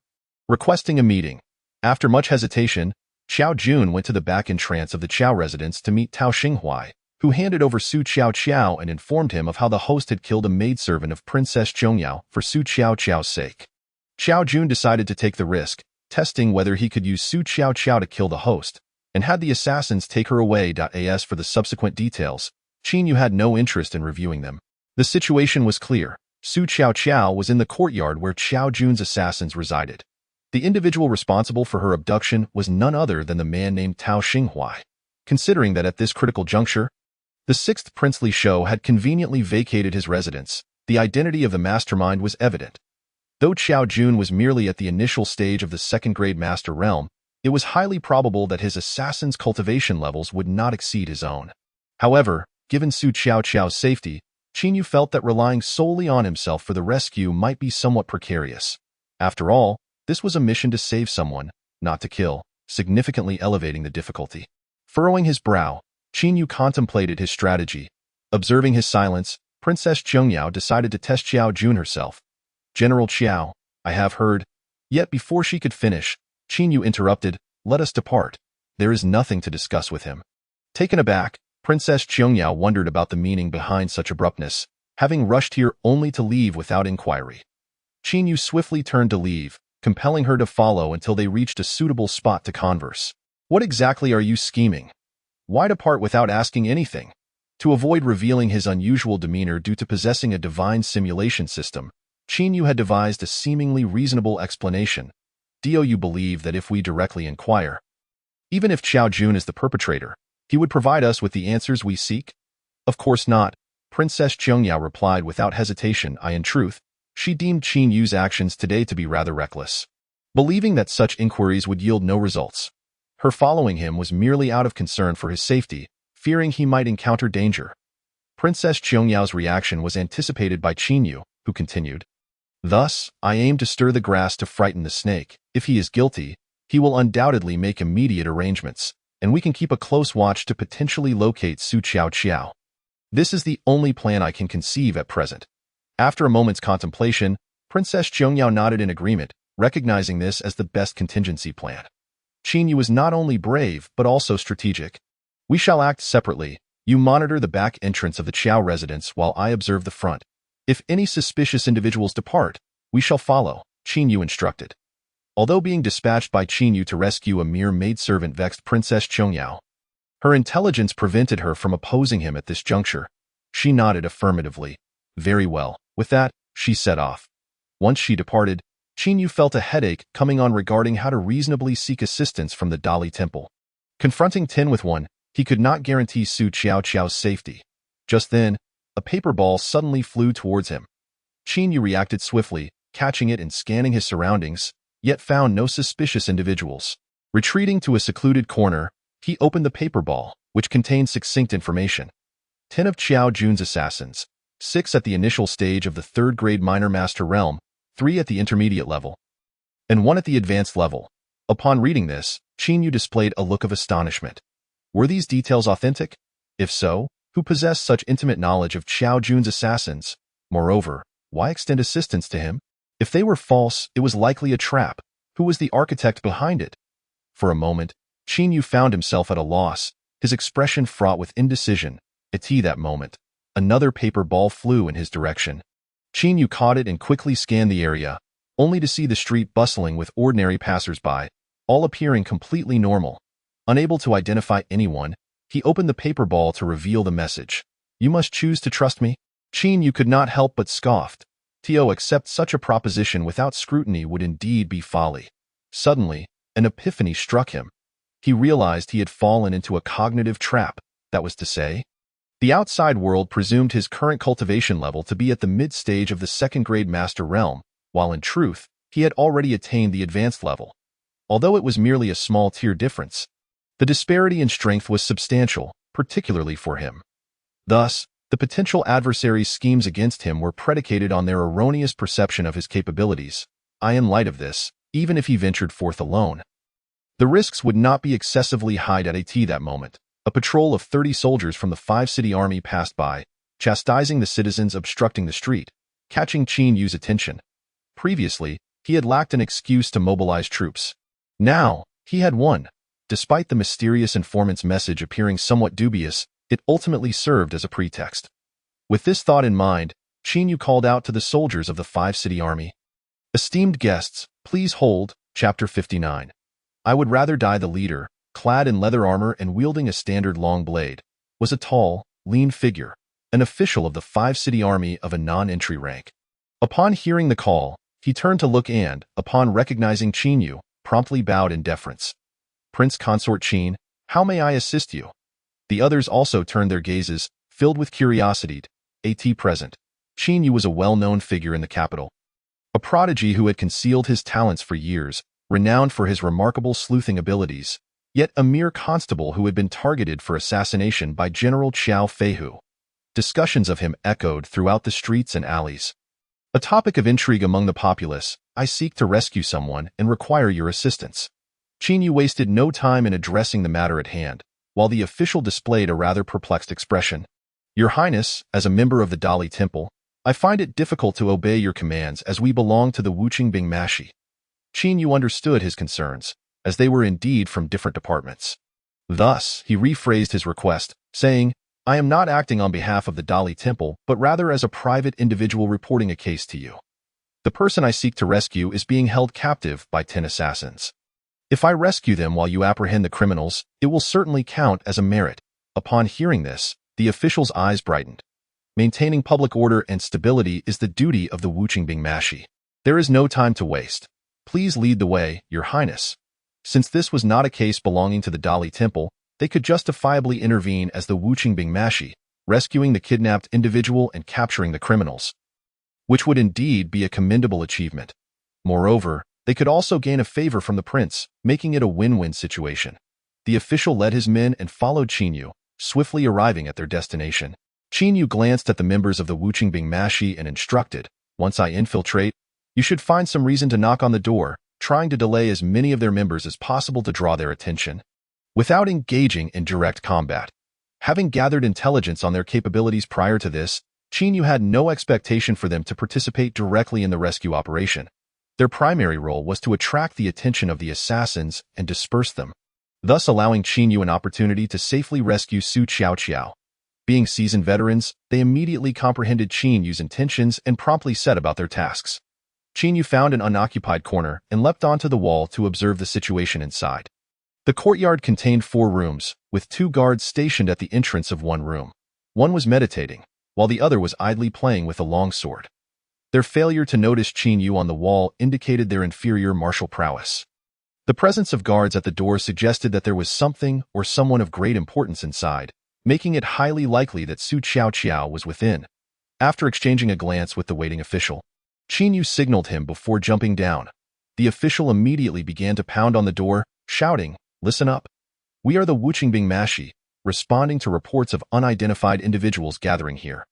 [SPEAKER 1] Requesting a meeting. After much hesitation, Xiao Jun went to the back entrance of the Qiao residence to meet Tao Xinghuai, who handed over Su Qiao and informed him of how the host had killed a maidservant of Princess Qiangyao for Su Qiao's sake. Xiao Jun decided to take the risk, testing whether he could use Su Qiao to kill the host, and had the assassins take her away. As for the subsequent details, Qin Yu had no interest in reviewing them. The situation was clear. Su Qiao was in the courtyard where Xiao Jun's assassins resided. The individual responsible for her abduction was none other than the man named Tao Xinghuai. Considering that at this critical juncture, the 6th princely show had conveniently vacated his residence, the identity of the mastermind was evident. Though Xiao Jun was merely at the initial stage of the second-grade master realm, it was highly probable that his assassin's cultivation levels would not exceed his own. However, given Su Qiao's safety, Qin Yu felt that relying solely on himself for the rescue might be somewhat precarious. After all, this was a mission to save someone, not to kill, significantly elevating the difficulty. Furrowing his brow, Qin Yu contemplated his strategy. Observing his silence, Princess Qiangyao decided to test Xiao Jun herself. General Qiao, I have heard. Yet before she could finish, Qin Yu interrupted, let us depart. There is nothing to discuss with him. Taken aback, Princess Qiangyao wondered about the meaning behind such abruptness, having rushed here only to leave without inquiry. Qin Yu swiftly turned to leave, compelling her to follow until they reached a suitable spot to converse. What exactly are you scheming? Why depart without asking anything? To avoid revealing his unusual demeanor due to possessing a divine simulation system, Qin Yu had devised a seemingly reasonable explanation. Do you believe that if we directly inquire, even if Xiao Jun is the perpetrator, he would provide us with the answers we seek? Of course not, Princess Qiangyao replied without hesitation. In truth, she deemed Qin Yu's actions today to be rather reckless. Believing that such inquiries would yield no results, her following him was merely out of concern for his safety, fearing he might encounter danger. Princess Qiangyao's reaction was anticipated by Qin Yu, who continued, thus, I aim to stir the grass to frighten the snake. If he is guilty, he will undoubtedly make immediate arrangements, and we can keep a close watch to potentially locate Su Qiao. This is the only plan I can conceive at present. After a moment's contemplation, Princess Zhongyao nodded in agreement, recognizing this as the best contingency plan. Qin Yu is not only brave, but also strategic. We shall act separately. You monitor the back entrance of the Qiao residence while I observe the front. If any suspicious individuals depart, we shall follow, Qin Yu instructed. Although being dispatched by Qin Yu to rescue a mere maidservant vexed Princess Zhongyao, her intelligence prevented her from opposing him at this juncture. She nodded affirmatively. Very well. With that, she set off. Once she departed, Qin Yu felt a headache coming on regarding how to reasonably seek assistance from the Dali Temple. Confronting Tin with one, he could not guarantee Su Qiao's safety. Just then, a paper ball suddenly flew towards him. Qin Yu reacted swiftly, catching it and scanning his surroundings, yet found no suspicious individuals. Retreating to a secluded corner, he opened the paper ball, which contained succinct information. 10 of Qiao Jun's assassins, 6 at the initial stage of the 3rd grade minor master realm, 3 at the intermediate level, and 1 at the advanced level. Upon reading this, Qin Yu displayed a look of astonishment. Were these details authentic? If so, who possessed such intimate knowledge of Qiao Jun's assassins? Moreover, why extend assistance to him? If they were false, it was likely a trap. Who was the architect behind it? For a moment, Qin Yu found himself at a loss, his expression fraught with indecision. At that moment, another paper ball flew in his direction. Qin Yu caught it and quickly scanned the area, only to see the street bustling with ordinary passers-by, all appearing completely normal. Unable to identify anyone, he opened the paper ball to reveal the message. You must choose to trust me? Qin Yu could not help but scoffed. To accept such a proposition without scrutiny would indeed be folly. Suddenly, an epiphany struck him. He realized he had fallen into a cognitive trap, that was to say. The outside world presumed his current cultivation level to be at the mid-stage of the 2nd grade master realm, while in truth, he had already attained the advanced level. Although it was merely a small tier difference, the disparity in strength was substantial, particularly for him. Thus, the potential adversaries' schemes against him were predicated on their erroneous perception of his capabilities. In light of this, even if he ventured forth alone, the risks would not be excessively high at that moment. A patrol of 30 soldiers from the 5-city army passed by, chastising the citizens obstructing the street, catching Qin Yu's attention. Previously, he had lacked an excuse to mobilize troops. Now, he had one. Despite the mysterious informant's message appearing somewhat dubious, it ultimately served as a pretext. With this thought in mind, Qin Yu called out to the soldiers of the 5-city army. Esteemed guests, please hold, Chapter 59. I would rather die. The leader, clad in leather armor and wielding a standard long blade, was a tall, lean figure, an official of the 5-city army of a non-entry rank. Upon hearing the call, he turned to look and, upon recognizing Qin Yu, promptly bowed in deference. Prince Consort Qin, how may I assist you? The others also turned their gazes, filled with curiosity, at present. Qin Yu was a well-known figure in the capital. A prodigy who had concealed his talents for years, renowned for his remarkable sleuthing abilities, yet a mere constable who had been targeted for assassination by General Qiao Feihu. Discussions of him echoed throughout the streets and alleys. A topic of intrigue among the populace. I seek to rescue someone and require your assistance. Qin Yu wasted no time in addressing the matter at hand, while the official displayed a rather perplexed expression. Your Highness, as a member of the Dali Temple, I find it difficult to obey your commands as we belong to the Wuqingbing Mashi. Qin Yu understood his concerns, as they were indeed from different departments. Thus, he rephrased his request, saying, I am not acting on behalf of the Dali Temple, but rather as a private individual reporting a case to you. The person I seek to rescue is being held captive by 10 assassins. If I rescue them while you apprehend the criminals, it will certainly count as a merit. Upon hearing this, the official's eyes brightened. Maintaining public order and stability is the duty of the Wuqingbing Mashi. There is no time to waste. Please lead the way, Your Highness. Since this was not a case belonging to the Dali Temple, they could justifiably intervene as the Wuqingbing Mashi, rescuing the kidnapped individual and capturing the criminals, which would indeed be a commendable achievement. Moreover, they could also gain a favor from the prince, making it a win-win situation. The official led his men and followed Qin Yu, swiftly arriving at their destination. Qin Yu glanced at the members of the Wuqingbing Mashi and instructed, once I infiltrate, you should find some reason to knock on the door, trying to delay as many of their members as possible to draw their attention, without engaging in direct combat. Having gathered intelligence on their capabilities prior to this, Yu had no expectation for them to participate directly in the rescue operation. Their primary role was to attract the attention of the assassins and disperse them, thus allowing Yu an opportunity to safely rescue Su Xiaoqiao. Being seasoned veterans, they immediately comprehended Yu's intentions and promptly set about their tasks. Yu found an unoccupied corner and leapt onto the wall to observe the situation inside. The courtyard contained 4 rooms, with 2 guards stationed at the entrance of one room. One was meditating, while the other was idly playing with a longsword. Their failure to notice Yu on the wall indicated their inferior martial prowess. The presence of guards at the door suggested that there was something or someone of great importance inside, making it highly likely that Su Xiaoqiao was within. After exchanging a glance with the waiting official, Yu signaled him before jumping down. The official immediately began to pound on the door, shouting, "Listen up. We are the Wuqingbing Mashi, responding to reports of unidentified individuals gathering here.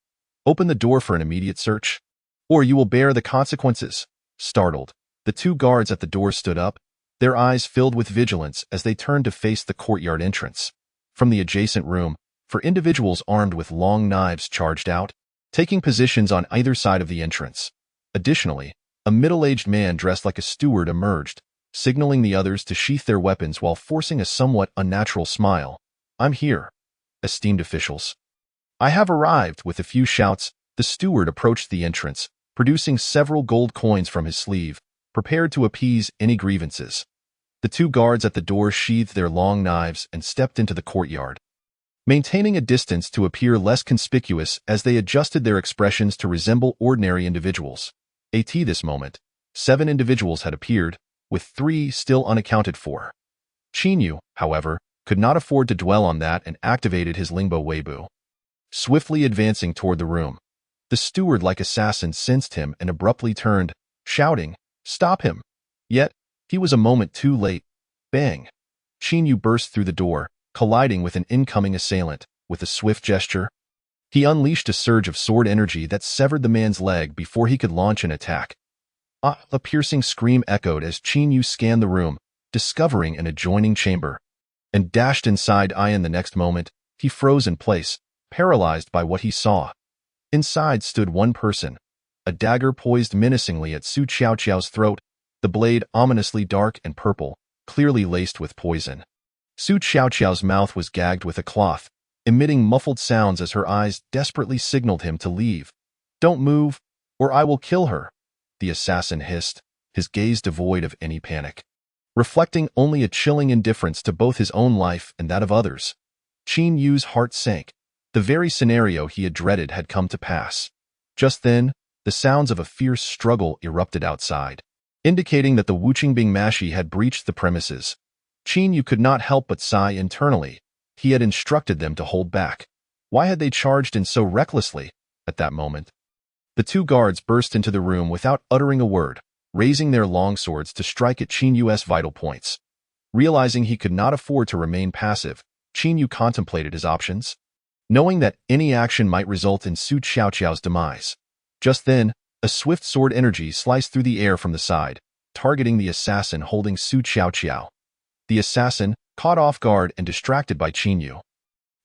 [SPEAKER 1] Open the door for an immediate search, or you will bear the consequences." Startled, the 2 guards at the door stood up, their eyes filled with vigilance as they turned to face the courtyard entrance. From the adjacent room, 4 individuals armed with long knives charged out, taking positions on either side of the entrance. Additionally, a middle-aged man dressed like a steward emerged, signaling the others to sheath their weapons while forcing a somewhat unnatural smile. "I'm here, esteemed officials. I have arrived." With a few shouts, the steward approached the entrance, producing several gold coins from his sleeve, prepared to appease any grievances. The 2 guards at the door sheathed their long knives and stepped into the courtyard, maintaining a distance to appear less conspicuous as they adjusted their expressions to resemble ordinary individuals. At this moment, 7 individuals had appeared, with 3 still unaccounted for. Yu, however, could not afford to dwell on that and activated his Lingbo Weibo. Swiftly advancing toward the room, the steward-like assassin sensed him and abruptly turned, shouting, "Stop him!" Yet, he was a moment too late. Bang! Yu burst through the door, colliding with an incoming assailant. With a swift gesture, he unleashed a surge of sword energy that severed the man's leg before he could launch an attack. A piercing scream echoed as Yu scanned the room, discovering an adjoining chamber, and dashed inside. In the next moment, he froze in place, paralyzed by what he saw. Inside stood one person, a dagger poised menacingly at Su Xiaoqiao's throat, the blade ominously dark and purple, clearly laced with poison. Su Xiaoqiao's mouth was gagged with a cloth, emitting muffled sounds as her eyes desperately signaled him to leave. "Don't move, or I will kill her," the assassin hissed, his gaze devoid of any panic, reflecting only a chilling indifference to both his own life and that of others. Yu's heart sank. The very scenario he had dreaded had come to pass. Just then, the sounds of a fierce struggle erupted outside, indicating that the Wuqingbing Mashi had breached the premises. Yu could not help but sigh internally. He had instructed them to hold back. Why had they charged in so recklessly? At that moment, the 2 guards burst into the room without uttering a word, raising their longswords to strike at Yu's vital points. Realizing he could not afford to remain passive, Yu contemplated his options, knowing that any action might result in Su Xiaoqiao's demise. Just then, a swift sword energy sliced through the air from the side, targeting the assassin holding Su Xiaoqiao. The assassin, caught off guard and distracted by Yu,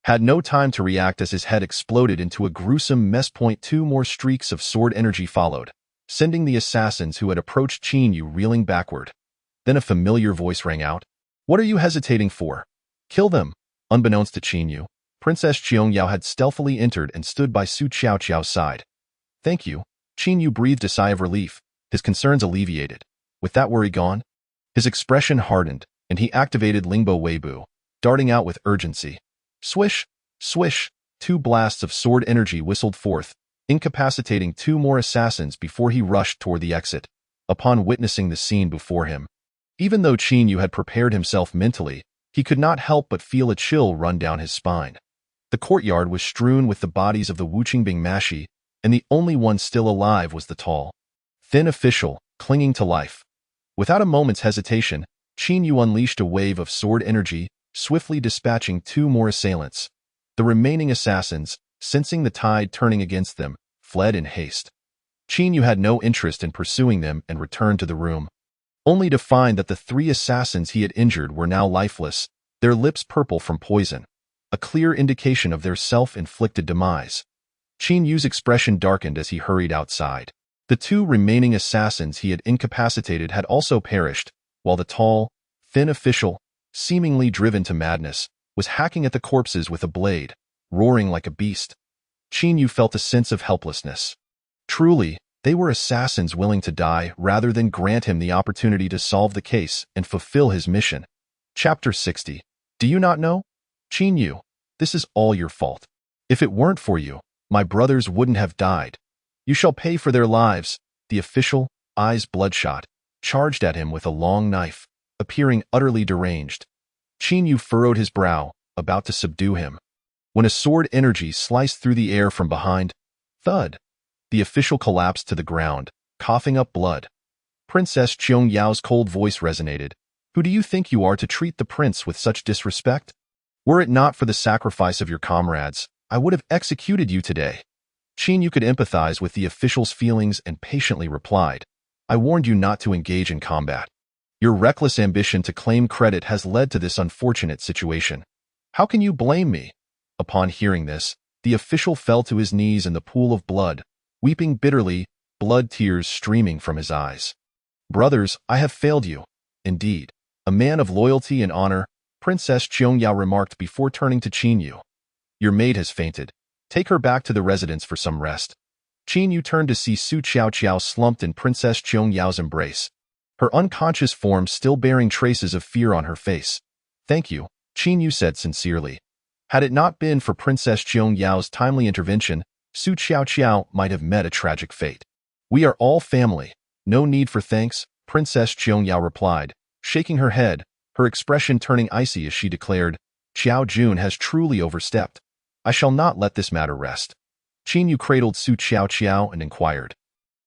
[SPEAKER 1] had no time to react as his head exploded into a gruesome mess. 2 more streaks of sword energy followed, sending the assassins who had approached Yu reeling backward. Then a familiar voice rang out. "What are you hesitating for? Kill them!" Unbeknownst to Yu, Princess Qiangyao had stealthily entered and stood by Su Xiaoqiao's side. "Thank you." Yu breathed a sigh of relief, his concerns alleviated. With that worry gone, his expression hardened, and he activated Lingbo Weibo, darting out with urgency. Swish! Swish! 2 blasts of sword energy whistled forth, incapacitating 2 more assassins before he rushed toward the exit. Upon witnessing the scene before him, even though Yu had prepared himself mentally, he could not help but feel a chill run down his spine. The courtyard was strewn with the bodies of the Wuqingbing Mashi, and the only one still alive was the tall, thin official, clinging to life. Without a moment's hesitation, Yu unleashed a wave of sword energy, swiftly dispatching 2 more assailants. The remaining assassins, sensing the tide turning against them, fled in haste. Yu had no interest in pursuing them and returned to the room, only to find that the 3 assassins he had injured were now lifeless, their lips purple from poison, a clear indication of their self-inflicted demise. Qin Yu's expression darkened as he hurried outside. The two remaining assassins he had incapacitated had also perished, while the tall, thin official, seemingly driven to madness, was hacking at the corpses with a blade, roaring like a beast. Qin Yu felt a sense of helplessness. Truly, they were assassins willing to die rather than grant him the opportunity to solve the case and fulfill his mission. Chapter 60. Do you not know? Qin Yu, this is all your fault. If it weren't for you, my brothers wouldn't have died. You shall pay for their lives. The official, eyes bloodshot, charged at him with a long knife, appearing utterly deranged. Qin Yu furrowed his brow, about to subdue him, when a sword energy sliced through the air from behind. Thud! The official collapsed to the ground, coughing up blood. Princess Qiong Yao's cold voice resonated. Who do you think you are to treat the prince with such disrespect? Were it not for the sacrifice of your comrades, I would have executed you today. Qin Yu could empathize with the official's feelings and patiently replied, I warned you not to engage in combat. Your reckless ambition to claim credit has led to this unfortunate situation. How can you blame me? Upon hearing this, the official fell to his knees in the pool of blood, weeping bitterly, blood tears streaming from his eyes. Brothers, I have failed you. Indeed, a man of loyalty and honor, Princess Qiong Yao remarked before turning to Qin Yu. Your maid has fainted. Take her back to the residence for some rest. Qin Yu turned to see Su Qiao slumped in Princess Qiong Yao's embrace, her unconscious form still bearing traces of fear on her face. Thank you, Qin Yu said sincerely. Had it not been for Princess Qiong Yao's timely intervention, Su Qiao might have met a tragic fate. We are all family. No need for thanks, Princess Qiong Yao replied, shaking her head, her expression turning icy as she declared, Qiao Jun has truly overstepped. I shall not let this matter rest. Qin Yu cradled Su Qiao and inquired,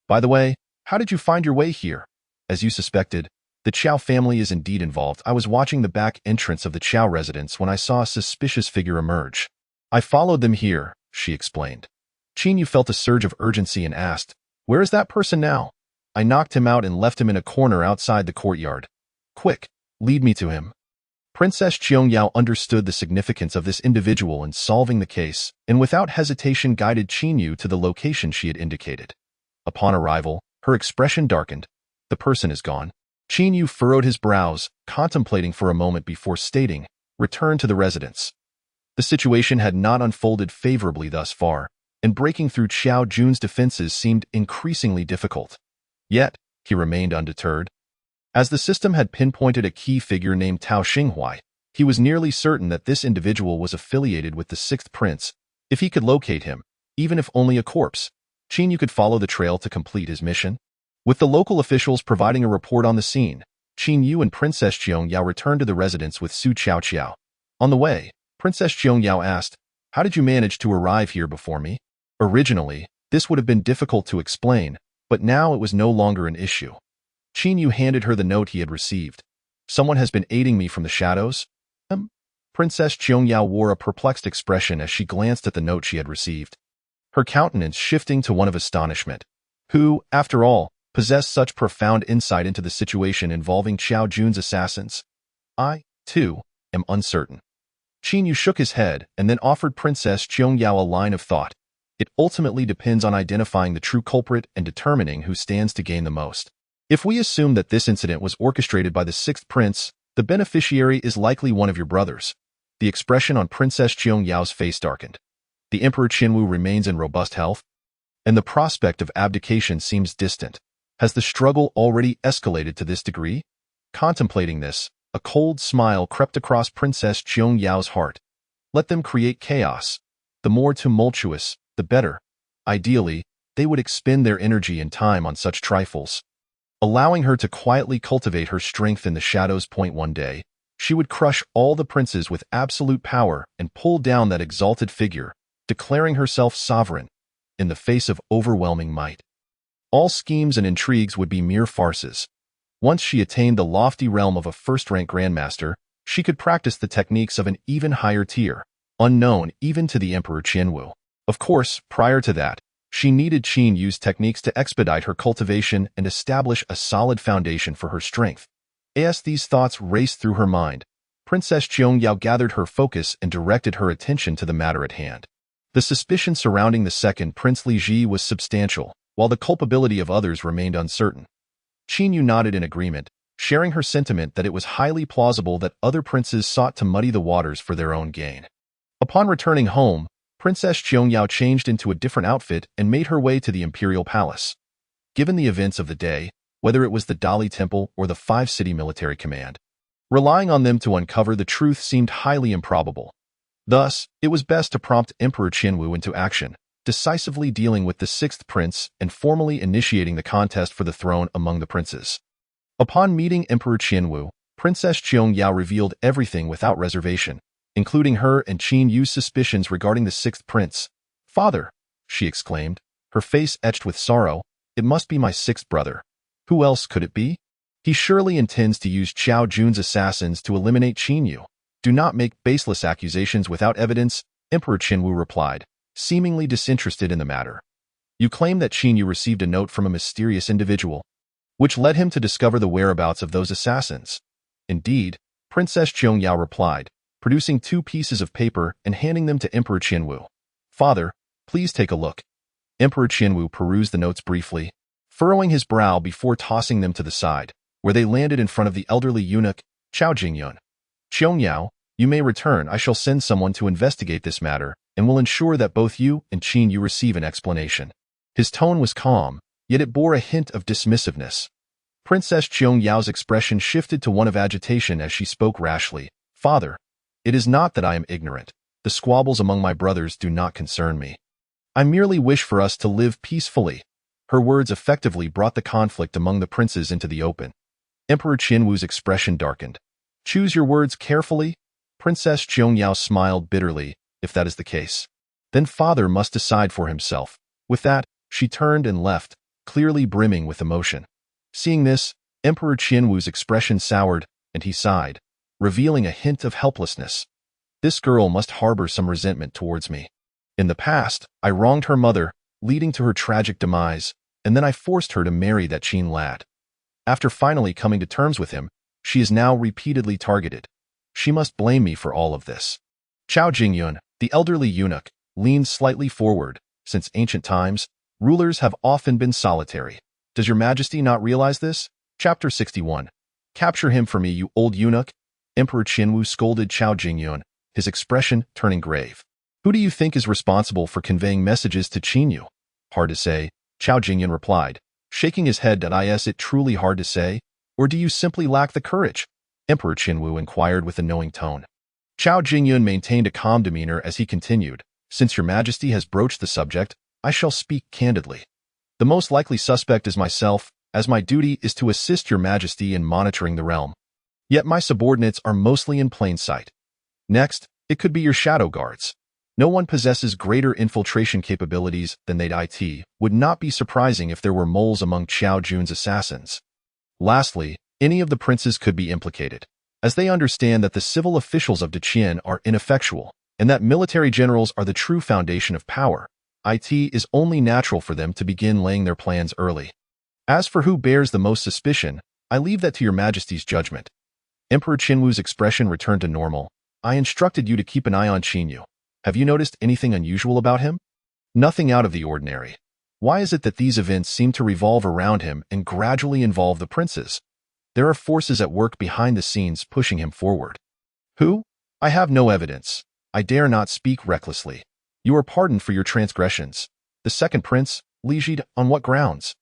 [SPEAKER 1] By the way, how did you find your way here? As you suspected, the Qiao family is indeed involved. I was watching the back entrance of the Qiao residence when I saw a suspicious figure emerge. I followed them here, she explained. Qin Yu felt a surge of urgency and asked, Where is that person now? I knocked him out and left him in a corner outside the courtyard. Quick, lead me to him. Princess Qiong Yao understood the significance of this individual in solving the case, and without hesitation guided Qin Yu to the location she had indicated. Upon arrival, her expression darkened. The person is gone. Qin Yu furrowed his brows, contemplating for a moment before stating, Return to the residence. The situation had not unfolded favorably thus far, and breaking through Qiao Jun's defenses seemed increasingly difficult. Yet, he remained undeterred. As the system had pinpointed a key figure named Tao Xinghuai, he was nearly certain that this individual was affiliated with the Sixth Prince. If he could locate him, even if only a corpse, Qin Yu could follow the trail to complete his mission. With the local officials providing a report on the scene, Qin Yu and Princess Qiong Yao returned to the residence with Su Qiao. On the way, Princess Qiong Yao asked, How did you manage to arrive here before me? Originally, this would have been difficult to explain, but now it was no longer an issue. Qin Yu handed her the note he had received. Someone has been aiding me from the shadows? Princess Qiong Yao wore a perplexed expression as she glanced at the note she had received, her countenance shifting to one of astonishment. Who, after all, possessed such profound insight into the situation involving Qiao Jun's assassins? I, too, am uncertain. Qin Yu shook his head and then offered Princess Qiong Yao a line of thought. It ultimately depends on identifying the true culprit and determining who stands to gain the most. If we assume that this incident was orchestrated by the Sixth Prince, the beneficiary is likely one of your brothers. The expression on Princess Qiong Yao's face darkened. The Emperor Qinwu remains in robust health, and the prospect of abdication seems distant. Has the struggle already escalated to this degree? Contemplating this, a cold smile crept across Princess Qiong Yao's heart. Let them create chaos. The more tumultuous, the better. Ideally, they would expend their energy and time on such trifles. Allowing her to quietly cultivate her strength in the shadows. One day, she would crush all the princes with absolute power and pull down that exalted figure, declaring herself sovereign, in the face of overwhelming might. All schemes and intrigues would be mere farces. Once she attained the lofty realm of a first-rank grandmaster, she could practice the techniques of an even higher tier, unknown even to the Emperor Qianwu. Of course, prior to that, she needed Qin Yu's techniques to expedite her cultivation and establish a solid foundation for her strength. As these thoughts raced through her mind, Princess Qiong Yao gathered her focus and directed her attention to the matter at hand. The suspicion surrounding the second Prince Li Ji was substantial, while the culpability of others remained uncertain. Qin Yu nodded in agreement, sharing her sentiment that it was highly plausible that other princes sought to muddy the waters for their own gain. Upon returning home, Princess Qiangyao changed into a different outfit and made her way to the imperial palace. Given the events of the day, whether it was the Dali Temple or the five-city military command, relying on them to uncover the truth seemed highly improbable. Thus, it was best to prompt Emperor Qianwu into action, decisively dealing with the sixth prince and formally initiating the contest for the throne among the princes. Upon meeting Emperor Qianwu, Princess Qiangyao revealed everything without reservation, including her and Qin Yu's suspicions regarding the sixth prince. "Father," she exclaimed, her face etched with sorrow, "it must be my sixth brother. Who else could it be? He surely intends to use Qiao Jun's assassins to eliminate Qin Yu. Do not make baseless accusations without evidence," Emperor Qianwu replied, seemingly disinterested in the matter. "You claim that Qin Yu received a note from a mysterious individual, which led him to discover the whereabouts of those assassins." "Indeed," Princess Qiangyao replied, producing 2 pieces of paper and handing them to Emperor Qianwu. "Father, please take a look." Emperor Qianwu perused the notes briefly, furrowing his brow before tossing them to the side, where they landed in front of the elderly eunuch, Chao Jingyun. "Qiangyao, you may return. I shall send someone to investigate this matter and will ensure that both you and Qin Yu receive an explanation." His tone was calm, yet it bore a hint of dismissiveness. Princess Qiangyao's expression shifted to one of agitation as she spoke rashly. "Father, it is not that I am ignorant. The squabbles among my brothers do not concern me. I merely wish for us to live peacefully." Her words effectively brought the conflict among the princes into the open. Emperor Qianwu's expression darkened. "Choose your words carefully." Princess Qiangyao smiled bitterly. "If that is the case, then father must decide for himself." With that, she turned and left, clearly brimming with emotion. Seeing this, Emperor Qianwu's expression soured, and he sighed, revealing a hint of helplessness. "This girl must harbor some resentment towards me. In the past, I wronged her mother, leading to her tragic demise, and then I forced her to marry that Qin lad. After finally coming to terms with him, she is now repeatedly targeted. She must blame me for all of this." Chao Jingyun, the elderly eunuch, leaned slightly forward. "Since ancient times, rulers have often been solitary. Does your majesty not realize this?" Chapter 61. "Capture him for me, you old eunuch." Emperor Qianwu scolded Chao Jingyun, his expression turning grave. "Who do you think is responsible for conveying messages to Qin Yu?" "Hard to say," Chao Jingyun replied, shaking his head. "Is it truly hard to say? Or do you simply lack the courage?" Emperor Qianwu inquired with a knowing tone. Chao Jingyun maintained a calm demeanor as he continued. "Since your majesty has broached the subject, I shall speak candidly. The most likely suspect is myself, as my duty is to assist your majesty in monitoring the realm. Yet my subordinates are mostly in plain sight. Next, it could be your shadow guards. No one possesses greater infiltration capabilities than they'd. It would not be surprising if there were moles among Qiao Jun's assassins. Lastly, any of the princes could be implicated, as they understand that the civil officials of Deqian are ineffectual, and that military generals are the true foundation of power. It is only natural for them to begin laying their plans early. As for who bears the most suspicion, I leave that to your majesty's judgment." Emperor Qianwu's expression returned to normal. "I instructed you to keep an eye on Qin Yu. Have you noticed anything unusual about him?" "Nothing out of the ordinary. Why is it that these events seem to revolve around him and gradually involve the princes? There are forces at work behind the scenes pushing him forward." "Who? I have no evidence. I dare not speak recklessly. You are pardoned for your transgressions." "The second prince, Li Ji, on what grounds?"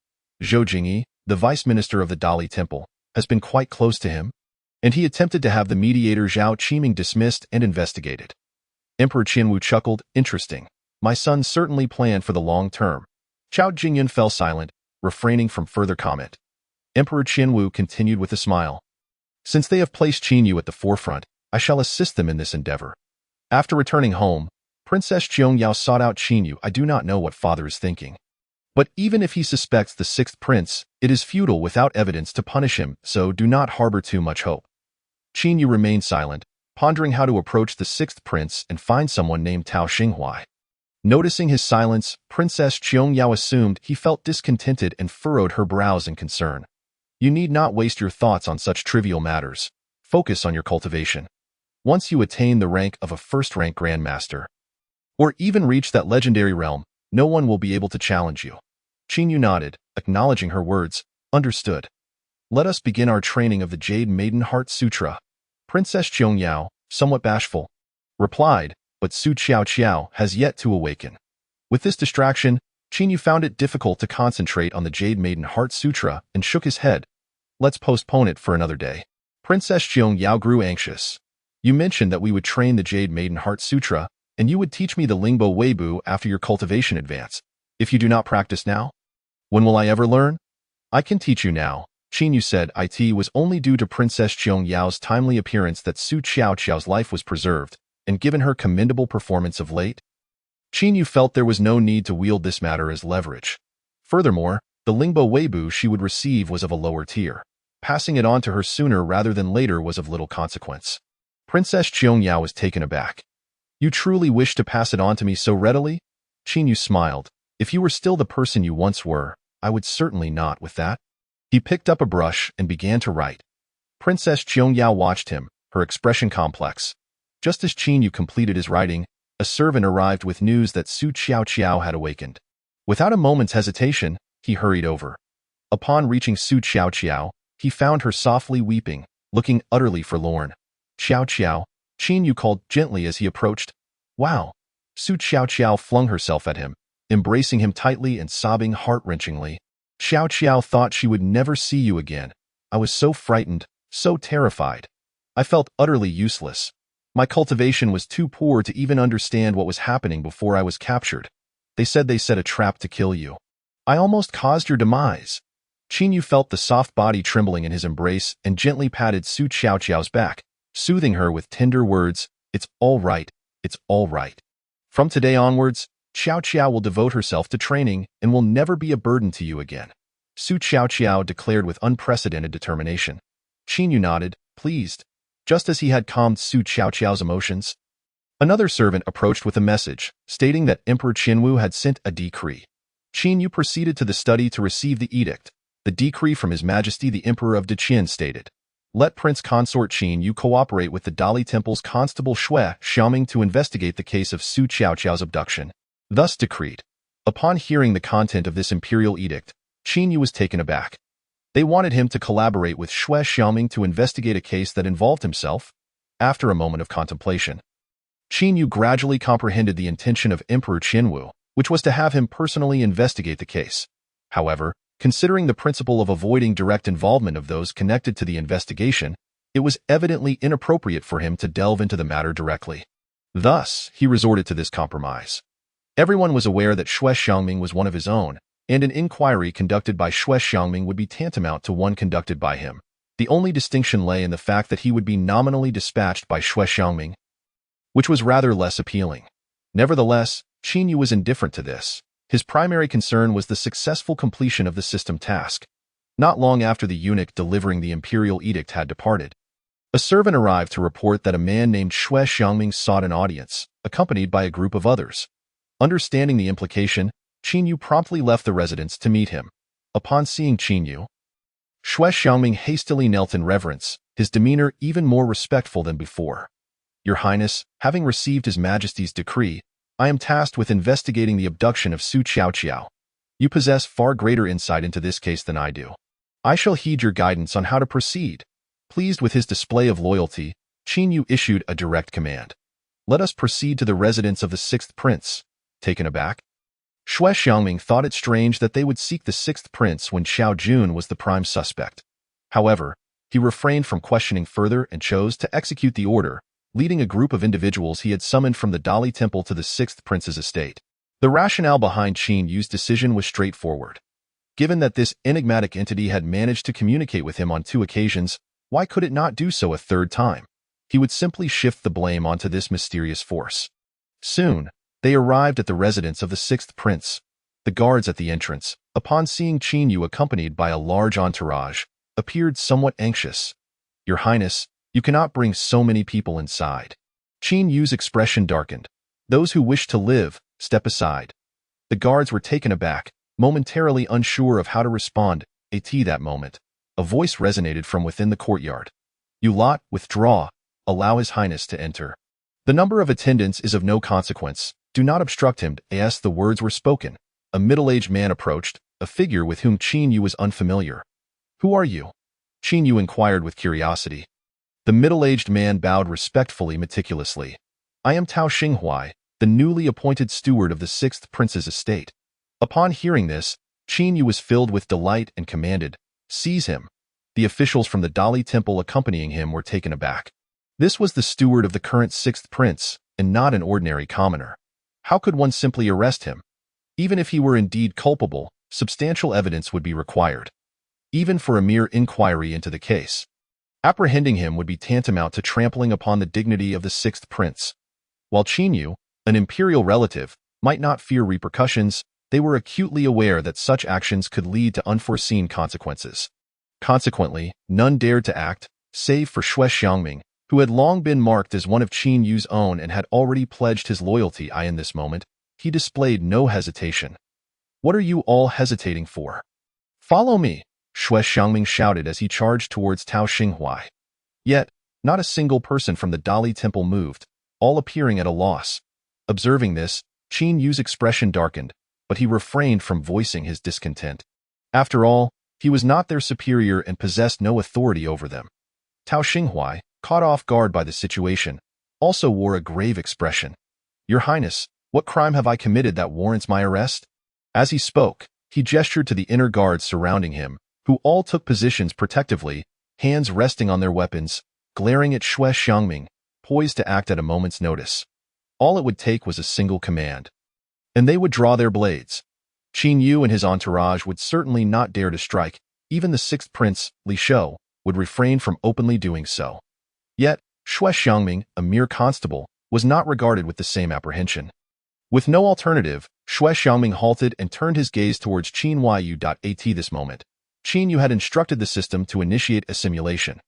[SPEAKER 1] "Zhou Jingyi, the vice minister of the Dali Temple, has been quite close to him, and he attempted to have the mediator Zhao Qiming dismissed and investigated." Emperor Qianwu chuckled. "Interesting. My son certainly planned for the long term." Chao Jingyun fell silent, refraining from further comment. Emperor Qianwu continued with a smile. "Since they have placed Qin Yu at the forefront, I shall assist them in this endeavor." After returning home, Princess Qiangyao sought out Qin Yu. "I do not know what father is thinking. But even if he suspects the sixth prince, it is futile without evidence to punish him, so do not harbor too much hope." Qin Yu remained silent, pondering how to approach the sixth prince and find someone named Tao Xinghuai. Noticing his silence, Princess Qiangyao assumed he felt discontented and furrowed her brows in concern. "You need not waste your thoughts on such trivial matters. Focus on your cultivation. Once you attain the rank of a first-rank grandmaster, or even reach that legendary realm, no one will be able to challenge you. Qin Yu nodded, acknowledging her words. Understood. Let us begin our training of the Jade Maiden Heart Sutra. Princess Qiangyao, somewhat bashful, replied, but Su Qiao has yet to awaken. With this distraction, Qin Yu found it difficult to concentrate on the Jade Maiden Heart Sutra and shook his head. Let's postpone it for another day. Princess Qiangyao grew anxious. You mentioned that we would train the Jade Maiden Heart Sutra, and you would teach me the Lingbo Weibu after your cultivation advance. If you do not practice now, when will I ever learn? I can teach you now. Qin Yu said it was only due to Princess Qiangyao's timely appearance that Su Qiao's life was preserved, and given her commendable performance of late, Qin Yu felt there was no need to wield this matter as leverage. Furthermore, the Lingbo Weibu she would receive was of a lower tier. Passing it on to her sooner rather than later was of little consequence. Princess Qiangyao was taken aback. You truly wish to pass it on to me so readily? Qin Yu smiled. If you were still the person you once were, I would certainly not with that. He picked up a brush and began to write. Princess Qiangyao watched him, her expression complex. Just as Qin Yu completed his writing, a servant arrived with news that Su Qiao had awakened. Without a moment's hesitation, he hurried over. Upon reaching Su Qiao, he found her softly weeping, looking utterly forlorn. Qiao, Qin Yu called gently as he approached. Wow! Su Qiao flung herself at him, embracing him tightly and sobbing heart-wrenchingly. Xiao thought she would never see you again. I was so frightened, so terrified. I felt utterly useless. My cultivation was too poor to even understand what was happening before I was captured. They said they set a trap to kill you. I almost caused your demise. Qin Yu felt the soft body trembling in his embrace and gently patted Su Qiao's back, soothing her with tender words. It's all right. It's all right. From today onwards, Qiao will devote herself to training and will never be a burden to you again. Su Qiao declared with unprecedented determination. Qin Yu nodded, pleased. Just as he had calmed Su Qiao's emotions, another servant approached with a message, stating that Emperor Qinwu had sent a decree. Qin Yu proceeded to the study to receive the edict. The decree from His Majesty the Emperor of Deqian stated, let Prince Consort Qin Yu cooperate with the Dali Temple's Constable Xue Xiaoming to investigate the case of Su Qiao's abduction. Thus decreed. Upon hearing the content of this imperial edict, Qin Yu was taken aback. They wanted him to collaborate with Xue Xiaoming to investigate a case that involved himself. After a moment of contemplation, Qin Yu gradually comprehended the intention of Emperor Qinwu, which was to have him personally investigate the case. However, considering the principle of avoiding direct involvement of those connected to the investigation, it was evidently inappropriate for him to delve into the matter directly. Thus, he resorted to this compromise. Everyone was aware that Xue Xiaoming was one of his own, and an inquiry conducted by Xue Xiaoming would be tantamount to one conducted by him. The only distinction lay in the fact that he would be nominally dispatched by Xue Xiaoming, which was rather less appealing. Nevertheless, Qin Yu was indifferent to this. His primary concern was the successful completion of the system task. Not long after the eunuch delivering the imperial edict had departed, a servant arrived to report that a man named Xue Xiaoming sought an audience, accompanied by a group of others. Understanding the implication, Qin Yu promptly left the residence to meet him. Upon seeing Qin Yu, Xue Xiaoming hastily knelt in reverence, his demeanor even more respectful than before. Your Highness, having received His Majesty's decree, I am tasked with investigating the abduction of Su Qiao. You possess far greater insight into this case than I do. I shall heed your guidance on how to proceed. Pleased with his display of loyalty, Qin Yu issued a direct command. Let us proceed to the residence of the sixth prince. Taken aback, Xue Xiaoming thought it strange that they would seek the sixth prince when Xiao Jun was the prime suspect. However, he refrained from questioning further and chose to execute the order, leading a group of individuals he had summoned from the Dali Temple to the sixth prince's estate. The rationale behind Qin Yu's decision was straightforward. Given that this enigmatic entity had managed to communicate with him on 2 occasions, why could it not do so a third time? He would simply shift the blame onto this mysterious force. Soon, they arrived at the residence of the sixth prince. The guards at the entrance, upon seeing Qin Yu accompanied by a large entourage, appeared somewhat anxious. Your Highness, you cannot bring so many people inside. Qin Yu's expression darkened. Those who wish to live, step aside. The guards were taken aback, momentarily unsure of how to respond. At that moment, a voice resonated from within the courtyard. You lot, withdraw. Allow His Highness to enter. The number of attendants is of no consequence. Do not obstruct him. As the words were spoken, a middle-aged man approached, a figure with whom Qin Yu was unfamiliar. Who are you? Qin Yu inquired with curiosity. The middle-aged man bowed respectfully, meticulously. I am Tao Xinghuai, the newly appointed steward of the 6th prince's estate. Upon hearing this, Qin Yu was filled with delight and commanded, seize him. The officials from the Dali temple accompanying him were taken aback. This was the steward of the current 6th prince, and not an ordinary commoner. How could one simply arrest him? Even if he were indeed culpable, substantial evidence would be required, even for a mere inquiry into the case. Apprehending him would be tantamount to trampling upon the dignity of the 6th prince. While Qin Yu, an imperial relative, might not fear repercussions, they were acutely aware that such actions could lead to unforeseen consequences. Consequently, none dared to act, save for Xue Xiangming, who had long been marked as one of Qin Yu's own and had already pledged his loyalty. In this moment, he displayed no hesitation. What are you all hesitating for? Follow me, Xue Xiangming shouted as he charged towards Tao Xinghuai. Yet, not a single person from the Dali temple moved, all appearing at a loss. Observing this, Qin Yu's expression darkened, but he refrained from voicing his discontent. After all, he was not their superior and possessed no authority over them. Tao Xinghuai, caught off guard by the situation, also wore a grave expression. Your Highness, what crime have I committed that warrants my arrest? As he spoke, he gestured to the inner guards surrounding him, who all took positions protectively, hands resting on their weapons, glaring at Xue Xiangming, poised to act at a moment's notice. All it would take was a single command, and they would draw their blades. Qin Yu and his entourage would certainly not dare to strike. Even the 6th prince, Li Shou, would refrain from openly doing so. Yet, Xue Xiangming, a mere constable, was not regarded with the same apprehension. With no alternative, Xue Xiangming halted and turned his gaze towards Qin Yu. At this moment, Qin Yu had instructed the system to initiate a simulation.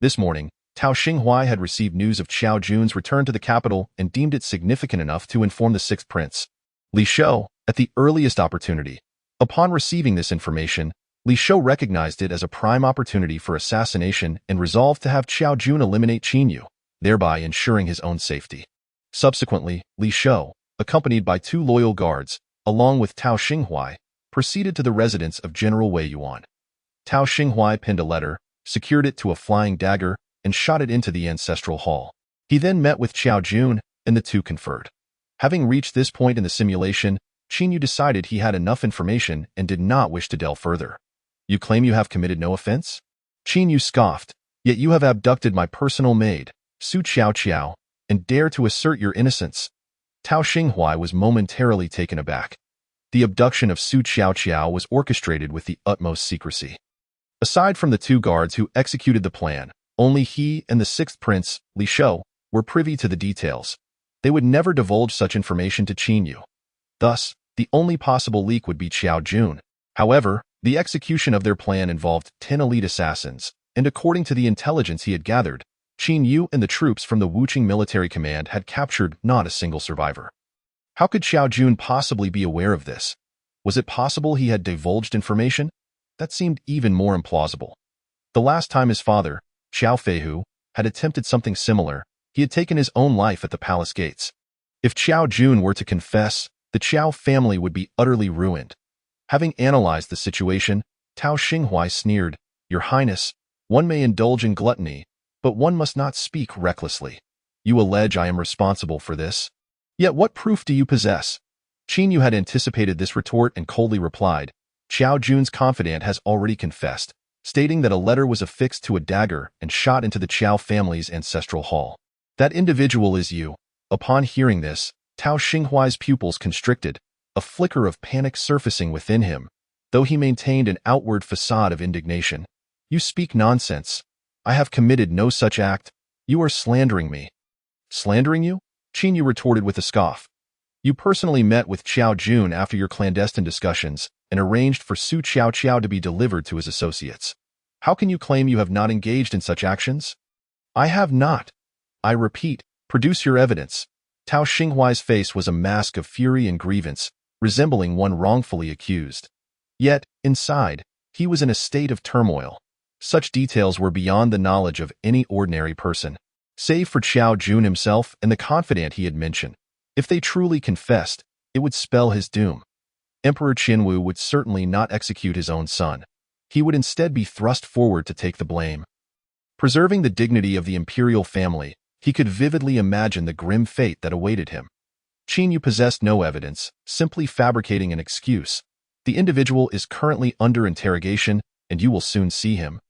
[SPEAKER 1] This morning, Tao Xinghuai had received news of Qiao Jun's return to the capital and deemed it significant enough to inform the 6th prince, Li Shou, at the earliest opportunity. Upon receiving this information, Li Shou recognized it as a prime opportunity for assassination and resolved to have Qiao Jun eliminate Qin Yu, thereby ensuring his own safety. Subsequently, Li Shou, accompanied by 2 loyal guards, along with Tao Xinghuai, proceeded to the residence of General Wei Yuan. Tao Xinghuai pinned a letter, secured it to a flying dagger, and shot it into the ancestral hall. He then met with Qiao Jun, and the two conferred. Having reached this point in the simulation, Qin Yu decided he had enough information and did not wish to delve further. You claim you have committed no offense? Qin Yu scoffed, yet you have abducted my personal maid, Su Qiao, and dare to assert your innocence. Tao Xinghuai was momentarily taken aback. The abduction of Su Qiao was orchestrated with the utmost secrecy. Aside from the 2 guards who executed the plan, only he and the 6th prince, Li Shou, were privy to the details. They would never divulge such information to Qin Yu. Thus, the only possible leak would be Qiao Jun. However, the execution of their plan involved 10 elite assassins, and according to the intelligence he had gathered, Qin Yu and the troops from the Wuqing military command had captured not a single survivor. How could Qiao Jun possibly be aware of this? Was it possible he had divulged information? That seemed even more implausible. The last time his father, Qiao Feihu, had attempted something similar, he had taken his own life at the palace gates. If Qiao Jun were to confess, the Qiao family would be utterly ruined. Having analyzed the situation, Tao Xinghuai sneered, Your Highness, one may indulge in gluttony, but one must not speak recklessly. You allege I am responsible for this. Yet what proof do you possess? Qin Yu had anticipated this retort and coldly replied, Qiao Jun's confidant has already confessed, stating that a letter was affixed to a dagger and shot into the Qiao family's ancestral hall. That individual is you. Upon hearing this, Tao Xinghuai's pupils constricted, a flicker of panic surfacing within him, though he maintained an outward facade of indignation. You speak nonsense. I have committed no such act. You are slandering me. Slandering you? Qin Yu retorted with a scoff. You personally met with Qiao Jun after your clandestine discussions and arranged for Su Qiao to be delivered to his associates. How can you claim you have not engaged in such actions? I have not. I repeat, produce your evidence. Tao Xinghuai's face was a mask of fury and grievance, resembling one wrongfully accused. Yet, inside, he was in a state of turmoil. Such details were beyond the knowledge of any ordinary person, save for Qiao Jun himself and the confidant he had mentioned. If they truly confessed, it would spell his doom. Emperor Qianwu would certainly not execute his own son. He would instead be thrust forward to take the blame. Preserving the dignity of the imperial family, he could vividly imagine the grim fate that awaited him. Qianwu possessed no evidence, simply fabricating an excuse. The individual is currently under interrogation, and you will soon see him.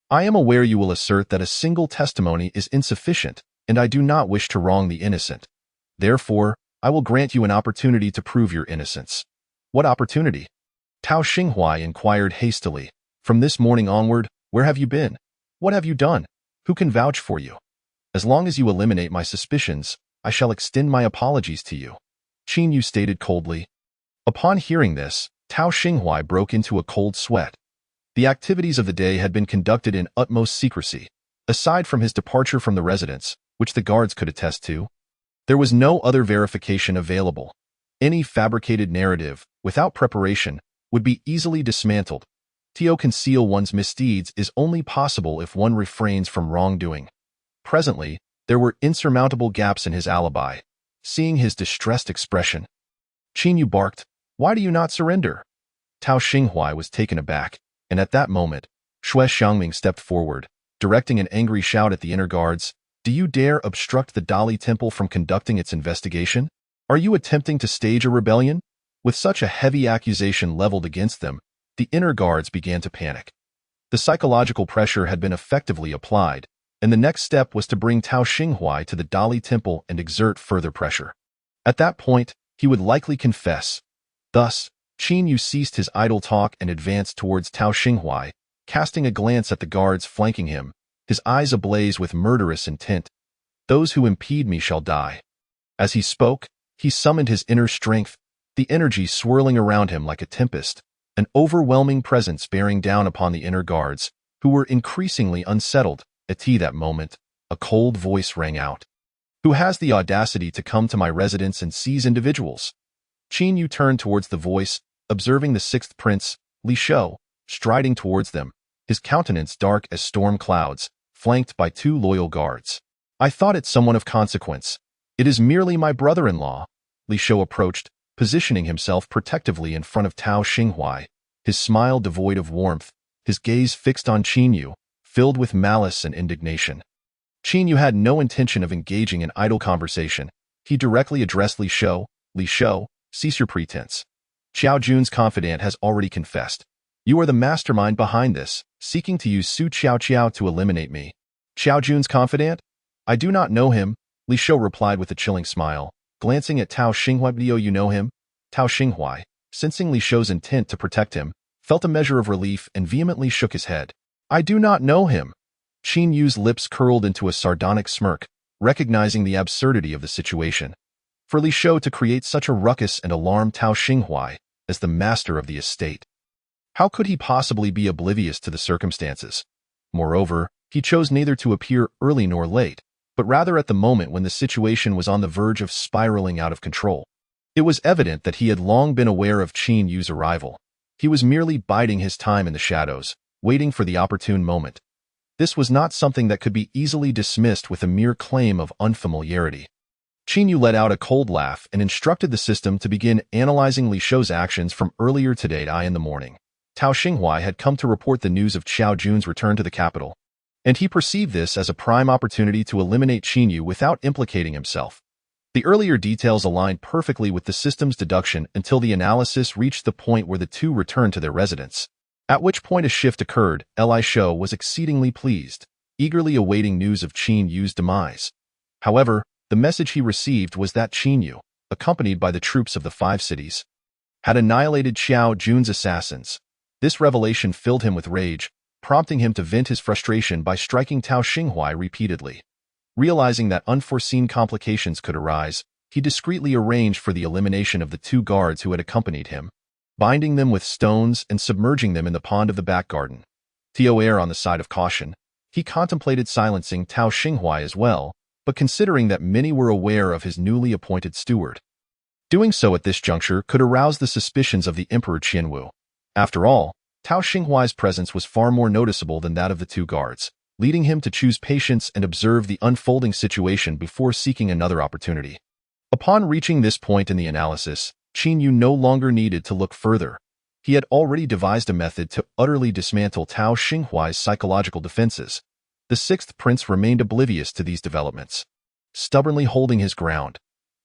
[SPEAKER 1] I am aware you will assert that a single testimony is insufficient, and I do not wish to wrong the innocent. Therefore, I will grant you an opportunity to prove your innocence. What opportunity? Tao Xinghua inquired hastily. From this morning onward, where have you been? What have you done? Who can vouch for you? As long as you eliminate my suspicions, I shall extend my apologies to you, Qin Yu stated coldly. Upon hearing this, Tao Xinghua broke into a cold sweat. The activities of the day had been conducted in utmost secrecy. Aside from his departure from the residence, which the guards could attest to, there was no other verification available. Any fabricated narrative, without preparation, would be easily dismantled. To conceal one's misdeeds is only possible if one refrains from wrongdoing. Presently, there were insurmountable gaps in his alibi. Seeing his distressed expression, Qin Yu barked, "Why do you not surrender?" Tao Xinghua was taken aback, and at that moment, Xue Xiangming stepped forward, directing an angry shout at the inner guards. Do you dare obstruct the Dali Temple from conducting its investigation? Are you attempting to stage a rebellion? With such a heavy accusation leveled against them, the inner guards began to panic. The psychological pressure had been effectively applied, and the next step was to bring Tao Xinghua to the Dali Temple and exert further pressure. At that point, he would likely confess. Thus, Qin Yu ceased his idle talk and advanced towards Tao Xinghua, casting a glance at the guards flanking him, his eyes ablaze with murderous intent. Those who impede me shall die. As he spoke, he summoned his inner strength, the energy swirling around him like a tempest, an overwhelming presence bearing down upon the inner guards, who were increasingly unsettled. At that moment, a cold voice rang out. Who has the audacity to come to my residence and seize individuals? Qin Yu turned towards the voice, observing the sixth prince, Li Shou, striding towards them, his countenance dark as storm clouds, flanked by two loyal guards. I thought it someone of consequence. It is merely my brother-in-law. Li Shou approached, positioning himself protectively in front of Tao Xinghua, his smile devoid of warmth, his gaze fixed on Qin Yu, filled with malice and indignation. Qin Yu had no intention of engaging in idle conversation. He directly addressed Li Shou, cease your pretense. Xiao Jun's confidant has already confessed. You are the mastermind behind this, seeking to use Su Qiao to eliminate me. Xiao Jun's confidant? I do not know him, Li Shou replied with a chilling smile, glancing at Tao Xinghua. Do you know him? Tao Xinghua, sensing Li Shou's intent to protect him, felt a measure of relief and vehemently shook his head. I do not know him. Qin Yu's lips curled into a sardonic smirk, recognizing the absurdity of the situation. For Li Shou to create such a ruckus and alarm Tao Xinghua as the master of the estate. How could he possibly be oblivious to the circumstances? Moreover, he chose neither to appear early nor late, but rather at the moment when the situation was on the verge of spiraling out of control. It was evident that he had long been aware of Qin Yu's arrival. He was merely biding his time in the shadows, waiting for the opportune moment. This was not something that could be easily dismissed with a mere claim of unfamiliarity. Qin Yu let out a cold laugh and instructed the system to begin analyzing Li Shou's actions from earlier today in the morning. Tao Xinghua had come to report the news of Xiao Jun's return to the capital, and he perceived this as a prime opportunity to eliminate Qin Yu without implicating himself. The earlier details aligned perfectly with the system's deduction until the analysis reached the point where the two returned to their residence. At which point a shift occurred. Li Shou was exceedingly pleased, eagerly awaiting news of Qin Yu's demise. However, the message he received was that Qin Yu, accompanied by the troops of the 5 cities, had annihilated Xiao Jun's assassins. This revelation filled him with rage, prompting him to vent his frustration by striking Tao Xinghua repeatedly. Realizing that unforeseen complications could arise, he discreetly arranged for the elimination of the 2 guards who had accompanied him, binding them with stones and submerging them in the pond of the back garden. To err on the side of caution, he contemplated silencing Tao Xinghua as well, but considering that many were aware of his newly appointed steward, doing so at this juncture could arouse the suspicions of the Emperor Qianwu. After all, Tao Xinghua's presence was far more noticeable than that of the 2 guards, leading him to choose patience and observe the unfolding situation before seeking another opportunity. Upon reaching this point in the analysis, Qin Yu no longer needed to look further. He had already devised a method to utterly dismantle Tao Xinghuai's psychological defenses. The sixth prince remained oblivious to these developments, stubbornly holding his ground.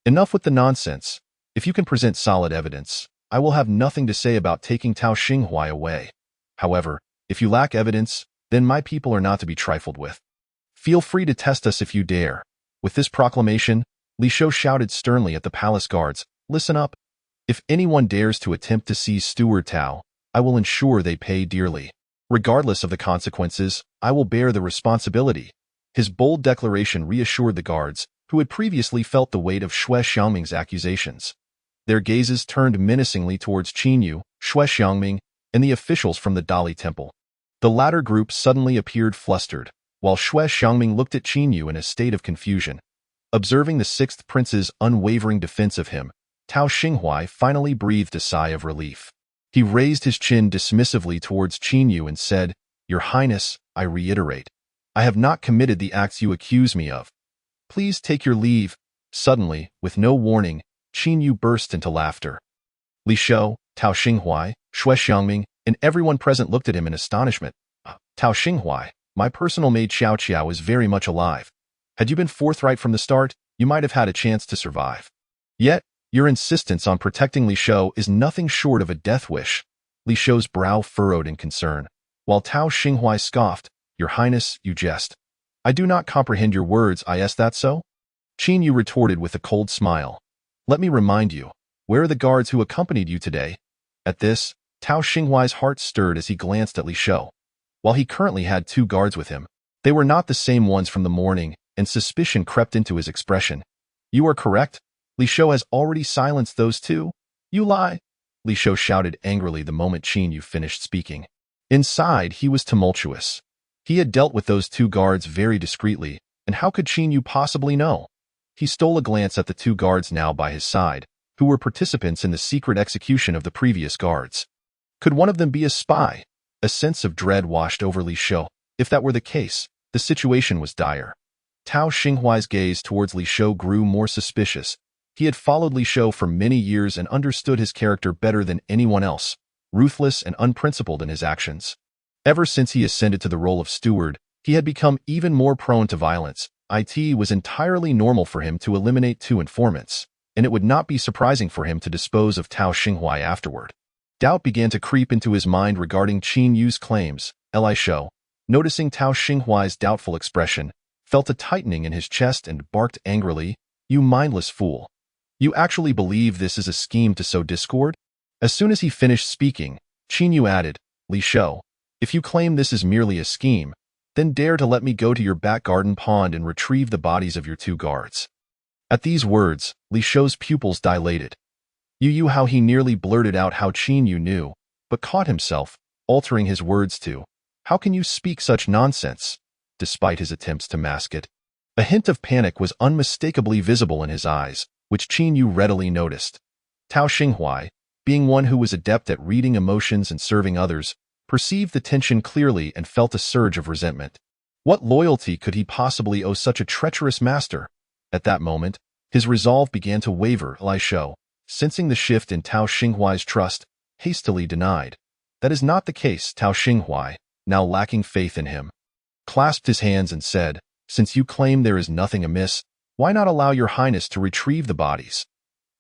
[SPEAKER 1] Enough with the nonsense. If you can present solid evidence, I will have nothing to say about taking Tao Xinghuai away. However, if you lack evidence, then my people are not to be trifled with. Feel free to test us if you dare. With this proclamation, Li Shou shouted sternly at the palace guards, "Listen up. If anyone dares to attempt to seize Steward Tao, I will ensure they pay dearly. Regardless of the consequences, I will bear the responsibility." His bold declaration reassured the guards, who had previously felt the weight of Xue Xiangming's accusations. Their gazes turned menacingly towards Qin Yu, Xue Xiangming, and the officials from the Dali Temple. The latter group suddenly appeared flustered, while Xue Xiangming looked at Qin Yu in a state of confusion. Observing the sixth prince's unwavering defense of him, Tao Xinghuai finally breathed a sigh of relief. He raised his chin dismissively towards Qin Yu and said, "Your Highness, I reiterate, I have not committed the acts you accuse me of. Please take your leave." Suddenly, with no warning, Qin Yu burst into laughter. Li Shou, Tao Xinghuai, Xue Xiangming, and everyone present looked at him in astonishment. "Tao Xinghuai, my personal maid Xiao Qiao is very much alive. Had you been forthright from the start, you might have had a chance to survive. Yet, your insistence on protecting Li Shou is nothing short of a death wish." Li Shou's brow furrowed in concern, while Tao Xinghuai scoffed, "Your Highness, you jest. I do not comprehend your words, is that so?" Qin Yu retorted with a cold smile. "Let me remind you, where are the guards who accompanied you today?" At this, Tao Xinghuai's heart stirred as he glanced at Li Shou. While he currently had 2 guards with him, they were not the same ones from the morning, and suspicion crept into his expression. "You are correct. Li Shou has already silenced those 2. You lie!" Li Shou shouted angrily the moment Qin Yu finished speaking. Inside, he was tumultuous. He had dealt with those 2 guards very discreetly, and how could Qin Yu possibly know? He stole a glance at the 2 guards now by his side, who were participants in the secret execution of the previous guards. Could one of them be a spy? A sense of dread washed over Li Shou. If that were the case, the situation was dire. Tao Xinghuai's gaze towards Li Shou grew more suspicious. He had followed Li Shou for many years and understood his character better than anyone else, ruthless and unprincipled in his actions. Ever since he ascended to the role of steward, he had become even more prone to violence. It was entirely normal for him to eliminate 2 informants, and it would not be surprising for him to dispose of Tao Xinghuai afterward. Doubt began to creep into his mind regarding Qin Yu's claims. Li Shou, noticing Tao Xinghuai's doubtful expression, felt a tightening in his chest and barked angrily, "You mindless fool. You actually believe this is a scheme to sow discord?" As soon as he finished speaking, Qin Yu added, "Li Shou, if you claim this is merely a scheme, then dare to let me go to your back garden pond and retrieve the bodies of your 2 guards." At these words, Li Shou's pupils dilated. You how he nearly blurted out how Qin Yu knew, but caught himself, altering his words to, "How can you speak such nonsense?" Despite his attempts to mask it. A hint of panic was unmistakably visible in his eyes, which Qin Yu readily noticed. Tao Xinghuai, being one who was adept at reading emotions and serving others, perceived the tension clearly and felt a surge of resentment. What loyalty could he possibly owe such a treacherous master? At that moment, his resolve began to waver. Li Shou, sensing the shift in Tao Xinghuai's trust, hastily denied. "That is not the case." Tao Xinghuai, now lacking faith in him, clasped his hands and said, "Since you claim there is nothing amiss, why not allow your Highness to retrieve the bodies?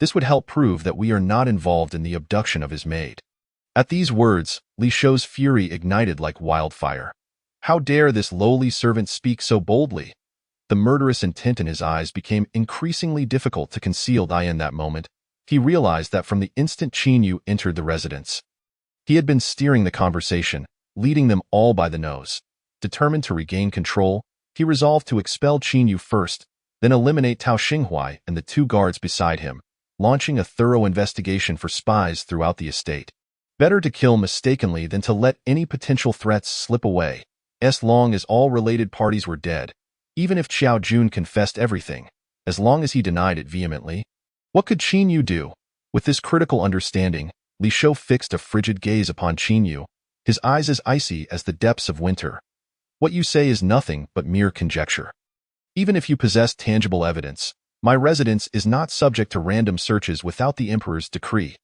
[SPEAKER 1] This would help prove that we are not involved in the abduction of his maid." At these words, Li Shou's fury ignited like wildfire. How dare this lowly servant speak so boldly? The murderous intent in his eyes became increasingly difficult to conceal. In that moment, he realized that from the instant Qin Yu entered the residence, he had been steering the conversation, leading them all by the nose. Determined to regain control, he resolved to expel Qin Yu first, then eliminate Tao Xinghuai and the 2 guards beside him, launching a thorough investigation for spies throughout the estate. Better to kill mistakenly than to let any potential threats slip away, as long as all related parties were dead. Even if Xiao Jun confessed everything, as long as he denied it vehemently. What could Qin Yu do? With this critical understanding, Li Shou fixed a frigid gaze upon Qin Yu, his eyes as icy as the depths of winter. "What you say is nothing but mere conjecture. Even if you possess tangible evidence, My residence is not subject to random searches without the Emperor's decree.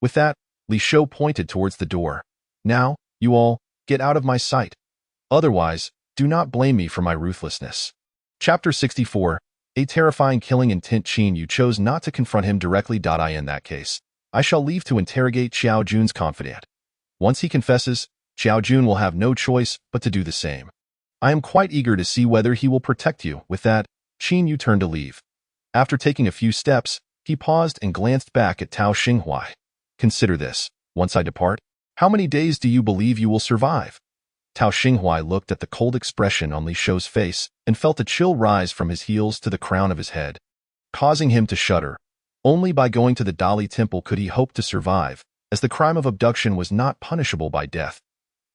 [SPEAKER 1] With that, Li Shou pointed towards the door. Now, you all, get out of my sight. Otherwise, do not blame me for my ruthlessness. Chapter 64. A terrifying killing intent. Qin Yu chose not to confront him directly. In that case, I shall leave to interrogate Xiao Jun's confidant. Once he confesses, Xiao Jun will have no choice but to do the same. I am quite eager to see whether he will protect you. With that, Qin Yu turned to leave. After taking a few steps, he paused and glanced back at Tao Xinghuai. Consider this. Once I depart, how many days do you believe you will survive? Tao Xinghuai looked at the cold expression on Li Shou's face and felt a chill rise from his heels to the crown of his head, causing him to shudder. Only by going to the Dali Temple could he hope to survive, as the crime of abduction was not punishable by death.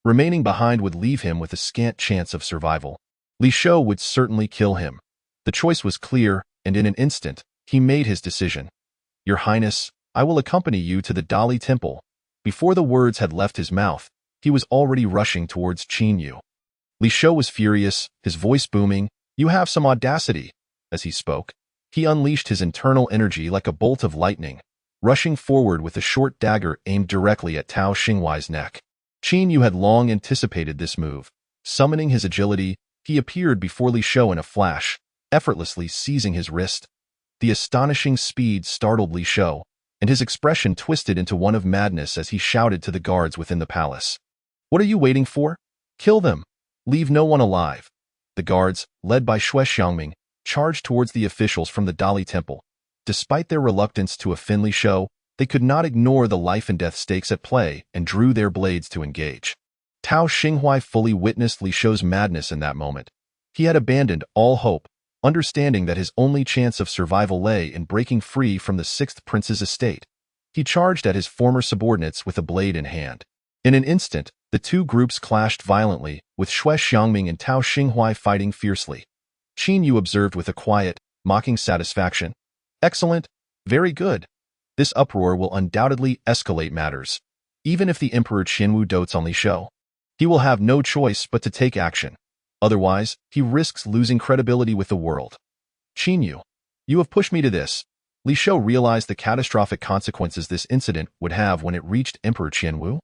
[SPEAKER 1] Remaining behind would leave him with a scant chance of survival. Li Shou would certainly kill him. The choice was clear, and in an instant, he made his decision. Your Highness, I will accompany you to the Dali Temple. Before the words had left his mouth, he was already rushing towards Qin Yu. Li Shou was furious, his voice booming. You have some audacity. As he spoke, he unleashed his internal energy like a bolt of lightning, rushing forward with a short dagger aimed directly at Tao Xinghuai's neck. Qin Yu had long anticipated this move. Summoning his agility, he appeared before Li Shou in a flash, effortlessly seizing his wrist. The astonishing speed startled Li Shou, and his expression twisted into one of madness as he shouted to the guards within the palace. What are you waiting for? Kill them. Leave no one alive. The guards, led by Xue Xiangming, charged towards the officials from the Dali Temple. Despite their reluctance to offend Li Shou, they could not ignore the life-and-death stakes at play and drew their blades to engage. Tao Xinghuai fully witnessed Li Shou's madness in that moment. He had abandoned all hope, understanding that his only chance of survival lay in breaking free from the sixth prince's estate. He charged at his former subordinates with a blade in hand. In an instant, the two groups clashed violently, with Xue Xiangming and Tao Xinghuai fighting fiercely. Qin Yu observed with a quiet, mocking satisfaction. Excellent. Very good. This uproar will undoubtedly escalate matters. Even if the Emperor Qinwu dotes on Li Shou, he will have no choice but to take action. Otherwise, he risks losing credibility with the world. Qin Yu, you have pushed me to this. Li Shou realized the catastrophic consequences this incident would have when it reached Emperor Qinwu.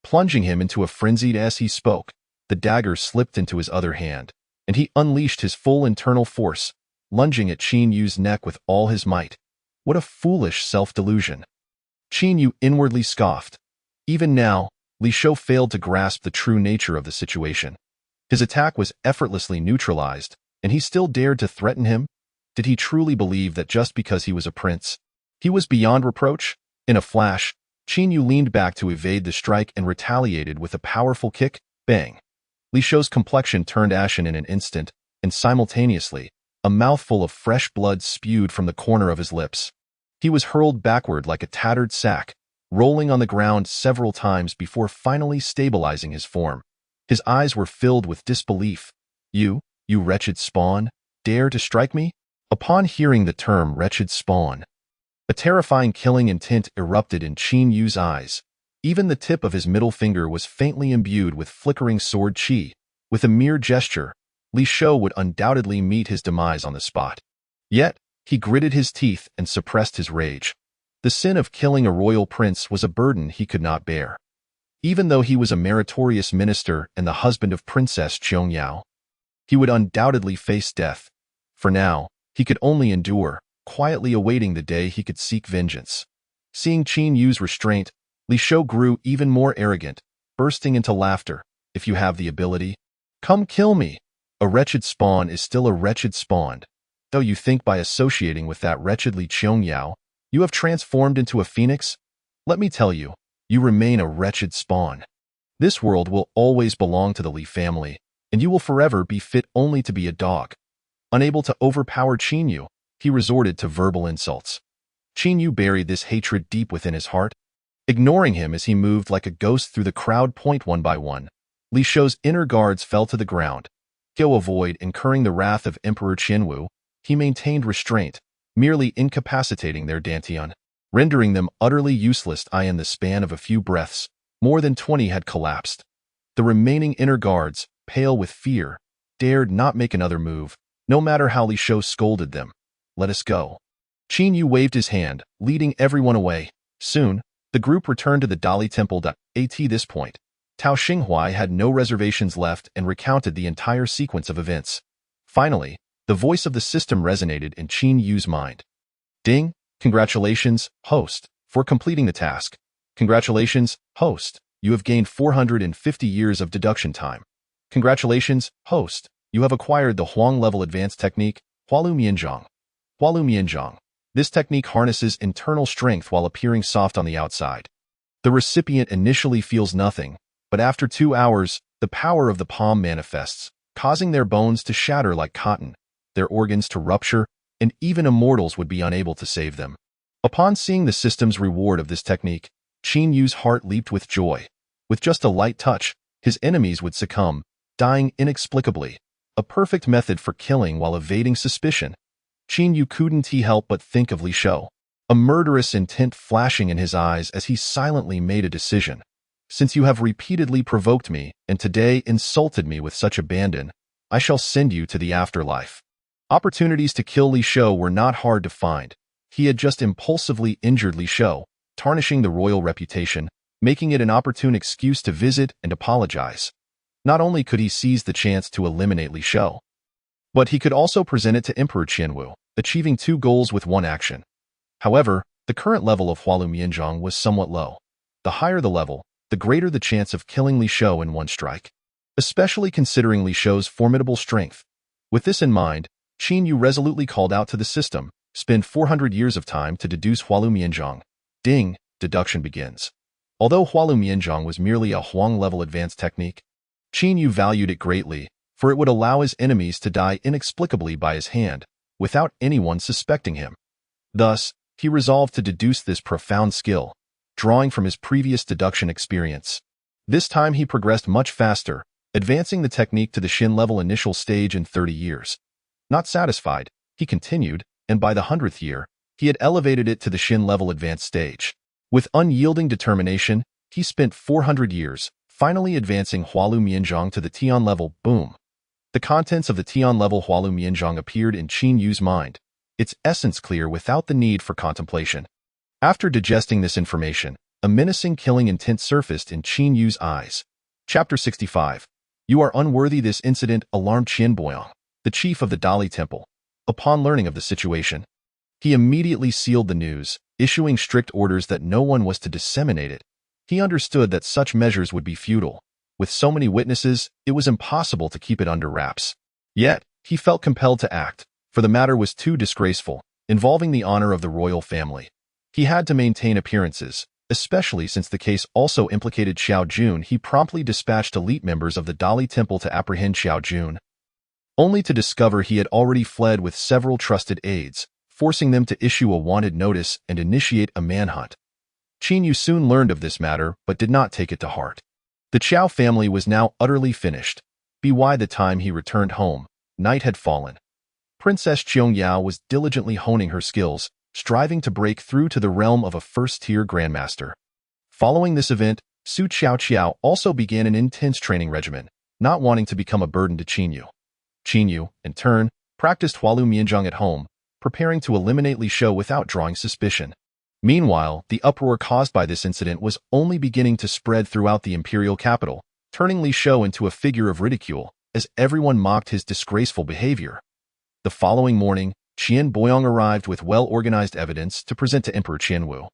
[SPEAKER 1] Plunging him into a frenzy as he spoke, the dagger slipped into his other hand, and he unleashed his full internal force, lunging at Qin Yu's neck with all his might. What a foolish self-delusion. Qin Yu inwardly scoffed. Even now, Li Shou failed to grasp the true nature of the situation. His attack was effortlessly neutralized, and he still dared to threaten him? Did he truly believe that just because he was a prince, he was beyond reproach? In a flash, Qin Yu leaned back to evade the strike and retaliated with a powerful kick. Bang! Li Shou's complexion turned ashen in an instant, and simultaneously, a mouthful of fresh blood spewed from the corner of his lips. He was hurled backward like a tattered sack, rolling on the ground several times before finally stabilizing his form. His eyes were filled with disbelief. You wretched spawn, dare to strike me? Upon hearing the term wretched spawn, a terrifying killing intent erupted in Qin Yu's eyes. Even the tip of his middle finger was faintly imbued with flickering sword qi. With a mere gesture, Li Shou would undoubtedly meet his demise on the spot. Yet, he gritted his teeth and suppressed his rage. The sin of killing a royal prince was a burden he could not bear. Even though he was a meritorious minister and the husband of Princess Qiangyao, he would undoubtedly face death. For now, he could only endure, quietly awaiting the day he could seek vengeance. Seeing Qin Yu's restraint, Li Shou grew even more arrogant, bursting into laughter. If you have the ability, come kill me. A wretched spawn is still a wretched spawn. Though you think by associating with that wretched Li Qiangyao, you have transformed into a phoenix, let me tell you, you remain a wretched spawn. This world will always belong to the Li family, and you will forever be fit only to be a dog. Unable to overpower Qin Yu, he resorted to verbal insults. Qin Yu buried this hatred deep within his heart, ignoring him as he moved like a ghost through the crowd. One by one, Li Shou's inner guards fell to the ground. To avoid incurring the wrath of Emperor Qinwu, he maintained restraint, merely incapacitating their dantian, rendering them utterly useless. In the span of a few breaths, more than 20 had collapsed. The remaining inner guards, pale with fear, dared not make another move, no matter how Li Shou scolded them. let us go." Qin Yu waved his hand, leading everyone away. Soon, the group returned to the Dali Temple. At this point, Tao Xinghuai had no reservations left and recounted the entire sequence of events. Finally, the voice of the system resonated in Qin Yu's mind. "Ding, congratulations, host, for completing the task. Congratulations, host, you have gained 450 years of deduction time. Congratulations, host, you have acquired the Huang-level advanced technique, Hualu Mianzhang." Hualu Mianzhang. This technique harnesses internal strength while appearing soft on the outside. The recipient initially feels nothing, but after 2 hours, the power of the palm manifests, causing their bones to shatter like cotton, their organs to rupture, and even immortals would be unable to save them. Upon seeing the system's reward of this technique, Qin Yu's heart leaped with joy. With just a light touch, his enemies would succumb, dying inexplicably, a perfect method for killing while evading suspicion. Qin Yu couldn't help but think of Li Shou, a murderous intent flashing in his eyes as he silently made a decision. "Since you have repeatedly provoked me and today insulted me with such abandon, I shall send you to the afterlife." Opportunities to kill Li Shou were not hard to find. He had just impulsively injured Li Shou, tarnishing the royal reputation, making it an opportune excuse to visit and apologize. Not only could he seize the chance to eliminate Li Shou, but he could also present it to Emperor Qianwu, achieving 2 goals with 1 action. However, the current level of Hualu Mianzhang was somewhat low. The higher the level, the greater the chance of killing Li Shou in 1 strike, especially considering Li Shou's formidable strength. With this in mind, Qin Yu resolutely called out to the system, "Spend 400 years of time to deduce Hualu Mianzhang." Ding, deduction begins. Although Hualu Mianzhang was merely a Huang-level advanced technique, Qin Yu valued it greatly, for it would allow his enemies to die inexplicably by his hand, without anyone suspecting him. Thus, he resolved to deduce this profound skill, drawing from his previous deduction experience. This time he progressed much faster, advancing the technique to the Xin-level initial stage in 30 years. Not satisfied, he continued, and by the 100th year, he had elevated it to the Xin-level advanced stage. With unyielding determination, he spent 400 years, finally advancing Hualu Mianzhang to the Tian level. Boom! The contents of the Tian level Hualu Mianzhang appeared in Qin Yu's mind, its essence clear without the need for contemplation. After digesting this information, a menacing killing intent surfaced in Qin Yu's eyes. Chapter 65. "You are unworthy." This incident alarmed Qian Boyang, the chief of the Dali Temple. Upon learning of the situation, he immediately sealed the news, issuing strict orders that no one was to disseminate it. He understood that such measures would be futile. With so many witnesses, it was impossible to keep it under wraps. Yet, he felt compelled to act, for the matter was too disgraceful, involving the honor of the royal family. He had to maintain appearances, especially since the case also implicated Xiao Jun. He promptly dispatched elite members of the Dali Temple to apprehend Xiao Jun, only to discover he had already fled with several trusted aides, forcing them to issue a wanted notice and initiate a manhunt. Qin Yu soon learned of this matter but did not take it to heart. The Qiao family was now utterly finished. By the time he returned home, night had fallen. Princess Qiangyao was diligently honing her skills, striving to break through to the realm of a first-tier grandmaster. Following this event, Su Qiao also began an intense training regimen, not wanting to become a burden to Qin Yu. Qin Yu, in turn, practiced Hualu Mianzhang at home, preparing to eliminate Li Shou without drawing suspicion. Meanwhile, the uproar caused by this incident was only beginning to spread throughout the imperial capital, turning Li Shou into a figure of ridicule, as everyone mocked his disgraceful behavior. The following morning, Qian Boyang arrived with well-organized evidence to present to Emperor Qianwu.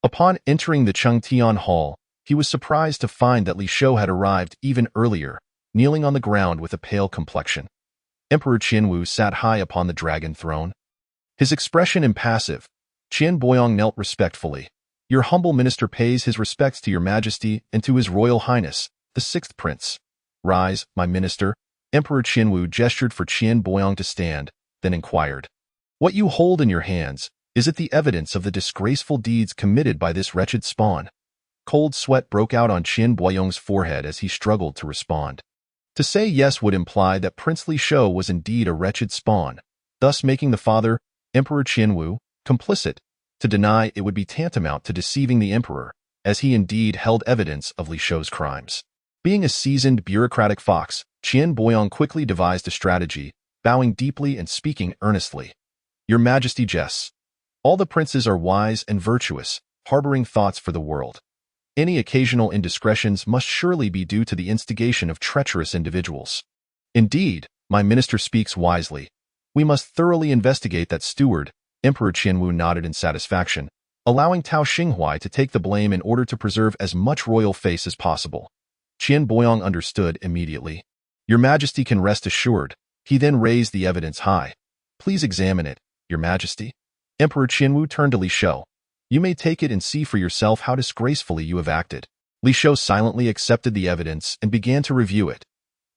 [SPEAKER 1] Upon entering the Chengtian Hall, he was surprised to find that Li Shou had arrived even earlier, kneeling on the ground with a pale complexion. Emperor Qianwu sat high upon the dragon throne, his expression impassive. Qian Boyang knelt respectfully. "Your humble minister pays his respects to your majesty and to his royal highness, the 6th prince." "Rise, my minister." Emperor Qianwu gestured for Qian Boyang to stand, then inquired, "What you hold in your hands, is it the evidence of the disgraceful deeds committed by this wretched spawn?" Cold sweat broke out on Qian Boyang's forehead as he struggled to respond. To say yes would imply that Prince Li Shou was indeed a wretched spawn, thus making the father, Emperor Qianwu, complicit. To deny it would be tantamount to deceiving the emperor, as he indeed held evidence of Li Shou's crimes. Being a seasoned bureaucratic fox, Qian Boyang quickly devised a strategy, bowing deeply and speaking earnestly. Your Majesty jests. All the princes are wise and virtuous, harboring thoughts for the world. Any occasional indiscretions must surely be due to the instigation of treacherous individuals. Indeed, my minister speaks wisely. We must thoroughly investigate that steward. Emperor Qianwu nodded in satisfaction, allowing Tao Xinghuai to take the blame in order to preserve as much royal face as possible. Qian Boyong understood immediately. Your Majesty can rest assured. He then raised the evidence high. Please examine it, Your Majesty. Emperor Qianwu turned to Li Shou. You may take it and see for yourself how disgracefully you have acted. Li Shou silently accepted the evidence and began to review it.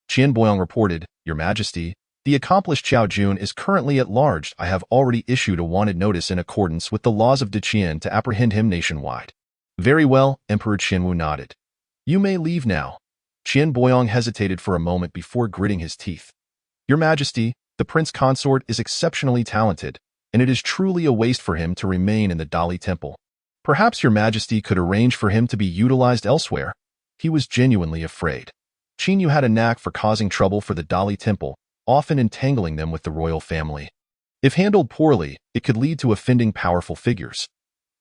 [SPEAKER 1] Qian Boyong reported, Your Majesty, the accomplished Qiao Jun is currently at large. I have already issued a wanted notice in accordance with the laws of Deqian to apprehend him nationwide. Very well, Emperor Qianwu nodded. You may leave now. Qian Boyong hesitated for a moment before gritting his teeth. Your Majesty, the prince consort is exceptionally talented, and it is truly a waste for him to remain in the Dali Temple. Perhaps Your Majesty could arrange for him to be utilized elsewhere. He was genuinely afraid. Qin Yu had a knack for causing trouble for the Dali Temple, often entangling them with the royal family. If handled poorly, it could lead to offending powerful figures.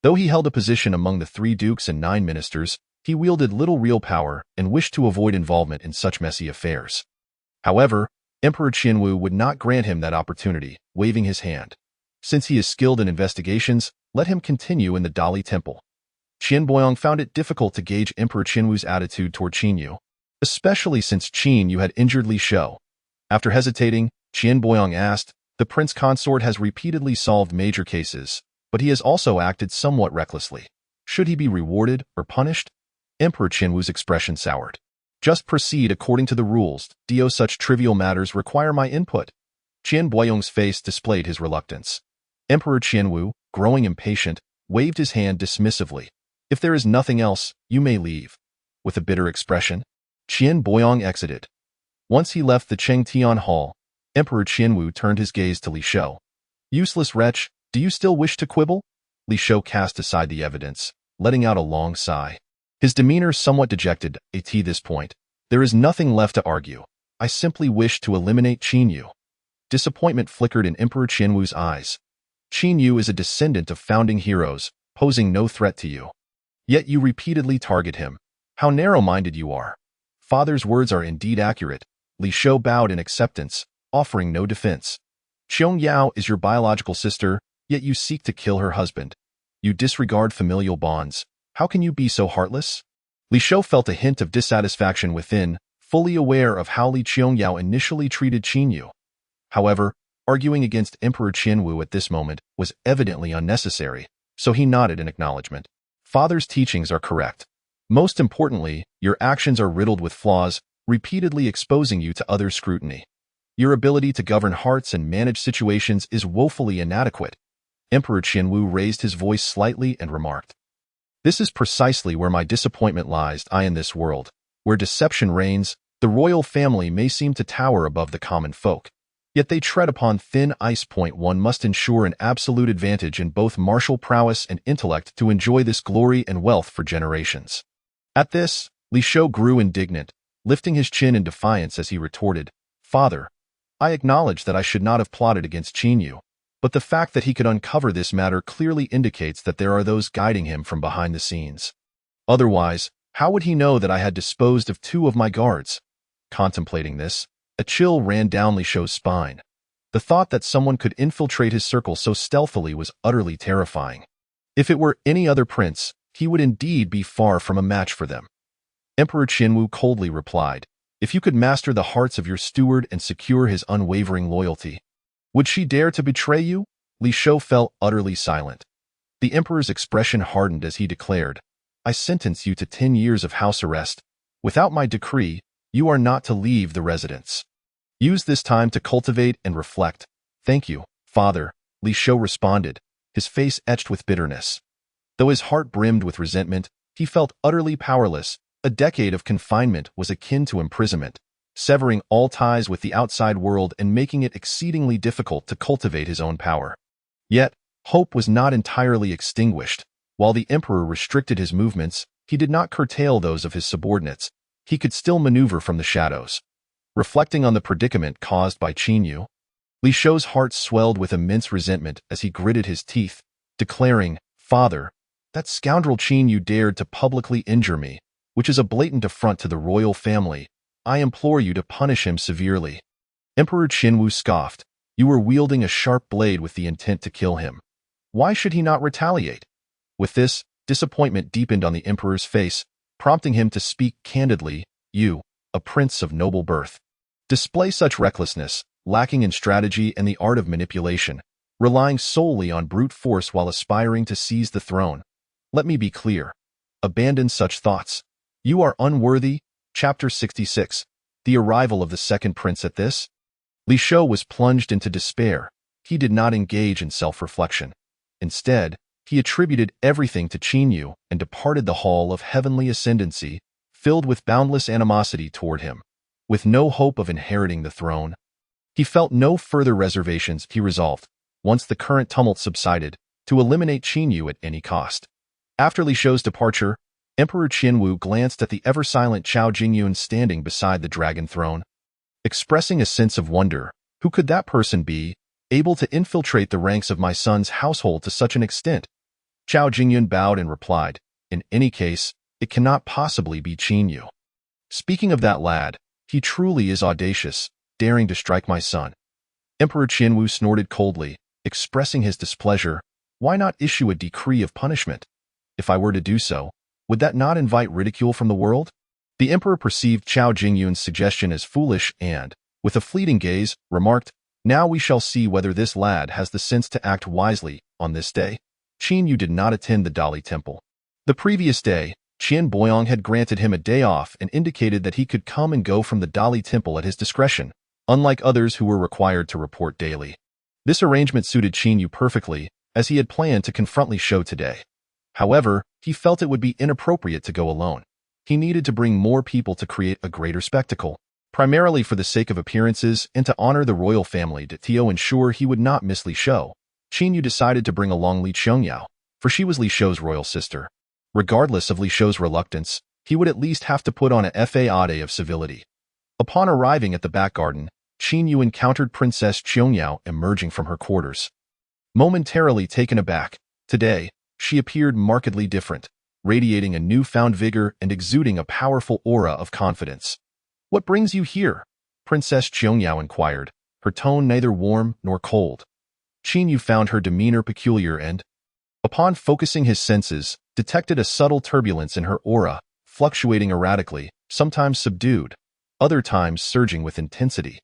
[SPEAKER 1] Though he held a position among the 3 dukes and 9 ministers, he wielded little real power and wished to avoid involvement in such messy affairs. However, Emperor Qianwu would not grant him that opportunity, waving his hand. Since he is skilled in investigations, let him continue in the Dali Temple. Qian Boyong found it difficult to gauge Emperor Qianwu's attitude toward Qin Yu, especially since Qin Yu had injured Li Shou. After hesitating, Qian Boyong asked, the prince consort has repeatedly solved major cases, but he has also acted somewhat recklessly. Should he be rewarded or punished? Emperor Qianwu's expression soured. Just proceed according to the rules. Such trivial matters require my input. Qian Boyong's face displayed his reluctance. Emperor Qianwu, growing impatient, waved his hand dismissively. If there is nothing else, you may leave. With a bitter expression, Qian Boyong exited. Once he left the Chengtian Hall, Emperor Qianwu turned his gaze to Li Shou. Useless wretch, do you still wish to quibble? Li Shou cast aside the evidence, letting out a long sigh. His demeanor somewhat dejected. At this point, there is nothing left to argue. I simply wish to eliminate Qin Yu. Disappointment flickered in Emperor Qianwu's eyes. Qin Yu is a descendant of founding heroes, posing no threat to you. Yet you repeatedly target him. How narrow-minded you are. Father's words are indeed accurate. Li Shou bowed in acceptance, offering no defense. Qiong Yao is your biological sister, yet you seek to kill her husband. You disregard familial bonds. How can you be so heartless? Li Shou felt a hint of dissatisfaction within, fully aware of how Li Qiong initially treated Qin Yu. However, arguing against Emperor Qianwu at this moment was evidently unnecessary, so he nodded in acknowledgement. Father's teachings are correct. Most importantly, your actions are riddled with flaws, repeatedly exposing you to other scrutiny. Your ability to govern hearts and manage situations is woefully inadequate. Emperor Qianwu raised his voice slightly and remarked, this is precisely where my disappointment lies. In this world, where deception reigns, the royal family may seem to tower above the common folk. Yet they tread upon thin ice. One must ensure an absolute advantage in both martial prowess and intellect to enjoy this glory and wealth for generations. At this, Li Shou grew indignant, lifting his chin in defiance as he retorted, Father, I acknowledge that I should not have plotted against Qin Yu, but the fact that he could uncover this matter clearly indicates that there are those guiding him from behind the scenes. Otherwise, how would he know that I had disposed of 2 of my guards? Contemplating this, a chill ran down Li Shou's spine. The thought that someone could infiltrate his circle so stealthily was utterly terrifying. If it were any other prince, he would indeed be far from a match for them. Emperor Qianwu coldly replied, if you could master the hearts of your steward and secure his unwavering loyalty, would she dare to betray you? Li Shou fell utterly silent. The emperor's expression hardened as he declared, I sentence you to 10 years of house arrest. Without my decree, you are not to leave the residence. Use this time to cultivate and reflect. Thank you, Father, Li Shou responded, his face etched with bitterness. Though his heart brimmed with resentment, he felt utterly powerless. A decade of confinement was akin to imprisonment, severing all ties with the outside world and making it exceedingly difficult to cultivate his own power. Yet, hope was not entirely extinguished. While the emperor restricted his movements, he did not curtail those of his subordinates. He could still maneuver from the shadows. Reflecting on the predicament caused by Qin Yu, Li Shou's heart swelled with immense resentment as he gritted his teeth, declaring, "Father, that scoundrel Qin Yu dared to publicly injure me, which is a blatant affront to the royal family. I implore you to punish him severely." Emperor Qinwu scoffed. "You were wielding a sharp blade with the intent to kill him. Why should he not retaliate?" With this, disappointment deepened on the emperor's face, prompting him to speak candidly. "You, a prince of noble birth, display such recklessness, lacking in strategy and the art of manipulation, relying solely on brute force while aspiring to seize the throne. Let me be clear. Abandon such thoughts. You are unworthy." Chapter 66. The arrival of the second prince. At this, Li Shou was plunged into despair. He did not engage in self-reflection. Instead, he attributed everything to Qin Yu and departed the hall of heavenly ascendancy, filled with boundless animosity toward him. With no hope of inheriting the throne, he felt no further reservations. He resolved, once the current tumult subsided, to eliminate Qin Yu at any cost. After Li Shou's departure, Emperor Qinwu glanced at the ever-silent Chao Jingyun standing beside the dragon throne. Expressing a sense of wonder, who could that person be, able to infiltrate the ranks of my son's household to such an extent? Chao Jingyun bowed and replied, "In any case, it cannot possibly be Qin Yu. Speaking of that lad, he truly is audacious, daring to strike my son." Emperor Qinwu snorted coldly, expressing his displeasure. "Why not issue a decree of punishment? If I were to do so, would that not invite ridicule from the world?" The emperor perceived Chao Jingyun's suggestion as foolish and, with a fleeting gaze, remarked, "Now we shall see whether this lad has the sense to act wisely." On this day, Qin Yu did not attend the Dali temple. The previous day, Qian Boyong had granted him a day off and indicated that he could come and go from the Dali temple at his discretion, unlike others who were required to report daily. This arrangement suited Qin Yu perfectly, as he had planned to confront Li Shou today. However, he felt it would be inappropriate to go alone. He needed to bring more people to create a greater spectacle, primarily for the sake of appearances and to honor the royal family. To ensure he would not miss Li Shou, Qin Yu decided to bring along Li Qiangyao, for she was Li Shou's royal sister. Regardless of Li Shou's reluctance, he would at least have to put on a facade of civility. Upon arriving at the back garden, Qin Yu encountered Princess Qiangyao emerging from her quarters. Momentarily taken aback, today, she appeared markedly different, radiating a newfound vigor and exuding a powerful aura of confidence. "What brings you here?" Princess Qiangyao inquired, her tone neither warm nor cold. Qin Yu found her demeanor peculiar and, upon focusing his senses, detected a subtle turbulence in her aura, fluctuating erratically, sometimes subdued, other times surging with intensity.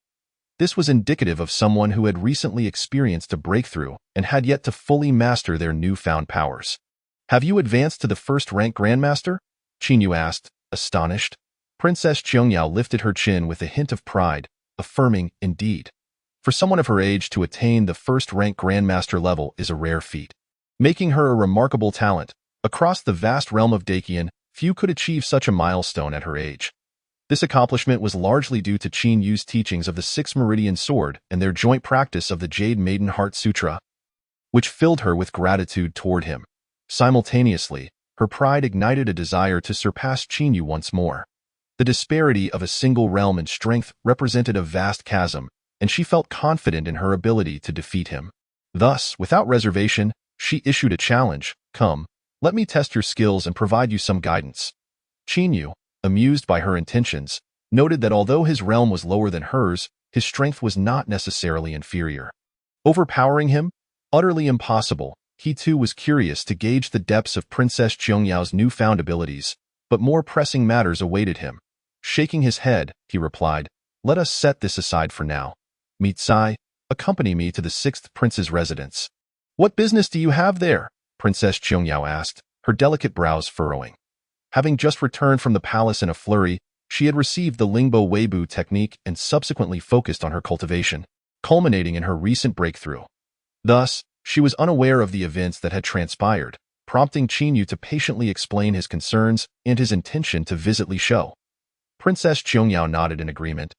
[SPEAKER 1] This was indicative of someone who had recently experienced a breakthrough and had yet to fully master their newfound powers. "Have you advanced to the first-rank Grandmaster?" Qin Yu asked, astonished. Princess Qiangyao lifted her chin with a hint of pride, affirming, "Indeed. For someone of her age to attain the first-rank Grandmaster level is a rare feat, making her a remarkable talent. Across the vast realm of Dakian, few could achieve such a milestone at her age." This accomplishment was largely due to Qin Yu's teachings of the Sixth Meridian Sword and their joint practice of the Jade Maiden Heart Sutra, which filled her with gratitude toward him. Simultaneously, her pride ignited a desire to surpass Qin Yu once more. The disparity of a single realm in strength represented a vast chasm, and she felt confident in her ability to defeat him. Thus, without reservation, she issued a challenge. "Come, let me test your skills and provide you some guidance." Qin Yu, amused by her intentions, noted that although his realm was lower than hers, his strength was not necessarily inferior. Overpowering him? Utterly impossible. He too was curious to gauge the depths of Princess Qiangyao's newfound abilities, but more pressing matters awaited him. Shaking his head, he replied, "Let us set this aside for now. Mitsai, accompany me to the sixth prince's residence." "What business do you have there?" Princess Qiangyao asked, her delicate brows furrowing. Having just returned from the palace in a flurry, she had received the Lingbo Weibu technique and subsequently focused on her cultivation, culminating in her recent breakthrough. Thus, she was unaware of the events that had transpired, prompting Qin Yu to patiently explain his concerns and his intention to visit Li Shou. Princess Qiangyao nodded in agreement.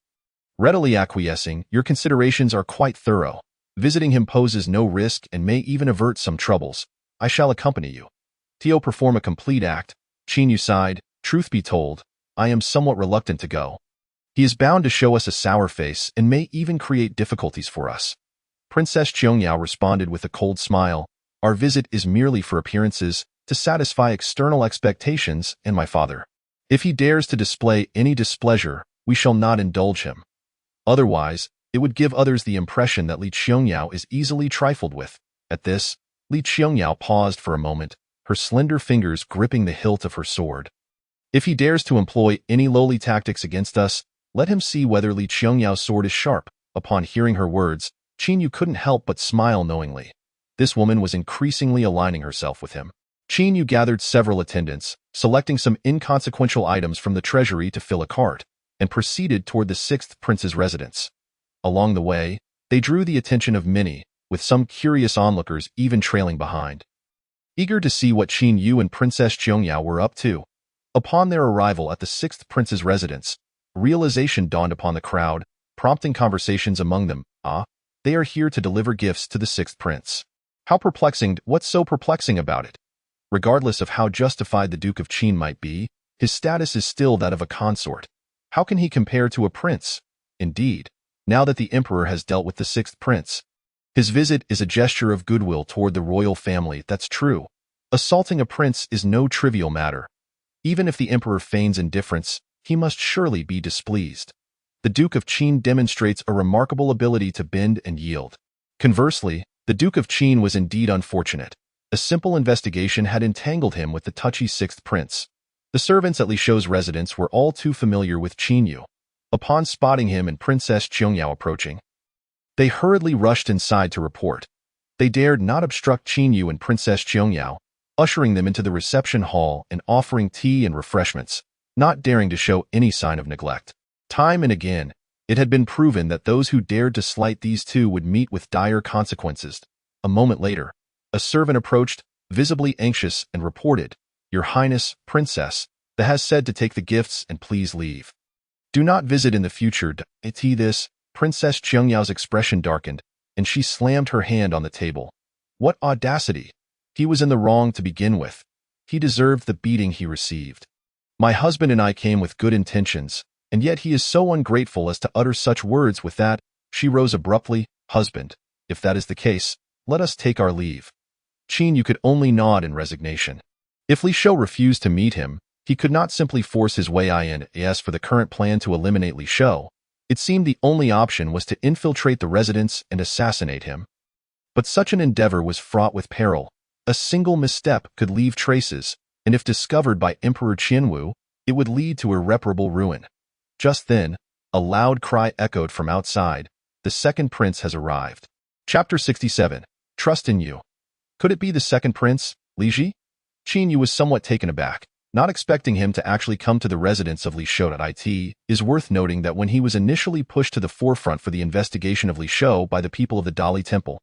[SPEAKER 1] Readily acquiescing, "Your considerations are quite thorough. Visiting him poses no risk and may even avert some troubles. I shall accompany you." "Tio, perform a complete act." Qin Yu sighed. "Truth be told, I am somewhat reluctant to go. He is bound to show us a sour face and may even create difficulties for us." Princess Qiangyao responded with a cold smile. Our visit is merely for appearances, to satisfy external expectations and my father. If he dares to display any displeasure, we shall not indulge him. Otherwise, it would give others the impression that Li Qiangyao is easily trifled with. At this, Li Qiangyao paused for a moment, her slender fingers gripping the hilt of her sword. If he dares to employ any lowly tactics against us, let him see whether Li Qiangyao's sword is sharp. Upon hearing her words, Qin Yu couldn't help but smile knowingly. This woman was increasingly aligning herself with him. Qin Yu gathered several attendants, selecting some inconsequential items from the treasury to fill a cart, and proceeded toward the sixth prince's residence. Along the way, they drew the attention of many, with some curious onlookers even trailing behind. Eager to see what Qin Yu and Princess Qiangyao were up to, upon their arrival at the sixth prince's residence, realization dawned upon the crowd, prompting conversations among them. They are here to deliver gifts to the sixth prince. How perplexing! What's so perplexing about it? Regardless of how justified the Duke of Qin might be, his status is still that of a consort. How can he compare to a prince? Indeed, now that the emperor has dealt with the sixth prince, his visit is a gesture of goodwill toward the royal family. That's true. Assaulting a prince is no trivial matter. Even if the emperor feigns indifference, he must surely be displeased. The Duke of Qin demonstrates a remarkable ability to bend and yield. Conversely, the Duke of Qin was indeed unfortunate. A simple investigation had entangled him with the touchy sixth prince. The servants at Li Shou's residence were all too familiar with Qin Yu. Upon spotting him and Princess Qiangyao approaching, they hurriedly rushed inside to report. They dared not obstruct Qin Yu and Princess Qiangyao, ushering them into the reception hall and offering tea and refreshments, not daring to show any sign of neglect. Time and again, it had been proven that those who dared to slight these two would meet with dire consequences. A moment later, a servant approached, visibly anxious, and reported, "Your Highness, Princess, the has said to take the gifts and please leave. Do not visit in the future." This, Princess Qiangyao's expression darkened, and she slammed her hand on the table. What audacity! He was in the wrong to begin with. He deserved the beating he received. My husband and I came with good intentions, and yet he is so ungrateful as to utter such words. With that, she rose abruptly. Husband, if that is the case, let us take our leave. Qin Yu could only nod in resignation. If Li Shou refused to meet him, he could not simply force his way in. As for the current plan to eliminate Li Shou, it seemed the only option was to infiltrate the residence and assassinate him. But such an endeavor was fraught with peril. A single misstep could leave traces, and if discovered by Emperor Qianwu, it would lead to irreparable ruin. Just then, a loud cry echoed from outside. The second prince has arrived. Chapter 67. Trust in You. Could it be the second prince, Li Ji? Qin Yu was somewhat taken aback, not expecting him to actually come to the residence of Li Shou. It is worth noting that when he was initially pushed to the forefront for the investigation of Li Shou by the people of the Dali Temple,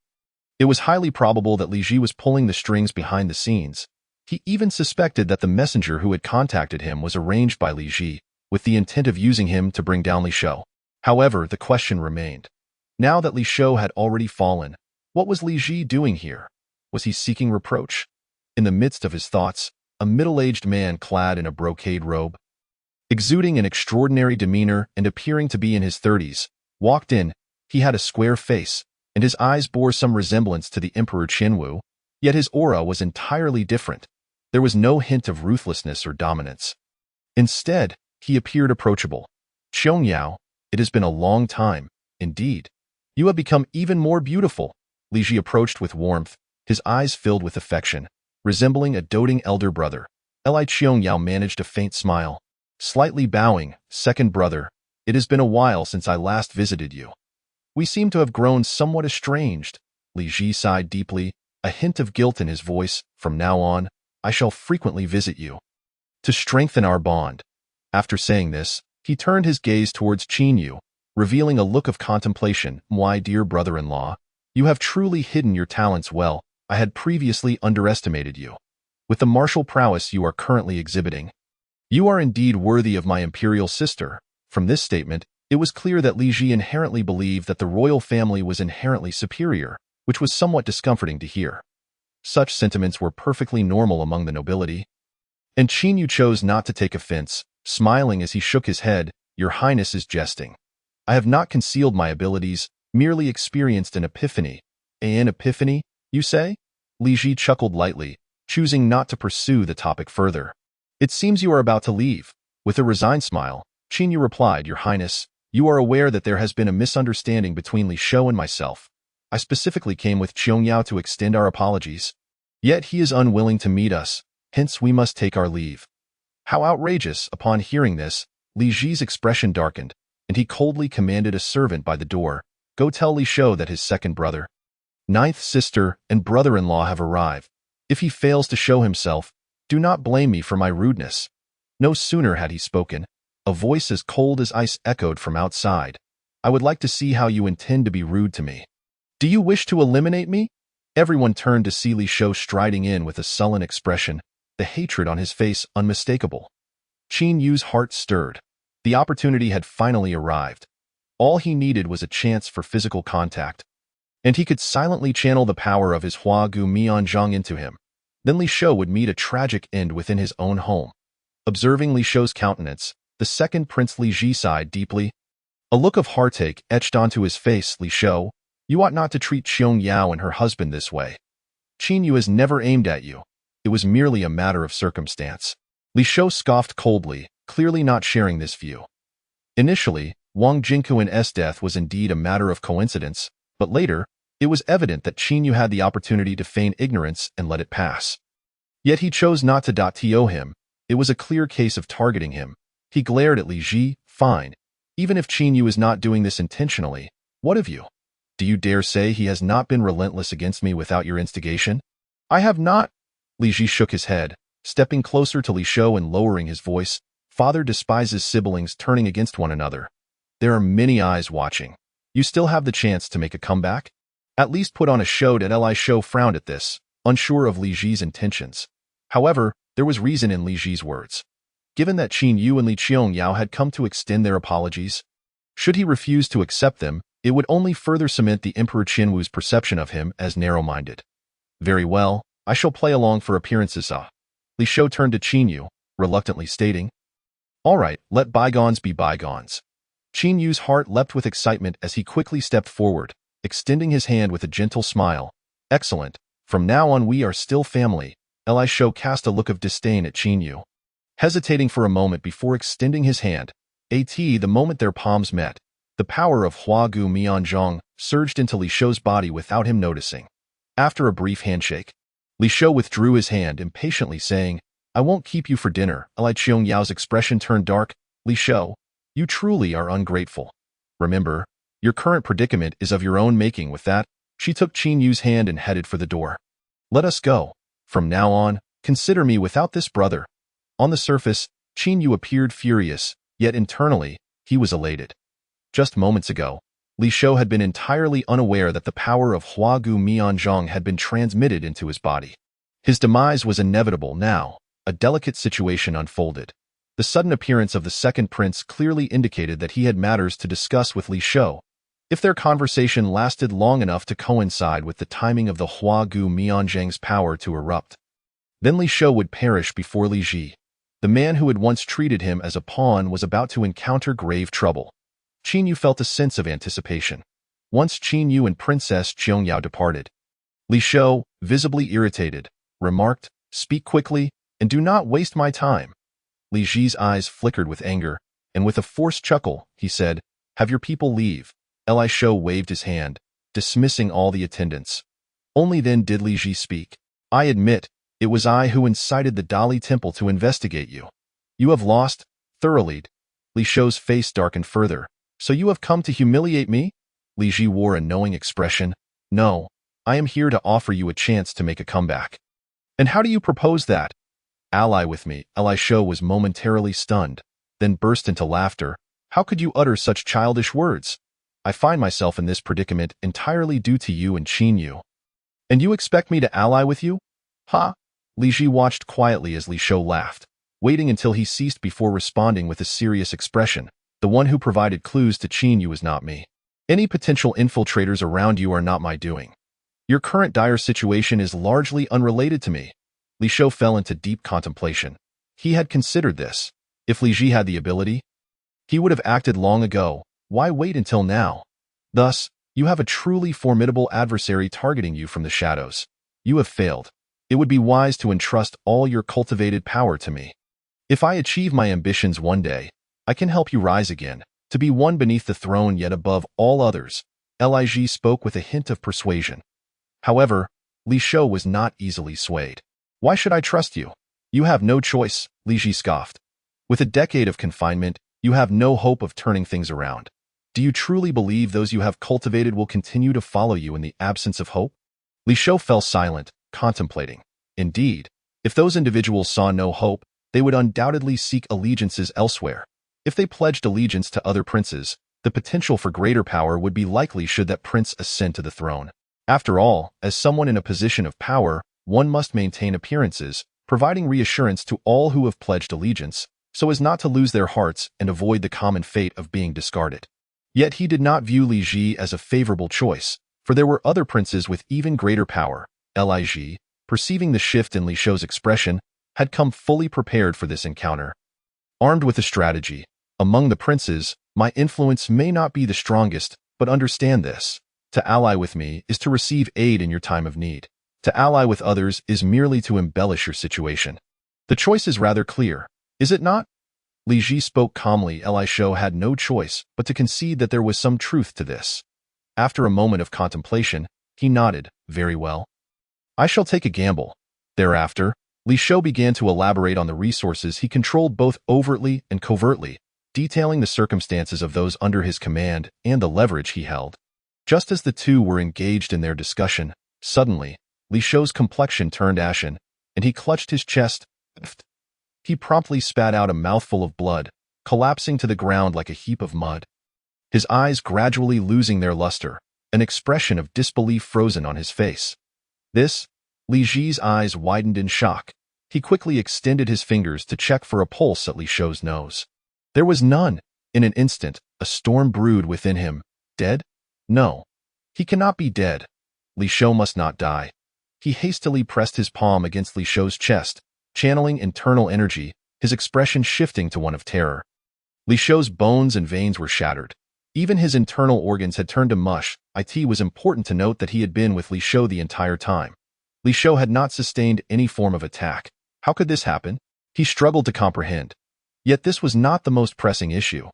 [SPEAKER 1] it was highly probable that Li Ji was pulling the strings behind the scenes. He even suspected that the messenger who had contacted him was arranged by Li Ji, with the intent of using him to bring down Li Shou. However, the question remained. Now that Li Shou had already fallen, what was Li Ji doing here? Was he seeking reproach? In the midst of his thoughts, a middle-aged man clad in a brocade robe, exuding an extraordinary demeanor and appearing to be in his 30s, walked in. He had a square face, and his eyes bore some resemblance to the Emperor Qianwu, yet his aura was entirely different. There was no hint of ruthlessness or dominance. Instead, he appeared approachable. Qiangyao, it has been a long time, indeed. You have become even more beautiful. Li Ji approached with warmth, his eyes filled with affection, resembling a doting elder brother. Li Qiangyao managed a faint smile. Slightly bowing, second brother, it has been a while since I last visited you. We seem to have grown somewhat estranged. Li Ji sighed deeply, a hint of guilt in his voice. From now on, I shall frequently visit you, to strengthen our bond. After saying this, he turned his gaze towards Qin Yu, revealing a look of contemplation. My dear brother-in-law, you have truly hidden your talents well. I had previously underestimated you. With the martial prowess you are currently exhibiting, you are indeed worthy of my imperial sister. From this statement, it was clear that Li Ji inherently believed that the royal family was inherently superior, which was somewhat discomforting to hear. Such sentiments were perfectly normal among the nobility. And Qin Yu chose not to take offense, smiling as he shook his head. Your Highness is jesting. I have not concealed my abilities, merely experienced an epiphany. An epiphany, you say? Li Ji chuckled lightly, choosing not to pursue the topic further. It seems you are about to leave. With a resigned smile, Qin Yu replied, Your Highness, you are aware that there has been a misunderstanding between Li Shou and myself. I specifically came with Qiong Yao to extend our apologies. Yet he is unwilling to meet us, hence we must take our leave. How outrageous! Upon hearing this, Li Ji's expression darkened, and he coldly commanded a servant by the door, Go tell Li Shou that his second brother, ninth sister, and brother-in-law have arrived. If he fails to show himself, do not blame me for my rudeness. No sooner had he spoken, a voice as cold as ice echoed from outside. I would like to see how you intend to be rude to me. Do you wish to eliminate me? Everyone turned to see Li Shou striding in with a sullen expression, the hatred on his face unmistakable. Qin Yu's heart stirred. The opportunity had finally arrived. All he needed was a chance for physical contact, and he could silently channel the power of his Hua Gu Mianzhong into him. Then Li Shou would meet a tragic end within his own home. Observing Li Shou's countenance, the second Prince Li Ji sighed deeply. A look of heartache etched onto his face. Li Shou, you ought not to treat Qiong Yao and her husband this way. Qin Yu has never aimed at you. It was merely a matter of circumstance. Li Shou scoffed coldly, clearly not sharing this view. Initially, Wang Jingquan's death was indeed a matter of coincidence, but later, it was evident that Qin Yu had the opportunity to feign ignorance and let it pass. Yet he chose not to to him. It was a clear case of targeting him. He glared at Li Ji. Fine. Even if Qin Yu is not doing this intentionally, what of you? Do you dare say he has not been relentless against me without your instigation? I have not. Li Ji shook his head, stepping closer to Li Shou and lowering his voice. Father despises siblings turning against one another. There are many eyes watching. You still have the chance to make a comeback? At least put on a show. Li Shou frowned at this, unsure of Li Ji's intentions. However, there was reason in Li Ji's words. Given that Qin Yu and Li Qiong Yao had come to extend their apologies, should he refuse to accept them, it would only further cement the Emperor Qinwu's perception of him as narrow-minded. Very well, I shall play along for appearances. Li Shou turned to Qin Yu, reluctantly stating, All right, let bygones be bygones. Qin Yu's heart leapt with excitement as he quickly stepped forward, extending his hand with a gentle smile. Excellent. From now on we are still family. Li Shou cast a look of disdain at Qin Yu, hesitating for a moment before extending his hand. The moment their palms met, the power of Hua Gu Mianzhong surged into Li Shou's body without him noticing. After a brief handshake, Li Shou withdrew his hand impatiently, saying, I won't keep you for dinner. Li Qiong Yao's expression turned dark. Li Shou, you truly are ungrateful. Remember, your current predicament is of your own making. With that, she took Qin Yu's hand and headed for the door. Let us go. From now on, consider me without this brother. On the surface, Qin Yu appeared furious, yet internally, he was elated. Just moments ago, Li Shou had been entirely unaware that the power of Hua Gu Mianzhong had been transmitted into his body. His demise was inevitable now. A delicate situation unfolded. The sudden appearance of the second prince clearly indicated that he had matters to discuss with Li Shou. If their conversation lasted long enough to coincide with the timing of the Hua Gu Mianzhong's power to erupt, then Li Shou would perish before Li Ji. The man who had once treated him as a pawn was about to encounter grave trouble. Qin Yu felt a sense of anticipation. Once Qin Yu and Princess Qiong Yao departed, Li Shou, visibly irritated, remarked, Speak quickly, and do not waste my time. Li Ji's eyes flickered with anger, and with a forced chuckle, he said, Have your people leave. Li Shou waved his hand, dismissing all the attendants. Only then did Li Ji speak. I admit, it was I who incited the Dali Temple to investigate you. You have lost, thoroughly. Li Shou's face darkened further. So you have come to humiliate me? Li Ji wore a knowing expression. No, I am here to offer you a chance to make a comeback. And how do you propose that? Ally with me. Li Shou was momentarily stunned, then burst into laughter. How could you utter such childish words? I find myself in this predicament entirely due to you and Qin Yu. And you expect me to ally with you? Ha! Li Ji watched quietly as Li Shou laughed, waiting until he ceased before responding with a serious expression. The one who provided clues to Qin Yu is not me. Any potential infiltrators around you are not my doing. Your current dire situation is largely unrelated to me. Li Shou fell into deep contemplation. He had considered this. If Li Ji had the ability, he would have acted long ago. Why wait until now? Thus, You have a truly formidable adversary targeting you from the shadows. You have failed. It would be wise to entrust all your cultivated power to me. If I achieve my ambitions one day, I can help you rise again, to be one beneath the throne yet above all others. Lig spoke with a hint of persuasion. However, Li Shou was not easily swayed. Why should I trust you? You have no choice, Li Ji scoffed. With a decade of confinement, you have no hope of turning things around. Do you truly believe those you have cultivated will continue to follow you in the absence of hope? Li Shou fell silent, contemplating. Indeed, if those individuals saw no hope, they would undoubtedly seek allegiances elsewhere. If they pledged allegiance to other princes, the potential for greater power would be likely should that prince ascend to the throne. After all, as someone in a position of power, one must maintain appearances, providing reassurance to all who have pledged allegiance, so as not to lose their hearts and avoid the common fate of being discarded. Yet he did not view Li Ji as a favorable choice, for there were other princes with even greater power. Lig, perceiving the shift in Li Shou's expression, had come fully prepared for this encounter. Armed with a strategy, among the princes, my influence may not be the strongest, but understand this. To ally with me is to receive aid in your time of need. To ally with others is merely to embellish your situation. The choice is rather clear, is it not? Li Ji spoke calmly. Li Shou had no choice but to concede that there was some truth to this. After a moment of contemplation, he nodded. Very well. I shall take a gamble. Thereafter, Li Shou began to elaborate on the resources he controlled both overtly and covertly, detailing the circumstances of those under his command and the leverage he held. Just as the two were engaged in their discussion, suddenly, Li Shou's complexion turned ashen, and he clutched his chest. He promptly spat out a mouthful of blood, collapsing to the ground like a heap of mud. His eyes gradually losing their luster, an expression of disbelief frozen on his face. Li Ji's eyes widened in shock. He quickly extended his fingers to check for a pulse at Li Shou's nose. There was none. In an instant, a storm brewed within him. Dead? No. He cannot be dead. Li Shou must not die. He hastily pressed his palm against Li Shou's chest, channeling internal energy, his expression shifting to one of terror. Li Shou's bones and veins were shattered. Even his internal organs had turned to mush. It was important to note that he had been with Li Shou the entire time. Li Shou had not sustained any form of attack. How could this happen? He struggled to comprehend. Yet this was not the most pressing issue.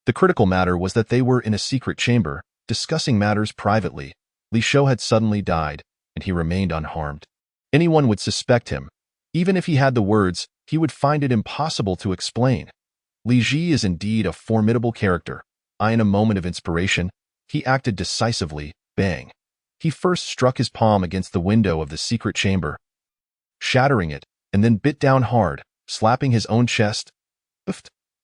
[SPEAKER 1] The critical matter was that they were in a secret chamber, discussing matters privately. Li Shou had suddenly died, and he remained unharmed. Anyone would suspect him. Even if he had the words, he would find it impossible to explain. Li Ji is indeed a formidable character. In a moment of inspiration, he acted decisively. Bang. He first struck his palm against the window of the secret chamber, shattering it, and then bit down hard, slapping his own chest.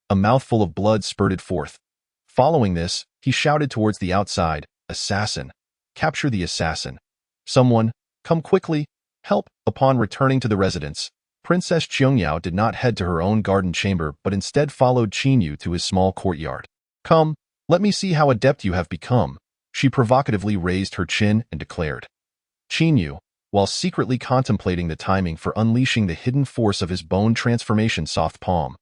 [SPEAKER 1] A mouthful of blood spurted forth. Following this, he shouted towards the outside, "Assassin! Capture the assassin! Someone, come quickly! Help!" Upon returning to the residence, Princess Qiangyao did not head to her own garden chamber but instead followed Qin Yu to his small courtyard. "Come, let me see how adept you have become," she provocatively raised her chin and declared. Qin Yu, while secretly contemplating the timing for unleashing the hidden force of his bone transformation soft palm,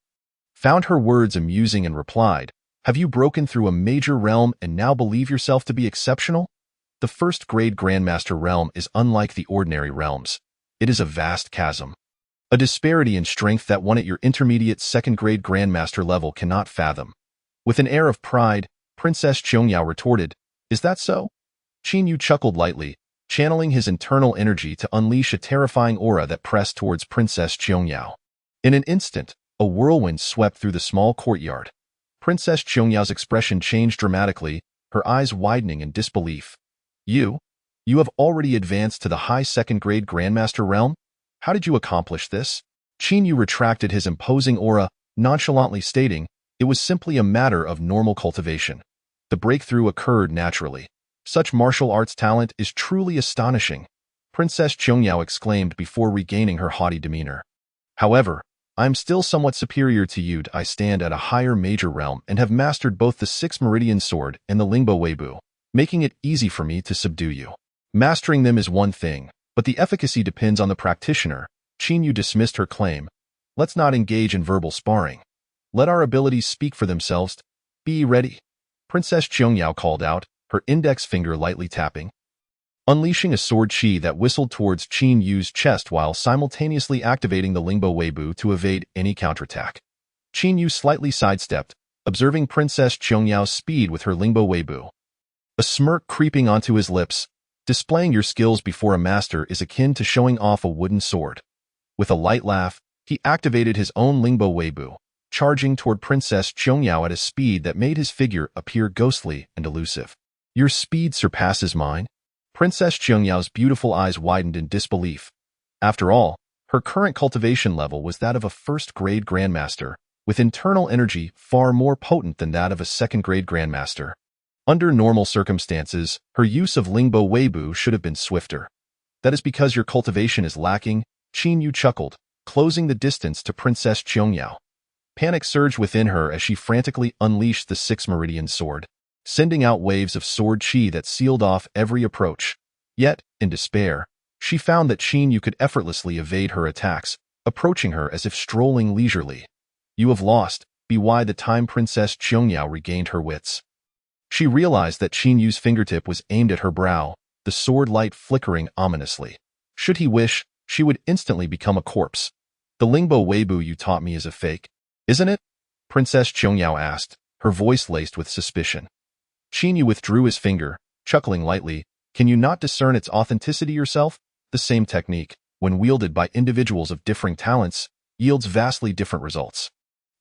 [SPEAKER 1] found her words amusing and replied, "Have you broken through a major realm and now believe yourself to be exceptional? The first-grade Grandmaster realm is unlike the ordinary realms. It is a vast chasm. A disparity in strength that one at your intermediate second-grade Grandmaster level cannot fathom." With an air of pride, Princess Qiangyao retorted, "Is that so?" Qin Yu chuckled lightly, channeling his internal energy to unleash a terrifying aura that pressed towards Princess Qiangyao. In an instant, a whirlwind swept through the small courtyard. Princess Qiangyao's expression changed dramatically, her eyes widening in disbelief. You have already advanced to the high second-grade Grandmaster realm? How did you accomplish this?" Qin Yu retracted his imposing aura, nonchalantly stating, "It was simply a matter of normal cultivation. The breakthrough occurred naturally. Such martial arts talent is truly astonishing," Princess Qiangyao exclaimed before regaining her haughty demeanor. "However, I am still somewhat superior to you. I stand at a higher major realm and have mastered both the Six Meridian Sword and the Lingbo Weibu, making it easy for me to subdue you. Mastering them is one thing, but the efficacy depends on the practitioner." Qin Yu dismissed her claim. "Let's not engage in verbal sparring. Let our abilities speak for themselves. Be ready," Princess Qiangyao called out, her index finger lightly tapping, unleashing a sword chi that whistled towards Qin Yu's chest while simultaneously activating the Lingbo Weibo to evade any counterattack. Qin Yu slightly sidestepped, observing Princess Qiongyao's speed with her Lingbo Weibo. A smirk creeping onto his lips. Displaying your skills before a master is akin to showing off a wooden sword. With a light laugh, he activated his own Lingbo Weibo, charging toward Princess Qiongya at a speed that made his figure appear ghostly and elusive. Your speed surpasses mine? Princess Qiongyao's beautiful eyes widened in disbelief. After all, her current cultivation level was that of a first-grade grandmaster, with internal energy far more potent than that of a second-grade grandmaster. Under normal circumstances, her use of Lingbo Weibo should have been swifter. That is because your cultivation is lacking, Qin Yu chuckled, closing the distance to Princess Qiongya. Panic surged within her as she frantically unleashed the six-meridian sword, sending out waves of sword chi that sealed off every approach. Yet, in despair, she found that Qin Yu could effortlessly evade her attacks, approaching her as if strolling leisurely. You have lost, by the time Princess Qiongya regained her wits. She realized that Qin Yu's fingertip was aimed at her brow, the sword light flickering ominously. Should he wish, she would instantly become a corpse. The Lingbo Weibo you taught me is a fake, isn't it? Princess Qiongya asked, her voice laced with suspicion. Qin Yu withdrew his finger, chuckling lightly. Can you not discern its authenticity yourself? The same technique, when wielded by individuals of differing talents, yields vastly different results.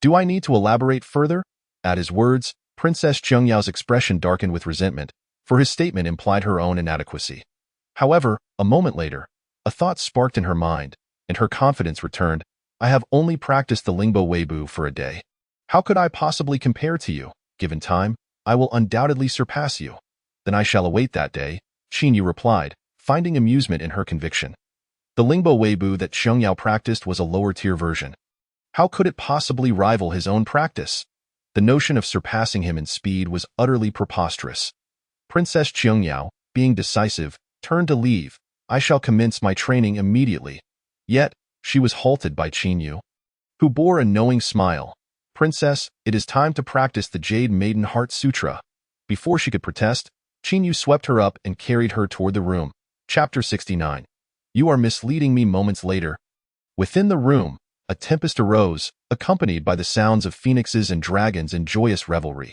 [SPEAKER 1] Do I need to elaborate further? At his words, Princess Qiongyao's expression darkened with resentment, for his statement implied her own inadequacy. However, a moment later, a thought sparked in her mind, and her confidence returned. I have only practiced the Lingbo Weibo for a day. How could I possibly compare to you? Given time, I will undoubtedly surpass you. Then I shall await that day, Qin Yu replied, finding amusement in her conviction. The Lingbo Weibo that Qiongya practiced was a lower-tier version. How could it possibly rival his own practice? The notion of surpassing him in speed was utterly preposterous. Princess Qiongya, being decisive, turned to leave. I shall commence my training immediately. Yet, she was halted by Qin Yu, who bore a knowing smile. Princess, it is time to practice the Jade Maiden Heart Sutra. Before she could protest, Qin Yu swept her up and carried her toward the room. Chapter 69. You are misleading me. Moments later. Within the room, a tempest arose, accompanied by the sounds of phoenixes and dragons in joyous revelry.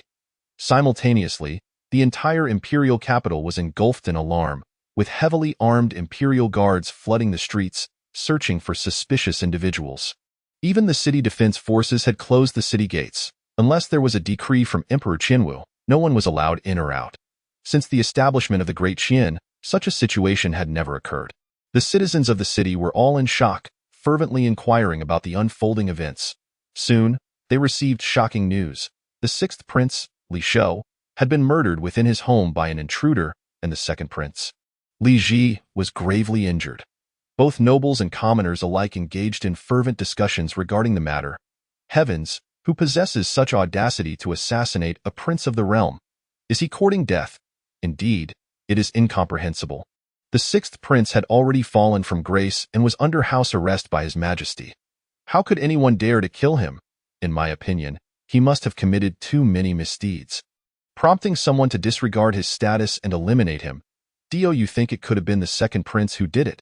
[SPEAKER 1] Simultaneously, the entire imperial capital was engulfed in alarm, with heavily armed imperial guards flooding the streets, searching for suspicious individuals. Even the city defense forces had closed the city gates. Unless there was a decree from Emperor Qinwu, no one was allowed in or out. Since the establishment of the Great Qian, such a situation had never occurred. The citizens of the city were all in shock, fervently inquiring about the unfolding events. Soon, they received shocking news. The sixth prince, Li Shou, had been murdered within his home by an intruder, and the second prince, Li Ji, was gravely injured. Both nobles and commoners alike engaged in fervent discussions regarding the matter. Heavens, who possesses such audacity to assassinate a prince of the realm? Is he courting death? Indeed, it is incomprehensible. The sixth prince had already fallen from grace and was under house arrest by His Majesty. How could anyone dare to kill him? In my opinion, he must have committed too many misdeeds, prompting someone to disregard his status and eliminate him. Do you think it could have been the second prince who did it?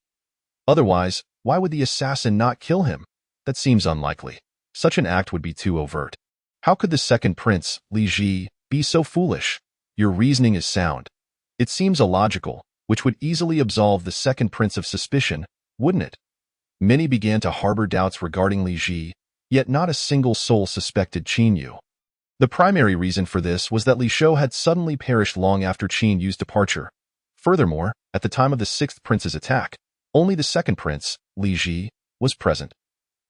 [SPEAKER 1] Otherwise, why would the assassin not kill him? That seems unlikely. Such an act would be too overt. How could the second prince, Li Ji, be so foolish? Your reasoning is sound. It seems illogical, which would easily absolve the second prince of suspicion, wouldn't it? Many began to harbor doubts regarding Li Ji, yet not a single soul suspected Qin Yu. The primary reason for this was that Li Shou had suddenly perished long after Qin Yu's departure. Furthermore, at the time of the sixth prince's attack, only the second prince, Li Ji, was present.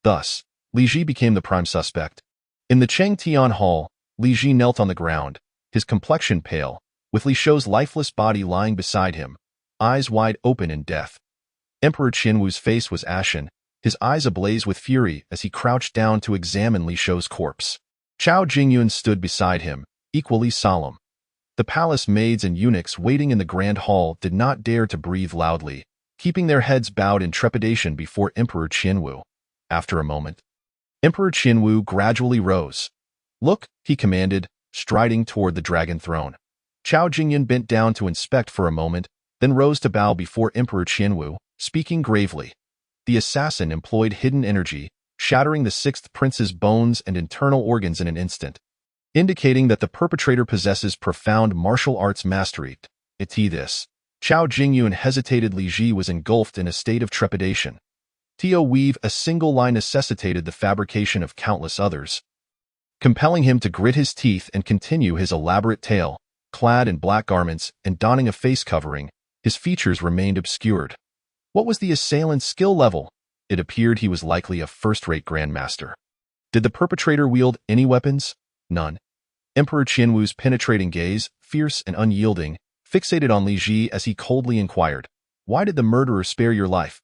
[SPEAKER 1] Thus, Li Ji became the prime suspect. In the Changtian Hall, Li Ji knelt on the ground, his complexion pale, with Li Shou's lifeless body lying beside him, eyes wide open in death. Emperor Qinwu's face was ashen, his eyes ablaze with fury as he crouched down to examine Li Shou's corpse. Chao Jingyun stood beside him, equally solemn. The palace maids and eunuchs waiting in the grand hall did not dare to breathe loudly, keeping their heads bowed in trepidation before Emperor Qinwu. After a moment, Emperor Qinwu gradually rose. Look, he commanded, striding toward the dragon throne. Chao Jingyan bent down to inspect for a moment, then rose to bow before Emperor Qianwu, speaking gravely. The assassin employed hidden energy, shattering the sixth prince's bones and internal organs in an instant, indicating that the perpetrator possesses profound martial arts mastery. This. Chao Jingyun hesitated. Li Ji was engulfed in a state of trepidation. To weave a single lie necessitated the fabrication of countless others, compelling him to grit his teeth and continue his elaborate tale. Clad in black garments and donning a face covering, his features remained obscured. What was the assailant's skill level? It appeared he was likely a first-rate grandmaster. Did the perpetrator wield any weapons? None. Emperor Qianwu's penetrating gaze, fierce and unyielding, fixated on Li Ji as he coldly inquired, "Why did the murderer spare your life?"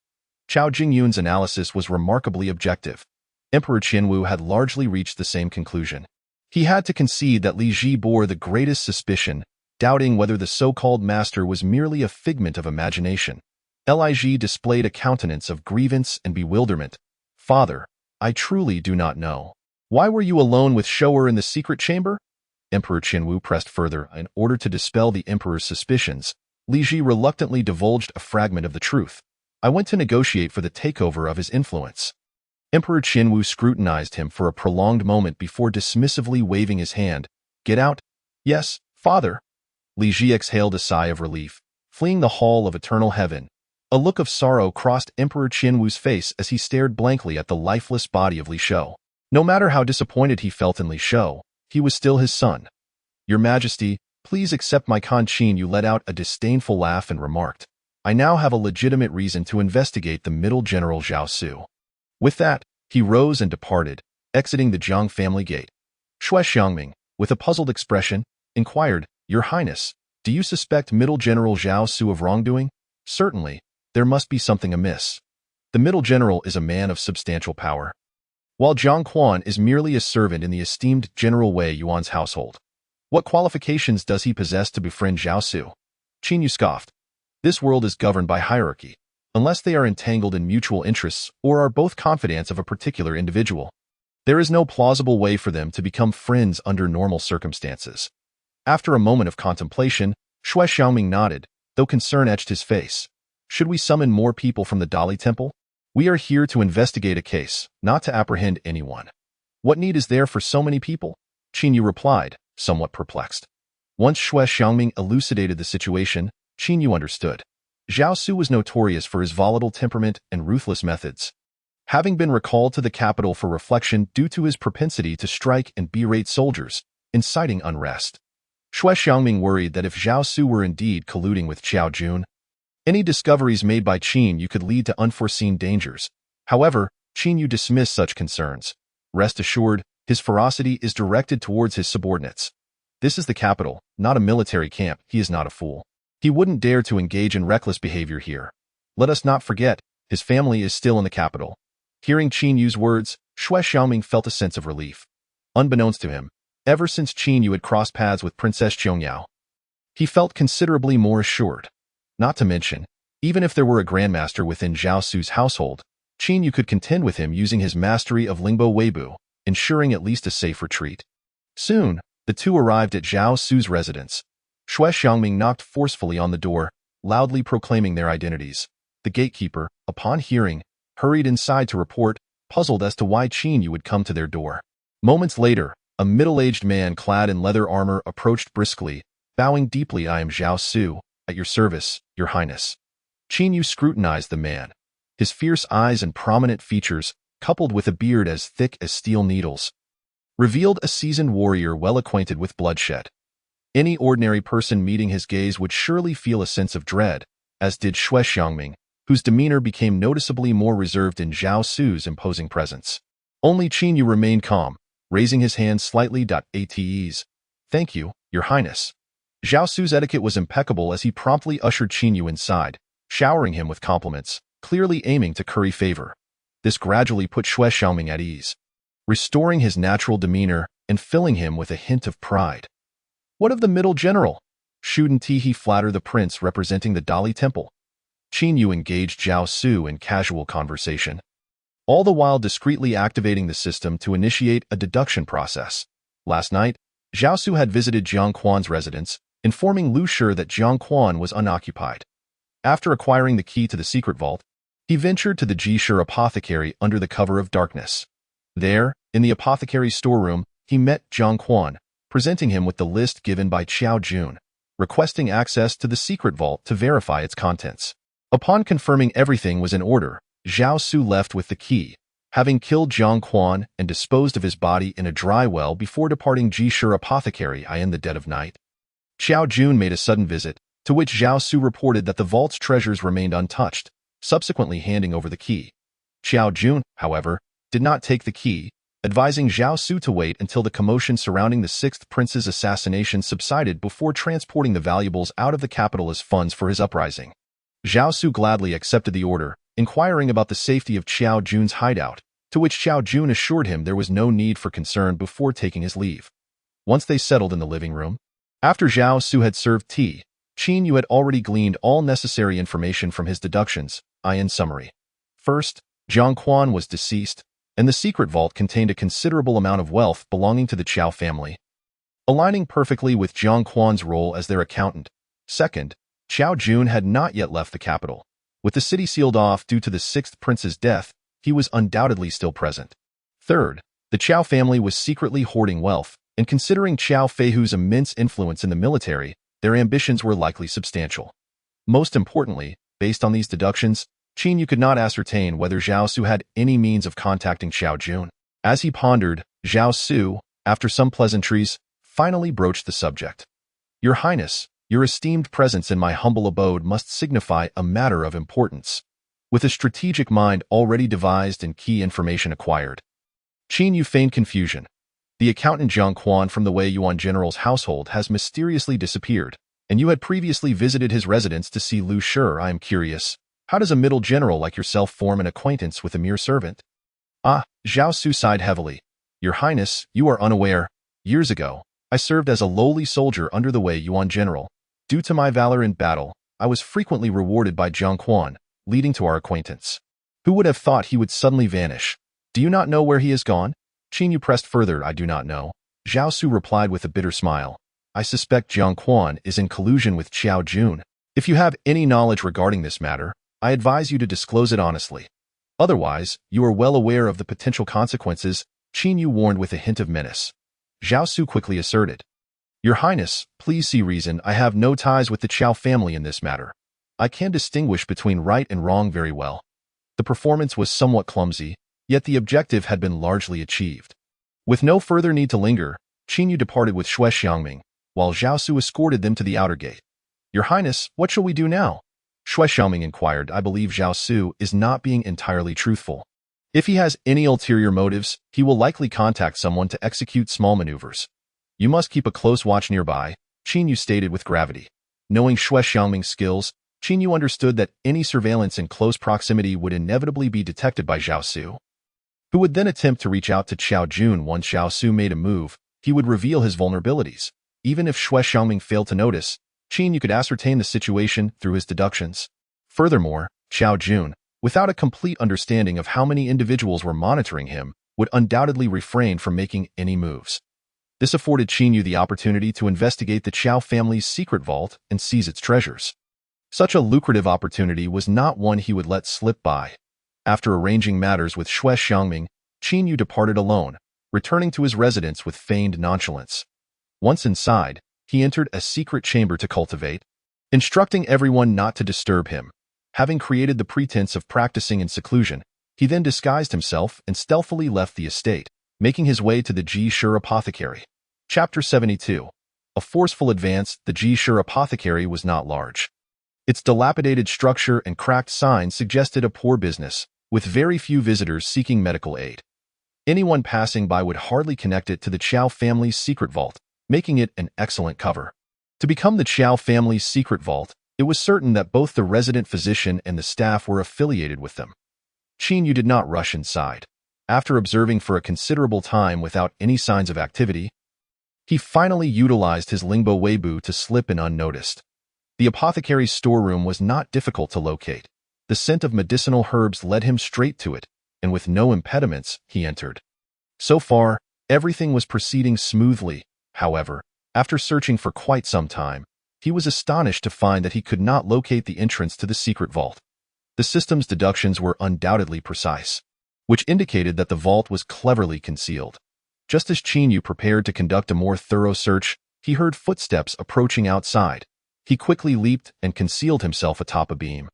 [SPEAKER 1] Chao Jingyun's analysis was remarkably objective. Emperor Qianwu had largely reached the same conclusion. He had to concede that Li Ji bore the greatest suspicion, doubting whether the so-called master was merely a figment of imagination. Li Ji displayed a countenance of grievance and bewilderment. "Father, I truly do not know. Why were you alone with Shou'er in the secret chamber?" Emperor Qianwu pressed further. In order to dispel the emperor's suspicions, Li Ji reluctantly divulged a fragment of the truth. "I went to negotiate for the takeover of his influence." Emperor Qianwu scrutinized him for a prolonged moment before dismissively waving his hand. "Get out." "Yes, father." Li Ji exhaled a sigh of relief, fleeing the hall of eternal heaven. A look of sorrow crossed Emperor Qianwu's face as he stared blankly at the lifeless body of Li Shou. No matter how disappointed he felt in Li Shou, he was still his son. "Your Majesty, please accept my Qin." Yu let out a disdainful laugh and remarked, "I now have a legitimate reason to investigate the middle general Zhao Su." With that, he rose and departed, exiting the Jiang family gate. Shui Xiangming, with a puzzled expression, inquired, "Your Highness, do you suspect middle general Zhao Su of wrongdoing?" "Certainly, there must be something amiss. The middle general is a man of substantial power, while Jiang Quan is merely a servant in the esteemed General Wei Yuan's household. What qualifications does he possess to befriend Zhao Su?" Qin Yu scoffed. "This world is governed by hierarchy, unless they are entangled in mutual interests or are both confidants of a particular individual. There is no plausible way for them to become friends under normal circumstances." After a moment of contemplation, Shui Xiaoming nodded, though concern etched his face. "Should we summon more people from the Dali Temple? We are here to investigate a case, not to apprehend anyone." "What need is there for so many people?" Qin Yu replied, somewhat perplexed. Once Shui Xiaoming elucidated the situation, Qin Yu understood. Zhao Su was notorious for his volatile temperament and ruthless methods. Having been recalled to the capital for reflection due to his propensity to strike and berate soldiers, inciting unrest, Shui Xiangming worried that if Zhao Su were indeed colluding with Qiao Jun, any discoveries made by Qin Yu could lead to unforeseen dangers. However, Qin Yu dismissed such concerns. Rest assured, his ferocity is directed towards his subordinates. This is the capital, not a military camp. He is not a fool. He wouldn't dare to engage in reckless behavior here. Let us not forget, his family is still in the capital. Hearing Qin Yu's words, Shui Xiaoming felt a sense of relief. Unbeknownst to him, ever since Qin Yu had crossed paths with Princess Qiangyao, he felt considerably more assured. Not to mention, even if there were a grandmaster within Zhao Su's household, Qin Yu could contend with him using his mastery of Lingbo Weibu, ensuring at least a safe retreat. Soon, the two arrived at Zhao Su's residence. Shui Xiangming knocked forcefully on the door, loudly proclaiming their identities. The gatekeeper, upon hearing, hurried inside to report, puzzled as to why Qin Yu would come to their door. Moments later, a middle-aged man clad in leather armor approached briskly, bowing deeply. "I am Zhao Su, at your service, your highness." Qin Yu scrutinized the man. His fierce eyes and prominent features, coupled with a beard as thick as steel needles, revealed a seasoned warrior well acquainted with bloodshed. Any ordinary person meeting his gaze would surely feel a sense of dread, as did Shui Xiangming, whose demeanor became noticeably more reserved in Zhao Su's imposing presence. Only Qin Yu remained calm, raising his hand slightly. At ease. "Thank you, your highness." Zhao Su's etiquette was impeccable as he promptly ushered Qin Yu inside, showering him with compliments, clearly aiming to curry favor. This gradually put Shui Xiaoming at ease, restoring his natural demeanor and filling him with a hint of pride. "What of the middle general? Shouldn't he flatter the prince representing the Dali Temple?" Qin Yu engaged Zhao Su in casual conversation, all the while discreetly activating the system to initiate a deduction process. Last night, Zhao Su had visited Jiang Quan's residence, informing Lu Shi that Jiang Quan was unoccupied. After acquiring the key to the secret vault, he ventured to the Ji-Shi apothecary under the cover of darkness. There, in the apothecary's storeroom, he met Jiang Quan, presenting him with the list given by Qiao Jun, requesting access to the secret vault to verify its contents. Upon confirming everything was in order, Zhao Su left with the key, having killed Jiang Quan and disposed of his body in a dry well before departing Ji-Shi apothecary in the dead of night. Qiao Jun made a sudden visit, to which Zhao Su reported that the vault's treasures remained untouched, subsequently handing over the key. Qiao Jun, however, did not take the key, advising Zhao Su to wait until the commotion surrounding the sixth prince's assassination subsided before transporting the valuables out of the capital as funds for his uprising. Zhao Su gladly accepted the order, inquiring about the safety of Qiao Jun's hideout, to which Qiao Jun assured him there was no need for concern before taking his leave. Once they settled in the living room, after Zhao Su had served tea, Qin Yu had already gleaned all necessary information from his deductions. In summary. First, Jiang Quan was deceased, and the secret vault contained a considerable amount of wealth belonging to the Qiao family, aligning perfectly with Jiang Quan's role as their accountant. Second, Qiao Jun had not yet left the capital. With the city sealed off due to the sixth prince's death, he was undoubtedly still present. Third, the Qiao family was secretly hoarding wealth, and considering Qiao Feihu's immense influence in the military, their ambitions were likely substantial. Most importantly, based on these deductions, Qin Yu could not ascertain whether Zhao Su had any means of contacting Qiao Jun. As he pondered, Zhao Su, after some pleasantries, finally broached the subject. "Your Highness, your esteemed presence in my humble abode must signify a matter of importance." With a strategic mind already devised and key information acquired, Qin Yu feigned confusion. "The accountant Jiang Quan from the Wei Yuan general's household has mysteriously disappeared, and you had previously visited his residence to see Lu Shi. I am curious, how does a middle general like yourself form an acquaintance with a mere servant?" Zhao Su sighed heavily. "Your Highness, you are unaware. Years ago, I served as a lowly soldier under the Wei Yuan general. Due to my valor in battle, I was frequently rewarded by Jiang Quan, leading to our acquaintance. Who would have thought he would suddenly vanish? Do you not know where he has gone?" Qin Yu pressed further. "I do not know." Zhao Su replied with a bitter smile. "I suspect Jiang Quan is in collusion with Qiao Jun. If you have any knowledge regarding this matter, I advise you to disclose it honestly. Otherwise, you are well aware of the potential consequences," Qin Yu warned with a hint of menace. Zhao Su quickly asserted, "Your Highness, please see reason. I have no ties with the Qiao family in this matter. I can distinguish between right and wrong very well." The performance was somewhat clumsy, yet the objective had been largely achieved. With no further need to linger, Qin Yu departed with Shui Xiangming, while Zhao Su escorted them to the outer gate. "Your Highness, what shall we do now?" Shui Xiangming inquired. "I believe Zhao Su is not being entirely truthful. If he has any ulterior motives, he will likely contact someone to execute small maneuvers. You must keep a close watch nearby," Qin Yu stated with gravity. Knowing Shui Xiangming's skills, Qin Yu understood that any surveillance in close proximity would inevitably be detected by Zhao Su, who would then attempt to reach out to Qiao Jun. Once Zhao Su made a move, he would reveal his vulnerabilities. Even if Shui Xiangming failed to notice, Qin Yu could ascertain the situation through his deductions. Furthermore, Qiao Jun, without a complete understanding of how many individuals were monitoring him, would undoubtedly refrain from making any moves. This afforded Qin Yu the opportunity to investigate the Qiao family's secret vault and seize its treasures. Such a lucrative opportunity was not one he would let slip by. After arranging matters with Shui Xiangming, Qin Yu departed alone, returning to his residence with feigned nonchalance. Once inside, he entered a secret chamber to cultivate, instructing everyone not to disturb him. Having created the pretense of practicing in seclusion, he then disguised himself and stealthily left the estate, making his way to the Ji-Shi apothecary. Chapter 72. A forceful advance. The Ji-Shi apothecary was not large. Its dilapidated structure and cracked signs suggested a poor business, with very few visitors seeking medical aid. Anyone passing by would hardly connect it to the Qiao family's secret vault, making it an excellent cover. To become the Qiao family's secret vault, it was certain that both the resident physician and the staff were affiliated with them. Qin Yu did not rush inside. After observing for a considerable time without any signs of activity, he finally utilized his Lingbo Weibu to slip in unnoticed. The apothecary's storeroom was not difficult to locate. The scent of medicinal herbs led him straight to it, and with no impediments, he entered. So far, everything was proceeding smoothly. However, After searching for quite some time, he was astonished to find that he could not locate the entrance to the secret vault. The system's deductions were undoubtedly precise, which indicated that the vault was cleverly concealed. Just as Chinyu prepared to conduct a more thorough search, he heard footsteps approaching outside. He quickly leaped and concealed himself atop a beam.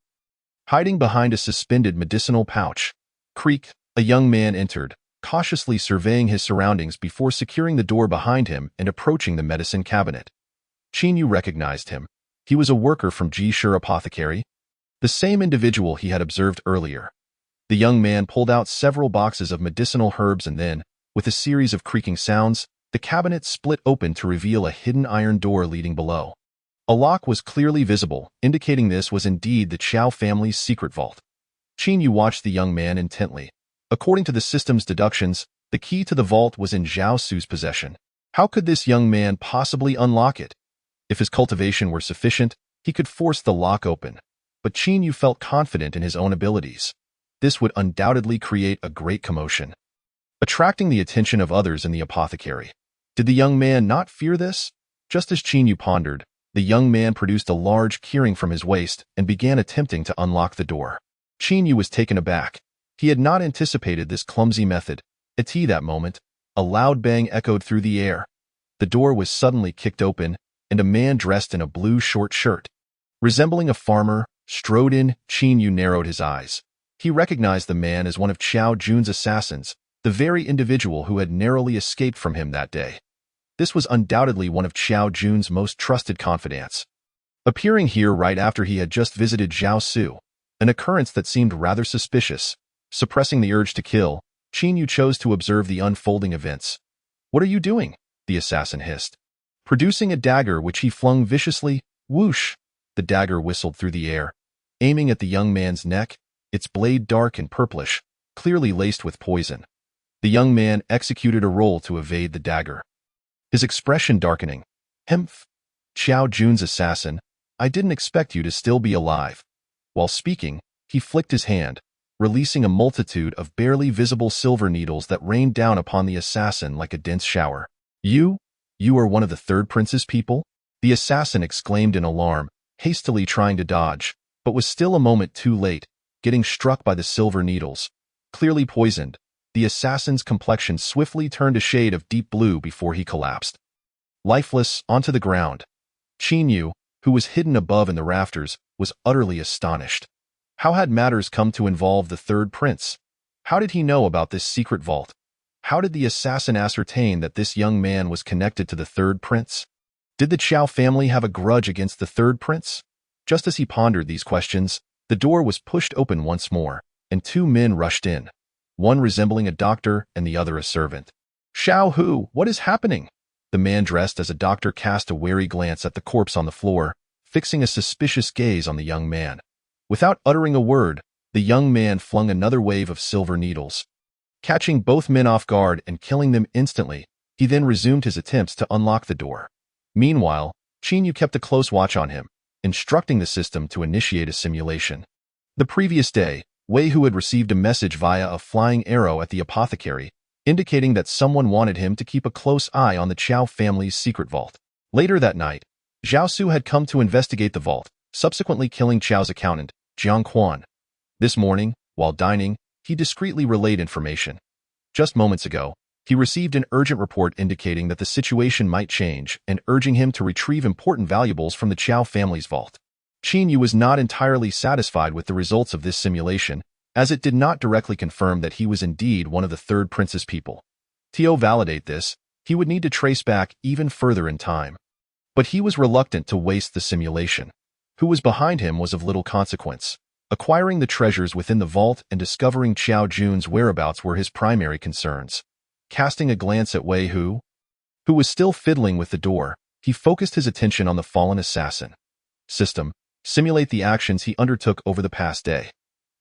[SPEAKER 1] Hiding behind a suspended medicinal pouch, creak, a young man entered, cautiously surveying his surroundings before securing the door behind him and approaching the medicine cabinet. Chinyu recognized him. He was a worker from Jishur Apothecary, the same individual he had observed earlier. The young man pulled out several boxes of medicinal herbs and then, with a series of creaking sounds, the cabinet split open to reveal a hidden iron door leading below. A lock was clearly visible, indicating this was indeed the Chao family's secret vault. Chinyu watched the young man intently. According to the system's deductions, the key to the vault was in Zhao Su's possession. How could this young man possibly unlock it? If his cultivation were sufficient, he could force the lock open. But Chinyu felt confident in his own abilities. This would undoubtedly create a great commotion, attracting the attention of others in the apothecary. Did the young man not fear this? Just as Chinyu pondered, the young man produced a large keyring from his waist and began attempting to unlock the door. Chinyu was taken aback. He had not anticipated this clumsy method. At that moment, a loud bang echoed through the air. The door was suddenly kicked open, and a man dressed in a blue short shirt, resembling a farmer, strode in. Chinyu narrowed his eyes. He recognized the man as one of Chao Jun's assassins, the very individual who had narrowly escaped from him that day. This was undoubtedly one of Chao Jun's most trusted confidants, appearing here right after he had just visited Zhao Su, an occurrence that seemed rather suspicious. Suppressing the urge to kill, Chinyu chose to observe the unfolding events. "What are you doing?" the assassin hissed. Producing a dagger which he flung viciously, whoosh! The dagger whistled through the air, aiming at the young man's neck, its blade dark and purplish, clearly laced with poison. The young man executed a roll to evade the dagger, his expression darkening. "Hemph! Chao Jun's assassin, I didn't expect you to still be alive." While speaking, he flicked his hand, releasing a multitude of barely visible silver needles that rained down upon the assassin like a dense shower. You are one of the third prince's people?" The assassin exclaimed in alarm, hastily trying to dodge, but was still a moment too late, getting struck by the silver needles. Clearly poisoned, the assassin's complexion swiftly turned a shade of deep blue before he collapsed, lifeless, onto the ground. Chinyu, who was hidden above in the rafters, was utterly astonished. How had matters come to involve the third prince? How did he know about this secret vault? How did the assassin ascertain that this young man was connected to the third prince? Did the Chao family have a grudge against the third prince? Just as he pondered these questions, the door was pushed open once more, and two men rushed in, one resembling a doctor and the other a servant. "Xiao Hu, what is happening?" The man dressed as a doctor cast a wary glance at the corpse on the floor, fixing a suspicious gaze on the young man. Without uttering a word, the young man flung another wave of silver needles, catching both men off guard and killing them instantly. He then resumed his attempts to unlock the door. Meanwhile, Chinyu kept a close watch on him, instructing the system to initiate a simulation. The previous day, Wei Hu had received a message via a flying arrow at the apothecary, indicating that someone wanted him to keep a close eye on the Chao family's secret vault. Later that night, Zhao Su had come to investigate the vault, subsequently killing Chao's accountant, Jiang Quan. This morning, while dining, he discreetly relayed information. Just moments ago, he received an urgent report indicating that the situation might change and urging him to retrieve important valuables from the Chao family's vault. Chinyu was not entirely satisfied with the results of this simulation, as it did not directly confirm that he was indeed one of the third prince's people. To validate this, he would need to trace back even further in time. But he was reluctant to waste the simulation. Who was behind him was of little consequence. Acquiring the treasures within the vault and discovering Chao Jun's whereabouts were his primary concerns. Casting a glance at Wei Hu, who was still fiddling with the door, he focused his attention on the fallen assassin. System, simulate the actions he undertook over the past day.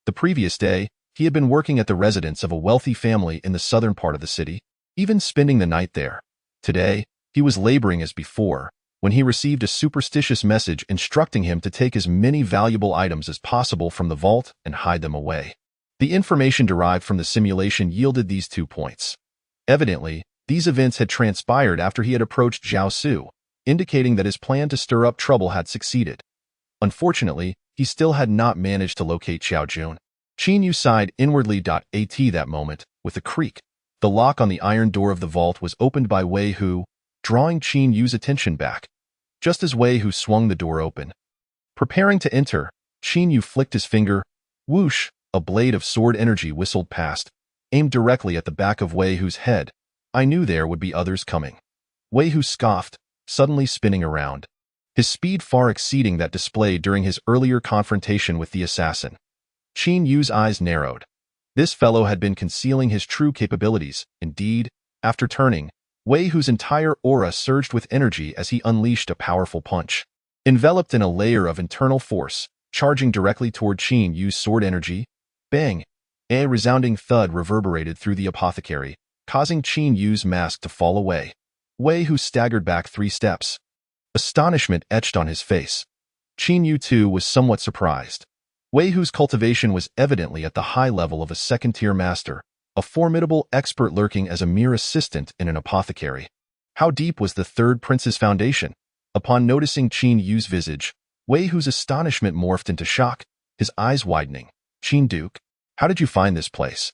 [SPEAKER 1] The previous day, he had been working at the residence of a wealthy family in the southern part of the city, even spending the night there. Today, he was laboring as before, when he received a superstitious message instructing him to take as many valuable items as possible from the vault and hide them away. The information derived from the simulation yielded these 2 points. Evidently, these events had transpired after he had approached Zhao Su, indicating that his plan to stir up trouble had succeeded. Unfortunately, he still had not managed to locate Xiao Jun. Qin Yu sighed inwardly. At that moment, with a creak, the lock on the iron door of the vault was opened by Wei Hu, drawing Qin Yu's attention back. Just as Wei Hu swung the door open, preparing to enter, Qin Yu flicked his finger. Whoosh! A blade of sword energy whistled past, aimed directly at the back of Wei Hu's head. I knew there would be others coming. Wei Hu scoffed, suddenly spinning around, his speed far exceeding that displayed during his earlier confrontation with the assassin. Qin Yu's eyes narrowed. This fellow had been concealing his true capabilities. Indeed, after turning, Wei Hu's entire aura surged with energy as he unleashed a powerful punch. Enveloped in a layer of internal force, charging directly toward Qin Yu's sword energy, bang! A resounding thud reverberated through the apothecary, causing Qin Yu's mask to fall away. Wei Hu staggered back 3 steps. Astonishment etched on his face. Qin Yu too was somewhat surprised. Wei Hu's cultivation was evidently at the high level of a second-tier master, a formidable expert lurking as a mere assistant in an apothecary. How deep was the third prince's foundation? Upon noticing Qin Yu's visage, Wei Hu's astonishment morphed into shock, his eyes widening. Qin Duke, how did you find this place?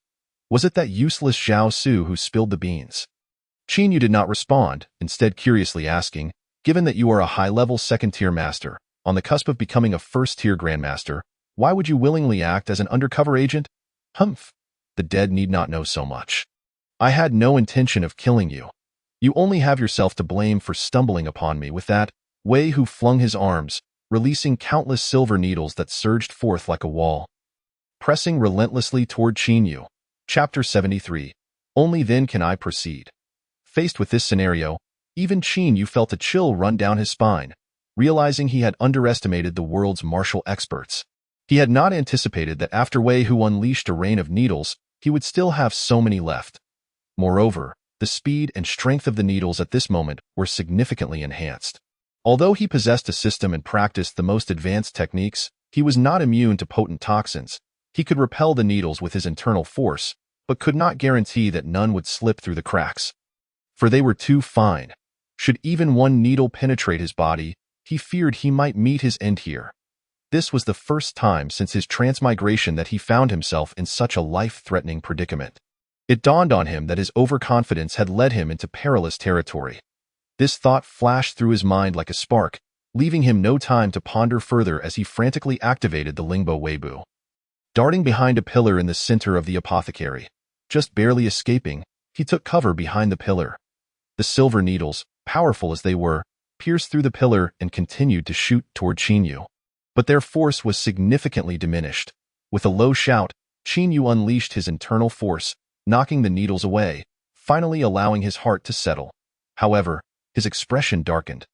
[SPEAKER 1] Was it that useless Zhao Su who spilled the beans? Qin Yu did not respond, instead curiously asking, given that you are a high-level second-tier master, on the cusp of becoming a first-tier grandmaster, why would you willingly act as an undercover agent? Humph. The dead need not know so much. I had no intention of killing you. You only have yourself to blame for stumbling upon me. With that, Wei Hu flung his arms, releasing countless silver needles that surged forth like a wall, pressing relentlessly toward Qin Yu. Chapter 73. Only then can I proceed. Faced with this scenario, even Qin Yu felt a chill run down his spine, realizing he had underestimated the world's martial experts. He had not anticipated that after Wei Hu unleashed a rain of needles, he would still have so many left. Moreover, the speed and strength of the needles at this moment were significantly enhanced. Although he possessed a system and practiced the most advanced techniques, he was not immune to potent toxins. He could repel the needles with his internal force, but could not guarantee that none would slip through the cracks, for they were too fine. Should even one needle penetrate his body, he feared he might meet his end here. This was the first time since his transmigration that he found himself in such a life-threatening predicament. It dawned on him that his overconfidence had led him into perilous territory. This thought flashed through his mind like a spark, leaving him no time to ponder further as he frantically activated the Lingbo Weibo. Darting behind a pillar in the center of the apothecary, just barely escaping, he took cover behind the pillar. The silver needles, powerful as they were, pierced through the pillar and continued to shoot toward Qin Yu. But their force was significantly diminished. With a low shout, Qin Yu unleashed his internal force, knocking the needles away, finally allowing his heart to settle. However, his expression darkened.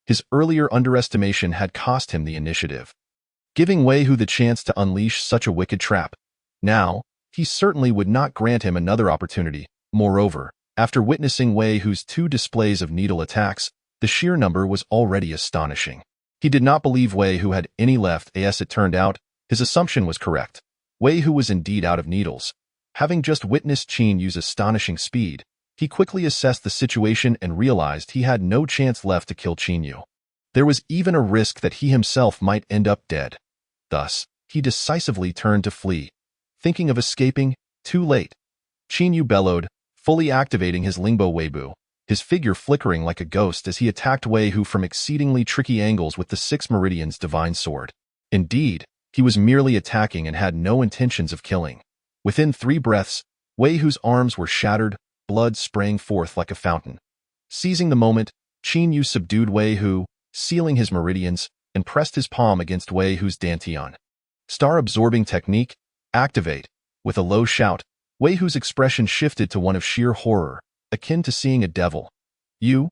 [SPEAKER 1] His earlier underestimation had cost him the initiative, giving Wei Hu the chance to unleash such a wicked trap. Now, he certainly would not grant him another opportunity. Moreover, after witnessing Wei Hu's 2 displays of needle attacks, the sheer number was already astonishing. He did not believe Wei Hu had any left. As it turned out, his assumption was correct. Wei Hu was indeed out of needles. Having just witnessed Qin Yu's astonishing speed, he quickly assessed the situation and realized he had no chance left to kill Qin Yu. There was even a risk that he himself might end up dead. Thus, he decisively turned to flee. Thinking of escaping, too late. Qin Yu bellowed, fully activating his Lingbo Weibo, his figure flickering like a ghost as he attacked Wei Hu from exceedingly tricky angles with the 6 Meridian's divine sword. Indeed, he was merely attacking and had no intentions of killing. Within 3 breaths, Wei Hu's arms were shattered, blood spraying forth like a fountain. Seizing the moment, Qin Yu subdued Wei Hu, sealing his meridians, and pressed his palm against Wei Hu's dantian. Star-absorbing technique, activate. With a low shout, Wei Hu's expression shifted to one of sheer horror, akin to seeing a devil. You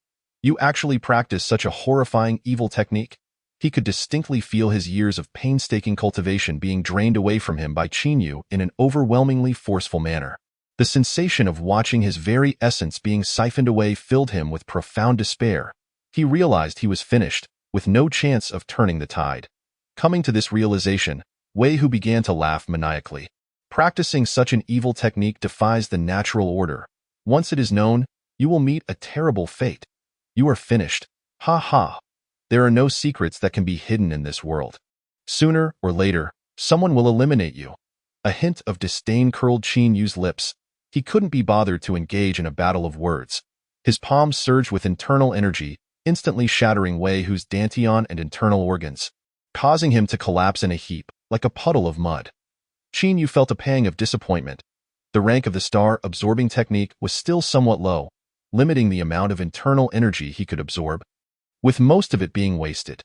[SPEAKER 1] actually practice such a horrifying evil technique? He could distinctly feel his years of painstaking cultivation being drained away from him by Qin Yu in an overwhelmingly forceful manner. The sensation of watching his very essence being siphoned away filled him with profound despair. He realized he was finished, with no chance of turning the tide. Coming to this realization, Wei Hu began to laugh maniacally. Practicing such an evil technique defies the natural order. Once it is known, you will meet a terrible fate. You are finished. Ha ha. There are no secrets that can be hidden in this world. Sooner or later, someone will eliminate you. A hint of disdain curled Qin Yu's lips. He couldn't be bothered to engage in a battle of words. His palms surged with internal energy, instantly shattering Wei Hu's dantian and internal organs, causing him to collapse in a heap, like a puddle of mud. Qin Yu felt a pang of disappointment. The rank of the star-absorbing technique was still somewhat low, limiting the amount of internal energy he could absorb, with most of it being wasted.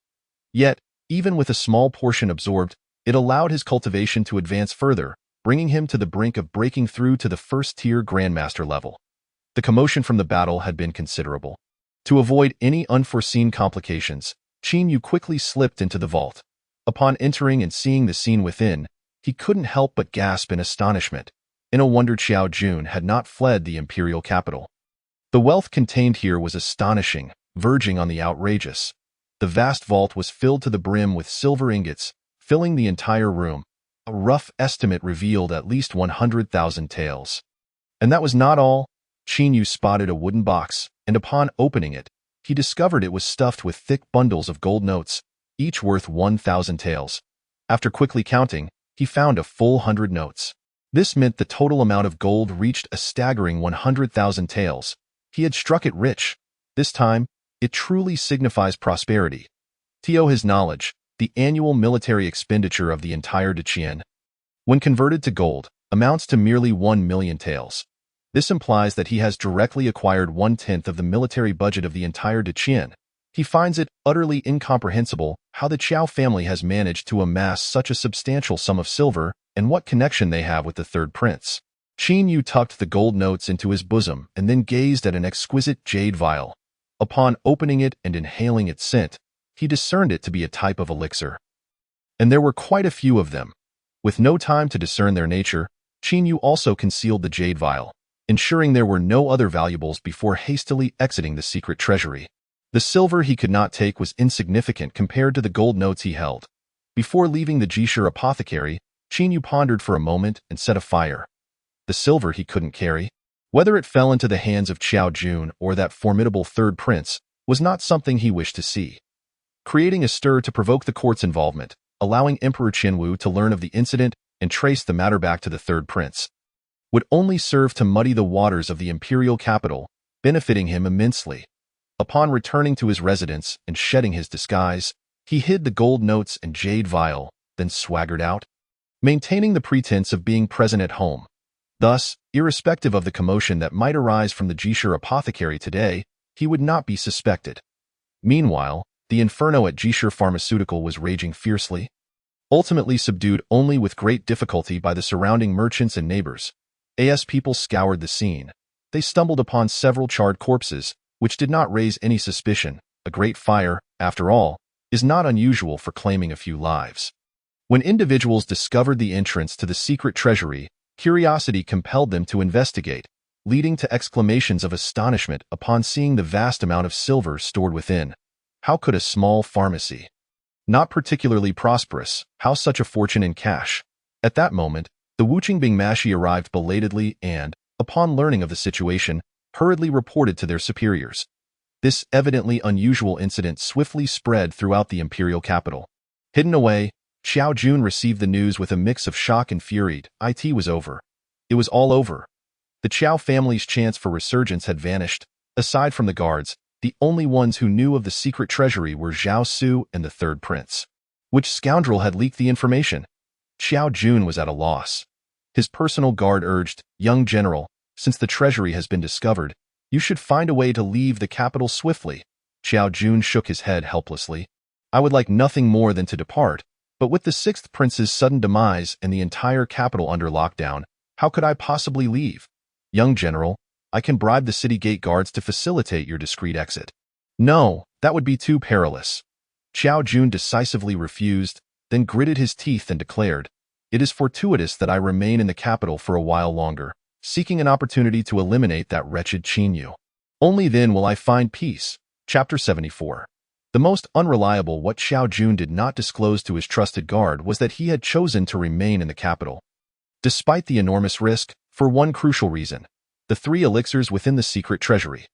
[SPEAKER 1] Yet, even with a small portion absorbed, it allowed his cultivation to advance further, bringing him to the brink of breaking through to the first-tier Grandmaster level. The commotion from the battle had been considerable. To avoid any unforeseen complications, Qin Yu quickly slipped into the vault. Upon entering and seeing the scene within, he couldn't help but gasp in astonishment. In a wonder Xiao Jun had not fled the imperial capital. The wealth contained here was astonishing, verging on the outrageous. The vast vault was filled to the brim with silver ingots, filling the entire room. A rough estimate revealed at least 100,000 taels. And that was not all. Qin Yu spotted a wooden box, and upon opening it, he discovered it was stuffed with thick bundles of gold notes, each worth 1,000 taels. After quickly counting, he found a full 100 notes. This meant the total amount of gold reached a staggering 100,000 taels. He had struck it rich. This time, it truly signifies prosperity. To his knowledge, the annual military expenditure of the entire Deqian, when converted to gold, amounts to merely 1 million taels. This implies that he has directly acquired 1/10 of the military budget of the entire Deqian. He finds it utterly incomprehensible how the Qiao family has managed to amass such a substantial sum of silver and what connection they have with the third prince. Qin Yu tucked the gold notes into his bosom and then gazed at an exquisite jade vial. Upon opening it and inhaling its scent, he discerned it to be a type of elixir. And there were quite a few of them. With no time to discern their nature, Qin Yu also concealed the jade vial, ensuring there were no other valuables before hastily exiting the secret treasury. The silver he could not take was insignificant compared to the gold notes he held. Before leaving the Jishur apothecary, Qin Yu pondered for a moment and set a fire. The silver he couldn't carry. Whether it fell into the hands of Xiao Jun or that formidable third prince was not something he wished to see. Creating a stir to provoke the court's involvement, allowing Emperor Qinwu to learn of the incident and trace the matter back to the third prince, would only serve to muddy the waters of the imperial capital, benefiting him immensely. Upon returning to his residence and shedding his disguise, he hid the gold notes and jade vial, then swaggered out, maintaining the pretense of being present at home. Thus, irrespective of the commotion that might arise from the Jishur apothecary today, he would not be suspected. Meanwhile, the inferno at Jishur Pharmaceutical was raging fiercely, ultimately subdued only with great difficulty by the surrounding merchants and neighbors. As people scoured the scene, they stumbled upon several charred corpses, which did not raise any suspicion. A great fire, after all, is not unusual for claiming a few lives. When individuals discovered the entrance to the secret treasury, curiosity compelled them to investigate, leading to exclamations of astonishment upon seeing the vast amount of silver stored within. How could a small pharmacy, not particularly prosperous, house such a fortune in cash? At that moment, the Wuqingbing Mashi arrived belatedly and, upon learning of the situation, hurriedly reported to their superiors. This evidently unusual incident swiftly spread throughout the imperial capital. Hidden away, Xiao Jun received the news with a mix of shock and fury. It was over. It was all over. The Qiao family's chance for resurgence had vanished. Aside from the guards, the only ones who knew of the secret treasury were Zhao Su and the third prince. Which scoundrel had leaked the information? Xiao Jun was at a loss. His personal guard urged, "Young general, since the treasury has been discovered, you should find a way to leave the capital swiftly." Xiao Jun shook his head helplessly. "I would like nothing more than to depart, but with the sixth prince's sudden demise and the entire capital under lockdown, how could I possibly leave? Young general, I can bribe the city gate guards to facilitate your discreet exit." "No, that would be too perilous." Xiao Jun decisively refused, then gritted his teeth and declared, "It is fortuitous that I remain in the capital for a while longer, seeking an opportunity to eliminate that wretched Qin Yu. Only then will I find peace." Chapter 74. The most unreliable what Xiao Jun did not disclose to his trusted guard was that he had chosen to remain in the capital, despite the enormous risk, for one crucial reason: the 3 elixirs within the secret treasury.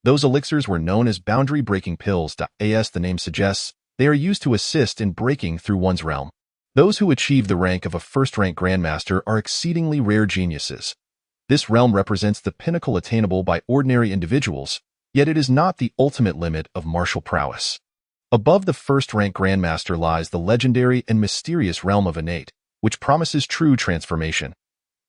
[SPEAKER 1] Those elixirs were known as boundary-breaking pills. As the name suggests, they are used to assist in breaking through one's realm. Those who achieve the rank of a first-rank grandmaster are exceedingly rare geniuses. This realm represents the pinnacle attainable by ordinary individuals, yet it is not the ultimate limit of martial prowess. Above the first-rank grandmaster lies the legendary and mysterious realm of innate, which promises true transformation.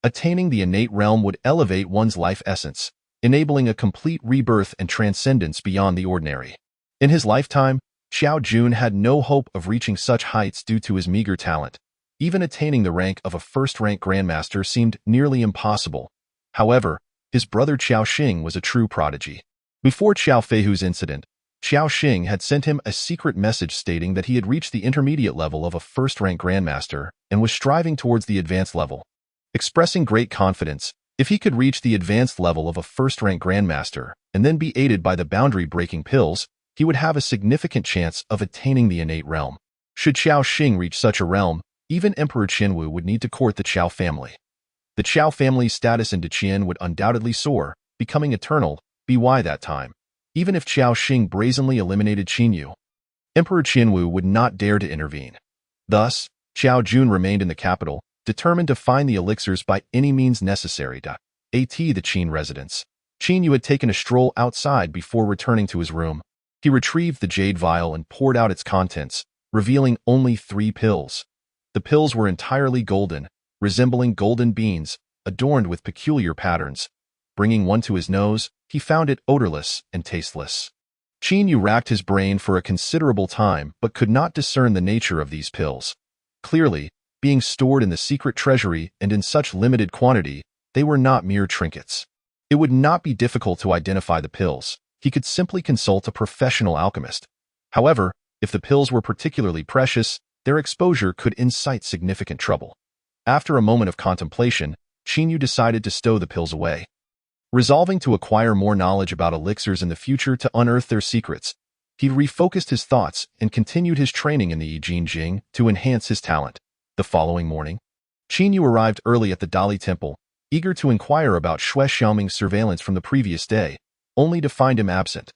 [SPEAKER 1] Attaining the innate realm would elevate one's life essence, enabling a complete rebirth and transcendence beyond the ordinary. In his lifetime, Xiao Jun had no hope of reaching such heights due to his meager talent. Even attaining the rank of a first-rank grandmaster seemed nearly impossible. However, his brother Qiao Xing was a true prodigy. Before Qiao Feihu's incident, Qiao Xing had sent him a secret message stating that he had reached the intermediate level of a first-rank grandmaster and was striving towards the advanced level. Expressing great confidence, if he could reach the advanced level of a first-rank grandmaster and then be aided by the boundary-breaking pills, he would have a significant chance of attaining the innate realm. Should Qiao Xing reach such a realm, even Emperor Qianwu would need to court the Qiao family. The Qiao family's status in Deqian would undoubtedly soar, becoming eternal, by that time. Even if Qiao Xing brazenly eliminated Qinyu, Emperor Qianwu would not dare to intervene. Thus, Qiao Jun remained in the capital, determined to find the elixirs by any means necessary. At the Qin residence, Qinyu had taken a stroll outside before returning to his room. He retrieved the jade vial and poured out its contents, revealing only 3 pills. The pills were entirely golden, resembling golden beans, adorned with peculiar patterns. Bringing one to his nose, he found it odorless and tasteless. Qinyu racked his brain for a considerable time but could not discern the nature of these pills. Clearly, being stored in the secret treasury and in such limited quantity, they were not mere trinkets. It would not be difficult to identify the pills. He could simply consult a professional alchemist. However, if the pills were particularly precious, their exposure could incite significant trouble. After a moment of contemplation, Qinyu decided to stow the pills away. Resolving to acquire more knowledge about elixirs in the future to unearth their secrets, he refocused his thoughts and continued his training in the Yi Jing to enhance his talent. The following morning, Qinyu arrived early at the Dali Temple, eager to inquire about Xue Xiaoming's surveillance from the previous day, only to find him absent.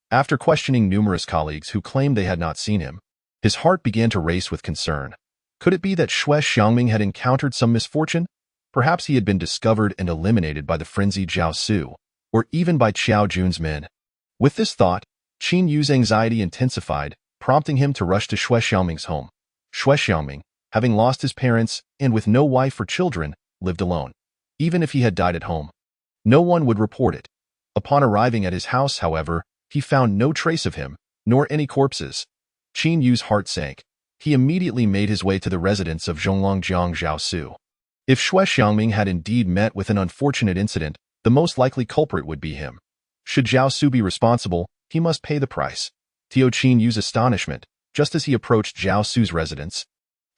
[SPEAKER 1] After questioning numerous colleagues who claimed they had not seen him, his heart began to race with concern. Could it be that Xue Xiaoming had encountered some misfortune? Perhaps he had been discovered and eliminated by the frenzied Zhao Su, or even by Qiao Jun's men. With this thought, Qin Yu's anxiety intensified, prompting him to rush to Xue Xiaoming's home. Xue Xiaoming, having lost his parents and with no wife or children, lived alone. Even if he had died at home, no one would report it. Upon arriving at his house, however, he found no trace of him, nor any corpses. Qin Yu's heart sank. He immediately made his way to the residence of Zhonglongjiang Zhao Su. If Xue Xiaoming had indeed met with an unfortunate incident, the most likely culprit would be him. Should Zhao Su be responsible, he must pay the price. To Qin Yu's astonishment, just as he approached Zhao Su's residence,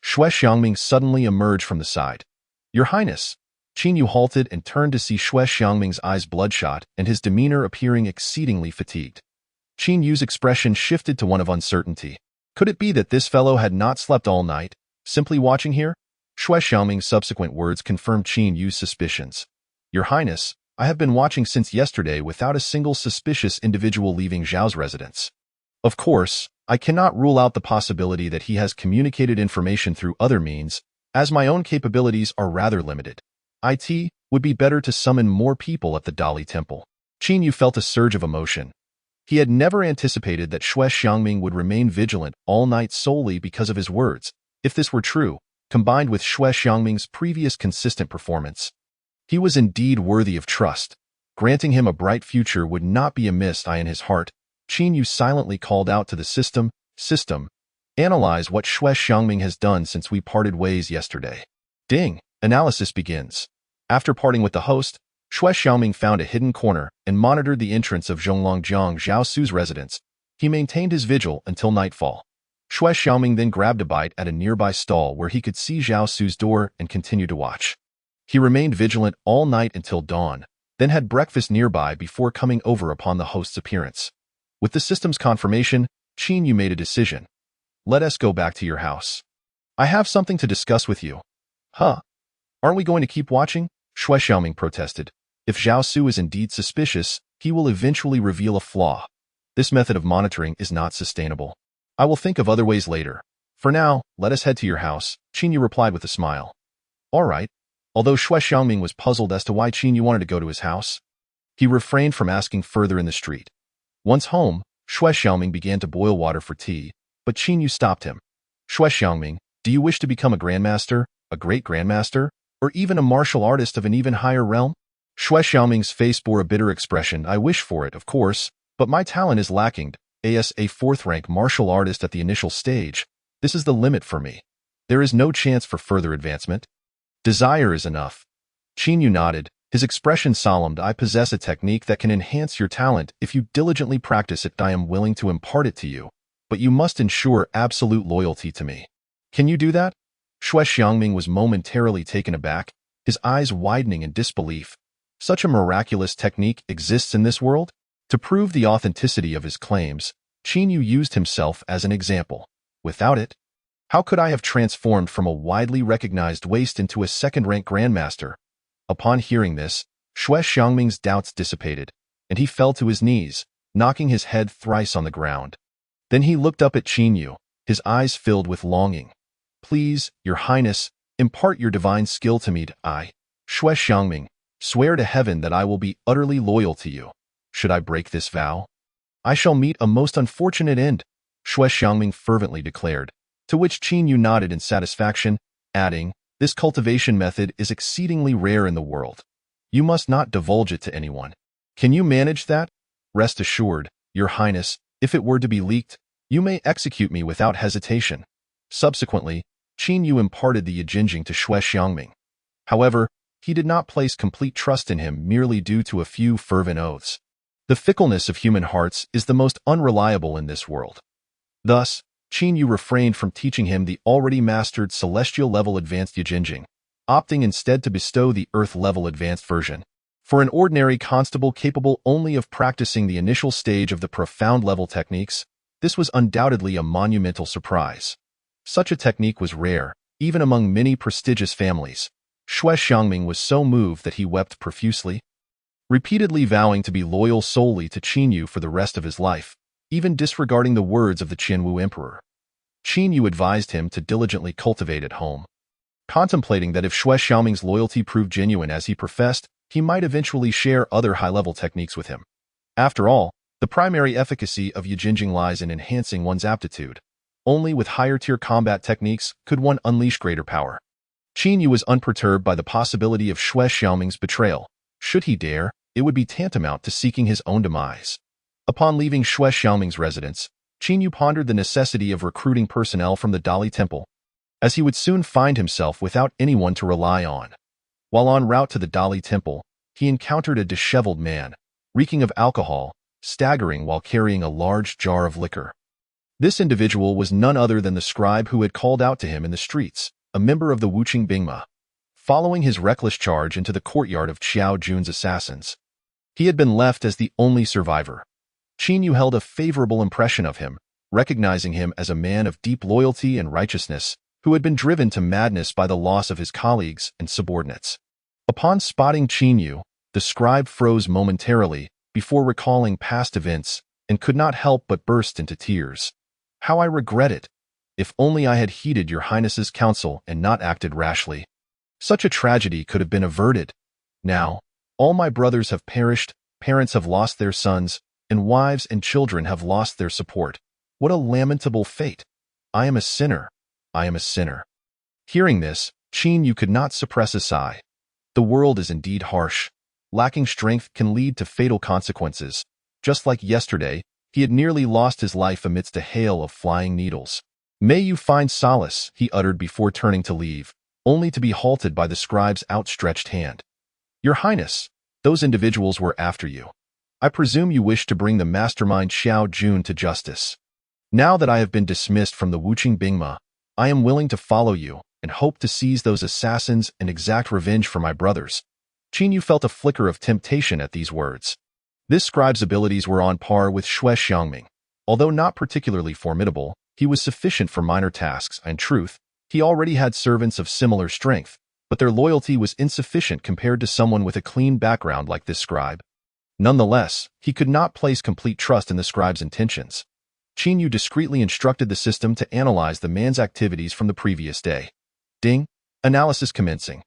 [SPEAKER 1] Xue Xiaoming suddenly emerged from the side. "Your Highness." Qin Yu halted and turned to see Xue Xiaoming's eyes bloodshot and his demeanor appearing exceedingly fatigued. Qin Yu's expression shifted to one of uncertainty. Could it be that this fellow had not slept all night, simply watching here? Xue Xiaoming's subsequent words confirmed Qin Yu's suspicions. "Your Highness, I have been watching since yesterday without a single suspicious individual leaving Zhao's residence. Of course, I cannot rule out the possibility that he has communicated information through other means, as my own capabilities are rather limited. It would be better to summon more people at the Dali Temple." Qin Yu felt a surge of emotion. He had never anticipated that Xue Xiaoming would remain vigilant all night solely because of his words. If this were true, combined with Xue Xiaoming's previous consistent performance, he was indeed worthy of trust. Granting him a bright future would not be amiss. In his heart, Qin Yu silently called out to the system, "Analyze what Xue Xiaoming has done since we parted ways yesterday." Ding! Analysis begins. After parting with the host, Xue Xiaoming found a hidden corner and monitored the entrance of Zhonglongjiang Zhao Su's residence. He maintained his vigil until nightfall. Xue Xiaoming then grabbed a bite at a nearby stall where he could see Zhao Su's door and continued to watch. He remained vigilant all night until dawn, then had breakfast nearby before coming over upon the host's appearance. With the system's confirmation, Qin Yu made a decision. "Let us go back to your house. I have something to discuss with you." "Huh? Aren't we going to keep watching?" Xue Xiaoming protested. If Zhao Su is indeed suspicious, he will eventually reveal a flaw. This method of monitoring is not sustainable. I will think of other ways later. For now, let us head to your house, Qin Yu replied with a smile. All right. Although Shui Xiangming was puzzled as to why Qin Yu wanted to go to his house, he refrained from asking further in the street. Once home, Shui Xiangming began to boil water for tea, but Qin Yu stopped him. Shui Xiangming, do you wish to become a grandmaster, a great grandmaster, or even a martial artist of an even higher realm? Shui Xiaoming's face bore a bitter expression. I wish for it, of course, but my talent is lacking. As a fourth-rank martial artist at the initial stage, this is the limit for me. There is no chance for further advancement. Desire is enough. Qin Yu nodded, his expression solemn. I possess a technique that can enhance your talent if you diligently practice it. I am willing to impart it to you, but you must ensure absolute loyalty to me. Can you do that? Shui Xiangming was momentarily taken aback, his eyes widening in disbelief. Such a miraculous technique exists in this world? To prove the authenticity of his claims, Qin Yu used himself as an example. Without it, how could I have transformed from a widely recognized waste into a second-rank grandmaster? Upon hearing this, Shui Xiangming's doubts dissipated, and he fell to his knees, knocking his head thrice on the ground. Then he looked up at Qin Yu, his eyes filled with longing. Please, Your Highness, impart your divine skill to me. I, Shui Xiangming, swear to heaven that I will be utterly loyal to you. Should I break this vow, I shall meet a most unfortunate end, Shui Xiangming fervently declared, to which Qin Yu nodded in satisfaction, adding, this cultivation method is exceedingly rare in the world. You must not divulge it to anyone. Can you manage that? Rest assured, Your Highness, if it were to be leaked, you may execute me without hesitation. Subsequently, Qin Yu imparted the yijinjing to Shui Xiangming. However, he did not place complete trust in him merely due to a few fervent oaths. The fickleness of human hearts is the most unreliable in this world. Thus, Qin Yu refrained from teaching him the already mastered celestial-level advanced yijinjing, opting instead to bestow the earth-level advanced version. For an ordinary constable capable only of practicing the initial stage of the profound-level techniques, this was undoubtedly a monumental surprise. Such a technique was rare, even among many prestigious families. Shui Xiangming was so moved that he wept profusely, repeatedly vowing to be loyal solely to Qin Yu for the rest of his life, even disregarding the words of the Qianwu Emperor. Qin Yu advised him to diligently cultivate at home, contemplating that if Shui Xiaoming's loyalty proved genuine as he professed, he might eventually share other high-level techniques with him. After all, the primary efficacy of yijinjing lies in enhancing one's aptitude. Only with higher-tier combat techniques could one unleash greater power. Qin Yu was unperturbed by the possibility of Shui Xiaoming's betrayal. Should he dare, it would be tantamount to seeking his own demise. Upon leaving Shui Xiaoming's residence, Qin Yu pondered the necessity of recruiting personnel from the Dali Temple, as he would soon find himself without anyone to rely on. While en route to the Dali Temple, he encountered a disheveled man, reeking of alcohol, staggering while carrying a large jar of liquor. This individual was none other than the scribe who had called out to him in the streets, a member of the Wuqing Bingma, following his reckless charge into the courtyard of Qiao Jun's assassins. He had been left as the only survivor. Qin Yu held a favorable impression of him, recognizing him as a man of deep loyalty and righteousness, who had been driven to madness by the loss of his colleagues and subordinates. Upon spotting Qin Yu, the scribe froze momentarily before recalling past events and could not help but burst into tears. How I regret it! If only I had heeded Your Highness's counsel and not acted rashly. Such a tragedy could have been averted. Now, all my brothers have perished, parents have lost their sons, and wives and children have lost their support. What a lamentable fate! I am a sinner. I am a sinner. Hearing this, Qin Yu could not suppress a sigh. The world is indeed harsh. Lacking strength can lead to fatal consequences. Just like yesterday, he had nearly lost his life amidst a hail of flying needles. May you find solace, he uttered before turning to leave, only to be halted by the scribe's outstretched hand. Your Highness, those individuals were after you. I presume you wish to bring the mastermind Xiao Jun to justice. Now that I have been dismissed from the Wuqing Bingma, I am willing to follow you and hope to seize those assassins and exact revenge for my brothers. Qin Yu felt a flicker of temptation at these words. This scribe's abilities were on par with Shui Xiangming. Although not particularly formidable, he was sufficient for minor tasks. In truth, he already had servants of similar strength, but their loyalty was insufficient compared to someone with a clean background like this scribe. Nonetheless, he could not place complete trust in the scribe's intentions. Qin Yu discreetly instructed the system to analyze the man's activities from the previous day. Ding. Analysis commencing.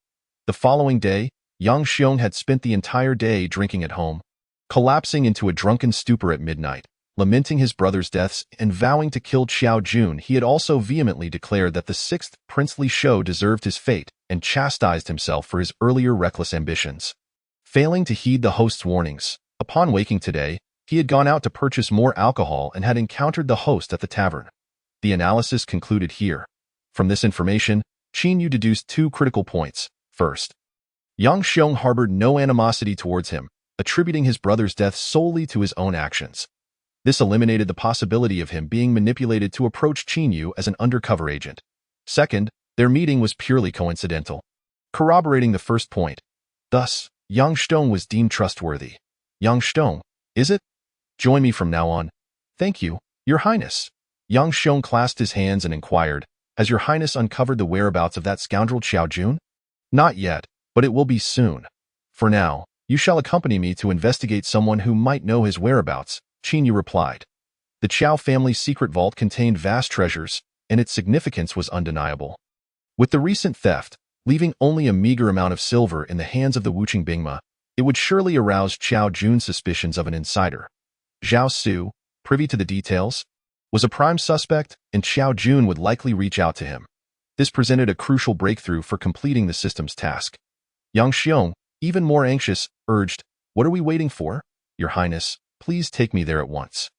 [SPEAKER 1] The following day, Yang Xiong had spent the entire day drinking at home, collapsing into a drunken stupor at midnight, lamenting his brother's deaths and vowing to kill Xiao Jun. He had also vehemently declared that the sixth princely show deserved his fate and chastised himself for his earlier reckless ambitions. Failing to heed the host's warnings, upon waking today, he had gone out to purchase more alcohol and had encountered the host at the tavern. The analysis concluded here. From this information, Qin Yu deduced two critical points. First, Yang Xiong harbored no animosity towards him, attributing his brother's death solely to his own actions. This eliminated the possibility of him being manipulated to approach Qin Yu as an undercover agent. Second, their meeting was purely coincidental, corroborating the first point. Thus, Yang Xiong was deemed trustworthy. Yang Xiong, is it? Join me from now on. Thank you, Your Highness. Yang Xiong clasped his hands and inquired, has Your Highness uncovered the whereabouts of that scoundrel Xiao Jun? Not yet, but it will be soon. For now, you shall accompany me to investigate someone who might know his whereabouts, Qin Yu replied. The Qiao family's secret vault contained vast treasures, and its significance was undeniable. With the recent theft, leaving only a meager amount of silver in the hands of the Wuqing Bingma, it would surely arouse Xiao Jun's suspicions of an insider. Zhao Su, privy to the details, was a prime suspect, and Xiao Jun would likely reach out to him. This presented a crucial breakthrough for completing the system's task. Yang Xiong, even more anxious, urged, "What are we waiting for? Your Highness, please take me there at once."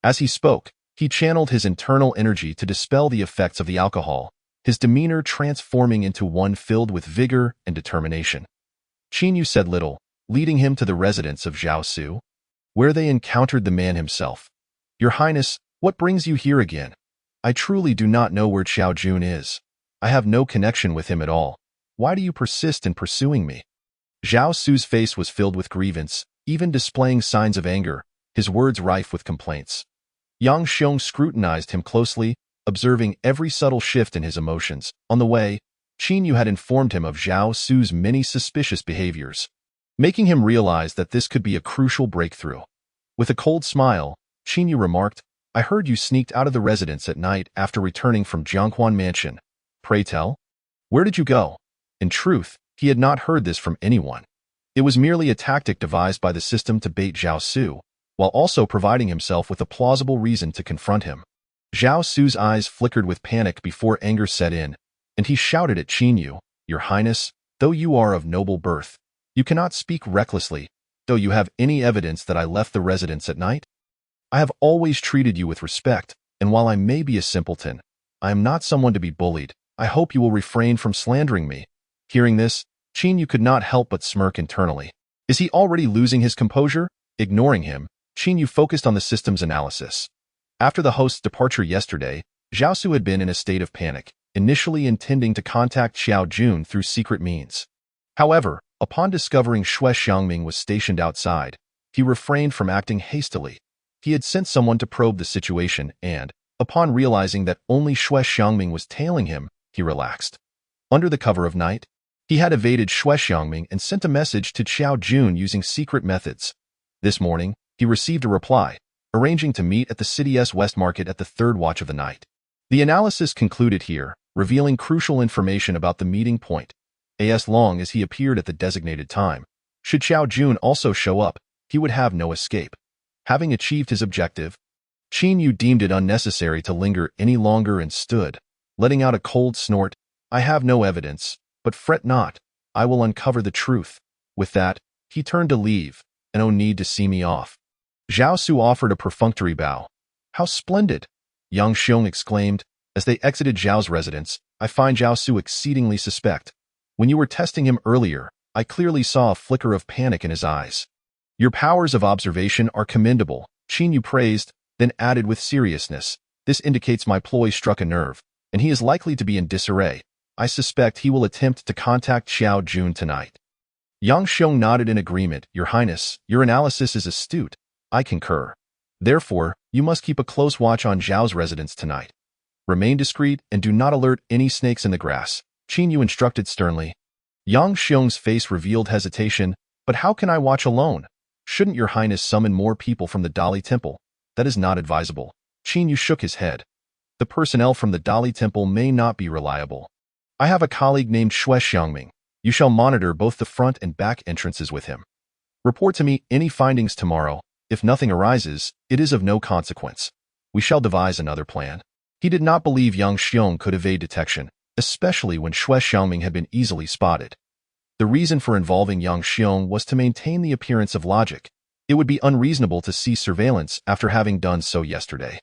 [SPEAKER 1] As he spoke, he channeled his internal energy to dispel the effects of the alcohol, his demeanor transforming into one filled with vigor and determination. Qin Yu said little, leading him to the residence of Zhao Su, where they encountered the man himself. "Your Highness, what brings you here again? I truly do not know where Xiao Jun is. I have no connection with him at all. Why do you persist in pursuing me?" Zhao Su's face was filled with grievance, even displaying signs of anger, his words rife with complaints. Yang Xiong scrutinized him closely, observing every subtle shift in his emotions. On the way, Qin Yu had informed him of Zhao Su's many suspicious behaviors, making him realize that this could be a crucial breakthrough. With a cold smile, Qin Yu remarked, "I heard you sneaked out of the residence at night after returning from Jianghuan Mansion. Pray tell, where did you go?" In truth, he had not heard this from anyone. It was merely a tactic devised by the system to bait Zhao Su, while also providing himself with a plausible reason to confront him. Zhao Su's eyes flickered with panic before anger set in, and he shouted at Qin Yu, "Your Highness, though you are of noble birth, you cannot speak recklessly. Though you have any evidence that I left the residence at night? I have always treated you with respect, and while I may be a simpleton, I am not someone to be bullied. I hope you will refrain from slandering me." Hearing this, Qin Yu could not help but smirk internally. Is he already losing his composure? Ignoring him, Qin Yu focused on the system's analysis. After the host's departure yesterday, Zhao Su had been in a state of panic, initially intending to contact Xiao Jun through secret means. However, upon discovering Xue Xiangming was stationed outside, he refrained from acting hastily. He had sent someone to probe the situation and, upon realizing that only Xue Xiangming was tailing him, he relaxed. Under the cover of night, he had evaded Xue Xiangming and sent a message to Xiao Jun using secret methods. This morning, he received a reply, arranging to meet at the city's West Market at the third watch of the night. The analysis concluded here, revealing crucial information about the meeting point. As long as he appeared at the designated time, should Xiao Jun also show up, he would have no escape. Having achieved his objective, Qin Yu deemed it unnecessary to linger any longer and stood, letting out a cold snort. "I have no evidence, but fret not, I will uncover the truth." With that, he turned to leave, and no need to see me off. Zhao Su offered a perfunctory bow. "How splendid!" Yang Xiong exclaimed. As they exited Zhao's residence, "I find Zhao Su exceedingly suspect. When you were testing him earlier, I clearly saw a flicker of panic in his eyes. Your powers of observation are commendable," Qin Yu praised, then added with seriousness, "This indicates my ploy struck a nerve, and he is likely to be in disarray. I suspect he will attempt to contact Xiao Jun tonight." Yang Xiong nodded in agreement. "Your Highness, your analysis is astute. I concur. Therefore, you must keep a close watch on Zhao's residence tonight. Remain discreet and do not alert any snakes in the grass," Qin Yu instructed sternly. Yang Xiong's face revealed hesitation. "But how can I watch alone? Shouldn't your highness summon more people from the Dali temple? That is not advisable. Qin Yu shook his head. The personnel from the Dali temple may not be reliable. I have a colleague named Xue Xiangming. You shall monitor both the front and back entrances with him. Report to me any findings tomorrow. If nothing arises, it is of no consequence. We shall devise another plan. He did not believe Yang Xiong could evade detection, especially when Xue Xiangming had been easily spotted. The reason for involving Yang Xiong was to maintain the appearance of logic. It would be unreasonable to cease surveillance after having done so yesterday.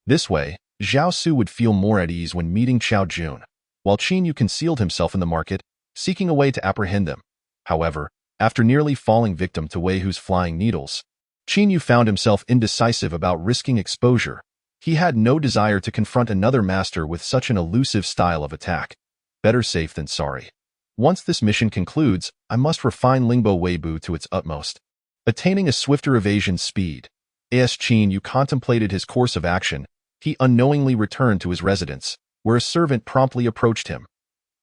[SPEAKER 1] This way, Zhao Su would feel more at ease when meeting Qiao Jun, while Qin Yu concealed himself in the market, seeking a way to apprehend them. However, after nearly falling victim to Wei Hu's flying needles, Qin Yu found himself indecisive about risking exposure. He had no desire to confront another master with such an elusive style of attack. Better safe than sorry. Once this mission concludes, I must refine Lingbo Weibu to its utmost. Attaining a swifter evasion speed, as Qin Yu contemplated his course of action, he unknowingly returned to his residence, where a servant promptly approached him.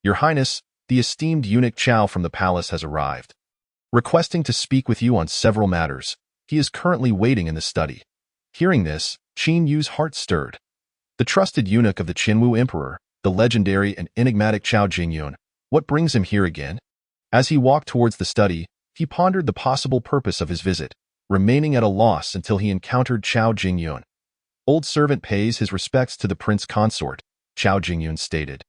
[SPEAKER 1] Your Highness, the esteemed eunuch Chao from the palace has arrived. Requesting to speak with you on several matters, he is currently waiting in the study. Hearing this, Qin Yu's heart stirred. The trusted eunuch of the Qinwu Emperor, the legendary and enigmatic Chao Jingyun, what brings him here again? As he walked towards the study, he pondered the possible purpose of his visit, remaining at a loss until he encountered Chao Jingyun. Old servant pays his respects to the prince consort, Chao Jingyun stated.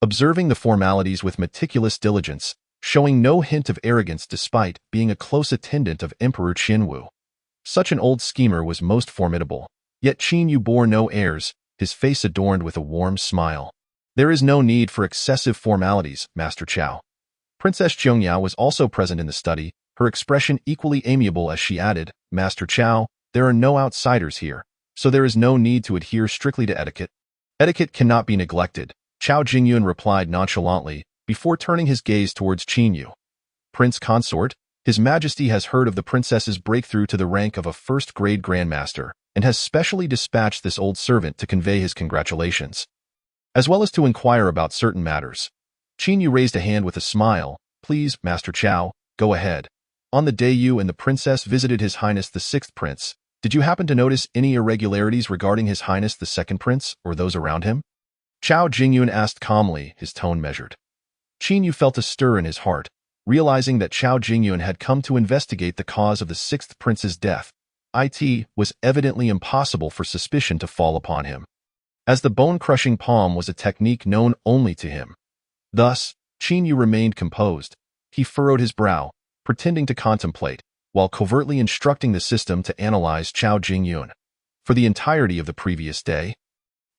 [SPEAKER 1] Observing the formalities with meticulous diligence, showing no hint of arrogance despite being a close attendant of Emperor Qinwu. Such an old schemer was most formidable, yet Qin Yu bore no airs, his face adorned with a warm smile. There is no need for excessive formalities, Master Chao. Princess Zhongyao was also present in the study, her expression equally amiable as she added, Master Chao, there are no outsiders here, so there is no need to adhere strictly to etiquette. Etiquette cannot be neglected, Chao Jingyun replied nonchalantly, before turning his gaze towards Qin Yu. Prince Consort, His Majesty has heard of the princess's breakthrough to the rank of a first-grade grandmaster, and has specially dispatched this old servant to convey his congratulations, as well as to inquire about certain matters. Qin Yu raised a hand with a smile. Please, Master Chao, go ahead. On the day you and the princess visited His Highness the Sixth Prince, did you happen to notice any irregularities regarding His Highness the Second Prince or those around him? Chao Jingyun asked calmly, his tone measured. Qin Yu felt a stir in his heart, realizing that Chao Jingyun had come to investigate the cause of the Sixth Prince's death. It was evidently impossible for suspicion to fall upon him, as the bone-crushing palm was a technique known only to him. Thus, Qin Yu remained composed. He furrowed his brow, pretending to contemplate, while covertly instructing the system to analyze Chao Jingyun. For the entirety of the previous day,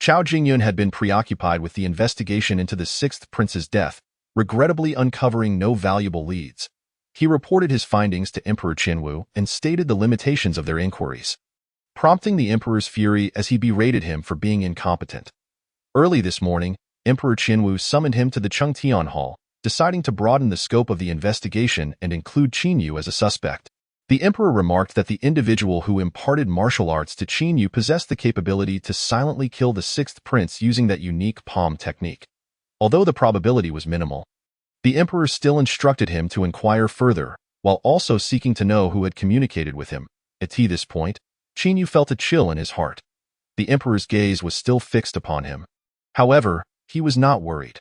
[SPEAKER 1] Chao Jingyun had been preoccupied with the investigation into the Sixth Prince's death, regrettably uncovering no valuable leads. He reported his findings to Emperor Qinwu and stated the limitations of their inquiries, prompting the Emperor's fury as he berated him for being incompetent. Early this morning, Emperor Qinwu summoned him to the Chengtian Hall, deciding to broaden the scope of the investigation and include Qin Yu as a suspect. The Emperor remarked that the individual who imparted martial arts to Qin Yu possessed the capability to silently kill the Sixth Prince using that unique palm technique. Although the probability was minimal, the Emperor still instructed him to inquire further, while also seeking to know who had communicated with him. At this point, Qin Yu felt a chill in his heart. The Emperor's gaze was still fixed upon him. However, he was not worried.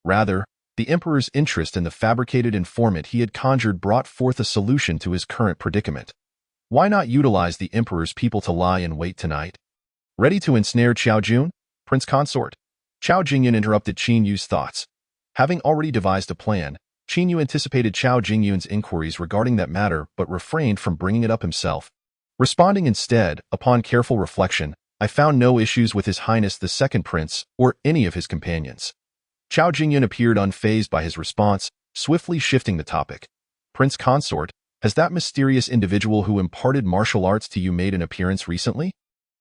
[SPEAKER 1] Rather, the Emperor's interest in the fabricated informant he had conjured brought forth a solution to his current predicament. Why not utilize the Emperor's people to lie in wait tonight? Ready to ensnare Chao Jun, Prince Consort? Chao Jingyun interrupted Qin Yu's thoughts. Having already devised a plan, Qin Yu anticipated Chao Jingyun's inquiries regarding that matter but refrained from bringing it up himself. Responding instead, upon careful reflection, I found no issues with His Highness the Second Prince or any of his companions. Chao Jingyun appeared unfazed by his response, swiftly shifting the topic. Prince Consort, has that mysterious individual who imparted martial arts to you made an appearance recently?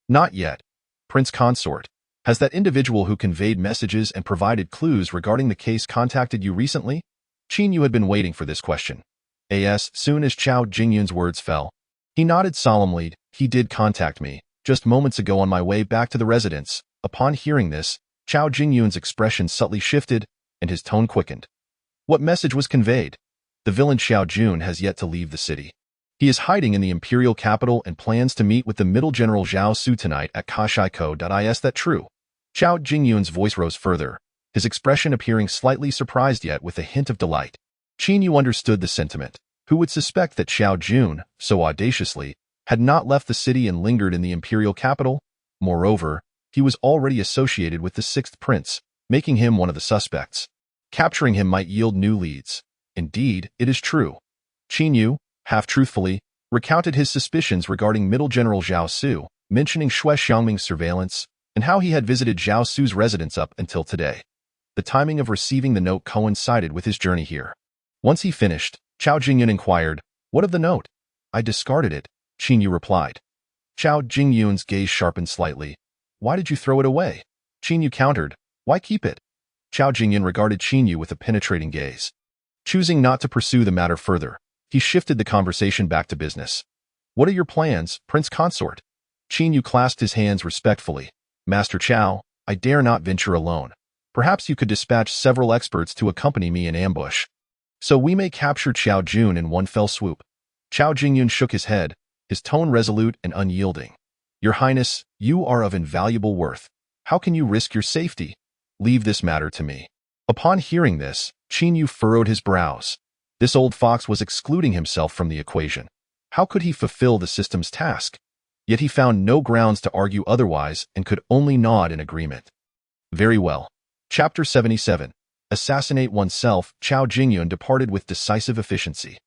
[SPEAKER 1] Not yet. Prince Consort, has that individual who conveyed messages and provided clues regarding the case contacted you recently? Qin Yu had been waiting for this question. As soon as Chao Jingyun's words fell, he nodded solemnly. He did contact me, just moments ago on my way back to the residence. Upon hearing this, Chao Jingyun's expression subtly shifted, and his tone quickened. What message was conveyed? The villain Xiao Jun has yet to leave the city. He is hiding in the imperial capital and plans to meet with the middle general Zhao Su tonight at Kashiko. Is that true? Chao Jingyun's voice rose further, his expression appearing slightly surprised yet with a hint of delight. Qin Yu understood the sentiment. Who would suspect that Xiao Jun, so audaciously, had not left the city and lingered in the imperial capital? Moreover, he was already associated with the sixth prince, making him one of the suspects. Capturing him might yield new leads. Indeed, it is true. Qin Yu, half-truthfully, recounted his suspicions regarding Middle General Zhao Su, mentioning Xue Xiangming's surveillance, and how he had visited Zhao Su's residence up until today. The timing of receiving the note coincided with his journey here. Once he finished, Chao Jingyun inquired, "What of the note?" "I discarded it," Qin Yu replied. Chao Jingyun's gaze sharpened slightly. "Why did you throw it away?" Qin Yu countered, "Why keep it?" Chao Jingyun regarded Qin Yu with a penetrating gaze. Choosing not to pursue the matter further, he shifted the conversation back to business. "What are your plans, Prince Consort?" Qin Yu clasped his hands respectfully. "Master Chao, I dare not venture alone. Perhaps you could dispatch several experts to accompany me in ambush, so we may capture Xiao Jun in one fell swoop." Chao Jingyun shook his head, his tone resolute and unyielding. "Your Highness, you are of invaluable worth. How can you risk your safety? Leave this matter to me." Upon hearing this, Qin Yu furrowed his brows. This old fox was excluding himself from the equation. How could he fulfill the system's task? Yet he found no grounds to argue otherwise and could only nod in agreement. Very well. Chapter 77. Assassinate oneself. Chao Jingyun departed with decisive efficiency.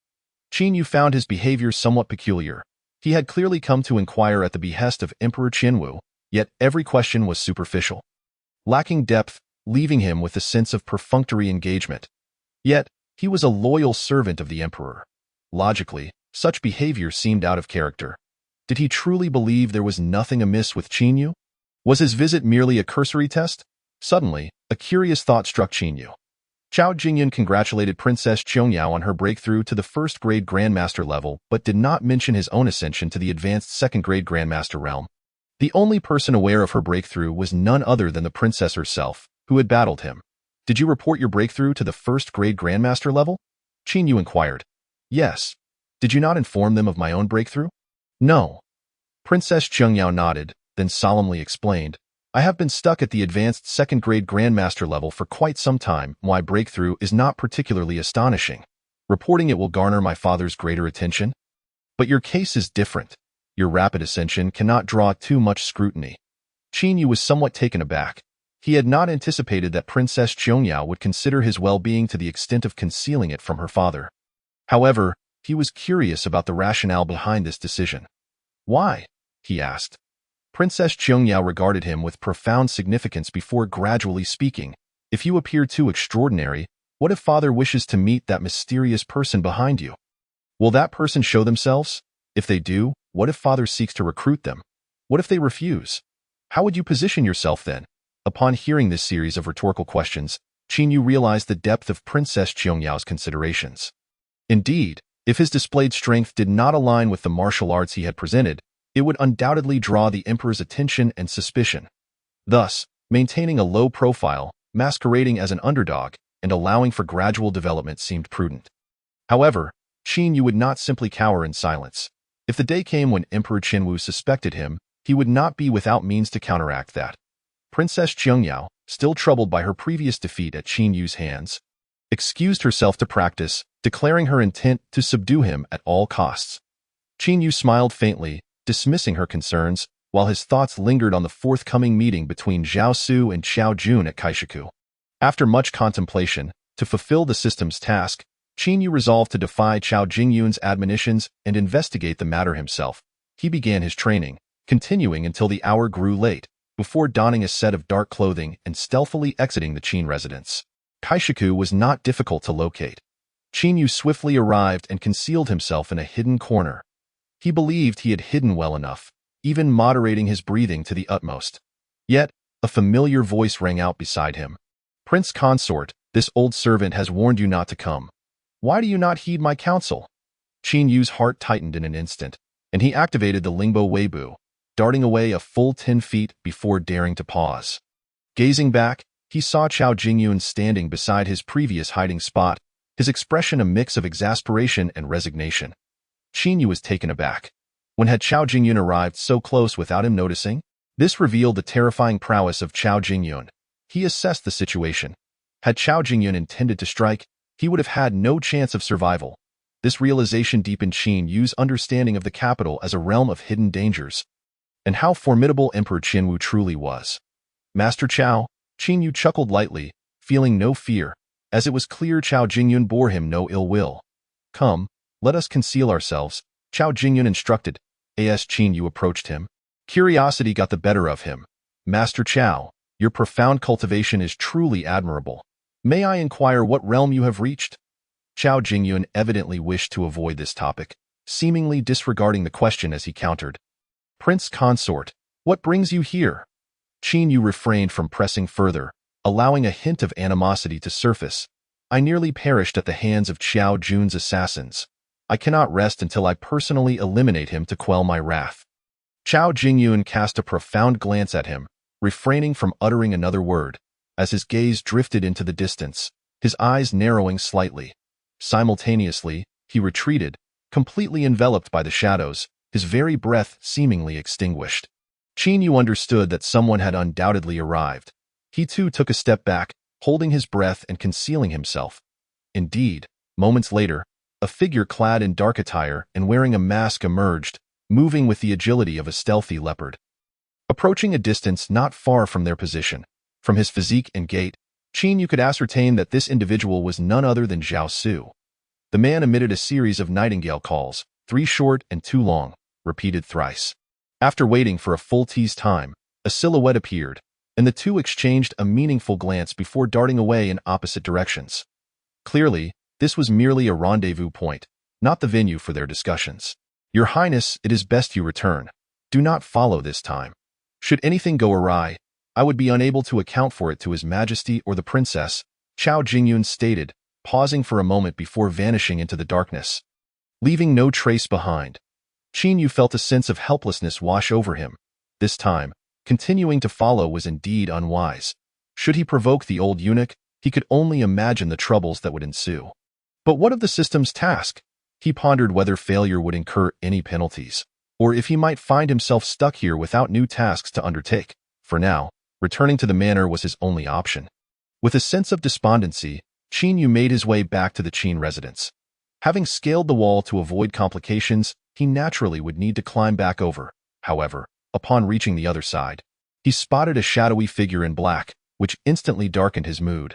[SPEAKER 1] Qin Yu found his behavior somewhat peculiar. He had clearly come to inquire at the behest of Emperor Qianwu, yet every question was superficial, lacking depth, leaving him with a sense of perfunctory engagement. Yet, he was a loyal servant of the emperor. Logically, such behavior seemed out of character. Did he truly believe there was nothing amiss with Qin Yu? Was his visit merely a cursory test? Suddenly, a curious thought struck Qin Yu. Chao Jingyun congratulated Princess Qiangyao on her breakthrough to the first-grade Grandmaster level but did not mention his own ascension to the advanced second-grade Grandmaster realm. The only person aware of her breakthrough was none other than the princess herself, who had battled him. "Did you report your breakthrough to the first-grade Grandmaster level?" Qin Yu inquired. "Yes. Did you not inform them of my own breakthrough?" "No." Princess Qiangyao nodded, then solemnly explained, "I have been stuck at the advanced second-grade Grandmaster level for quite some time. My breakthrough is not particularly astonishing. Reporting it will garner my father's greater attention. But your case is different. Your rapid ascension cannot draw too much scrutiny." Qin Yu was somewhat taken aback. He had not anticipated that Princess Qiangyao would consider his well-being to the extent of concealing it from her father. However, he was curious about the rationale behind this decision. "Why?" he asked. Princess Qiangyao regarded him with profound significance before gradually speaking. "If you appear too extraordinary, what if father wishes to meet that mysterious person behind you? Will that person show themselves? If they do, what if father seeks to recruit them? What if they refuse? How would you position yourself then?" Upon hearing this series of rhetorical questions, Qin Yu realized the depth of Princess Qiangyao's considerations. Indeed, if his displayed strength did not align with the martial arts he had presented, it would undoubtedly draw the emperor's attention and suspicion. Thus, maintaining a low profile, masquerading as an underdog, and allowing for gradual development seemed prudent. However, Qin Yu would not simply cower in silence. If the day came when Emperor Qianwu suspected him, he would not be without means to counteract that. Princess Qiangyao, still troubled by her previous defeat at Qin Yu's hands, excused herself to practice, declaring her intent to subdue him at all costs. Qin Yu smiled faintly, dismissing her concerns, while his thoughts lingered on the forthcoming meeting between Zhao Su and Xiao Jun at Kaishiku. After much contemplation, to fulfill the system's task, Qin Yu resolved to defy Chao Jingyun's admonitions and investigate the matter himself. He began his training, continuing until the hour grew late, before donning a set of dark clothing and stealthily exiting the Qin residence. Kaishiku was not difficult to locate. Qin Yu swiftly arrived and concealed himself in a hidden corner. He believed he had hidden well enough, even moderating his breathing to the utmost. Yet, a familiar voice rang out beside him. "Prince Consort, this old servant has warned you not to come. Why do you not heed my counsel?" Qin Yu's heart tightened in an instant, and he activated the Lingbo Weibu, darting away a full 10 feet before daring to pause. Gazing back, he saw Chao Jingyun standing beside his previous hiding spot, his expression a mix of exasperation and resignation. Qin was taken aback. When had Chao Jingyun arrived so close without him noticing? This revealed the terrifying prowess of Chao Jingyun. He assessed the situation. Had Chao Jingyun intended to strike, he would have had no chance of survival. This realization deepened Qin Yu's understanding of the capital as a realm of hidden dangers, and how formidable Emperor Qinwu truly was. Master Chao, Qin Yu chuckled lightly, feeling no fear, as it was clear Chao Jingyun bore him no ill will. Come, let us conceal ourselves, Chao Jingyun instructed. As Qin Yu approached him, curiosity got the better of him. Master Chao, your profound cultivation is truly admirable. May I inquire what realm you have reached? Chao Jingyun evidently wished to avoid this topic, seemingly disregarding the question as he countered. Prince Consort, what brings you here? Qin Yu refrained from pressing further, allowing a hint of animosity to surface. I nearly perished at the hands of Chao Jun's assassins. I cannot rest until I personally eliminate him to quell my wrath. Chao Jingyun cast a profound glance at him, refraining from uttering another word, as his gaze drifted into the distance, his eyes narrowing slightly. Simultaneously, he retreated, completely enveloped by the shadows, his very breath seemingly extinguished. Qin Yu understood that someone had undoubtedly arrived. He too took a step back, holding his breath and concealing himself. Indeed, moments later, a figure clad in dark attire and wearing a mask emerged, moving with the agility of a stealthy leopard. Approaching a distance not far from their position, from his physique and gait, Qin Yu could ascertain that this individual was none other than Zhao Su. The man emitted a series of nightingale calls, 3 short and 2 long, repeated thrice. After waiting for a full tease time, a silhouette appeared, and the two exchanged a meaningful glance before darting away in opposite directions. Clearly, this was merely a rendezvous point, not the venue for their discussions. Your Highness, it is best you return. Do not follow this time. Should anything go awry, I would be unable to account for it to His Majesty or the Princess, Chao Jingyun stated, pausing for a moment before vanishing into the darkness. Leaving no trace behind, Qin Yu felt a sense of helplessness wash over him. This time, continuing to follow was indeed unwise. Should he provoke the old eunuch, he could only imagine the troubles that would ensue. But what of the system's task? He pondered whether failure would incur any penalties, or if he might find himself stuck here without new tasks to undertake. For now, returning to the manor was his only option. With a sense of despondency, Qin Yu made his way back to the Qin residence. Having scaled the wall to avoid complications, he naturally would need to climb back over. However, upon reaching the other side, he spotted a shadowy figure in black, which instantly darkened his mood.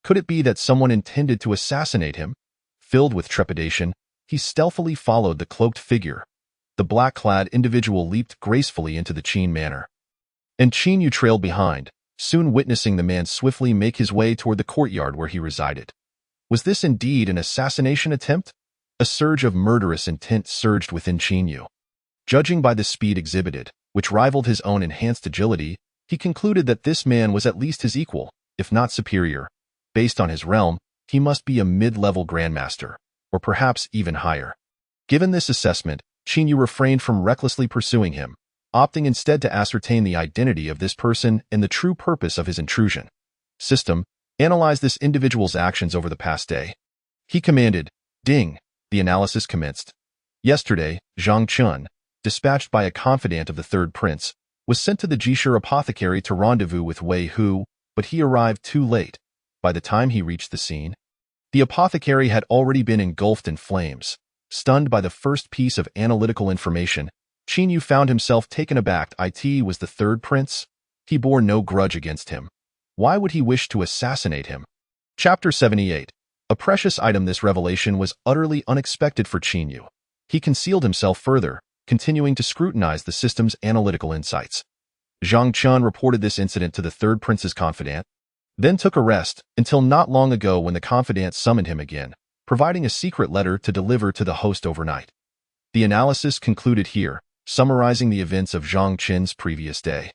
[SPEAKER 1] Could it be that someone intended to assassinate him? Filled with trepidation, he stealthily followed the cloaked figure. The black-clad individual leaped gracefully into the Qin manor, and Qin Yu trailed behind, soon witnessing the man swiftly make his way toward the courtyard where he resided. Was this indeed an assassination attempt? A surge of murderous intent surged within Qin Yu. Judging by the speed exhibited, which rivaled his own enhanced agility, he concluded that this man was at least his equal, if not superior. Based on his realm, he must be a mid-level grandmaster, or perhaps even higher. Given this assessment, Qin Yu refrained from recklessly pursuing him, opting instead to ascertain the identity of this person and the true purpose of his intrusion. System, analyze this individual's actions over the past day. He commanded. Ding. The analysis commenced. Yesterday, Zhang Chun, dispatched by a confidant of the third prince, was sent to the Jishur apothecary to rendezvous with Wei Hu, but he arrived too late. By the time he reached the scene, the apothecary had already been engulfed in flames. Stunned by the first piece of analytical information, Qin Yu found himself taken aback. It was the third prince? He bore no grudge against him. Why would he wish to assassinate him? Chapter 78. A precious item. This revelation was utterly unexpected for Qin Yu. He concealed himself further, continuing to scrutinize the system's analytical insights. Zhang Chun reported this incident to the third prince's confidant, then took a rest until not long ago when the confidant summoned him again, providing a secret letter to deliver to the host overnight. The analysis concluded here, summarizing the events of Zhang Chen's previous day.